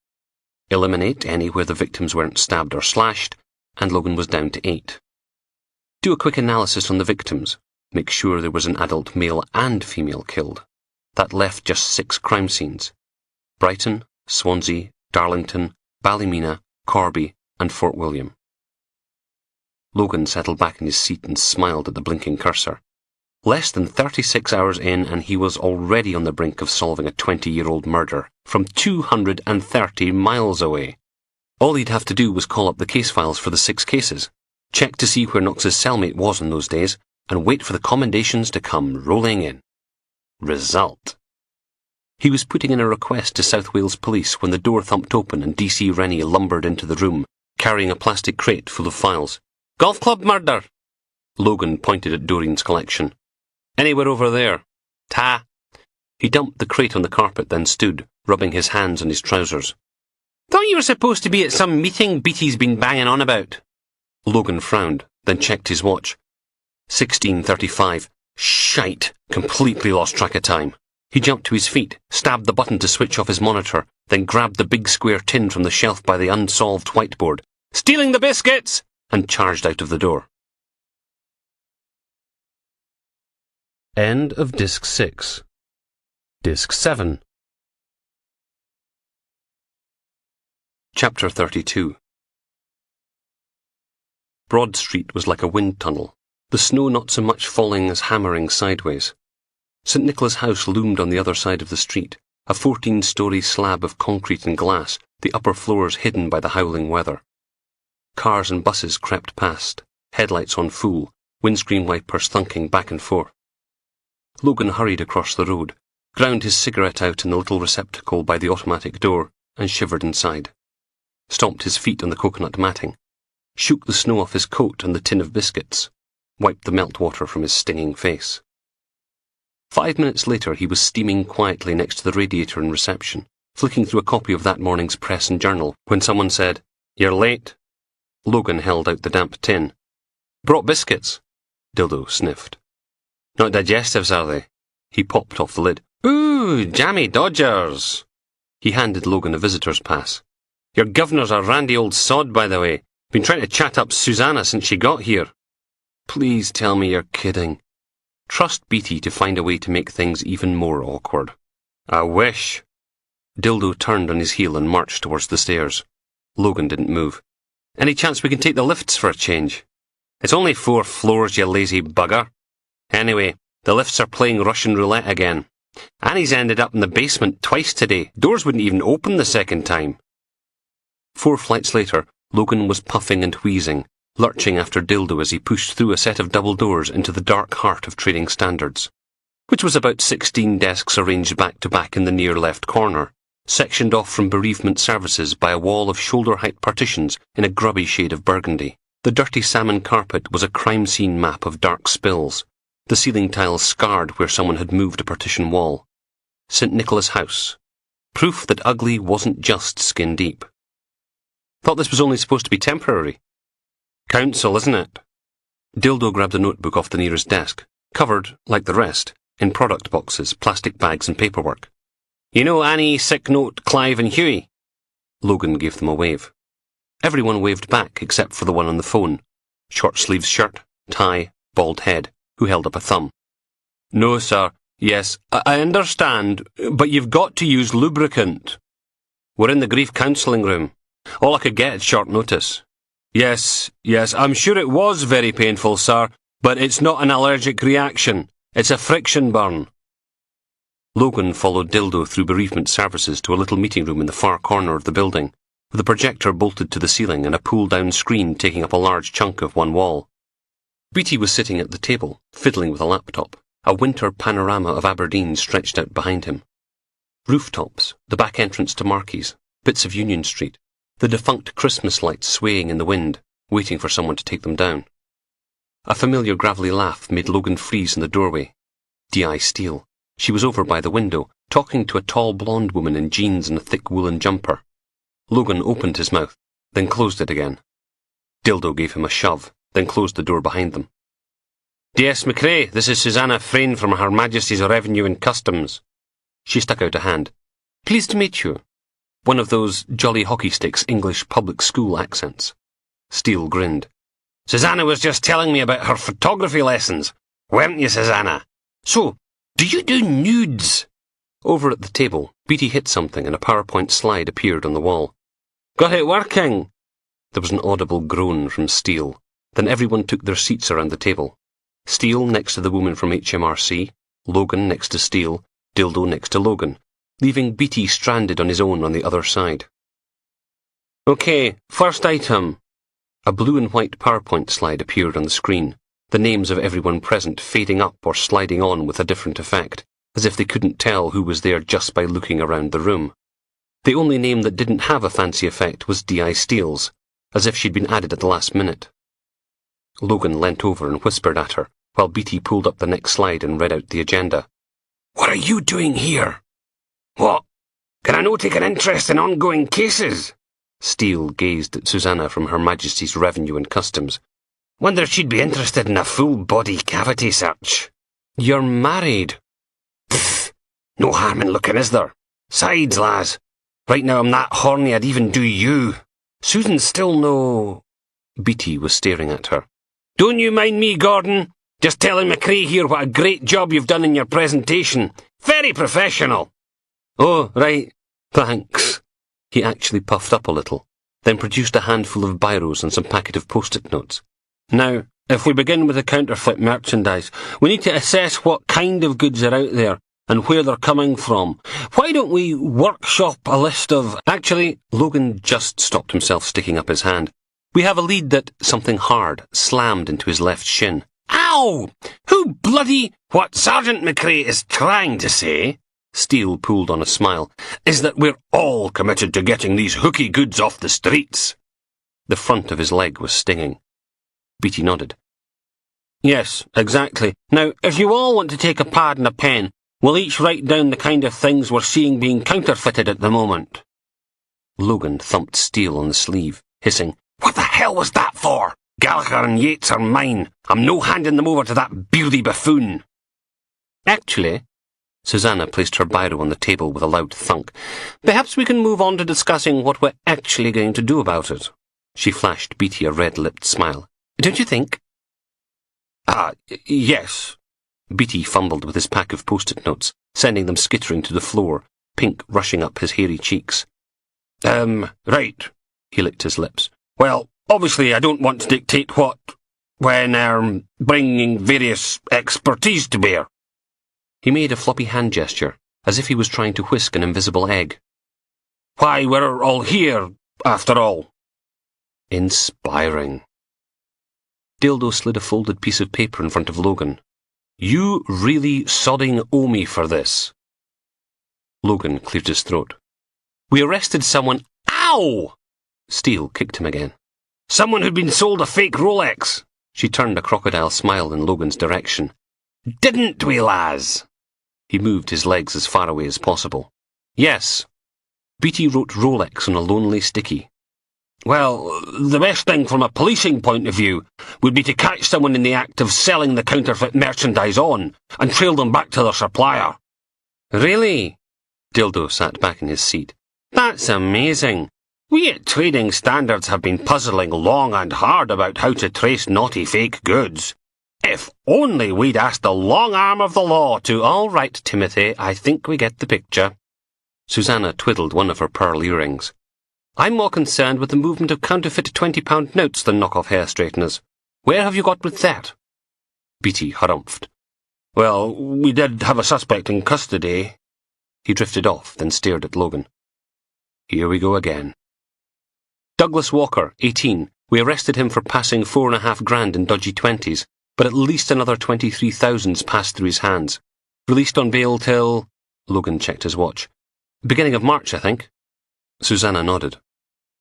Eliminate any where the victims weren't stabbed or slashed, and Logan was down to 8. Do a quick analysis on the victims. Make sure there was an adult male and female killed. That left just 6 crime scenes. Brighton, Swansea, Darlington, Ballymena, Corby, and Fort William. Logan settled back in his seat and smiled at the blinking cursor. Less than 36 hours in and he was already on the brink of solving a 20-year-old murder from 230 miles away. All he'd have to do was call up the case files for the 6 cases, check to see where Knox's cellmate was in those days, and wait for the commendations to come rolling in. Result. He was putting in a request to South Wales Police when the door thumped open and DC Rennie lumbered into the room, carrying a plastic crate full of files. Golf club murder! Logan pointed at Doreen's collection. Anywhere over there. Ta. He dumped the crate on the carpet, then stood, rubbing his hands on his trousers. Thought you were supposed to be at some meeting Beattie's been banging on about. Logan frowned, then checked his watch. 16:35. Shite. Completely lost track of time. He jumped to his feet, stabbed the button to switch off his monitor, then grabbed the big square tin from the shelf by the unsolved whiteboard. Stealing the biscuits! And charged out of the door. End of Disc 6. Disc 7. Chapter 32. Broad Street was like a wind tunnel, the snow not so much falling as hammering sideways. St. Nicholas House loomed on the other side of the street, a 14-storey slab of concrete and glass, the upper floors hidden by the howling weather. Cars and buses crept past, headlights on full, windscreen wipers thunking back and forth. Logan hurried across the road, ground his cigarette out in the little receptacle by the automatic door, and shivered inside. Stomped his feet on the coconut matting, shook the snow off his coat and the tin of biscuits, wiped the meltwater from his stinging face. 5 minutes later he was steaming quietly next to the radiator in reception, flicking through a copy of that morning's Press and Journal, when someone said, "You're late." Logan held out the damp tin. "Brought biscuits." Dildo sniffed. "Not digestives, are they?" He popped off the lid. "Ooh, jammy Dodgers." He handed Logan a visitor's pass. "Your governor's a randy old sod, by the way. Been trying to chat up Susanna since she got here." "Please tell me you're kidding." Trust Beatty to find a way to make things even more awkward. "I wish." Dildo turned on his heel and marched towards the stairs. Logan didn't move. "Any chance we can take the lifts for a change?" "It's only 4 floors, you lazy bugger. Anyway, the lifts are playing Russian roulette again. Annie's ended up in the basement twice today. Doors wouldn't even open the second time." 4 flights later, Logan was puffing and wheezing, lurching after Dildo as he pushed through a set of double doors into the dark heart of Trading Standards, which was about 16 desks arranged back-to-back in the near left corner, sectioned off from bereavement services by a wall of shoulder-height partitions in a grubby shade of burgundy. The dirty salmon carpet was a crime scene map of dark spills, the ceiling tiles scarred where someone had moved a partition wall. St. Nicholas House. Proof that ugly wasn't just skin deep. Thought this was only supposed to be temporary. Council, isn't it? Dildo grabbed a notebook off the nearest desk, covered, like the rest, in product boxes, plastic bags and paperwork. "You know Annie, Sick Note, Clive and Huey?" Logan gave them a wave. Everyone waved back except for the one on the phone, short-sleeved shirt, tie, bald head, who held up a thumb. "No, sir. Yes, I understand, but you've got to use lubricant." "We're in the grief counselling room. All I could get at short notice." Yes, I'm sure it was very painful, sir, but it's not an allergic reaction. It's a friction burn." Logan followed Dildo through bereavement services to a little meeting room in the far corner of the building, with a projector bolted to the ceiling and a pull-down screen taking up a large chunk of one wall. Beatty was sitting at the table, fiddling with a laptop, a winter panorama of Aberdeen stretched out behind him. Rooftops, the back entrance to Marquis, bits of Union Street, the defunct Christmas lights swaying in the wind, waiting for someone to take them down. A familiar gravelly laugh made Logan freeze in the doorway. D.I. Steele. She was over by the window, talking to a tall blonde woman in jeans and a thick woolen jumper. Logan opened his mouth, then closed it again. Dildo gave him a shove, then closed the door behind them. "D.S. McRae, this is Susanna Frayne from Her Majesty's Revenue and Customs." She stuck out a hand. "Pleased to meet you." One of those jolly hockey sticks English public school accents. Steele grinned. "Susanna was just telling me about her photography lessons. Weren't you, Susanna? So, do you do nudes?" Over at the table, Beatty hit something and a PowerPoint slide appeared on the wall. "Got it working!" There was an audible groan from Steele. Then everyone took their seats around the table. Steele next to the woman from HMRC, Logan next to Steele, Dildo next to Logan, leaving Beatty stranded on his own on the other side. "Okay, first item." A blue and white PowerPoint slide appeared on the screen, the names of everyone present fading up or sliding on with a different effect, as if they couldn't tell who was there just by looking around the room. The only name that didn't have a fancy effect was D.I. Steele's, as if she'd been added at the last minute. Logan leant over and whispered at her, while Beatty pulled up the next slide and read out the agenda. "What are you doing here?" "What? Can I no take an interest in ongoing cases?" Steele gazed at Susanna from Her Majesty's Revenue and Customs. "Wonder if she'd be interested in a full-body cavity search." "You're married." "Pfft, no harm in looking, is there? Sides, lass. Right now I'm that horny I'd even do you. Susan's still no—" Beatty was staring at her. "Don't you mind me, Gordon. Just telling McRae here what a great job you've done in your presentation. Very professional." "Oh, right. Thanks." He actually puffed up a little, then produced a handful of biros and some packet of post-it notes. "Now, if we begin with the counterfeit merchandise, we need to assess what kind of goods are out there and where they're coming from. Why don't we workshop a list of—" Actually, Logan just stopped himself sticking up his hand. We have a lead that something hard slammed into his left shin. Ow! Who bloody... What Sergeant McRae is trying to say, Steele pulled on a smile, is that we're all committed to getting these hooky goods off the streets. The front of his leg was stinging. Beatty nodded. Yes, exactly. Now, if you all want to take a pad and a pen, we'll each write down the kind of things we're seeing being counterfeited at the moment. Logan thumped Steele on the sleeve, hissing, What the hell was that for? Gallagher and Yates are mine. I'm no handing them over to that beardy buffoon. Actually, Susanna placed her biro on the table with a loud thunk. Perhaps we can move on to discussing what we're actually going to do about it. She flashed Beatty a red-lipped smile. Don't you think? Yes. Beatty fumbled with his pack of post-it notes, sending them skittering to the floor, pink rushing up his hairy cheeks. Right. He licked his lips. Well, obviously I don't want to dictate what, when, bringing various expertise to bear. He made a floppy hand gesture, as if he was trying to whisk an invisible egg. Why, we're all here, after all. Inspiring. Dildo slid a folded piece of paper in front of Logan. You really sodding owe me for this. Logan cleared his throat. We arrested someone. Ow! Steele kicked him again. Someone who'd been sold a fake Rolex. She turned a crocodile smile in Logan's direction. Didn't we, Laz? He moved his legs as far away as possible. Yes. Beatty wrote Rolex on a lonely sticky. Well, the best thing from a policing point of view would be to catch someone in the act of selling the counterfeit merchandise on and trail them back to their supplier. Really? Dildo sat back in his seat. That's amazing. We at Trading Standards have been puzzling long and hard about how to trace naughty fake goods. If only we'd asked the long arm of the law to... All right, Timothy, I think we get the picture. Susanna twiddled one of her pearl earrings. I'm more concerned with the movement of counterfeit £20 notes than knock-off hair straighteners. Where have you got with that? Beatty harumphed. Well, we did have a suspect in custody. He drifted off, then stared at Logan. Here we go again. Douglas Walker, 18. We arrested him for passing $4.5 in dodgy 20s, but at least another 23,000's passed through his hands. Released on bail till... Logan checked his watch. Beginning of March, I think. Susanna nodded.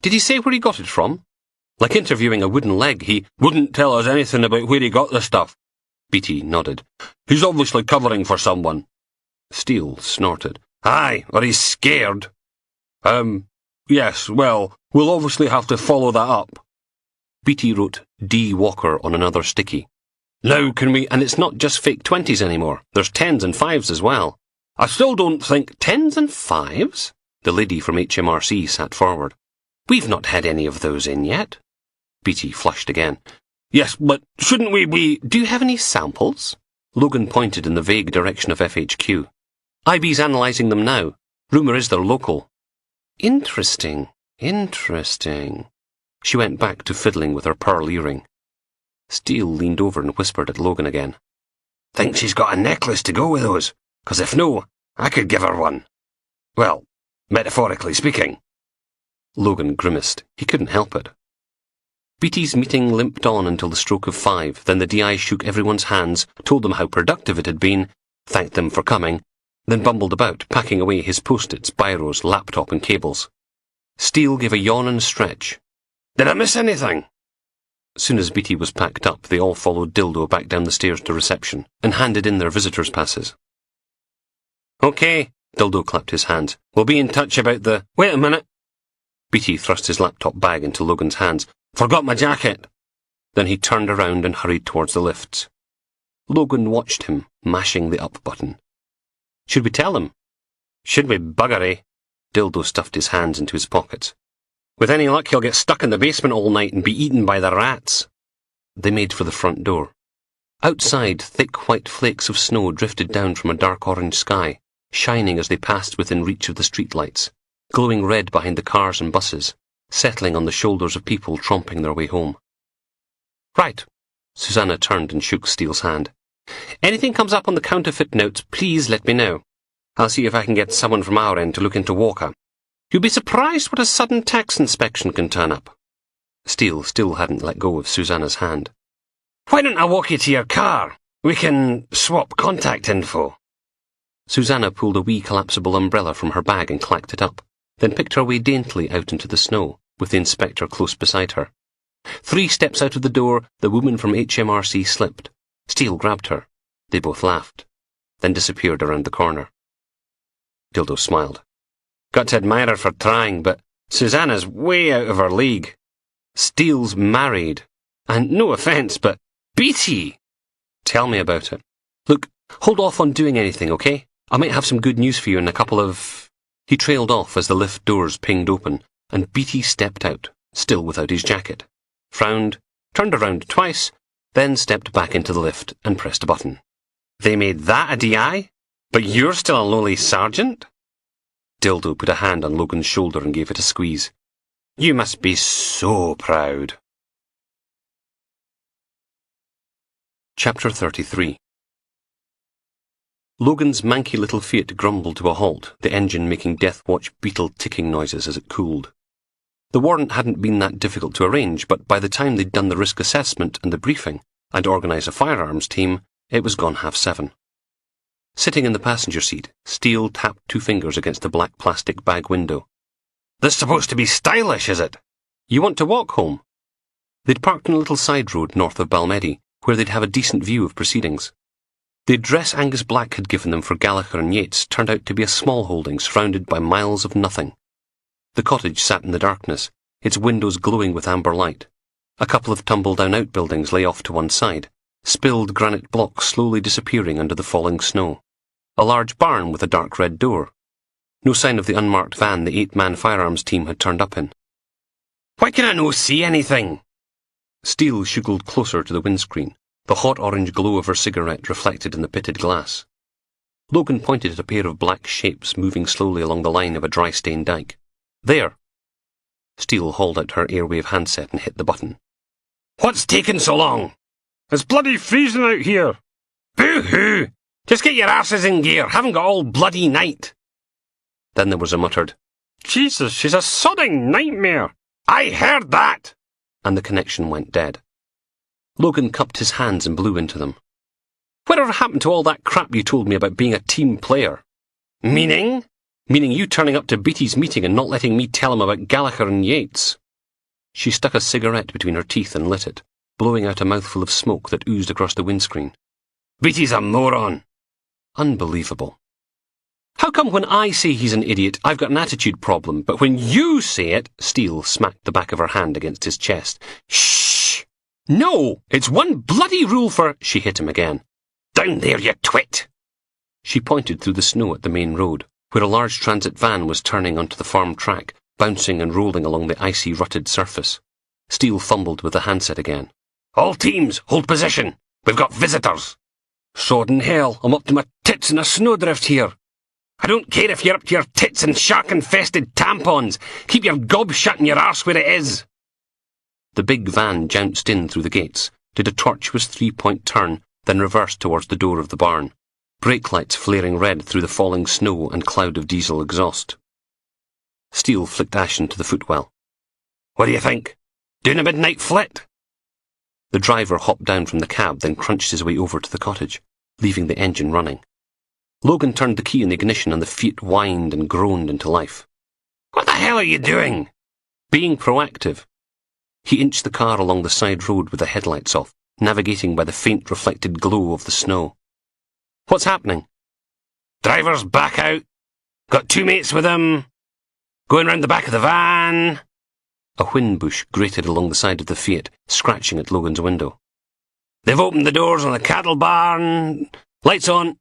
Did he say where he got it from? Like interviewing a wooden leg, he wouldn't tell us anything about where he got the stuff. Beatty nodded. He's obviously covering for someone. Steele snorted. Aye, or he's scared. Yes, well, we'll obviously have to follow that up. Beatty wrote D. Walker on another sticky. Now can we... And it's not just fake 20s anymore. There's 10s and 5s as well. I still don't think... 10s and 5s? The lady from HMRC sat forward. We've not had any of those in yet. Beatty flushed again. Yes, but shouldn't we be... Do you have any samples? Logan pointed in the vague direction of FHQ. IB's analysing them now. Rumour is they're local. Interesting. She went back to fiddling with her pearl earring. Steele leaned over and whispered at Logan again. Think she's got a necklace to go with those? 'Cause if no, I could give her one. Well, metaphorically speaking. Logan grimaced. He couldn't help it. Beatty's meeting limped on until the stroke of 5. Then the DI shook everyone's hands, told them how productive it had been, thanked them for coming, then bumbled about, packing away his post-its, biros, laptop and cables. Steele gave a yawn and stretch. Did I miss anything? Soon as Beatty was packed up, they all followed Dildo back down the stairs to reception and handed in their visitors' passes. OK, Dildo clapped his hands. We'll be in touch about the... Wait a minute. Beatty thrust his laptop bag into Logan's hands. Forgot my jacket. Then he turned around and hurried towards the lifts. Logan watched him, mashing the up button. Should we tell him? Should we buggery? Dildo stuffed his hands into his pockets. With any luck, he'll get stuck in the basement all night and be eaten by the rats. They made for the front door. Outside, thick white flakes of snow drifted down from a dark orange sky, shining as they passed within reach of the streetlights, glowing red behind the cars and buses, settling on the shoulders of people tromping their way home. Right. Susanna turned and shook Steele's hand. Anything comes up on the counterfeit notes, please let me know. I'll see if I can get someone from our end to look into Walker. You'll be surprised what a sudden tax inspection can turn up. Steele still hadn't let go of Susanna's hand. Why don't I walk you to your car? We can swap contact info. Susanna pulled a wee collapsible umbrella from her bag and clacked it up, then picked her way daintily out into the snow, with the inspector close beside her. 3 steps out of the door, the woman from HMRC slipped. Steele grabbed her. They both laughed, then disappeared around the corner. Dildo smiled. Got to admire her for trying, but Susanna's way out of her league. Steele's married. And no offence, but Beatty! Tell me about it. Look, hold off on doing anything, okay? I might have some good news for you in a couple of... He trailed off as the lift doors pinged open, and Beatty stepped out, still without his jacket, frowned, turned around twice, then stepped back into the lift and pressed a button. They made that a DI? But you're still a lowly sergeant? Dildo put a hand on Logan's shoulder and gave it a squeeze. You must be so proud. Chapter 33. Logan's manky little Fiat grumbled to a halt, the engine making death-watch beetle ticking noises as it cooled. The warrant hadn't been that difficult to arrange, but by the time they'd done the risk assessment and the briefing, and organised a firearms team, it was gone 7:30. Sitting in the passenger seat, Steele tapped 2 fingers against the black plastic bag window. This supposed to be stylish, is it? You want to walk home? They'd parked on a little side road north of Balmedie, where they'd have a decent view of proceedings. The address Angus Black had given them for Gallagher and Yates turned out to be a small holding surrounded by miles of nothing. The cottage sat in the darkness, its windows glowing with amber light. A couple of tumble-down outbuildings lay off to one side, spilled granite blocks slowly disappearing under the falling snow. A large barn with a dark red door. No sign of the unmarked van the 8-man firearms team had turned up in. Why can I no see anything? Steele shugled closer to the windscreen, the hot orange glow of her cigarette reflected in the pitted glass. Logan pointed at a pair of black shapes moving slowly along the line of a dry-stained dike. There! Steele hauled out her airwave handset and hit the button. What's taking so long? It's bloody freezing out here. Boo-hoo! Just get your asses in gear. Haven't got all bloody night. Then there was a muttered, Jesus, she's a sodding nightmare. I heard that! And the connection went dead. Logan cupped his hands and blew into them. Whatever happened to all that crap you told me about being a team player? Meaning? Meaning you turning up to Beatty's meeting and not letting me tell him about Gallagher and Yates. She stuck a cigarette between her teeth and lit it, blowing out a mouthful of smoke that oozed across the windscreen. Beatty's a moron. Unbelievable. How come when I say he's an idiot, I've got an attitude problem, but when you say it... Steele smacked the back of her hand against his chest. Shh! No! It's one bloody rule for... She hit him again. Down there, you twit! She pointed through the snow at the main road, where a large transit van was turning onto the farm track, bouncing and rolling along the icy, rutted surface. Steele fumbled with the handset again. All teams, hold position. We've got visitors. Sodden hell, I'm up to my tits in a snowdrift here. I don't care if you're up to your tits in shark-infested tampons. Keep your gob shut and your arse where it is. The big van jounced in through the gates, did a tortuous 3-point turn, then reversed towards the door of the barn, brake lights flaring red through the falling snow and cloud of diesel exhaust. Steele flicked ash into the footwell. What do you think? Doing a midnight flit? The driver hopped down from the cab, then crunched his way over to the cottage, leaving the engine running. Logan turned the key in the ignition and the Fiat whined and groaned into life. What the hell are you doing? Being proactive. He inched the car along the side road with the headlights off, navigating by the faint reflected glow of the snow. What's happening? Driver's back out. Got 2 mates with him. Going round the back of the van. A whin bush grated along the side of the Fiat, scratching at Logan's window. They've opened the doors on the cattle barn. Lights on.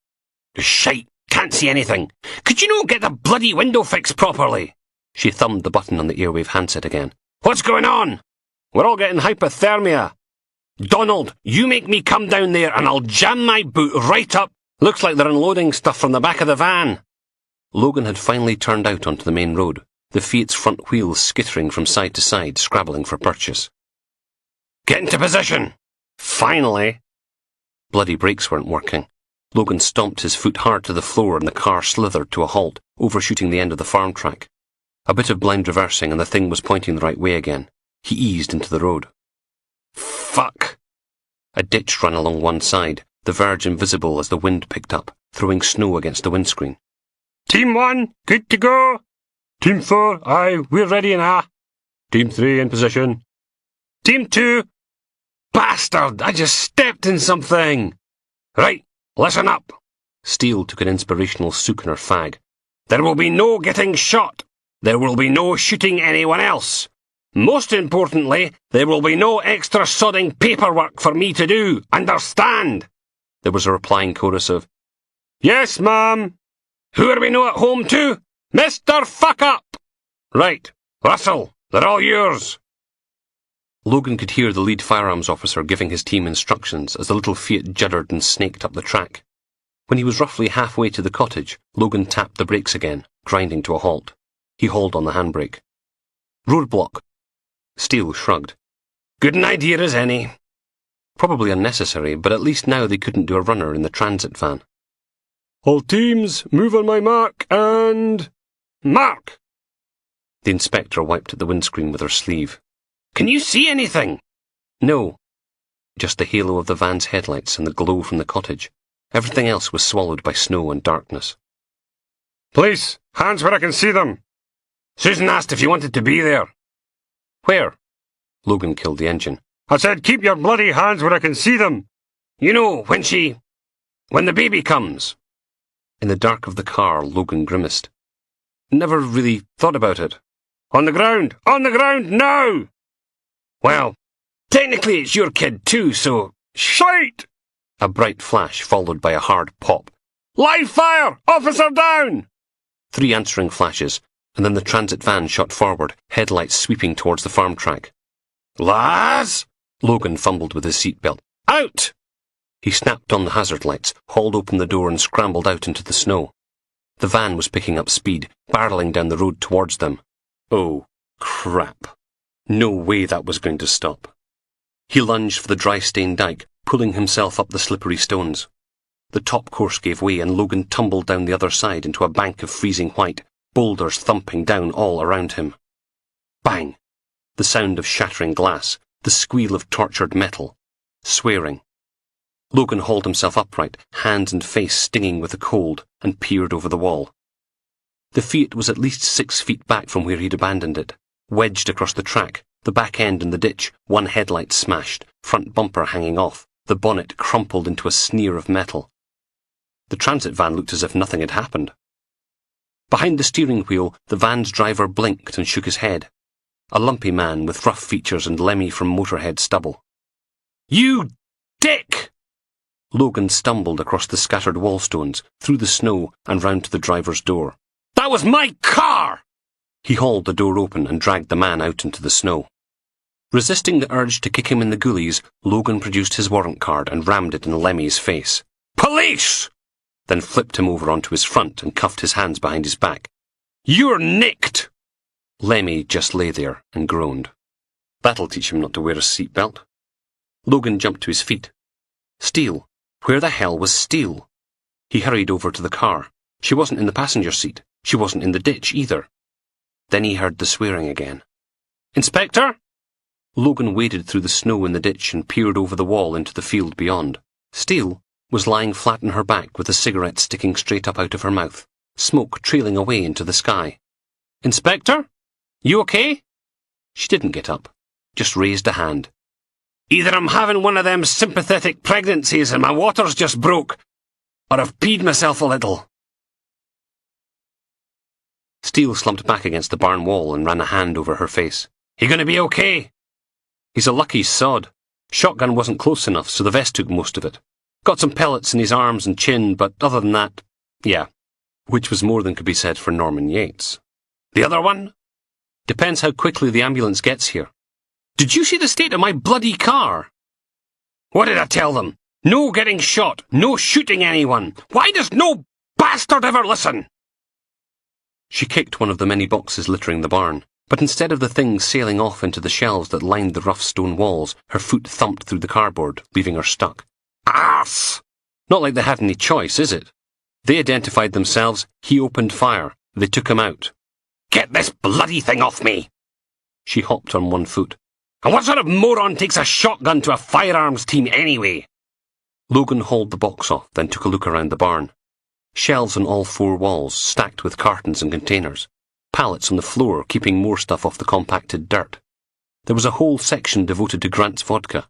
Shite, can't see anything. Could you not get the bloody window fixed properly? She thumbed the button on the airwave handset again. What's going on? We're all getting hypothermia. Donald, you make me come down there and I'll jam my boot right up. Looks like they're unloading stuff from the back of the van. Logan had finally turned out onto the main road, the Fiat's front wheels skittering from side to side, scrabbling for purchase. Get into position. Finally. Bloody brakes weren't working. Logan stomped his foot hard to the floor and the car slithered to a halt, overshooting the end of the farm track. A bit of blind reversing and the thing was pointing the right way again. He eased into the road. Fuck! A ditch ran along one side, the verge invisible as the wind picked up, throwing snow against the windscreen. Team 1, good to go. Team 4, aye, we're ready and Team 3 in position. Team 2, bastard, I just stepped in something. Right, listen up. Steele took an inspirational sook in her fag. There will be no getting shot. There will be no shooting anyone else. Most importantly, there will be no extra sodding paperwork for me to do, understand? There was a replying chorus of, Yes, ma'am. Who are we no at home to? Mr. Fuck Up! Right, Russell, they're all yours. Logan could hear the lead firearms officer giving his team instructions as the little Fiat juddered and snaked up the track. When he was roughly halfway to the cottage, Logan tapped the brakes again, grinding to a halt. He hauled on the handbrake. Roadblock. Steele shrugged. Good an idea as any. Probably unnecessary, but at least now they couldn't do a runner in the transit van. All teams, move on my mark and... Mark! The inspector wiped at the windscreen with her sleeve. Can you see anything? No. Just the halo of the van's headlights and the glow from the cottage. Everything else was swallowed by snow and darkness. Police, hands where I can see them. Susan asked if you wanted to be there. Where? Logan killed the engine. I said keep your bloody hands where I can see them. You know, when the baby comes. In the dark of the car, Logan grimaced. Never really thought about it. On the ground! On the ground now! Well, technically it's your kid too, so... Shite! A bright flash followed by a hard pop. Live fire! Officer down! 3 answering flashes, and then the transit van shot forward, headlights sweeping towards the farm track. Lads! Logan fumbled with his seatbelt. Out! He snapped on the hazard lights, hauled open the door and scrambled out into the snow. The van was picking up speed, barreling down the road towards them. Oh, crap. No way that was going to stop. He lunged for the dry-stained dike, pulling himself up the slippery stones. The top course gave way and Logan tumbled down the other side into a bank of freezing white, boulders thumping down all around him. Bang! The sound of shattering glass, the squeal of tortured metal, swearing. Logan hauled himself upright, hands and face stinging with the cold, and peered over the wall. The Fiat was at least 6 feet back from where he'd abandoned it, wedged across the track, the back end in the ditch, one headlight smashed, front bumper hanging off, the bonnet crumpled into a sneer of metal. The transit van looked as if nothing had happened. Behind the steering wheel, the van's driver blinked and shook his head. A lumpy man with rough features and Lemmy from Motorhead stubble. You dick! Logan stumbled across the scattered wallstones, through the snow, and round to the driver's door. That was my car! He hauled the door open and dragged the man out into the snow. Resisting the urge to kick him in the goolies, Logan produced his warrant card and rammed it in Lemmy's face. Police! Then flipped him over onto his front and cuffed his hands behind his back. You're nicked! Lemmy just lay there and groaned. That'll teach him not to wear a seatbelt. Logan jumped to his feet. Steele. Where the hell was Steele? He hurried over to the car. She wasn't in the passenger seat. She wasn't in the ditch either. Then he heard the swearing again. Inspector? Logan waded through the snow in the ditch and peered over the wall into the field beyond. Steele was lying flat on her back with a cigarette sticking straight up out of her mouth, smoke trailing away into the sky. Inspector? You okay? She didn't get up, just raised a hand. Either I'm having one of them sympathetic pregnancies and my water's just broke, or I've peed myself a little. Steele slumped back against the barn wall and ran a hand over her face. You gonna be okay? He's a lucky sod. Shotgun wasn't close enough, so the vest took most of it. Got some pellets in his arms and chin, but other than that, yeah. Which was more than could be said for Norman Yates. The other one? Depends how quickly the ambulance gets here. Did you see the state of my bloody car? What did I tell them? No getting shot, no shooting anyone. Why does no bastard ever listen? She kicked one of the many boxes littering the barn, but instead of the things sailing off into the shelves that lined the rough stone walls, her foot thumped through the cardboard, leaving her stuck. Arse! Not like they had any choice, is it? They identified themselves, he opened fire, they took him out. Get this bloody thing off me! She hopped on one foot, And what sort of moron takes a shotgun to a firearms team anyway? Logan hauled the box off, then took a look around the barn. Shelves on all four walls, stacked with cartons and containers. Pallets on the floor, keeping more stuff off the compacted dirt. There was a whole section devoted to Grant's vodka.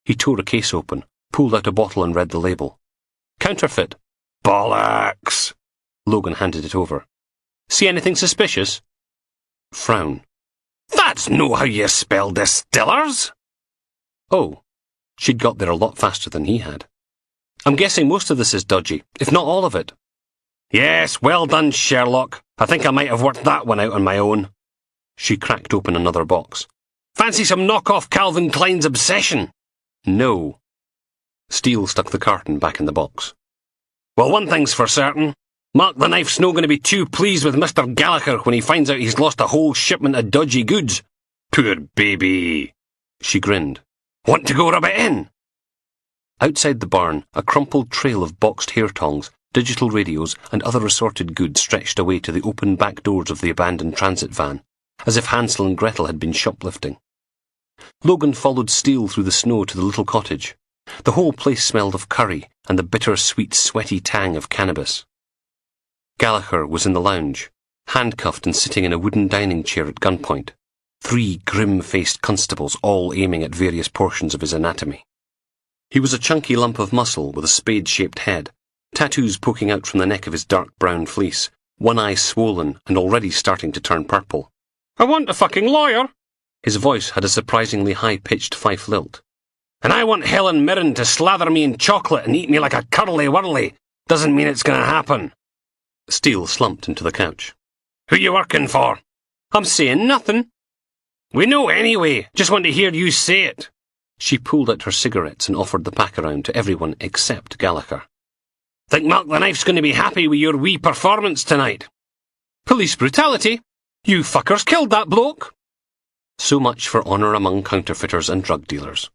He tore a case open, pulled out a bottle and read the label. Counterfeit. Bollocks! Logan handed it over. See anything suspicious? Frown. That's no how you spell distillers! Oh, she'd got there a lot faster than he had. I'm guessing most of this is dodgy, if not all of it. Yes, well done, Sherlock. I think I might have worked that one out on my own. She cracked open another box. Fancy some knockoff Calvin Klein's Obsession? No. Steele stuck the carton back in the box. Well, one thing's for certain. Mark the Knife's no going to be too pleased with Mr. Gallagher when he finds out he's lost a whole shipment of dodgy goods. Poor baby. She grinned. Want to go rub it in? Outside the barn, a crumpled trail of boxed hair tongs, digital radios, and other assorted goods stretched away to the open back doors of the abandoned transit van, as if Hansel and Gretel had been shoplifting. Logan followed Steele through the snow to the little cottage. The whole place smelled of curry and the bitter-sweet, sweaty tang of cannabis. Gallagher was in the lounge, handcuffed and sitting in a wooden dining chair at gunpoint, 3 grim-faced constables all aiming at various portions of his anatomy. He was a chunky lump of muscle with a spade-shaped head, tattoos poking out from the neck of his dark brown fleece, one eye swollen and already starting to turn purple. I want a fucking lawyer! His voice had a surprisingly high-pitched fife lilt. And I want Helen Mirren to slather me in chocolate and eat me like a curly-wurly. Doesn't mean it's going to happen. Steele slumped into the couch. Who you working for? I'm saying nothing. We know anyway. Just want to hear you say it. She pulled out her cigarettes and offered the pack around to everyone except Gallagher. Think Mark the Knife's going to be happy with your wee performance tonight? Police brutality. You fuckers killed that bloke. So much for honour among counterfeiters and drug dealers.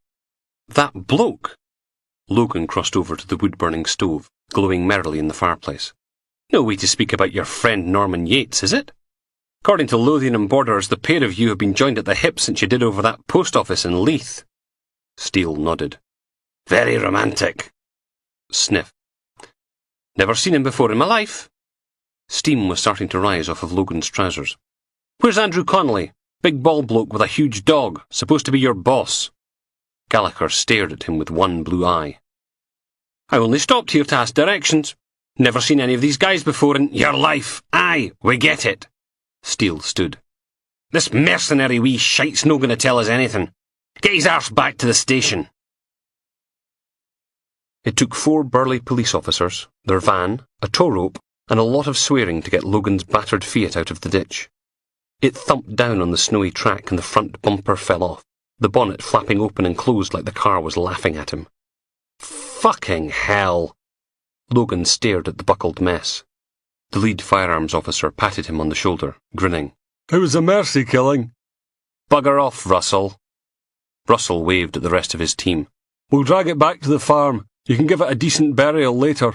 That bloke? Logan crossed over to the wood-burning stove, glowing merrily in the fireplace. No way to speak about your friend Norman Yates, is it? According to Lothian and Borders, the pair of you have been joined at the hip since you did over that post office in Leith. Steele nodded. Very romantic. Sniff. Never seen him before in my life. Steam was starting to rise off of Logan's trousers. Where's Andrew Connolly? Big bald bloke with a huge dog, supposed to be your boss. Gallagher stared at him with one blue eye. I only stopped here to ask directions. Never seen any of these guys before in your life. Aye, we get it. Steele stood. This mercenary wee shite's no going to tell us anything. Get his arse back to the station. It took 4 burly police officers, their van, a tow rope, and a lot of swearing to get Logan's battered Fiat out of the ditch. It thumped down on the snowy track and the front bumper fell off, the bonnet flapping open and closed like the car was laughing at him. Fucking hell! Logan stared at the buckled mess. The lead firearms officer patted him on the shoulder, grinning. It was a mercy killing. Bugger off, Russell. Russell waved at the rest of his team. We'll drag it back to the farm. You can give it a decent burial later.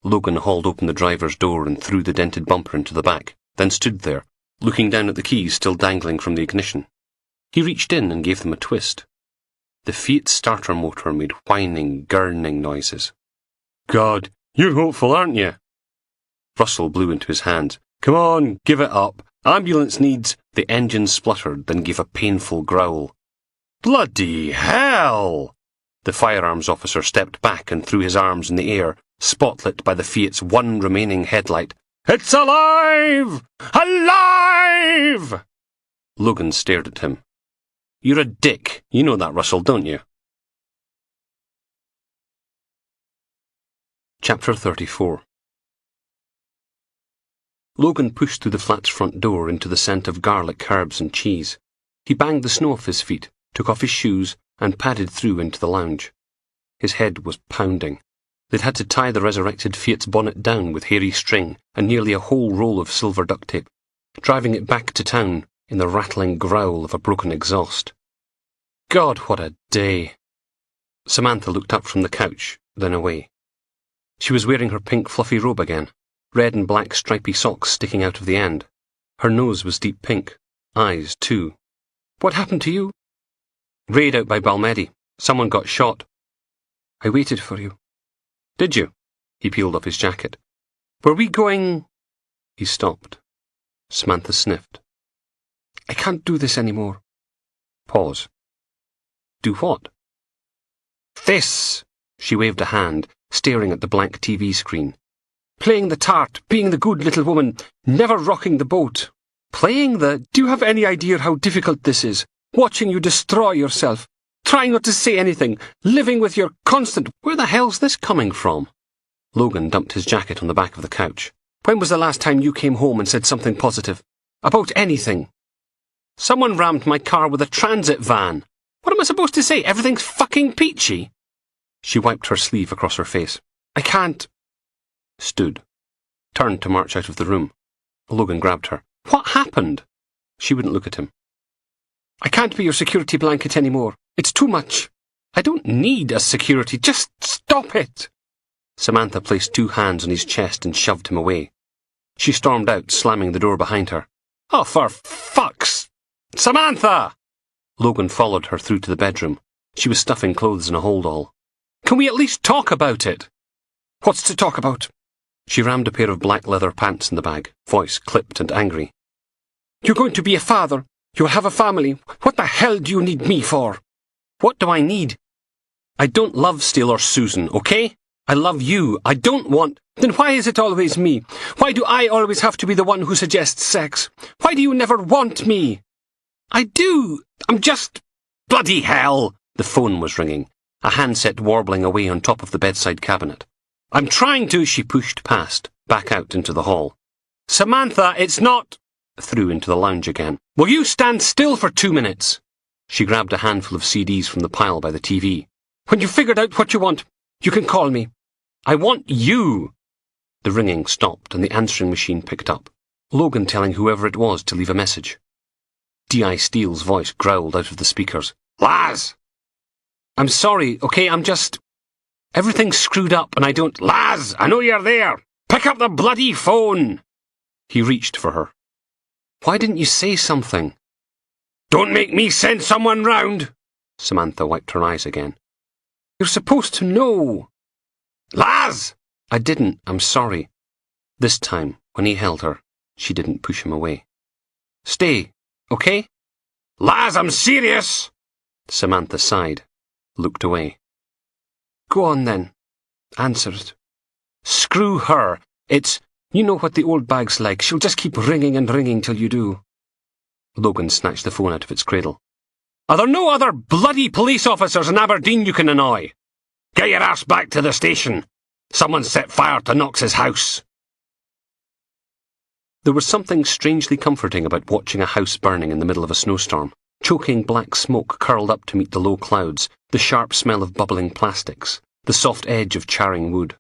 Logan hauled open the driver's door and threw the dented bumper into the back, then stood there, looking down at the keys still dangling from the ignition. He reached in and gave them a twist. The Fiat starter motor made whining, gurning noises. God, you're hopeful, aren't you? Russell blew into his hand. Come on, give it up. Ambulance needs... The engine spluttered, then gave a painful growl. Bloody hell! The firearms officer stepped back and threw his arms in the air, spotlit by the Fiat's one remaining headlight. It's alive! Alive! Logan stared at him. You're a dick. You know that, Russell, don't you? Chapter 34. Logan pushed through the flat's front door into the scent of garlic, herbs and cheese. He banged the snow off his feet, took off his shoes, and padded through into the lounge. His head was pounding. They'd had to tie the resurrected Fiat's bonnet down with hairy string and nearly a whole roll of silver duct tape, driving it back to town in the rattling growl of a broken exhaust. God, what a day! Samantha looked up from the couch, then away. She was wearing her pink fluffy robe again, red and black stripy socks sticking out of the end. Her nose was deep pink, eyes too. What happened to you? Raid out by Balmedy. Someone got shot. I waited for you. Did you? He peeled off his jacket. Were we going... He stopped. Samantha sniffed. I can't do this anymore. Pause. Do what? This! She waved a hand, staring at the blank TV screen. Playing the tart, being the good little woman, never rocking the boat. Playing the... Do you have any idea how difficult this is? Watching you destroy yourself. Trying not to say anything. Living with your constant... Where the hell's this coming from? Logan dumped his jacket on the back of the couch. When was the last time you came home and said something positive? About anything? Someone rammed my car with a transit van. What am I supposed to say? Everything's fucking peachy? She wiped her sleeve across her face. I can't... Stood. Turned to march out of the room. Logan grabbed her. What happened? She wouldn't look at him. I can't be your security blanket anymore. It's too much. I don't need a security. Just stop it. Samantha placed 2 hands on his chest and shoved him away. She stormed out, slamming the door behind her. Oh, for fuck's... Samantha! Logan followed her through to the bedroom. She was stuffing clothes in a hold-all. Can we at least talk about it? What's to talk about? She rammed a pair of black leather pants in the bag, voice clipped and angry. You're going to be a father. You'll have a family. What the hell do you need me for? What do I need? I don't love Steele or Susan, okay? I love you. I don't want... Then why is it always me? Why do I always have to be the one who suggests sex? Why do you never want me? I do. I'm just... Bloody hell! The phone was ringing, a handset warbling away on top of the bedside cabinet. I'm trying to... She pushed past, back out into the hall. Samantha, it's not... Through into the lounge again. Will you stand still for 2 minutes? She grabbed a handful of CDs from the pile by the TV. When you've figured out what you want, you can call me. I want you. The ringing stopped and the answering machine picked up. Logan telling whoever it was to leave a message. D.I. Steele's voice growled out of the speakers. Laz! I'm sorry, okay, I'm just... Everything's screwed up and I don't... Laz, I know you're there. Pick up the bloody phone. He reached for her. Why didn't you say something? Don't make me send someone round. Samantha wiped her eyes again. You're supposed to know. Laz! I didn't, I'm sorry. This time, when he held her, she didn't push him away. Stay, okay? Laz, I'm serious! Samantha sighed, looked away. Go on then. Answer it. Screw her. It's... You know what the old bag's like. She'll just keep ringing and ringing till you do. Logan snatched the phone out of its cradle. Are there no other bloody police officers in Aberdeen you can annoy? Get your ass back to the station. Someone set fire to Knox's house. There was something strangely comforting about watching a house burning in the middle of a snowstorm. Choking black smoke curled up to meet the low clouds, the sharp smell of bubbling plastics, the soft edge of charring wood.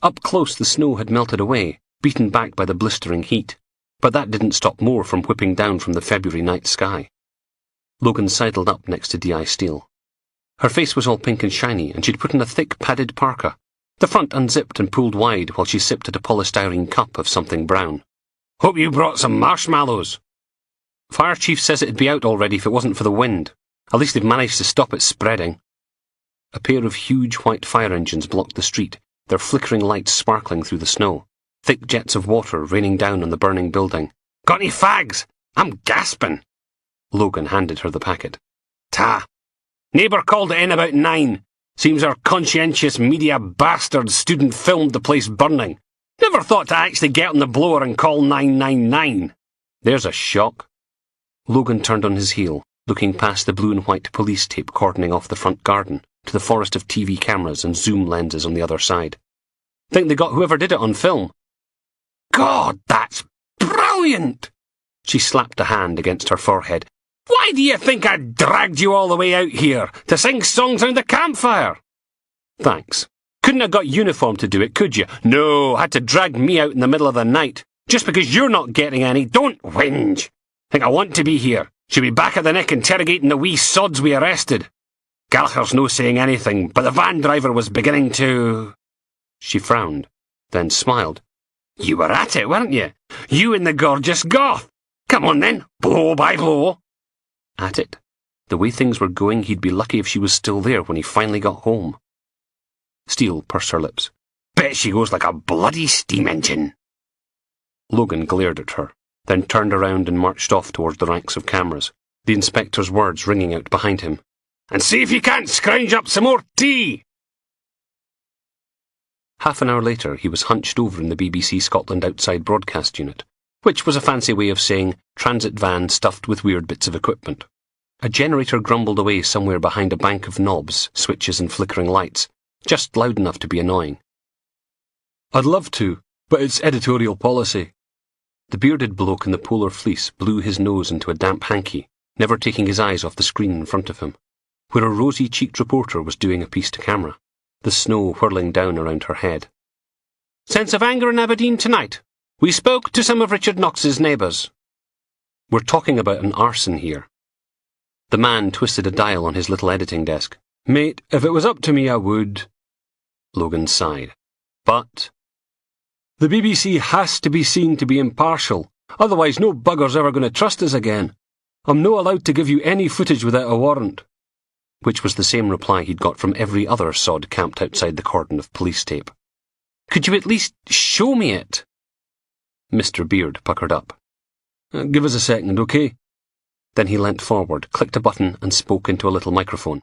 Up close the snow had melted away, beaten back by the blistering heat, but that didn't stop more from whipping down from the February night sky. Logan sidled up next to D.I. Steele. Her face was all pink and shiny, and she'd put on a thick padded parka. The front unzipped and pulled wide while she sipped at a polystyrene cup of something brown. Hope you brought some marshmallows. Fire chief says it'd be out already if it wasn't for the wind. At least they've managed to stop it spreading. A pair of huge white fire engines blocked the street, their flickering lights sparkling through the snow. Thick jets of water raining down on the burning building. Got any fags? I'm gasping. Logan handed her the packet. Ta. Neighbour called it in about 9. Seems our conscientious media bastard student filmed the place burning. Never thought to actually get on the blower and call 999. There's a shock. Logan turned on his heel, looking past the blue and white police tape cordoning off the front garden to the forest of TV cameras and zoom lenses on the other side. Think they got whoever did it on film. God, that's brilliant! She slapped a hand against her forehead. Why do you think I dragged you all the way out here, to sing songs around the campfire? Thanks. Couldn't have got uniform to do it, could you? No, had to drag me out in the middle of the night. Just because you're not getting any, don't whinge. Think I want to be here. Should be back at the neck interrogating the wee sods we arrested. Gallagher's no saying anything, but the van driver was beginning to... She frowned, then smiled. You were at it, weren't you? You and the gorgeous goth. Come on then, blow by blow. At it? The way things were going, he'd be lucky if she was still there when he finally got home. Steele pursed her lips. Bet she goes like a bloody steam engine. Logan glared at her, then turned around and marched off towards the ranks of cameras, the inspector's words ringing out behind him. And see if you can't scrounge up some more tea! Half an hour later, he was hunched over in the BBC Scotland outside broadcast unit, which was a fancy way of saying transit van stuffed with weird bits of equipment. A generator grumbled away somewhere behind a bank of knobs, switches and flickering lights, just loud enough to be annoying. I'd love to, but it's editorial policy. The bearded bloke in the polar fleece blew his nose into a damp hanky, never taking his eyes off the screen in front of him, where a rosy-cheeked reporter was doing a piece to camera, the snow whirling down around her head. Sense of anger in Aberdeen tonight. We spoke to some of Richard Knox's neighbours. We're talking about an arson here. The man twisted a dial on his little editing desk. Mate, if it was up to me, I would. Logan sighed. But the BBC has to be seen to be impartial, otherwise no bugger's ever going to trust us again. I'm no allowed to give you any footage without a warrant. Which was the same reply he'd got from every other sod camped outside the cordon of police tape. Could you at least show me it? Mr. Beard puckered up. Give us a second, okay? Then he leant forward, clicked a button and spoke into a little microphone.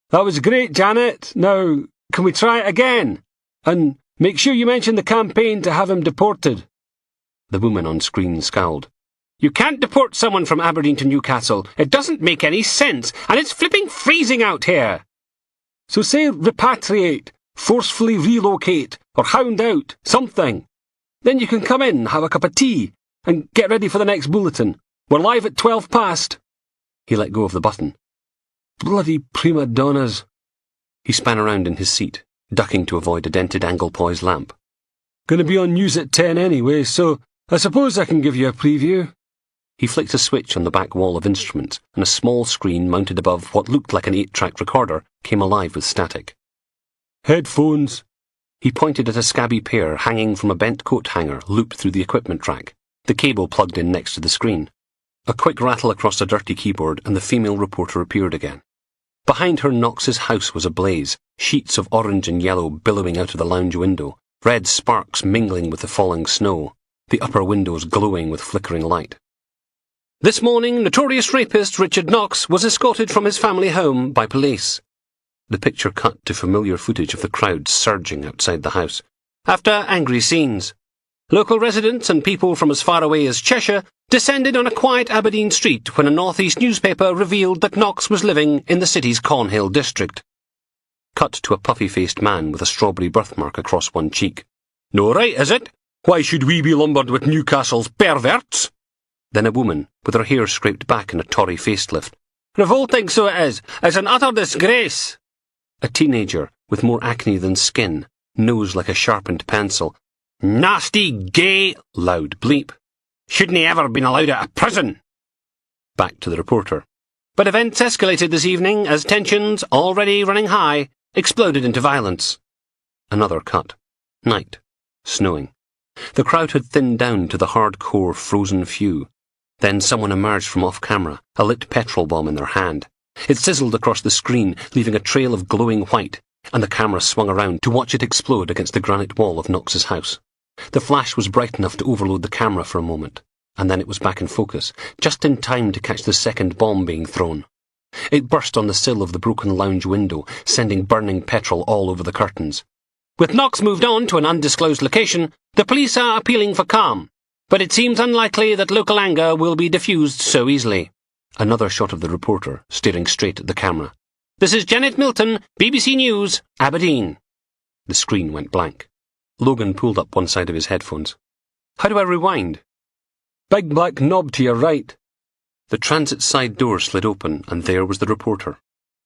That was great, Janet. Now, can we try it again? And make sure you mention the campaign to have him deported. The woman on screen scowled. You can't deport someone from Aberdeen to Newcastle. It doesn't make any sense, and it's flipping freezing out here. So say repatriate, forcefully relocate, or hound out, something. Then you can come in, have a cup of tea, and get ready for the next bulletin. We're live at 12 past. He let go of the button. Bloody prima donnas. He span around in his seat, ducking to avoid a dented Anglepoise lamp. Going to be on news at 10 anyway, so I suppose I can give you a preview. He flicked a switch on the back wall of instruments, and a small screen mounted above what looked like an 8-track recorder came alive with static. Headphones. He pointed at a scabby pair hanging from a bent coat hanger looped through the equipment rack, the cable plugged in next to the screen. A quick rattle across the dirty keyboard and the female reporter appeared again. Behind her, Knox's house was ablaze, sheets of orange and yellow billowing out of the lounge window, red sparks mingling with the falling snow, the upper windows glowing with flickering light. This morning, notorious rapist Richard Knox was escorted from his family home by police. The picture cut to familiar footage of the crowd surging outside the house. After angry scenes, local residents and people from as far away as Cheshire descended on a quiet Aberdeen street when a northeast newspaper revealed that Knox was living in the city's Cornhill district. Cut to a puffy-faced man with a strawberry birthmark across one cheek. No right, is it? Why should we be lumbered with Newcastle's perverts? Then a woman, with her hair scraped back in a Tory facelift. Revolting, so it is. It's an utter disgrace. A teenager, with more acne than skin, nose like a sharpened pencil. Nasty, gay, loud bleep. Shouldn't he ever been allowed out of prison? Back to the reporter. But events escalated this evening as tensions, already running high, exploded into violence. Another cut. Night. Snowing. The crowd had thinned down to the hardcore frozen few. Then someone emerged from off-camera, a lit petrol bomb in their hand. It sizzled across the screen, leaving a trail of glowing white, and the camera swung around to watch it explode against the granite wall of Knox's house. The flash was bright enough to overload the camera for a moment, and then it was back in focus, just in time to catch the second bomb being thrown. It burst on the sill of the broken lounge window, sending burning petrol all over the curtains. With Knox moved on to an undisclosed location, the police are appealing for calm, but it seems unlikely that local anger will be diffused so easily. Another shot of the reporter, staring straight at the camera. This is Janet Milton, BBC News, Aberdeen. The screen went blank. Logan pulled up one side of his headphones. How do I rewind? Big black knob to your right. The transit side door slid open, and there was the reporter.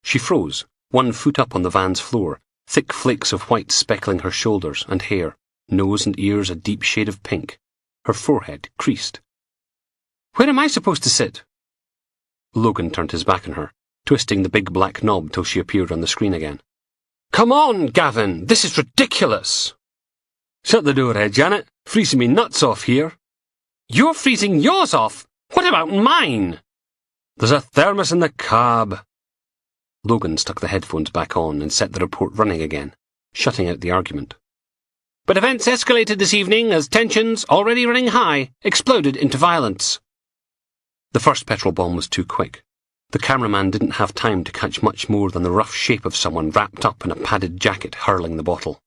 She froze, 1 foot up on the van's floor, thick flakes of white speckling her shoulders and hair, nose and ears a deep shade of pink. Her forehead creased. Where am I supposed to sit? Logan turned his back on her, twisting the big black knob till she appeared on the screen again. Come on, Gavin, this is ridiculous. Shut the door, Janet. Freezing me nuts off here. You're freezing yours off. What about mine? There's a thermos in the cab. Logan stuck the headphones back on and set the report running again, shutting out the argument. But events escalated this evening as tensions, already running high, exploded into violence. The first petrol bomb was too quick. The cameraman didn't have time to catch much more than the rough shape of someone wrapped up in a padded jacket hurling the bottle.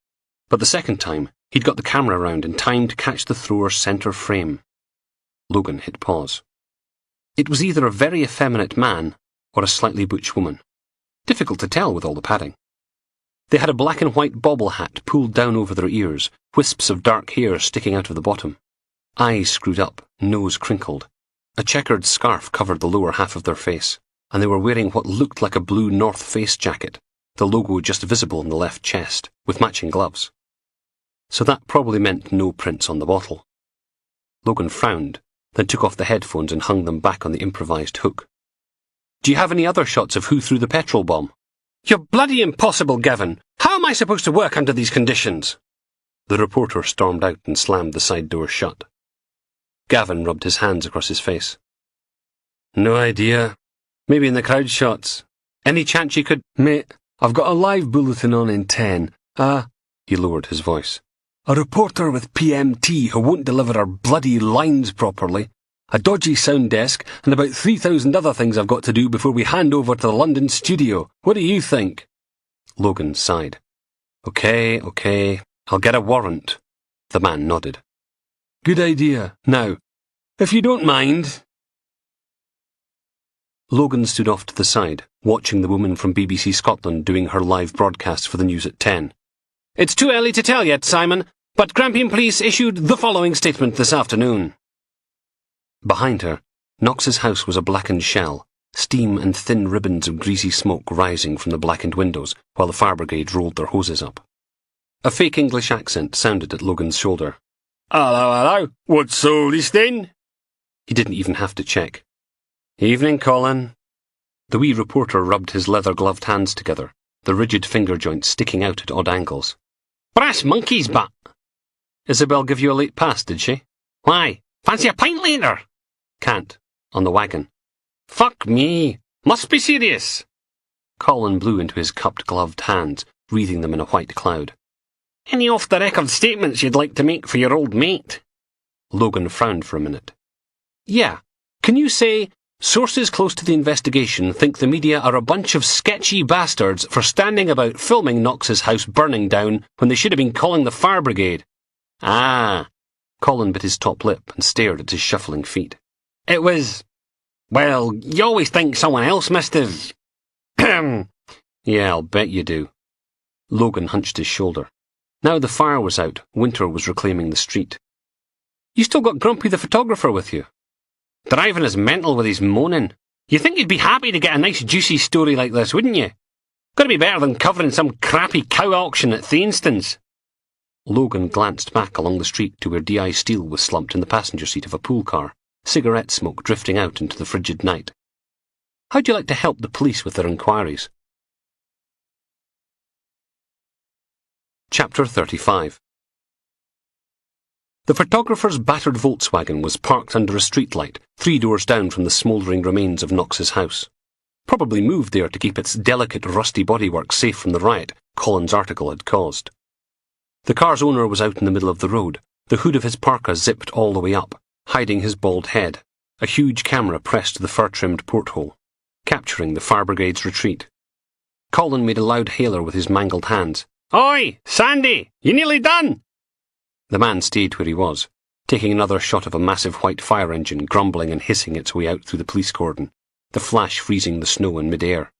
But the second time, he'd got the camera round in time to catch the thrower's centre frame. Logan hit pause. It was either a very effeminate man or a slightly butch woman. Difficult to tell with all the padding. They had a black and white bobble hat pulled down over their ears, wisps of dark hair sticking out of the bottom. Eyes screwed up, nose crinkled. A checkered scarf covered the lower half of their face, and they were wearing what looked like a blue North Face jacket, the logo just visible in the left chest, with matching gloves. So that probably meant no prints on the bottle. Logan frowned, then took off the headphones and hung them back on the improvised hook. Do you have any other shots of who threw the petrol bomb? You're bloody impossible, Gavin. How am I supposed to work under these conditions? The reporter stormed out and slammed the side door shut. Gavin rubbed his hands across his face. No idea. Maybe in the crowd shots. Any chance you could... Mate, I've got a live bulletin on in 10. He lowered his voice. A reporter with PMT who won't deliver her bloody lines properly. A dodgy sound desk, and about 3,000 other things I've got to do before we hand over to the London studio. What do you think? Logan sighed. Okay, I'll get a warrant. The man nodded. Good idea. Now, if you don't mind... Logan stood off to the side, watching the woman from BBC Scotland doing her live broadcast for the news at 10. It's too early to tell yet, Simon, but Grampian Police issued the following statement this afternoon. Behind her, Knox's house was a blackened shell, steam and thin ribbons of greasy smoke rising from the blackened windows while the fire brigade rolled their hoses up. A fake English accent sounded at Logan's shoulder. Hello. What's all this then? He didn't even have to check. Evening, Colin. The wee reporter rubbed his leather-gloved hands together, the rigid finger joints sticking out at odd angles. Brass monkeys, but... Isabel give you a late pass, did she? Why? Fancy a pint later? Can't. On the wagon. Fuck me. Must be serious. Colin blew into his cupped gloved hands, wreathing them in a white cloud. Any off-the-record statements you'd like to make for your old mate? Logan frowned for a minute. Yeah. Can you say, sources close to the investigation think the media are a bunch of sketchy bastards for standing about filming Knox's house burning down when they should have been calling the fire brigade? Ah. Colin bit his top lip and stared at his shuffling feet. It was... Well, you always think someone else must have... Yeah, I'll bet you do. Logan hunched his shoulder. Now the fire was out, winter was reclaiming the street. You still got Grumpy the photographer with you? Driving us mental with his moaning. You think you'd be happy to get a nice juicy story like this, wouldn't you? Gotta be better than covering some crappy cow auction at Thainston's. Logan glanced back along the street to where D.I. Steele was slumped in the passenger seat of a pool car, cigarette smoke drifting out into the frigid night. How'd you like to help the police with their inquiries? Chapter 35. The photographer's battered Volkswagen was parked under a streetlight, 3 doors down from the smouldering remains of Knox's house. Probably moved there to keep its delicate, rusty bodywork safe from the riot Colin's article had caused. The car's owner was out in the middle of the road, the hood of his parka zipped all the way up, hiding his bald head, a huge camera pressed to the fur-trimmed porthole, capturing the fire brigade's retreat. Colin made a loud hailer with his mangled hands. Oi, Sandy, you nearly done? The man stayed where he was, taking another shot of a massive white fire engine grumbling and hissing its way out through the police cordon, the flash freezing the snow in mid-air.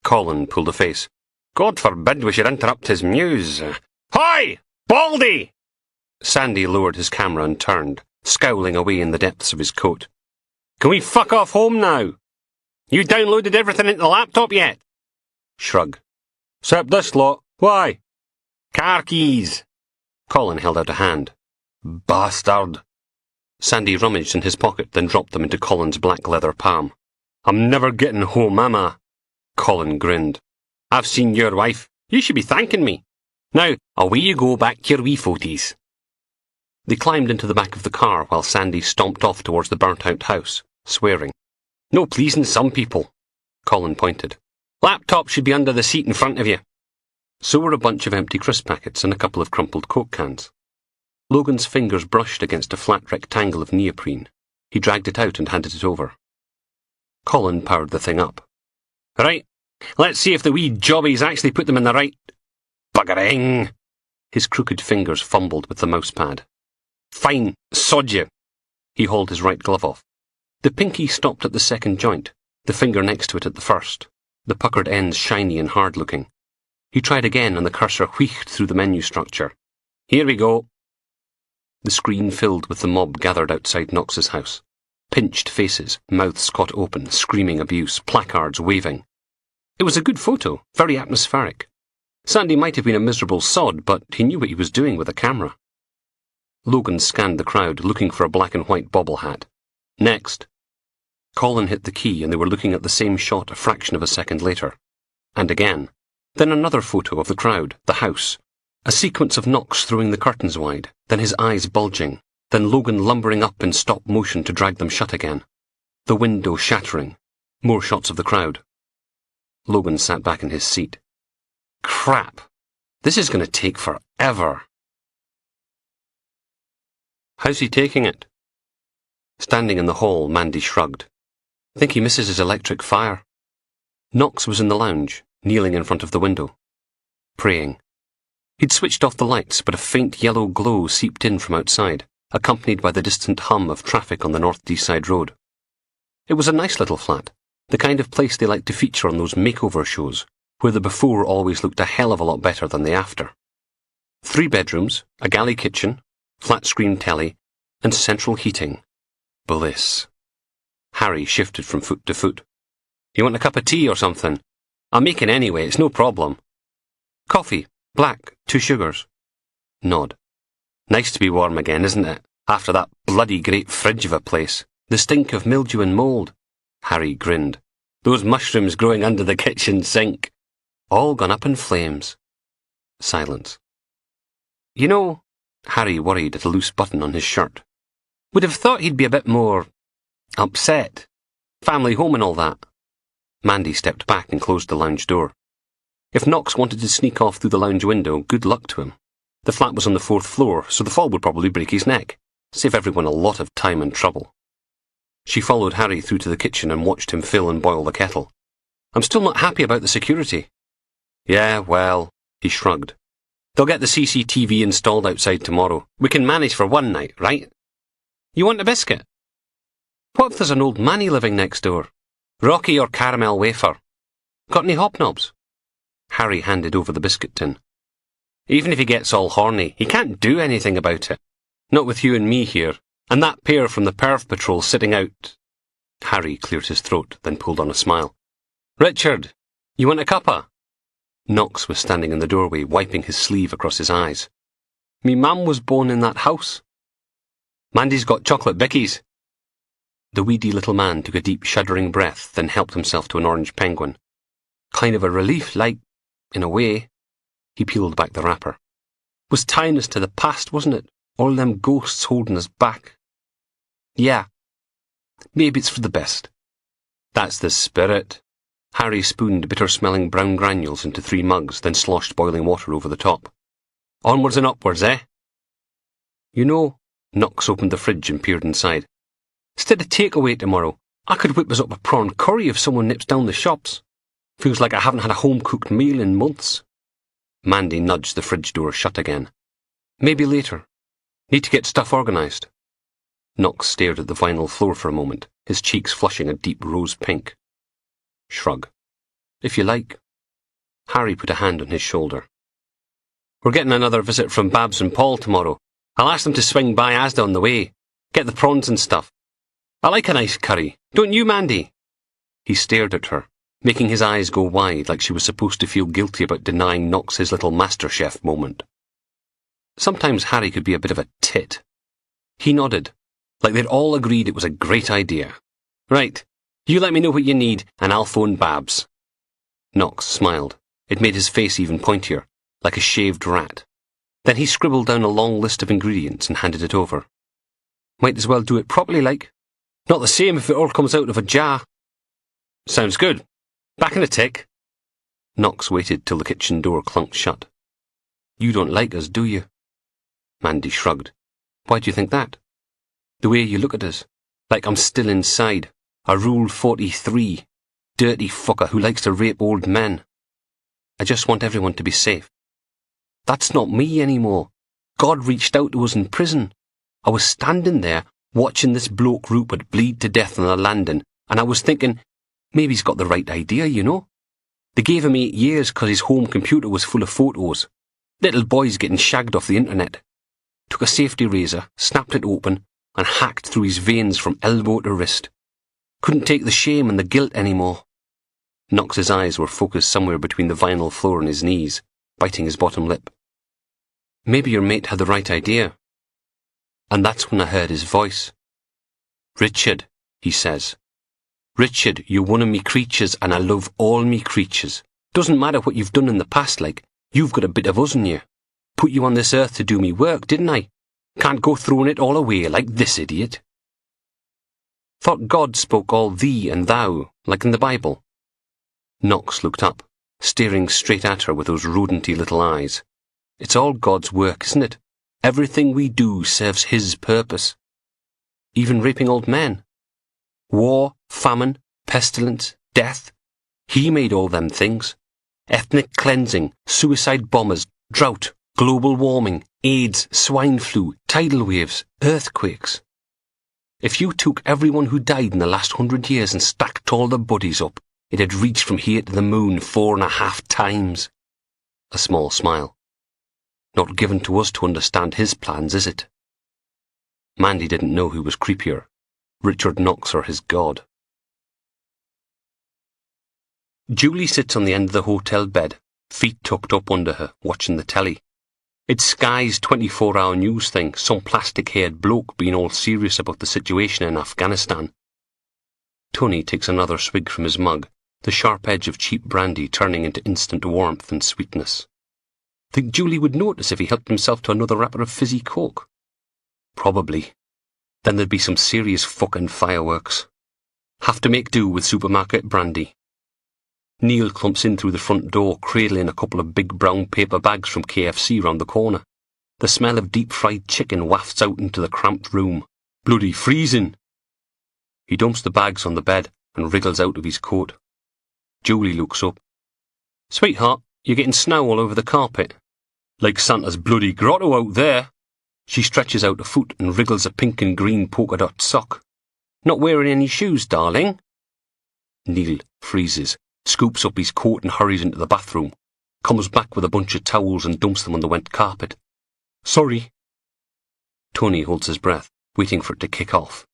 Colin pulled a face. God forbid we should interrupt his muse. Hi, Baldy! Sandy lowered his camera and turned, scowling away in the depths of his coat. Can we fuck off home now? You downloaded everything into the laptop yet? Shrug. Except this lot. Why? Car keys. Colin held out a hand. Bastard. Sandy rummaged in his pocket, then dropped them into Colin's black leather palm. I'm never getting home, am I? Colin grinned. I've seen your wife. You should be thanking me. Now, away you go back to your wee foties. They climbed into the back of the car while Sandy stomped off towards the burnt-out house, swearing. No pleasing some people. Colin pointed. Laptop should be under the seat in front of you. So were a bunch of empty crisp packets and a couple of crumpled Coke cans. Logan's fingers brushed against a flat rectangle of neoprene. He dragged it out and handed it over. Colin powered the thing up. Right, let's see if the wee jobbies actually put them in the right... Buggering! His crooked fingers fumbled with the mouse pad. Fine, sod you. He hauled his right glove off. The pinky stopped at the second joint, the finger next to it at the first, the puckered ends shiny and hard-looking. He tried again and the cursor wheeked through the menu structure. Here we go. The screen filled with the mob gathered outside Knox's house. Pinched faces, mouths caught open, screaming abuse, placards waving. It was a good photo, very atmospheric. Sandy might have been a miserable sod, but he knew what he was doing with a camera. Logan scanned the crowd, looking for a black and white bobble hat. Next. Colin hit the key and they were looking at the same shot a fraction of a second later. And again. Then another photo of the crowd, the house. A sequence of Knox throwing the curtains wide, then his eyes bulging, then Logan lumbering up in stop motion to drag them shut again. The window shattering. More shots of the crowd. Logan sat back in his seat. Crap. This is going to take forever. How's he taking it? Standing in the hall, Mandy shrugged. Think he misses his electric fire. Knox was in the lounge, kneeling in front of the window. Praying. He'd switched off the lights, but a faint yellow glow seeped in from outside, accompanied by the distant hum of traffic on the North Deeside Road. It was a nice little flat, the kind of place they like to feature on those makeover shows, where the before always looked a hell of a lot better than the after. 3 bedrooms, a galley kitchen, flat-screen telly, and central heating. Bliss. Harry shifted from foot to foot. You want a cup of tea or something? I'll make it anyway, it's no problem. Coffee, black, 2 sugars. Nod. Nice to be warm again, isn't it? After that bloody great fridge of a place. The stink of mildew and mould. Harry grinned. Those mushrooms growing under the kitchen sink. All gone up in flames. Silence. You know, Harry worried at a loose button on his shirt. Would have thought he'd be a bit more... upset. Family home and all that. Mandy stepped back and closed the lounge door. If Knox wanted to sneak off through the lounge window, good luck to him. The flat was on the 4th floor, so the fall would probably break his neck. Save everyone a lot of time and trouble. She followed Harry through to the kitchen and watched him fill and boil the kettle. I'm still not happy about the security. Yeah, well, he shrugged. They'll get the CCTV installed outside tomorrow. We can manage for one night, right? You want a biscuit? What if there's an old manny living next door? Rocky or caramel wafer? Got any hobnobs? Harry handed over the biscuit tin. Even if he gets all horny, he can't do anything about it. Not with you and me here, and that pair from the Perv Patrol sitting out. Harry cleared his throat, then pulled on a smile. Richard, you want a cuppa? Knox was standing in the doorway, wiping his sleeve across his eyes. Me mum was born in that house. Mandy's got chocolate bickies. The weedy little man took a deep shuddering breath, then helped himself to an orange penguin. Kind of a relief, like, in a way. He peeled back the wrapper. Was tying us to the past, wasn't it? All them ghosts holding us back. Yeah. Maybe it's for the best. That's the spirit. Harry spooned bitter-smelling brown granules into 3 mugs, then sloshed boiling water over the top. Onwards and upwards, eh? You know, Knox opened the fridge and peered inside. Instead of takeaway tomorrow, I could whip us up a prawn curry if someone nips down the shops. Feels like I haven't had a home-cooked meal in months. Mandy nudged the fridge door shut again. Maybe later. Need to get stuff organised. Knox stared at the vinyl floor for a moment, his cheeks flushing a deep rose pink. Shrug. If you like. Harry put a hand on his shoulder. We're getting another visit from Babs and Paul tomorrow. I'll ask them to swing by Asda on the way. Get the prawns and stuff. I like a nice curry. Don't you, Mandy? He stared at her, making his eyes go wide like she was supposed to feel guilty about denying Knox his little MasterChef moment. Sometimes Harry could be a bit of a tit. He nodded, like they'd all agreed it was a great idea. Right, you let me know what you need, and I'll phone Babs. Knox smiled. It made his face even pointier, like a shaved rat. Then he scribbled down a long list of ingredients and handed it over. Might as well do it properly, like. Not the same if it all comes out of a jar. Sounds good. Back in a tick. Knox waited till the kitchen door clunked shut. You don't like us, do you? Mandy shrugged. Why do you think that? The way you look at us. Like I'm still inside. A Rule 43. Dirty fucker who likes to rape old men. I just want everyone to be safe. That's not me anymore. God reached out to us in prison. I was standing there, watching this bloke Rupert bleed to death on the landing, and I was thinking, maybe he's got the right idea, you know? They gave him 8 years because his home computer was full of photos. Little boys getting shagged off the internet. Took a safety razor, snapped it open, and hacked through his veins from elbow to wrist. Couldn't take the shame and the guilt anymore. Knox's eyes were focused somewhere between the vinyl floor and his knees, biting his bottom lip. Maybe your mate had the right idea. And that's when I heard his voice. Richard, he says. Richard, you're one of me creatures and I love all me creatures. Doesn't matter what you've done in the past, like, you've got a bit of us in you. Put you on this earth to do me work, didn't I? Can't go throwing it all away like this idiot. Thought God spoke all thee and thou, like in the Bible. Knox looked up, staring straight at her with those rodenty little eyes. It's all God's work, isn't it? Everything we do serves His purpose. Even raping old men. War, famine, pestilence, death. He made all them things. Ethnic cleansing, suicide bombers, drought, global warming, AIDS, swine flu, tidal waves, earthquakes. If you took everyone who died in the last 100 years and stacked all the bodies up, it had reached from here to the moon 4.5 times. A small smile. Not given to us to understand his plans, is it? Mandy didn't know who was creepier, Richard Knox or his God. Julie sits on the end of the hotel bed, feet tucked up under her, watching the telly. It's Sky's 24-hour news thing, some plastic-haired bloke being all serious about the situation in Afghanistan. Tony takes another swig from his mug, the sharp edge of cheap brandy turning into instant warmth and sweetness. Think Julie would notice if he helped himself to another wrapper of fizzy coke? Probably. Then there'd be some serious fucking fireworks. Have to make do with supermarket brandy. Neil clumps in through the front door, cradling a couple of big brown paper bags from KFC round the corner. The smell of deep-fried chicken wafts out into the cramped room. Bloody freezing! He dumps the bags on the bed and wriggles out of his coat. Julie looks up. Sweetheart, you're getting snow all over the carpet. Like Santa's bloody grotto out there. She stretches out a foot and wriggles a pink and green polka dot sock. Not wearing any shoes, darling? Neil freezes, scoops up his coat and hurries into the bathroom, comes back with a bunch of towels and dumps them on the wet carpet. Sorry. Tony holds his breath, waiting for it to kick off,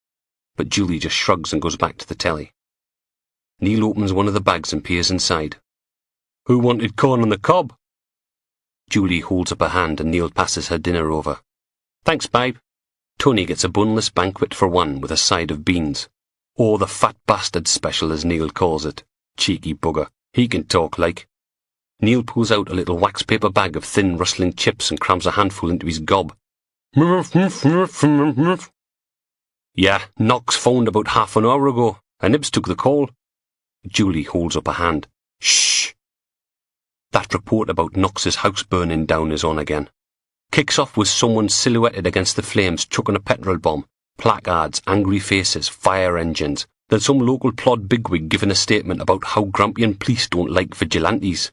but Julie just shrugs and goes back to the telly. Neil opens one of the bags and peers inside. Who wanted corn on the cob? Julie holds up a hand and Neil passes her dinner over. Thanks, babe. Tony gets a bunless banquet for one with a side of beans. Or the fat bastard special, as Neil calls it. Cheeky bugger. He can talk like. Neil pulls out a little wax paper bag of thin, rustling chips and crams a handful into his gob. Yeah, Knox phoned about half an hour ago, and Nibs took the call. Julie holds up a hand. Shh! That report about Knox's house burning down is on again. Kicks off with someone silhouetted against the flames chucking a petrol bomb, placards, angry faces, fire engines, then some local plod bigwig giving a statement about how Grampian police don't like vigilantes.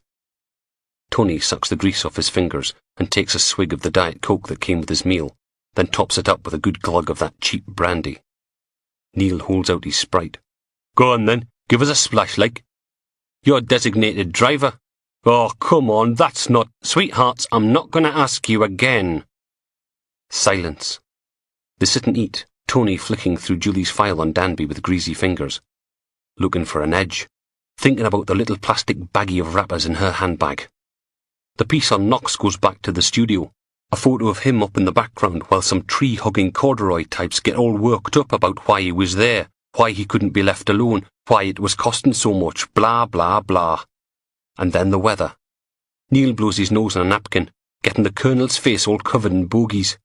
Tony sucks the grease off his fingers and takes a swig of the Diet Coke that came with his meal, then tops it up with a good glug of that cheap brandy. Neil holds out his Sprite. Go on then, give us a splash like. You're designated driver. Oh, come on, that's not... Sweethearts, I'm not going to ask you again. Silence. They sit and eat, Tony flicking through Julie's file on Danby with greasy fingers. Looking for an edge. Thinking about the little plastic baggie of wrappers in her handbag. The piece on Knox goes back to the studio. A photo of him up in the background while some tree-hugging corduroy types get all worked up about why he was there, why he couldn't be left alone, why it was costing so much, blah, blah, blah. And then the weather. Neil blows his nose on a napkin, getting the Colonel's face all covered in bogies.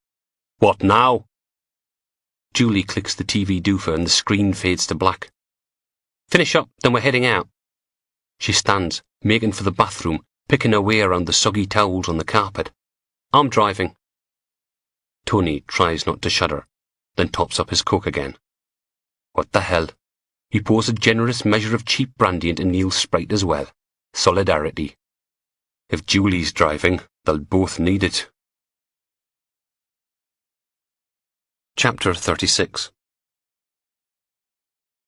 What now? Julie clicks the TV doofer and the screen fades to black. Finish up, then we're heading out. She stands, making for the bathroom, picking her way around the soggy towels on the carpet. I'm driving. Tony tries not to shudder, then tops up his Coke again. What the hell? He pours a generous measure of cheap brandy into Neil's Sprite as well. Solidarity. If Julie's driving, they'll both need it. Chapter 36.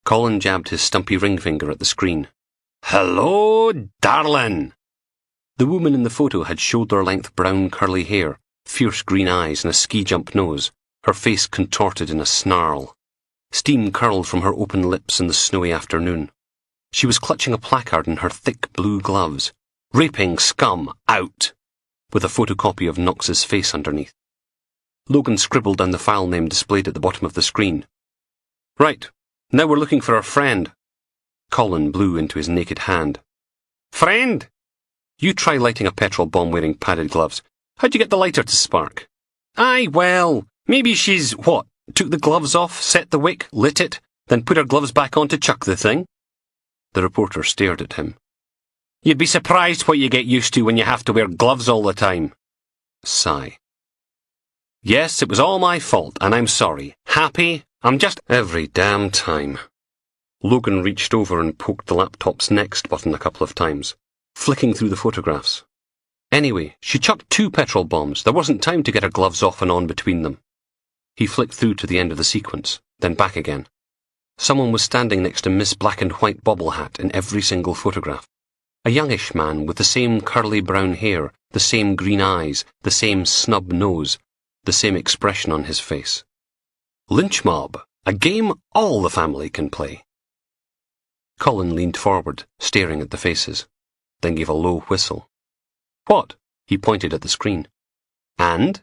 Colin jabbed his stumpy ring finger at the screen. Hello, darling! The woman in the photo had shoulder-length brown curly hair, fierce green eyes and a ski-jump nose, her face contorted in a snarl. Steam curled from her open lips in the snowy afternoon. She was clutching a placard in her thick blue gloves. Raping scum, out! With a photocopy of Knox's face underneath. Logan scribbled down the file name displayed at the bottom of the screen. Right, now we're looking for our friend. Colin blew into his naked hand. Friend? You try lighting a petrol bomb wearing padded gloves. How'd you get the lighter to spark? Aye, well, maybe she's, what, took the gloves off, set the wick, lit it, then put her gloves back on to chuck the thing? The reporter stared at him. You'd be surprised what you get used to when you have to wear gloves all the time. Sigh. Yes, it was all my fault, and I'm sorry. Happy? I'm just every damn time. Logan reached over and poked the laptop's next button a couple of times, flicking through the photographs. Anyway, she chucked 2 petrol bombs. There wasn't time to get her gloves off and on between them. He flicked through to the end of the sequence, then back again. Someone was standing next to Miss Black and White bobble hat in every single photograph. A youngish man with the same curly brown hair, the same green eyes, the same snub nose, the same expression on his face. Lynch mob, a game all the family can play. Colin leaned forward, staring at the faces, then gave a low whistle. What? He pointed at the screen. And?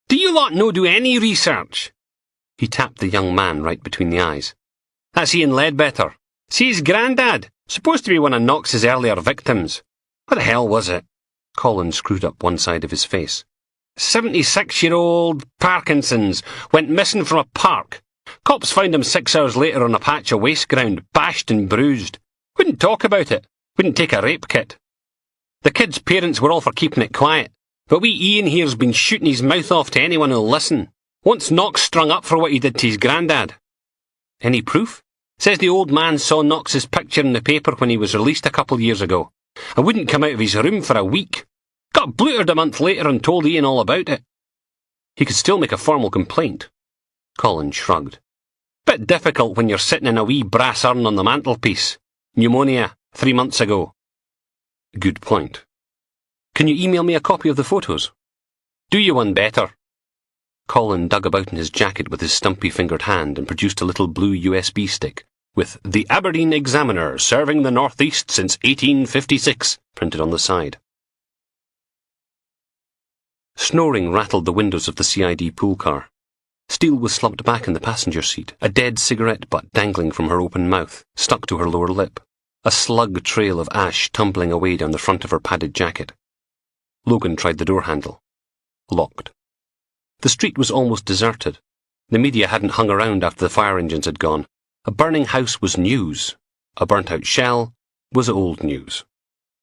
Do you lot no do any research? He tapped the young man right between the eyes. That's Ian Ledbetter. See his grandad? Supposed to be one of Knox's earlier victims. What the hell was it? Colin screwed up one side of his face. 76-year-old Parkinson's went missing from a park. Cops found him 6 hours later on a patch of waste ground, bashed and bruised. Wouldn't talk about it. Wouldn't take a rape kit. The kid's parents were all for keeping it quiet, but wee Ian here's been shooting his mouth off to anyone who'll listen. Wants Knox strung up for what he did to his grandad. Any proof? Says the old man saw Knox's picture in the paper when he was released a couple years ago, and wouldn't come out of his room for a week. Got blootered a month later and told Ian all about it. He could still make a formal complaint. Colin shrugged. Bit difficult when you're sitting in a wee brass urn on the mantelpiece. Pneumonia, 3 months ago. Good point. Can you email me a copy of the photos? Do you one better? Colin dug about in his jacket with his stumpy-fingered hand and produced a little blue USB stick with "The Aberdeen Examiner, serving the North East since 1856" printed on the side. Snoring rattled the windows of the CID pool car. Steele was slumped back in the passenger seat, a dead cigarette butt dangling from her open mouth, stuck to her lower lip, a slug trail of ash tumbling away down the front of her padded jacket. Logan tried the door handle. Locked. The street was almost deserted. The media hadn't hung around after the fire engines had gone. A burning house was news. A burnt-out shell was old news.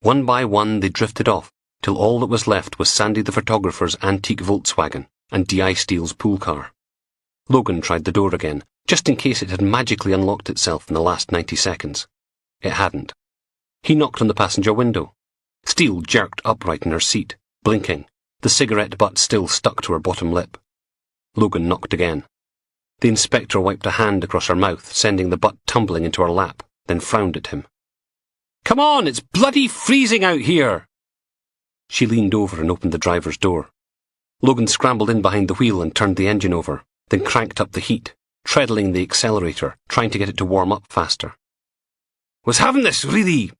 One by one they drifted off, till all that was left was Sandy the photographer's antique Volkswagen and D.I. Steele's pool car. Logan tried the door again, just in case it had magically unlocked itself in the last 90 seconds. It hadn't. He knocked on the passenger window. Steele jerked upright in her seat, blinking, the cigarette butt still stuck to her bottom lip. Logan knocked again. The inspector wiped a hand across her mouth, sending the butt tumbling into her lap, then frowned at him. Come on, it's bloody freezing out here! She leaned over and opened the driver's door. Logan scrambled in behind the wheel and turned the engine over, then cranked up the heat, treadling the accelerator, trying to get it to warm up faster. Was having this really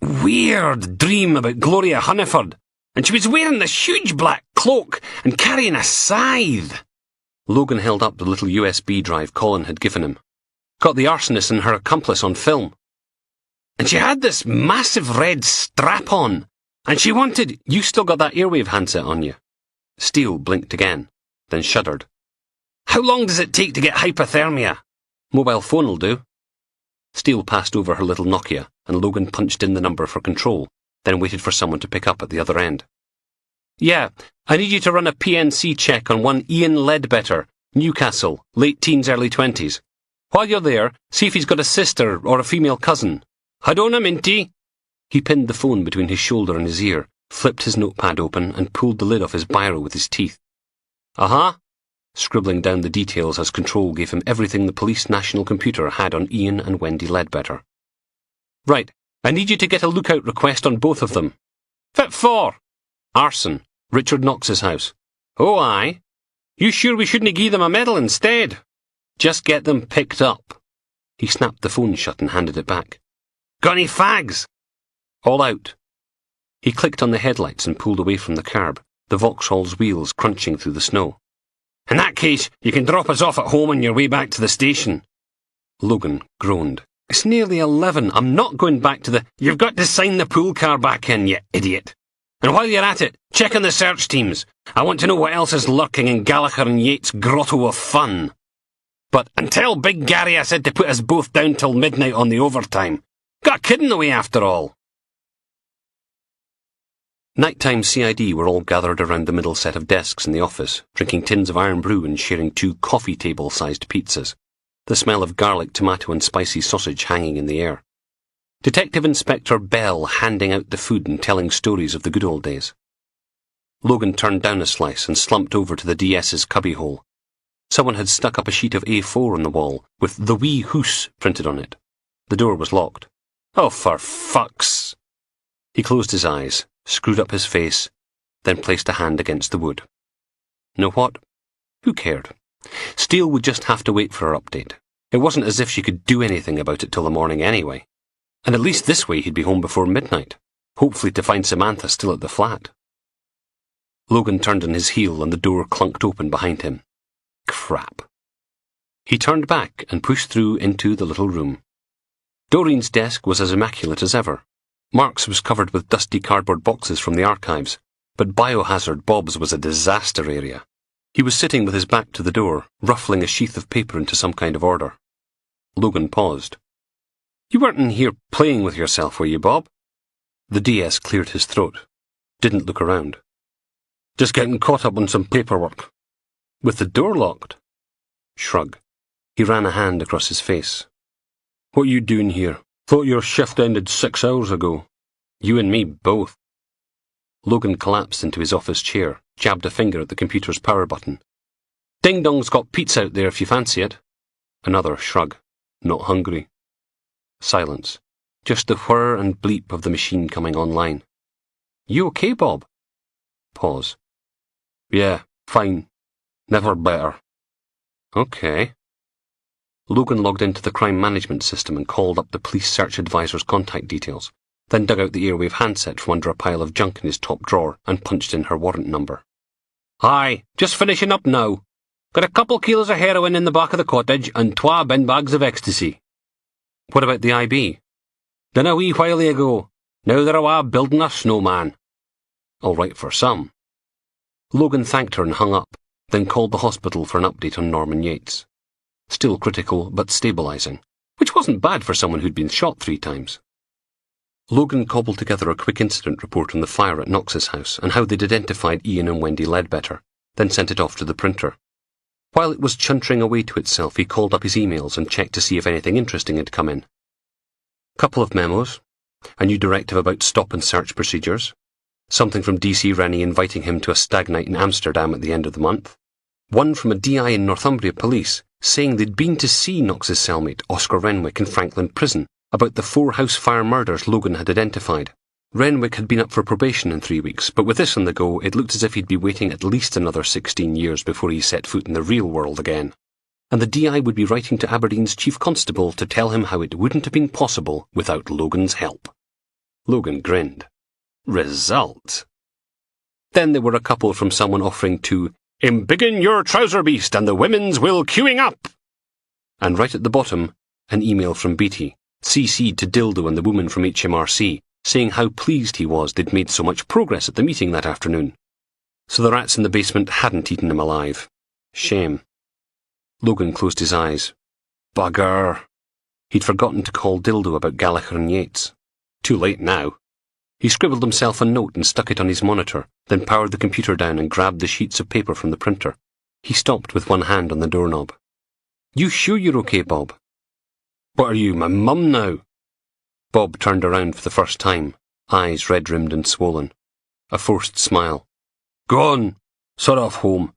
weird dream about Gloria Hunniford, and she was wearing this huge black cloak and carrying a scythe. Logan held up the little USB drive Colin had given him. Got the arsonist and her accomplice on film. And she had this massive red strap on, and she wanted... You still got that airwave handset on you? Steele blinked again, then shuddered. How long does it take to get hypothermia? Mobile phone'll do. Steele passed over her little Nokia, and Logan punched in the number for control, then waited for someone to pick up at the other end. Yeah, I need you to run a PNC check on one Ian Ledbetter, Newcastle, late teens, early 20s. While you're there, see if he's got a sister or a female cousin. Had on a minty. He pinned the phone between his shoulder and his ear, flipped his notepad open, and pulled the lid off his biro with his teeth. Scribbling down the details as control gave him everything the police national computer had on Ian and Wendy Ledbetter. Right, I need you to get a lookout request on both of them. Fit for? Arson, Richard Knox's house. Oh, aye. You sure we shouldn't give them a medal instead? Just get them picked up. He snapped the phone shut and handed it back. Got any fags? All out. He clicked on the headlights and pulled away from the curb, the Vauxhall's wheels crunching through the snow. In that case, you can drop us off at home on your way back to the station. Logan groaned. It's nearly 11. I'm not going back to the... You've got to sign the pool car back in, you idiot. And while you're at it, check on the search teams. I want to know what else is lurking in Gallagher and Yates' grotto of fun. And tell Big Gary I said to put us both down till midnight on the overtime. Got a kid in the way after all. Nighttime CID were all gathered around the middle set of desks in the office, drinking tins of iron brew and sharing 2 coffee table-sized pizzas, the smell of garlic, tomato and spicy sausage hanging in the air. Detective Inspector Bell handing out the food and telling stories of the good old days. Logan turned down a slice and slumped over to the DS's cubbyhole. Someone had stuck up a sheet of A4 on the wall with "The Wee Hoose" printed on it. The door was locked. Oh, for fuck's... He closed his eyes, screwed up his face, then placed a hand against the wood. Know what? Who cared? Steele would just have to wait for her update. It wasn't as if she could do anything about it till the morning anyway. And at least this way he'd be home before midnight, hopefully to find Samantha still at the flat. Logan turned on his heel and the door clunked open behind him. Crap. He turned back and pushed through into the little room. Doreen's desk was as immaculate as ever. Mark's was covered with dusty cardboard boxes from the archives, but Biohazard Bob's was a disaster area. He was sitting with his back to the door, ruffling a sheath of paper into some kind of order. Logan paused. You weren't in here playing with yourself, were you, Bob? The DS cleared his throat. Didn't look around. Just getting caught up on some paperwork. With the door locked? Shrug. He ran a hand across his face. What are you doing here? Thought your shift ended 6 hours ago. You and me both. Logan collapsed into his office chair, jabbed a finger at the computer's power button. Ding Dong's got pizza out there if you fancy it. Another shrug. Not hungry. Silence. Just the whir and bleep of the machine coming online. You okay, Bob? Pause. Yeah, fine. Never better. Okay. Logan logged into the crime management system and called up the police search advisor's contact details, then dug out the Airwave handset from under a pile of junk in his top drawer and punched in her warrant number. Hi, just finishing up now. Got a couple kilos of heroin in the back of the cottage and 2 bin bags of ecstasy. What about the IB? Done a wee while ago. Now they're awa building a snowman. All right for some. Logan thanked her and hung up, then called the hospital for an update on Norman Yates. Still critical, but stabilising, which wasn't bad for someone who'd been shot 3 times. Logan cobbled together a quick incident report on the fire at Knox's house and how they'd identified Ian and Wendy Ledbetter, then sent it off to the printer. While it was chuntering away to itself, he called up his emails and checked to see if anything interesting had come in. Couple of memos, a new directive about stop and search procedures, something from DC Rennie inviting him to a stag night in Amsterdam at the end of the month, one from a DI in Northumbria Police saying they'd been to see Knox's cellmate, Oscar Renwick, in Franklin Prison about the 4 house fire murders Logan had identified. Renwick had been up for probation in 3 weeks, but with this on the go, it looked as if he'd be waiting at least another 16 years before he set foot in the real world again. And the DI would be writing to Aberdeen's chief constable to tell him how it wouldn't have been possible without Logan's help. Logan grinned. Result. Then there were a couple from someone offering to embiggen your trouser beast and the women's will queuing up. And right at the bottom, an email from Beatty, CC'd to Dildo and the woman from HMRC, saying how pleased he was they'd made so much progress at the meeting that afternoon. So the rats in the basement hadn't eaten him alive. Shame. Logan closed his eyes. Bugger. He'd forgotten to call Dildo about Gallagher and Yates. Too late now. He scribbled himself a note and stuck it on his monitor, then powered the computer down and grabbed the sheets of paper from the printer. He stopped with one hand on the doorknob. You sure you're okay, Bob? What are you, my mum now? Bob turned around for the first time, eyes red-rimmed and swollen. A forced smile. Go on, sod off home.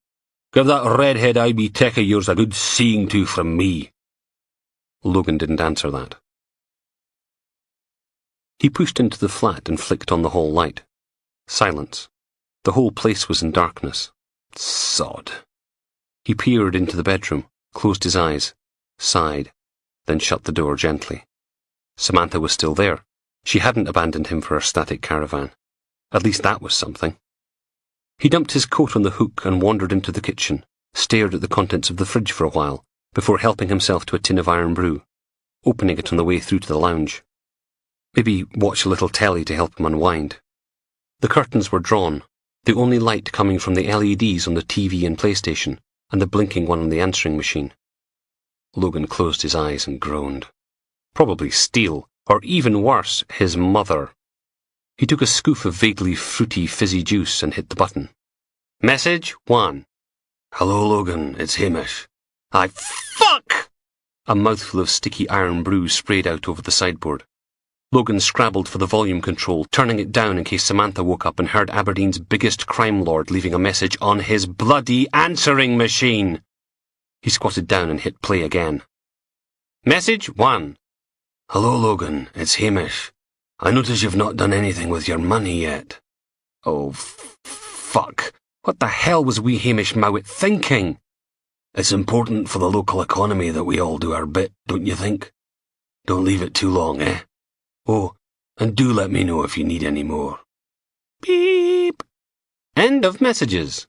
Give that redhead IB tech of yours a good seeing to from me. Logan didn't answer that. He pushed into the flat and flicked on the hall light. Silence. The whole place was in darkness. Sod. He peered into the bedroom, closed his eyes, sighed, then shut the door gently. Samantha was still there. She hadn't abandoned him for her static caravan. At least that was something. He dumped his coat on the hook and wandered into the kitchen, stared at the contents of the fridge for a while, before helping himself to a tin of iron brew, opening it on the way through to the lounge. Maybe watch a little telly to help him unwind. The curtains were drawn, the only light coming from the LEDs on the TV and PlayStation, and the blinking one on the answering machine. Logan closed his eyes and groaned. Probably Steele, or even worse, his mother. He took a scoop of vaguely fruity fizzy juice and hit the button. Message 1. Hello, Logan, it's Hamish. Fuck! A mouthful of sticky iron brew sprayed out over the sideboard. Logan scrabbled for the volume control, turning it down in case Samantha woke up and heard Aberdeen's biggest crime lord leaving a message on his bloody answering machine. He squatted down and hit play again. Message 1. Hello, Logan, it's Hamish. I notice you've not done anything with your money yet. Oh, fuck. What the hell was wee Hamish Mowat thinking? It's important for the local economy that we all do our bit, don't you think? Don't leave it too long, eh? Oh, and do let me know if you need any more. Beep. End of messages.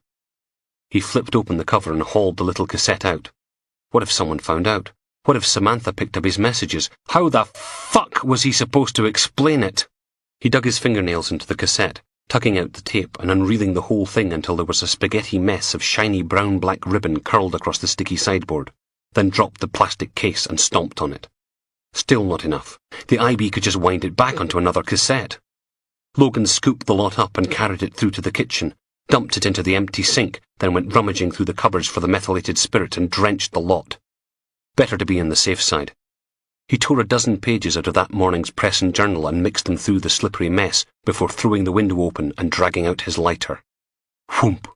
He flipped open the cover and hauled the little cassette out. What if someone found out? What if Samantha picked up his messages? How the fuck was he supposed to explain it? He dug his fingernails into the cassette, tugging out the tape and unreeling the whole thing until there was a spaghetti mess of shiny brown-black ribbon curled across the sticky sideboard, then dropped the plastic case and stomped on it. Still not enough. The IB could just wind it back onto another cassette. Logan scooped the lot up and carried it through to the kitchen, dumped it into the empty sink, then went rummaging through the cupboards for the methylated spirit and drenched the lot. Better to be on the safe side. He tore a dozen pages out of that morning's press and journal and mixed them through the slippery mess before throwing the window open and dragging out his lighter. Whoomp!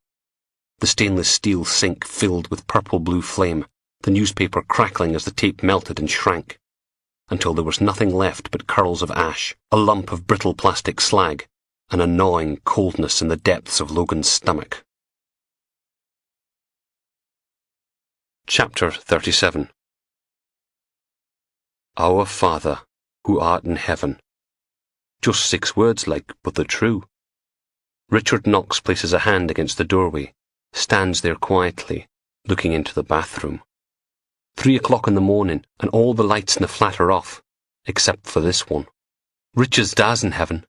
The stainless steel sink filled with purple-blue flame, the newspaper crackling as the tape melted and shrank, until there was nothing left but curls of ash, a lump of brittle plastic slag, and a gnawing coldness in the depths of Logan's stomach. Chapter 37. Our Father, who art in heaven. Just 6 words like, but they're true. Richard Knox places a hand against the doorway, stands there quietly, looking into the bathroom. 3 o'clock in the morning, and all the lights in the flat are off, except for this one. Richard's dad's in heaven.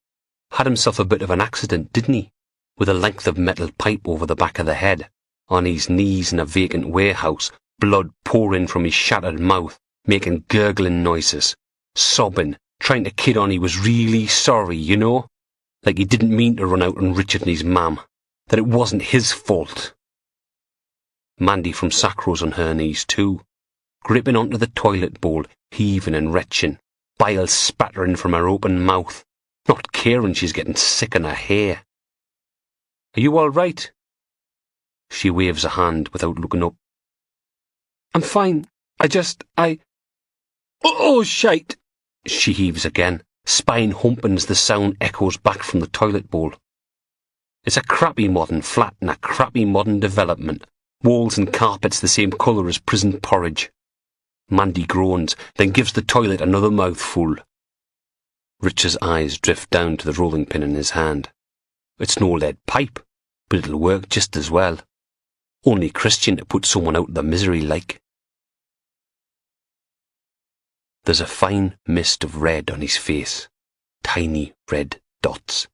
Had himself a bit of an accident, didn't he? With a length of metal pipe over the back of the head, on his knees in a vacant warehouse, blood pouring from his shattered mouth, making gurgling noises, sobbing, trying to kid on he was really sorry, you know? Like he didn't mean to run out on Richard and his mam, that it wasn't his fault. Mandy from Sacro's on her knees too, gripping onto the toilet bowl, heaving and retching, bile spattering from her open mouth, not caring she's getting sick in her hair. Are you all right? She waves a hand without looking up. I'm fine. Oh, shite! She heaves again, spine humping as the sound echoes back from the toilet bowl. It's a crappy modern flat in a crappy modern development, walls and carpets the same colour as prison porridge. Mandy groans, then gives the toilet another mouthful. Richard's eyes drift down to the rolling pin in his hand. It's no lead pipe, but it'll work just as well. Only Christian to put someone out of the misery like. There's a fine mist of red on his face, tiny red dots.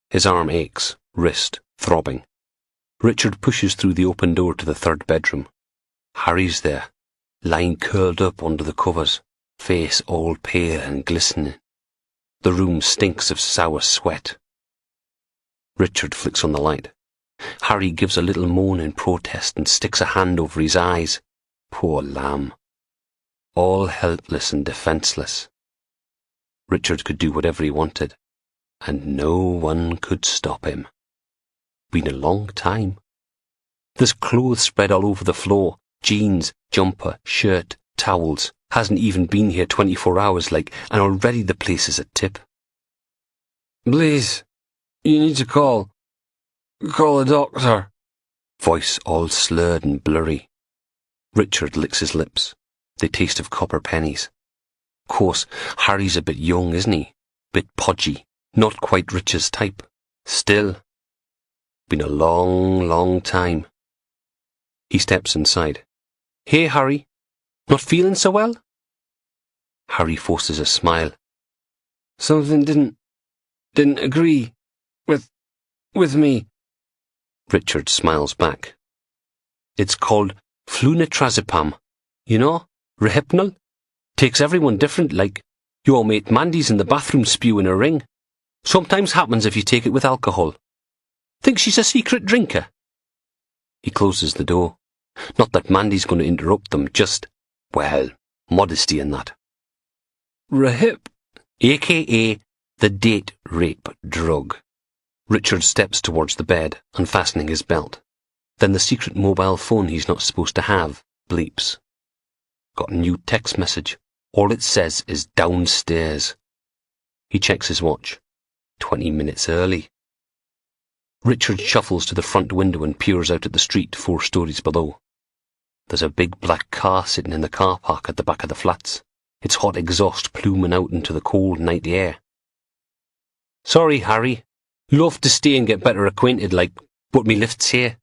His arm aches, wrist throbbing. Richard pushes through the open door to the 3rd bedroom. Harry's there, lying curled up under the covers, face all pale and glistening. The room stinks of sour sweat. Richard flicks on the light. Harry gives a little moan in protest and sticks a hand over his eyes. Poor lamb. All helpless and defenceless. Richard could do whatever he wanted, and no one could stop him. Been a long time. There's clothes spread all over the floor. Jeans, jumper, shirt, towels. Hasn't even been here 24 hours and already the place is a tip. Please, you need to call a doctor. Voice all slurred and blurry. Richard licks his lips. They taste of copper pennies. Course, Harry's a bit young, isn't he? Bit podgy. Not quite Richard's type. Still. Been a long, long time. He steps inside. Hey, Harry. Not feeling so well? Harry forces a smile. Something didn't agree with me. Richard smiles back. It's called flunitrazepam. You know, Rehypnol. Takes everyone different, your mate Mandy's in the bathroom spewing a ring. Sometimes happens if you take it with alcohol. Think she's a secret drinker? He closes the door. Not that Mandy's going to interrupt them, just, modesty in that. Rehyp, a.k.a. the date rape drug. Richard steps towards the bed, unfastening his belt. Then the secret mobile phone he's not supposed to have bleeps. Got a new text message. All it says is downstairs. He checks his watch. 20 minutes early. Richard shuffles to the front window and peers out at the street 4 stories below. There's a big black car sitting in the car park at the back of the flats. Its hot exhaust pluming out into the cold night air. Sorry, Harry. Love to stay and get better acquainted, but me lift's here.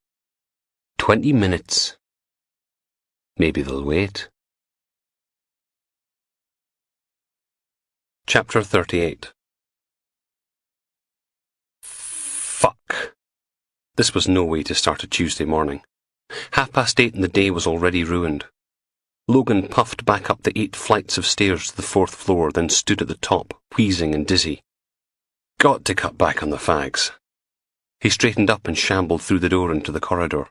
20 minutes. Maybe they'll wait. Chapter 38. Fuck. This was no way to start a Tuesday morning. 8:30 and the day was already ruined. Logan puffed back up the 8 flights of stairs to the 4th floor, then stood at the top, wheezing and dizzy. Got to cut back on the fags. He straightened up and shambled through the door into the corridor.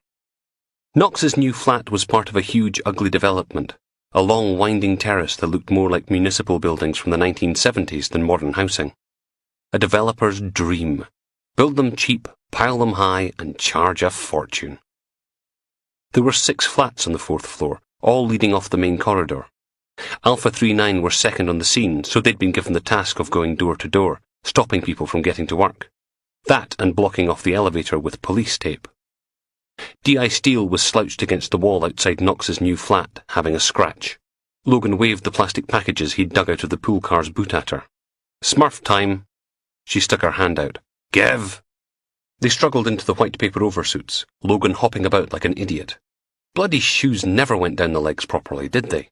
Knox's new flat was part of a huge, ugly development, a long, winding terrace that looked more like municipal buildings from the 1970s than modern housing. A developer's dream. Build them cheap, pile them high, and charge a fortune. There were 6 flats on the 4th floor, all leading off the main corridor. Alpha 39 were second on the scene, so they'd been given the task of going door to door, stopping people from getting to work. That and blocking off the elevator with police tape. D.I. Steele was slouched against the wall outside Knox's new flat, having a scratch. Logan waved the plastic packages he'd dug out of the pool car's boot at her. Smurf time. She stuck her hand out. Give! They struggled into the white paper oversuits, Logan hopping about like an idiot. Bloody shoes never went down the legs properly, did they?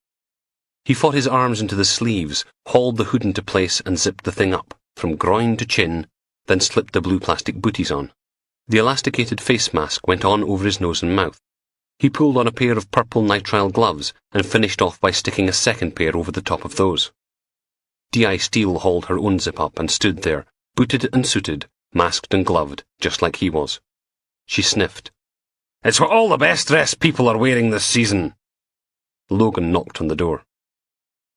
He fought his arms into the sleeves, hauled the hood into place and zipped the thing up, from groin to chin, then slipped the blue plastic booties on. The elasticated face mask went on over his nose and mouth. He pulled on a pair of purple nitrile gloves and finished off by sticking a second pair over the top of those. D.I. Steele hauled her own zip up and stood there, booted and suited, masked and gloved, just like he was. She sniffed. It's what all the best-dressed people are wearing this season. Logan knocked on the door.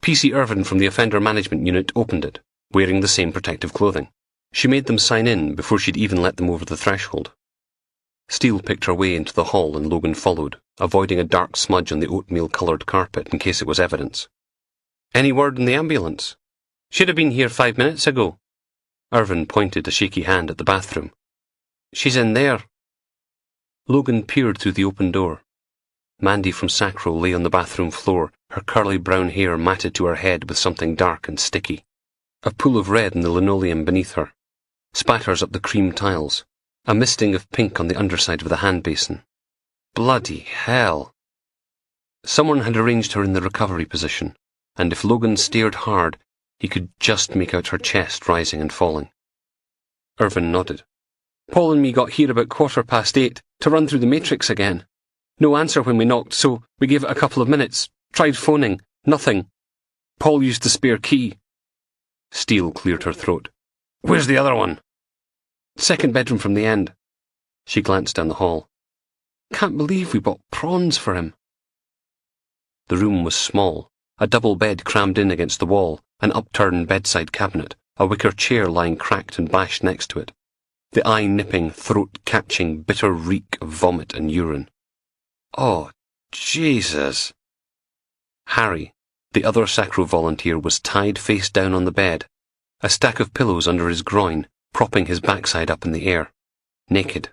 P.C. Irvin from the Offender Management Unit opened it, wearing the same protective clothing. She made them sign in before she'd even let them over the threshold. Steele picked her way into the hall and Logan followed, avoiding a dark smudge on the oatmeal-coloured carpet in case it was evidence. Any word in the ambulance? Should have been here 5 minutes ago. Irvin pointed a shaky hand at the bathroom. She's in there. Logan peered through the open door. Mandy from Sacro lay on the bathroom floor, her curly brown hair matted to her head with something dark and sticky. A pool of red in the linoleum beneath her. Spatters up the cream tiles. A misting of pink on the underside of the hand basin. Bloody hell. Someone had arranged her in the recovery position, and if Logan stared hard, he could just make out her chest rising and falling. Irvin nodded. Paul and me got here about 8:15 to run through the matrix again. No answer when we knocked, so we gave it a couple of minutes. Tried phoning. Nothing. Paul used the spare key. Steele cleared her throat. Where's the other one? Second bedroom from the end. She glanced down the hall. Can't believe we bought prawns for him. The room was small, a double bed crammed in against the wall, an upturned bedside cabinet, a wicker chair lying cracked and bashed next to it. The eye-nipping, throat-catching, bitter reek of vomit and urine. Oh, Jesus! Harry, the other Sacro volunteer, was tied face down on the bed, a stack of pillows under his groin, propping his backside up in the air, naked.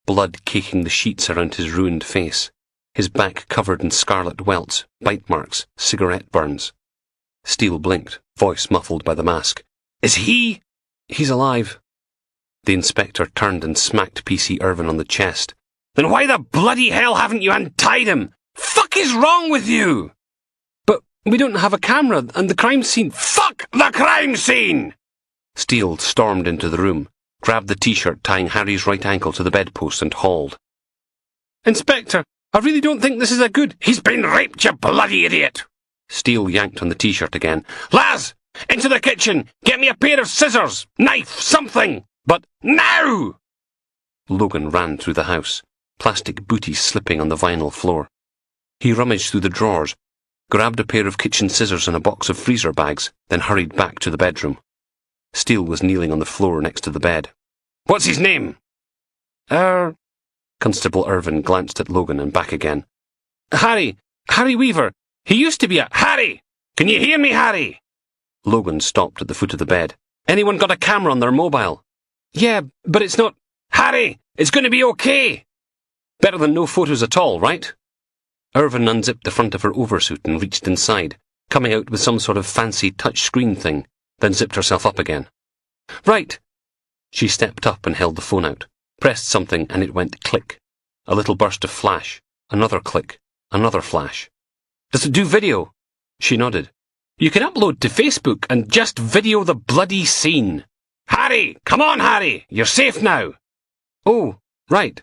Blood caking the sheets around his ruined face, his back covered in scarlet welts, bite marks, cigarette burns. Steele blinked, voice muffled by the mask. Is he? He's alive. The inspector turned and smacked PC Irvin on the chest. Then why the bloody hell haven't you untied him? Fuck is wrong with you? But we don't have a camera, and the crime scene— Fuck the crime scene! Steele stormed into the room, grabbed the t-shirt tying Harry's right ankle to the bedpost and hauled. Inspector, I really don't think this is a good— He's been raped, you bloody idiot! Steele yanked on the t-shirt again. Laz! Into the kitchen! Get me a pair of scissors! Knife! Something! But now! Logan ran through the house, plastic booties slipping on the vinyl floor. He rummaged through the drawers, grabbed a pair of kitchen scissors and a box of freezer bags, then hurried back to the bedroom. Steele was kneeling on the floor next to the bed. What's his name? Constable Irvin glanced at Logan and back again. Harry Weaver. He used to be a— Harry! Can you hear me, Harry? Logan stopped at the foot of the bed. Anyone got a camera on their mobile? Yeah, but it's not— Harry! It's going to be okay! Better than no photos at all, right? Irvin unzipped the front of her oversuit and reached inside, coming out with some sort of fancy touch-screen thing, then zipped herself up again. Right. She stepped up and held the phone out, pressed something and it went click. A little burst of flash, another click, another flash. Does it do video? She nodded. You can upload to Facebook and just video the bloody scene. Harry! Come on, Harry! You're safe now! Oh, right.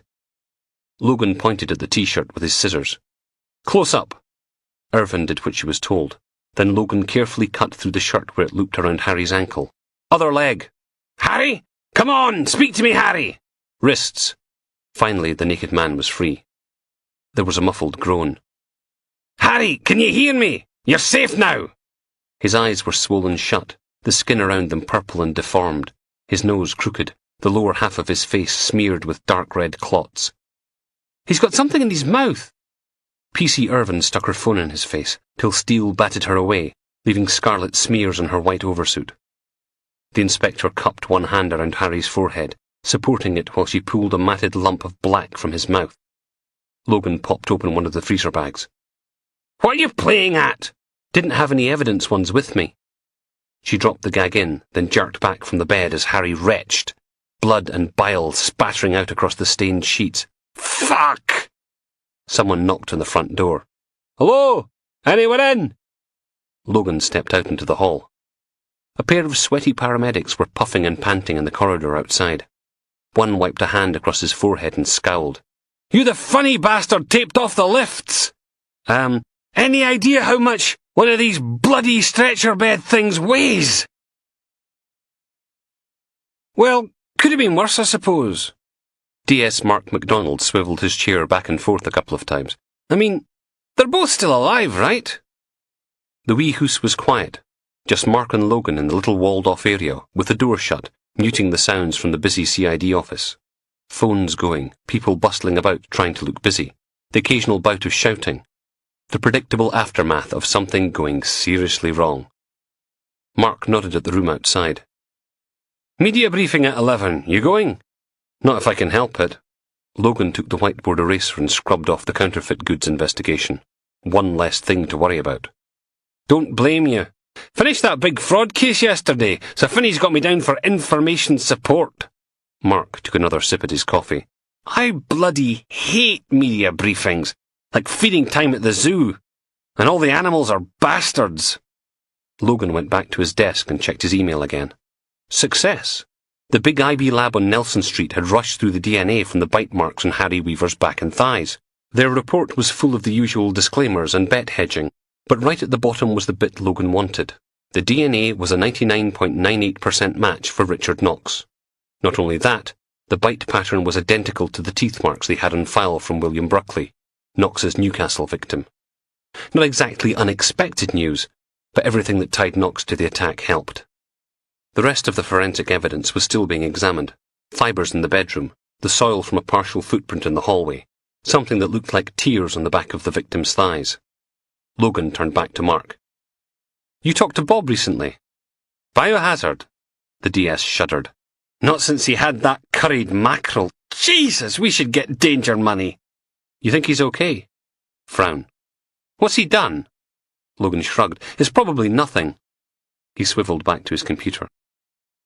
Logan pointed at the t-shirt with his scissors. Close up. Irvin did what she was told. Then Logan carefully cut through the shirt where it looped around Harry's ankle. Other leg. Harry! Come on! Speak to me, Harry! Wrists. Finally, the naked man was free. There was a muffled groan. Harry, can you hear me? You're safe now! His eyes were swollen shut, the skin around them purple and deformed, his nose crooked, the lower half of his face smeared with dark red clots. He's got something in his mouth. PC Irvin stuck her phone in his face, till Steele batted her away, leaving scarlet smears on her white oversuit. The inspector cupped one hand around Harry's forehead, supporting it while she pulled a matted lump of black from his mouth. Logan popped open one of the freezer bags. What are you playing at? Didn't have any evidence ones with me. She dropped the gag in, then jerked back from the bed as Harry retched, blood and bile spattering out across the stained sheets. Fuck! Someone knocked on the front door. Hello? Anyone in? Logan stepped out into the hall. A pair of sweaty paramedics were puffing and panting in the corridor outside. One wiped a hand across his forehead and scowled. You the funny bastard taped off the lifts! Any idea how much one of these bloody stretcher bed things weighs? Well, could have been worse, I suppose. DS Mark MacDonald swiveled his chair back and forth a couple of times. I mean, they're both still alive, right? The wee house was quiet, just Mark and Logan in the little walled-off area, with the door shut, muting the sounds from the busy CID office. Phones going, people bustling about trying to look busy, the occasional bout of shouting. The predictable aftermath of something going seriously wrong. Mark nodded at the room outside. Media briefing at 11. You going? Not if I can help it. Logan took the whiteboard eraser and scrubbed off the counterfeit goods investigation. One less thing to worry about. Don't blame you. Finished that big fraud case yesterday, so Finney's got me down for information support. Mark took another sip at his coffee. I bloody hate media briefings. Like feeding time at the zoo. And all the animals are bastards. Logan went back to his desk and checked his email again. Success. The big IB lab on Nelson Street had rushed through the DNA from the bite marks on Harry Weaver's back and thighs. Their report was full of the usual disclaimers and bet hedging. But right at the bottom was the bit Logan wanted. The DNA was a 99.98% match for Richard Knox. Not only that, the bite pattern was identical to the teeth marks they had on file from William Bruckley, Knox's Newcastle victim. Not exactly unexpected news, but everything that tied Knox to the attack helped. The rest of the forensic evidence was still being examined. Fibres in the bedroom, the soil from a partial footprint in the hallway, something that looked like tears on the back of the victim's thighs. Logan turned back to Mark. "You talked to Bob recently?" "Biohazard?" The DS shuddered. "Not since he had that curried mackerel. Jesus, we should get danger money." "You think he's okay?" Frown. "What's he done?" Logan shrugged. "It's probably nothing." He swiveled back to his computer.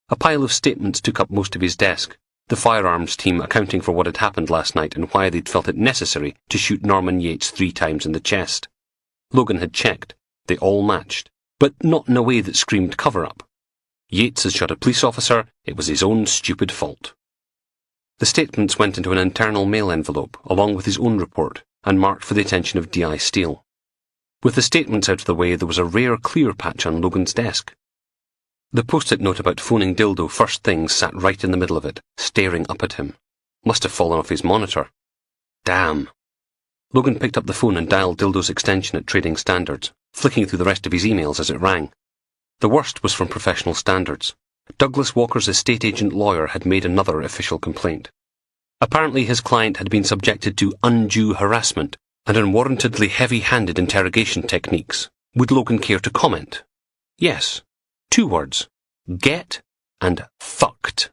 A pile of statements took up most of his desk, the firearms team accounting for what had happened last night and why they'd felt it necessary to shoot Norman Yates 3 times in the chest. Logan had checked. They all matched, but not in a way that screamed cover-up. Yates had shot a police officer. It was his own stupid fault. The statements went into an internal mail envelope, along with his own report, and marked for the attention of D.I. Steele. With the statements out of the way, there was a rare clear patch on Logan's desk. The post-it note about phoning Dildo first thing sat right in the middle of it, staring up at him. Must have fallen off his monitor. Damn. Logan picked up the phone and dialed Dildo's extension at Trading Standards, flicking through the rest of his emails as it rang. The worst was from Professional Standards. Douglas Walker's estate agent lawyer had made another official complaint. Apparently his client had been subjected to undue harassment and unwarrantedly heavy-handed interrogation techniques. Would Logan care to comment? Yes. 2 words. Get and fucked.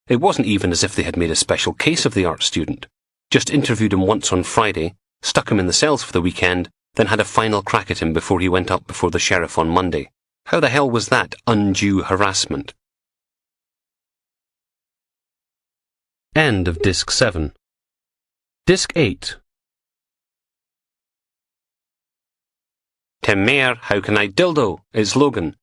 It wasn't even as if they had made a special case of the art student. Just interviewed him once on Friday, stuck him in the cells for the weekend, then had a final crack at him before he went up before the sheriff on Monday. How the hell was that undue harassment? End of Disc 7. Disc 8. Tim Mayer, how can I dildo? It's Logan.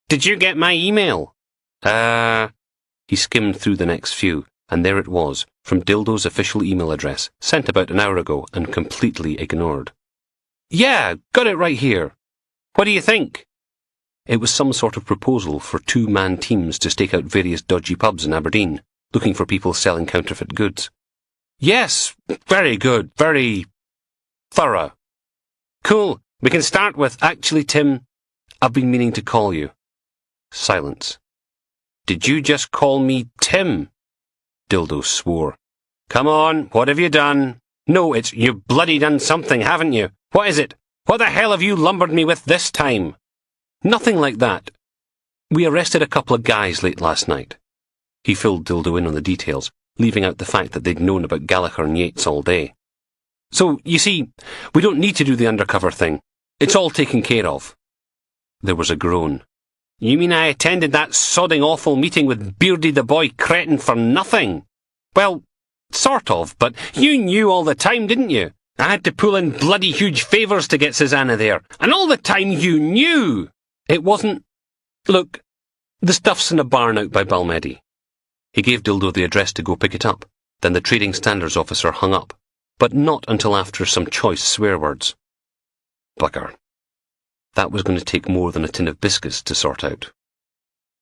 Did you get my email? He skimmed through the next few, and there it was, from Dildo's official email address, sent about an hour ago and completely ignored. Yeah, got it right here. What do you think? It was some sort of proposal for 2-man teams to stake out various dodgy pubs in Aberdeen, looking for people selling counterfeit goods. Yes, very good, very thorough. Cool, we can start with, actually, Tim, I've been meaning to call you. Silence. Did you just call me Tim? Dildo swore. Come on, what have you done? No, it's you've bloody done something, haven't you? What is it? What the hell have you lumbered me with this time? Nothing like that. We arrested a couple of guys late last night. He filled Dildo in on the details, leaving out the fact that they'd known about Gallagher and Yates all day. So, you see, we don't need to do the undercover thing. It's all taken care of. There was a groan. You mean I attended that sodding awful meeting with Beardy the boy cretin for nothing? Well, sort of, but you knew all the time, didn't you? I had to pull in bloody huge favours to get Susanna there, and all the time you knew! It wasn't... Look, the stuff's in a barn out by Balmedy. He gave Dildo the address to go pick it up. Then the Trading Standards officer hung up, but not until after some choice swear words. Bugger. That was going to take more than a tin of biscuits to sort out.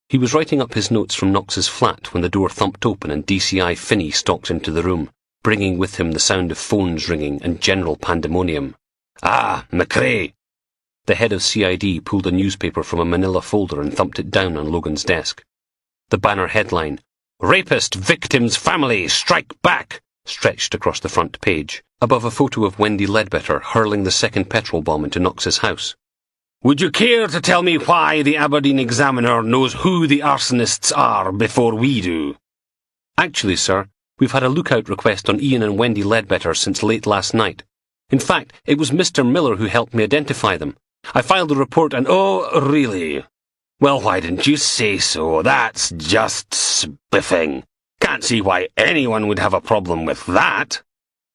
He was writing up his notes from Knox's flat when the door thumped open and DCI Finney stalked into the room, bringing with him the sound of phones ringing and general pandemonium. Ah, McRae! The head of CID pulled a newspaper from a manila folder and thumped it down on Logan's desk. The banner headline, Rapist Victim's Family Strike Back, stretched across the front page, above a photo of Wendy Ledbetter hurling the second petrol bomb into Knox's house. Would you care to tell me why the Aberdeen Examiner knows who the arsonists are before we do? Actually, sir, we've had a lookout request on Ian and Wendy Ledbetter since late last night. In fact, it was Mr. Miller who helped me identify them. I filed a report and... Oh, really? Well, why didn't you say so? That's just spiffing. Can't see why anyone would have a problem with that.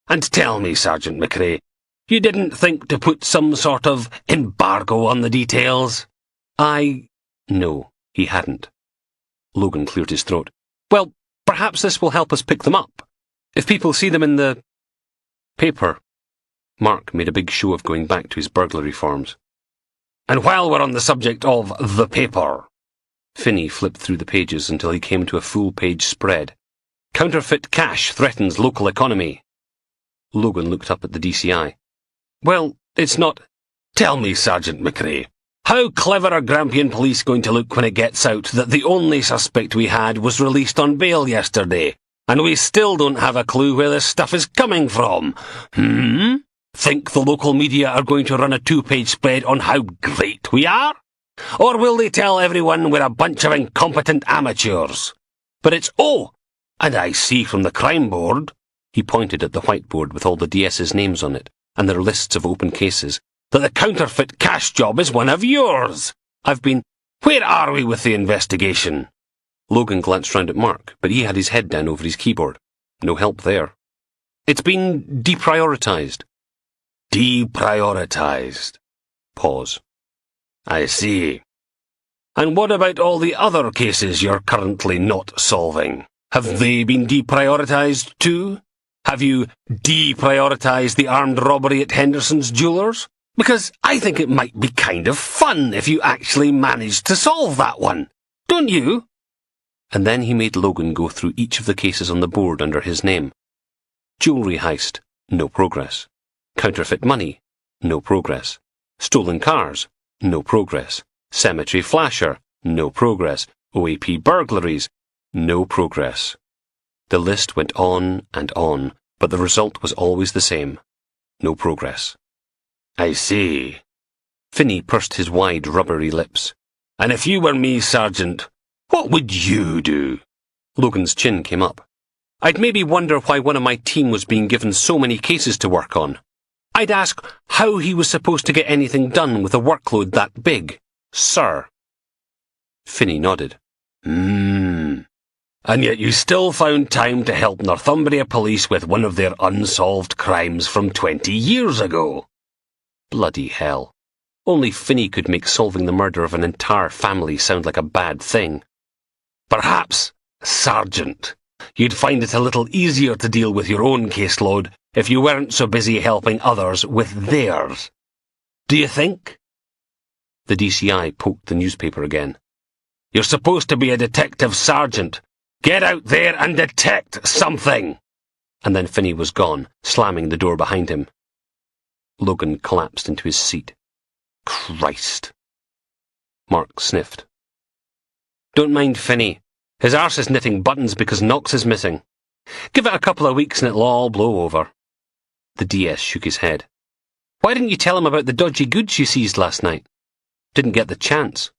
And tell me, Sergeant McRae, you didn't think to put some sort of embargo on the details? No, he hadn't. Logan cleared his throat. Well, perhaps this will help us pick them up. If people see them in the... paper. Mark made a big show of going back to his burglary forms. And while we're on the subject of the paper... Finney flipped through the pages until he came to a full-page spread. Counterfeit cash threatens local economy. Logan looked up at the DCI. Well, it's not... Tell me, Sergeant McRae, how clever are Grampian Police going to look when it gets out that the only suspect we had was released on bail yesterday, and we still don't have a clue where this stuff is coming from? Think the local media are going to run a 2-page spread on how great we are? Or will they tell everyone we're a bunch of incompetent amateurs? But it's, oh, and I see from the crime board, he pointed at the whiteboard with all the DS's names on it, and their lists of open cases, that the counterfeit cash job is one of yours. Where are we with the investigation? Logan glanced round at Mark, but he had his head down over his keyboard. No help there. It's been deprioritised. Deprioritised. Pause. I see. And what about all the other cases you're currently not solving? Have they been deprioritised too? Have you deprioritised the armed robbery at Henderson's Jewellers? Because I think it might be kind of fun if you actually managed to solve that one. Don't you? And then he made Logan go through each of the cases on the board under his name. Jewellery heist, no progress. Counterfeit money, no progress. Stolen cars, no progress. Cemetery flasher, no progress. OAP burglaries, no progress. The list went on, but the result was always the same. No progress. I see. Finney pursed his wide, rubbery lips. And if you were me, Sergeant, what would you do? Logan's chin came up. I'd maybe wonder why one of my team was being given so many cases to work on. I'd ask how he was supposed to get anything done with a workload that big, sir. Finney nodded. And yet you still found time to help Northumbria Police with one of their unsolved crimes from 20 years ago. Bloody hell. Only Finney could make solving the murder of an entire family sound like a bad thing. Perhaps, Sergeant, you'd find it a little easier to deal with your own caseload if you weren't so busy helping others with theirs. Do you think? The DCI poked the newspaper again. You're supposed to be a detective, Sergeant. Get out there and detect something! And then Finney was gone, slamming the door behind him. Logan collapsed into his seat. Christ. Mark sniffed. Don't mind Finney. His arse is knitting buttons because Knox is missing. Give it a couple of weeks and it'll all blow over. The DS shook his head. Why didn't you tell him about the dodgy goods you seized last night? Didn't get the chance.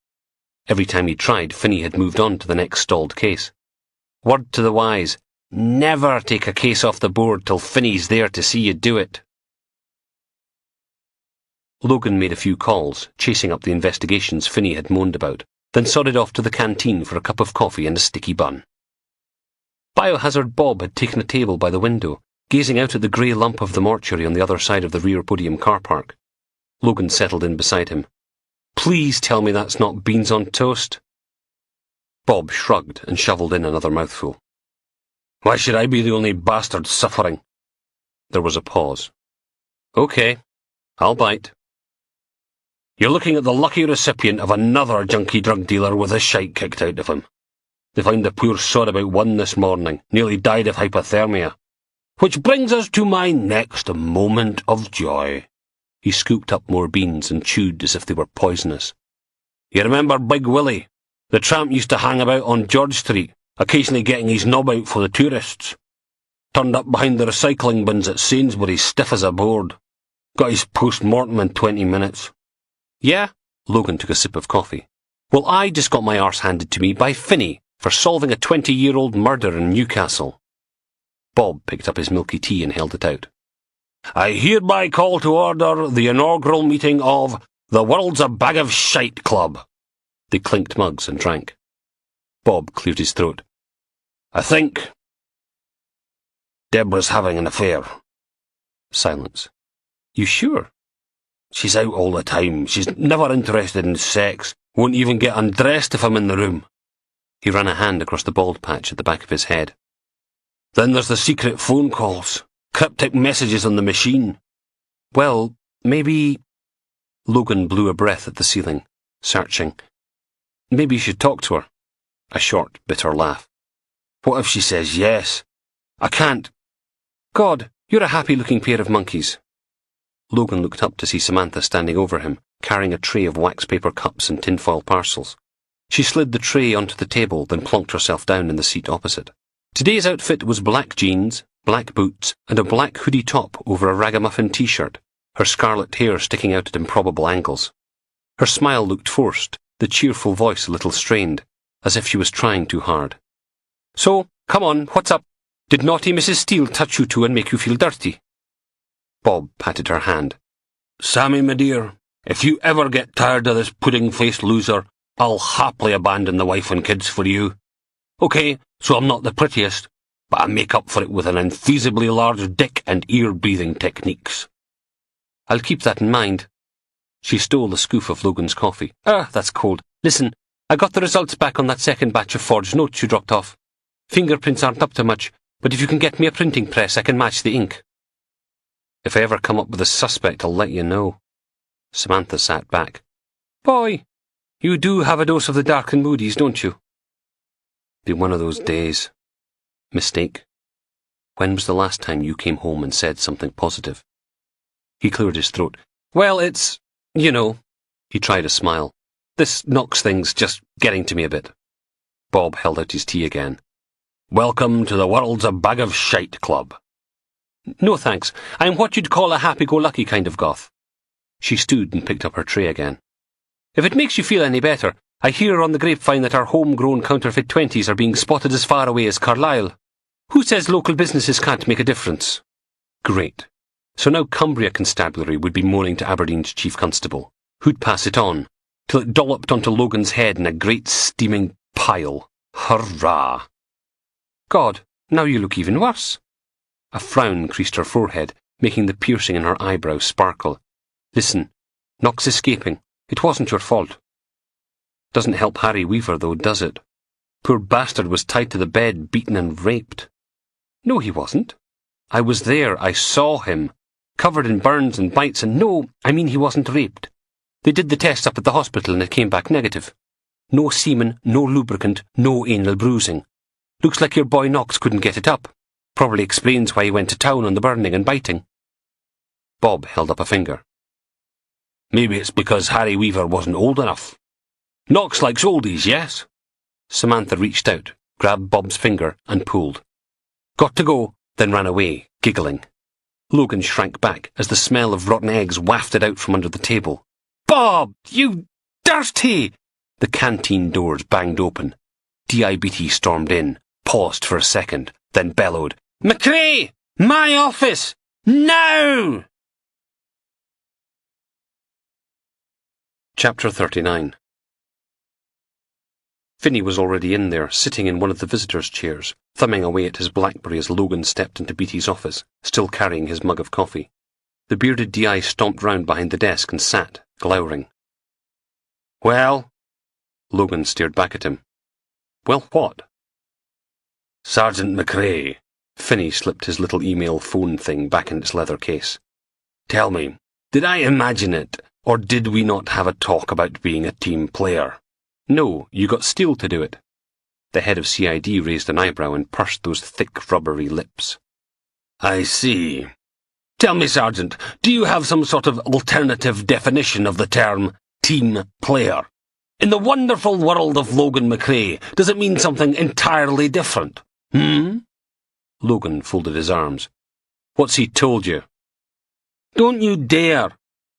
Every time he tried, Finney had moved on to the next stalled case. Word to the wise, never take a case off the board till Finney's there to see you do it. Logan made a few calls, chasing up the investigations Finney had moaned about, then sodded off to the canteen for a cup of coffee and a sticky bun. Biohazard Bob had taken a table by the window, gazing out at the grey lump of the mortuary on the other side of the rear podium car park. Logan settled in beside him. Please tell me that's not beans on toast. Bob shrugged and shovelled in another mouthful. Why should I be the only bastard suffering? There was a pause. Okay, I'll bite. You're looking at the lucky recipient of another junkie drug dealer with the shite kicked out of him. They found the poor sod about 1 this morning, nearly died of hypothermia. Which brings us to my next moment of joy. He scooped up more beans and chewed as if they were poisonous. You remember Big Willie? The tramp used to hang about on George Street, occasionally getting his knob out for the tourists. Turned up behind the recycling bins at Sainsbury's stiff as a board. Got his post-mortem in 20 minutes. Yeah? Logan took a sip of coffee. Well, I just got my arse handed to me by Finney for solving a 20-year-old murder in Newcastle. Bob picked up his milky tea and held it out. I hereby call to order the inaugural meeting of the World's a Bag of Shite Club. They clinked mugs and drank. Bob cleared his throat. I think Deborah's having an affair. Silence. You sure? She's out all the time. She's never interested in sex. Won't even get undressed if I'm in the room. He ran a hand across the bald patch at the back of his head. Then there's the secret phone calls. Cryptic messages on the machine. Well, maybe... Logan blew a breath at the ceiling, searching. Maybe you should talk to her. A short, bitter laugh. What if she says yes? I can't. God, you're a happy-looking pair of monkeys. Logan looked up to see Samantha standing over him, carrying a tray of wax paper cups and tinfoil parcels. She slid the tray onto the table, then plonked herself down in the seat opposite. Today's outfit was black jeans, black boots, and a black hoodie top over a ragamuffin t-shirt, her scarlet hair sticking out at improbable angles. Her smile looked forced, the cheerful voice a little strained, as if she was trying too hard. So, come on, what's up? Did naughty Mrs. Steele touch you too and make you feel dirty? Bob patted her hand. Sammy, my dear, if you ever get tired of this pudding-faced loser, I'll happily abandon the wife and kids for you. OK, so I'm not the prettiest, but I make up for it with an unfeasibly large dick and ear-breathing techniques. I'll keep that in mind. She stole a scoop of Logan's coffee. That's cold. Listen, I got the results back on that second batch of forged notes you dropped off. Fingerprints aren't up to much, but if you can get me a printing press, I can match the ink. If I ever come up with a suspect, I'll let you know. Samantha sat back. Boy, you do have a dose of the dark and moodies, don't you? Been one of those days. Mistake. When was the last time you came home and said something positive? He cleared his throat. Well, it's, you know. He tried a smile. This Knox thing's just getting to me a bit. Bob held out his tea again. Welcome to the world's a bag of shite club. No thanks, I'm what you'd call a happy-go-lucky kind of goth. She stood and picked up her tray again. If it makes you feel any better, I hear on the grapevine that our homegrown counterfeit 20s are being spotted as far away as Carlisle. Who says local businesses can't make a difference? Great. So now Cumbria Constabulary would be moaning to Aberdeen's Chief Constable, who'd pass it on, till it dolloped onto Logan's head in a great steaming pile. Hurrah! God, now you look even worse. A frown creased her forehead, making the piercing in her eyebrows sparkle. Listen, Knox escaping. It wasn't your fault. Doesn't help Harry Weaver, though, does it? Poor bastard was tied to the bed, beaten and raped. No, he wasn't. I was there. I saw him. Covered in burns and bites, and no, I mean he wasn't raped. They did the tests up at the hospital and it came back negative. No semen, no lubricant, no anal bruising. Looks like your boy Knox couldn't get it up. Probably explains why he went to town on the burning and biting. Bob held up a finger. Maybe it's because Harry Weaver wasn't old enough. Knox likes oldies, yes? Samantha reached out, grabbed Bob's finger, and pulled. Got to go, then ran away, giggling. Logan shrank back as the smell of rotten eggs wafted out from under the table. Bob, you dirty! The canteen doors banged open. DIBT stormed in, paused for a second, then bellowed, McRae! My office! Now! Chapter 39. Finney was already in there, sitting in one of the visitors' chairs, thumbing away at his BlackBerry as Logan stepped into Beatty's office, still carrying his mug of coffee. The bearded DI stomped round behind the desk and sat, glowering. Well? Logan stared back at him. Well, what? Sergeant McRae. Finney slipped his little email phone thing back in its leather case. Tell me, did I imagine it, or did we not have a talk about being a team player? No, you got Steele to do it. The head of CID raised an eyebrow and pursed those thick, rubbery lips. I see. Tell me, Sergeant, do you have some sort of alternative definition of the term team player? In the wonderful world of Logan McRae, does it mean something entirely different? Logan folded his arms. What's he told you? Don't you dare!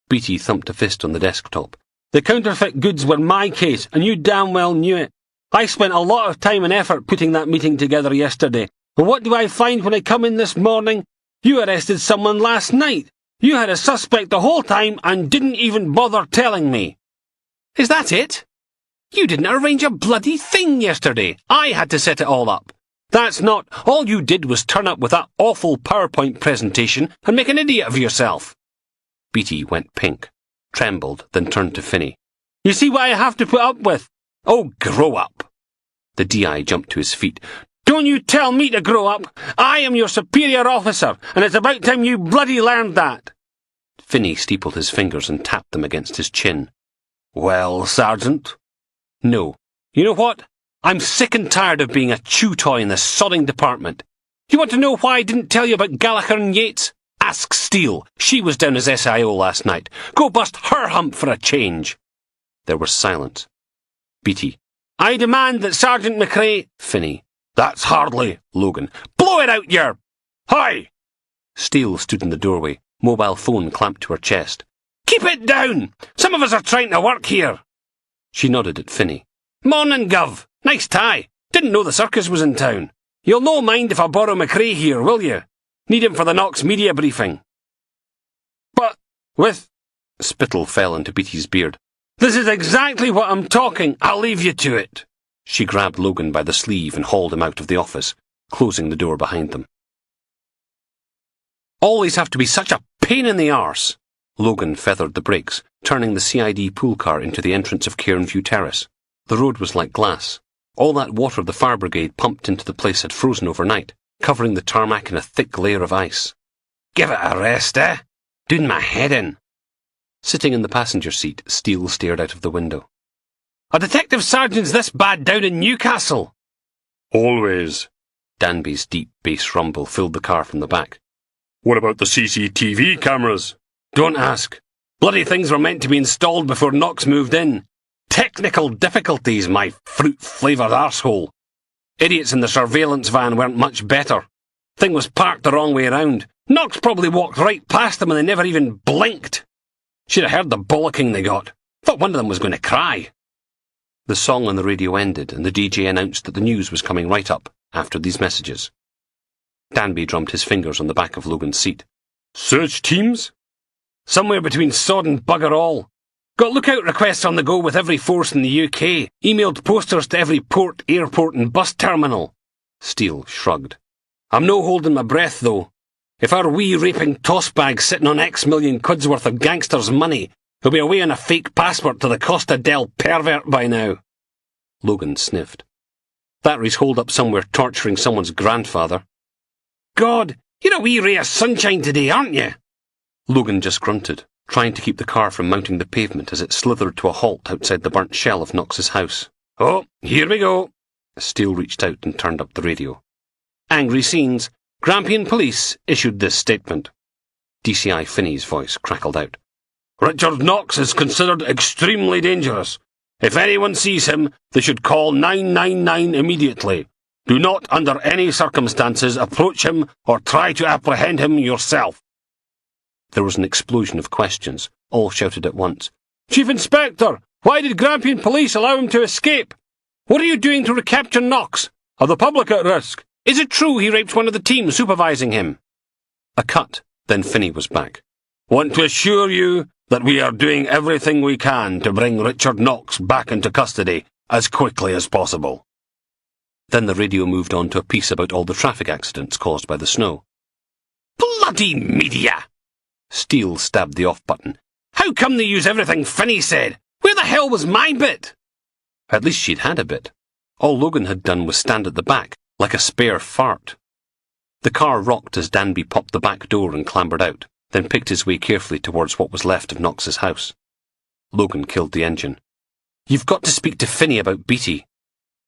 Beatty thumped a fist on the desktop. The counterfeit goods were my case, and you damn well knew it. I spent a lot of time and effort putting that meeting together yesterday. And what do I find when I come in this morning? You arrested someone last night. You had a suspect the whole time and didn't even bother telling me. Is that it? You didn't arrange a bloody thing yesterday. I had to set it all up. That's not. All you did was turn up with that awful PowerPoint presentation and make an idiot of yourself. Beatty went pink, trembled, then turned to Finney. You see what I have to put up with? Oh, grow up. The DI jumped to his feet. Don't you tell me to grow up. I am your superior officer, and it's about time you bloody learned that. Finney steepled his fingers and tapped them against his chin. Well, Sergeant? No. You know what? I'm sick and tired of being a chew toy in this sodding department. You want to know why I didn't tell you about Gallagher and Yates? Ask Steele. She was down as SIO last night. Go bust her hump for a change. There was silence. Beatty. I demand that Sergeant McRae... Finney. That's hardly... Logan. Blow it out, yer... Hi! Steele stood in the doorway, mobile phone clamped to her chest. Keep it down! Some of us are trying to work here. She nodded at Finney. Mornin', Gov. Nice tie. Didn't know the circus was in town. You'll no mind if I borrow McRae here, will you? Need him for the Knox media briefing. But with... Spittle fell into Beatty's beard. This is exactly what I'm talking. I'll leave you to it. She grabbed Logan by the sleeve and hauled him out of the office, closing the door behind them. Always have to be such a pain in the arse. Logan feathered the brakes, turning the CID pool car into the entrance of Cairnview Terrace. The road was like glass. All that water the fire brigade pumped into the place had frozen overnight, covering the tarmac in a thick layer of ice. Give it a rest, eh? Doing my head in. Sitting in the passenger seat, Steele stared out of the window. A detective sergeant's this bad down in Newcastle. Always. Danby's deep bass rumble filled the car from the back. What about the CCTV cameras? Don't ask. Bloody things were meant to be installed before Knox moved in. Technical difficulties, my fruit-flavoured arsehole. Idiots in the surveillance van weren't much better. Thing was parked the wrong way around. Knox probably walked right past them and they never even blinked. Should have heard the bollocking they got. Thought one of them was going to cry. The song on the radio ended and the DJ announced that the news was coming right up after these messages. Danby drummed his fingers on the back of Logan's seat. Search teams? Somewhere between sod and bugger all. Got lookout requests on the go with every force in the UK. Emailed posters to every port, airport and bus terminal. Steele shrugged. I'm no holding my breath, though. If our wee raping tossbag's sitting on X million quid's worth of gangsters' money, he'll be away on a fake passport to the Costa del Pervert by now. Logan sniffed. Battery's holed up somewhere torturing someone's grandfather. God, you're a wee ray of sunshine today, aren't you? Logan just grunted, trying to keep the car from mounting the pavement as it slithered to a halt outside the burnt shell of Knox's house. Oh, here we go. Steele reached out and turned up the radio. Angry scenes. Grampian Police issued this statement. DCI Finney's voice crackled out. Richard Knox is considered extremely dangerous. If anyone sees him, they should call 999 immediately. Do not, under any circumstances, approach him or try to apprehend him yourself. There was an explosion of questions, all shouted at once. Chief Inspector, why did Grampian Police allow him to escape? What are you doing to recapture Knox? Are the public at risk? Is it true he raped one of the team supervising him? A cut, then Finney was back. Want to assure you that we are doing everything we can to bring Richard Knox back into custody as quickly as possible. Then the radio moved on to a piece about all the traffic accidents caused by the snow. Bloody media! Steele stabbed the off button. How come they use everything Finney said? Where the hell was my bit? At least she'd had a bit. All Logan had done was stand at the back, like a spare fart. The car rocked as Danby popped the back door and clambered out, then picked his way carefully towards what was left of Knox's house. Logan killed the engine. You've got to speak to Finney about Beatty.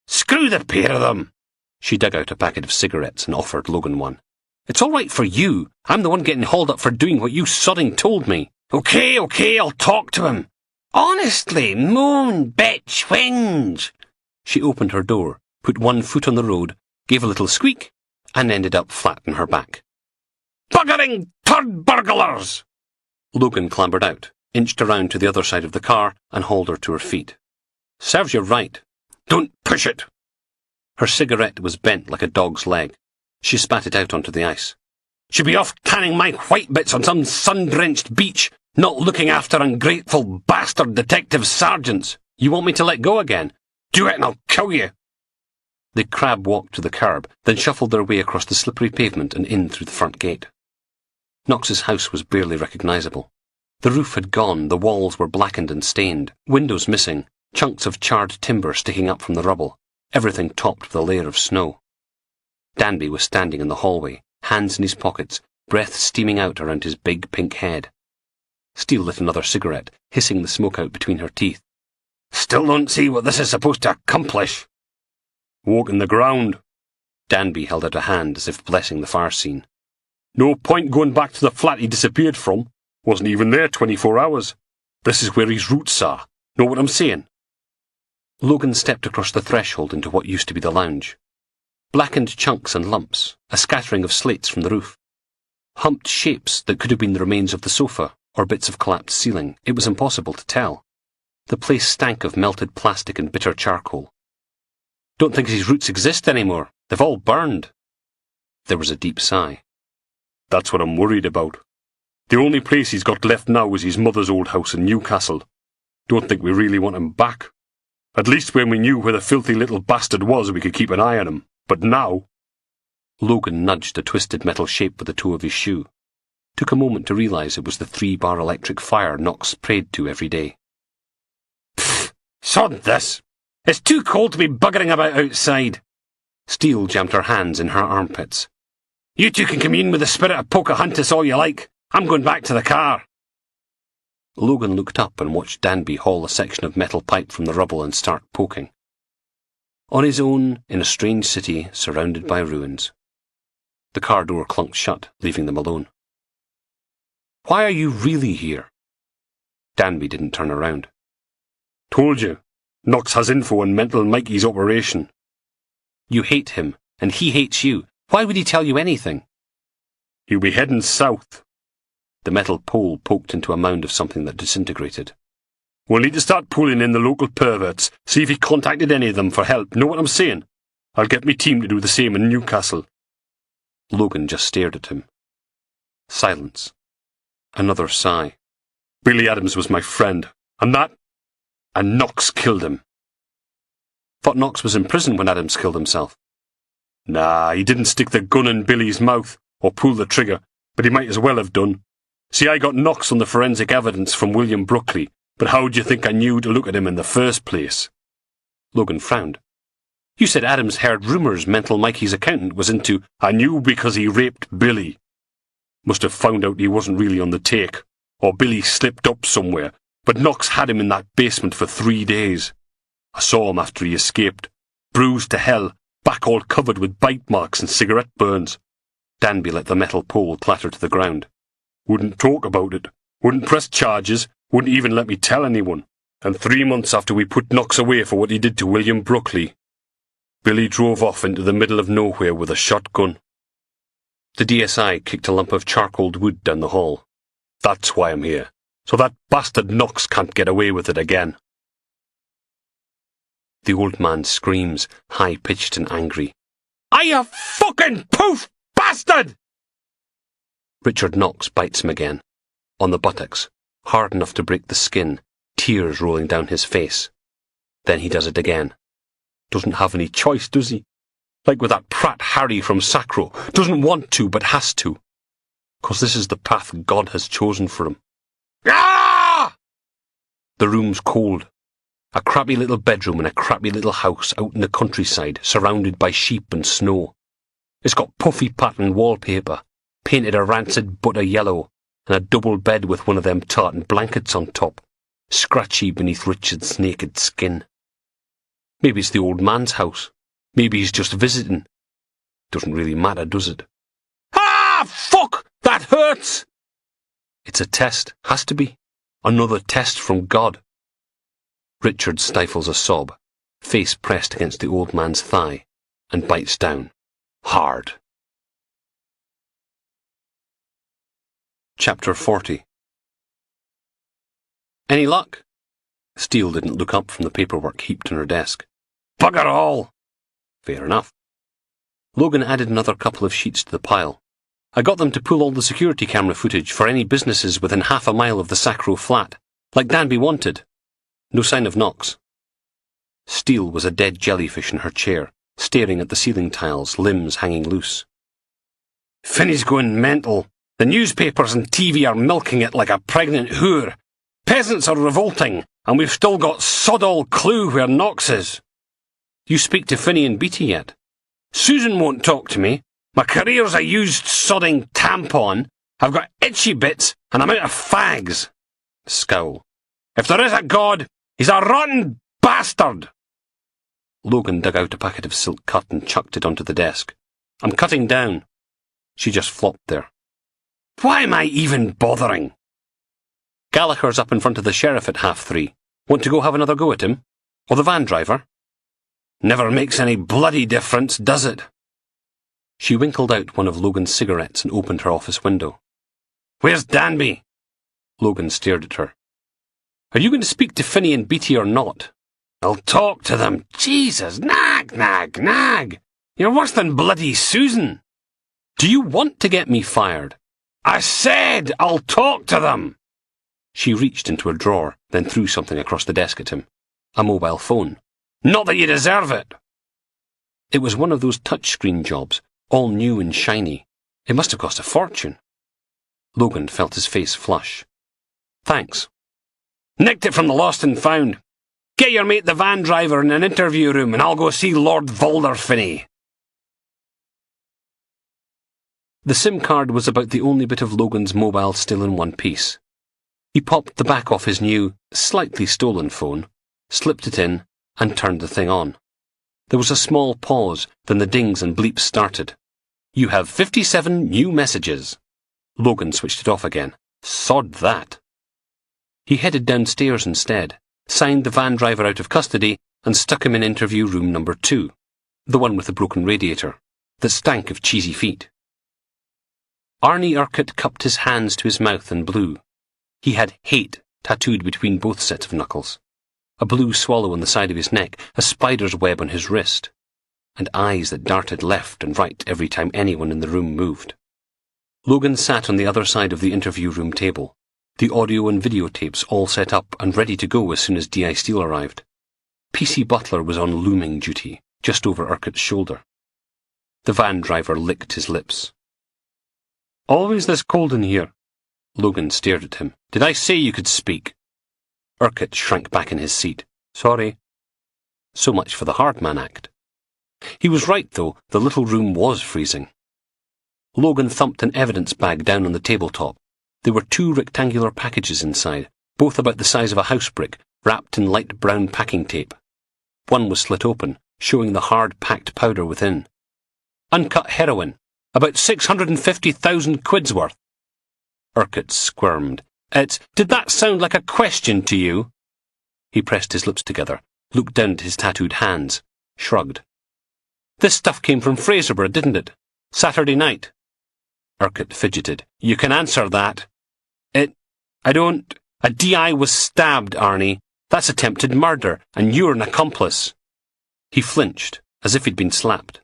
Screw the pair of them! She dug out a packet of cigarettes and offered Logan one. It's all right for you. I'm the one getting hauled up for doing what you sodding told me. Okay, I'll talk to him. Honestly, moan, bitch, whinge. She opened her door, put one foot on the road, gave a little squeak, and ended up flat on her back. Buggering turd burglars! Logan clambered out, inched around to the other side of the car, and hauled her to her feet. Serves you right. Don't push it. Her cigarette was bent like a dog's leg. She spat it out onto the ice. Should be off tanning my white bits on some sun-drenched beach, not looking after ungrateful bastard detective sergeants. You want me to let go again? Do it and I'll kill you. They crab-walked to the curb, then shuffled their way across the slippery pavement and in through the front gate. Knox's house was barely recognisable. The roof had gone, the walls were blackened and stained, windows missing, chunks of charred timber sticking up from the rubble, everything topped with a layer of snow. Danby was standing in the hallway, hands in his pockets, breath steaming out around his big pink head. Steele lit another cigarette, hissing the smoke out between her teeth. Still don't see what this is supposed to accomplish. Walk in the ground. Danby held out a hand as if blessing the fire scene. No point going back to the flat he disappeared from. Wasn't even there 24 hours. This is where his roots are. Know what I'm saying? Logan stepped across the threshold into what used to be the lounge. Blackened chunks and lumps, a scattering of slates from the roof. Humped shapes that could have been the remains of the sofa, or bits of collapsed ceiling. It was impossible to tell. The place stank of melted plastic and bitter charcoal. Don't think his roots exist anymore. They've all burned. There was a deep sigh. That's what I'm worried about. The only place he's got left now is his mother's old house in Newcastle. Don't think we really want him back. At least when we knew where the filthy little bastard was, we could keep an eye on him. But now... Logan nudged a twisted metal shape with the toe of his shoe. Took a moment to realise it was the 3-bar electric fire Knox prayed to every day. Pfft! Sod this! It's too cold to be buggering about outside. Steele jammed her hands in her armpits. You two can commune with the spirit of Pocahontas all you like. I'm going back to the car. Logan looked up and watched Danby haul a section of metal pipe from the rubble and start poking. On his own, in a strange city, surrounded by ruins. The car door clunked shut, leaving them alone. Why are you really here? Danby didn't turn around. Told you. Knox has info on Mental Mikey's operation. You hate him, and he hates you. Why would he tell you anything? He'll be heading south. The metal pole poked into a mound of something that disintegrated. We'll need to start pulling in the local perverts, see if he contacted any of them for help. Know what I'm saying? I'll get me team to do the same in Newcastle. Logan just stared at him. Silence. Another sigh. Billy Adams was my friend, and Knox killed him. Thought Knox was in prison when Adams killed himself. Nah, he didn't stick the gun in Billy's mouth, or pull the trigger, but he might as well have done. See, I got Knox on the forensic evidence from William Brookley, but how do you think I knew to look at him in the first place? Logan frowned. You said Adams heard rumours Mental Mikey's accountant was into... I knew because he raped Billy. Must have found out he wasn't really on the take, or Billy slipped up somewhere, but Knox had him in that basement for 3 days. I saw him after he escaped, bruised to hell, back all covered with bite marks and cigarette burns. Danby let the metal pole clatter to the ground. Wouldn't talk about it, wouldn't press charges, wouldn't even let me tell anyone. And 3 months after we put Knox away for what he did to William Brookley, Billy drove off into the middle of nowhere with a shotgun. The DSI kicked a lump of charcoaled wood down the hall. That's why I'm here, so that bastard Knox can't get away with it again. The old man's screams, high-pitched and angry. Are you fucking poof, bastard? Richard Knox bites him again. On the buttocks, hard enough to break the skin, tears rolling down his face. Then he does it again. Doesn't have any choice, does he? Like with that prat Harry from Sacro. Doesn't want to, but has to. 'Cause this is the path God has chosen for him. Ah! The room's cold. A crappy little bedroom in a crappy little house out in the countryside, surrounded by sheep and snow. It's got puffy pattern wallpaper, painted a rancid butter yellow, and a double bed with one of them tartan blankets on top, scratchy beneath Richard's naked skin. Maybe it's the old man's house. Maybe he's just visiting. Doesn't really matter, does it? Ah, fuck! That hurts! It's a test. Has to be. Another test from God. Richard stifles a sob, face pressed against the old man's thigh, and bites down. Hard. Chapter 40. Any luck? Steele didn't look up from the paperwork heaped on her desk. Bugger all! Fair enough. Logan added another couple of sheets to the pile. I got them to pull all the security camera footage for any businesses within half a mile of the Sacro flat, like Danby wanted. No sign of Knox. Steele was a dead jellyfish in her chair, staring at the ceiling tiles, limbs hanging loose. Finney's going mental. The newspapers and TV are milking it like a pregnant whore. Peasants are revolting, and we've still got sod all clue where Knox is. You speak to Finney and Beattie yet? Susan won't talk to me. My career's a used sodding tampon. I've got itchy bits, and I'm out of fags. Scowl. If there is a God, he's a rotten bastard! Logan dug out a packet of silk cut and chucked it onto the desk. I'm cutting down. She just flopped there. Why am I even bothering? Gallagher's up in front of the sheriff at 3:30. Want to go have another go at him? Or the van driver? Never makes any bloody difference, does it? She winkled out one of Logan's cigarettes and opened her office window. Where's Danby? Logan stared at her. Are you going to speak to Finney and Beattie or not? I'll talk to them. Jesus, nag, nag, nag. You're worse than bloody Susan. Do you want to get me fired? I said I'll talk to them. She reached into a drawer, then threw something across the desk at him. A mobile phone. Not that you deserve it. It was one of those touchscreen jobs, all new and shiny. It must have cost a fortune. Logan felt his face flush. Thanks. Nicked it from the lost and found. Get your mate the van driver in an interview room and I'll go see Lord Volderfinney. The SIM card was about the only bit of Logan's mobile still in one piece. He popped the back off his new, slightly stolen phone, slipped it in, and turned the thing on. There was a small pause, then the dings and bleeps started. You have 57 new messages. Logan switched it off again. Sod that. He headed downstairs instead, signed the van driver out of custody, and stuck him in interview room number 2, the one with the broken radiator, that stank of cheesy feet. Arnie Urquhart cupped his hands to his mouth and blew. He had hate tattooed between both sets of knuckles, a blue swallow on the side of his neck, a spider's web on his wrist, and eyes that darted left and right every time anyone in the room moved. Logan sat on the other side of the interview room table, the audio and videotapes all set up and ready to go as soon as D.I. Steele arrived. PC Butler was on looming duty, just over Urquhart's shoulder. The van driver licked his lips. Always this cold in here. Logan stared at him. Did I say you could speak? Urquhart shrank back in his seat. Sorry. So much for the hard man act. He was right, though. The little room was freezing. Logan thumped an evidence bag down on the tabletop. There were 2 rectangular packages inside, both about the size of a house brick, wrapped in light brown packing tape. One was slit open, showing the hard packed powder within. Uncut heroin. About 650,000 quid's worth. Urquhart squirmed. Did that sound like a question to you? He pressed his lips together, looked down at his tattooed hands, shrugged. This stuff came from Fraserburgh, didn't it? Saturday night. Urquhart fidgeted. You can answer that. A DI was stabbed, Arnie. That's attempted murder, and you're an accomplice. He flinched, as if he'd been slapped.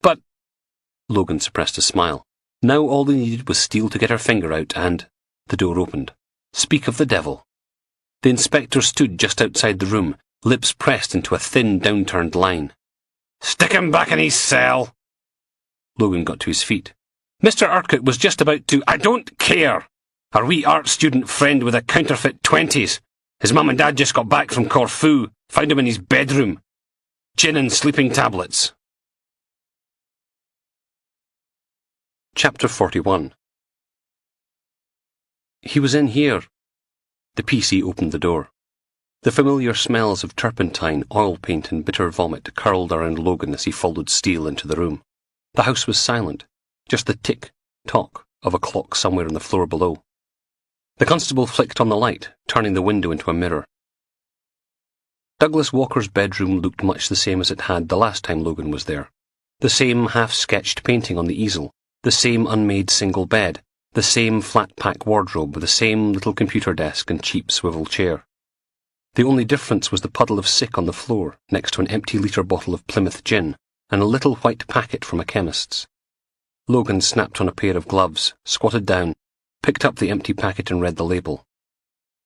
But... Logan suppressed a smile. Now all they needed was Steele to get her finger out and... The door opened. Speak of the devil. The inspector stood just outside the room, lips pressed into a thin, downturned line. Stick him back in his cell. Logan got to his feet. Mr. Urquhart was just about to... I don't care. Our wee art student friend with a counterfeit 20s. His mum and dad just got back from Corfu. Found him in his bedroom. Gin and sleeping tablets. Chapter 41. He was in here. The PC opened the door. The familiar smells of turpentine, oil paint and bitter vomit curled around Logan as he followed Steele into the room. The house was silent, just the tick-tock of a clock somewhere on the floor below. The constable flicked on the light, turning the window into a mirror. Douglas Walker's bedroom looked much the same as it had the last time Logan was there. The same half-sketched painting on the easel, the same unmade single bed, the same flat-pack wardrobe with the same little computer desk and cheap swivel chair. The only difference was the puddle of sick on the floor next to an empty litre bottle of Plymouth gin and a little white packet from a chemist's. Logan snapped on a pair of gloves, squatted down, picked up the empty packet and read the label.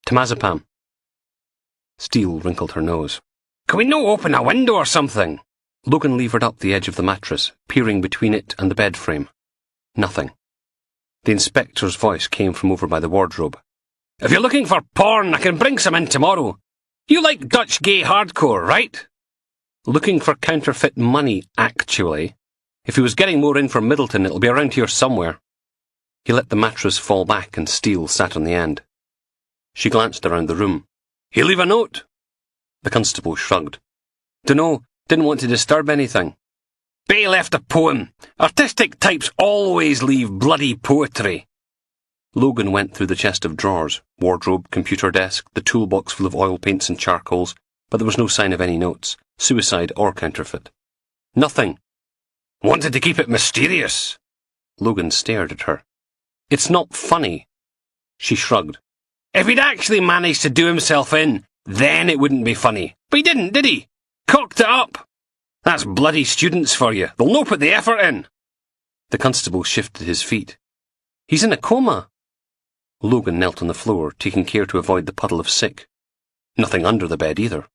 Temazepam. Steele wrinkled her nose. Can we no open a window or something? Logan levered up the edge of the mattress, peering between it and the bed frame. Nothing. The inspector's voice came from over by the wardrobe. If you're looking for porn, I can bring some in tomorrow. You like Dutch gay hardcore, right? Looking for counterfeit money, actually. If he was getting more in from Middleton, it'll be around here somewhere. He let the mattress fall back and Steele sat on the end. She glanced around the room. "He leave a note?" The constable shrugged. "Dunno, didn't want to disturb anything." "Bay left a poem. Artistic types always leave bloody poetry." Logan went through the chest of drawers, wardrobe, computer desk, the toolbox full of oil paints and charcoals, but there was no sign of any notes, suicide or counterfeit. Nothing. "Wanted to keep it mysterious." Logan stared at her. "It's not funny." She shrugged. "If he'd actually managed to do himself in, then it wouldn't be funny. But he didn't, did he? Cocked it up. That's bloody students for you. They'll no put the effort in." The constable shifted his feet. "He's in a coma." Logan knelt on the floor, taking care to avoid the puddle of sick. Nothing under the bed either.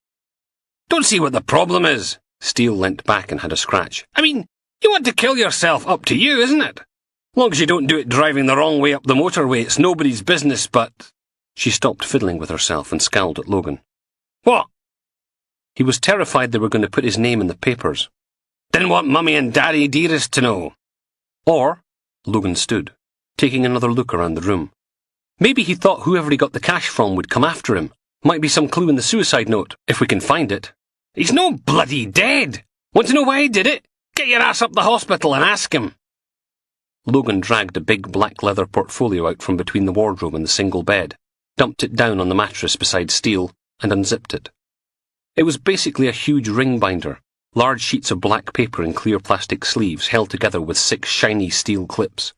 "Don't see what the problem is." Steele leant back and had a scratch. "I mean, you want to kill yourself, up to you, isn't it? Long as you don't do it driving the wrong way up the motorway, it's nobody's business, but—" She stopped fiddling with herself and scowled at Logan. "What?" He was terrified they were going to put his name in the papers. "Didn't want Mummy and Daddy Dearest to know." Or, Logan stood, taking another look around the room. Maybe he thought whoever he got the cash from would come after him. Might be some clue in the suicide note, if we can find it. "He's no bloody dead. Want to know why he did it? Get your ass up the hospital and ask him." Logan dragged a big black leather portfolio out from between the wardrobe and the single bed, dumped it down on the mattress beside Steele, and unzipped it. It was basically a huge ring binder, large sheets of black paper in clear plastic sleeves held together with 6 shiny steel clips.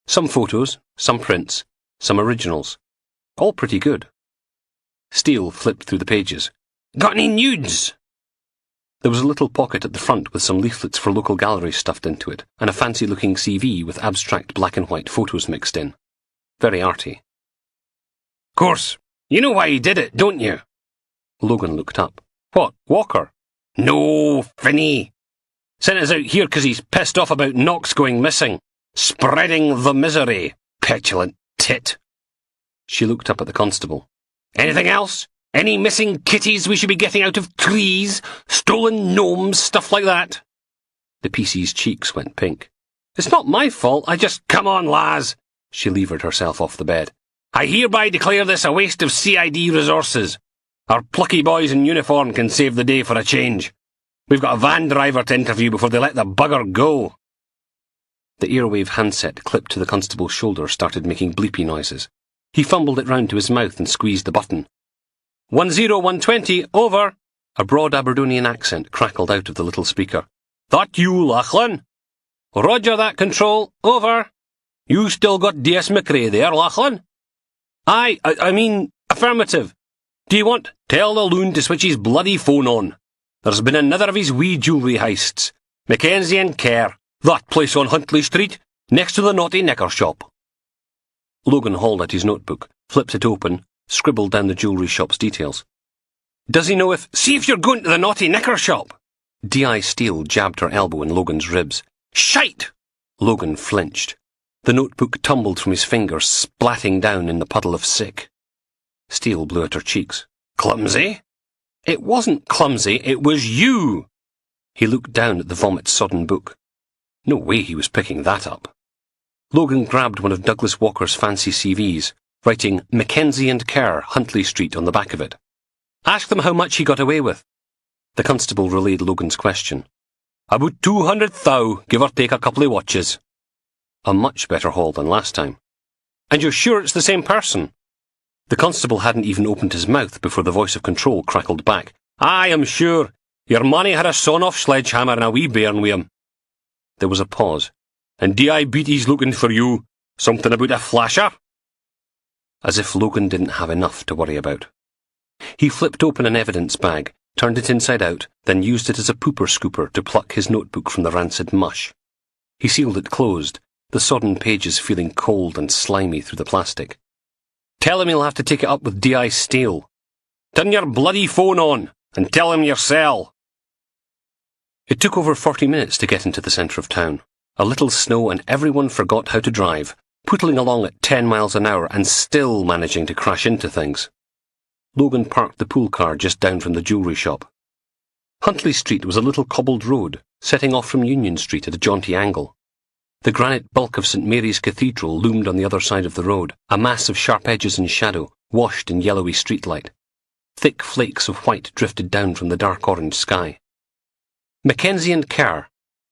Some photos, some prints, some originals. All pretty good. Steele flipped through the pages. "Got any nudes?" There was a little pocket at the front with some leaflets for local galleries stuffed into it, and a fancy-looking CV with abstract black and white photos mixed in. Very arty. "Course, you know why he did it, don't you?" Logan looked up. "What, Walker?" "No, Finney. Sent us out here 'cause he's pissed off about Knox going missing. Spreading the misery. Petulant tit." She looked up at the constable. "Anything else? Any missing kitties we should be getting out of trees? Stolen gnomes, stuff like that?" The PC's cheeks went pink. "It's not my fault, I just—" "Come on, Laz." She levered herself off the bed. "I hereby declare this a waste of CID resources. Our plucky boys in uniform can save the day for a change. We've got a van driver to interview before they let the bugger go." The earwave handset clipped to the constable's shoulder started making bleepy noises. He fumbled it round to his mouth and squeezed the button. 10120, over. A broad Aberdonian accent crackled out of the little speaker. "That you, Lachlan?" "Roger that, Control, over. You still got DS McRae there, Lachlan?" "Aye, I mean, affirmative. Do you want—" "Tell the loon to switch his bloody phone on. There's been another of his wee jewellery heists. Mackenzie and Kerr, that place on Huntley Street, next to the Naughty Knicker shop." Logan hauled out his notebook, flipped it open, scribbled down the jewellery shop's details. "Does he know if—" "See if you're going to the Naughty Knicker shop." D.I. Steele jabbed her elbow in Logan's ribs. "Shite!" Logan flinched. The notebook tumbled from his fingers, splatting down in the puddle of sick. Steele blew at her cheeks. "Clumsy?" "It wasn't clumsy, it was you!" He looked down at the vomit-sodden book. No way he was picking that up. Logan grabbed one of Douglas Walker's fancy CVs, writing Mackenzie and Kerr, Huntley Street on the back of it. "Ask them how much he got away with." The constable relayed Logan's question. "About 200 thou, give or take a couple of watches." A much better haul than last time. "And you're sure it's the same person?" The constable hadn't even opened his mouth before the voice of Control crackled back. "I am sure. Your money had a sawn-off sledgehammer and a wee bairn wi' him." There was a pause. "And D.I. Beattie's looking for you. Something about a flasher?" As if Logan didn't have enough to worry about. He flipped open an evidence bag, turned it inside out, then used it as a pooper scooper to pluck his notebook from the rancid mush. He sealed it closed, the sodden pages feeling cold and slimy through the plastic. "Tell him he'll have to take it up with D.I. Steele. Turn your bloody phone on, and tell him yourself." It took over 40 minutes to get into the centre of town. A little snow and everyone forgot how to drive, pootling along at 10 miles an hour and still managing to crash into things. Logan parked the pool car just down from the jewellery shop. Huntley Street was a little cobbled road, setting off from Union Street at a jaunty angle. The granite bulk of St Mary's Cathedral loomed on the other side of the road, a mass of sharp edges and shadow, washed in yellowy streetlight. Thick flakes of white drifted down from the dark orange sky. Mackenzie and Kerr,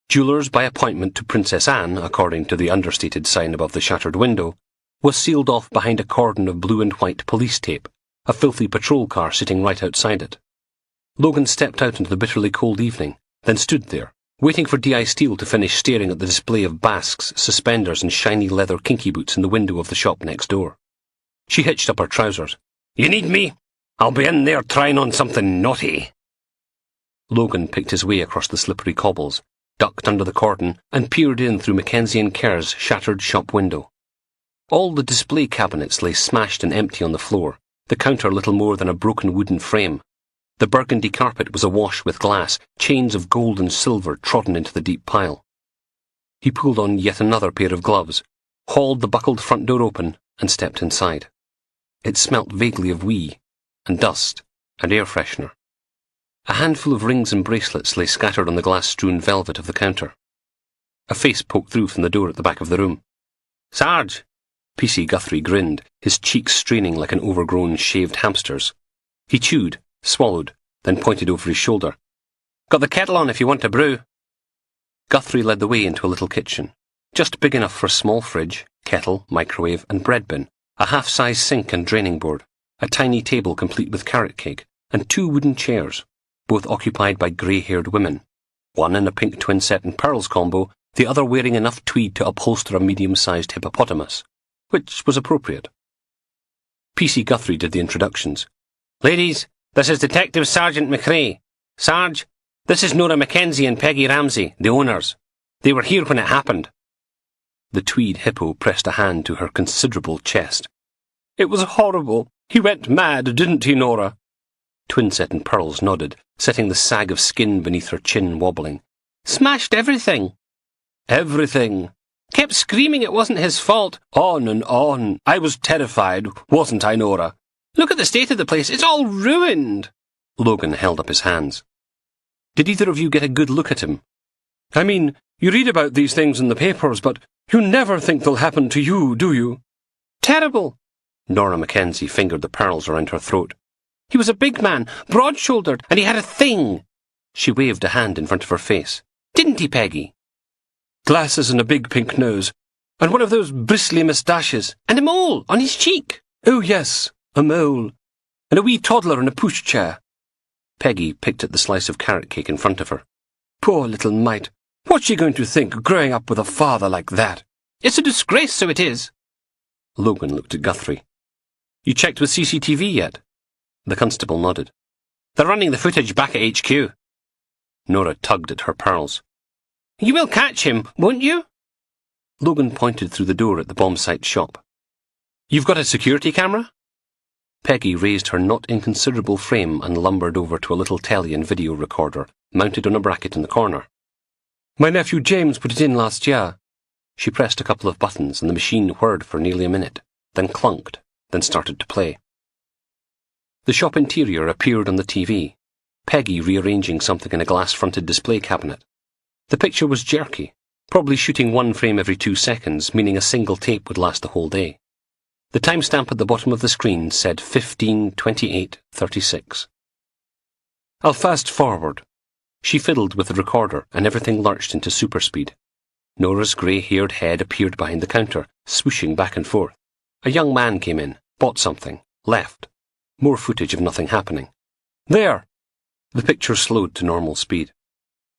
jewellers by appointment to Princess Anne, according to the understated sign above the shattered window, was sealed off behind a cordon of blue and white police tape, a filthy patrol car sitting right outside it. Logan stepped out into the bitterly cold evening, then stood there, waiting for D.I. Steele to finish staring at the display of basques, suspenders and shiny leather kinky boots in the window of the shop next door. She hitched up her trousers. "You need me? I'll be in there trying on something naughty." Logan picked his way across the slippery cobbles, ducked under the cordon, and peered in through Mackenzie and Kerr's shattered shop window. All the display cabinets lay smashed and empty on the floor, the counter little more than a broken wooden frame. The burgundy carpet was awash with glass, chains of gold and silver trodden into the deep pile. He pulled on yet another pair of gloves, hauled the buckled front door open, and stepped inside. It smelt vaguely of wee, and dust, and air freshener. A handful of rings and bracelets lay scattered on the glass-strewn velvet of the counter. A face poked through from the door at the back of the room. "Sarge!" P.C. Guthrie grinned, his cheeks straining like an overgrown, shaved hamster's. He chewed, swallowed, then pointed over his shoulder. "Got the kettle on if you want a brew." Guthrie led the way into a little kitchen, just big enough for a small fridge, kettle, microwave, and bread bin, a half-size sink and draining board, a tiny table complete with carrot cake, and 2 wooden chairs, both occupied by grey-haired women, one in a pink twin-set and pearls combo, the other wearing enough tweed to upholster a medium-sized hippopotamus, which was appropriate. P.C. Guthrie did the introductions. "Ladies, this is Detective Sergeant McRae. Sarge, this is Nora Mackenzie and Peggy Ramsey, the owners. They were here when it happened." The tweed hippo pressed a hand to her considerable chest. "It was horrible. He went mad, didn't he, Nora?" Twinset and Pearls nodded, setting the sag of skin beneath her chin wobbling. "Smashed everything." "Everything. Kept screaming it wasn't his fault. On and on. I was terrified, wasn't I, Nora? Look at the state of the place. It's all ruined." Logan held up his hands. "Did either of you get a good look at him?" "I mean, you read about these things in the papers, but you never think they'll happen to you, do you?" "Terrible." Nora Mackenzie fingered the pearls around her throat. "He was a big man, broad-shouldered, and he had a thing." She waved a hand in front of her face. "Didn't he, Peggy?" "Glasses and a big pink nose, and one of those bristly moustaches, and a mole on his cheek." "Oh, yes, a mole, and a wee toddler in a pushchair." Peggy picked at the slice of carrot cake in front of her. "Poor little mite. What's she going to think, growing up with a father like that?" "It's a disgrace, so it is." Logan looked at Guthrie. "You checked with CCTV yet?" The constable nodded. "They're running the footage back at HQ." Nora tugged at her pearls. "You will catch him, won't you?" Logan pointed through the door at the bomb site shop. "You've got a security camera?" Peggy raised her not inconsiderable frame and lumbered over to a little telly and video recorder, mounted on a bracket in the corner. "My nephew James put it in last year." She pressed a couple of buttons and the machine whirred for nearly a minute, then clunked, then started to play. The shop interior appeared on the TV, Peggy rearranging something in a glass-fronted display cabinet. The picture was jerky, probably shooting one frame every 2 seconds, meaning a single tape would last the whole day. The timestamp at the bottom of the screen said 15:28:36. "I'll fast forward." She fiddled with the recorder and everything lurched into superspeed. Nora's grey-haired head appeared behind the counter, swooshing back and forth. A young man came in, bought something, left. More footage of nothing happening. "There!" The picture slowed to normal speed.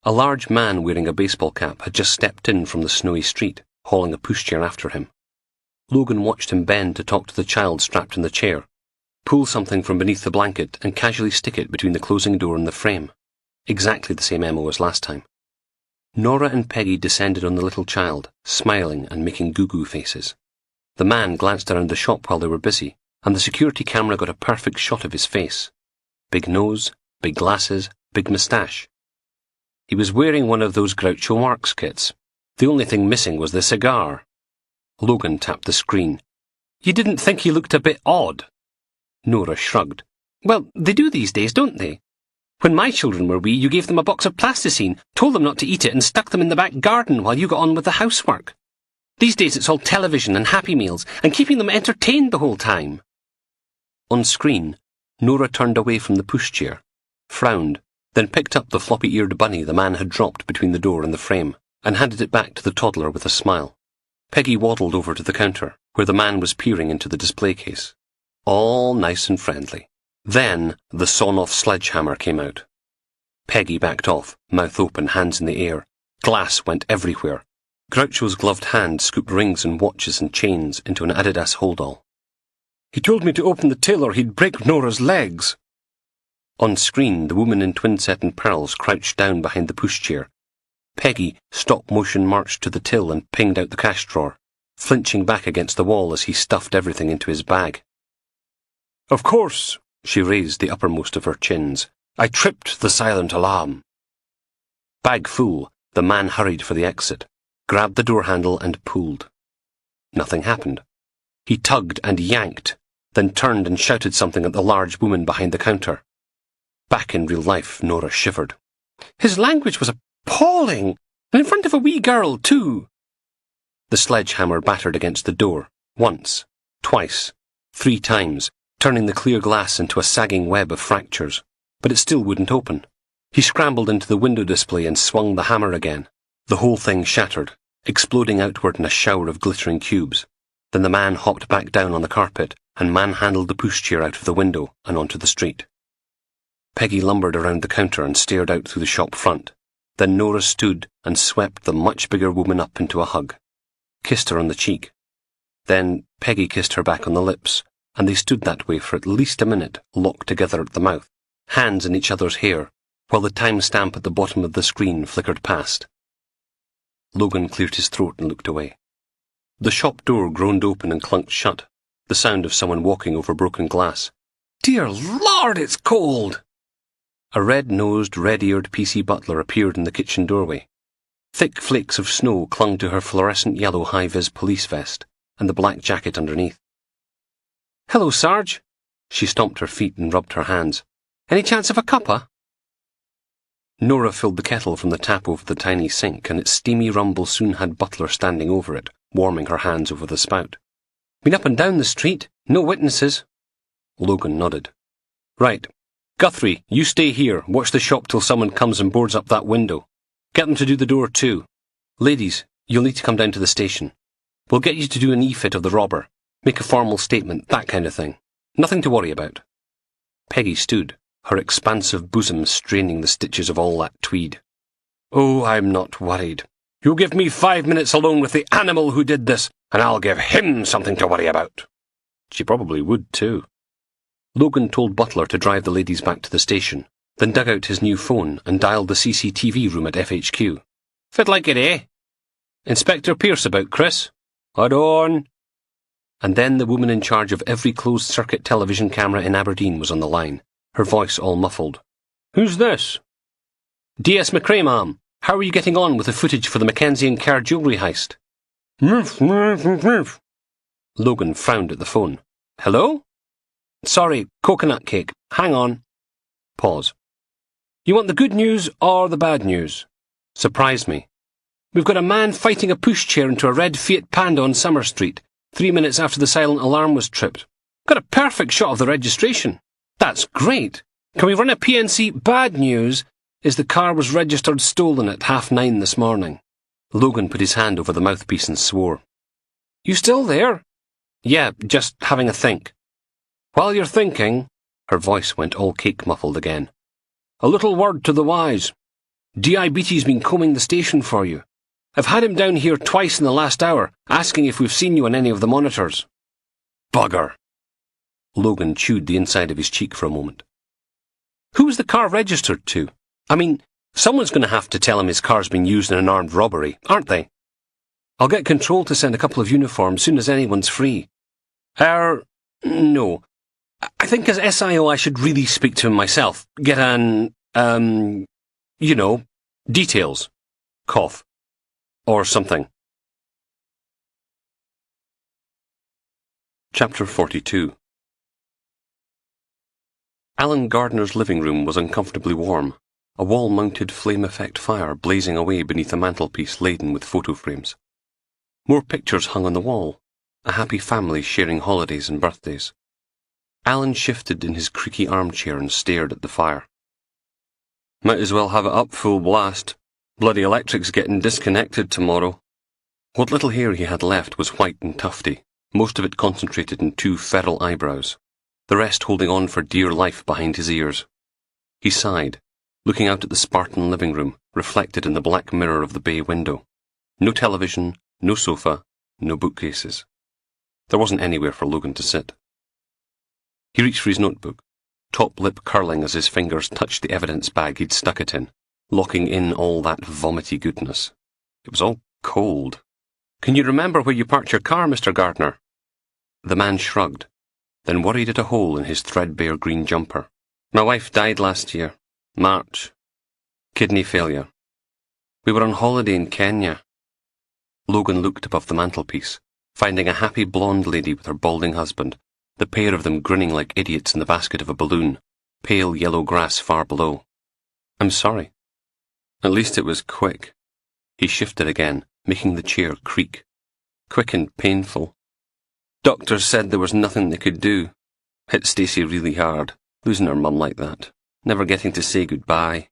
A large man wearing a baseball cap had just stepped in from the snowy street, hauling a pushchair after him. Logan watched him bend to talk to the child strapped in the chair, pull something from beneath the blanket and casually stick it between the closing door and the frame. Exactly the same MO as last time. Nora and Peggy descended on the little child, smiling and making goo-goo faces. The man glanced around the shop while they were busy, and the security camera got a perfect shot of his face. Big nose, big glasses, big moustache. He was wearing one of those Groucho Marx kits. The only thing missing was the cigar. Logan tapped the screen. "You didn't think he looked a bit odd?" Nora shrugged. "Well, they do these days, don't they? When my children were wee, you gave them a box of plasticine, told them not to eat it, and stuck them in the back garden while you got on with the housework. These days it's all television and Happy Meals, and keeping them entertained the whole time." On screen, Nora turned away from the pushchair, frowned, then picked up the floppy-eared bunny the man had dropped between the door and the frame, and handed it back to the toddler with a smile. Peggy waddled over to the counter, where the man was peering into the display case. All nice and friendly. Then the sawn-off sledgehammer came out. Peggy backed off, mouth open, hands in the air. Glass went everywhere. Groucho's gloved hand scooped rings and watches and chains into an Adidas holdall. He told me to open the till or he'd break Nora's legs. On screen, the woman in twinset and pearls crouched down behind the pushchair. Peggy stop-motion marched to the till and pinged out the cash drawer, flinching back against the wall as he stuffed everything into his bag. Of course, she raised the uppermost of her chins. I tripped the silent alarm. Bag full, the man hurried for the exit, grabbed the door handle and pulled. Nothing happened. He tugged and yanked, then turned and shouted something at the large woman behind the counter. Back in real life, Nora shivered. His language was appalling, and in front of a wee girl, too. The sledgehammer battered against the door, once, twice, 3 times, turning the clear glass into a sagging web of fractures, but it still wouldn't open. He scrambled into the window display and swung the hammer again. The whole thing shattered, exploding outward in a shower of glittering cubes. Then the man hopped back down on the carpet and manhandled the pushchair out of the window and onto the street. Peggy lumbered around the counter and stared out through the shop front. Then Nora stood and swept the much bigger woman up into a hug, kissed her on the cheek. Then Peggy kissed her back on the lips, and they stood that way for at least a minute, locked together at the mouth, hands in each other's hair, while the timestamp at the bottom of the screen flickered past. Logan cleared his throat and looked away. The shop door groaned open and clunked shut, the sound of someone walking over broken glass. Dear Lord, it's cold! A red-nosed, red-eared PC butler appeared in the kitchen doorway. Thick flakes of snow clung to her fluorescent yellow high-vis police vest and the black jacket underneath. Hello, Sarge. She stomped her feet and rubbed her hands. Any chance of a cuppa? Nora filled the kettle from the tap over the tiny sink, and its steamy rumble soon had Butler standing over it, warming her hands over the spout. Been up and down the street. No witnesses. Logan nodded. Right. Guthrie, you stay here. Watch the shop till someone comes and boards up that window. Get them to do the door too. Ladies, you'll need to come down to the station. We'll get you to do an e-fit of the robber. Make a formal statement, that kind of thing. Nothing to worry about. Peggy stood, her expansive bosom straining the stitches of all that tweed. Oh, I'm not worried. You give me 5 minutes alone with the animal who did this, and I'll give him something to worry about. She probably would, too. Logan told Butler to drive the ladies back to the station, then dug out his new phone and dialed the CCTV room at FHQ. Fit like it, eh? Inspector Pierce about, Chris. Hold on. And then the woman in charge of every closed-circuit television camera in Aberdeen was on the line, her voice all muffled. Who's this? DS McRae, ma'am. How are you getting on with the footage for the Mackenzie and Kerr jewellery heist? Logan frowned at the phone. Hello? Sorry, coconut cake. Hang on. Pause. You want the good news or the bad news? Surprise me. We've got a man fighting a pushchair into a red Fiat Panda on Summer Street, 3 minutes after the silent alarm was tripped. Got a perfect shot of the registration. That's great. Can we run a PNC? Bad news is the car was registered stolen at 9:30 this morning. Logan put his hand over the mouthpiece and swore. You still there? Yeah, just having a think. While you're thinking, her voice went all cake-muffled again. A little word to the wise. DIBT's been combing the station for you. I've had him down here twice in the last hour, asking if we've seen you on any of the monitors. Bugger. Logan chewed the inside of his cheek for a moment. Who was the car registered to? I mean, someone's going to have to tell him his car's been used in an armed robbery, aren't they? I'll get control to send a couple of uniforms soon as anyone's free. No. I think as SIO I should really speak to him myself. Get details. Cough. Or something. Chapter 42. Alan Gardner's living room was uncomfortably warm, a wall-mounted flame-effect fire blazing away beneath a mantelpiece laden with photo frames. More pictures hung on the wall, a happy family sharing holidays and birthdays. Alan shifted in his creaky armchair and stared at the fire. Might as well have it up full blast. Bloody electric's getting disconnected tomorrow. What little hair he had left was white and tufty, most of it concentrated in 2 feral eyebrows, the rest holding on for dear life behind his ears. He sighed, looking out at the Spartan living room, reflected in the black mirror of the bay window. No television, no sofa, no bookcases. There wasn't anywhere for Logan to sit. He reached for his notebook, top lip curling as his fingers touched the evidence bag he'd stuck it in, locking in all that vomity goodness. It was all cold. Can you remember where you parked your car, Mr. Gardner? The man shrugged, then worried at a hole in his threadbare green jumper. My wife died last year. March. Kidney failure. We were on holiday in Kenya. Logan looked above the mantelpiece, finding a happy blonde lady with her balding husband, the pair of them grinning like idiots in the basket of a balloon, pale yellow grass far below. I'm sorry. At least it was quick. He shifted again, making the chair creak. Quick and painful. Doctors said there was nothing they could do. Hit Stacey really hard, losing her mum like that, never getting to say goodbye.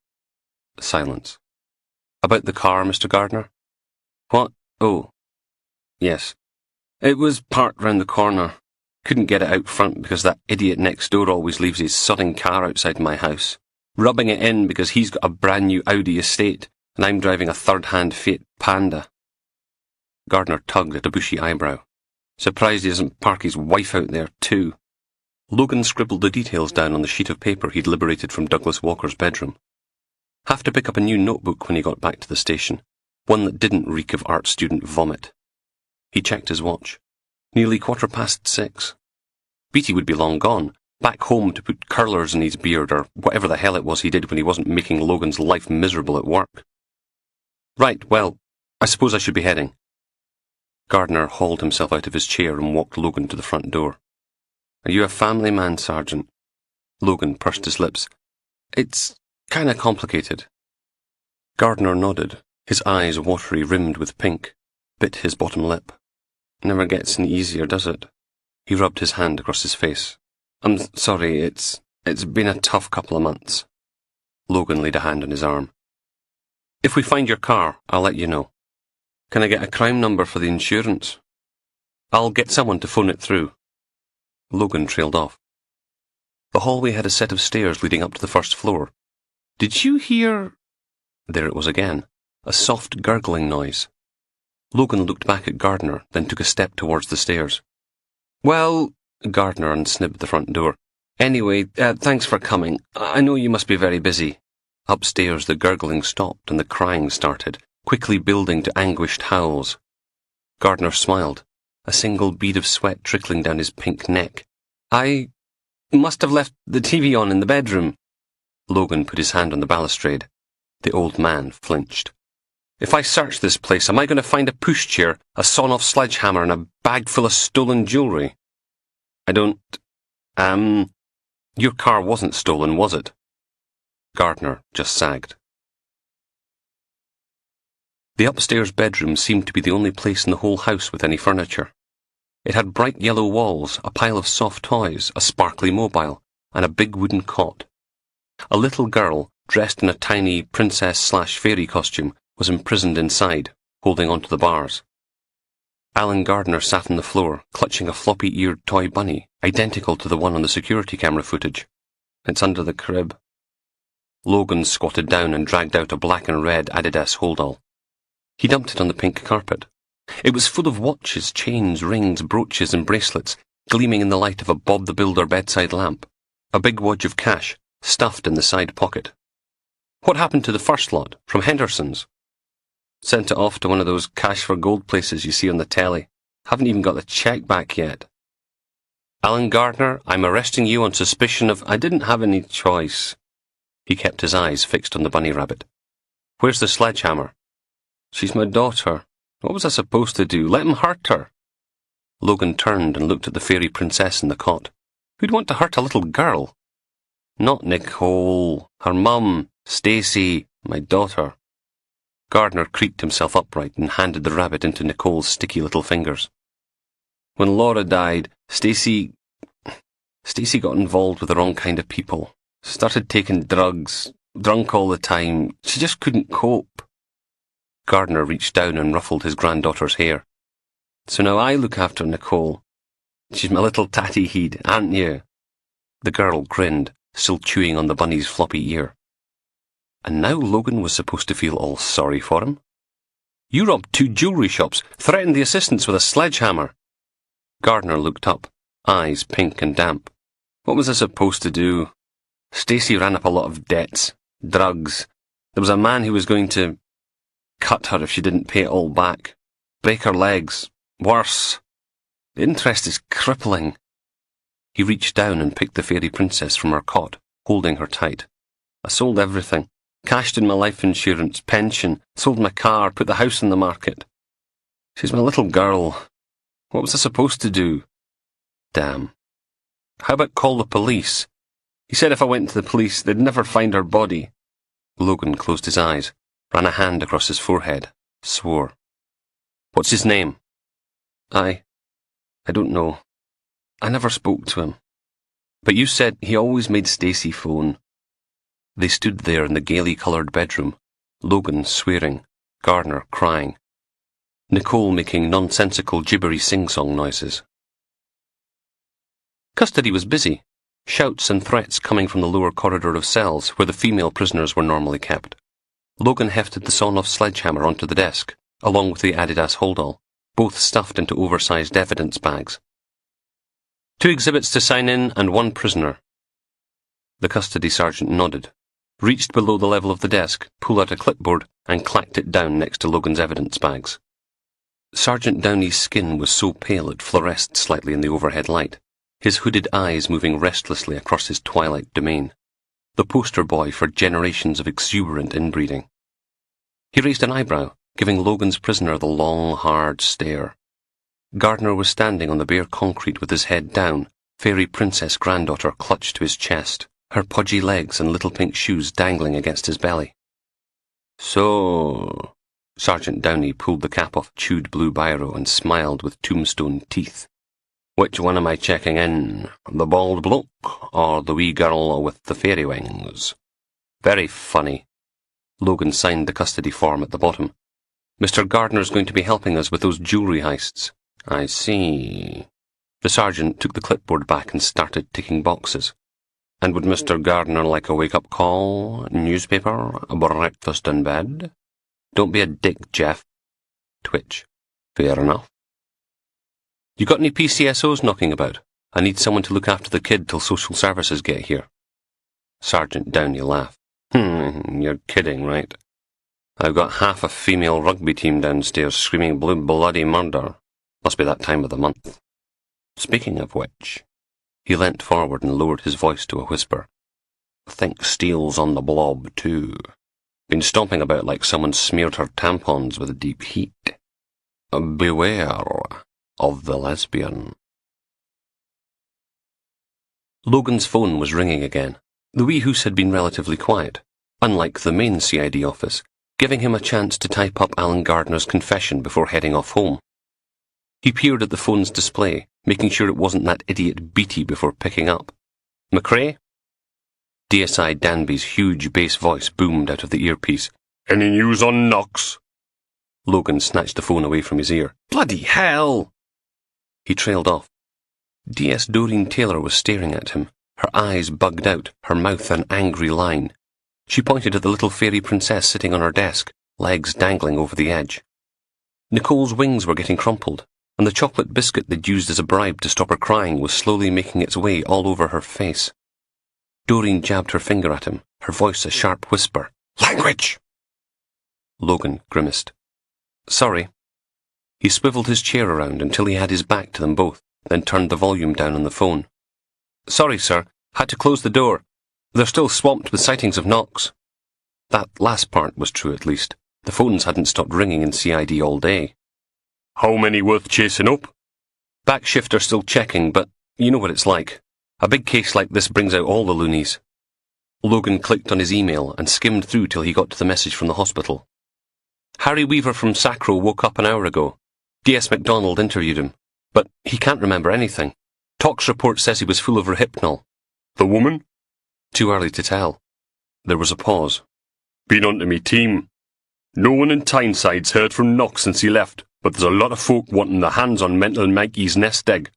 Silence. About the car, Mr. Gardner? What? Oh. Yes. It was parked round the corner. Couldn't get it out front because that idiot next door always leaves his sodding car outside my house, rubbing it in because he's got a brand new Audi estate and I'm driving a third-hand Fiat Panda. Gardner tugged at a bushy eyebrow. Surprised he doesn't park his wife out there too. Logan scribbled the details down on the sheet of paper he'd liberated from Douglas Walker's bedroom. Have to pick up a new notebook when he got back to the station, one that didn't reek of art student vomit. He checked his watch. Nearly 6:15. Beatty would be long gone, back home to put curlers in his beard or whatever the hell it was he did when he wasn't making Logan's life miserable at work. Right, well, I suppose I should be heading. Gardner hauled himself out of his chair and walked Logan to the front door. Are you a family man, Sergeant? Logan pursed his lips. It's kinda complicated. Gardner nodded, his eyes watery rimmed with pink, bit his bottom lip. Never gets any easier, does it? He rubbed his hand across his face. I'm sorry, it's been a tough couple of months. Logan laid a hand on his arm. If we find your car, I'll let you know. Can I get a crime number for the insurance? I'll get someone to phone it through. Logan trailed off. The hallway had a set of stairs leading up to the first floor. Did you hear... There it was again, a soft gurgling noise. Logan looked back at Gardner, then took a step towards the stairs. Well, Gardner unsnibbed the front door. Anyway, thanks for coming. I know you must be very busy. Upstairs the gurgling stopped and the crying started, quickly building to anguished howls. Gardner smiled, a single bead of sweat trickling down his pink neck. I must have left the TV on in the bedroom. Logan put his hand on the balustrade. The old man flinched. If I search this place, am I going to find a pushchair, a sawn-off sledgehammer, and a bag full of stolen jewellery? I don't... Your car wasn't stolen, was it? Gardner just sagged. The upstairs bedroom seemed to be the only place in the whole house with any furniture. It had bright yellow walls, a pile of soft toys, a sparkly mobile, and a big wooden cot. A little girl, dressed in a tiny princess/fairy costume, was imprisoned inside, holding onto the bars. Alan Gardner sat on the floor, clutching a floppy-eared toy bunny, identical to the one on the security camera footage. It's under the crib. Logan squatted down and dragged out a black and red Adidas holdall. He dumped it on the pink carpet. It was full of watches, chains, rings, brooches and bracelets, gleaming in the light of a Bob the Builder bedside lamp. A big wad of cash, stuffed in the side pocket. What happened to the first lot, from Henderson's? Sent it off to one of those cash for gold places you see on the telly. Haven't even got the cheque back yet. Alan Gardner, I'm arresting you on suspicion of... I didn't have any choice. He kept his eyes fixed on the bunny rabbit. Where's the sledgehammer? She's my daughter. What was I supposed to do? Let him hurt her. Logan turned and looked at the fairy princess in the cot. Who'd want to hurt a little girl? Not Nicole. Her mum. Stacey. My daughter. Gardner creaked himself upright and handed the rabbit into Nicole's sticky little fingers. When Laura died, Stacey Stacey got involved with the wrong kind of people. Started taking drugs, drunk all the time. She just couldn't cope. Gardner reached down and ruffled his granddaughter's hair. So now I look after Nicole. She's my little tatty heed, aren't you? The girl grinned, still chewing on the bunny's floppy ear. And now Logan was supposed to feel all sorry for him. You robbed 2 jewellery shops, threatened the assistants with a sledgehammer. Gardner looked up, eyes pink and damp. What was I supposed to do? Stacey ran up a lot of debts, drugs. There was a man who was going to cut her if she didn't pay it all back. Break her legs. Worse. The interest is crippling. He reached down and picked the fairy princess from her cot, holding her tight. I sold everything. Cashed in my life insurance, pension, sold my car, put the house on the market. She's my little girl. What was I supposed to do? Damn. How about call the police? He said if I went to the police, they'd never find her body. Logan closed his eyes, ran a hand across his forehead, swore. What's his name? I don't know. I never spoke to him. But you said he always made Stacey phone. They stood there in the gaily coloured bedroom, Logan swearing, Gardner crying, Nicole making nonsensical gibbery sing-song noises. Custody was busy, shouts and threats coming from the lower corridor of cells where the female prisoners were normally kept. Logan hefted the sawn-off sledgehammer onto the desk, along with the Adidas holdall, both stuffed into oversized evidence bags. 2 exhibits to sign in and 1 prisoner. The custody sergeant nodded, reached below the level of the desk, pulled out a clipboard, and clacked it down next to Logan's evidence bags. Sergeant Downey's skin was so pale it fluoresced slightly in the overhead light, his hooded eyes moving restlessly across his twilight domain, the poster boy for generations of exuberant inbreeding. He raised an eyebrow, giving Logan's prisoner the long, hard stare. Gardner was standing on the bare concrete with his head down, fairy princess granddaughter clutched to his chest, her podgy legs and little pink shoes dangling against his belly. So, Sergeant Downey pulled the cap off a chewed blue biro and smiled with tombstone teeth. Which one am I checking in? The bald bloke or the wee girl with the fairy wings? Very funny. Logan signed the custody form at the bottom. Mr. Gardner's going to be helping us with those jewellery heists. I see. The sergeant took the clipboard back and started ticking boxes. And would Mr. Gardner like a wake-up call, newspaper, a breakfast in bed? Don't be a dick, Jeff. Twitch. Fair enough. You got any PCSOs knocking about? I need someone to look after the kid till social services get here. Sergeant Downey laughed. You're kidding, right? I've got half a female rugby team downstairs screaming blue bloody murder. Must be that time of the month. Speaking of which, he leant forward and lowered his voice to a whisper. Think Steele's on the blob, too. Been stomping about like someone smeared her tampons with deep heat. Beware of the lesbian. Logan's phone was ringing again. The wee hoose had been relatively quiet, unlike the main CID office, giving him a chance to type up Alan Gardner's confession before heading off home. He peered at the phone's display, making sure it wasn't that idiot Beatty before picking up. McRae? DSI Danby's huge bass voice boomed out of the earpiece. Any news on Knox? Logan snatched the phone away from his ear. Bloody hell! He trailed off. DS Doreen Taylor was staring at him, her eyes bugged out, her mouth an angry line. She pointed at the little fairy princess sitting on her desk, legs dangling over the edge. Nicole's wings were getting crumpled, and the chocolate biscuit they'd used as a bribe to stop her crying was slowly making its way all over her face. Doreen jabbed her finger at him, her voice a sharp whisper. Language! Logan grimaced. Sorry. He swiveled his chair around until he had his back to them both, then turned the volume down on the phone. Sorry, sir. Had to close the door. They're still swamped with sightings of Knox. That last part was true, at least. The phones hadn't stopped ringing in CID all day. How many worth chasing up? Backshift are still checking, but you know what it's like. A big case like this brings out all the loonies. Logan clicked on his email and skimmed through till he got to the message from the hospital. Harry Weaver from Sacro woke up an hour ago. D.S. MacDonald interviewed him, but he can't remember anything. Talk's report says he was full of Rohypnol. The woman? Too early to tell. There was a pause. Been on to me team. No one in Tyneside's heard from Knox since he left, but there's a lot of folk wanting their hands on mental Mikey's nest egg.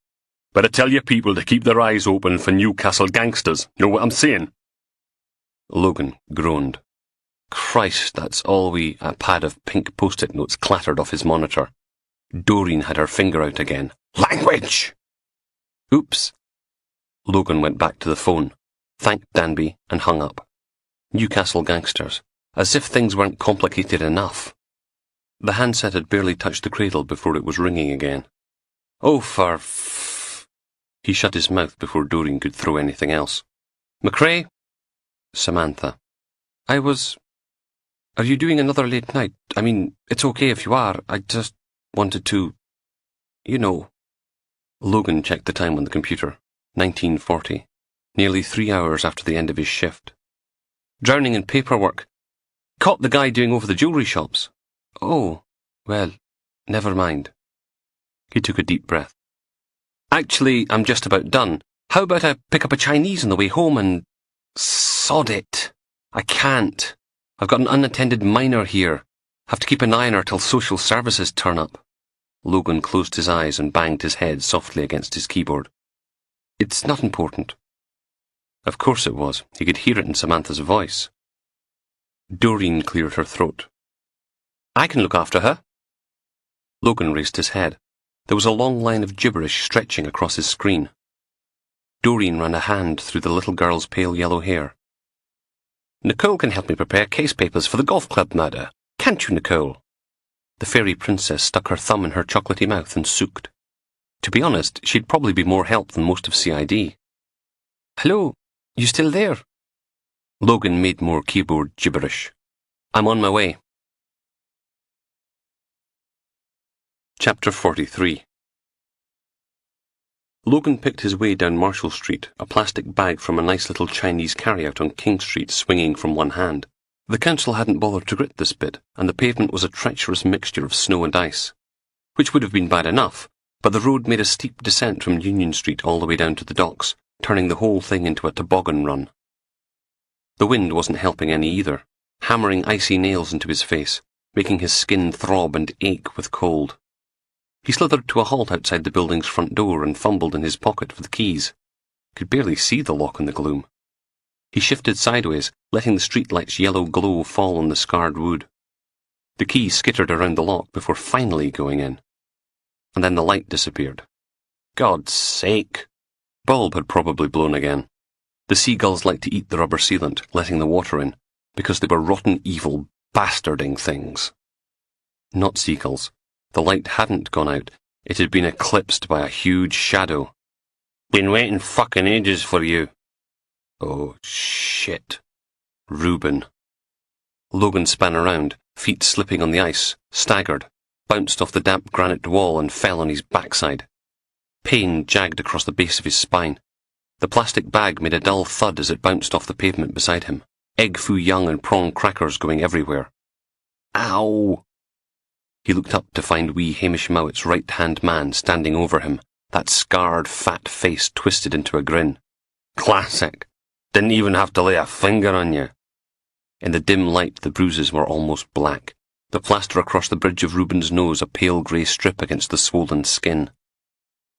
Better tell your people to keep their eyes open for Newcastle gangsters. Know what I'm saying? Logan groaned. Christ, that's all A pad of pink post-it notes clattered off his monitor. Doreen had her finger out again. Language! Oops. Logan went back to the phone, thanked Danby, and hung up. Newcastle gangsters. As if things weren't complicated enough. The handset had barely touched the cradle before it was ringing again. Oh, He shut his mouth before Doreen could throw anything else. McRae? Samantha. Are you doing another late night? I mean, it's okay if you are. I just wanted to... Logan checked the time on the computer. 19:40. Nearly 3 hours after the end of his shift. Drowning in paperwork. Caught the guy doing over the jewellery shops. Oh, well, never mind. He took a deep breath. Actually, I'm just about done. How about I pick up a Chinese on the way home and... Sod it. I can't. I've got an unattended minor here. Have to keep an eye on her till social services turn up. Logan closed his eyes and banged his head softly against his keyboard. It's not important. Of course it was. He could hear it in Samantha's voice. Doreen cleared her throat. I can look after her. Logan raised his head. There was a long line of gibberish stretching across his screen. Doreen ran a hand through the little girl's pale yellow hair. Nicole can help me prepare case papers for the golf club murder. Can't you, Nicole? The fairy princess stuck her thumb in her chocolatey mouth and sooked. To be honest, she'd probably be more help than most of CID. Hello, you still there? Logan made more keyboard gibberish. I'm on my way. Chapter 43. Logan picked his way down Marshall Street, a plastic bag from a nice little Chinese carryout on King Street swinging from one hand. The council hadn't bothered to grit this bit, and the pavement was a treacherous mixture of snow and ice, which would have been bad enough, but the road made a steep descent from Union Street all the way down to the docks, turning the whole thing into a toboggan run. The wind wasn't helping any either, hammering icy nails into his face, making his skin throb and ache with cold. He slithered to a halt outside the building's front door and fumbled in his pocket for the keys. Could barely see the lock in the gloom. He shifted sideways, letting the streetlight's yellow glow fall on the scarred wood. The key skittered around the lock before finally going in. And then the light disappeared. God's sake! Bulb had probably blown again. The seagulls liked to eat the rubber sealant, letting the water in, because they were rotten, evil, bastarding things. Not seagulls. The light hadn't gone out. It had been eclipsed by a huge shadow. Been waiting fucking ages for you. Oh, shit. Reuben. Logan span around, feet slipping on the ice, staggered, bounced off the damp granite wall and fell on his backside. Pain jagged across the base of his spine. The plastic bag made a dull thud as it bounced off the pavement beside him, egg foo young and prawn crackers going everywhere. Ow! He looked up to find wee Hamish Mowett's right-hand man standing over him, that scarred, fat face twisted into a grin. Classic. Didn't even have to lay a finger on you. In the dim light, the bruises were almost black, the plaster across the bridge of Reuben's nose a pale grey strip against the swollen skin.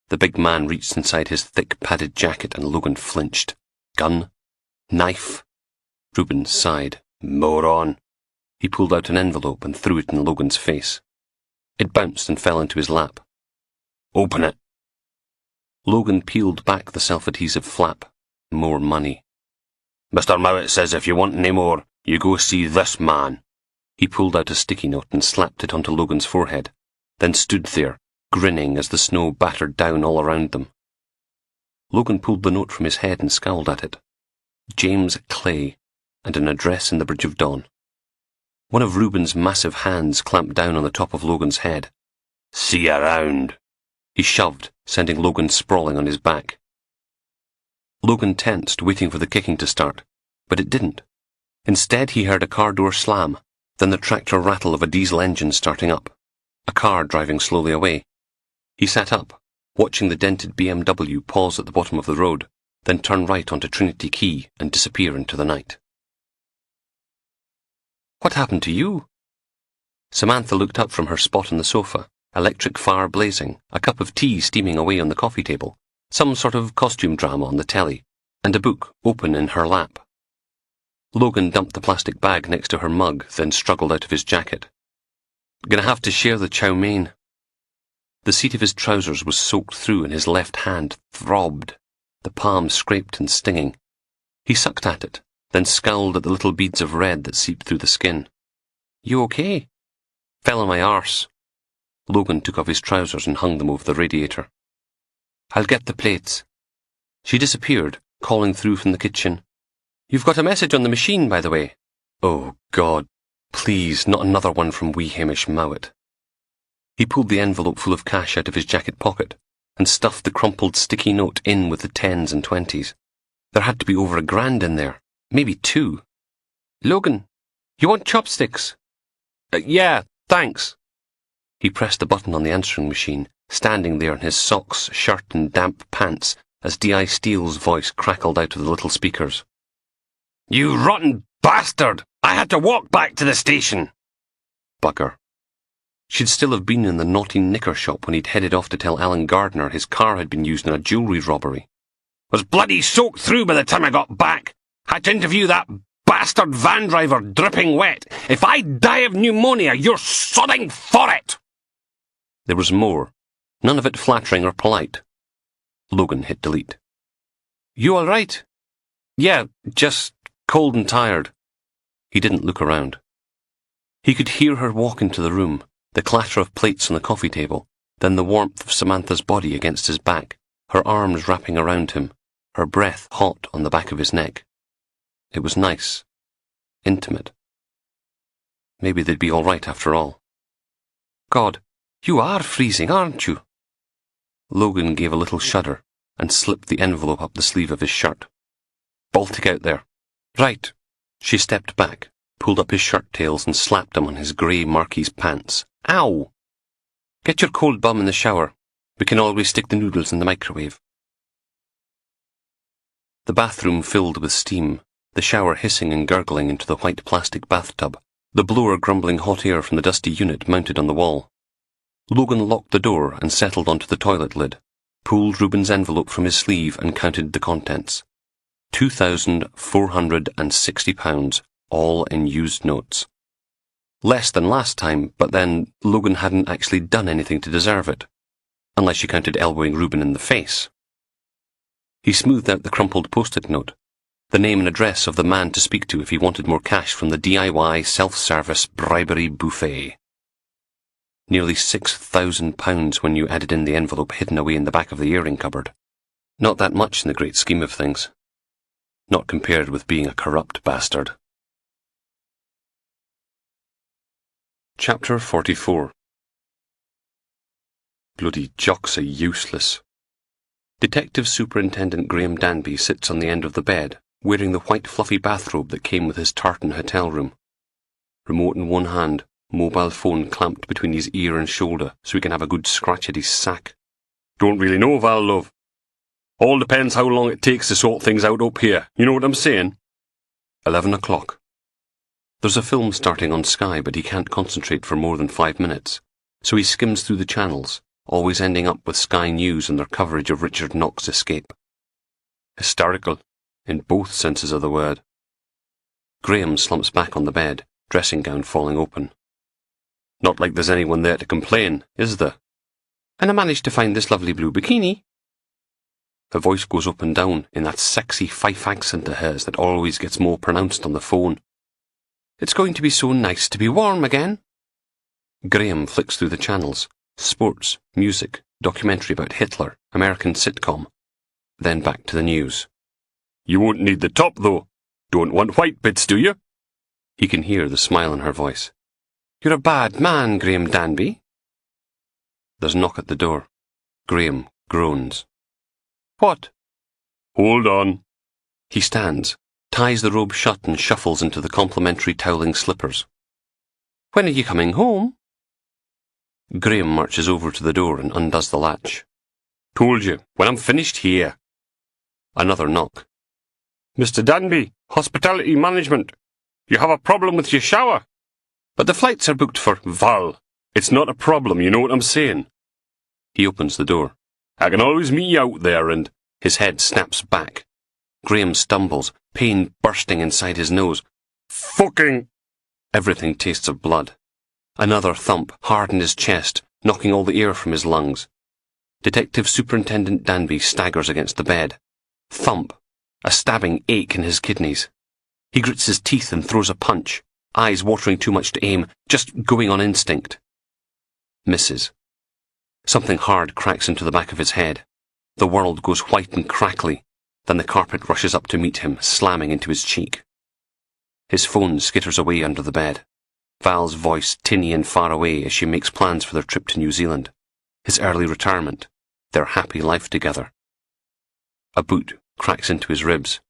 The big man reached inside his thick padded jacket and Logan flinched. Gun? Knife? Reuben sighed. Moron. He pulled out an envelope and threw it in Logan's face. It bounced and fell into his lap. Open it. Logan peeled back the self-adhesive flap. More money. Mr. Mowat says if you want any more, you go see this man. He pulled out a sticky note and slapped it onto Logan's forehead, then stood there, grinning as the snow battered down all around them. Logan pulled the note from his head and scowled at it. James Clay, and an address in the Bridge of Dawn. One of Reuben's massive hands clamped down on the top of Logan's head. See you around. He shoved, sending Logan sprawling on his back. Logan tensed, waiting for the kicking to start, but it didn't. Instead, he heard a car door slam, then the tractor rattle of a diesel engine starting up, a car driving slowly away. He sat up, watching the dented BMW pause at the bottom of the road, then turn right onto Trinity Quay and disappear into the night. "What happened to you?" Samantha looked up from her spot on the sofa, electric fire blazing, a cup of tea steaming away on the coffee table, some sort of costume drama on the telly, and a book open in her lap. Logan dumped the plastic bag next to her mug, then struggled out of his jacket. "Gonna have to share the chow mein." The seat of his trousers was soaked through and his left hand throbbed, the palm scraped and stinging. He sucked at it, then scowled at the little beads of red that seeped through the skin. "You okay?" "Fell on my arse." Logan took off his trousers and hung them over the radiator. "I'll get the plates." She disappeared, calling through from the kitchen. "You've got a message on the machine, by the way." Oh, God. Please, not another one from wee Hamish Mowat. He pulled the envelope full of cash out of his jacket pocket and stuffed the crumpled sticky note in with the 10s and 20s. There had to be over $1,000 in there, maybe 2. "Logan, you want chopsticks?" Yeah, thanks." He pressed a button on the answering machine, standing there in his socks, shirt and damp pants as D.I. Steele's voice crackled out of the little speakers. "You rotten bastard! I had to walk back to the station." Bugger. She'd still have been in the naughty knicker shop when he'd headed off to tell Alan Gardner his car had been used in a jewellery robbery. "Was bloody soaked through by the time I got back. Had to interview that bastard van driver dripping wet. If I die of pneumonia, you're sodding for it!" There was more, none of it flattering or polite. Logan hit delete. "You all right?" "Yeah, just cold and tired." He didn't look around. He could hear her walk into the room, the clatter of plates on the coffee table, then the warmth of Samantha's body against his back, her arms wrapping around him, her breath hot on the back of his neck. It was nice. Intimate. Maybe they'd be all right after all. "God, you are freezing, aren't you?" Logan gave a little shudder and slipped the envelope up the sleeve of his shirt. "Baltic out there." "Right." She stepped back, pulled up his shirt tails and slapped him on his grey Marquise pants. "Ow! Get your cold bum in the shower. We can always stick the noodles in the microwave." The bathroom filled with steam, the shower hissing and gurgling into the white plastic bathtub, the blower grumbling hot air from the dusty unit mounted on the wall. Logan locked the door and settled onto the toilet lid, pulled Reuben's envelope from his sleeve and counted the contents. £2,460, all in used notes. Less than last time, but then Logan hadn't actually done anything to deserve it, unless you counted elbowing Reuben in the face. He smoothed out the crumpled post-it note, the name and address of the man to speak to if he wanted more cash from the DIY self-service bribery buffet. Nearly £6,000 when you added in the envelope hidden away in the back of the earring cupboard. Not that much in the great scheme of things. Not compared with being a corrupt bastard. Chapter 44. Bloody jocks are useless. Detective Superintendent Graham Danby sits on the end of the bed, wearing the white fluffy bathrobe that came with his tartan hotel room. Remote in one hand, mobile phone clamped between his ear and shoulder so he can have a good scratch at his sack. "Don't really know, Val, love. All depends how long it takes to sort things out up here. You know what I'm saying?" 11 o'clock. There's a film starting on Sky, but he can't concentrate for more than 5 minutes, so he skims through the channels, always ending up with Sky News and their coverage of Richard Knox's escape. Hysterical, in both senses of the word. Graham slumps back on the bed, dressing gown falling open. "Not like there's anyone there to complain, is there?" "And I managed to find this lovely blue bikini." Her voice goes up and down in that sexy Fife accent of hers that always gets more pronounced on the phone. "It's going to be so nice to be warm again." Graham flicks through the channels. Sports, music, documentary about Hitler, American sitcom. Then back to the news. "You won't need the top, though. Don't want white bits, do you?" He can hear the smile in her voice. "You're a bad man, Graham Danby." There's a knock at the door. Graham groans. "What?" "Hold on." He stands, ties the robe shut and shuffles into the complimentary toweling slippers. "When are you coming home?" Graham marches over to the door and undoes the latch. Told you, when I'm finished here. Another knock. Mr. Danby, hospitality management. You have a problem with your shower. But the flights are booked for... Val, it's not a problem, you know what I'm saying? He opens the door. I can always meet you out there and... His head snaps back. Graham stumbles, pain bursting inside his nose. Fucking... Everything tastes of blood. Another thump hard in his chest, knocking all the air from his lungs. Detective Superintendent Danby staggers against the bed. Thump. A stabbing ache in his kidneys. He grits his teeth and throws a punch, eyes watering too much to aim, just going on instinct. Misses. Something hard cracks into the back of his head. The world goes white and crackly. Then the carpet rushes up to meet him, slamming into his cheek. His phone skitters away under the bed. Val's voice tinny and far away as she makes plans for their trip to New Zealand. His early retirement. Their happy life together. A boot cracks into his ribs.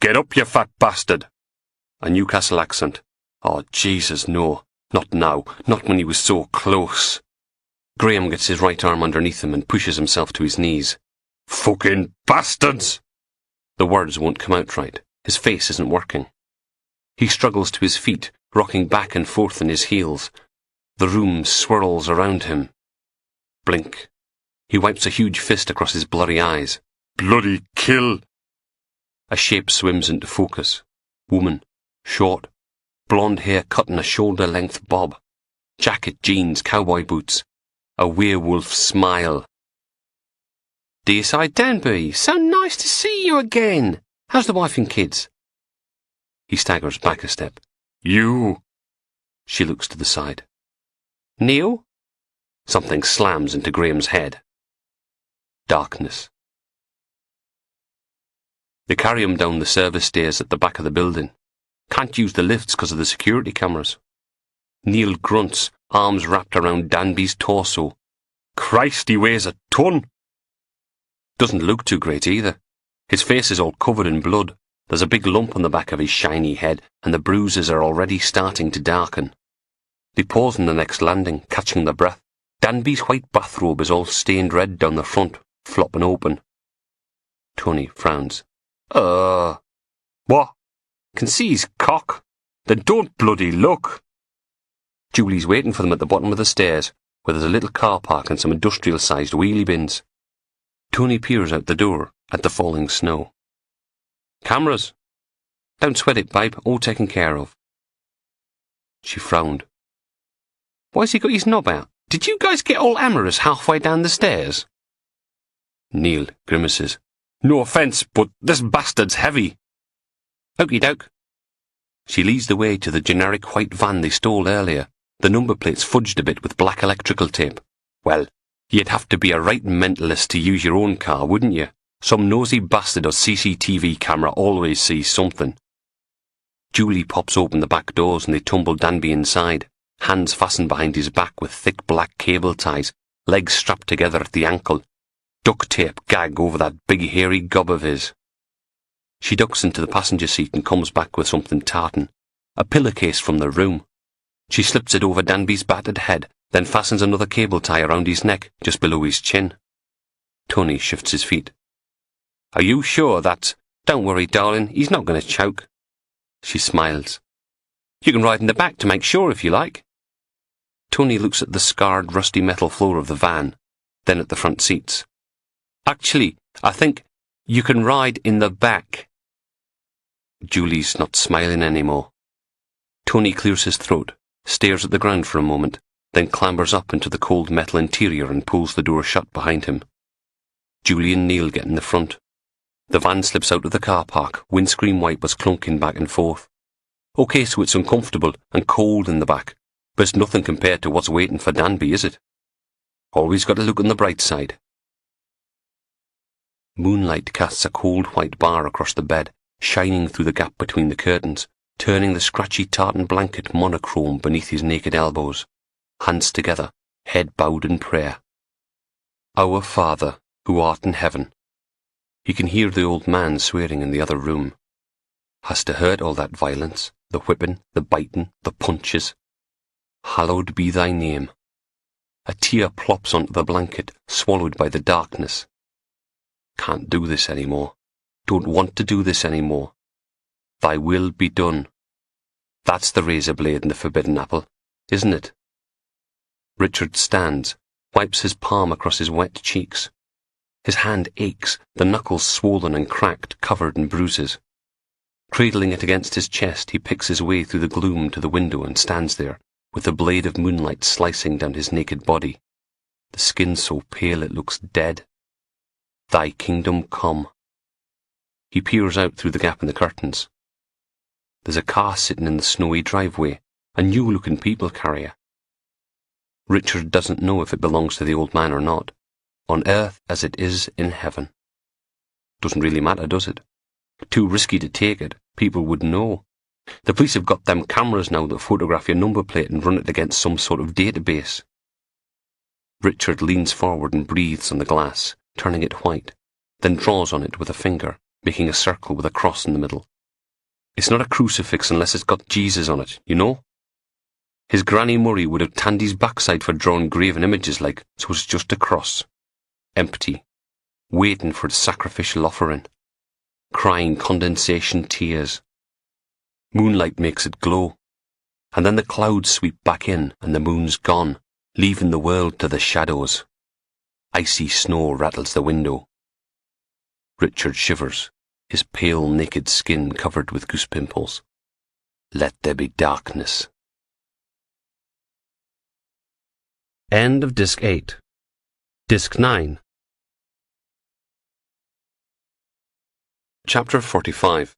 Get up, you fat bastard! A Newcastle accent. Oh, Jesus, no. Not now. Not when he was so close. Graham gets his right arm underneath him and pushes himself to his knees. Fucking bastards! The words won't come out right. His face isn't working. He struggles to his feet, rocking back and forth in his heels. The room swirls around him. Blink. He wipes a huge fist across his blurry eyes. Bloody kill! A shape swims into focus. Woman. Short. Blonde hair cut in a shoulder-length bob. Jacket, jeans, cowboy boots. A werewolf smile. DCI Danby, so nice to see you again. How's the wife and kids? He staggers back a step. You! She looks to the side. Neil? Something slams into Graham's head. Darkness. They carry him down the service stairs at the back of the building. Can't use the lifts because of the security cameras. Neil grunts, arms wrapped around Danby's torso. Christ, he weighs a ton! Doesn't look too great either. His face is all covered in blood. There's a big lump on the back of his shiny head, and the bruises are already starting to darken. They pause on the next landing, catching their breath. Danby's white bathrobe is all stained red down the front, flopping open. Tony frowns. What? Can see his cock? Then don't bloody look! Julie's waiting for them at the bottom of the stairs, where there's a little car park and some industrial-sized wheelie bins. Tony peers out the door at the falling snow. Cameras. Don't sweat it, babe, all taken care of. She frowned. Why's he got his knob out? Did you guys get all amorous halfway down the stairs? Neil grimaces. No offence, but this bastard's heavy. Okie doke. She leads the way to the generic white van they stole earlier, the number plates fudged a bit with black electrical tape. Well, you'd have to be a right mentalist to use your own car, wouldn't you? Some nosy bastard or CCTV camera always sees something. Julie pops open the back doors and they tumble Danby inside, hands fastened behind his back with thick black cable ties, legs strapped together at the ankle, duct tape gag over that big hairy gob of his. She ducks into the passenger seat and comes back with something tartan, a pillowcase from the room. She slips it over Danby's battered head, then fastens another cable tie around his neck, just below his chin. Tony shifts his feet. Are you sure that's... Don't worry, darling, he's not going to choke. She smiles. You can ride in the back to make sure if you like. Tony looks at the scarred, rusty metal floor of the van, then at the front seats. Actually, I think you can ride in the back. Julie's not smiling anymore. Tony clears his throat, stares at the ground for a moment, then clambers up into the cold metal interior and pulls the door shut behind him. Julie and Neil get in the front. The van slips out of the car park, windscreen wipers clunking back and forth. OK, so it's uncomfortable and cold in the back, but it's nothing compared to what's waiting for Danby, is it? Always got to look on the bright side. Moonlight casts a cold white bar across the bed, shining through the gap between the curtains, turning the scratchy tartan blanket monochrome beneath his naked elbows. Hands together, head bowed in prayer. Our Father, who art in heaven. He can hear the old man swearing in the other room. Has to hurt all that violence, the whipping, the biting, the punches. Hallowed be thy name. A tear plops onto the blanket, swallowed by the darkness. Can't do this anymore. Don't want to do this anymore. Thy will be done. That's the razor blade in the forbidden apple, isn't it? Richard stands, wipes his palm across his wet cheeks. His hand aches, the knuckles swollen and cracked, covered in bruises. Cradling it against his chest, he picks his way through the gloom to the window and stands there, with the blade of moonlight slicing down his naked body. The skin so pale it looks dead. Thy kingdom come. He peers out through the gap in the curtains. There's a car sitting in the snowy driveway, a new-looking people carrier. Richard doesn't know if it belongs to the old man or not, on earth as it is in heaven. Doesn't really matter, does it? Too risky to take it. People would know. The police have got them cameras now that photograph your number plate and run it against some sort of database. Richard leans forward and breathes on the glass, turning it white, then draws on it with a finger, making a circle with a cross in the middle. It's not a crucifix unless it's got Jesus on it, you know? His Granny Murray would have tanned his backside for drawing graven images like, so it's just a cross. Empty. Waiting for its sacrificial offering. Crying condensation tears. Moonlight makes it glow. And then the clouds sweep back in and the moon's gone, leaving the world to the shadows. Icy snow rattles the window. Richard shivers, his pale naked skin covered with goose pimples. Let there be darkness. End of Disc 8. Disc 9. Chapter 45.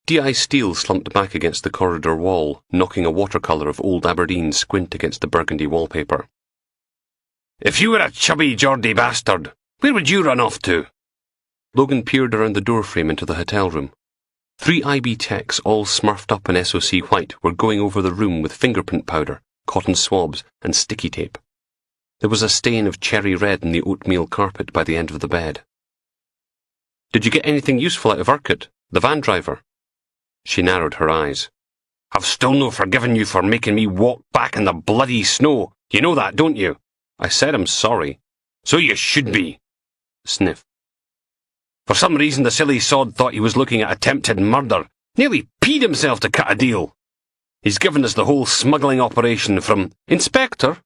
D.I. Steele slumped back against the corridor wall, knocking a watercolour of old Aberdeen squint against the burgundy wallpaper. If you were a chubby Geordie bastard, where would you run off to? Logan peered around the doorframe into the hotel room. 3 IB techs, all smurfed up in SOC white, were going over the room with fingerprint powder, cotton swabs, and sticky tape. There was a stain of cherry red in the oatmeal carpet by the end of the bed. Did you get anything useful out of Urquhart, the van driver? She narrowed her eyes. I've still no forgiven you for making me walk back in the bloody snow. You know that, don't you? I said I'm sorry. So you should be. Sniff. For some reason the silly sod thought he was looking at attempted murder. Nearly peed himself to cut a deal. He's given us the whole smuggling operation from... Inspector?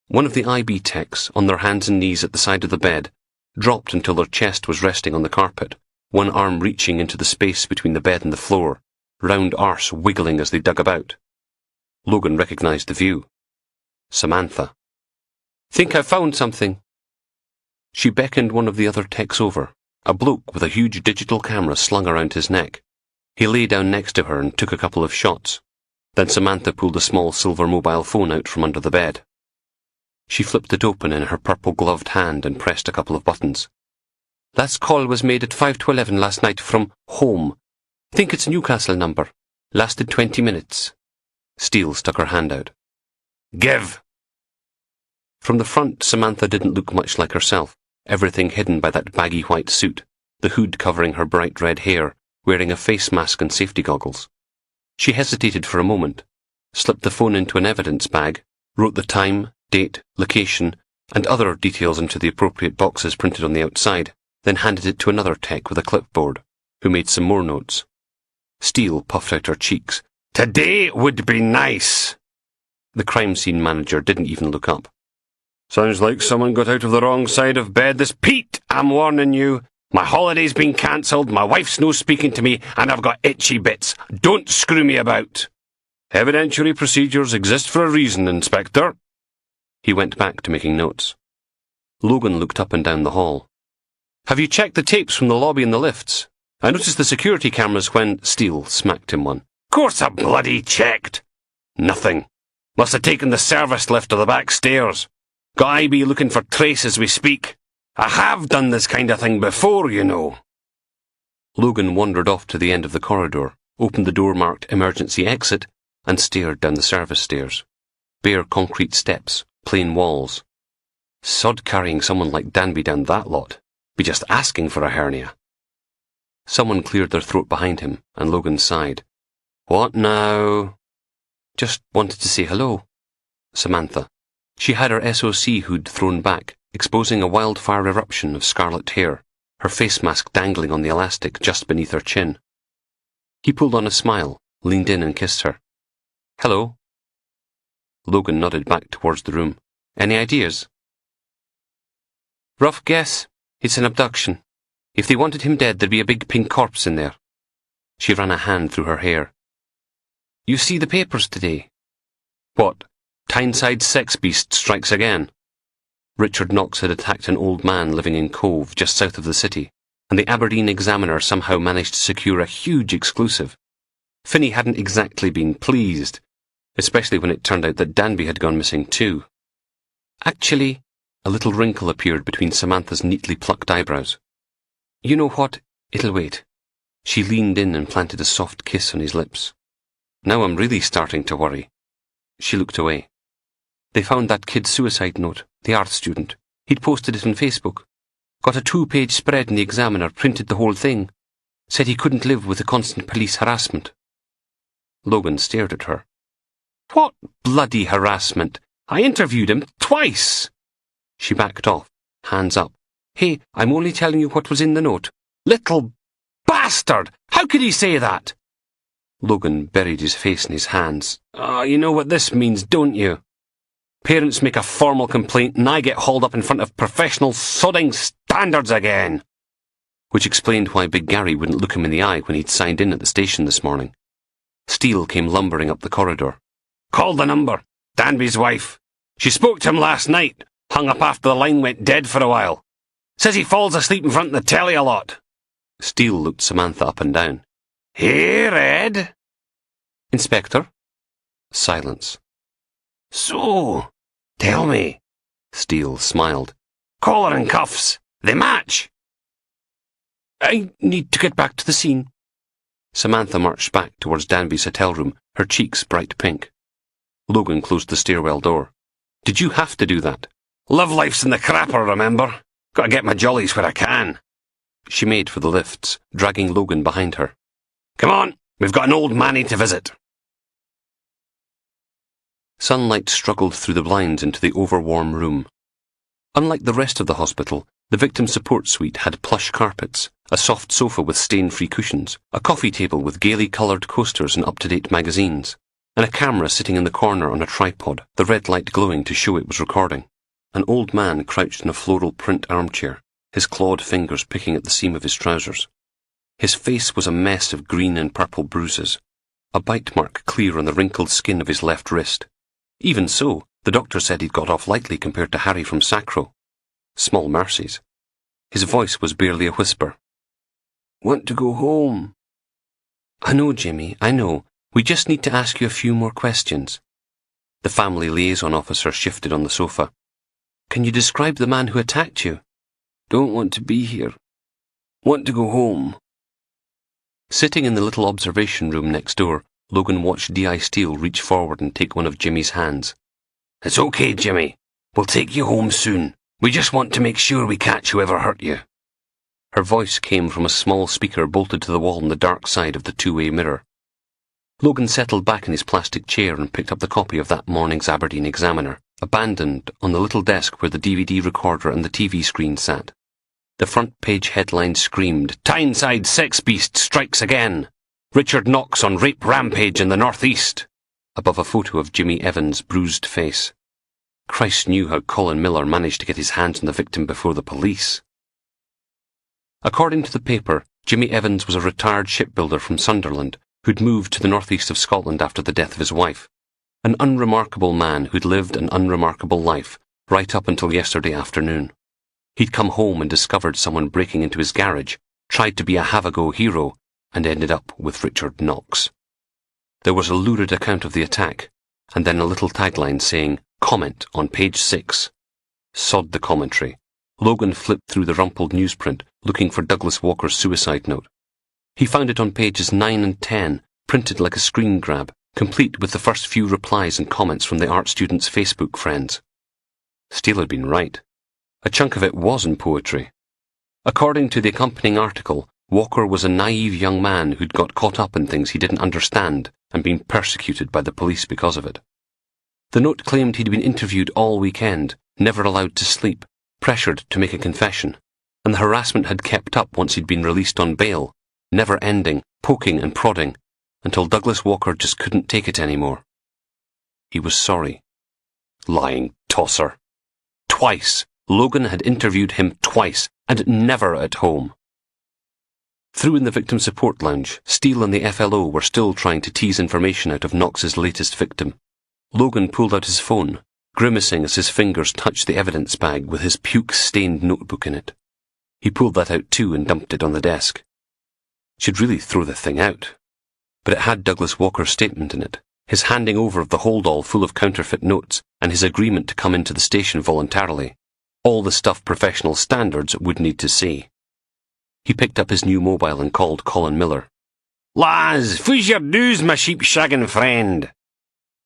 One of the IB techs, on their hands and knees at the side of the bed, dropped until their chest was resting on the carpet, one arm reaching into the space between the bed and the floor, round arse wiggling as they dug about. Logan recognised the view. Samantha. Think I've found something. She beckoned one of the other techs over, a bloke with a huge digital camera slung around his neck. He lay down next to her and took a couple of shots. Then Samantha pulled a small silver mobile phone out from under the bed. She flipped it open in her purple-gloved hand and pressed a couple of buttons. Last call was made at 5 to 11 last night from home. Think it's Newcastle number. Lasted 20 minutes. Steele stuck her hand out. Give. From the front, Samantha didn't look much like herself, everything hidden by that baggy white suit, the hood covering her bright red hair, wearing a face mask and safety goggles. She hesitated for a moment, slipped the phone into an evidence bag, wrote the time, date, location, and other details into the appropriate boxes printed on the outside, then handed it to another tech with a clipboard, who made some more notes. Steele puffed out her cheeks. Today would be nice. The crime scene manager didn't even look up. Sounds like someone got out of the wrong side of bed this Pete, I'm warning you. My holiday's been cancelled, my wife's no speaking to me, and I've got itchy bits. Don't screw me about. Evidentiary procedures exist for a reason, Inspector. He went back to making notes. Logan looked up and down the hall. Have you checked the tapes from the lobby and the lifts? I noticed the security cameras when Steele smacked him one. Course I bloody checked. Nothing. Must have taken the service lift to the back stairs. Got IB looking for trace as we speak. I have done this kind of thing before, you know. Logan wandered off to the end of the corridor, opened the door marked emergency exit, and stared down the service stairs. Bare concrete steps, plain walls. Sod carrying someone like Danby down that lot. Be just asking for a hernia. Someone cleared their throat behind him, and Logan sighed. What now? Just wanted to say hello. Samantha. She had her SOC hood thrown back, exposing a wildfire eruption of scarlet hair, her face mask dangling on the elastic just beneath her chin. He pulled on a smile, leaned in and kissed her. "Hello." Logan nodded back towards the room. "Any ideas?" "Rough guess. It's an abduction. If they wanted him dead, there'd be a big pink corpse in there." She ran a hand through her hair. "You see the papers today?" "What? Tyneside sex beast strikes again?" Richard Knox had attacked an old man living in Cove, just south of the city, and the Aberdeen Examiner somehow managed to secure a huge exclusive. Finney hadn't exactly been pleased, especially when it turned out that Danby had gone missing too. "Actually," a little wrinkle appeared between Samantha's neatly plucked eyebrows. "You know what? It'll wait." She leaned in and planted a soft kiss on his lips. "Now I'm really starting to worry." She looked away. "They found that kid's suicide note, the art student. He'd posted it on Facebook. Got a 2-page spread in the Examiner, printed the whole thing. Said he couldn't live with the constant police harassment." Logan stared at her. "What bloody harassment? I interviewed him twice." She backed off, hands up. "Hey, I'm only telling you what was in the note." "Little bastard! How could he say that?" Logan buried his face in his hands. You know what this means, don't you? Parents make a formal complaint and I get hauled up in front of professional sodding standards again." Which explained why Big Gary wouldn't look him in the eye when he'd signed in at the station this morning. Steele came lumbering up the corridor. "Called the number. Danby's wife. She spoke to him last night. Hung up after the line went dead for a while. Says he falls asleep in front of the telly a lot." Steele looked Samantha up and down. "Hey, Red?" "Inspector?" Silence. "So, tell me." Steele smiled. "Collar and cuffs. They match." "I need to get back to the scene." Samantha marched back towards Danby's hotel room, her cheeks bright pink. Logan closed the stairwell door. "Did you have to do that?" "Love life's in the crapper, remember? Gotta get my jollies where I can." She made for the lifts, dragging Logan behind her. "Come on, we've got an old manny to visit." Sunlight struggled through the blinds into the overwarm room. Unlike the rest of the hospital, the victim support suite had plush carpets, a soft sofa with stain-free cushions, a coffee table with gaily coloured coasters and up-to-date magazines, and a camera sitting in the corner on a tripod, the red light glowing to show it was recording. An old man crouched in a floral print armchair, his clawed fingers picking at the seam of his trousers. His face was a mess of green and purple bruises, a bite mark clear on the wrinkled skin of his left wrist. Even so, the doctor said he'd got off lightly compared to Harry from Sacro. Small mercies. His voice was barely a whisper. "Want to go home?" "I know, Jimmy, I know. We just need to ask you a few more questions." The family liaison officer shifted on the sofa. "Can you describe the man who attacked you?" "Don't want to be here. Want to go home." Sitting in the little observation room next door, Logan watched D.I. Steele reach forward and take one of Jimmy's hands. "It's okay, Jimmy. We'll take you home soon. We just want to make sure we catch whoever hurt you." Her voice came from a small speaker bolted to the wall on the dark side of the two-way mirror. Logan settled back in his plastic chair and picked up the copy of that morning's Aberdeen Examiner, abandoned on the little desk where the DVD recorder and the TV screen sat. The front page headline screamed, "Tyneside sex beast strikes again! Richard Knox on rape rampage in the northeast," above a photo of Jimmy Evans' bruised face. Christ knew how Colin Miller managed to get his hands on the victim before the police. According to the paper, Jimmy Evans was a retired shipbuilder from Sunderland who'd moved to the northeast of Scotland after the death of his wife. An unremarkable man who'd lived an unremarkable life right up until yesterday afternoon. He'd come home and discovered someone breaking into his garage, tried to be a have-a-go hero, and ended up with Richard Knox. There was a lurid account of the attack, and then a little tagline saying, "Comment on page 6. Sod the commentary. Logan flipped through the rumpled newsprint, looking for Douglas Walker's suicide note. He found it on pages 9 and 10, printed like a screen grab, complete with the first few replies and comments from the art students' Facebook friends. Steele had been right. A chunk of it was in poetry. According to the accompanying article, Walker was a naive young man who'd got caught up in things he didn't understand and been persecuted by the police because of it. The note claimed he'd been interviewed all weekend, never allowed to sleep, pressured to make a confession, and the harassment had kept up once he'd been released on bail, never ending, poking and prodding, until Douglas Walker just couldn't take it anymore. He was sorry. Lying tosser. Twice. Logan had interviewed him twice, and never at home. Through in the victim support lounge, Steele and the FLO were still trying to tease information out of Knox's latest victim. Logan pulled out his phone, grimacing as his fingers touched the evidence bag with his puke-stained notebook in it. He pulled that out too and dumped it on the desk. Should really throw the thing out. But it had Douglas Walker's statement in it, his handing over of the hold-all full of counterfeit notes, and his agreement to come into the station voluntarily. All the stuff professional standards would need to see. He picked up his new mobile and called Colin Miller. Lads, foo's your news, my sheep-shagging friend?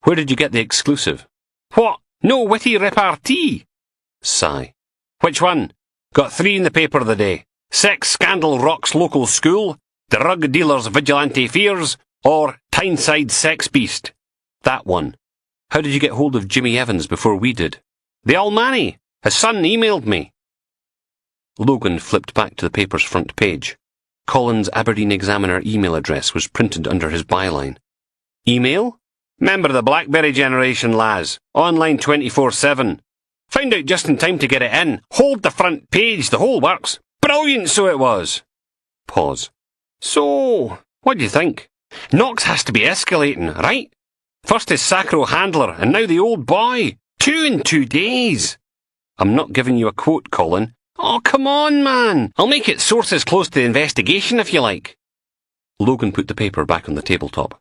Where did you get the exclusive? What? No witty repartee? Sigh. Which one? Got 3 in the paper the day. Sex scandal rocks local school, drug dealers vigilante fears, or Tyneside sex beast. That one. How did you get hold of Jimmy Evans before we did? The Almani. His son emailed me. Logan flipped back to the paper's front page. Colin's Aberdeen Examiner email address was printed under his byline. Email? Member of the BlackBerry generation, Laz. Online 24/7. Found out just in time to get it in. Hold the front page, the whole works. Brilliant, so it was. Pause. So, what do you think? Knox has to be escalating, right? First his Sacro handler, and now the old boy. 2 in 2 days. I'm not giving you a quote, Colin. Oh, come on, man. I'll make it sources close to the investigation if you like. Logan put the paper back on the tabletop.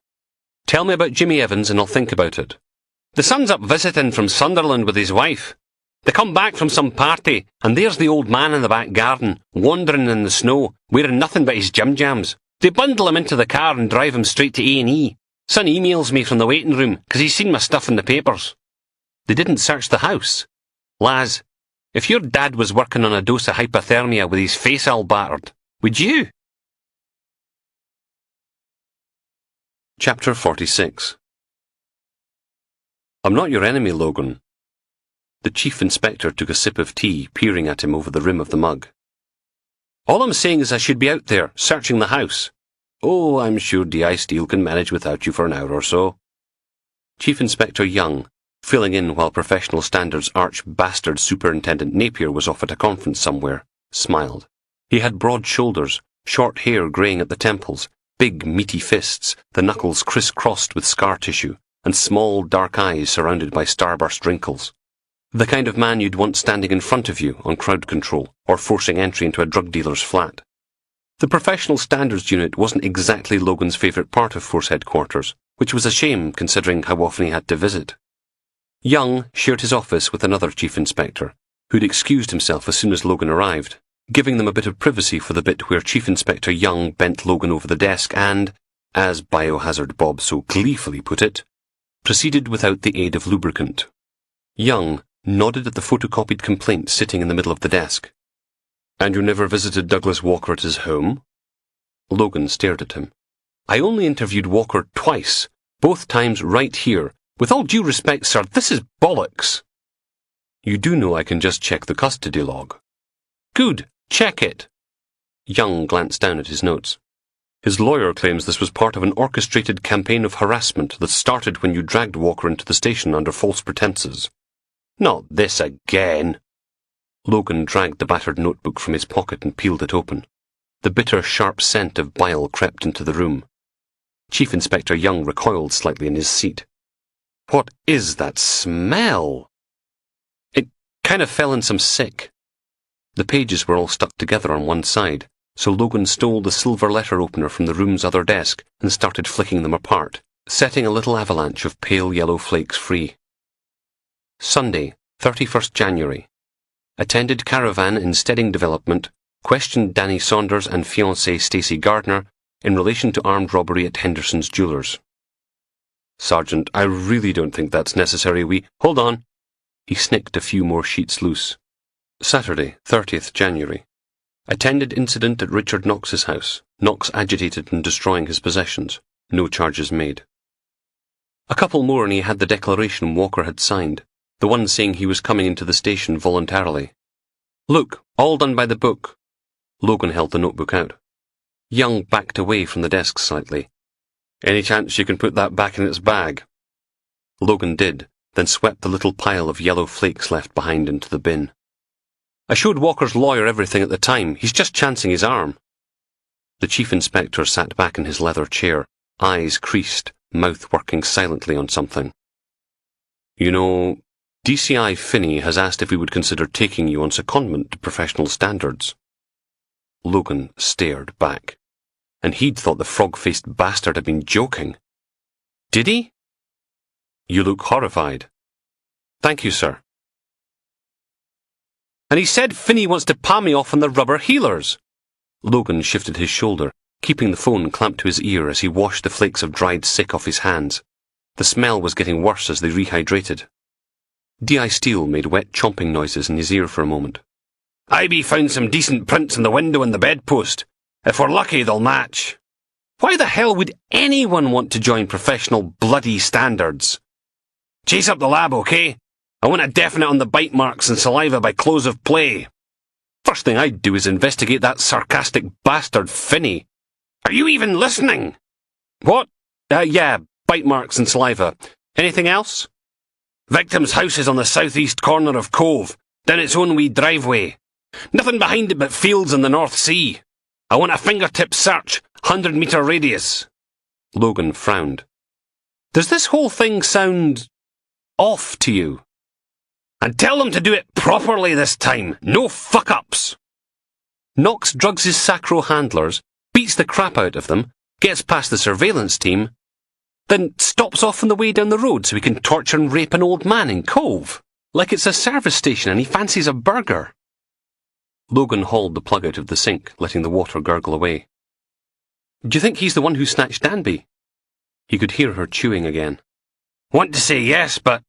Tell me about Jimmy Evans and I'll think about it. The son's up visiting from Sunderland with his wife. They come back from some party, and there's the old man in the back garden, wandering in the snow, wearing nothing but his jim-jams. They bundle him into the car and drive him straight to A&E. Son emails me from the waiting room, 'cause he's seen my stuff in the papers. They didn't search the house. Laz, if your dad was working on a dose of hypothermia with his face all battered, would you? Chapter 46. I'm not your enemy, Logan. The chief inspector took a sip of tea, peering at him over the rim of the mug. All I'm saying is I should be out there, searching the house. Oh, I'm sure DI Steele can manage without you for an hour or so. Chief Inspector Young, filling in while professional standards arch-bastard Superintendent Napier was off at a conference somewhere, smiled. He had broad shoulders, short hair greying at the temples, big meaty fists, the knuckles criss-crossed with scar tissue, and small dark eyes surrounded by starburst wrinkles. The kind of man you'd want standing in front of you on crowd control or forcing entry into a drug dealer's flat. The professional standards unit wasn't exactly Logan's favourite part of Force Headquarters, which was a shame considering how often he had to visit. Young shared his office with another chief inspector, who'd excused himself as soon as Logan arrived, giving them a bit of privacy for the bit where Chief Inspector Young bent Logan over the desk and, as Biohazard Bob so gleefully put it, proceeded without the aid of lubricant. Young nodded at the photocopied complaint sitting in the middle of the desk. And you never visited Douglas Walker at his home? Logan stared at him. I only interviewed Walker twice, both times right here. With all due respect, sir, this is bollocks. You do know I can just check the custody log. Good, check it. Young glanced down at his notes. His lawyer claims this was part of an orchestrated campaign of harassment that started when you dragged Walker into the station under false pretenses. Not this again. Logan dragged the battered notebook from his pocket and peeled it open. The bitter, sharp scent of bile crept into the room. Chief Inspector Young recoiled slightly in his seat. What is that smell? It kind of fell in some sick. The pages were all stuck together on one side, so Logan stole the silver letter opener from the room's other desk and started flicking them apart, setting a little avalanche of pale yellow flakes free. Sunday, 31st January. Attended caravan in Steading Development, questioned Danny Saunders and fiancée Stacey Gardner in relation to armed robbery at Henderson's Jewellers. Sergeant, I really don't think that's necessary. Hold on. He snicked a few more sheets loose. Saturday, 30th January. Attended incident at Richard Knox's house. Knox agitated and destroying his possessions. No charges made. A couple more and he had the declaration Walker had signed, the one saying he was coming into the station voluntarily. Look, all done by the book. Logan held the notebook out. Young backed away from the desk slightly. Any chance you can put that back in its bag? Logan did, then swept the little pile of yellow flakes left behind into the bin. I showed Walker's lawyer everything at the time. He's just chancing his arm. The chief inspector sat back in his leather chair, eyes creased, mouth working silently on something. You know, DCI Finney has asked if we would consider taking you on secondment to professional standards. Logan stared back, and he'd thought the frog-faced bastard had been joking. Did he? You look horrified. Thank you, sir. And he said Finney wants to palm me off on the rubber healers. Logan shifted his shoulder, keeping the phone clamped to his ear as he washed the flakes of dried sick off his hands. The smell was getting worse as they rehydrated. D.I. Steele made wet chomping noises in his ear for a moment. I.B. found some decent prints in the window and the bedpost. If we're lucky, they'll match. Why the hell would anyone want to join professional bloody standards? Chase up the lab, okay? I want a definite on the bite marks and saliva by close of play. First thing I'd do is investigate that sarcastic bastard Finney. Are you even listening? What? Yeah, bite marks and saliva. Anything else? Victim's house is on the southeast corner of Cove, down its own wee driveway. Nothing behind it but fields in the North Sea. I want a fingertip search, 100-metre radius. Logan frowned. Does this whole thing sound off to you? And tell them to do it properly this time. No fuck-ups. Knox drugs his sacro handlers, beats the crap out of them, gets past the surveillance team, then stops off on the way down the road so he can torture and rape an old man in Cove, like it's a service station and he fancies a burger. Logan hauled the plug out of the sink, letting the water gurgle away. Do you think he's the one who snatched Danby? He could hear her chewing again. Want to say yes, but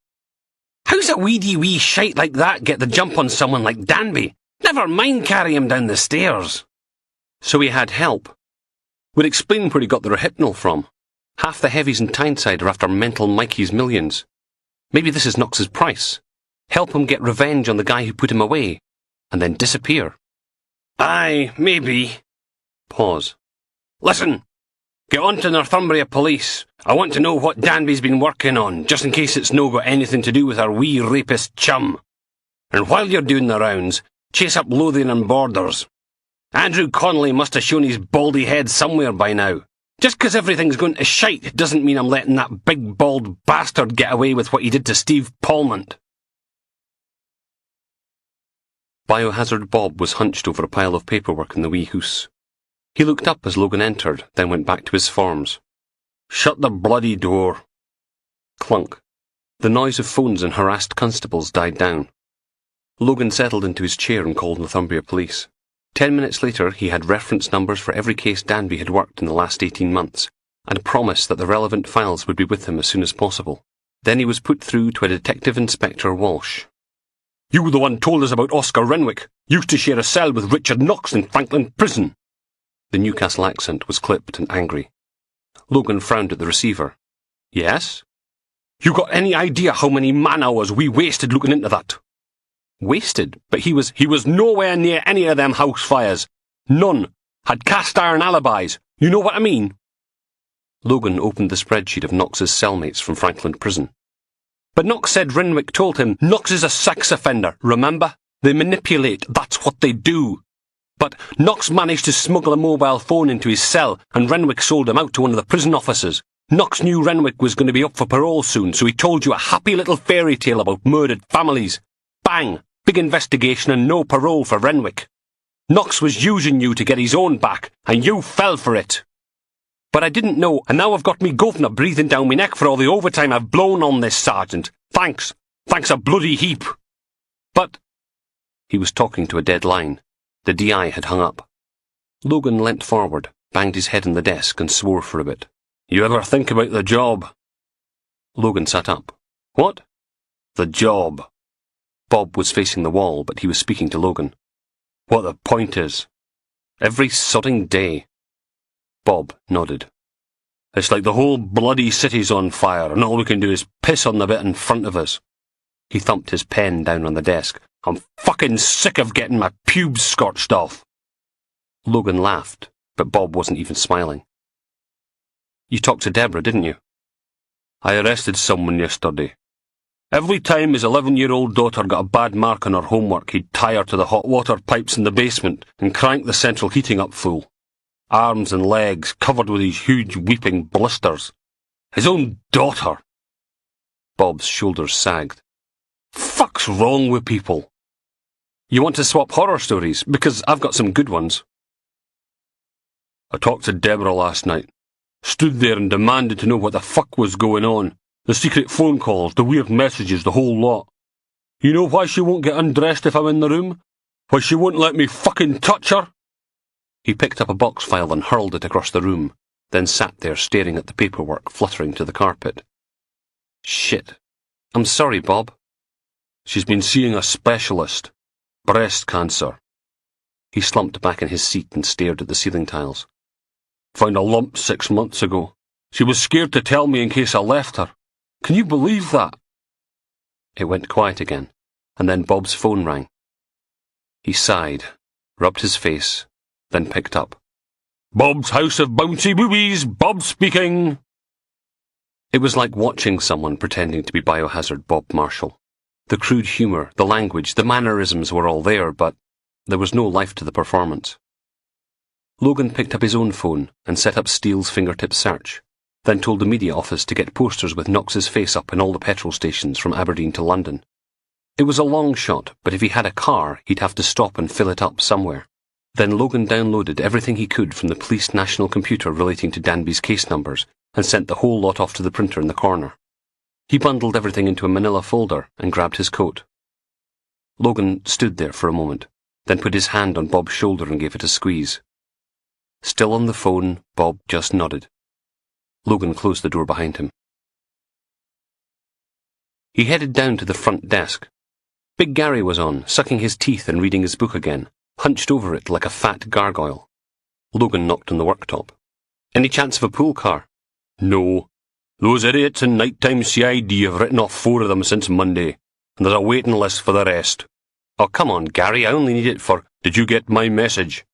how's a weedy wee shite like that get the jump on someone like Danby? Never mind carry him down the stairs. So he had help. Would explain where he got the rohypnol from. Half the heavies in Tyneside are after mental Mikey's millions. Maybe this is Knox's price. Help him get revenge on the guy who put him away, and then disappear. Aye, maybe. Pause. Listen, get on to Northumbria Police. I want to know what Danby's been working on, just in case it's no got anything to do with our wee rapist chum. And while you're doing the rounds, chase up Lothian and Borders. Andrew Connolly must have shown his baldy head somewhere by now. Just 'cause everything's going to shite doesn't mean I'm letting that big bald bastard get away with what he did to Steve Palmont. Biohazard Bob was hunched over a pile of paperwork in the wee house. He looked up as Logan entered, then went back to his forms. Shut the bloody door. Clunk. The noise of phones and harassed constables died down. Logan settled into his chair and called Northumbria Police. 10 minutes later, he had reference numbers for every case Danby had worked in the last 18 months, and a promise that the relevant files would be with him as soon as possible. Then he was put through to a Detective Inspector Walsh. You were the one told us about Oscar Renwick. Used to share a cell with Richard Knox in Franklin Prison. The Newcastle accent was clipped and angry. Logan frowned at the receiver. Yes? You got any idea how many man-hours we wasted looking into that? Wasted? But he was nowhere near any of them house fires. None. Had cast-iron alibis. You know what I mean? Logan opened the spreadsheet of Knox's cellmates from Franklin Prison. But Knox said Renwick told him Knox is a sex offender, remember? They manipulate, that's what they do. But Knox managed to smuggle a mobile phone into his cell, and Renwick sold him out to one of the prison officers. Knox knew Renwick was going to be up for parole soon, so he told you a happy little fairy tale about murdered families. Bang! Big investigation and no parole for Renwick. Knox was using you to get his own back, and you fell for it. But I didn't know, and now I've got me governor breathing down me neck for all the overtime I've blown on this, Sergeant. Thanks. Thanks a bloody heap. But he was talking to a dead line. The DI had hung up. Logan leant forward, banged his head on the desk, and swore for a bit. You ever think about the job? Logan sat up. What? The job. Bob was facing the wall, but he was speaking to Logan. What the point is. Every sodding day. Bob nodded. It's like the whole bloody city's on fire, and all we can do is piss on the bit in front of us. He thumped his pen down on the desk. I'm fucking sick of getting my pubes scorched off. Logan laughed, but Bob wasn't even smiling. You talked to Deborah, didn't you? I arrested someone yesterday. Every time his 11-year-old daughter got a bad mark on her homework, he'd tie her to the hot water pipes in the basement and crank the central heating up full. Arms and legs covered with these huge weeping blisters. His own daughter. Bob's shoulders sagged. Fuck's wrong with people? You want to swap horror stories? Because I've got some good ones. I talked to Deborah last night. Stood there and demanded to know what the fuck was going on. The secret phone calls, the weird messages, the whole lot. You know why she won't get undressed if I'm in the room? Why she won't let me fucking touch her? He picked up a box file and hurled it across the room, then sat there staring at the paperwork fluttering to the carpet. Shit. I'm sorry, Bob. She's been seeing a specialist. Breast cancer. He slumped back in his seat and stared at the ceiling tiles. Found a lump 6 months ago. She was scared to tell me in case I left her. Can you believe that? It went quiet again, and then Bob's phone rang. He sighed, rubbed his face, then picked up. Bob's House of Bouncy Boobies, Bob speaking. It was like watching someone pretending to be Biohazard Bob Marshall. The crude humour, the language, the mannerisms were all there, but there was no life to the performance. Logan picked up his own phone and set up Steele's fingertip search, then told the media office to get posters with Knox's face up in all the petrol stations from Aberdeen to London. It was a long shot, but if he had a car, he'd have to stop and fill it up somewhere. Then Logan downloaded everything he could from the police national computer relating to Danby's case numbers and sent the whole lot off to the printer in the corner. He bundled everything into a manila folder and grabbed his coat. Logan stood there for a moment, then put his hand on Bob's shoulder and gave it a squeeze. Still on the phone, Bob just nodded. Logan closed the door behind him. He headed down to the front desk. Big Gary was on, sucking his teeth and reading his book again, hunched over it like a fat gargoyle. Logan knocked on the worktop. Any chance of a pool car? No. Those idiots in nighttime CID have written off 4 of them since Monday, and there's a waiting list for the rest. Oh, come on, Gary, I only need it for... Did you get my message?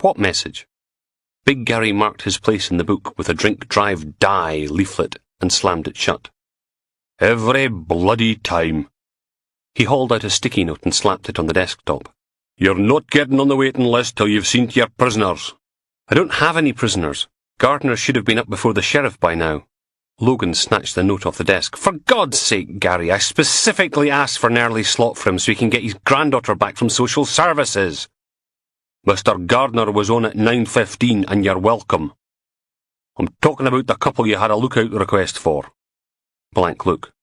What message? Big Gary marked his place in the book with a Drink Drive Die leaflet and slammed it shut. Every bloody time. He hauled out a sticky note and slapped it on the desktop. You're not getting on the waiting list till you've seen to your prisoners. I don't have any prisoners. Gardner should have been up before the sheriff by now. Logan snatched the note off the desk. For God's sake, Gary, I specifically asked for an early slot for him so he can get his granddaughter back from social services. Mr. Gardner was on at 9:15 and you're welcome. I'm talking about the couple you had a lookout request for. Blank look.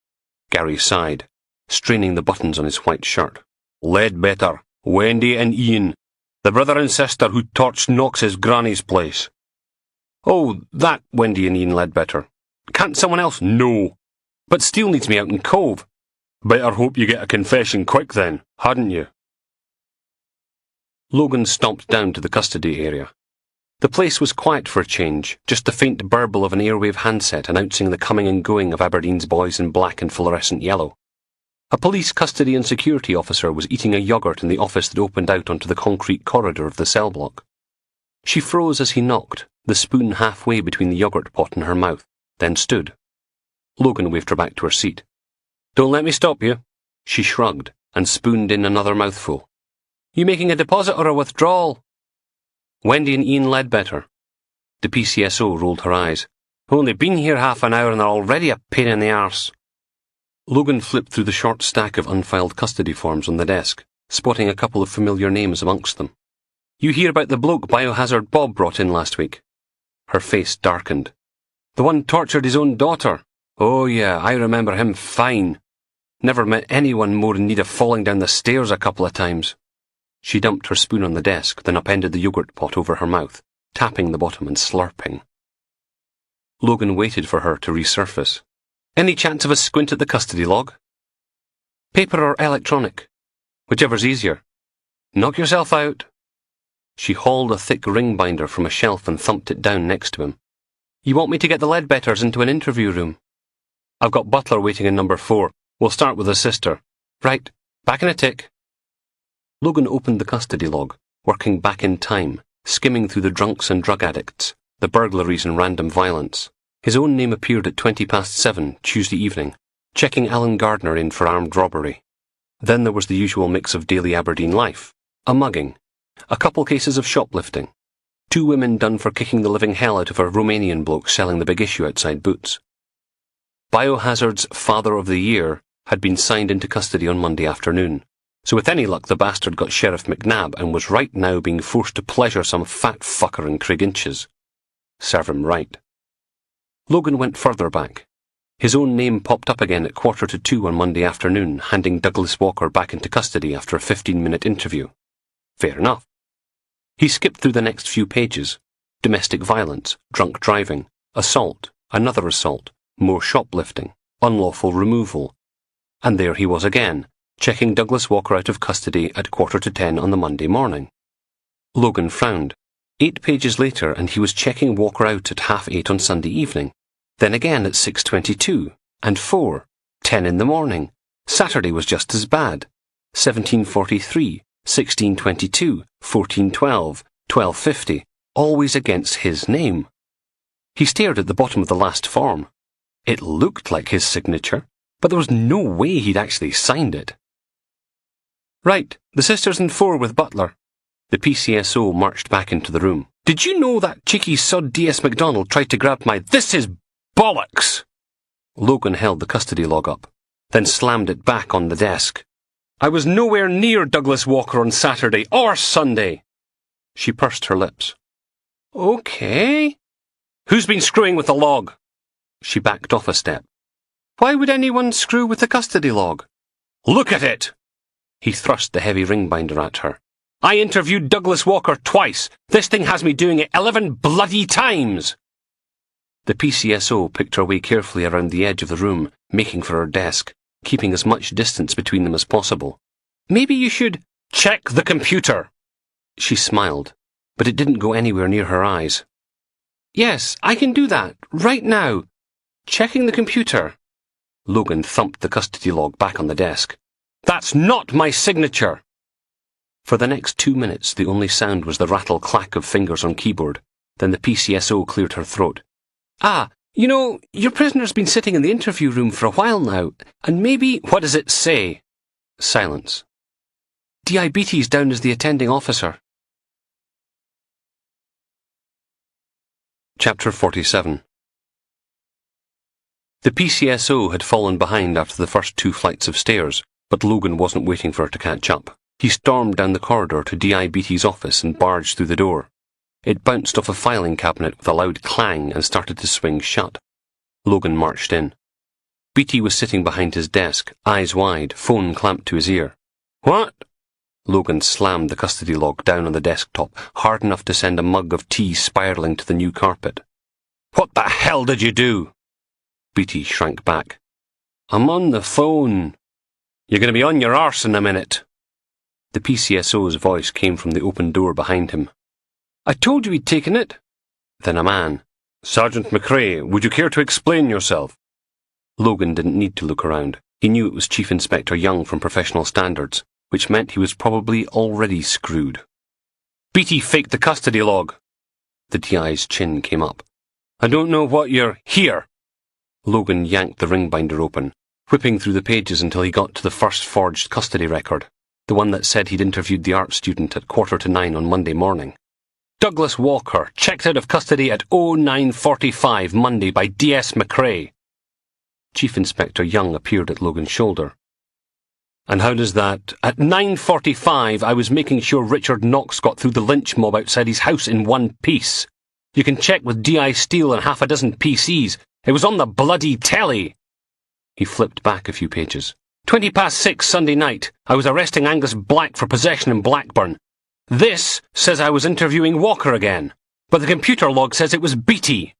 Gary sighed, straining the buttons on his white shirt. Ledbetter, Wendy and Ian, the brother and sister who torched Knox's granny's place. Oh, that Wendy and Ian Ledbetter. Can't someone else? No. But Steele needs me out in Cove. Better hope you get a confession quick then, hadn't you? Logan stomped down to the custody area. The place was quiet for a change, just the faint burble of an airwave handset announcing the coming and going of Aberdeen's boys in black and fluorescent yellow. A police custody and security officer was eating a yoghurt in the office that opened out onto the concrete corridor of the cell block. She froze as he knocked, the spoon halfway between the yoghurt pot and her mouth, then stood. Logan waved her back to her seat. Don't let me stop you. She shrugged and spooned in another mouthful. You making a deposit or a withdrawal? Wendy and Ian Ledbetter. The PCSO rolled her eyes. Only been here half an hour and they're already a pain in the arse. Logan flipped through the short stack of unfiled custody forms on the desk, spotting a couple of familiar names amongst them. You hear about the bloke Biohazard Bob brought in last week? Her face darkened. The one tortured his own daughter. Oh yeah, I remember him fine. Never met anyone more in need of falling down the stairs a couple of times. She dumped her spoon on the desk, then upended the yogurt pot over her mouth, tapping the bottom and slurping. Logan waited for her to resurface. Any chance of a squint at the custody log? Paper or electronic? Whichever's easier. Knock yourself out. She hauled a thick ring binder from a shelf and thumped it down next to him. You want me to get the Ledbetters into an interview room? I've got Butler waiting in number 4. We'll start with his sister. Right, back in a tick. Logan opened the custody log, working back in time, skimming through the drunks and drug addicts, the burglaries and random violence. His own name appeared at 7:20 Tuesday evening, checking Alan Gardner in for armed robbery. Then there was the usual mix of daily Aberdeen life, a mugging, a couple cases of shoplifting, 2 women done for kicking the living hell out of a Romanian bloke selling the big issue outside Boots. Biohazard's Father of the Year had been signed into custody on Monday afternoon, so with any luck the bastard got Sheriff McNabb and was right now being forced to pleasure some fat fucker in Craiginches. Serve him right. Logan went further back. His own name popped up again at 1:45 on Monday afternoon, handing Douglas Walker back into custody after a 15-minute interview. Fair enough. He skipped through the next few pages. Domestic violence, drunk driving, assault, another assault, more shoplifting, unlawful removal. And there he was again, checking Douglas Walker out of custody at 10:15 on the Monday morning. Logan frowned. 8 pages later and he was checking Walker out at 8:30 on Sunday evening. Then again at 6:22, and 4, 10 in the morning. Saturday was just as bad. 17:43, 16:22, 14:12, 12:50, always against his name. He stared at the bottom of the last form. It looked like his signature, but there was no way he'd actually signed it. Right, the sisters in 4 with Butler. The PCSO marched back into the room. Did you know that cheeky sod D.S. MacDonald tried to grab my "This is bollocks"? Logan held the custody log up, then slammed it back on the desk. I was nowhere near Douglas Walker on Saturday or Sunday. She pursed her lips. Okay. Who's been screwing with the log? She backed off a step. Why would anyone screw with the custody log? Look at it! He thrust the heavy ring binder at her. I interviewed Douglas Walker twice. This thing has me doing it 11 bloody times. The PCSO picked her way carefully around the edge of the room, making for her desk, keeping as much distance between them as possible. Maybe you should check the computer. She smiled, but it didn't go anywhere near her eyes. Yes, I can do that, right now. Checking the computer. Logan thumped the custody log back on the desk. That's not my signature! For the next 2 minutes, the only sound was the rattle-clack of fingers on keyboard. Then the PCSO cleared her throat. You know, your prisoner's been sitting in the interview room for a while now, and maybe... What does it say? Silence. Diabetes down as the attending officer. Chapter 47. The PCSO had fallen behind after the first 2 flights of stairs, but Logan wasn't waiting for her to catch up. He stormed down the corridor to Diabetes' office and barged through the door. It bounced off a filing cabinet with a loud clang and started to swing shut. Logan marched in. Beatty was sitting behind his desk, eyes wide, phone clamped to his ear. What? Logan slammed the custody log down on the desktop, hard enough to send a mug of tea spiralling to the new carpet. What the hell did you do? Beatty shrank back. I'm on the phone. You're going to be on your arse in a minute. The PCSO's voice came from the open door behind him. I told you he'd taken it. Then a man. Sergeant McRae, would you care to explain yourself? Logan didn't need to look around. He knew it was Chief Inspector Young from Professional Standards, which meant he was probably already screwed. Beatty faked the custody log. The DI's chin came up. I don't know what you're... Here! Logan yanked the ring binder open, whipping through the pages until he got to the first forged custody record, the one that said he'd interviewed the art student at 9:15 on Monday morning. Douglas Walker, checked out of custody at 09:45 Monday by D.S. McRae. Chief Inspector Young appeared at Logan's shoulder. And how does that... At 9:45 I was making sure Richard Knox got through the lynch mob outside his house in one piece. You can check with D.I. Steele and 6 PCs. It was on the bloody telly. He flipped back a few pages. 6:20 Sunday night, I was arresting Angus Black for possession in Blackburn. This says I was interviewing Walker again, but the computer log says it was Beatty.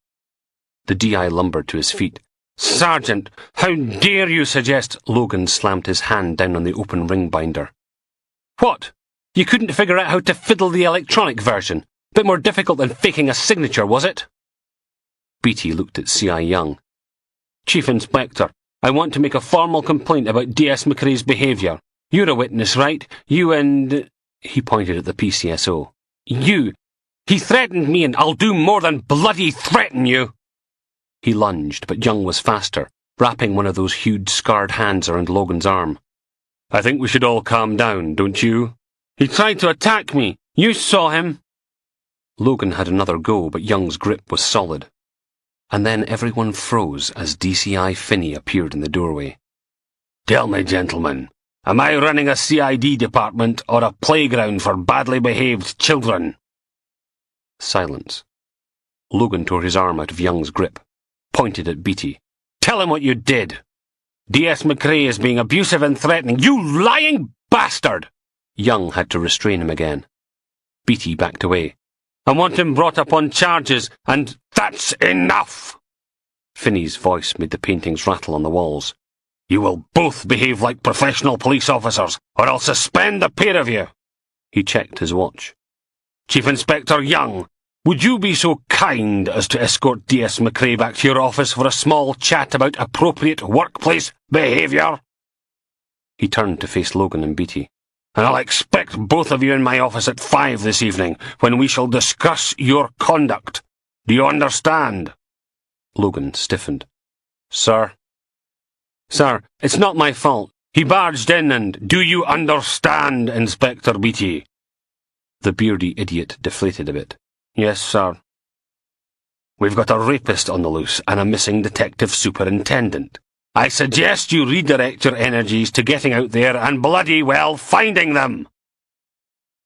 The DI lumbered to his feet. Sergeant, how dare you suggest... Logan slammed his hand down on the open ring binder. What? You couldn't figure out how to fiddle the electronic version? Bit more difficult than faking a signature, was it? Beattie looked at C.I. Young. "Chief Inspector, I want to make a formal complaint about D.S. McRae's behaviour. You're a witness, right? You and—" He pointed at the PCSO. "You! He threatened me, and I'll do more than bloody threaten you!" He lunged, but Young was faster, wrapping one of those huge scarred hands around Logan's arm. "I think we should all calm down, don't you? He tried to attack me. You saw him." Logan had another go, but Young's grip was solid. And then everyone froze as DCI Finney appeared in the doorway. "Tell me, gentlemen, am I running a CID department or a playground for badly behaved children?" Silence. Logan tore his arm out of Young's grip, pointed at Beattie. "Tell him what you did. D.S. McRae is being abusive and threatening. You lying bastard!" Young had to restrain him again. Beattie backed away. "I want him brought up on charges, and that's enough!" Finney's voice made the paintings rattle on the walls. "You will both behave like professional police officers, or I'll suspend the pair of you." He checked his watch. "Chief Inspector Young, would you be so kind as to escort D.S. McRae back to your office for a small chat about appropriate workplace behaviour?" He turned to face Logan and Beattie. "And I'll expect both of you in my office at 5 this evening, when we shall discuss your conduct. Do you understand?" Logan stiffened. "Sir?" "Sir, it's not my fault. He barged in and— Do you understand, Inspector Beattie?" The beardy idiot deflated a bit. "Yes, sir." "We've got a rapist on the loose and a missing detective superintendent. I suggest you redirect your energies to getting out there and bloody well finding them."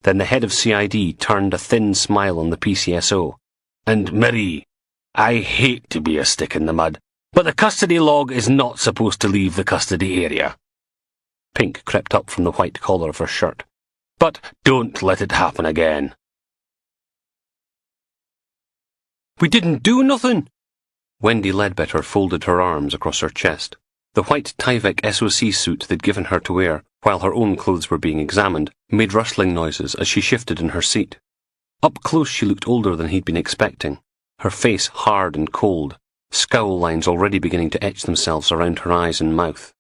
Then the head of CID turned a thin smile on the PCSO. "And Marie, I hate to be a stick in the mud, but the custody log is not supposed to leave the custody area." Pink crept up from the white collar of her shirt. "But don't let it happen again." "We didn't do nothing." Wendy Ledbetter folded her arms across her chest. The white Tyvek SOC suit they'd given her to wear, while her own clothes were being examined, made rustling noises as she shifted in her seat. Up close she looked older than he'd been expecting, her face hard and cold, scowl lines already beginning to etch themselves around her eyes and mouth.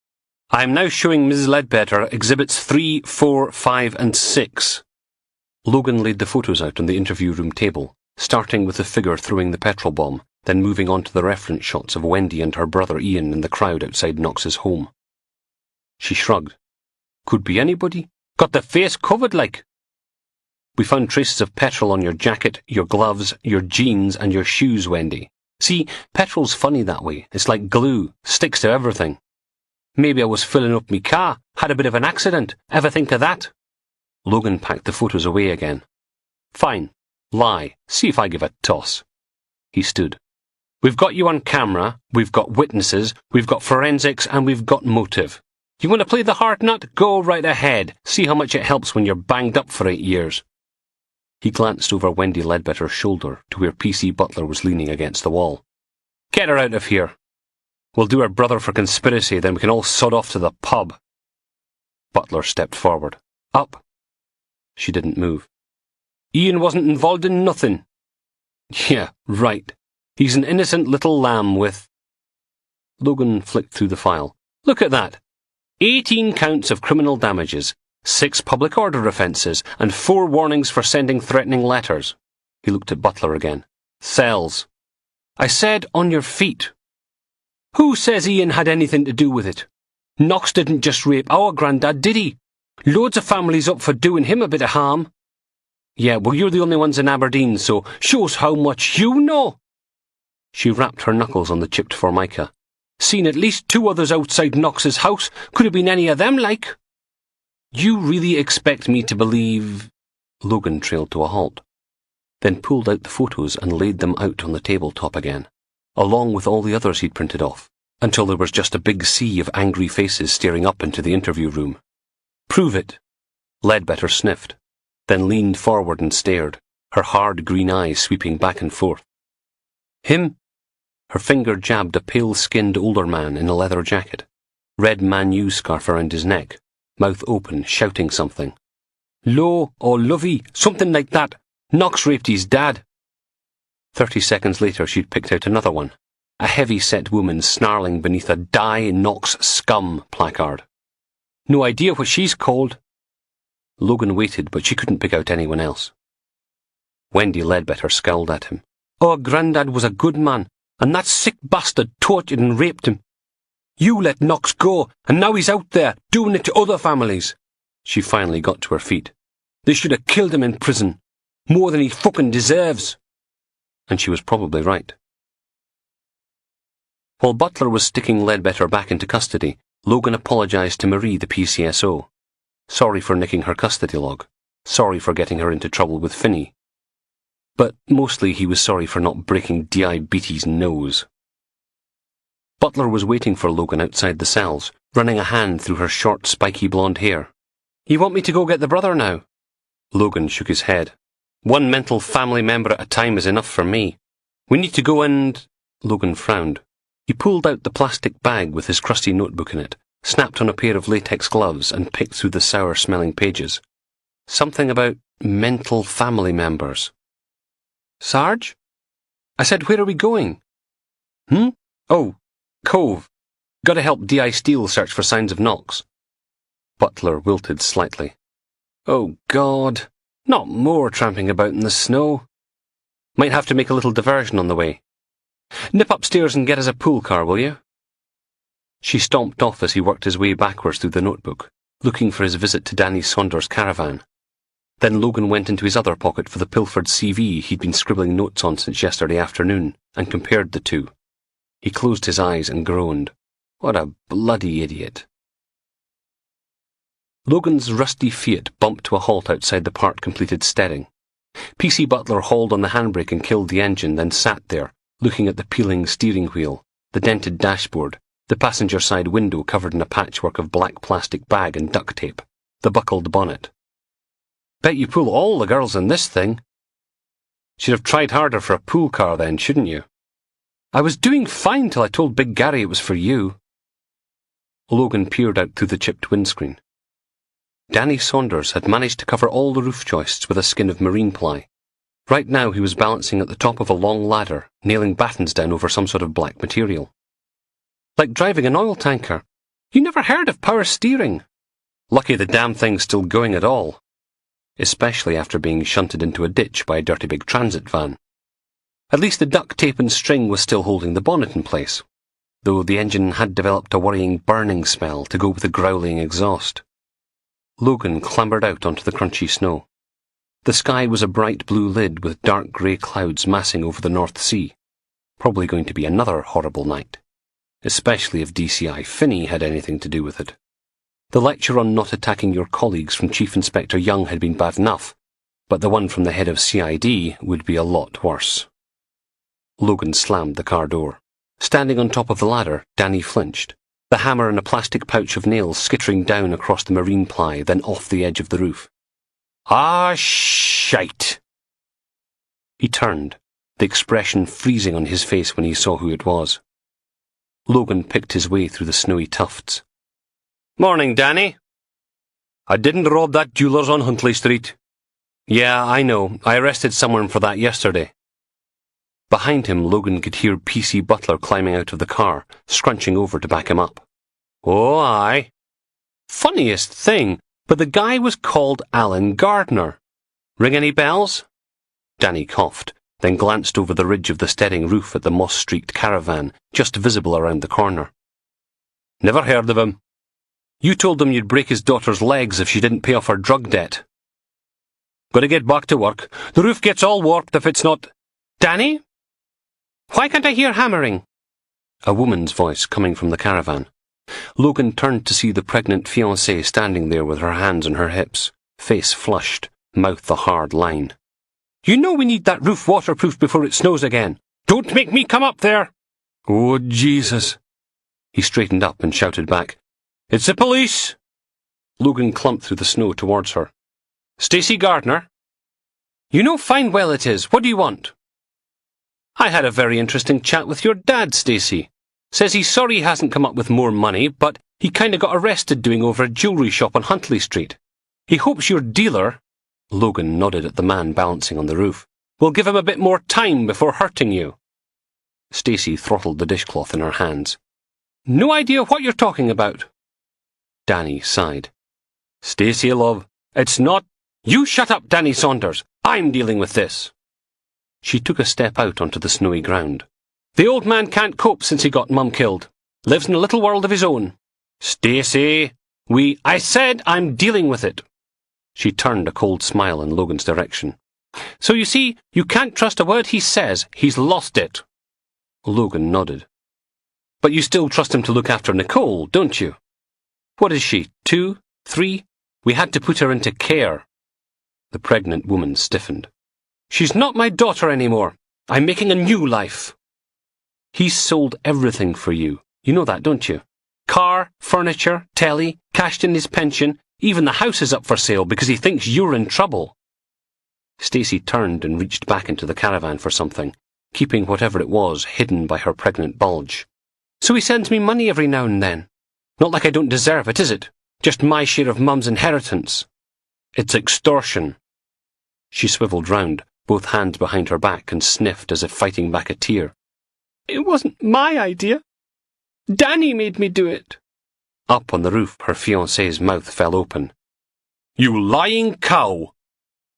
"I am now showing Mrs. Ledbetter Exhibits 3, 4, 5, and 6. Logan laid the photos out on the interview room table, starting with the figure throwing the petrol bomb, then moving on to the reference shots of Wendy and her brother Ian in the crowd outside Knox's home. She shrugged. "Could be anybody. Got the face covered like." "We found traces of petrol on your jacket, your gloves, your jeans, and your shoes, Wendy. See, petrol's funny that way. It's like glue. Sticks to everything. Maybe I was filling up me car, had a bit of an accident. Ever think of that?" Logan packed the photos away again. "Fine. Lie. See if I give a toss." He stood. "We've got you on camera, we've got witnesses, we've got forensics, and we've got motive. You want to play the hard nut? Go right ahead. See how much it helps when you're banged up for 8 years. He glanced over Wendy Ledbetter's shoulder to where PC Butler was leaning against the wall. "Get her out of here. We'll do her brother for conspiracy, then we can all sod off to the pub." Butler stepped forward. "Up." She didn't move. "Ian wasn't involved in nothing." "Yeah, right. He's an innocent little lamb with—" Logan flicked through the file. "Look at that. 18 counts of criminal damages, 6 public order offences, and 4 warnings for sending threatening letters." He looked at Butler again. "Cells." "I said on your feet." "Who says Ian had anything to do with it? Knox didn't just rape our granddad, did he? Loads of families up for doing him a bit of harm." "Yeah, well, you're the only ones in Aberdeen, so shows how much you know." She rapped her knuckles on the chipped formica. "Seen at least 2 others outside Knox's house. Could have been any of them, like." "You really expect me to believe—" Logan trailed to a halt, then pulled out the photos and laid them out on the tabletop again, along with all the others he'd printed off, until there was just a big sea of angry faces staring up into the interview room. "Prove it." Ledbetter sniffed, then leaned forward and stared, her hard green eyes sweeping back and forth. "Him?" Her finger jabbed a pale-skinned older man in a leather jacket, red Man-U scarf around his neck, mouth open, shouting something. "Low or Lovey, something like that. Knox raped his dad." 30 seconds later she'd picked out another one, a heavy-set woman snarling beneath a Die Knocks Scum placard. No idea what she's called. Logan waited, but she couldn't pick out anyone else. Wendy Ledbetter scowled at him. Oh, Grandad was a good man, and that sick bastard tortured and raped him. You let Knox go, and now he's out there, doing it to other families. She finally got to her feet. They should have killed him in prison. More than he fucking deserves. And she was probably right. While Butler was sticking Ledbetter back into custody, Logan apologised to Marie, the PCSO. Sorry for nicking her custody log. Sorry for getting her into trouble with Finney. But mostly he was sorry for not breaking Diabetes' nose. Butler was waiting for Logan outside the cells, running a hand through her short, spiky blonde hair. You want me to go get the brother now? Logan shook his head. One mental family member at a time is enough for me. We need to go and... Logan frowned. He pulled out the plastic bag with his crusty notebook in it, snapped on a pair of latex gloves and picked through the sour-smelling pages. Something about mental family members. Sarge? I said, where are we going? Oh, Cove. Gotta help D.I. Steele search for signs of Knox. Butler wilted slightly. Oh, God. Not more tramping about in the snow. Might have to make a little diversion on the way. Nip upstairs and get us a pool car, will you? She stomped off as he worked his way backwards through the notebook, looking for his visit to Danny Saunders' caravan. Then Logan went into his other pocket for the pilfered CV he'd been scribbling notes on since yesterday afternoon, and compared the two. He closed his eyes and groaned. What a bloody idiot. Logan's rusty Fiat bumped to a halt outside the part-completed steading. PC Butler hauled on the handbrake and killed the engine, then sat there, looking at the peeling steering wheel, the dented dashboard, the passenger side window covered in a patchwork of black plastic bag and duct tape, the buckled bonnet. Bet you pull all the girls in this thing. Should have tried harder for a pool car then, shouldn't you? I was doing fine till I told Big Gary it was for you. Logan peered out through the chipped windscreen. Danny Saunders had managed to cover all the roof joists with a skin of marine ply. Right now he was balancing at the top of a long ladder, nailing battens down over some sort of black material. Like driving an oil tanker. You never heard of power steering. Lucky the damn thing's still going at all. Especially after being shunted into a ditch by a dirty big transit van. At least the duct tape and string was still holding the bonnet in place, though the engine had developed a worrying burning smell to go with the growling exhaust. Logan clambered out onto the crunchy snow. The sky was a bright blue lid with dark grey clouds massing over the North Sea. Probably going to be another horrible night, especially if DCI Finney had anything to do with it. The lecture on not attacking your colleagues from Chief Inspector Young had been bad enough, but the one from the head of CID would be a lot worse. Logan slammed the car door. Standing on top of the ladder, Danny flinched, the hammer in a plastic pouch of nails skittering down across the marine ply, then off the edge of the roof. Ah, shite! He turned, the expression freezing on his face when he saw who it was. Logan picked his way through the snowy tufts. Morning, Danny. I didn't rob that jeweller's on Huntley Street. Yeah, I know. I arrested someone for that yesterday. Behind him, Logan could hear PC Butler climbing out of the car, scrunching over to back him up. Oh, aye. Funniest thing, but the guy was called Alan Gardner. Ring any bells? Danny coughed, then glanced over the ridge of the steading roof at the moss-streaked caravan, just visible around the corner. Never heard of him. You told him you'd break his daughter's legs if she didn't pay off her drug debt. Gotta get back to work. The roof gets all warped if it's not... Danny? Why can't I hear hammering? A woman's voice coming from the caravan. Logan turned to see the pregnant fiancée standing there with her hands on her hips, face flushed, mouth a hard line. You know we need that roof waterproof before it snows again. Don't make me come up there! Oh, Jesus! He straightened up and shouted back, It's the police! Logan clumped through the snow towards her. Stacey Gardner? You know fine well it is. What do you want? I had a very interesting chat with your dad, Stacey. Says he's sorry he hasn't come up with more money, but he kinda got arrested doing over a jewellery shop on Huntley Street. He hopes your dealer... Logan nodded at the man balancing on the roof. We'll give him a bit more time before hurting you. Stacey throttled the dishcloth in her hands. No idea what you're talking about. Danny sighed. Stacey, love, it's not... You shut up, Danny Saunders. I'm dealing with this. She took a step out onto the snowy ground. The old man can't cope since he got Mum killed. Lives in a little world of his own. Stacey, I said I'm dealing with it. She turned a cold smile in Logan's direction. So you see, you can't trust a word he says. He's lost it. Logan nodded. But you still trust him to look after Nicole, don't you? What is she, 2, 3? We had to put her into care. The pregnant woman stiffened. She's not my daughter anymore. I'm making a new life. He's sold everything for you. You know that, don't you? Car, furniture, telly, cashed in his pension. Even the house is up for sale because he thinks you're in trouble. Stacey turned and reached back into the caravan for something, keeping whatever it was hidden by her pregnant bulge. So he sends me money every now and then. Not like I don't deserve it, is it? Just my share of Mum's inheritance. It's extortion. She swivelled round, both hands behind her back, and sniffed as if fighting back a tear. It wasn't my idea. Danny made me do it. Up on the roof, her fiancé's mouth fell open. You lying cow!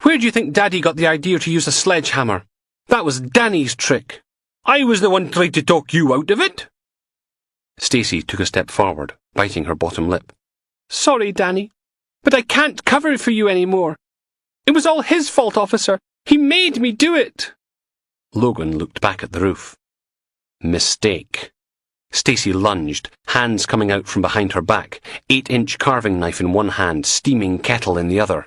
Where do you think Daddy got the idea to use a sledgehammer? That was Danny's trick. I was the one trying to talk you out of it. Stacey took a step forward, biting her bottom lip. Sorry, Danny, but I can't cover for you anymore. It was all his fault, officer. He made me do it. Logan looked back at the roof. Mistake. Stacey lunged, hands coming out from behind her back, 8-inch carving knife in one hand, steaming kettle in the other.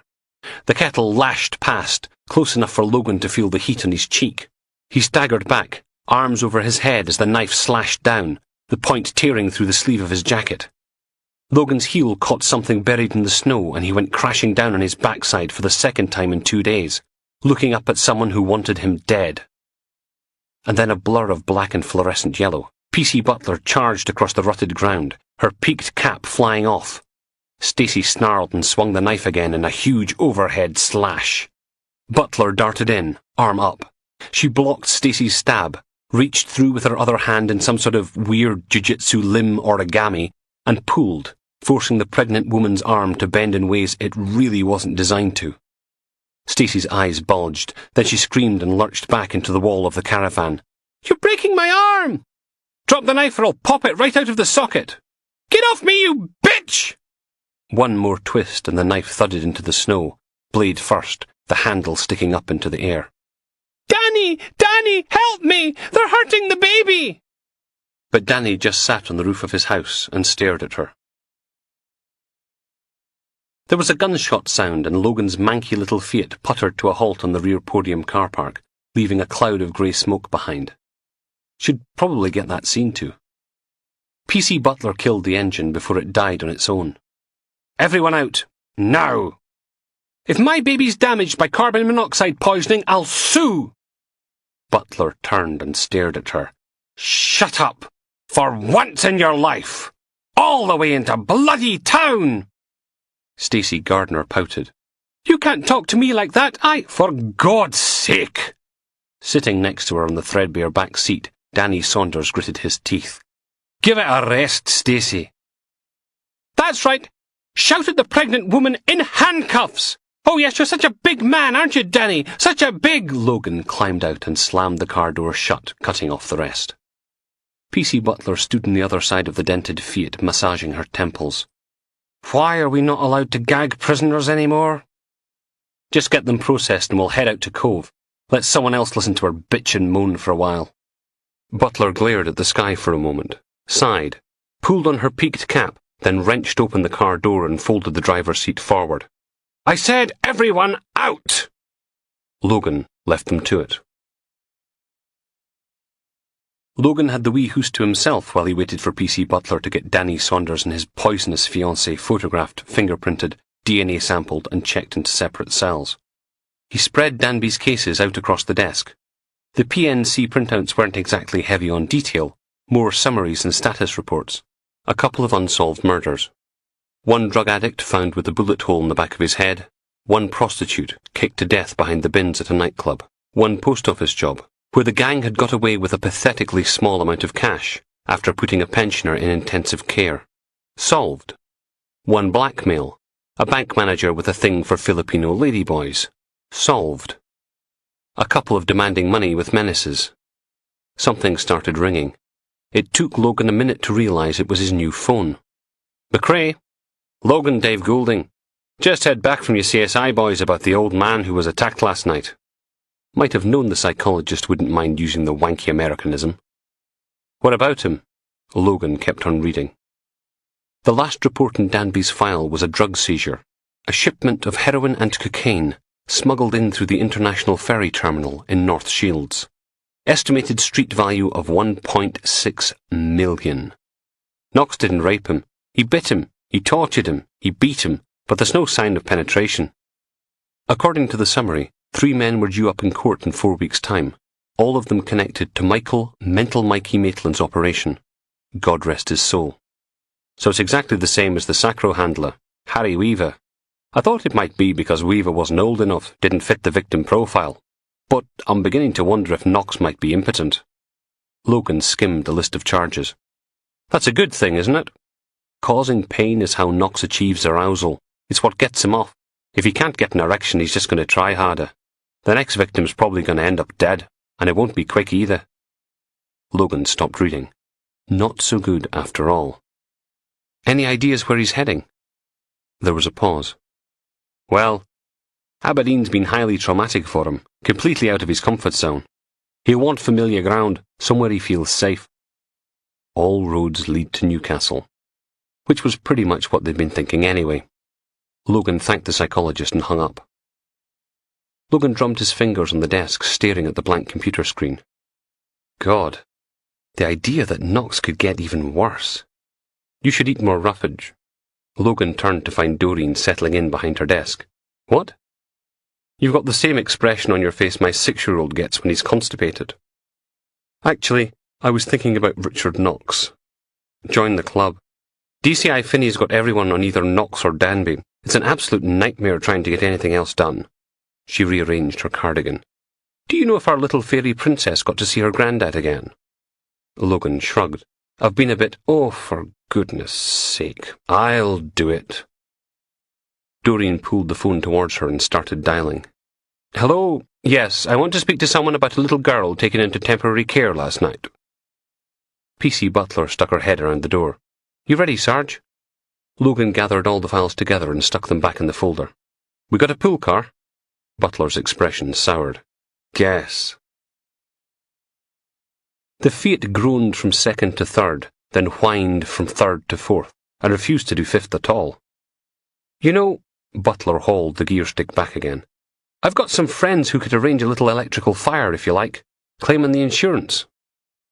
The kettle lashed past, close enough for Logan to feel the heat on his cheek. He staggered back, arms over his head as the knife slashed down, the point tearing through the sleeve of his jacket. Logan's heel caught something buried in the snow and he went crashing down on his backside for the second time in 2 days, looking up at someone who wanted him dead. And then a blur of black and fluorescent yellow. P.C. Butler charged across the rutted ground, her peaked cap flying off. Stacey snarled and swung the knife again in a huge overhead slash. Butler darted in, arm up. She blocked Stacey's stab, reached through with her other hand in some sort of weird jiu-jitsu limb origami, and pulled, forcing the pregnant woman's arm to bend in ways it really wasn't designed to. Stacey's eyes bulged, then she screamed and lurched back into the wall of the caravan. You're breaking my arm! Drop the knife or I'll pop it right out of the socket! Get off me, you bitch! One more twist and the knife thudded into the snow, blade first, the handle sticking up into the air. Danny! Danny! Help me! They're hurting the baby! But Danny just sat on the roof of his house and stared at her. There was a gunshot sound and Logan's manky little Fiat puttered to a halt on the rear podium car park, leaving a cloud of grey smoke behind. She'd probably get that seen to. P.C. Butler killed the engine before it died on its own. Everyone out, now! If my baby's damaged by carbon monoxide poisoning, I'll sue! Butler turned and stared at her. Shut up! For once in your life! All the way into bloody town! Stacey Gardner pouted. You can't talk to me like that, For God's sake! Sitting next to her on the threadbare back seat, Danny Saunders gritted his teeth. Give it a rest, Stacey. That's right! Shout at the pregnant woman in handcuffs! Oh yes, you're such a big man, aren't you, Danny? Such a big... Logan climbed out and slammed the car door shut, cutting off the rest. P.C. Butler stood on the other side of the dented Fiat, massaging her temples. Why are we not allowed to gag prisoners anymore? Just get them processed and we'll head out to Cove. Let someone else listen to her bitch and moan for a while. Butler glared at the sky for a moment, sighed, pulled on her peaked cap, then wrenched open the car door and folded the driver's seat forward. I said everyone out! Logan left them to it. Logan had the wee hoose to himself while he waited for P.C. Butler to get Danny Saunders and his poisonous fiancée photographed, fingerprinted, DNA sampled and checked into separate cells. He spread Danby's cases out across the desk. The PNC printouts weren't exactly heavy on detail, more summaries and status reports. A couple of unsolved murders. One drug addict found with a bullet hole in the back of his head. One prostitute kicked to death behind the bins at a nightclub. One post office job, where the gang had got away with a pathetically small amount of cash after putting a pensioner in intensive care. Solved. One blackmail, a bank manager with a thing for Filipino ladyboys. Solved. A couple of demanding money with menaces. Something started ringing. It took Logan a minute to realise it was his new phone. McRae? Logan, Dave Goulding. Just heard back from your CSI boys about the old man who was attacked last night. Might have known the psychologist wouldn't mind using the wanky Americanism. What about him? Logan kept on reading. The last report in Danby's file was a drug seizure, a shipment of heroin and cocaine smuggled in through the international ferry terminal in North Shields. Estimated street value of 1.6 million. Knox didn't rape him. He bit him, he tortured him, he beat him, but there's no sign of penetration. According to the summary, 3 men were due up in court in 4 weeks' time, all of them connected to Mental Mikey Maitland's operation. God rest his soul. So it's exactly the same as the Sacro handler, Harry Weaver. I thought it might be because Weaver wasn't old enough, didn't fit the victim profile. But I'm beginning to wonder if Knox might be impotent. Logan skimmed the list of charges. That's a good thing, isn't it? Causing pain is how Knox achieves arousal. It's what gets him off. If he can't get an erection, he's just going to try harder. The next victim's probably going to end up dead, and it won't be quick either. Logan stopped reading. Not so good after all. Any ideas where he's heading? There was a pause. Well, Aberdeen's been highly traumatic for him, completely out of his comfort zone. He'll want familiar ground, somewhere he feels safe. All roads lead to Newcastle, which was pretty much what they'd been thinking anyway. Logan thanked the psychologist and hung up. Logan drummed his fingers on the desk, staring at the blank computer screen. God, the idea that Knox could get even worse. You should eat more roughage. Logan turned to find Doreen settling in behind her desk. What? You've got the same expression on your face my 6-year-old gets when he's constipated. Actually, I was thinking about Richard Knox. Join the club. DCI Finney's got everyone on either Knox or Danby. It's an absolute nightmare trying to get anything else done. She rearranged her cardigan. Do you know if our little fairy princess got to see her granddad again? Logan shrugged. I've been a bit, oh, for goodness sake, I'll do it. Doreen pulled the phone towards her and started dialing. Hello? Yes, I want to speak to someone about a little girl taken into temporary care last night. PC Butler stuck her head around the door. You ready, Sarge? Logan gathered all the files together and stuck them back in the folder. We got a pool car? Butler's expression soured. Guess. The Fiat groaned from second to third, then whined from third to fourth, and refused to do fifth at all. You know, Butler hauled the gear stick back again. I've got some friends who could arrange a little electrical fire, if you like, claiming the insurance.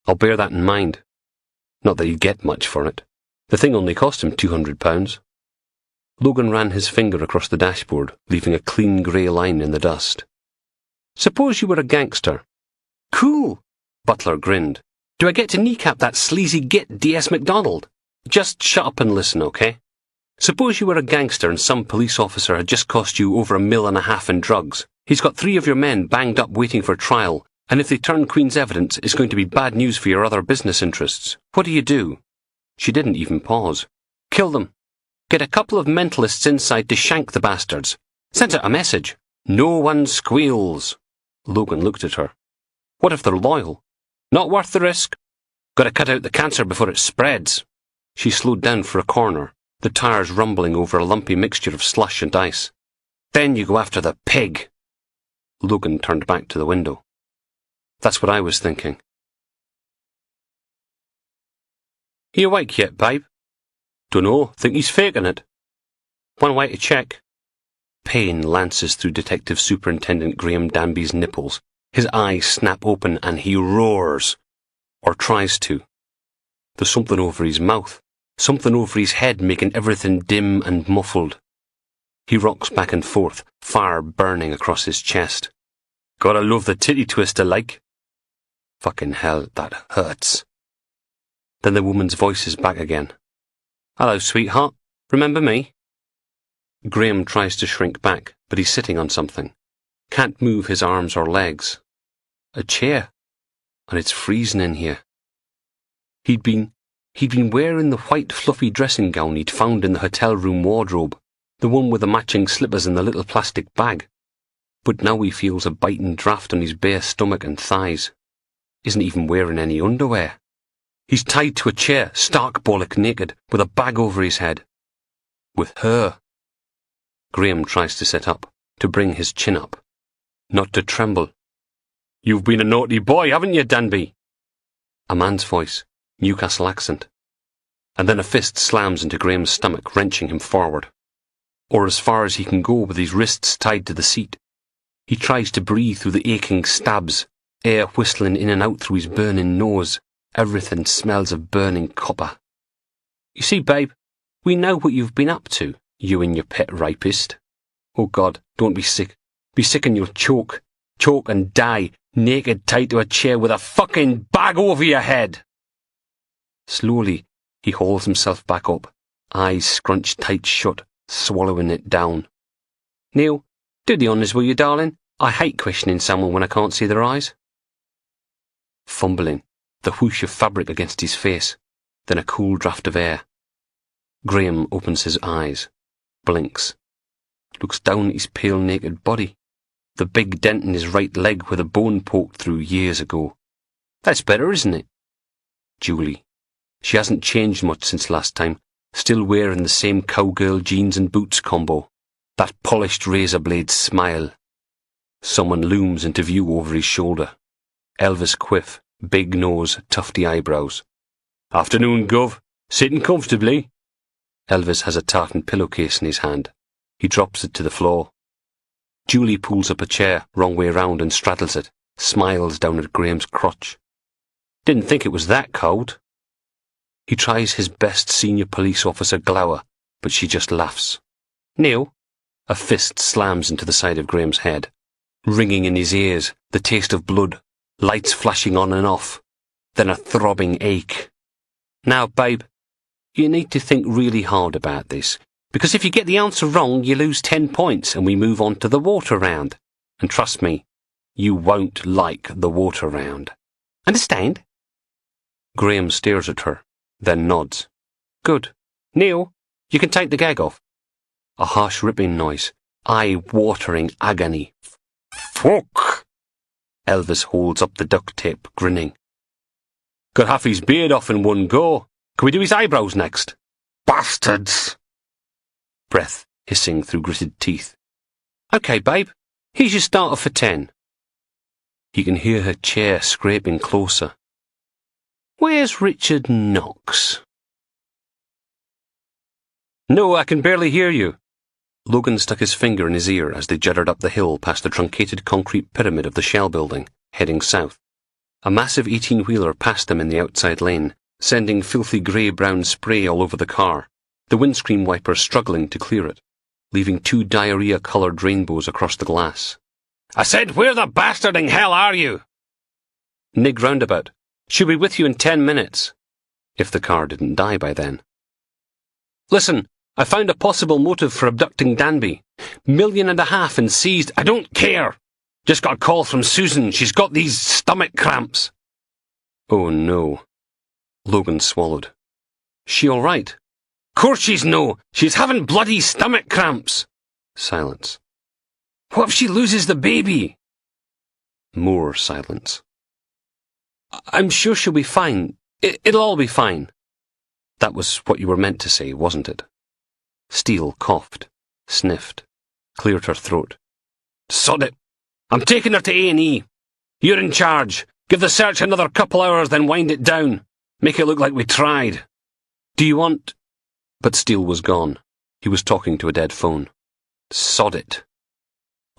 I'll bear that in mind. Not that he'd get much for it. The thing only cost him £200. Logan ran his finger across the dashboard, leaving a clean grey line in the dust. Suppose you were a gangster. Cool, Butler grinned. Do I get to kneecap that sleazy git D.S. MacDonald? Just shut up and listen, okay? Suppose you were a gangster and some police officer had just cost you over $1.5 million in drugs. He's got 3 of your men banged up waiting for trial, and if they turn Queen's evidence, it's going to be bad news for your other business interests. What do? She didn't even pause. Kill them. Get a couple of mentalists inside to shank the bastards. Send out a message. No one squeals. Logan looked at her. What if they're loyal? Not worth the risk. Got to cut out the cancer before it spreads. She slowed down for a corner, the tires rumbling over a lumpy mixture of slush and ice. Then you go after the pig. Logan turned back to the window. That's what I was thinking. He awake yet, babe? Dunno, think he's faking it. One way to check. Pain lances through Detective Superintendent Graham Danby's nipples. His eyes snap open and he roars. Or tries to. There's something over his mouth. Something over his head making everything dim and muffled. He rocks back and forth, fire burning across his chest. Gotta love the titty twister like. Fucking hell, that hurts. Then the woman's voice is back again. Hello, sweetheart. Remember me? Graham tries to shrink back, but he's sitting on something. Can't move his arms or legs. A chair. And it's freezing in here. He'd been wearing the white fluffy dressing gown he'd found in the hotel room wardrobe, the one with the matching slippers in the little plastic bag. But now he feels a biting draught on his bare stomach and thighs. Isn't even wearing any underwear. He's tied to a chair, stark bollock naked, with a bag over his head. With her. Graham tries to sit up, to bring his chin up. Not to tremble. "You've been a naughty boy, haven't you, Danby?" A man's voice, Newcastle accent. And then a fist slams into Graham's stomach, wrenching him forward. Or as far as he can go with his wrists tied to the seat. He tries to breathe through the aching stabs, air whistling in and out through his burning nose. Everything smells of burning copper. "You see, babe, we know what you've been up to, you and your pet rapist. Oh God, don't be sick. Be sick and you'll choke. Choke and die, naked tied to a chair with a fucking bag over your head." Slowly, he hauls himself back up, eyes scrunched tight shut, swallowing it down. "Neil, do the honours, will you, darling? I hate questioning someone when I can't see their eyes." Fumbling, the whoosh of fabric against his face, then a cool draught of air. Graham opens his eyes, blinks, looks down at his pale naked body, the big dent in his right leg where the bone poked through years ago. That's better, isn't it? Julie. She hasn't changed much since last time, still wearing the same cowgirl jeans and boots combo, that polished razor blade smile. Someone looms into view over his shoulder. Elvis Quiff, big nose, tufty eyebrows. "Afternoon, Gov. Sitting comfortably?" Elvis has a tartan pillowcase in his hand. He drops it to the floor. Julie pulls up a chair, wrong way round, and straddles it, smiles down at Graham's crotch. "Didn't think it was that cold." He tries his best senior police officer glower, but she just laughs. "Neil?" A fist slams into the side of Graham's head. Ringing in his ears, the taste of blood, lights flashing on and off, then a throbbing ache. "Now, babe, you need to think really hard about this, because if you get the answer wrong, you lose 10 points and we move on to the water round. And trust me, you won't like the water round. Understand?" Graham stares at her, then nods. "Good. Neil, you can take the gag off." A harsh ripping noise, eye-watering agony. "Fuck!" Elvis holds up the duct tape, grinning. "Got half his beard off in one go. Can we do his eyebrows next?" "Bastards!" Breath hissing through gritted teeth. "Okay, babe, here's your starter for 10. He can hear her chair scraping closer. "Where's Richard Knox?" "No, I can barely hear you." Logan stuck his finger in his ear as they jutted up the hill past the truncated concrete pyramid of the Shell building, heading south. A massive 18-wheeler passed them in the outside lane, sending filthy grey-brown spray all over the car, the windscreen wiper struggling to clear it, leaving 2 diarrhea-coloured rainbows across the glass. "I said, where the bastarding hell are you?" "Nig roundabout. She'll be with you in 10 minutes. If the car didn't die by then. "Listen, I found a possible motive for abducting Danby. $1.5 million and seized—" "I don't care! Just got a call from Susan. She's got these stomach cramps." Oh no. Logan swallowed. "She all right?" "Course she's no. She's having bloody stomach cramps." Silence. "What if she loses the baby?" More silence. "I'm sure she'll be fine. It'll all be fine." That was what you were meant to say, wasn't it? Steele coughed, sniffed, cleared her throat. "Sod it. I'm taking her to A&E. You're in charge. Give the search another couple hours, then wind it down. Make it look like we tried." "Do you want—" But Steele was gone. He was talking to a dead phone. "Sod it."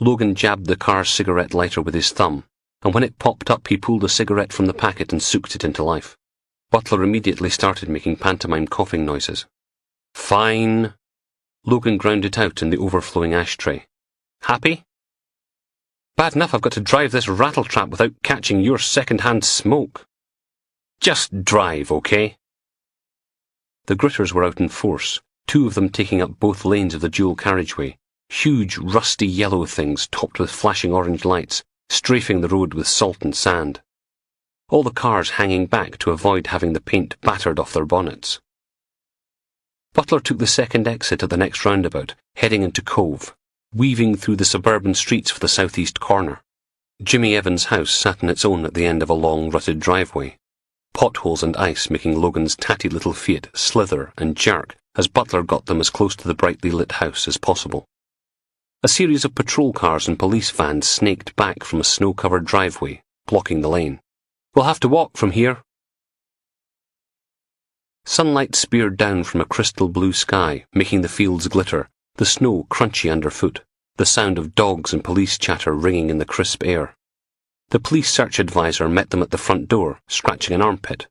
Logan jabbed the car's cigarette lighter with his thumb, and when it popped up he pulled a cigarette from the packet and soaked it into life. Butler immediately started making pantomime coughing noises. "Fine." Logan ground it out in the overflowing ashtray. "Happy?" "Bad enough I've got to drive this rattletrap without catching your second-hand smoke." "Just drive, okay?" The gritters were out in force, 2 of them taking up both lanes of the dual carriageway, huge rusty yellow things topped with flashing orange lights, strafing the road with salt and sand. All the cars hanging back to avoid having the paint battered off their bonnets. Butler took the second exit at the next roundabout, heading into Cove, weaving through the suburban streets for the southeast corner. Jimmy Evans' house sat on its own at the end of a long, rutted driveway, potholes and ice making Logan's tatty little Fiat slither and jerk as Butler got them as close to the brightly lit house as possible. A series of patrol cars and police vans snaked back from a snow-covered driveway, blocking the lane. "We'll have to walk from here." Sunlight speared down from a crystal blue sky, making the fields glitter, the snow crunchy underfoot, the sound of dogs and police chatter ringing in the crisp air. The police search advisor met them at the front door, scratching an armpit.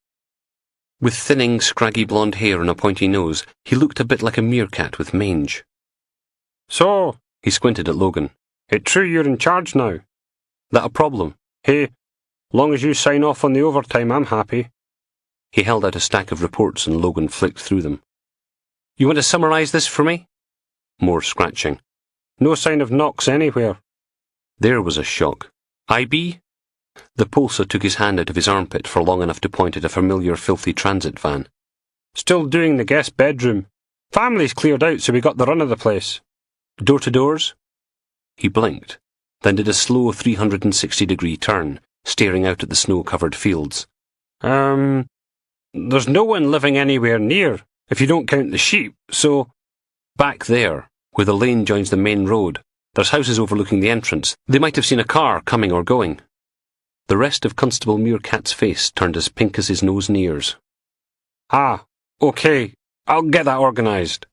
With thinning, scraggy blonde hair and a pointy nose, he looked a bit like a meerkat with mange. "So," he squinted at Logan. "it true you're in charge now?" "That a problem?" "Hey, long as you sign off on the overtime, I'm happy." He held out a stack of reports and Logan flicked through them. "You want to summarize this for me?" More scratching. "No sign of knocks anywhere." There was a shock. "IB?" The pulsar took his hand out of his armpit for long enough to point at a familiar filthy transit van. "Still doing the guest bedroom. Family's cleared out, so we got the run of the place." "Door to doors?" He blinked, then did a slow 360-degree turn, staring out at the snow-covered fields. There's no one living anywhere near, if you don't count the sheep, so—" "Back there, where the lane joins the main road, there's houses overlooking the entrance. They might have seen a car coming or going." The rest of Constable Meerkat's face turned as pink as his nose and ears. "Ah, okay, I'll get that organised."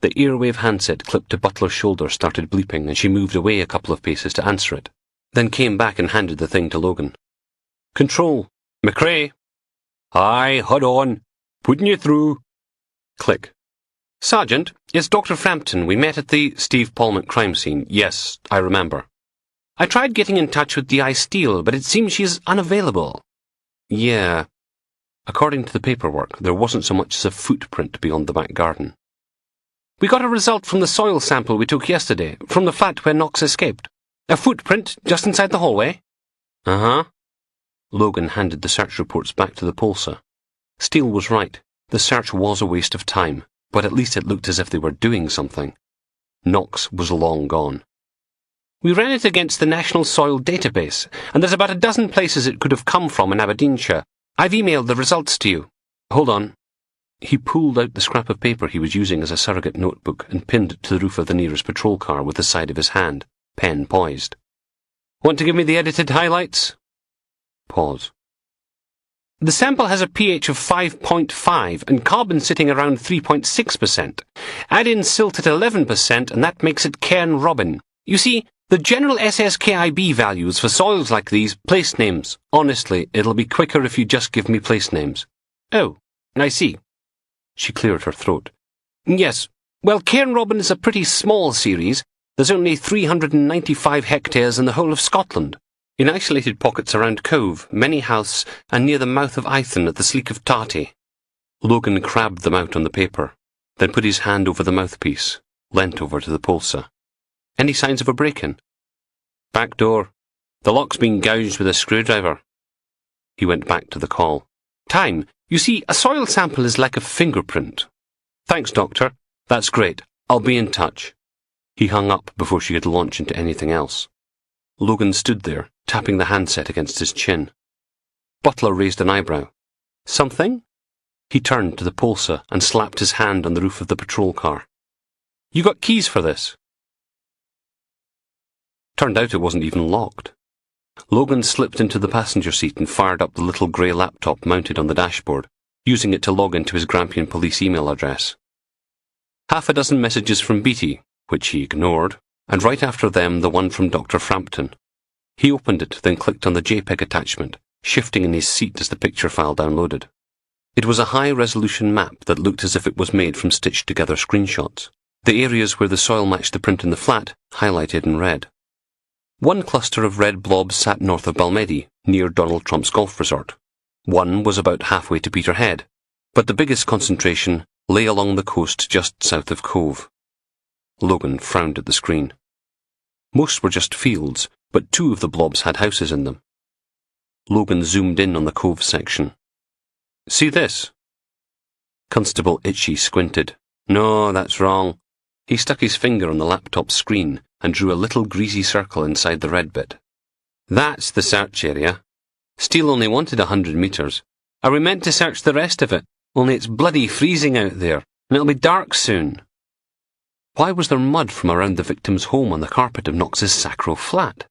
The airwave handset clipped to Butler's shoulder started bleeping and she moved away a couple of paces to answer it, then came back and handed the thing to Logan. "Control, McRae." "Aye, hold on. Putting you through." Click. "Sergeant, it's Dr. Frampton. We met at the Steve Paulman crime scene. Yes, I remember. I tried getting in touch with DI Steele, but it seems she's unavailable." "Yeah." According to the paperwork, there wasn't so much as a footprint beyond the back garden. "We got a result from the soil sample we took yesterday, from the flat where Knox escaped. A footprint just inside the hallway." "Uh-huh." Logan handed the search reports back to the pulsar. Steele was right. The search was a waste of time, but at least it looked as if they were doing something. Knox was long gone. "We ran it against the National Soil Database, and there's about a dozen places it could have come from in Aberdeenshire. I've emailed the results to you." "Hold on." He pulled out the scrap of paper he was using as a surrogate notebook and pinned it to the roof of the nearest patrol car with the side of his hand, pen poised. "Want to give me the edited highlights?" Pause. "The sample has a pH of 5.5 and carbon sitting around 3.6%. Add in silt at 11% and that makes it Cairn Robin. You see, the general SSKIB values for soils like these, place names. Honestly, it'll be quicker if you just give me place names." "Oh, I see." She cleared her throat. "Yes, well, Cairn Robin is a pretty small series. There's only 395 hectares in the whole of Scotland. In isolated pockets around Cove, many House, and near the mouth of Eithon at the Sleek of Tarty." Logan crabbed them out on the paper, then put his hand over the mouthpiece, leant over to the pulsar. "Any signs of a break-in?" "Back door. The lock's been gouged with a screwdriver." He went back to the call. "Time. You see, a soil sample is like a fingerprint." "Thanks, Doctor. That's great. I'll be in touch." He hung up before she could launch into anything else. Logan stood there, tapping the handset against his chin. Butler raised an eyebrow. "Something?" He turned to the pulsar and slapped his hand on the roof of the patrol car. "You got keys for this?" Turned out it wasn't even locked. Logan slipped into the passenger seat and fired up the little grey laptop mounted on the dashboard, using it to log into his Grampian police email address. Half a dozen messages from Beatty, which he ignored, and right after them the one from Dr. Frampton. He opened it, then clicked on the JPEG attachment, shifting in his seat as the picture file downloaded. It was a high-resolution map that looked as if it was made from stitched-together screenshots, the areas where the soil matched the print in the flat highlighted in red. One cluster of red blobs sat north of Balmedy, near Donald Trump's golf resort. One was about halfway to Peterhead, but the biggest concentration lay along the coast just south of Cove. Logan frowned at the screen. Most were just fields, but 2 of the blobs had houses in them. Logan zoomed in on the cove section. See this? Constable Itchy squinted. No, that's wrong. He stuck his finger on the laptop screen and drew a little greasy circle inside the red bit. That's the search area. Steele only wanted 100 metres. Are we meant to search the rest of it? Only it's bloody freezing out there, and it'll be dark soon. Why was there mud from around the victim's home on the carpet of Knox's Sacro flat?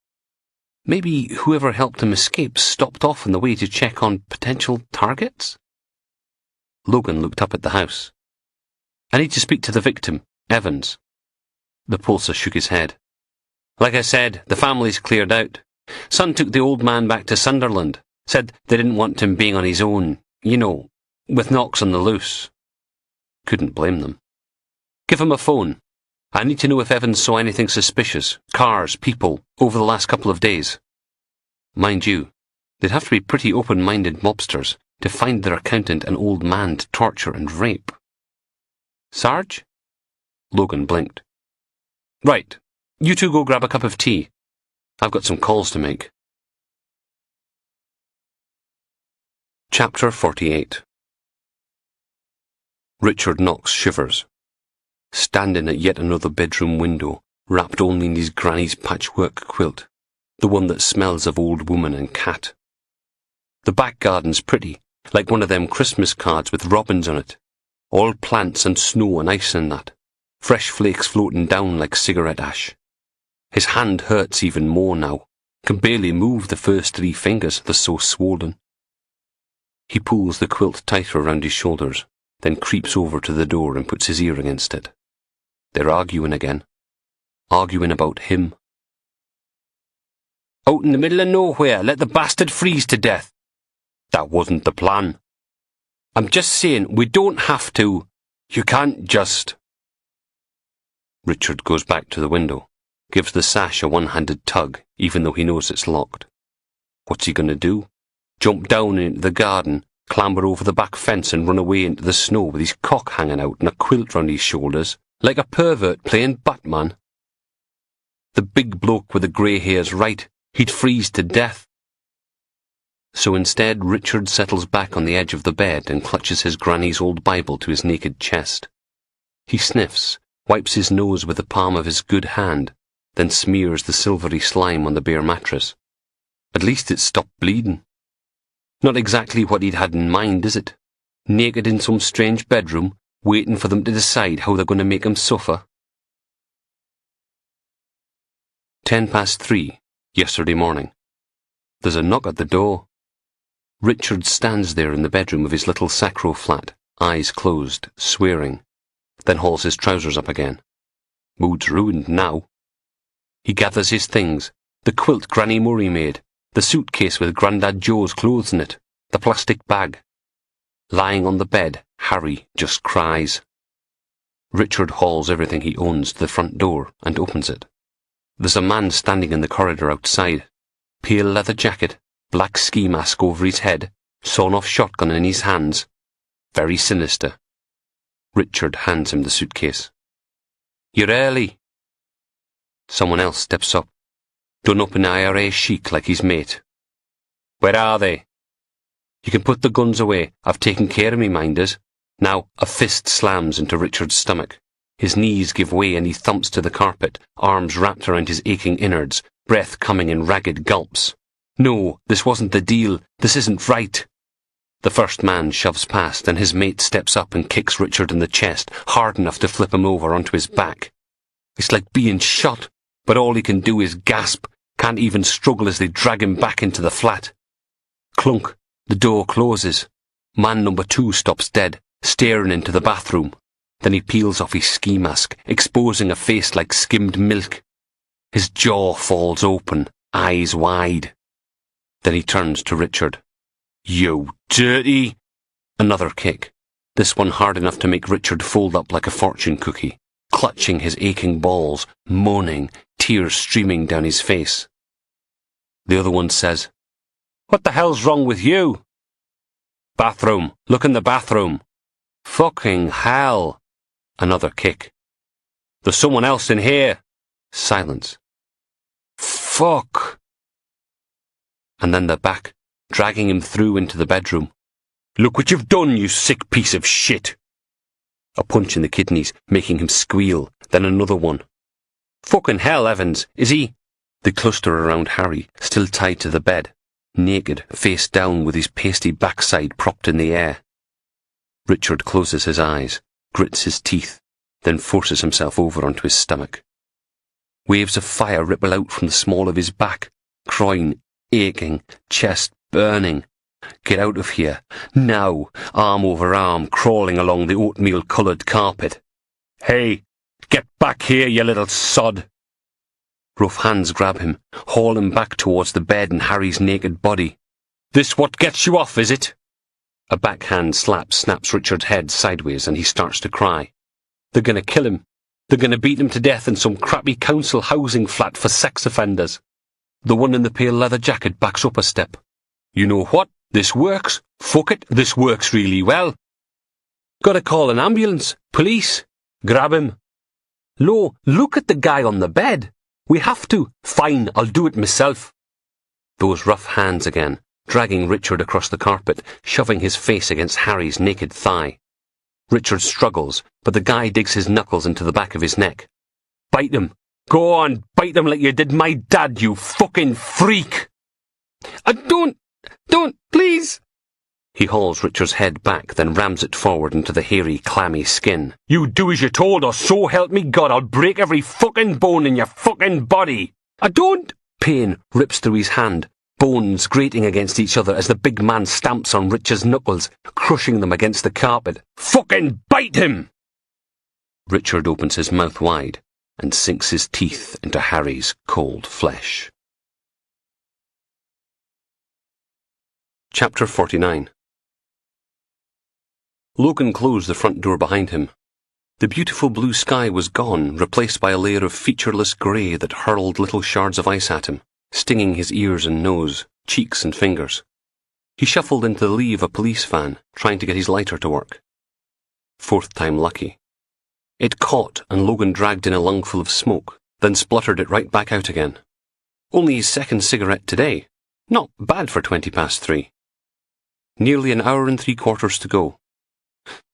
Maybe whoever helped him escape stopped off on the way to check on potential targets? Logan looked up at the house. I need to speak to the victim, Evans. The pulser shook his head. Like I said, the family's cleared out. Son took the old man back to Sunderland. Said they didn't want him being on his own, you know, with Knox on the loose. Couldn't blame them. Give him a phone. I need to know if Evans saw anything suspicious, cars, people, over the last couple of days. Mind you, they'd have to be pretty open-minded mobsters to find their accountant an old man to torture and rape. Sarge? Logan blinked. Right, you 2 go grab a cup of tea. I've got some calls to make. Chapter 48. Richard Knox shivers. Standing at yet another bedroom window, wrapped only in his granny's patchwork quilt, the one that smells of old woman and cat. The back garden's pretty, like one of them Christmas cards with robins on it. All plants and snow and ice and that, fresh flakes floating down like cigarette ash. His hand hurts even more now, can barely move the first 3 fingers, they're so swollen. He pulls the quilt tighter around his shoulders, then creeps over to the door and puts his ear against it. They're arguing again. Arguing about him. Out in the middle of nowhere, let the bastard freeze to death. That wasn't the plan. I'm just saying, we don't have to. You can't just... Richard goes back to the window, gives the sash a one-handed tug, even though he knows it's locked. What's he going to do? Jump down into the garden, clamber over the back fence and run away into the snow with his cock hanging out and a quilt round his shoulders, like a pervert playing Batman? The big bloke with the grey hair's right. He'd freeze to death. So instead, Richard settles back on the edge of the bed and clutches his granny's old Bible to his naked chest. He sniffs, wipes his nose with the palm of his good hand, then smears the silvery slime on the bare mattress. At least it's stopped bleeding. Not exactly what he'd had in mind, is it? Naked in some strange bedroom, waiting for them to decide how they're going to make him suffer. 3:10, yesterday morning. There's a knock at the door. Richard stands there in the bedroom of his little Sacro flat, eyes closed, swearing, then hauls his trousers up again. Mood's ruined now. He gathers his things, the quilt Granny Murray made, the suitcase with Grandad Joe's clothes in it, the plastic bag. Lying on the bed, Harry just cries. Richard hauls everything he owns to the front door and opens it. There's a man standing in the corridor outside, pale leather jacket, black ski mask over his head, sawn-off shotgun in his hands. Very sinister. Richard hands him the suitcase. You're early. Someone else steps up, done up in IRA chic like his mate. Where are they? You can put the guns away. I've taken care of me, minders. Now, a fist slams into Richard's stomach. His knees give way and he thumps to the carpet, arms wrapped around his aching innards, breath coming in ragged gulps. No, this wasn't the deal. This isn't right. The first man shoves past and his mate steps up and kicks Richard in the chest, hard enough to flip him over onto his back. It's like being shot, but all he can do is gasp, can't even struggle as they drag him back into the flat. Clunk, the door closes. Man number 2 stops dead, staring into the bathroom. Then he peels off his ski mask, exposing a face like skimmed milk. His jaw falls open, eyes wide. Then he turns to Richard. You dirty... Another kick, this one hard enough to make Richard fold up like a fortune cookie, clutching his aching balls, moaning, tears streaming down his face. The other one says, What the hell's wrong with you? Bathroom, look in the bathroom. Fucking hell. Another kick. There's someone else in here. Silence. Fuck. And then they're back, dragging him through into the bedroom. Look what you've done, you sick piece of shit! A punch in the kidneys, making him squeal, then another one. Fucking hell, Evans, is he? They cluster around Harry, still tied to the bed, naked, face down with his pasty backside propped in the air. Richard closes his eyes, grits his teeth, then forces himself over onto his stomach. Waves of fire ripple out from the small of his back, groin aching, chest burning. Get out of here, now, arm over arm, crawling along the oatmeal-coloured carpet. Hey, get back here, you little sod! Rough hands grab him, haul him back towards the bed and Harry's naked body. This what gets you off, is it? A backhand slap snaps Richard's head sideways and he starts to cry. They're gonna kill him. They're gonna beat him to death in some crappy council housing flat for sex offenders. The one in the pale leather jacket backs up a step. You know what? This works. Fuck it, this works really well. Gotta call an ambulance. Police. Grab him. Lo, look at the guy on the bed. We have to. Fine, I'll do it myself. Those rough hands again, dragging Richard across the carpet, shoving his face against Harry's naked thigh. Richard struggles, but the guy digs his knuckles into the back of his neck. Bite him. Go on, bite him like you did my dad, you fucking freak! Don't, please! He hauls Richard's head back, then rams it forward into the hairy, clammy skin. You do as you're told, or so help me God, I'll break every fucking bone in your fucking body! I don't! Pain rips through his hand, bones grating against each other as the big man stamps on Richard's knuckles, crushing them against the carpet. Fucking bite him! Richard opens his mouth wide and sinks his teeth into Harry's cold flesh. Chapter 49. Logan closed the front door behind him. The beautiful blue sky was gone, replaced by a layer of featureless grey that hurled little shards of ice at him, stinging his ears and nose, cheeks and fingers. He shuffled into the lee of a police van, trying to get his lighter to work. Fourth time lucky. It caught and Logan dragged in a lungful of smoke, then spluttered it right back out again. Only his second cigarette today. Not bad for 3:20. Nearly an hour and 3/4 to go.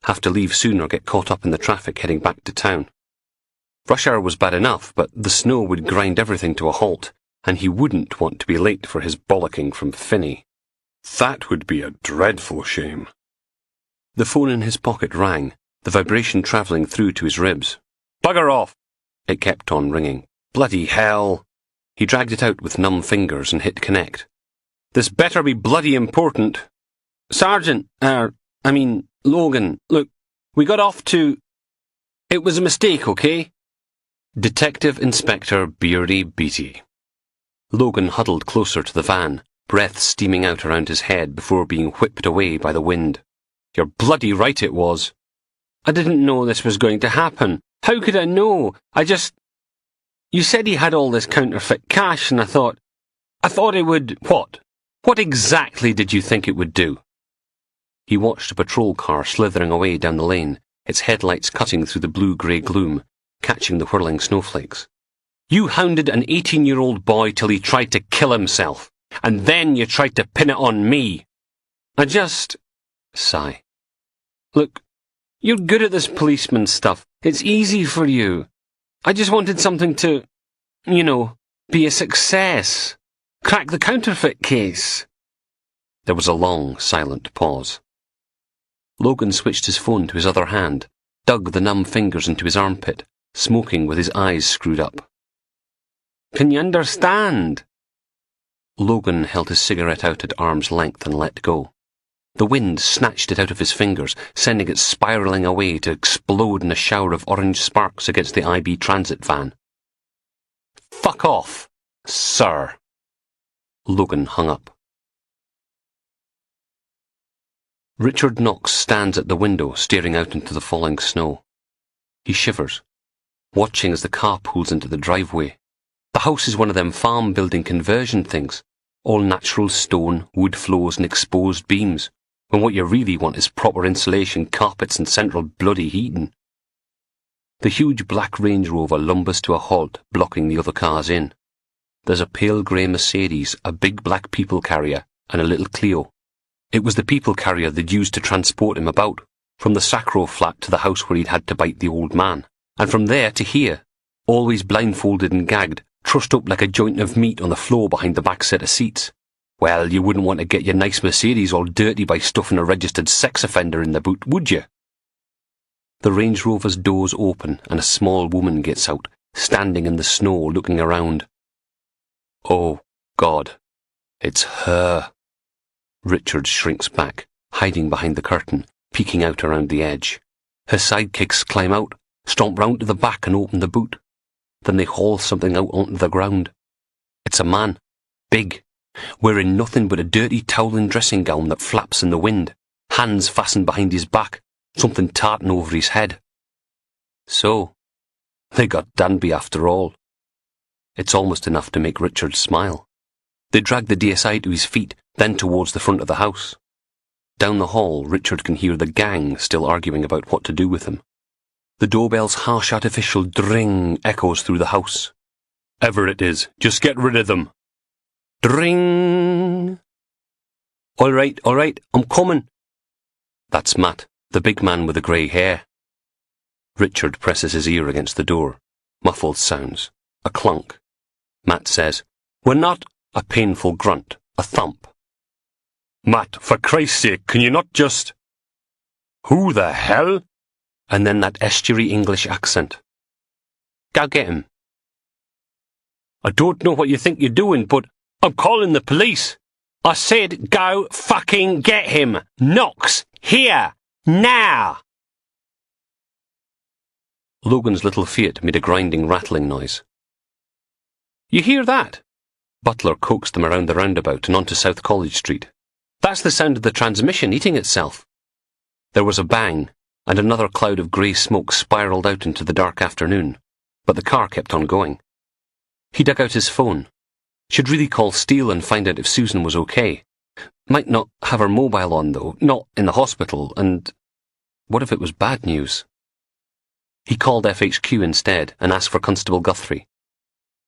Have to leave soon or get caught up in the traffic heading back to town. Rush hour was bad enough, but the snow would grind everything to a halt, and he wouldn't want to be late for his bollocking from Finney. That would be a dreadful shame. The phone in his pocket rang, the vibration travelling through to his ribs. Bugger off! It kept on ringing. Bloody hell! He dragged it out with numb fingers and hit connect. This better be bloody important. Sergeant, Logan, look, we got off to... It was a mistake, okay? Detective Inspector Beardy Beatty. Logan huddled closer to the van, breath steaming out around his head before being whipped away by the wind. You're bloody right it was. I didn't know this was going to happen. How could I know? You said he had all this counterfeit cash and I thought it would... What? What exactly did you think it would do? He watched a patrol car slithering away down the lane, its headlights cutting through the blue-grey gloom, catching the whirling snowflakes. You hounded an 18-year-old boy till he tried to kill himself, and then you tried to pin it on me. Sigh. Look, you're good at this policeman stuff. It's easy for you. I just wanted something to, be a success. Crack the counterfeit case. There was a long, silent pause. Logan switched his phone to his other hand, dug the numb fingers into his armpit, smoking with his eyes screwed up. Can you understand? Logan held his cigarette out at arm's length and let go. The wind snatched it out of his fingers, sending it spiralling away to explode in a shower of orange sparks against the IB transit van. Fuck off, sir. Logan hung up. Richard Knox stands at the window, staring out into the falling snow. He shivers, watching as the car pulls into the driveway. The house is one of them farm building conversion things, all natural stone, wood floors and exposed beams, when what you really want is proper insulation, carpets and central bloody heating. The huge black Range Rover lumbers to a halt, blocking the other cars in. there's a pale grey Mercedes, a big black people carrier, and a little Clio. It was the people carrier they'd used to transport him about, from the Sacro flat to the house where he'd had to bite the old man, and from there to here, always blindfolded and gagged, trussed up like a joint of meat on the floor behind the back set of seats. Well, you wouldn't want to get your nice Mercedes all dirty by stuffing a registered sex offender in the boot, would you? The Range Rover's doors open and a small woman gets out, standing in the snow looking around. Oh, God. It's her. Richard shrinks back, hiding behind the curtain, peeking out around the edge. Her sidekicks climb out, stomp round to the back and open the boot. Then they haul something out onto the ground. It's a man. Big. Wearing nothing but a dirty toweling dressing gown that flaps in the wind, hands fastened behind his back, something tartan over his head. So, they got Danby after all. It's almost enough to make Richard smile. They drag the DSI to his feet, then towards the front of the house. Down the hall, Richard can hear the gang still arguing about what to do with him. The doorbell's harsh artificial dring echoes through the house. Ever it is, just get rid of them. Dring! All right, I'm coming. That's Matt, the big man with the grey hair. Richard presses his ear against the door. Muffled sounds. A clunk. Matt says, "We're not," a painful grunt. A thump. Matt, for Christ's sake, can you not just... Who the hell? And then that estuary English accent. Go get him. I don't know what you think you're doing, but I'm calling the police. I said go fucking get him. Knox, here, now. Logan's little Fiat made a grinding, rattling noise. You hear that? Butler coaxed them around the roundabout and onto South College Street. That's the sound of the transmission eating itself. There was a bang, and another cloud of grey smoke spiralled out into the dark afternoon, but the car kept on going. He dug out his phone. Should really call Steele and find out if Susan was okay. Might not have her mobile on, though, not in the hospital, and what if it was bad news? He called FHQ instead and asked for Constable Guthrie.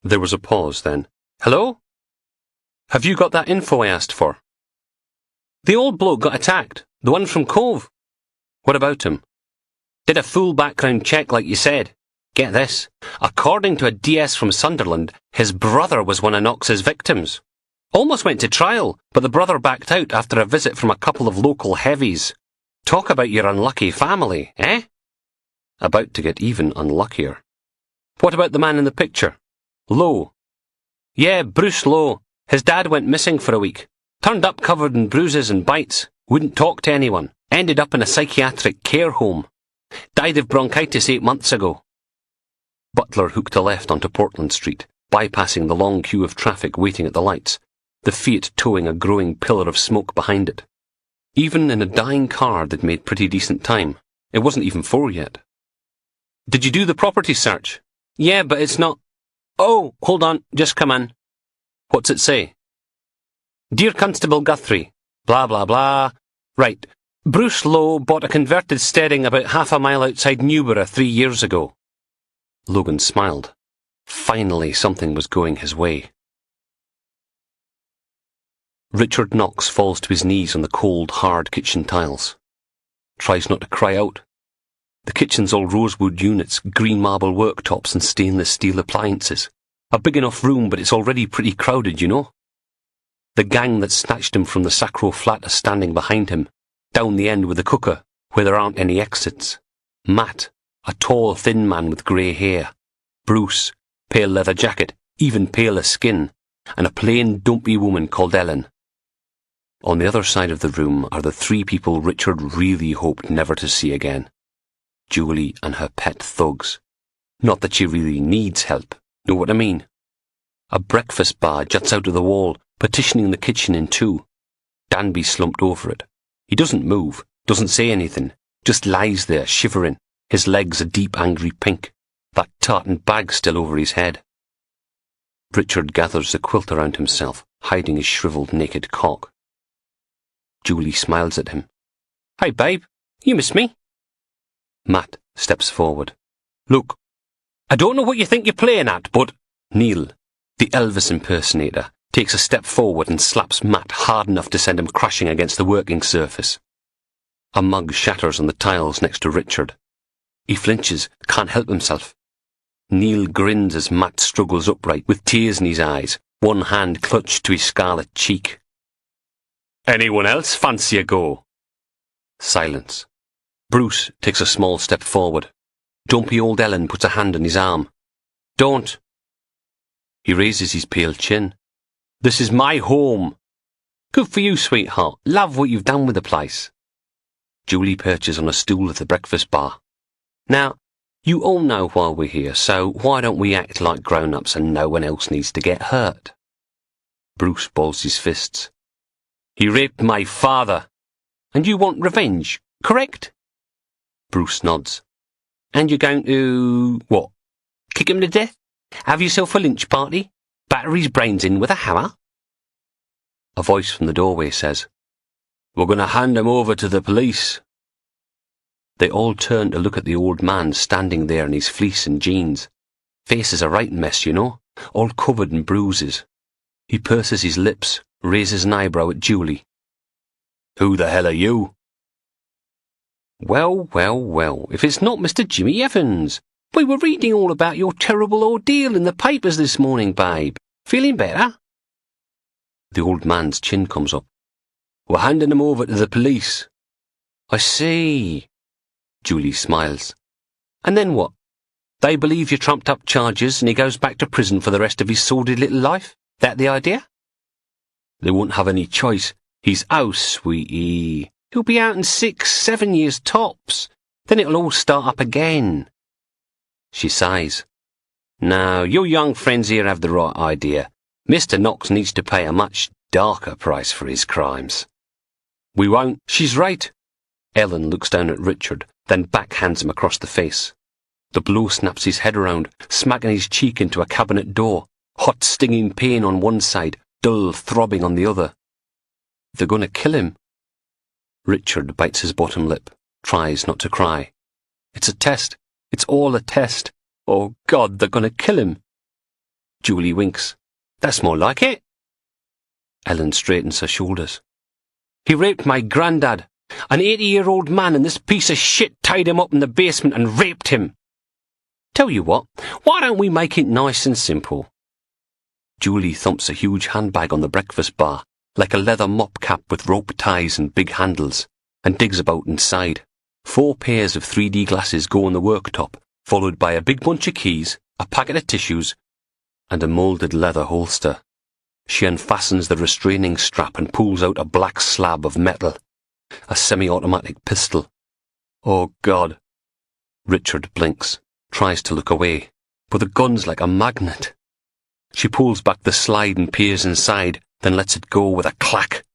There was a pause then. Hello? Have you got that info I asked for? The old bloke got attacked, the one from Cove. What about him? Did a full background check like you said. Get this. According to a DS from Sunderland, his brother was one of Knox's victims. Almost went to trial, but the brother backed out after a visit from a couple of local heavies. Talk about your unlucky family, eh? About to get even unluckier. What about the man in the picture? Lowe. Yeah, Bruce Lowe. His dad went missing for a week. Turned up covered in bruises and bites. Wouldn't talk to anyone. Ended up in a psychiatric care home. Died of bronchitis 8 months ago. Butler hooked a left onto Portland Street, bypassing the long queue of traffic waiting at the lights, the Fiat towing a growing pillar of smoke behind it. Even in a dying car they'd made pretty decent time. It wasn't even 4 yet. Did you do the property search? Yeah, but it's not... Oh, hold on, just come in. What's it say? Dear Constable Guthrie, blah blah blah. Right, Bruce Lowe bought a converted steering about half a mile outside Newborough 3 years ago. Logan smiled. Finally something was going his way. Richard Knox falls to his knees on the cold, hard kitchen tiles. Tries not to cry out. The kitchen's all rosewood units, green marble worktops and stainless steel appliances. A big enough room, but it's already pretty crowded, you know. The gang that snatched him from the Sacro flat are standing behind him, down the end with the cooker, where there aren't any exits. Matt, a tall, thin man with grey hair. Bruce, pale leather jacket, even paler skin, and a plain, dumpy woman called Ellen. On the other side of the room are the 3 people Richard really hoped never to see again. Julie and her pet thugs. Not that she really needs help, know what I mean? A breakfast bar juts out of the wall, partitioning the kitchen in 2. Danby slumped over it. He doesn't move, doesn't say anything, just lies there, shivering, his legs a deep angry pink, that tartan bag still over his head. Richard gathers the quilt around himself, hiding his shriveled naked cock. Julie smiles at him. Hi, babe. You miss me? Matt steps forward. Look, I don't know what you think you're playing at, but... Neil, The Elvis impersonator takes a step forward and slaps Matt hard enough to send him crashing against the working surface. A mug shatters on the tiles next to Richard. He flinches, can't help himself. Neil grins as Matt struggles upright with tears in his eyes, one hand clutched to his scarlet cheek. "Anyone else fancy a go?" Silence. Bruce takes a small step forward. Dumpy old Ellen puts a hand on his arm. "Don't." He raises his pale chin. "This is my home." "Good for you, sweetheart. Love what you've done with the place." Julie perches on a stool at the breakfast bar. "Now, you all know why we're here, so why don't we act like grown-ups and no one else needs to get hurt?" Bruce balls his fists. "He raped my father. And you want revenge, correct?" Bruce nods. "And you're going to, what, kick him to death? Have yourself a lynch party? Batter his brains in with a hammer?" A voice from the doorway says, "We're going to hand him over to the police." They all turn to look at the old man standing there in his fleece and jeans. Face is a right mess, you know, all covered in bruises. He purses his lips, raises an eyebrow at Julie. "Who the hell are you?" "Well, well, well, if it's not Mr. Jimmy Evans. We were reading all about your terrible ordeal in the papers this morning, babe. Feeling better?" The old man's chin comes up. "We're handing him over to the police." "I see." Julie smiles. "And then what? They believe your trumped-up charges and he goes back to prison for the rest of his sordid little life? That the idea?" "They won't have any choice. He's out, sweetie. He'll be out in 6, 7 years tops. Then it'll all start up again." She sighs. "Now, your young friends here have the right idea. Mr. Knox needs to pay a much darker price for his crimes." "We won't." "She's right." Ellen looks down at Richard, then backhands him across the face. The blow snaps his head around, smacking his cheek into a cabinet door. Hot, stinging pain on one side, dull throbbing on the other. "They're going to kill him." Richard bites his bottom lip, tries not to cry. "It's a test. It's all a test. Oh, God, they're going to kill him." Julie winks. "That's more like it." Ellen straightens her shoulders. "He raped my granddad. An 80-year-old man, and this piece of shit tied him up in the basement and raped him. Tell you what, why don't we make it nice and simple?" Julie thumps a huge handbag on the breakfast bar, like a leather mop cap with rope ties and big handles, and digs about inside. 4 pairs of 3D glasses go on the worktop, followed by a big bunch of keys, a packet of tissues, and a moulded leather holster. She unfastens the restraining strap and pulls out a black slab of metal. A semi-automatic pistol. "Oh, God." Richard blinks, tries to look away, but the gun's like a magnet. She pulls back the slide and peers inside, then lets it go with a clack.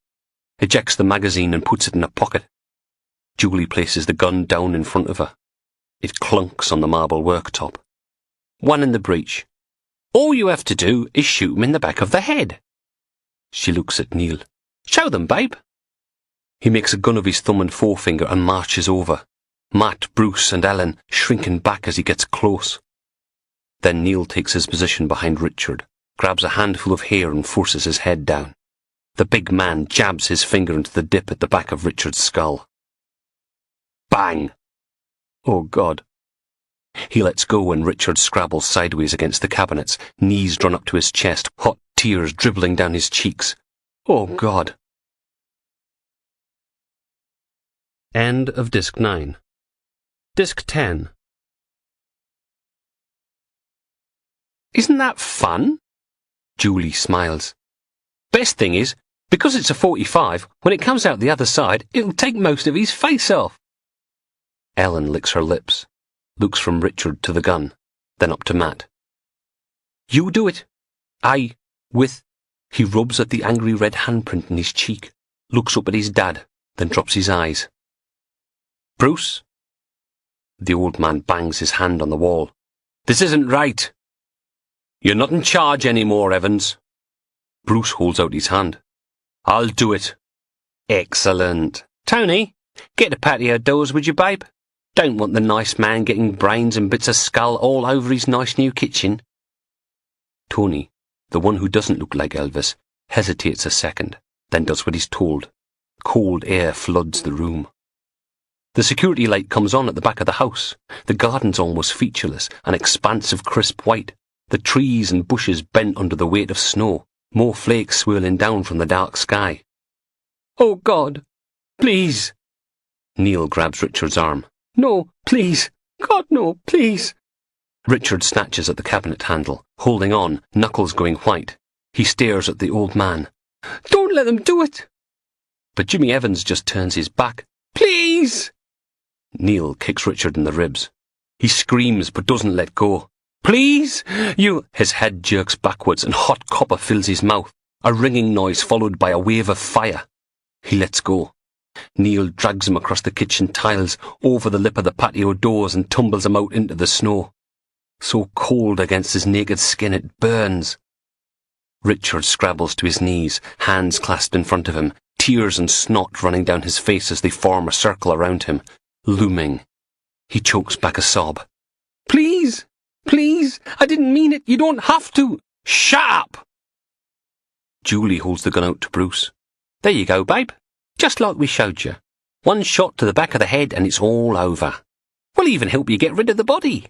Ejects the magazine and puts it in a pocket. Julie places the gun down in front of her. It clunks on the marble worktop. "One in the breech. All you have to do is shoot him in the back of the head." She looks at Neil. "Show them, babe." He makes a gun of his thumb and forefinger and marches over. Matt, Bruce and Ellen shrinking back as he gets close. Then Neil takes his position behind Richard, grabs a handful of hair and forces his head down. The big man jabs his finger into the dip at the back of Richard's skull. Bang! Oh, God. He lets go and Richard scrabbles sideways against the cabinets, knees drawn up to his chest, hot tears dribbling down his cheeks. Oh, God. End of Disc 9. Disc 10. Isn't that fun? Julie smiles. Best thing is, because it's a 45, when it comes out the other side, it'll take most of his face off. Ellen licks her lips, looks from Richard to the gun, then up to Matt. You do it. He rubs at the angry red handprint in his cheek, looks up at his dad, then drops his eyes. Bruce? The old man bangs his hand on the wall. This isn't right. You're not in charge anymore, Evans. Bruce holds out his hand. I'll do it. Excellent. Tony, get the patio doors, would you, babe? Don't want the nice man getting brains and bits of skull all over his nice new kitchen. Tony, The one who doesn't look like Elvis hesitates a second, then does what he's told. Cold air floods the room. The security light comes on at the back of the house. The garden's almost featureless, an expanse of crisp white. The trees and bushes bent under the weight of snow, more flakes swirling down from the dark sky. Oh, God! Please! Neil grabs Richard's arm. No, please! God, no, please! Richard snatches at the cabinet handle, holding on, knuckles going white. He stares at the old man. Don't let them do it! But Jimmy Evans just turns his back. Please! Neil kicks Richard in the ribs. He screams but doesn't let go. Please! You... His head jerks backwards and hot copper fills his mouth, a ringing noise followed by a wave of fire. He lets go. Neil drags him across the kitchen tiles, over the lip of the patio doors and tumbles him out into the snow. So cold against his naked skin it burns. Richard scrabbles to his knees, hands clasped in front of him, tears and snot running down his face as they form a circle around him, looming. He chokes back a sob. Please! Please! I didn't mean it! You don't have to! Shut up! Julie holds the gun out to Bruce. There you go, babe. Just like we showed you. One shot to the back of the head and it's all over. We'll even help you get rid of the body.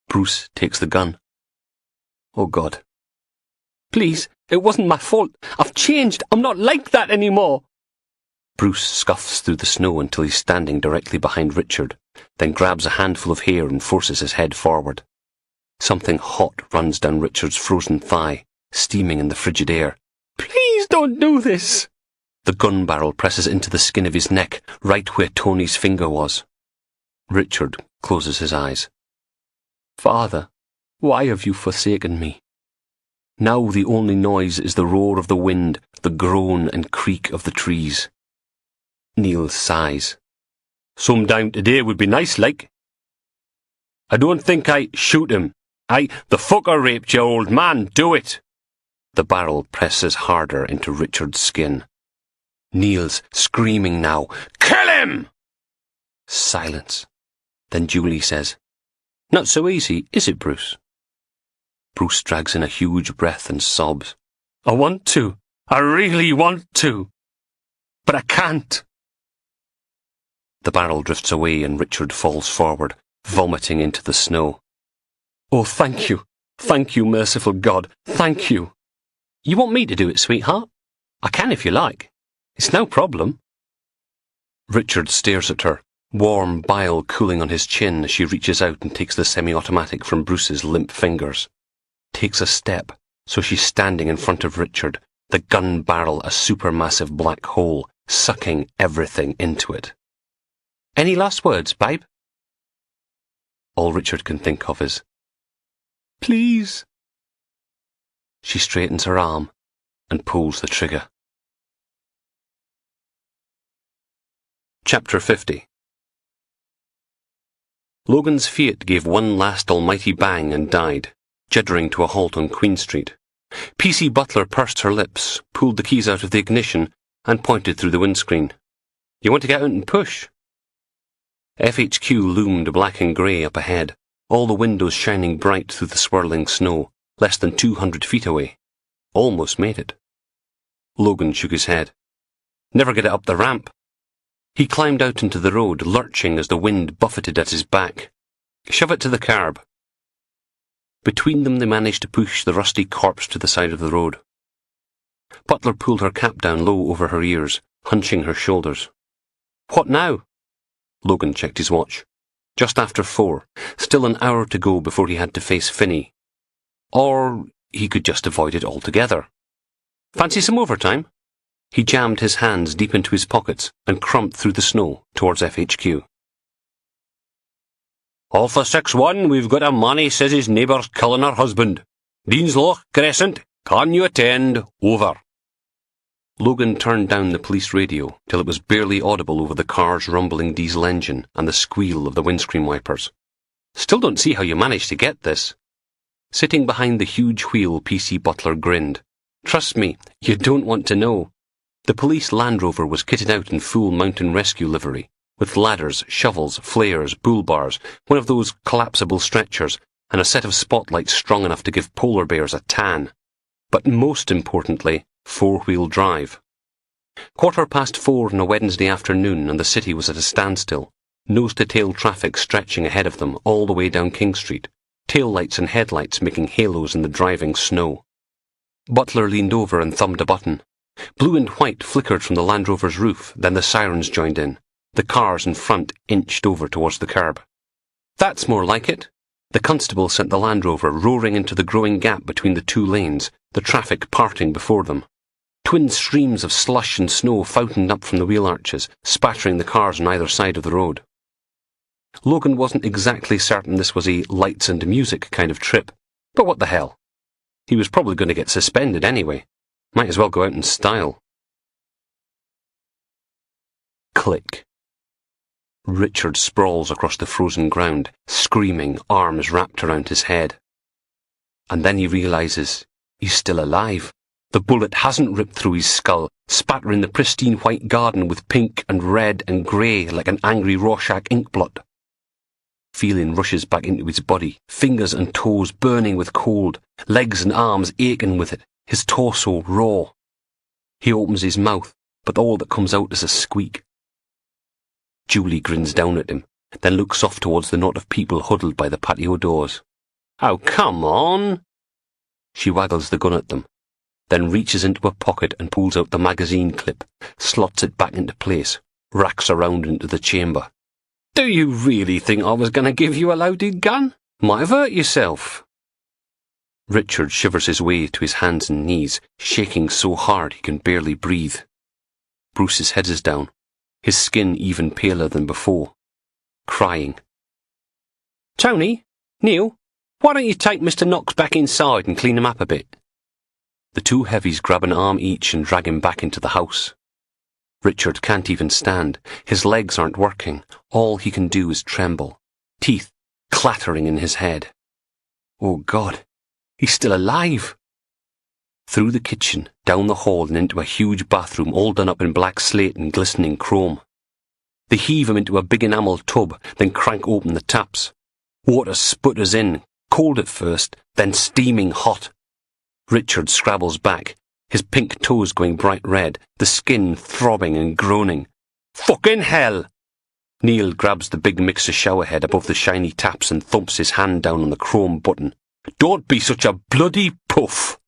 Bruce takes the gun. Oh, God. Please, it wasn't my fault. I've changed. I'm not like that anymore. Bruce scuffs through the snow until he's standing directly behind Richard, then grabs a handful of hair and forces his head forward. Something hot runs down Richard's frozen thigh, steaming in the frigid air. Please don't do this. The gun barrel presses into the skin of his neck, right where Tony's finger was. Richard closes his eyes. Father, why have you forsaken me? Now the only noise is the roar of the wind, the groan and creak of the trees. Neil sighs. Some down today would be nice, like. I don't think I shoot him. The fucker raped you, old man. Do it. The barrel presses harder into Richard's skin. Neil's screaming now. Kill him! Silence. Then Julie says, Not so easy, is it, Bruce? Bruce drags in a huge breath and sobs. I want to. I really want to. But I can't. The barrel drifts away and Richard falls forward, vomiting into the snow. Oh, thank you. Thank you, merciful God. Thank you. You want me to do it, sweetheart? I can if you like. It's no problem. Richard stares at her, warm bile cooling on his chin as she reaches out and takes the semi-automatic from Bruce's limp fingers. Takes a step, so she's standing in front of Richard, the gun barrel a supermassive black hole, sucking everything into it. Any last words, babe? All Richard can think of is, Please. She straightens her arm and pulls the trigger. Chapter 50. Logan's Fiat gave one last almighty bang and died, jittering to a halt on Queen Street. PC Butler pursed her lips, pulled the keys out of the ignition, and pointed through the windscreen. You want to get out and push? FHQ loomed black and grey up ahead, all the windows shining bright through the swirling snow, less than 200 feet away. Almost made it. Logan shook his head. Never get it up the ramp. He climbed out into the road, lurching as the wind buffeted at his back. Shove it to the curb. Between them they managed to push the rusty corpse to the side of the road. Butler pulled her cap down low over her ears, hunching her shoulders. What now? Logan checked his watch. Just after 4, still an hour to go before he had to face Finney. Or he could just avoid it altogether. Fancy some overtime? He jammed his hands deep into his pockets and crumped through the snow towards FHQ. Alpha 6-1, we've got a man who says his neighbour's killing her husband. Deansloch Crescent, can you attend? Over. Logan turned down the police radio till it was barely audible over the car's rumbling diesel engine and the squeal of the windscreen wipers. Still don't see how you managed to get this. Sitting behind the huge wheel, PC Butler grinned. Trust me, you don't want to know. The police Land Rover was kitted out in full mountain rescue livery, with ladders, shovels, flares, bull bars, one of those collapsible stretchers, and a set of spotlights strong enough to give polar bears a tan. But most importantly, four-wheel drive. 4:15 on a Wednesday afternoon, and the city was at a standstill. Nose-to-tail traffic stretching ahead of them all the way down King Street, taillights and headlights making halos in the driving snow. Butler leaned over and thumbed a button. Blue and white flickered from the Land Rover's roof, then the sirens joined in. The cars in front inched over towards the curb. That's more like it. The constable sent the Land Rover roaring into the growing gap between the two lanes, the traffic parting before them. Twin streams of slush and snow fountained up from the wheel arches, spattering the cars on either side of the road. Logan wasn't exactly certain this was a lights and music kind of trip, but what the hell? He was probably going to get suspended anyway. Might as well go out in style. Click. Richard sprawls across the frozen ground, screaming, arms wrapped around his head. And then he realizes he's still alive. The bullet hasn't ripped through his skull, spattering the pristine white garden with pink and red and grey like an angry Rorschach inkblot. Feeling rushes back into his body, fingers and toes burning with cold, legs and arms aching with it, his torso raw. He opens his mouth, but all that comes out is a squeak. Julie grins down at him, then looks off towards the knot of people huddled by the patio doors. Oh, come on! She waggles the gun at them, then reaches into a pocket and pulls out the magazine clip, slots it back into place, racks around into the chamber. Do you really think I was going to give you a loaded gun? Might have hurt yourself. Richard shivers his way to his hands and knees, shaking so hard he can barely breathe. Bruce's head is down, his skin even paler than before, crying. Tony, Neil, why don't you take Mr. Knox back inside and clean him up a bit? The two heavies grab an arm each and drag him back into the house. Richard can't even stand. His legs aren't working. All he can do is tremble, teeth clattering in his head. Oh God, he's still alive! Through the kitchen, down the hall and into a huge bathroom all done up in black slate and glistening chrome. They heave him into a big enamel tub, then crank open the taps. Water sputters in, cold at first, then steaming hot. Richard scrabbles back, his pink toes going bright red, the skin throbbing and groaning. Fucking hell! Neil grabs the big mixer shower head above the shiny taps and thumps his hand down on the chrome button. Don't be such a bloody puff!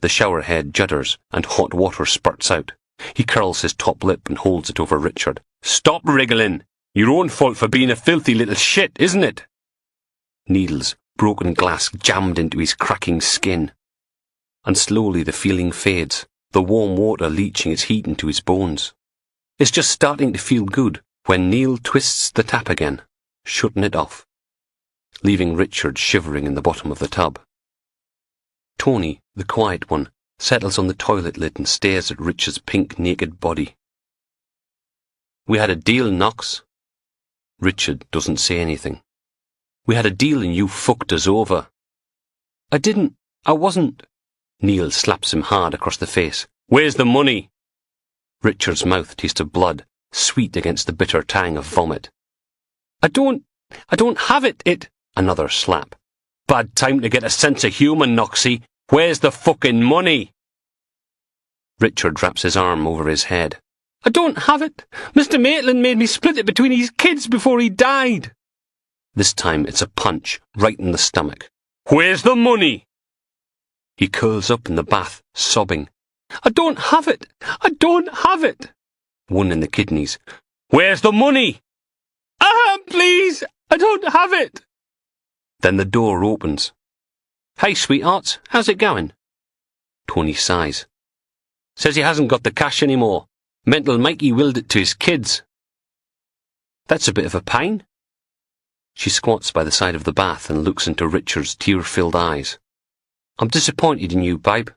The shower head judders and hot water spurts out. He curls his top lip and holds it over Richard. Stop wriggling! Your own fault for being a filthy little shit, isn't it? Needles, broken glass jammed into his cracking skin. And slowly the feeling fades, the warm water leaching its heat into his bones. It's just starting to feel good when Neil twists the tap again, shutting it off, leaving Richard shivering in the bottom of the tub. Tony, the quiet one, settles on the toilet lid and stares at Richard's pink naked body. We had a deal, Knox. Richard doesn't say anything. We had a deal and you fucked us over. I didn't. I wasn't. Neil slaps him hard across the face. Where's the money? Richard's mouth tasted blood, sweet against the bitter tang of vomit. I don't have it. Another slap. Bad time to get a sense of humour, Knoxy. Where's the fucking money? Richard wraps his arm over his head. I don't have it. Mr. Maitland made me split it between his kids before he died. This time it's a punch, right in the stomach. Where's the money? He curls up in the bath, sobbing. I don't have it. One in the kidneys. Where's the money? Please, I don't have it. Then the door opens. Hey, sweethearts, how's it going? Tony sighs. Says he hasn't got the cash anymore. Mental Mikey willed it to his kids. That's a bit of a pain. She squats by the side of the bath and looks into Richard's tear-filled eyes. I'm disappointed in you, babe.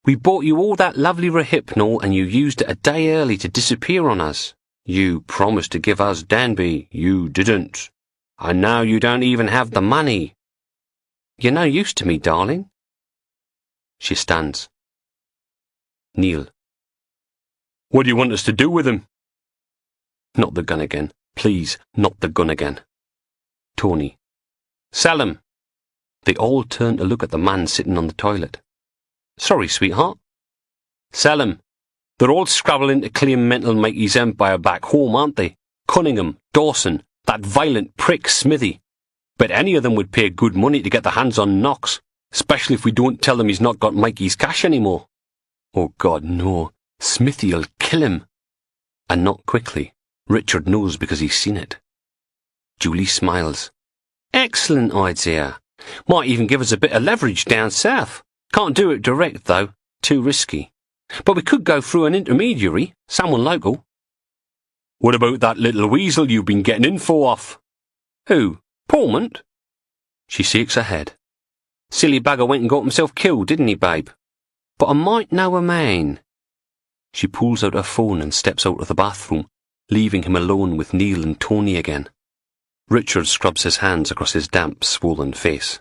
We bought you all that lovely Rohypnol and you used it a day early to disappear on us. You promised to give us Danby. You didn't. And now you don't even have the money. You're no use to me, darling. She stands. Neil. What do you want us to do with him? Not the gun again. Please, not the gun again. Tony. Sell 'em." They all turned to look at the man sitting on the toilet. "Sorry, sweetheart." "Sell 'em. They're all scrabbling to claim mental Mikey's empire back home, aren't they? Cunningham, Dawson, that violent prick Smithy. Bet any of them would pay good money to get their hands on Knox, especially if we don't tell them he's not got Mikey's cash anymore." "Oh God, no. Smithy'll kill him." And not quickly. Richard knows because he's seen it. Julie smiles. "Excellent idea. Might even give us a bit of leverage down south. Can't do it direct, though. Too risky. But we could go through an intermediary, someone local." "What about that little weasel you've been getting info off?" "Who? Portman?" She shakes her head. "Silly bugger went and got himself killed, didn't he, babe? But I might know a man." She pulls out her phone and steps out of the bathroom, leaving him alone with Neil and Tony again. Richard scrubs his hands across his damp, swollen face.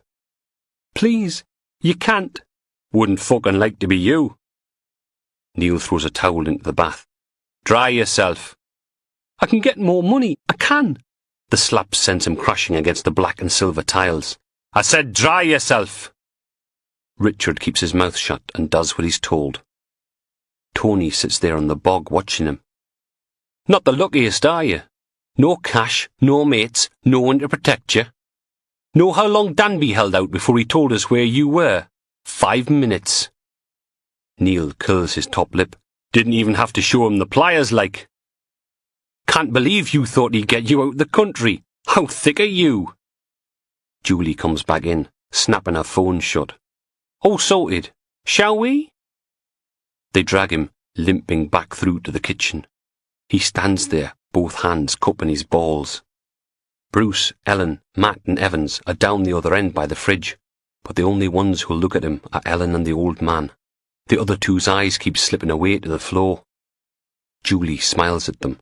"Please, you can't." "Wouldn't fucking like to be you." Neil throws a towel into the bath. "Dry yourself." "I can get more money. I can." The slap sends him crashing against the black and silver tiles. "I said dry yourself." Richard keeps his mouth shut and does what he's told. Tony sits there on the bog watching him. "Not the luckiest, are you? No cash, no mates, no one to protect you. Know how long Danby held out before he told us where you were? 5 minutes. Neil curls his top lip. "Didn't even have to show him the pliers, like." "Can't believe you thought he'd get you out the country. How thick are you?" Julie comes back in, snapping her phone shut. "All sorted. Shall we?" They drag him, limping back through to the kitchen. He stands there, both hands cupping his balls. Bruce, Ellen, Matt and Evans are down the other end by the fridge, but the only ones who'll look at him are Ellen and the old man. The other two's eyes keep slipping away to the floor. Julie smiles at them.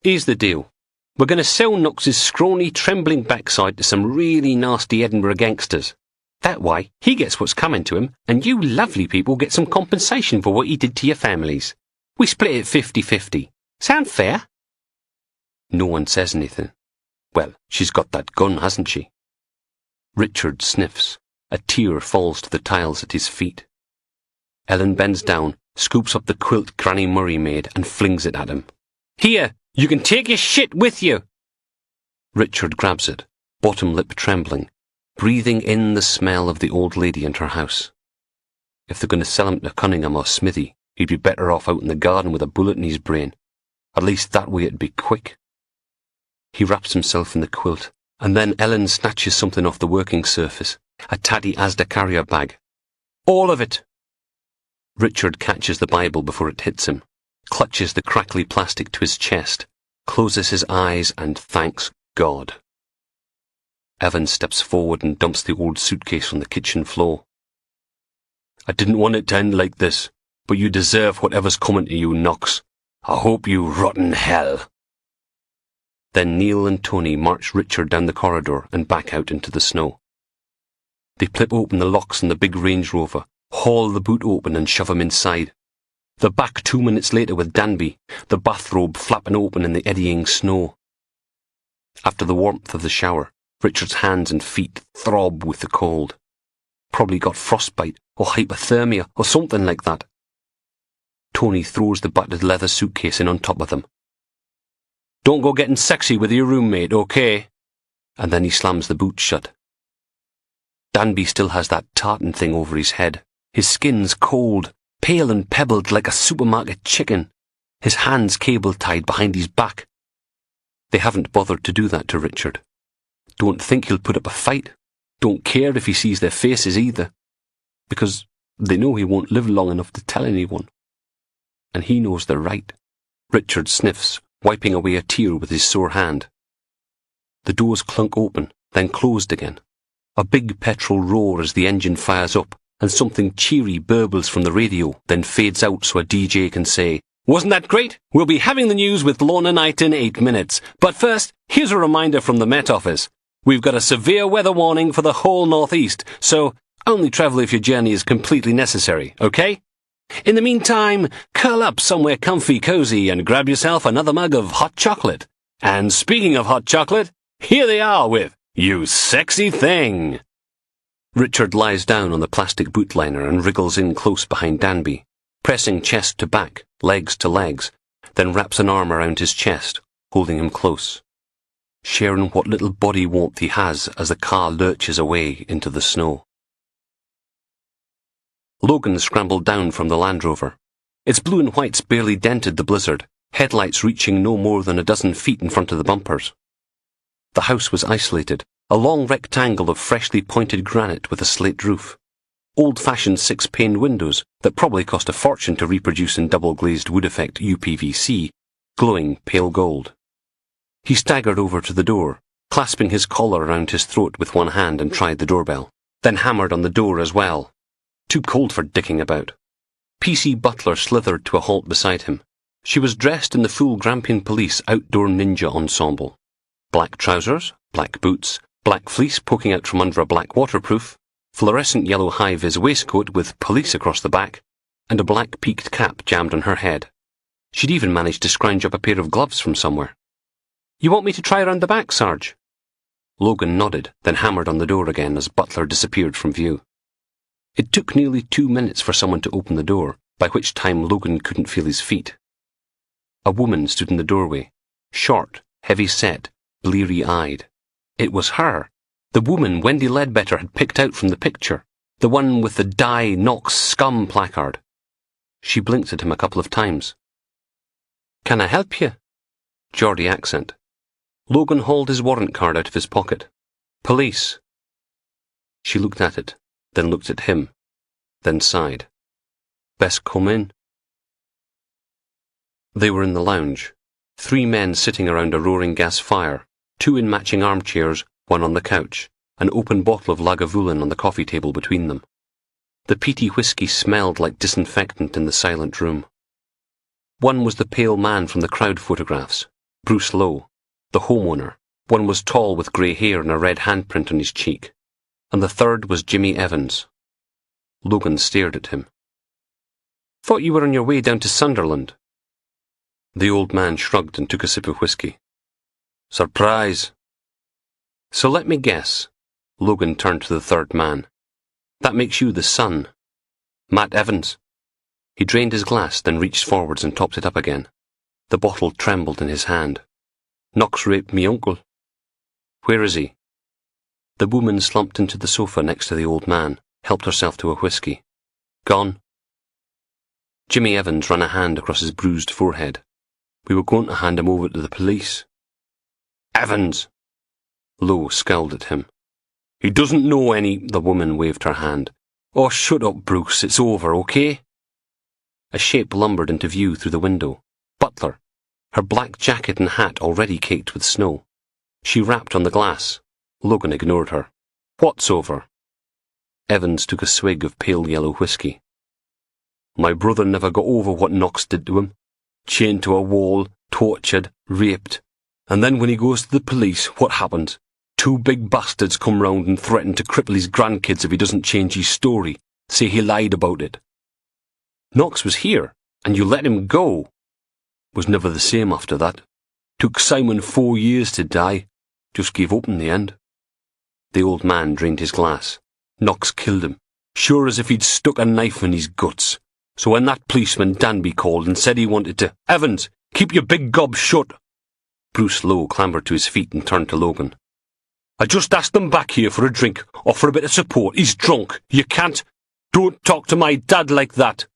"Here's the deal. We're going to sell Knox's scrawny, trembling backside to some really nasty Edinburgh gangsters. That way, he gets what's coming to him, and you lovely people get some compensation for what he did to your families. We split it 50-50. Sound fair?" No one says anything. Well, she's got that gun, hasn't she? Richard sniffs. A tear falls to the tiles at his feet. Ellen bends down, scoops up the quilt Granny Murray made, and flings it at him. "Here, you can take your shit with you." Richard grabs it, bottom lip trembling, breathing in the smell of the old lady and her house. If they're going to sell him to Cunningham or Smithy, he'd be better off out in the garden with a bullet in his brain. At least that way it'd be quick. He wraps himself in the quilt, and then Ellen snatches something off the working surface, a tatty Asda carrier bag. "All of it." Richard catches the Bible before it hits him, clutches the crackly plastic to his chest, closes his eyes and thanks God. Evan steps forward and dumps the old suitcase on the kitchen floor. "I didn't want it to end like this, but you deserve whatever's coming to you, Knox. I hope you rot in hell." Then Neil and Tony march Richard down the corridor and back out into the snow. They flip open the locks on the big Range Rover, haul the boot open and shove him inside. They're back 2 minutes later with Danby, the bathrobe flapping open in the eddying snow. After the warmth of the shower, Richard's hands and feet throb with the cold. Probably got frostbite or hypothermia or something like that. Tony throws the battered leather suitcase in on top of them. "Don't go getting sexy with your roommate, okay?" And then he slams the boot shut. Danby still has that tartan thing over his head. His skin's cold, pale and pebbled like a supermarket chicken. His hands cable-tied behind his back. They haven't bothered to do that to Richard. Don't think he'll put up a fight. Don't care if he sees their faces either. Because they know he won't live long enough to tell anyone. And he knows they're right. Richard sniffs, wiping away a tear with his sore hand. The doors clunk open, then closed again. A big petrol roar as the engine fires up, and something cheery burbles from the radio, then fades out so a DJ can say, "Wasn't that great? We'll be having the news with Lorna Knight in 8 minutes. But first, here's a reminder from the Met Office. We've got a severe weather warning for the whole northeast, so only travel if your journey is completely necessary, okay? In the meantime, curl up somewhere comfy cozy and grab yourself another mug of hot chocolate. And speaking of hot chocolate, here they are with You sexy thing! Richard lies down on the plastic boot liner and wriggles in close behind Danby, pressing chest to back, legs to legs, then wraps an arm around his chest, holding him close, sharing what little body warmth he has as the car lurches away into the snow. Logan scrambled down from the Land Rover. Its blue and whites barely dented the blizzard, headlights reaching no more than a dozen feet in front of the bumpers. The house was isolated, a long rectangle of freshly pointed granite with a slate roof. Old-fashioned 6-pane windows that probably cost a fortune to reproduce in double-glazed wood-effect UPVC, glowing pale gold. He staggered over to the door, clasping his collar around his throat with one hand, and tried the doorbell, then hammered on the door as well. Too cold for dicking about. PC Butler slithered to a halt beside him. She was dressed in the full Grampian Police outdoor ninja ensemble. Black trousers, black boots, black fleece poking out from under a black waterproof, fluorescent yellow high-vis waistcoat with police across the back, and a black peaked cap jammed on her head. She'd even managed to scrounge up a pair of gloves from somewhere. "You want me to try round the back, Sarge?" Logan nodded, then hammered on the door again as Butler disappeared from view. It took nearly 2 minutes for someone to open the door, by which time Logan couldn't feel his feet. A woman stood in the doorway, short, heavy-set, bleary-eyed. It was her, the woman Wendy Ledbetter had picked out from the picture, the one with the Die Knox Scum placard. She blinked at him a couple of times. "Can I help you?" Geordie accent. Logan hauled his warrant card out of his pocket. "Police." She looked at it, then looked at him, then sighed. "Best come in." They were in the lounge, 3 men sitting around a roaring gas fire, 2 in matching armchairs, 1 on the couch, an open bottle of Lagavulin on the coffee table between them. The peaty whiskey smelled like disinfectant in the silent room. One was the pale man from the crowd photographs, Bruce Lowe, the homeowner. One was tall with grey hair and a red handprint on his cheek. And the third was Jimmy Evans. Logan stared at him. "Thought you were on your way down to Sunderland." The old man shrugged and took a sip of whiskey. "Surprise." "So let me guess." Logan turned to the third man. "That makes you the son. Matt Evans." He drained his glass, then reached forwards and topped it up again. The bottle trembled in his hand. "Knox raped me uncle." "Where is he?" The woman slumped into the sofa next to the old man, helped herself to a whiskey. "Gone." Jimmy Evans ran a hand across his bruised forehead. "We were going to hand him over to the police." "Evans!" Lowe scowled at him. "He doesn't know any—" The woman waved her hand. "Oh, shut up, Bruce. It's over, okay?" A shape lumbered into view through the window. Butler, her black jacket and hat already caked with snow. She rapped on the glass. Logan ignored her. "What's over?" Evans took a swig of pale yellow whiskey. "My brother never got over what Knox did to him. Chained to a wall, tortured, raped. And then when he goes to the police, what happens? 2 big bastards come round and threaten to cripple his grandkids if he doesn't change his story, say he lied about it. Knox was here, and you let him go. Was never the same after that. Took Simon 4 years to die. Just gave up in the end." The old man drained his glass. "Knox killed him, sure as if he'd stuck a knife in his guts. So when that policeman Danby called and said he wanted to— Evans, keep your big gob shut." Bruce Lowe clambered to his feet and turned to Logan. "I just asked him back here for a drink, or for a bit of support. He's drunk. You can't— Don't talk to my dad like that."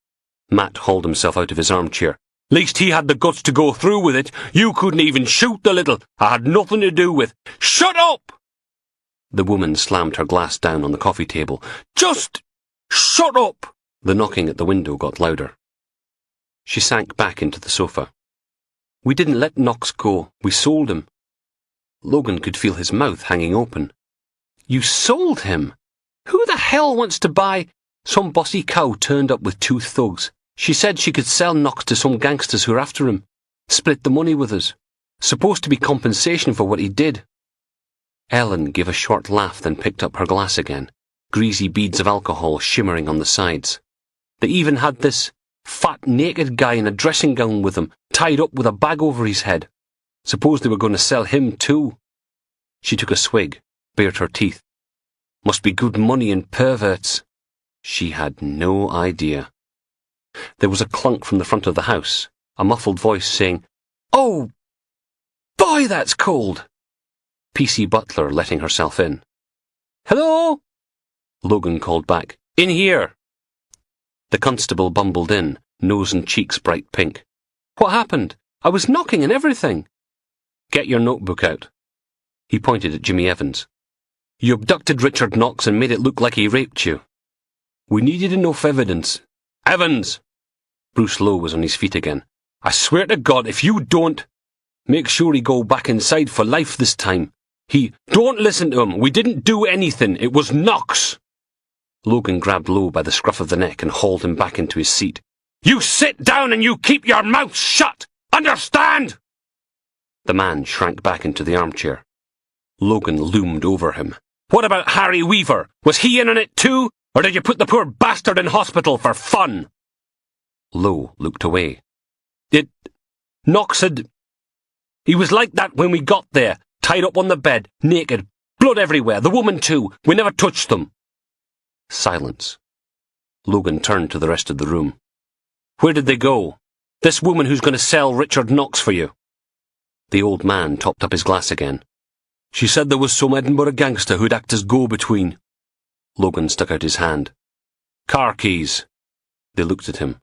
Matt hauled himself out of his armchair. "Least he had the guts to go through with it. You couldn't even shoot the little. I had nothing to do with— Shut up!" The woman slammed her glass down on the coffee table. "Just shut up!" The knocking at the window got louder. She sank back into the sofa. "We didn't let Knox go. We sold him." Logan could feel his mouth hanging open. "You sold him? Who the hell wants to buy—" "Some bossy cow turned up with 2 thugs. She said she could sell Knox to some gangsters who are after him. Split the money with us. Supposed to be compensation for what he did." Ellen gave a short laugh, then picked up her glass again, greasy beads of alcohol shimmering on the sides. "They even had this fat, naked guy in a dressing gown with them, tied up with a bag over his head. Suppose they were going to sell him too." She took a swig, bared her teeth. Must be good money in perverts. She had no idea. There was a clunk from the front of the house, a muffled voice saying, "Oh, boy, that's cold!" PC Butler letting herself in. "Hello?" Logan called back. "In here." The constable bumbled in, nose and cheeks bright pink. "What happened? I was knocking and everything." "Get your notebook out." He pointed at Jimmy Evans. "You abducted Richard Knox and made it look like he raped you." "We needed enough evidence." "Evans!" Bruce Lowe was on his feet again. "I swear to God, if you don't—" "Make sure he go back inside for life this time. Don't listen to him. We didn't do anything. It was Knox." Logan grabbed Lowe by the scruff of the neck and hauled him back into his seat. "You sit down and you keep your mouth shut! Understand?" The man shrank back into the armchair. Logan loomed over him. "What about Harry Weaver? Was he in on it too? Or did you put the poor bastard in hospital for fun?" Lowe looked away. Knox had... He was like that when we got there, tied up on the bed, naked, blood everywhere, the woman too. We never touched them." Silence. Logan turned to the rest of the room. "Where did they go? This woman who's going to sell Richard Knox for you?" The old man topped up his glass again. "She said there was some Edinburgh gangster who'd act as go-between." Logan stuck out his hand. "Car keys." They looked at him.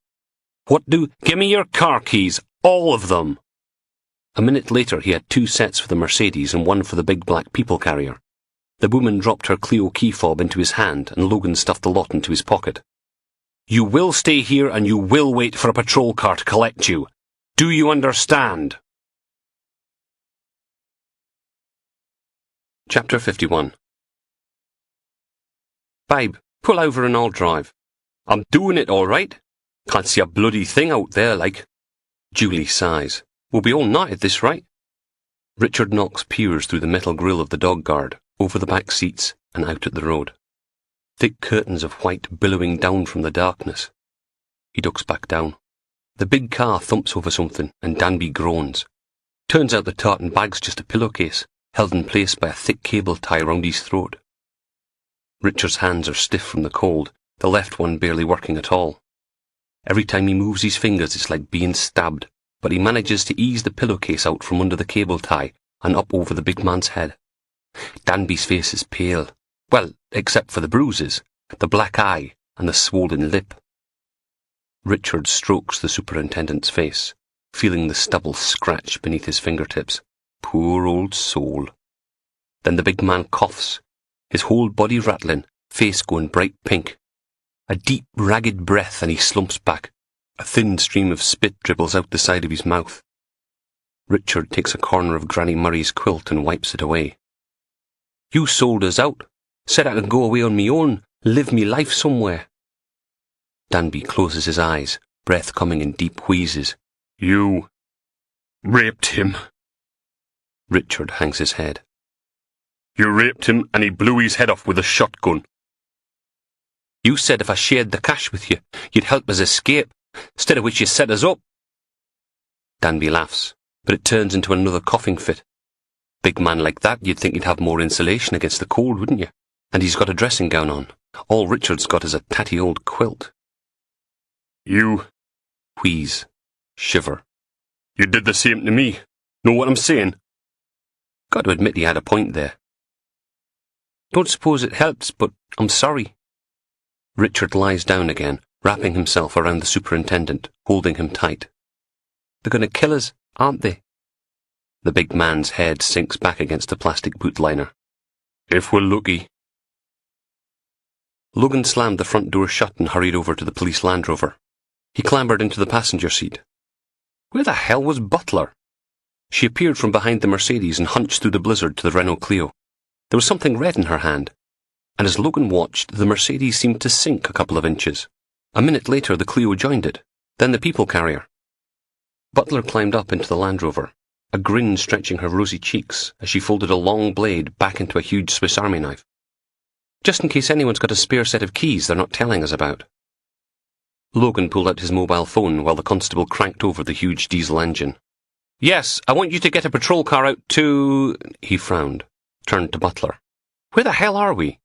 Give me your car keys, all of them." A minute later he had 2 sets for the Mercedes and 1 for the big black people carrier. The woman dropped her Clio key fob into his hand and Logan stuffed the lot into his pocket. "You will stay here and you will wait for a patrol car to collect you. Do you understand?" Chapter 51. "Babe, pull over and I'll drive." "I'm doing it all right. Can't see a bloody thing out there, like." Julie sighs. "We'll be all night at this rate." Richard Knox peers through the metal grille of the dog guard, over the back seats, and out at the road. Thick curtains of white billowing down from the darkness. He ducks back down. The big car thumps over something, and Danby groans. Turns out the tartan bag's just a pillowcase, held in place by a thick cable tie round his throat. Richard's hands are stiff from the cold, the left one barely working at all. Every time he moves his fingers it's like being stabbed, but he manages to ease the pillowcase out from under the cable tie and up over the big man's head. Danby's face is pale. Well, except for the bruises, the black eye, and the swollen lip. Richard strokes the superintendent's face, feeling the stubble scratch beneath his fingertips. Poor old soul. Then the big man coughs, his whole body rattling, face going bright pink. A deep, ragged breath and he slumps back. A thin stream of spit dribbles out the side of his mouth. Richard takes a corner of Granny Murray's quilt and wipes it away. "You sold us out. Said I could go away on me own, live me life somewhere." Danby closes his eyes, breath coming in deep wheezes. "You raped him." Richard hangs his head. "You raped him and he blew his head off with a shotgun." "You said if I shared the cash with you, you'd help us escape, instead of which you set us up." Danby laughs, but it turns into another coughing fit. Big man like that, you'd think he'd have more insulation against the cold, wouldn't you? And he's got a dressing gown on. All Richard's got is a tatty old quilt. "You..." Wheeze. Shiver. "You did the same to me. Know what I'm saying?" Got to admit he had a point there. "Don't suppose it helps, but I'm sorry." Richard lies down again, wrapping himself around the superintendent, holding him tight. "They're going to kill us, aren't they?" The big man's head sinks back against the plastic boot liner. "If we're lucky." Logan slammed the front door shut and hurried over to the police Land Rover. He clambered into the passenger seat. Where the hell was Butler? She appeared from behind the Mercedes and hunched through the blizzard to the Renault Clio. There was something red in her hand, and as Logan watched, the Mercedes seemed to sink a couple of inches. A minute later, the Clio joined it, then the people carrier. Butler climbed up into the Land Rover, a grin stretching her rosy cheeks as she folded a long blade back into a huge Swiss Army knife. Just in case anyone's got a spare set of keys they're not telling us about. Logan pulled out his mobile phone while the constable cranked over the huge diesel engine. "Yes, I want you to get a patrol car out to..." He frowned, turned to Butler. Where the hell are we?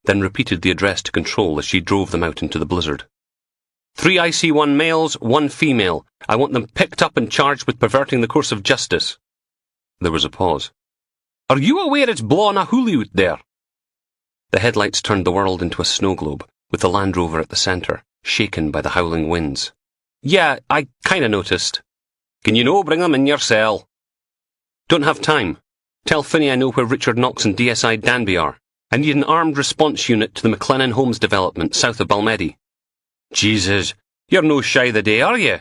Then repeated the address to Control as she drove them out into the blizzard. 3 IC1 males, 1 female. I want them picked up and charged with perverting the course of justice. There was a pause. Are you aware it's blowing a hoolie out there? The headlights turned the world into a snow globe, with the Land Rover at the centre, shaken by the howling winds. Yeah, I kinda noticed. Can you no bring them in your cell? Don't have time. Tell Finney I know where Richard Knox and DSI Danby are. I need an armed response unit to the McLennan Homes development south of Balmedy. Jesus, you're no shy the day, are you?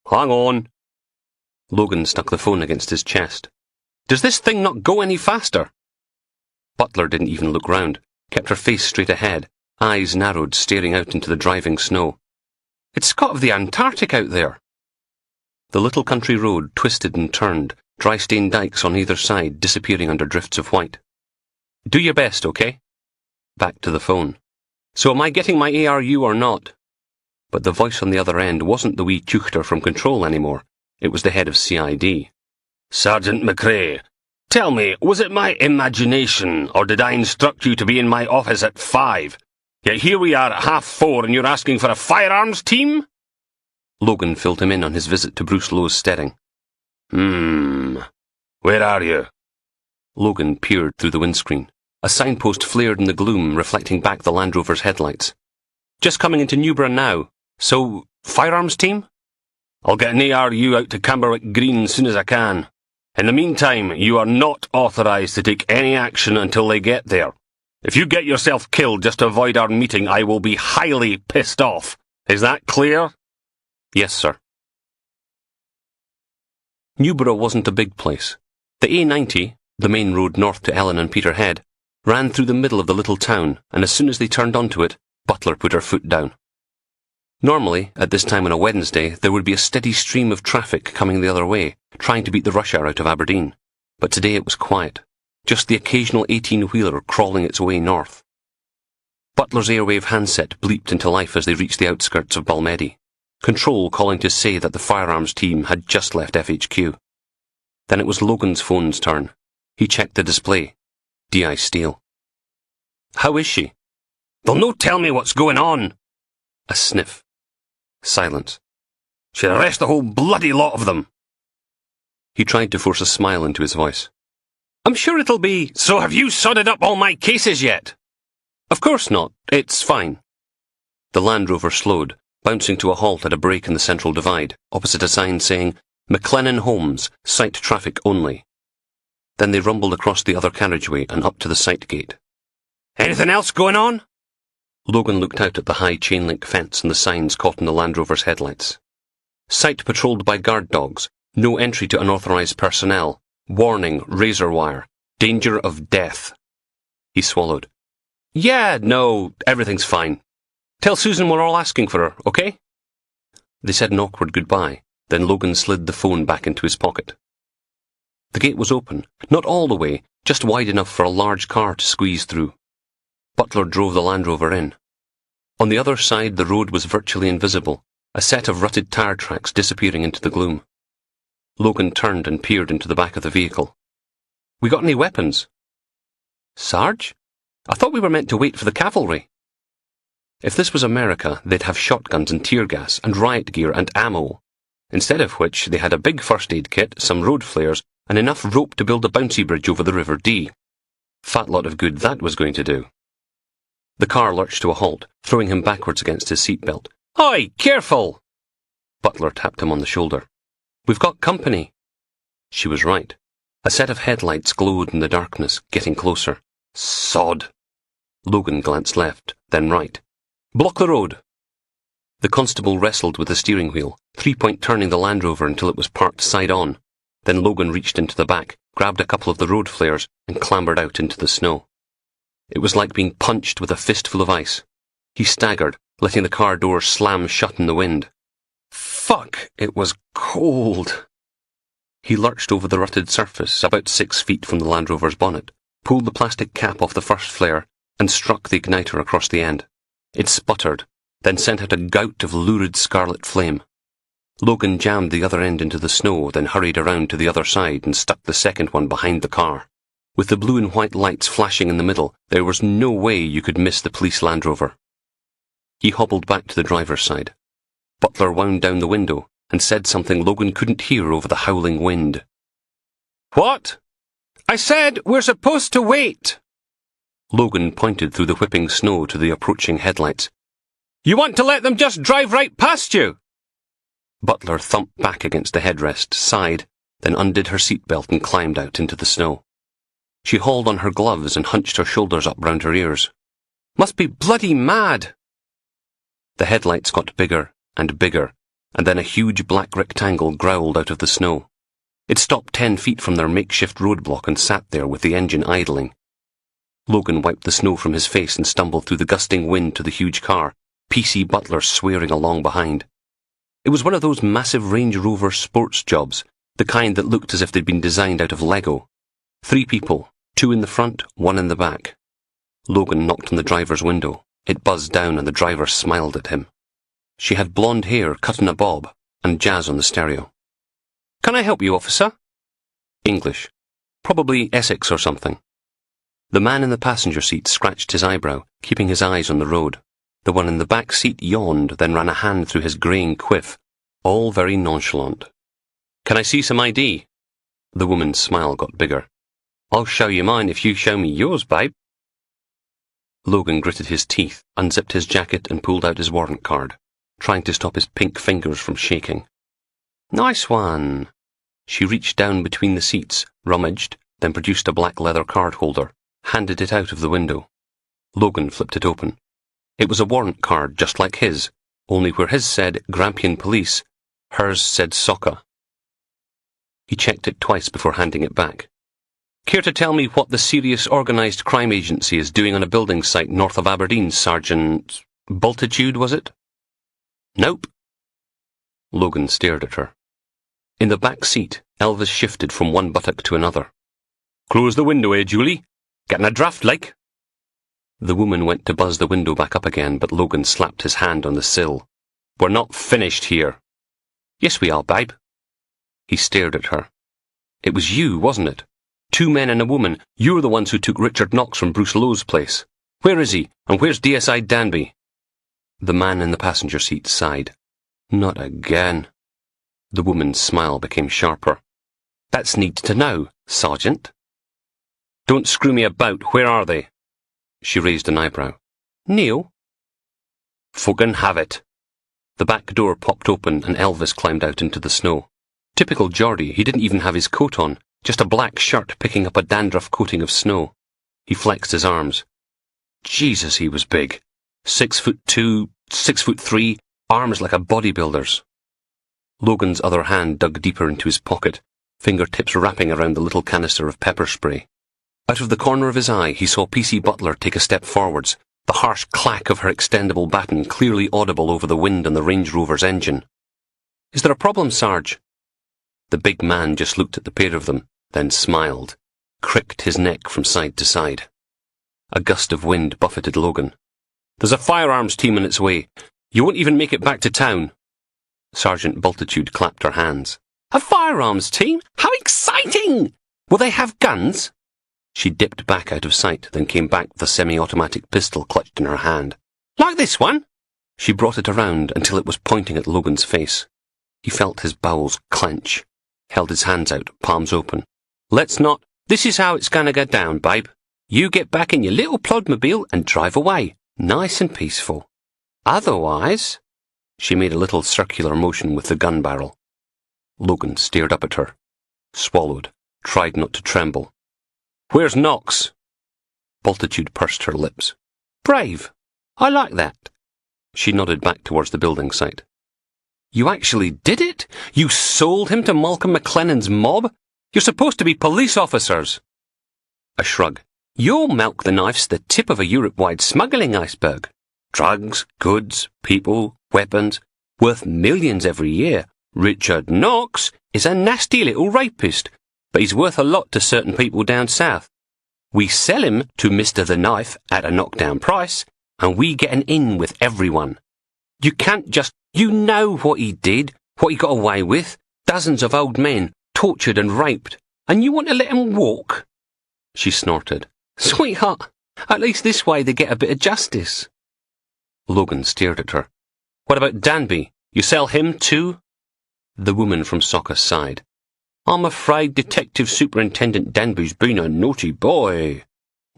Hang on. Logan stuck the phone against his chest. Does this thing not go any faster? Butler didn't even look round, kept her face straight ahead, eyes narrowed, staring out into the driving snow. It's Scott of the Antarctic out there. The little country road twisted and turned, dry-stained dikes on either side disappearing under drifts of white. Do your best, okay? Back to the phone. So am I getting my ARU or not? But the voice on the other end wasn't the wee tuchter from Control anymore. It was the head of CID. Sergeant McRae, tell me, was it my imagination, or did I instruct you to be in my office at 5? Yet here we are at 4:30 and you're asking for a firearms team? Logan filled him in on his visit to Bruce Lowe's steading. Where are you? Logan peered through the windscreen. A signpost flared in the gloom, reflecting back the Land Rover's headlights. Just coming into Newborough now. So, firearms team? I'll get an ARU out to Camberwick Green as soon as I can. In the meantime, you are not authorised to take any action until they get there. If you get yourself killed just to avoid our meeting, I will be highly pissed off. Is that clear? Yes, sir. Newborough wasn't a big place. The A90, the main road north to Ellen and Peterhead, ran through the middle of the little town, and as soon as they turned onto it, Butler put her foot down. Normally, at this time on a Wednesday, there would be a steady stream of traffic coming the other way, trying to beat the rush hour out of Aberdeen. But today it was quiet, just the occasional 18-wheeler crawling its way north. Butler's airwave handset bleeped into life as they reached the outskirts of Balmedy, Control calling to say that the firearms team had just left FHQ. Then it was Logan's phone's turn. He checked the display. DI Steele. How is she? They'll no tell me what's going on. A sniff. Silence. Should arrest the whole bloody lot of them. He tried to force a smile into his voice. I'm sure it'll be... So have you sodded up all my cases yet? Of course not. It's fine. The Land Rover slowed, bouncing to a halt at a break in the central divide, opposite a sign saying, McLennan Homes, sight traffic only. Then they rumbled across the other carriageway and up to the sight gate. Anything else going on? Logan looked out at the high chain-link fence and the signs caught in the Land Rover's headlights. Site patrolled by guard dogs, no entry to unauthorised personnel, warning, razor wire, danger of death. He swallowed. Yeah, no, everything's fine. Tell Susan we're all asking for her, okay? They said an awkward goodbye, then Logan slid the phone back into his pocket. The gate was open, not all the way, just wide enough for a large car to squeeze through. Butler drove the Land Rover in. On the other side the road was virtually invisible, a set of rutted tyre tracks disappearing into the gloom. Logan turned and peered into the back of the vehicle. We got any weapons? Sarge? I thought we were meant to wait for the cavalry. If this was America, they'd have shotguns and tear gas and riot gear and ammo, instead of which they had a big first aid kit, some road flares, and enough rope to build a bouncy bridge over the River Dee. Fat lot of good that was going to do. The car lurched to a halt, throwing him backwards against his seatbelt. Oi, careful! Butler tapped him on the shoulder. We've got company. She was right. A set of headlights glowed in the darkness, getting closer. Sod! Logan glanced left, then right. Block the road! The constable wrestled with the steering wheel, three-point turning the Land Rover until it was parked side-on. Then Logan reached into the back, grabbed a couple of the road flares, and clambered out into the snow. It was like being punched with a fistful of ice. He staggered, letting the car door slam shut in the wind. Fuck, it was cold. He lurched over the rutted surface, about 6 feet from the Land Rover's bonnet, pulled the plastic cap off the first flare, and struck the igniter across the end. It sputtered, then sent out a gout of lurid scarlet flame. Logan jammed the other end into the snow, then hurried around to the other side and stuck the second one behind the car. With the blue and white lights flashing in the middle, there was no way you could miss the police Land Rover. He hobbled back to the driver's side. Butler wound down the window and said something Logan couldn't hear over the howling wind. What? I said we're supposed to wait. Logan pointed through the whipping snow to the approaching headlights. You want to let them just drive right past you? Butler thumped back against the headrest, sighed, then undid her seatbelt and climbed out into the snow. She hauled on her gloves and hunched her shoulders up round her ears. Must be bloody mad. The headlights got bigger and bigger, and then a huge black rectangle growled out of the snow. It stopped 10 feet from their makeshift roadblock and sat there with the engine idling. Logan wiped the snow from his face and stumbled through the gusting wind to the huge car, PC Butler swearing along behind. It was one of those massive Range Rover sports jobs, the kind that looked as if they'd been designed out of Lego. 3 people, 2 in the front, 1 in the back. Logan knocked on the driver's window. It buzzed down and the driver smiled at him. She had blonde hair cut in a bob and jazz on the stereo. Can I help you, officer? English. Probably Essex or something. The man in the passenger seat scratched his eyebrow, keeping his eyes on the road. The one in the back seat yawned, then ran a hand through his greying quiff, all very nonchalant. Can I see some ID? The woman's smile got bigger. I'll show you mine if you show me yours, babe. Logan gritted his teeth, unzipped his jacket and pulled out his warrant card, trying to stop his pink fingers from shaking. Nice one. She reached down between the seats, rummaged, then produced a black leather card holder, handed it out of the window. Logan flipped it open. It was a warrant card just like his, only where his said Grampian Police, hers said Soccer. He checked it twice before handing it back. Care to tell me what the Serious Organised Crime Agency is doing on a building site north of Aberdeen, Sergeant... Bultitude, was it? Nope. Logan stared at her. In the back seat, Elvis shifted from one buttock to another. Close the window, Julie? Getting a draft, like? The woman went to buzz the window back up again, but Logan slapped his hand on the sill. We're not finished here. Yes, we are, babe. He stared at her. It was you, wasn't it? 2 men and a woman. You're the ones who took Richard Knox from Bruce Lowe's place. Where is he? And where's DSI Danby? The man in the passenger seat sighed. Not again. The woman's smile became sharper. That's neat to know, Sergeant. Don't screw me about. Where are they? She raised an eyebrow. Neil? Fucking have it. The back door popped open and Elvis climbed out into the snow. Typical Geordie, he didn't even have his coat on, just a black shirt picking up a dandruff coating of snow. He flexed his arms. Jesus, he was big. 6'2", 6'3", arms like a bodybuilder's. Logan's other hand dug deeper into his pocket, fingertips wrapping around the little canister of pepper spray. Out of the corner of his eye, he saw PC Butler take a step forwards, the harsh clack of her extendable baton clearly audible over the wind on the Range Rover's engine. Is there a problem, Sarge? The big man just looked at the pair of them, then smiled, cricked his neck from side to side. A gust of wind buffeted Logan. There's a firearms team on its way. You won't even make it back to town. Sergeant Bultitude clapped her hands. A firearms team? How exciting! Will they have guns? She dipped back out of sight, then came back with a semi-automatic pistol clutched in her hand. Like this one? She brought it around until it was pointing at Logan's face. He felt his bowels clench, held his hands out, palms open. Let's not. This is how it's gonna go down, babe. You get back in your little plodmobile and drive away, nice and peaceful. Otherwise... She made a little circular motion with the gun barrel. Logan stared up at her, swallowed, tried not to tremble. Where's Knox? Bultitude pursed her lips. Brave. I like that. She nodded back towards the building site. You actually did it? You sold him to Malcolm McLennan's mob? You're supposed to be police officers. A shrug. Your milk the knife's the tip of a Europe-wide smuggling iceberg. Drugs, goods, people, weapons, worth millions every year. Richard Knox is a nasty little rapist, but he's worth a lot to certain people down south. We sell him to Mr. the Knife at a knockdown price, and we get an in with everyone. You can't just... You know what he did, what he got away with. Dozens of old men, tortured and raped, and you want to let him walk? She snorted. Sweetheart, at least this way they get a bit of justice. Logan stared at her. What about Danby? You sell him too? The woman from Soccer sighed. I'm afraid Detective Superintendent Danby's been a naughty boy.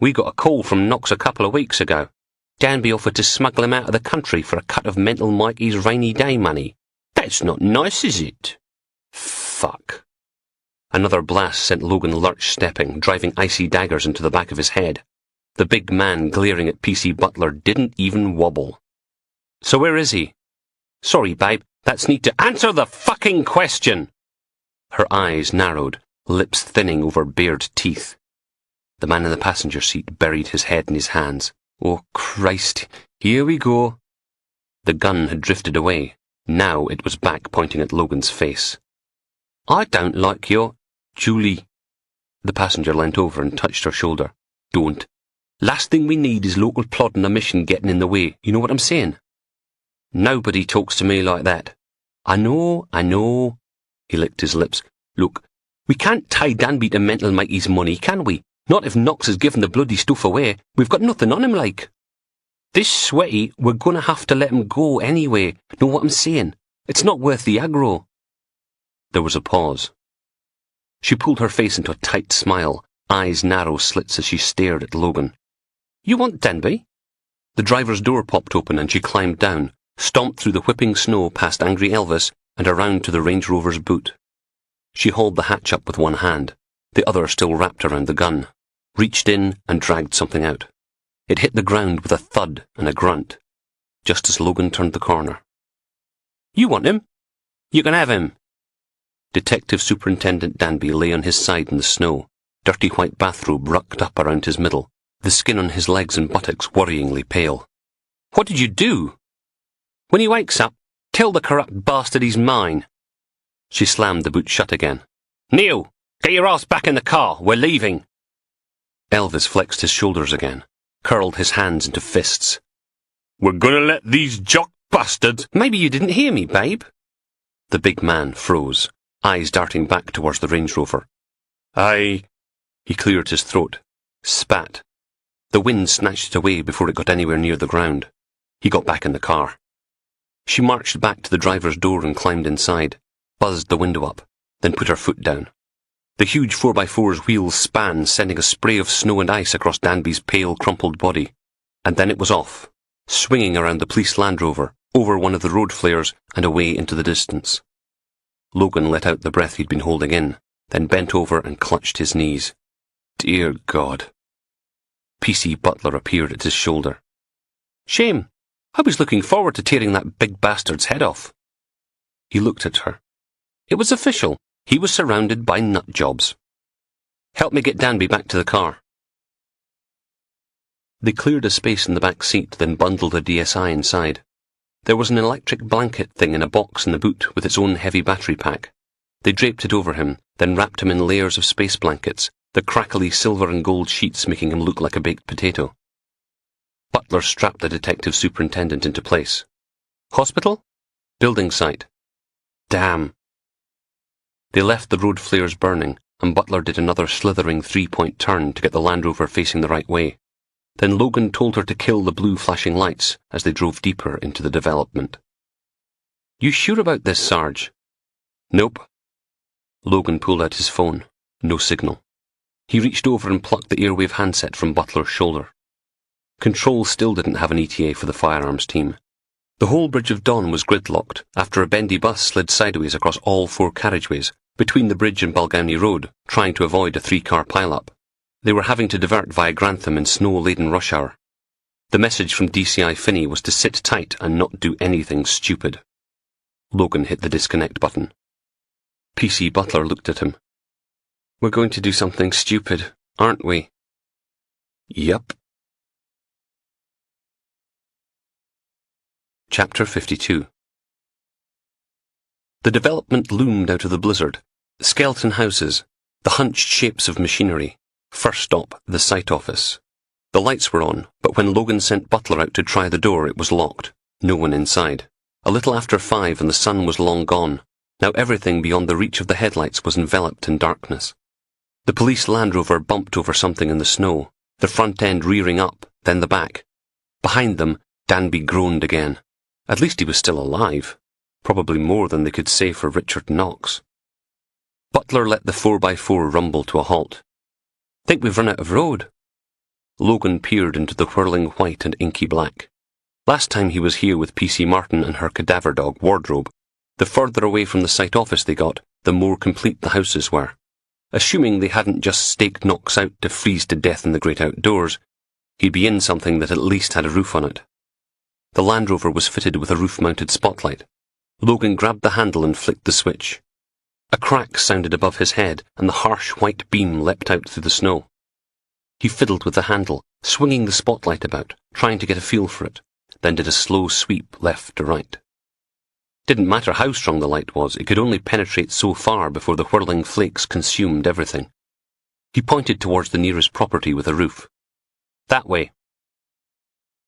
We got a call from Knox a couple of weeks ago. Danby offered to smuggle him out of the country for a cut of Mental Mikey's rainy day money. That's not nice, is it? Fuck. Another blast sent Logan lurch-stepping, driving icy daggers into the back of his head. The big man glaring at PC Butler didn't even wobble. So where is he? Sorry, babe, that's need to answer the fucking question! Her eyes narrowed, lips thinning over bared teeth. The man in the passenger seat buried his head in his hands. Oh, Christ, here we go. The gun had drifted away. Now it was back, pointing at Logan's face. I don't like your... Julie. The passenger leant over and touched her shoulder. Don't. Last thing we need is local plod and a mission getting in the way. You know what I'm saying? Nobody talks to me like that. I know. He licked his lips. Look, we can't tie Danby to Mental Mikey's money, can we? Not if Knox has given the bloody stuff away. We've got nothing on him, like. This sweaty, we're gonna have to let him go anyway. Know what I'm saying? It's not worth the aggro. There was a pause. She pulled her face into a tight smile, eyes narrow slits as she stared at Logan. You want Danby? The driver's door popped open and she climbed down, stomped through the whipping snow past Angry Elvis and around to the Range Rover's boot. She hauled the hatch up with one hand, the other still wrapped around the gun, reached in and dragged something out. It hit the ground with a thud and a grunt, just as Logan turned the corner. You want him? You can have him. Detective Superintendent Danby lay on his side in the snow, dirty white bathrobe rucked up around his middle, the skin on his legs and buttocks worryingly pale. What did you do? When he wakes up, tell the corrupt bastard he's mine. She slammed the boot shut again. Neil, get your ass back in the car. We're leaving. Elvis flexed his shoulders again, curled his hands into fists. We're gonna let these jock bastards... Maybe you didn't hear me, babe. The big man froze, eyes darting back towards the Range Rover. He cleared his throat, spat. The wind snatched it away before it got anywhere near the ground. He got back in the car. She marched back to the driver's door and climbed inside, buzzed the window up, then put her foot down. The huge 4x4's wheels span, sending a spray of snow and ice across Danby's pale, crumpled body. And then it was off, swinging around the police Land Rover, over one of the road flares and away into the distance. Logan let out the breath he'd been holding in, then bent over and clutched his knees. Dear God. PC Butler appeared at his shoulder. Shame. I was looking forward to tearing that big bastard's head off. He looked at her. It was official. He was surrounded by nut jobs. Help me get Danby back to the car. They cleared a space in the back seat, then bundled a DSI inside. There was an electric blanket thing in a box in the boot with its own heavy battery pack. They draped it over him, then wrapped him in layers of space blankets, the crackly silver and gold sheets making him look like a baked potato. Butler strapped the detective superintendent into place. Hospital? Building site. Damn. They left the road flares burning, and Butler did another slithering three-point turn to get the Land Rover facing the right way. Then Logan told her to kill the blue flashing lights as they drove deeper into the development. You sure about this, Sarge? Nope. Logan pulled out his phone. No signal. He reached over and plucked the airwave handset from Butler's shoulder. Control still didn't have an ETA for the firearms team. The whole Bridge of Dawn was gridlocked after a bendy bus slid sideways across all four carriageways, between the bridge and Balgownie Road, trying to avoid a three-car pile-up. They were having to divert via Grantham in snow-laden rush hour. The message from DCI Finney was to sit tight and not do anything stupid. Logan hit the disconnect button. PC Butler looked at him. We're going to do something stupid, aren't we? Yep. Chapter 52. The development loomed out of the blizzard. Skeleton houses, the hunched shapes of machinery. First stop, the site office. The lights were on, but when Logan sent Butler out to try the door, it was locked. No one inside. A little after 5 and the sun was long gone. Now everything beyond the reach of the headlights was enveloped in darkness. The police Land Rover bumped over something in the snow, the front end rearing up, then the back. Behind them, Danby groaned again. At least he was still alive. Probably more than they could say for Richard Knox. Butler let the 4x4 rumble to a halt. "Think we've run out of road." Logan peered into the whirling white and inky black. Last time he was here with PC Martin and her cadaver dog, Wardrobe, the further away from the site office they got, the more complete the houses were. Assuming they hadn't just staked Knox out to freeze to death in the great outdoors, he'd be in something that at least had a roof on it. The Land Rover was fitted with a roof-mounted spotlight. Logan grabbed the handle and flicked the switch. A crack sounded above his head, and the harsh white beam leapt out through the snow. He fiddled with the handle, swinging the spotlight about, trying to get a feel for it, then did a slow sweep left to right. Didn't matter how strong the light was, it could only penetrate so far before the whirling flakes consumed everything. He pointed towards the nearest property with a roof. "That way."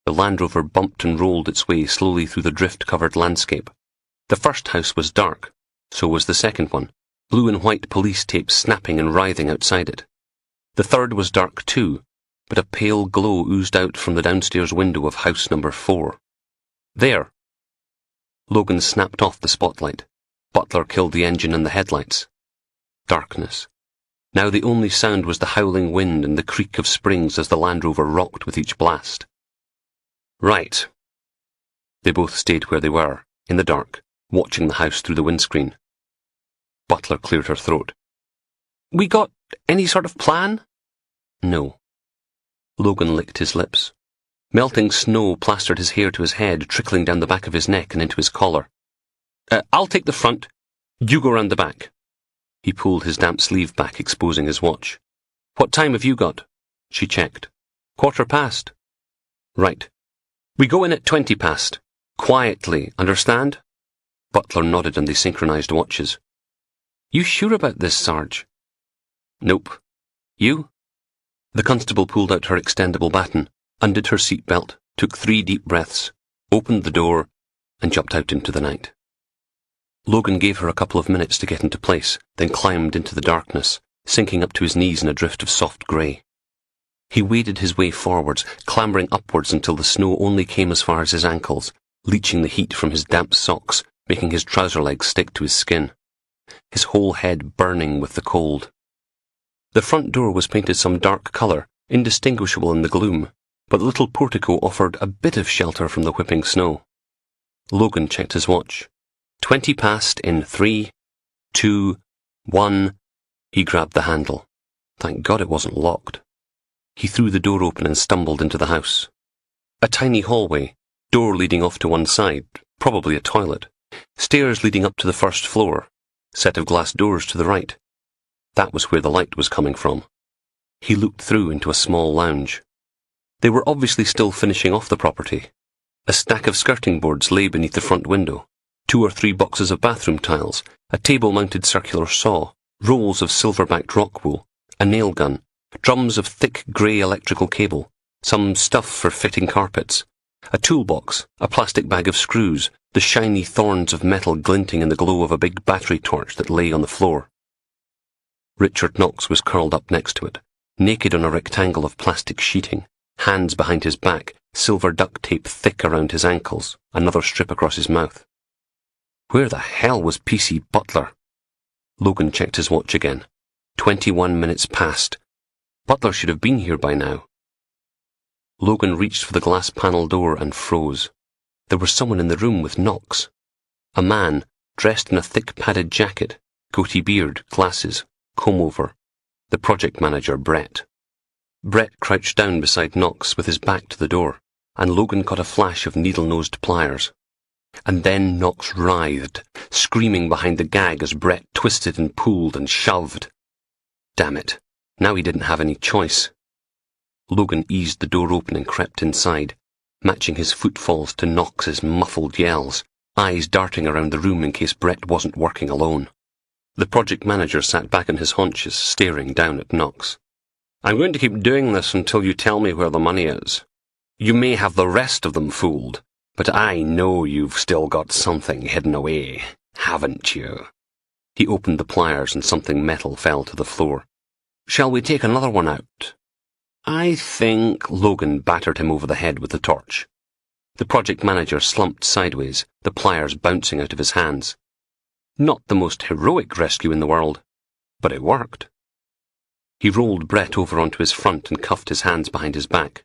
The Land Rover bumped and rolled its way slowly through the drift-covered landscape. The first house was dark. So was the second one, blue and white police tape snapping and writhing outside it. The third was dark too, but a pale glow oozed out from the downstairs window of house number 4. "There!" Logan snapped off the spotlight. Butler killed the engine and the headlights. Darkness. Now the only sound was the howling wind and the creak of springs as the Land Rover rocked with each blast. "Right." They both stayed where they were, in the dark, watching the house through the windscreen. Butler cleared her throat. "We got any sort of plan?" "No." Logan licked his lips. Melting snow plastered his hair to his head, trickling down the back of his neck and into his collar. I'll take the front. You go round the back." He pulled his damp sleeve back, exposing his watch. "What time have you got?" She checked. 1:15. "Right. We go in at 20 past. Quietly, understand?" Butler nodded and they synchronized watches. "You sure about this, Sarge?" "Nope. You?" The constable pulled out her extendable baton, undid her seatbelt, took 3 deep breaths, opened the door, and jumped out into the night. Logan gave her a couple of minutes to get into place, then climbed into the darkness, sinking up to his knees in a drift of soft grey. He waded his way forwards, clambering upwards until the snow only came as far as his ankles, leaching the heat from his damp socks, making his trouser legs stick to his skin. His whole head burning with the cold. The front door was painted some dark colour, indistinguishable in the gloom, but the little portico offered a bit of shelter from the whipping snow. Logan checked his watch. 20 past in 3, 2, 1. He grabbed the handle. Thank God it wasn't locked. He threw the door open and stumbled into the house. A tiny hallway, door leading off to one side, probably a toilet. Stairs leading up to the first floor. Set of glass doors to the right. That was where the light was coming from. He looked through into a small lounge. They were obviously still finishing off the property. A stack of skirting boards lay beneath the front window. 2 or 3 boxes of bathroom tiles, a table-mounted circular saw, rolls of silver-backed rock wool, a nail gun, drums of thick grey electrical cable, some stuff for fitting carpets, a toolbox, a plastic bag of screws, the shiny thorns of metal glinting in the glow of a big battery torch that lay on the floor. Richard Knox was curled up next to it, naked on a rectangle of plastic sheeting, hands behind his back, silver duct tape thick around his ankles, another strip across his mouth. Where the hell was PC Butler? Logan checked his watch again. 21 minutes past. Butler should have been here by now. Logan reached for the glass panel door and froze. There was someone in the room with Knox. A man, dressed in a thick padded jacket, goatee beard, glasses, comb-over. The project manager, Brett. Brett crouched down beside Knox with his back to the door, and Logan caught a flash of needle-nosed pliers. And then Knox writhed, screaming behind the gag as Brett twisted and pulled and shoved. Damn it, now he didn't have any choice. Logan eased the door open and crept inside, matching his footfalls to Knox's muffled yells, eyes darting around the room in case Brett wasn't working alone. The project manager sat back on his haunches, staring down at Knox. "I'm going to keep doing this until you tell me where the money is. You may have the rest of them fooled, but I know you've still got something hidden away, haven't you?" He opened the pliers and something metal fell to the floor. Shall we take another one out? I think Logan battered him over the head with the torch. The project manager slumped sideways, the pliers bouncing out of his hands. Not the most heroic rescue in the world, but it worked. He rolled Brett over onto his front and cuffed his hands behind his back.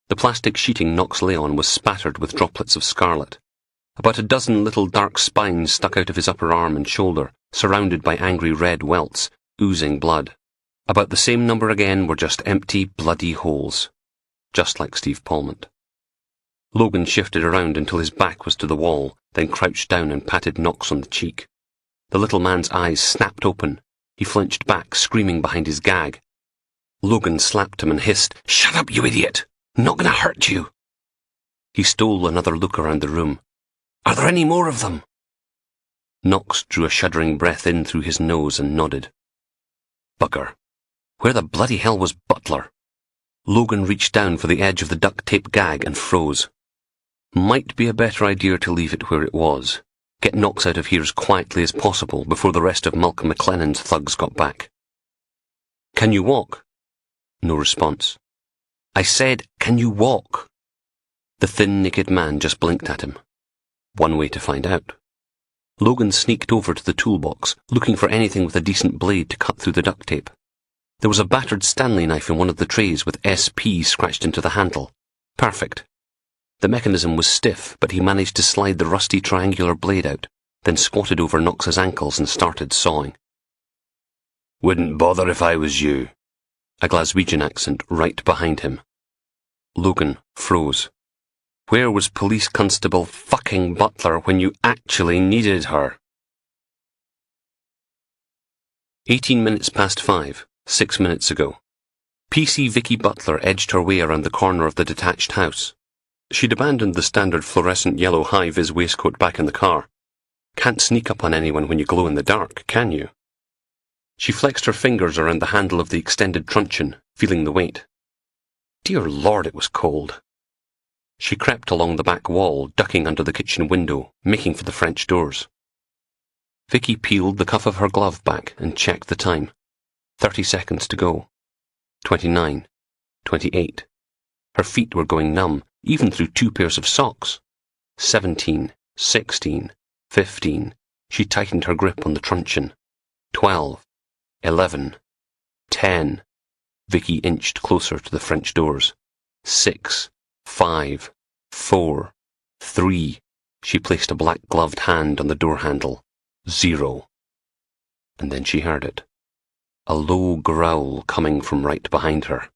The plastic sheeting Knox lay on was spattered with droplets of scarlet. About a dozen little dark spines stuck out of his upper arm and shoulder, surrounded by angry red welts, oozing blood. About the same number again were just empty, bloody holes. Just like Steve Palmont. Logan shifted around until his back was to the wall, then crouched down and patted Knox on the cheek. The little man's eyes snapped open. He flinched back, screaming behind his gag. Logan slapped him and hissed, "Shut up, you idiot! I'm not going to hurt you!" He stole another look around the room. "Are there any more of them?" Knox drew a shuddering breath in through his nose and nodded. Bugger. Where the bloody hell was Butler? Logan reached down for the edge of the duct tape gag and froze. Might be a better idea to leave it where it was. Get Knox out of here as quietly as possible before the rest of Malcolm McLennan's thugs got back. "Can you walk?" No response. "I said, can you walk?" The thin, naked man just blinked at him. One way to find out. Logan sneaked over to the toolbox, looking for anything with a decent blade to cut through the duct tape. There was a battered Stanley knife in one of the trays with SP scratched into the handle. Perfect. The mechanism was stiff, but he managed to slide the rusty triangular blade out, then squatted over Knox's ankles and started sawing. "Wouldn't bother if I was you." A Glaswegian accent right behind him. Logan froze. Where was Police Constable fucking Butler when you actually needed her? 18 minutes past 5, 6 minutes ago. PC Vicky Butler edged her way around the corner of the detached house. She'd abandoned the standard fluorescent yellow high-vis waistcoat back in the car. Can't sneak up on anyone when you glow in the dark, can you? She flexed her fingers around the handle of the extended truncheon, feeling the weight. Dear Lord, it was cold. She crept along the back wall, ducking under the kitchen window, making for the French doors. Vicky peeled the cuff of her glove back and checked the time. 30 seconds to go. 29. 28. Her feet were going numb, even through 2 pairs of socks. 17. 16. 15. She tightened her grip on the truncheon. 12. 11. 10. Vicky inched closer to the French doors. 6. 5. 4. 3. She placed a black-gloved hand on the door handle. 0. And then she heard it. A low growl coming from right behind her.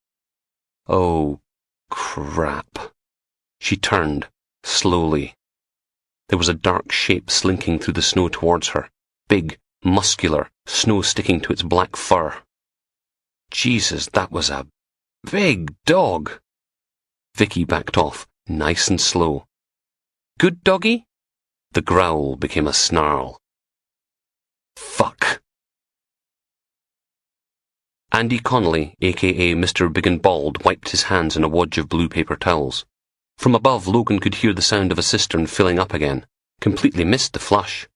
Oh, crap. She turned, slowly. There was a dark shape slinking through the snow towards her. Big, muscular, snow sticking to its black fur. Jesus, that was a big dog. Vicky backed off, nice and slow. Good doggy? The growl became a snarl. Fuck. Andy Connolly, a.k.a. Mr. Big and Bald, wiped his hands in a wodge of blue paper towels. From above, Logan could hear the sound of a cistern filling up again. Completely missed the flush.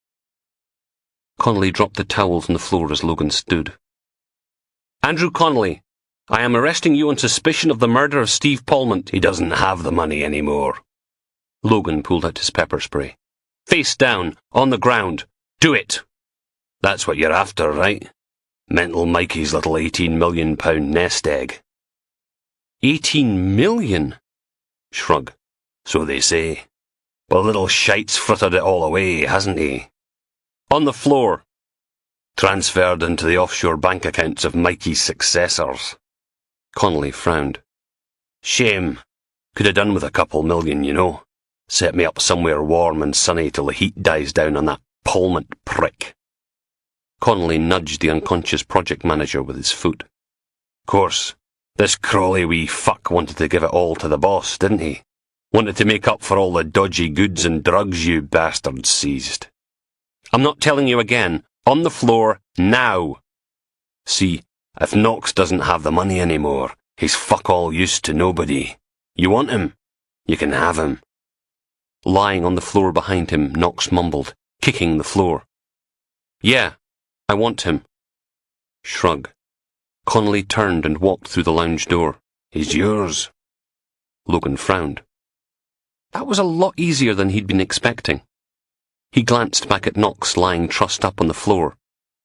Connolly dropped the towels on the floor as Logan stood. Andrew Connolly, I am arresting you on suspicion of the murder of Steve Palmont. He doesn't have the money anymore. Logan pulled out his pepper spray. Face down, on the ground. Do it. That's what you're after, right? Mental Mikey's little £18 million nest egg. 18 million? Shrug. So they say. Well, little shite's frittered it all away, hasn't he? On the floor. Transferred into the offshore bank accounts of Mikey's successors. Connolly frowned. Shame. Could have done with a couple million, you know. Set me up somewhere warm and sunny till the heat dies down on that Palmont prick. Connolly nudged the unconscious project manager with his foot. Course, this crawly wee fuck wanted to give it all to the boss, didn't he? Wanted to make up for all the dodgy goods and drugs you bastards seized. I'm not telling you again. On the floor, now. See, if Knox doesn't have the money anymore, he's fuck all use to nobody. You want him? You can have him. Lying on the floor behind him, Knox mumbled, kicking the floor. Yeah, I want him. Shrug. Connolly turned and walked through the lounge door. He's yours. Logan frowned. That was a lot easier than he'd been expecting. He glanced back at Knox lying trussed up on the floor,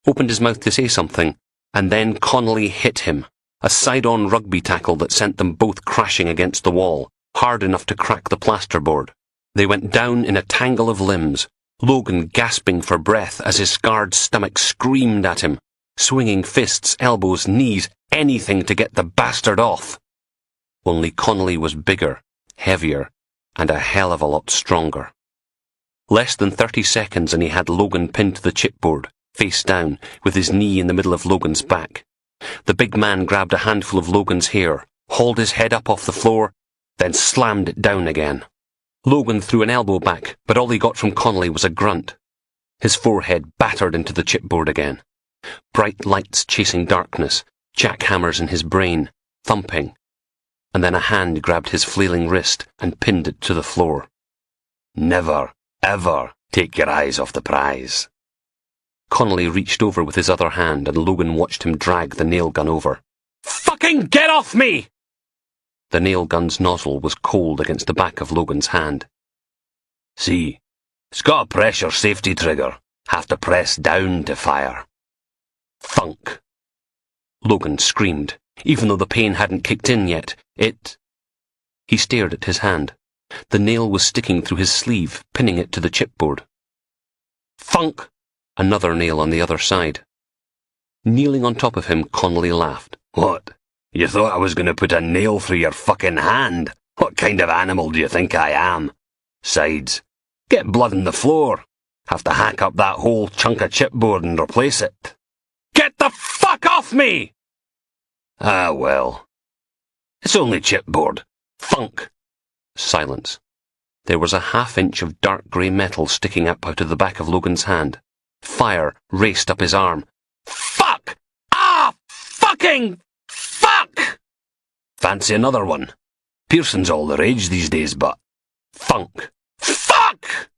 opened his mouth to say something, and then Connolly hit him, a side-on rugby tackle that sent them both crashing against the wall, hard enough to crack the plasterboard. They went down in a tangle of limbs, Logan gasping for breath as his scarred stomach screamed at him, swinging fists, elbows, knees, anything to get the bastard off. Only Connolly was bigger, heavier, and a hell of a lot stronger. Less than 30 seconds and he had Logan pinned to the chipboard, face down, with his knee in the middle of Logan's back. The big man grabbed a handful of Logan's hair, hauled his head up off the floor, then slammed it down again. Logan threw an elbow back, but all he got from Connolly was a grunt. His forehead battered into the chipboard again. Bright lights chasing darkness, jackhammers in his brain, thumping. And then a hand grabbed his flailing wrist and pinned it to the floor. Never, ever take your eyes off the prize. Connolly reached over with his other hand and Logan watched him drag the nail gun over. Fucking get off me! The nail gun's nozzle was cold against the back of Logan's hand. See, it's got a pressure safety trigger. Have to press down to fire. Thunk. Logan screamed, even though the pain hadn't kicked in yet. He stared at his hand. The nail was sticking through his sleeve, pinning it to the chipboard. Thunk! Another nail on the other side. Kneeling on top of him, Connolly laughed. What? You thought I was going to put a nail through your fucking hand? What kind of animal do you think I am? Sides. Get blood on the floor. Have to hack up that whole chunk of chipboard and replace it. Get the fuck off me! Ah, well. It's only chipboard. Thunk. Silence. There was a half-inch of dark grey metal sticking up out of the back of Logan's hand. Fire raced up his arm. Fuck! Ah! Fucking! Fuck! Fancy another one. Piercing's all the rage these days, but... Thunk. Fuck!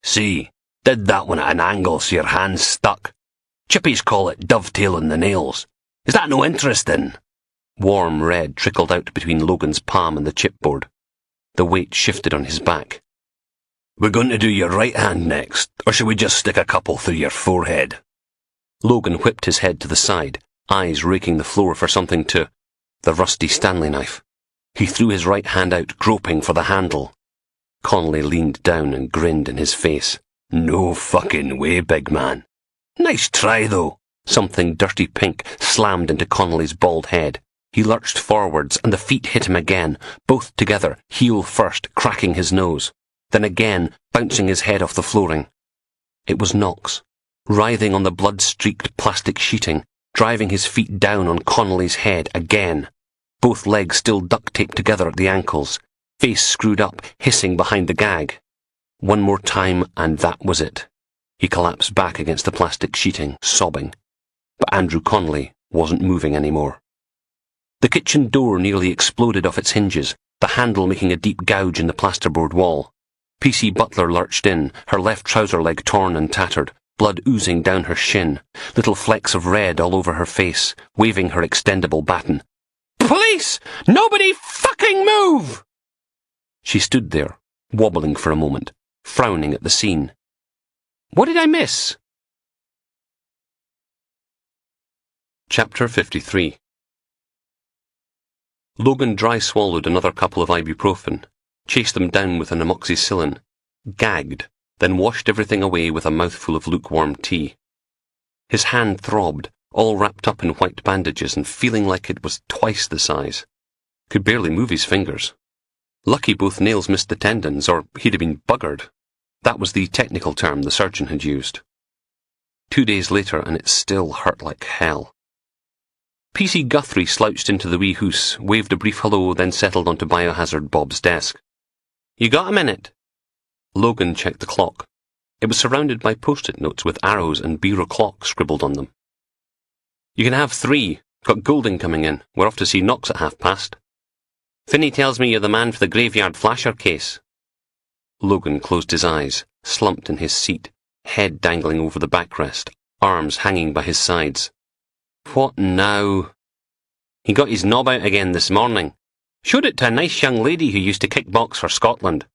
See, did that one at an angle so your hand's stuck. Chippies call it dovetailing the nails. Is that no interesting? Warm red trickled out between Logan's palm and the chipboard. The weight shifted on his back. We're going to do your right hand next, or should we just stick a couple through your forehead? Logan whipped his head to the side, eyes raking the floor for something to... The rusty Stanley knife. He threw his right hand out, groping for the handle. Connolly leaned down and grinned in his face. No fucking way, big man. Nice try, though. Something dirty pink slammed into Connolly's bald head. He lurched forwards and the feet hit him again, both together, heel first, cracking his nose. Then again, bouncing his head off the flooring. It was Knox, writhing on the blood-streaked plastic sheeting, driving his feet down on Connolly's head again. Both legs still duct-taped together at the ankles, face screwed up, hissing behind the gag. One more time, and that was it. He collapsed back against the plastic sheeting, sobbing. But Andrew Connolly wasn't moving anymore. The kitchen door nearly exploded off its hinges, the handle making a deep gouge in the plasterboard wall. PC Butler lurched in, her left trouser leg torn and tattered, blood oozing down her shin, little flecks of red all over her face, waving her extendable baton. Police! Nobody fucking move! She stood there, wobbling for a moment, frowning at the scene. What did I miss? Chapter 53. Logan dry-swallowed another couple of ibuprofen, chased them down with an amoxicillin, gagged, then washed everything away with a mouthful of lukewarm tea. His hand throbbed, all wrapped up in white bandages and feeling like it was twice the size. Could barely move his fingers. Lucky both nails missed the tendons, or he'd have been buggered. That was the technical term the surgeon had used. 2 days later, and it still hurt like hell. PC Guthrie slouched into the wee hoose, waved a brief hello, then settled onto Biohazard Bob's desk. You got a minute? Logan checked the clock. It was surrounded by post-it notes with arrows and beer o'clock scribbled on them. You can have 3. Got Goulding coming in. We're off to see Knox at past. Finney tells me you're the man for the graveyard flasher case. Logan closed his eyes, slumped in his seat, head dangling over the backrest, arms hanging by his sides. What now? He got his knob out again this morning. Showed it to a nice young lady who used to kickbox for Scotland.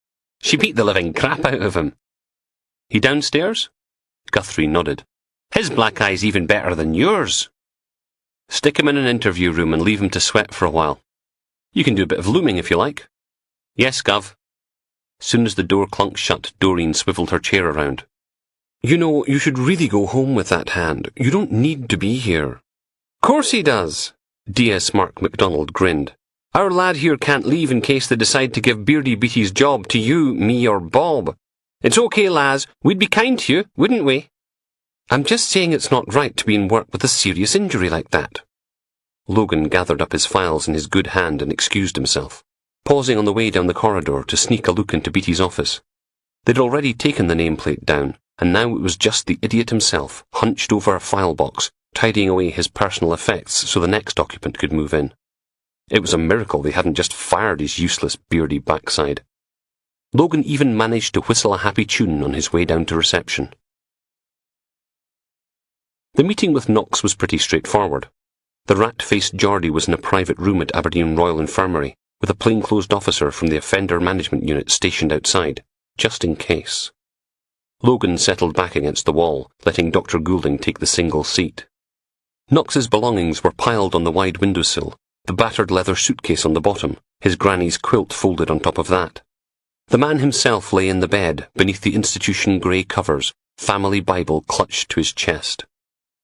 She beat the living crap out of him. He downstairs? Guthrie nodded. His black eye's even better than yours. Stick him in an interview room and leave him to sweat for a while. You can do a bit of looming if you like. Yes, Gov. Soon as the door clunked shut, Doreen swivelled her chair around. You know, you should really go home with that hand. You don't need to be here. Course he does. D.S. Mark MacDonald grinned. Our lad here can't leave in case they decide to give Beardy Beatty's job to you, me or Bob. It's okay, lads. We'd be kind to you, wouldn't we? I'm just saying it's not right to be in work with a serious injury like that. Logan gathered up his files in his good hand and excused himself, pausing on the way down the corridor to sneak a look into Beatty's office. They'd already taken the nameplate down, and now it was just the idiot himself, hunched over a file box, tidying away his personal effects so the next occupant could move in. It was a miracle they hadn't just fired his useless beardy backside. Logan even managed to whistle a happy tune on his way down to reception. The meeting with Knox was pretty straightforward. The rat-faced Geordie was in a private room at Aberdeen Royal Infirmary, with a plainclothed officer from the Offender Management Unit stationed outside, just in case. Logan settled back against the wall, letting Dr. Goulding take the single seat. Knox's belongings were piled on the wide windowsill, the battered leather suitcase on the bottom, his granny's quilt folded on top of that. The man himself lay in the bed, beneath the institution grey covers, family Bible clutched to his chest.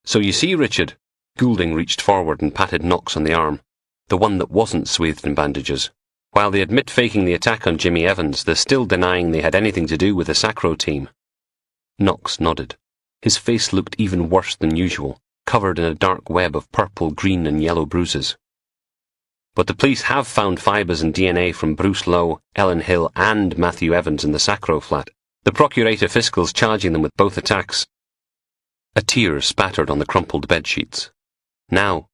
So you see, Richard, Goulding reached forward and patted Knox on the arm, the one that wasn't swathed in bandages. While they admit faking the attack on Jimmy Evans, they're still denying they had anything to do with the Sacro team. Knox nodded. His face looked even worse than usual, covered in a dark web of purple, green and yellow bruises. But the police have found fibres and DNA from Bruce Lowe, Ellen Hill and Matthew Evans in the Sacro flat. The Procurator Fiscal's charging them with both attacks. A tear spattered on the crumpled bedsheets. Now,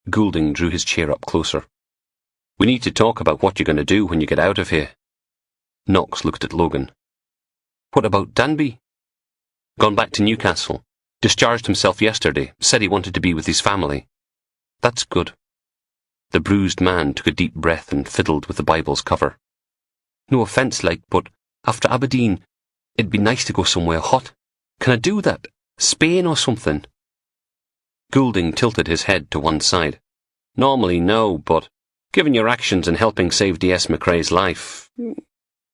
Goulding drew his chair up closer. We need to talk about what you're going to do when you get out of here. Knox looked at Logan. What about Danby? Gone back to Newcastle. Discharged himself yesterday, said he wanted to be with his family. That's good. The bruised man took a deep breath and fiddled with the Bible's cover. No offence, but after Aberdeen, it'd be nice to go somewhere hot. Can I do that? Spain or something? Goulding tilted his head to one side. Normally no, but given your actions in helping save D.S. McRae's life,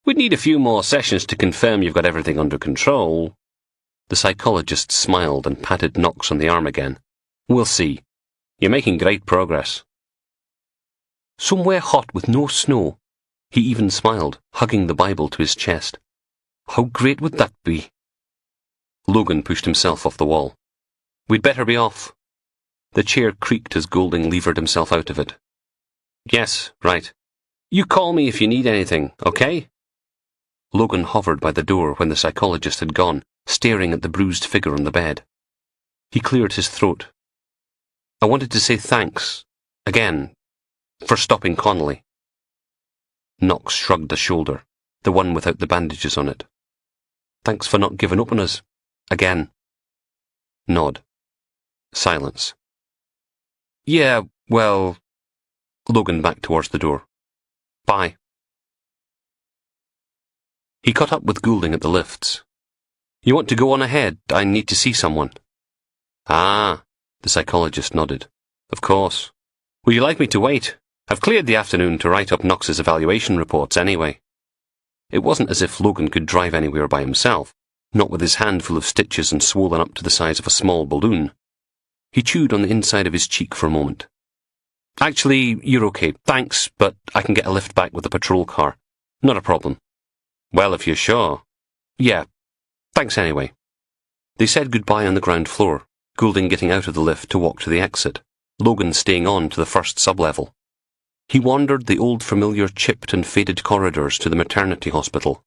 we'd need a few more sessions to confirm you've got everything under control. The psychologist smiled and patted Knox on the arm again. We'll see. You're making great progress. Somewhere hot with no snow. He even smiled, hugging the Bible to his chest. How great would that be? Logan pushed himself off the wall. We'd better be off. The chair creaked as Goulding levered himself out of it. Yes, right. You call me if you need anything, okay? Logan hovered by the door when the psychologist had gone, staring at the bruised figure on the bed. He cleared his throat. I wanted to say thanks, again, for stopping Connolly. Knox shrugged a shoulder, the one without the bandages on it. Thanks for not giving up on us. Again. Nod. Silence. Yeah, well... Logan backed towards the door. Bye. He caught up with Goulding at the lifts. You want to go on ahead? I need to see someone. Ah, the psychologist nodded. Of course. Would you like me to wait? I've cleared the afternoon to write up Knox's evaluation reports anyway. It wasn't as if Logan could drive anywhere by himself, not with his hand full of stitches and swollen up to the size of a small balloon. He chewed on the inside of his cheek for a moment. Actually, you're okay, thanks, but I can get a lift back with a patrol car. Not a problem. Well, if you're sure. Yeah, thanks anyway. They said goodbye on the ground floor, Goulding getting out of the lift to walk to the exit, Logan staying on to the first sub-level. He wandered the old familiar chipped and faded corridors to the maternity hospital.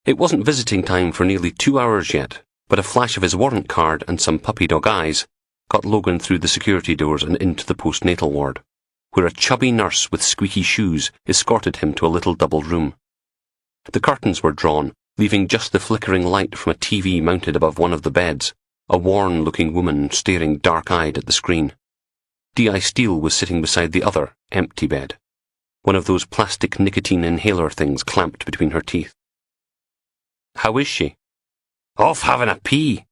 It wasn't visiting time for nearly 2 hours yet, but a flash of his warrant card and some puppy dog eyes got Logan through the security doors and into the postnatal ward, where a chubby nurse with squeaky shoes escorted him to a little double room. The curtains were drawn, leaving just the flickering light from a TV mounted above one of the beds, a worn-looking woman staring dark-eyed at the screen. D.I. Steele was sitting beside the other, empty bed, one of those plastic nicotine inhaler things clamped between her teeth. "How is she?" "Off having a pee."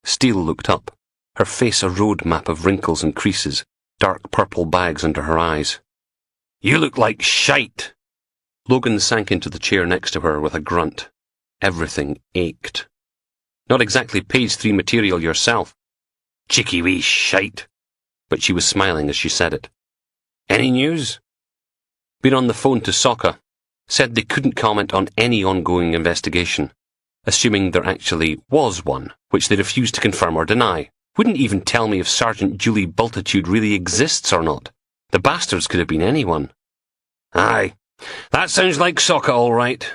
Steele looked up, her face a road map of wrinkles and creases, dark purple bags under her eyes. "You look like shite." Logan sank into the chair next to her with a grunt. Everything ached. "Not exactly page 3 material yourself." "Chicky wee shite." But she was smiling as she said it. "Any news?" "Been on the phone to Soccer. Said they couldn't comment on any ongoing investigation, assuming there actually was one, which they refused to confirm or deny. Wouldn't even tell me if Sergeant Julie Bultitude really exists or not. The bastards could have been anyone." "Aye, that sounds like Soccer all right."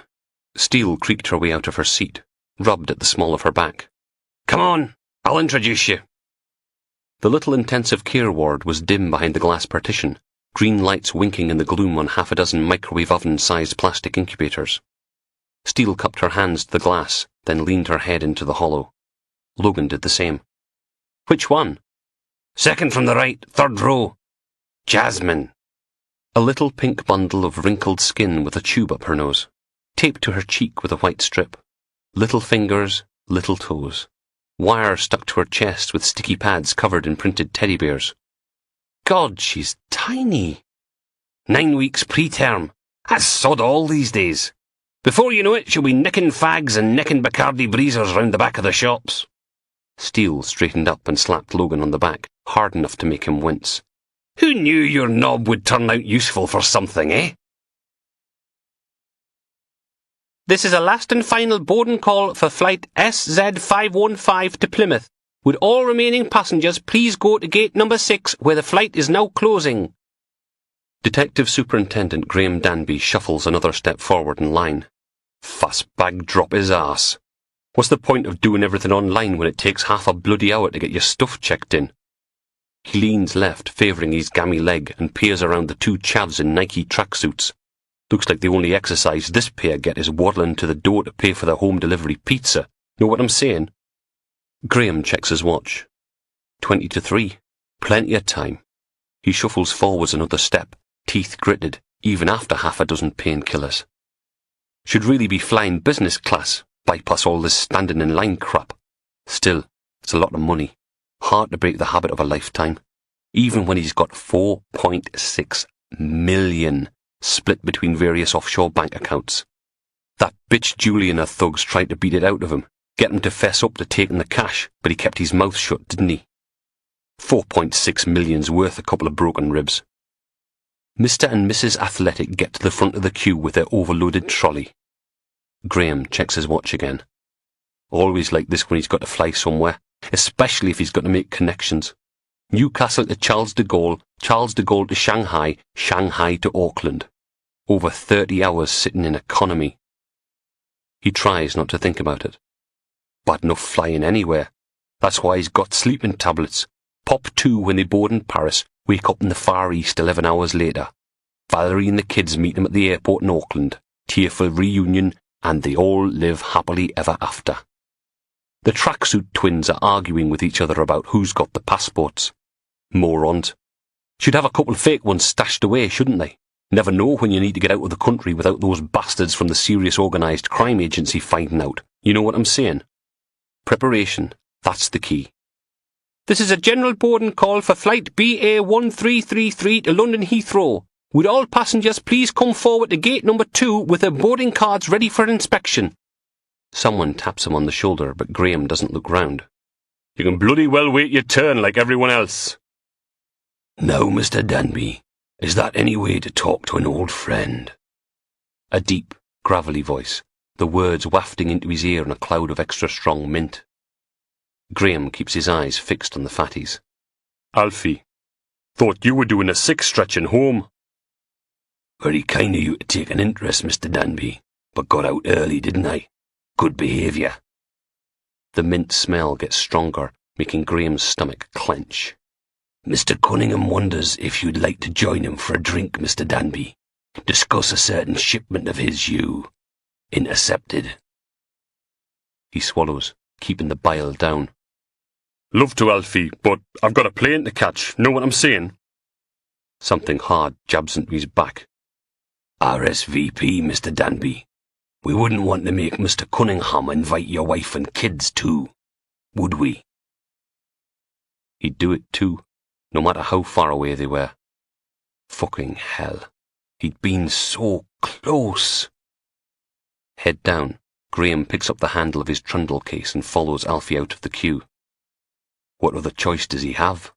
Steele creaked her way out of her seat, rubbed at the small of her back. "Come on, I'll introduce you." The little intensive care ward was dim behind the glass partition, green lights winking in the gloom on half a dozen microwave oven-sized plastic incubators. Steele cupped her hands to the glass, then leaned her head into the hollow. Logan did the same. "Which one?" "Second from the right, third row. Jasmine." A little pink bundle of wrinkled skin with a tube up her nose, taped to her cheek with a white strip. Little fingers, little toes. Wire stuck to her chest with sticky pads covered in printed teddy bears. God, she's tiny. 9 weeks preterm. That's sod all these days. Before you know it, she'll be nicking fags and nicking Bacardi breezers round the back of the shops. Steele straightened up and slapped Logan on the back, hard enough to make him wince. Who knew your knob would turn out useful for something, eh? This is a last and final boarding call for flight SZ515 to Plymouth. Would all remaining passengers please go to gate number 6 where the flight is now closing? Detective Superintendent Graham Danby shuffles another step forward in line. Fastbag drop his ass. What's the point of doing everything online when it takes half a bloody hour to get your stuff checked in? He leans left, favouring his gammy leg, and peers around the two chavs in Nike tracksuits. Looks like the only exercise this pair get is waddling to the door to pay for their home delivery pizza. Know what I'm saying? Graham checks his watch. 20 to 3. Plenty of time. He shuffles forwards another step, teeth gritted, even after half a dozen painkillers. Should really be flying business class, bypass all this standing in line crap. Still, it's a lot of money. Hard to break the habit of a lifetime. Even when he's got 4.6 million split between various offshore bank accounts. That bitch Julie and her thugs tried to beat it out of him, get him to fess up to taking the cash, but he kept his mouth shut, didn't he? 4.6 million's worth a couple of broken ribs. Mr. and Mrs. Athletic get to the front of the queue with their overloaded trolley. Graham checks his watch again. Always like this when he's got to fly somewhere, especially if he's got to make connections. Newcastle to Charles de Gaulle, Charles de Gaulle to Shanghai, Shanghai to Auckland. Over 30 hours sitting in economy. He tries not to think about it. Bad enough flying anywhere. That's why he's got sleeping tablets. Pop 2 when they board in Paris, wake up in the Far East 11 hours later. Valerie and the kids meet him at the airport in Auckland. Tearful reunion, and they all live happily ever after. The tracksuit twins are arguing with each other about who's got the passports. Morons. Should have a couple fake ones stashed away, shouldn't they? Never know when you need to get out of the country without those bastards from the Serious Organised Crime Agency finding out. You know what I'm saying? Preparation. That's the key. This is a general boarding call for flight BA1333 to London Heathrow. Would all passengers please come forward to gate number 2 with their boarding cards ready for inspection? Someone taps him on the shoulder, but Graham doesn't look round. You can bloody well wait your turn like everyone else. Now, Mr. Danby, is that any way to talk to an old friend? A deep, gravelly voice, the words wafting into his ear in a cloud of extra strong mint. Graham keeps his eyes fixed on the fatties. Alfie, thought you were doing a 6-stretching home. Very kind of you to take an interest, Mr. Danby, but got out early, didn't I? Good behaviour. The mint smell gets stronger, making Graham's stomach clench. Mr. Cunningham wonders if you'd like to join him for a drink, Mr. Danby. Discuss a certain shipment of his you intercepted. He swallows, keeping the bile down. Love to, Alfie, but I've got a plane to catch. Know what I'm saying? Something hard jabs into his back. RSVP, Mr. Danby. We wouldn't want to make Mr. Cunningham invite your wife and kids too, would we? He'd do it too, no matter how far away they were. Fucking hell. He'd been so close. Head down, Graham picks up the handle of his trundle case and follows Alfie out of the queue. What other choice does he have?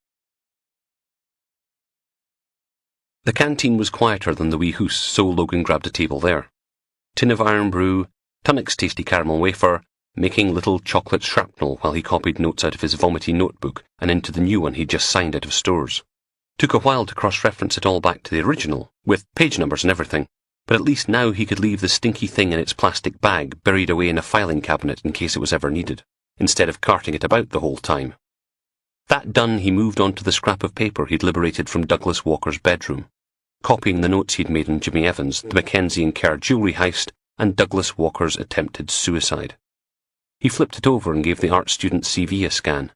The canteen was quieter than the wee hoose, so Logan grabbed a table there. Tin of iron brew, Tunnock's tasty caramel wafer, making little chocolate shrapnel while he copied notes out of his vomity notebook and into the new one he'd just signed out of stores. Took a while to cross-reference it all back to the original, with page numbers and everything, but at least now he could leave the stinky thing in its plastic bag buried away in a filing cabinet in case it was ever needed, instead of carting it about the whole time. That done, he moved on to the scrap of paper he'd liberated from Douglas Walker's bedroom, copying the notes he'd made on Jimmy Evans, the Mackenzie and Kerr jewellery heist, and Douglas Walker's attempted suicide. He flipped it over and gave the art student's CV a scan.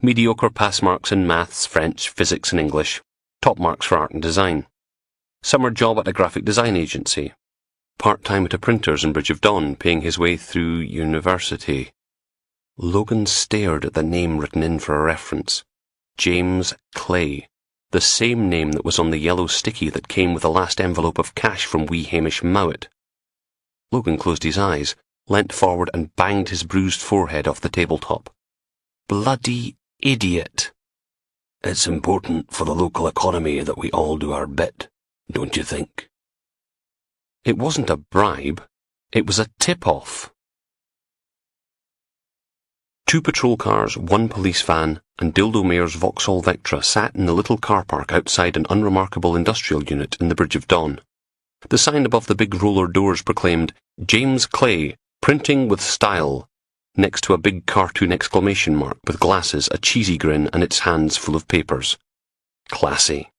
Mediocre pass marks in maths, French, physics and English. Top marks for art and design. Summer job at a graphic design agency. Part-time at a printer's in Bridge of Dawn, paying his way through university. Logan stared at the name written in for a reference. James Clay. The same name that was on the yellow sticky that came with the last envelope of cash from wee Hamish Mowat. Logan closed his eyes, leant forward and banged his bruised forehead off the tabletop. Bloody idiot. It's important for the local economy that we all do our bit, don't you think? It wasn't a bribe. It was a tip-off. 2 patrol cars, 1 police van, and Dildo Mayor's Vauxhall Vectra sat in the little car park outside an unremarkable industrial unit in the Bridge of Dawn. The sign above the big roller doors proclaimed, James Clay, printing with style, next to a big cartoon exclamation mark with glasses, a cheesy grin, and its hands full of papers. Classy.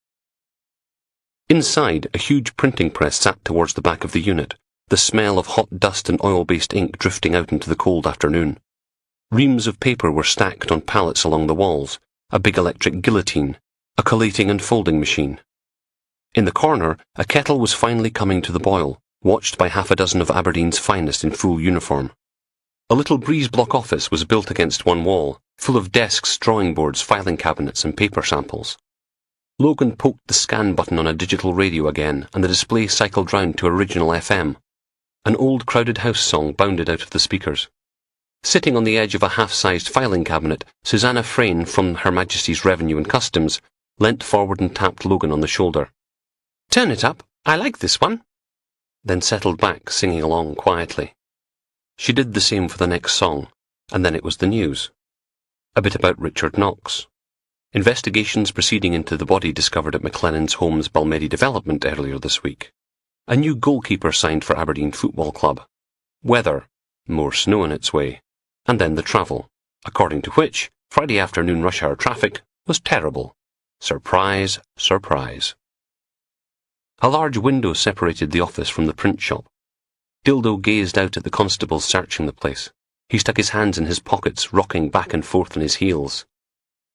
Inside, a huge printing press sat towards the back of the unit, the smell of hot dust and oil-based ink drifting out into the cold afternoon. Reams of paper were stacked on pallets along the walls, a big electric guillotine, a collating and folding machine. In the corner, a kettle was finally coming to the boil, watched by half a dozen of Aberdeen's finest in full uniform. A little breeze-block office was built against one wall, full of desks, drawing boards, filing cabinets, and paper samples. Logan poked the scan button on a digital radio again, and the display cycled round to original FM. An old Crowded House song bounded out of the speakers. Sitting on the edge of a half-sized filing cabinet, Susanna Frayne from Her Majesty's Revenue and Customs leant forward and tapped Logan on the shoulder. "Turn it up. I like this one." Then settled back, singing along quietly. She did the same for the next song, and then it was the news. A bit about Richard Knox. Investigations proceeding into the body discovered at McLennan's Homes Balmedy development earlier this week. A new goalkeeper signed for Aberdeen Football Club. Weather. More snow on its way. And then the travel, according to which Friday afternoon rush hour traffic was terrible. Surprise, surprise. A large window separated the office from the print shop. Dildo gazed out at the constables searching the place. He stuck his hands in his pockets, rocking back and forth on his heels.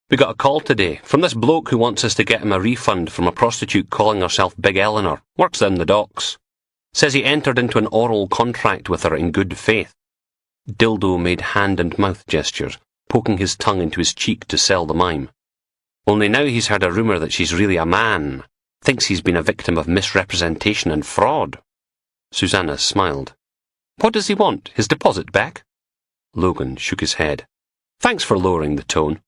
"We got a call today from this bloke who wants us to get him a refund from a prostitute calling herself Big Eleanor, works down the docks. Says he entered into an oral contract with her in good faith." Dildo made hand and mouth gestures, poking his tongue into his cheek to sell the mime. "Only now he's heard a rumour that she's really a man. Thinks he's been a victim of misrepresentation and fraud." Susanna smiled. "What does he want? His deposit back?" Logan shook his head. "Thanks for lowering the tone."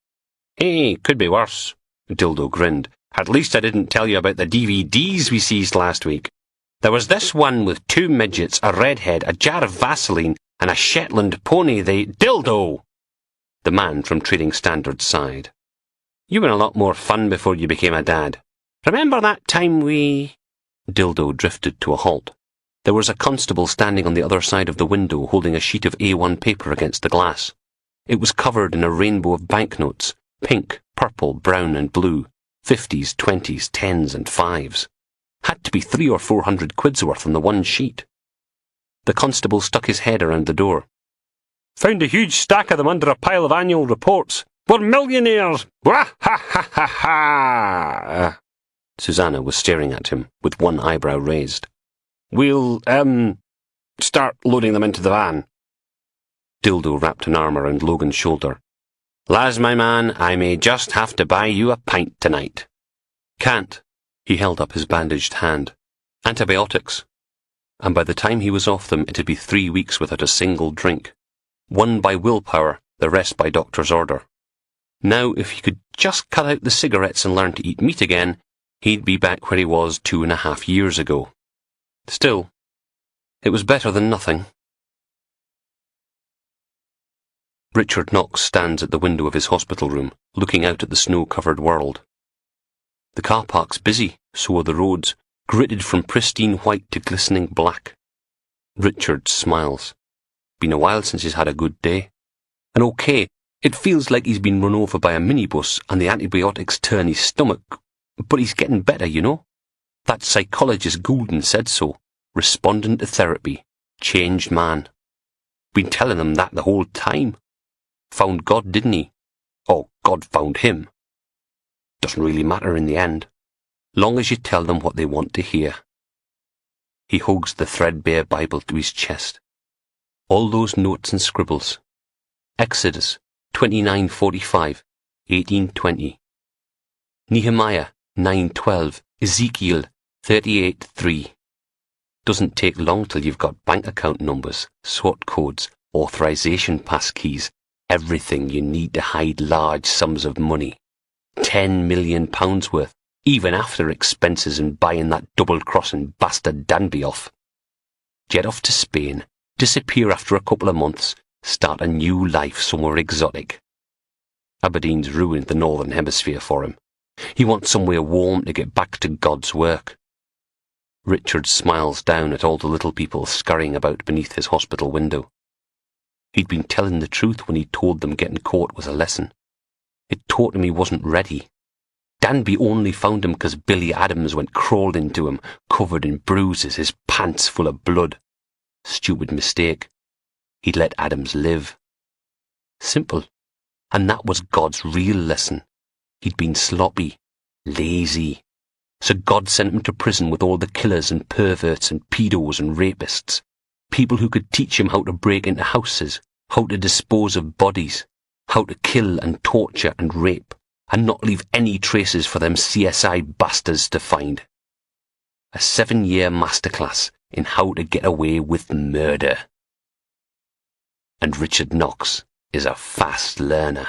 "Hey, could be worse." Dildo grinned. "At least I didn't tell you about the DVDs we seized last week. There was this one with 2 midgets, a redhead, a jar of Vaseline, and a Shetland pony. Dildo!" The man from Trading Standards sighed. "You were a lot more fun before you became a dad. Remember that time we—" Dildo drifted to a halt. There was a constable standing on the other side of the window holding a sheet of A1 paper against the glass. It was covered in a rainbow of banknotes, pink, purple, brown and blue, 50s, 20s, 10s and 5s. Had to be 300 or 400 quid's worth on the one sheet. The constable stuck his head around the door. "Found a huge stack of them under a pile of annual reports. We're millionaires! Wah ha ha ha ha! Susanna was staring at him, with one eyebrow raised. We'll, start loading them into the van. Dildo wrapped an arm around Logan's shoulder. Lass, my man, I may just have to buy you a pint tonight. Can't. He held up his bandaged hand. Antibiotics. And by the time he was off them, it'd be 3 weeks without a single drink. One by willpower, the rest by doctor's order. Now, if he could just cut out the cigarettes and learn to eat meat again, he'd be back where he was 2.5 years ago. Still, it was better than nothing. Richard Knox stands at the window of his hospital room, looking out at the snow-covered world. The car park's busy, so are the roads, gritted from pristine white to glistening black. Richard smiles. Been a while since he's had a good day. And okay, it feels like he's been run over by a minibus and the antibiotics turn his stomach, but he's getting better, you know. That psychologist Goulden said so. Responding to therapy. Changed man. Been telling him that the whole time. Found God, didn't he? Oh, God found him. Doesn't really matter in the end. Long as you tell them what they want to hear. He hugs the threadbare Bible to his chest. All those notes and scribbles. Exodus 29:45, 18:20. Nehemiah 9:12, Ezekiel 38:3. Doesn't take long till you've got bank account numbers, sort codes, authorization passkeys, everything you need to hide large sums of money. £10 million worth, even after expenses and buying that double-crossing bastard Danby off. Jet off to Spain, disappear after a couple of months, start a new life somewhere exotic. Aberdeen's ruined the Northern Hemisphere for him. He wants somewhere warm to get back to God's work. Richard smiles down at all the little people scurrying about beneath his hospital window. He'd been telling the truth when he told them getting caught was a lesson. It taught him he wasn't ready. Danby only found him because Billy Adams went crawling into him, covered in bruises, his pants full of blood. Stupid mistake. He'd let Adams live. Simple. And that was God's real lesson. He'd been sloppy, lazy. So God sent him to prison with all the killers and perverts and pedos and rapists. People who could teach him how to break into houses, how to dispose of bodies, how to kill and torture and rape, and not leave any traces for them CSI bastards to find. A 7-year masterclass in how to get away with murder. And Richard Knox is a fast learner.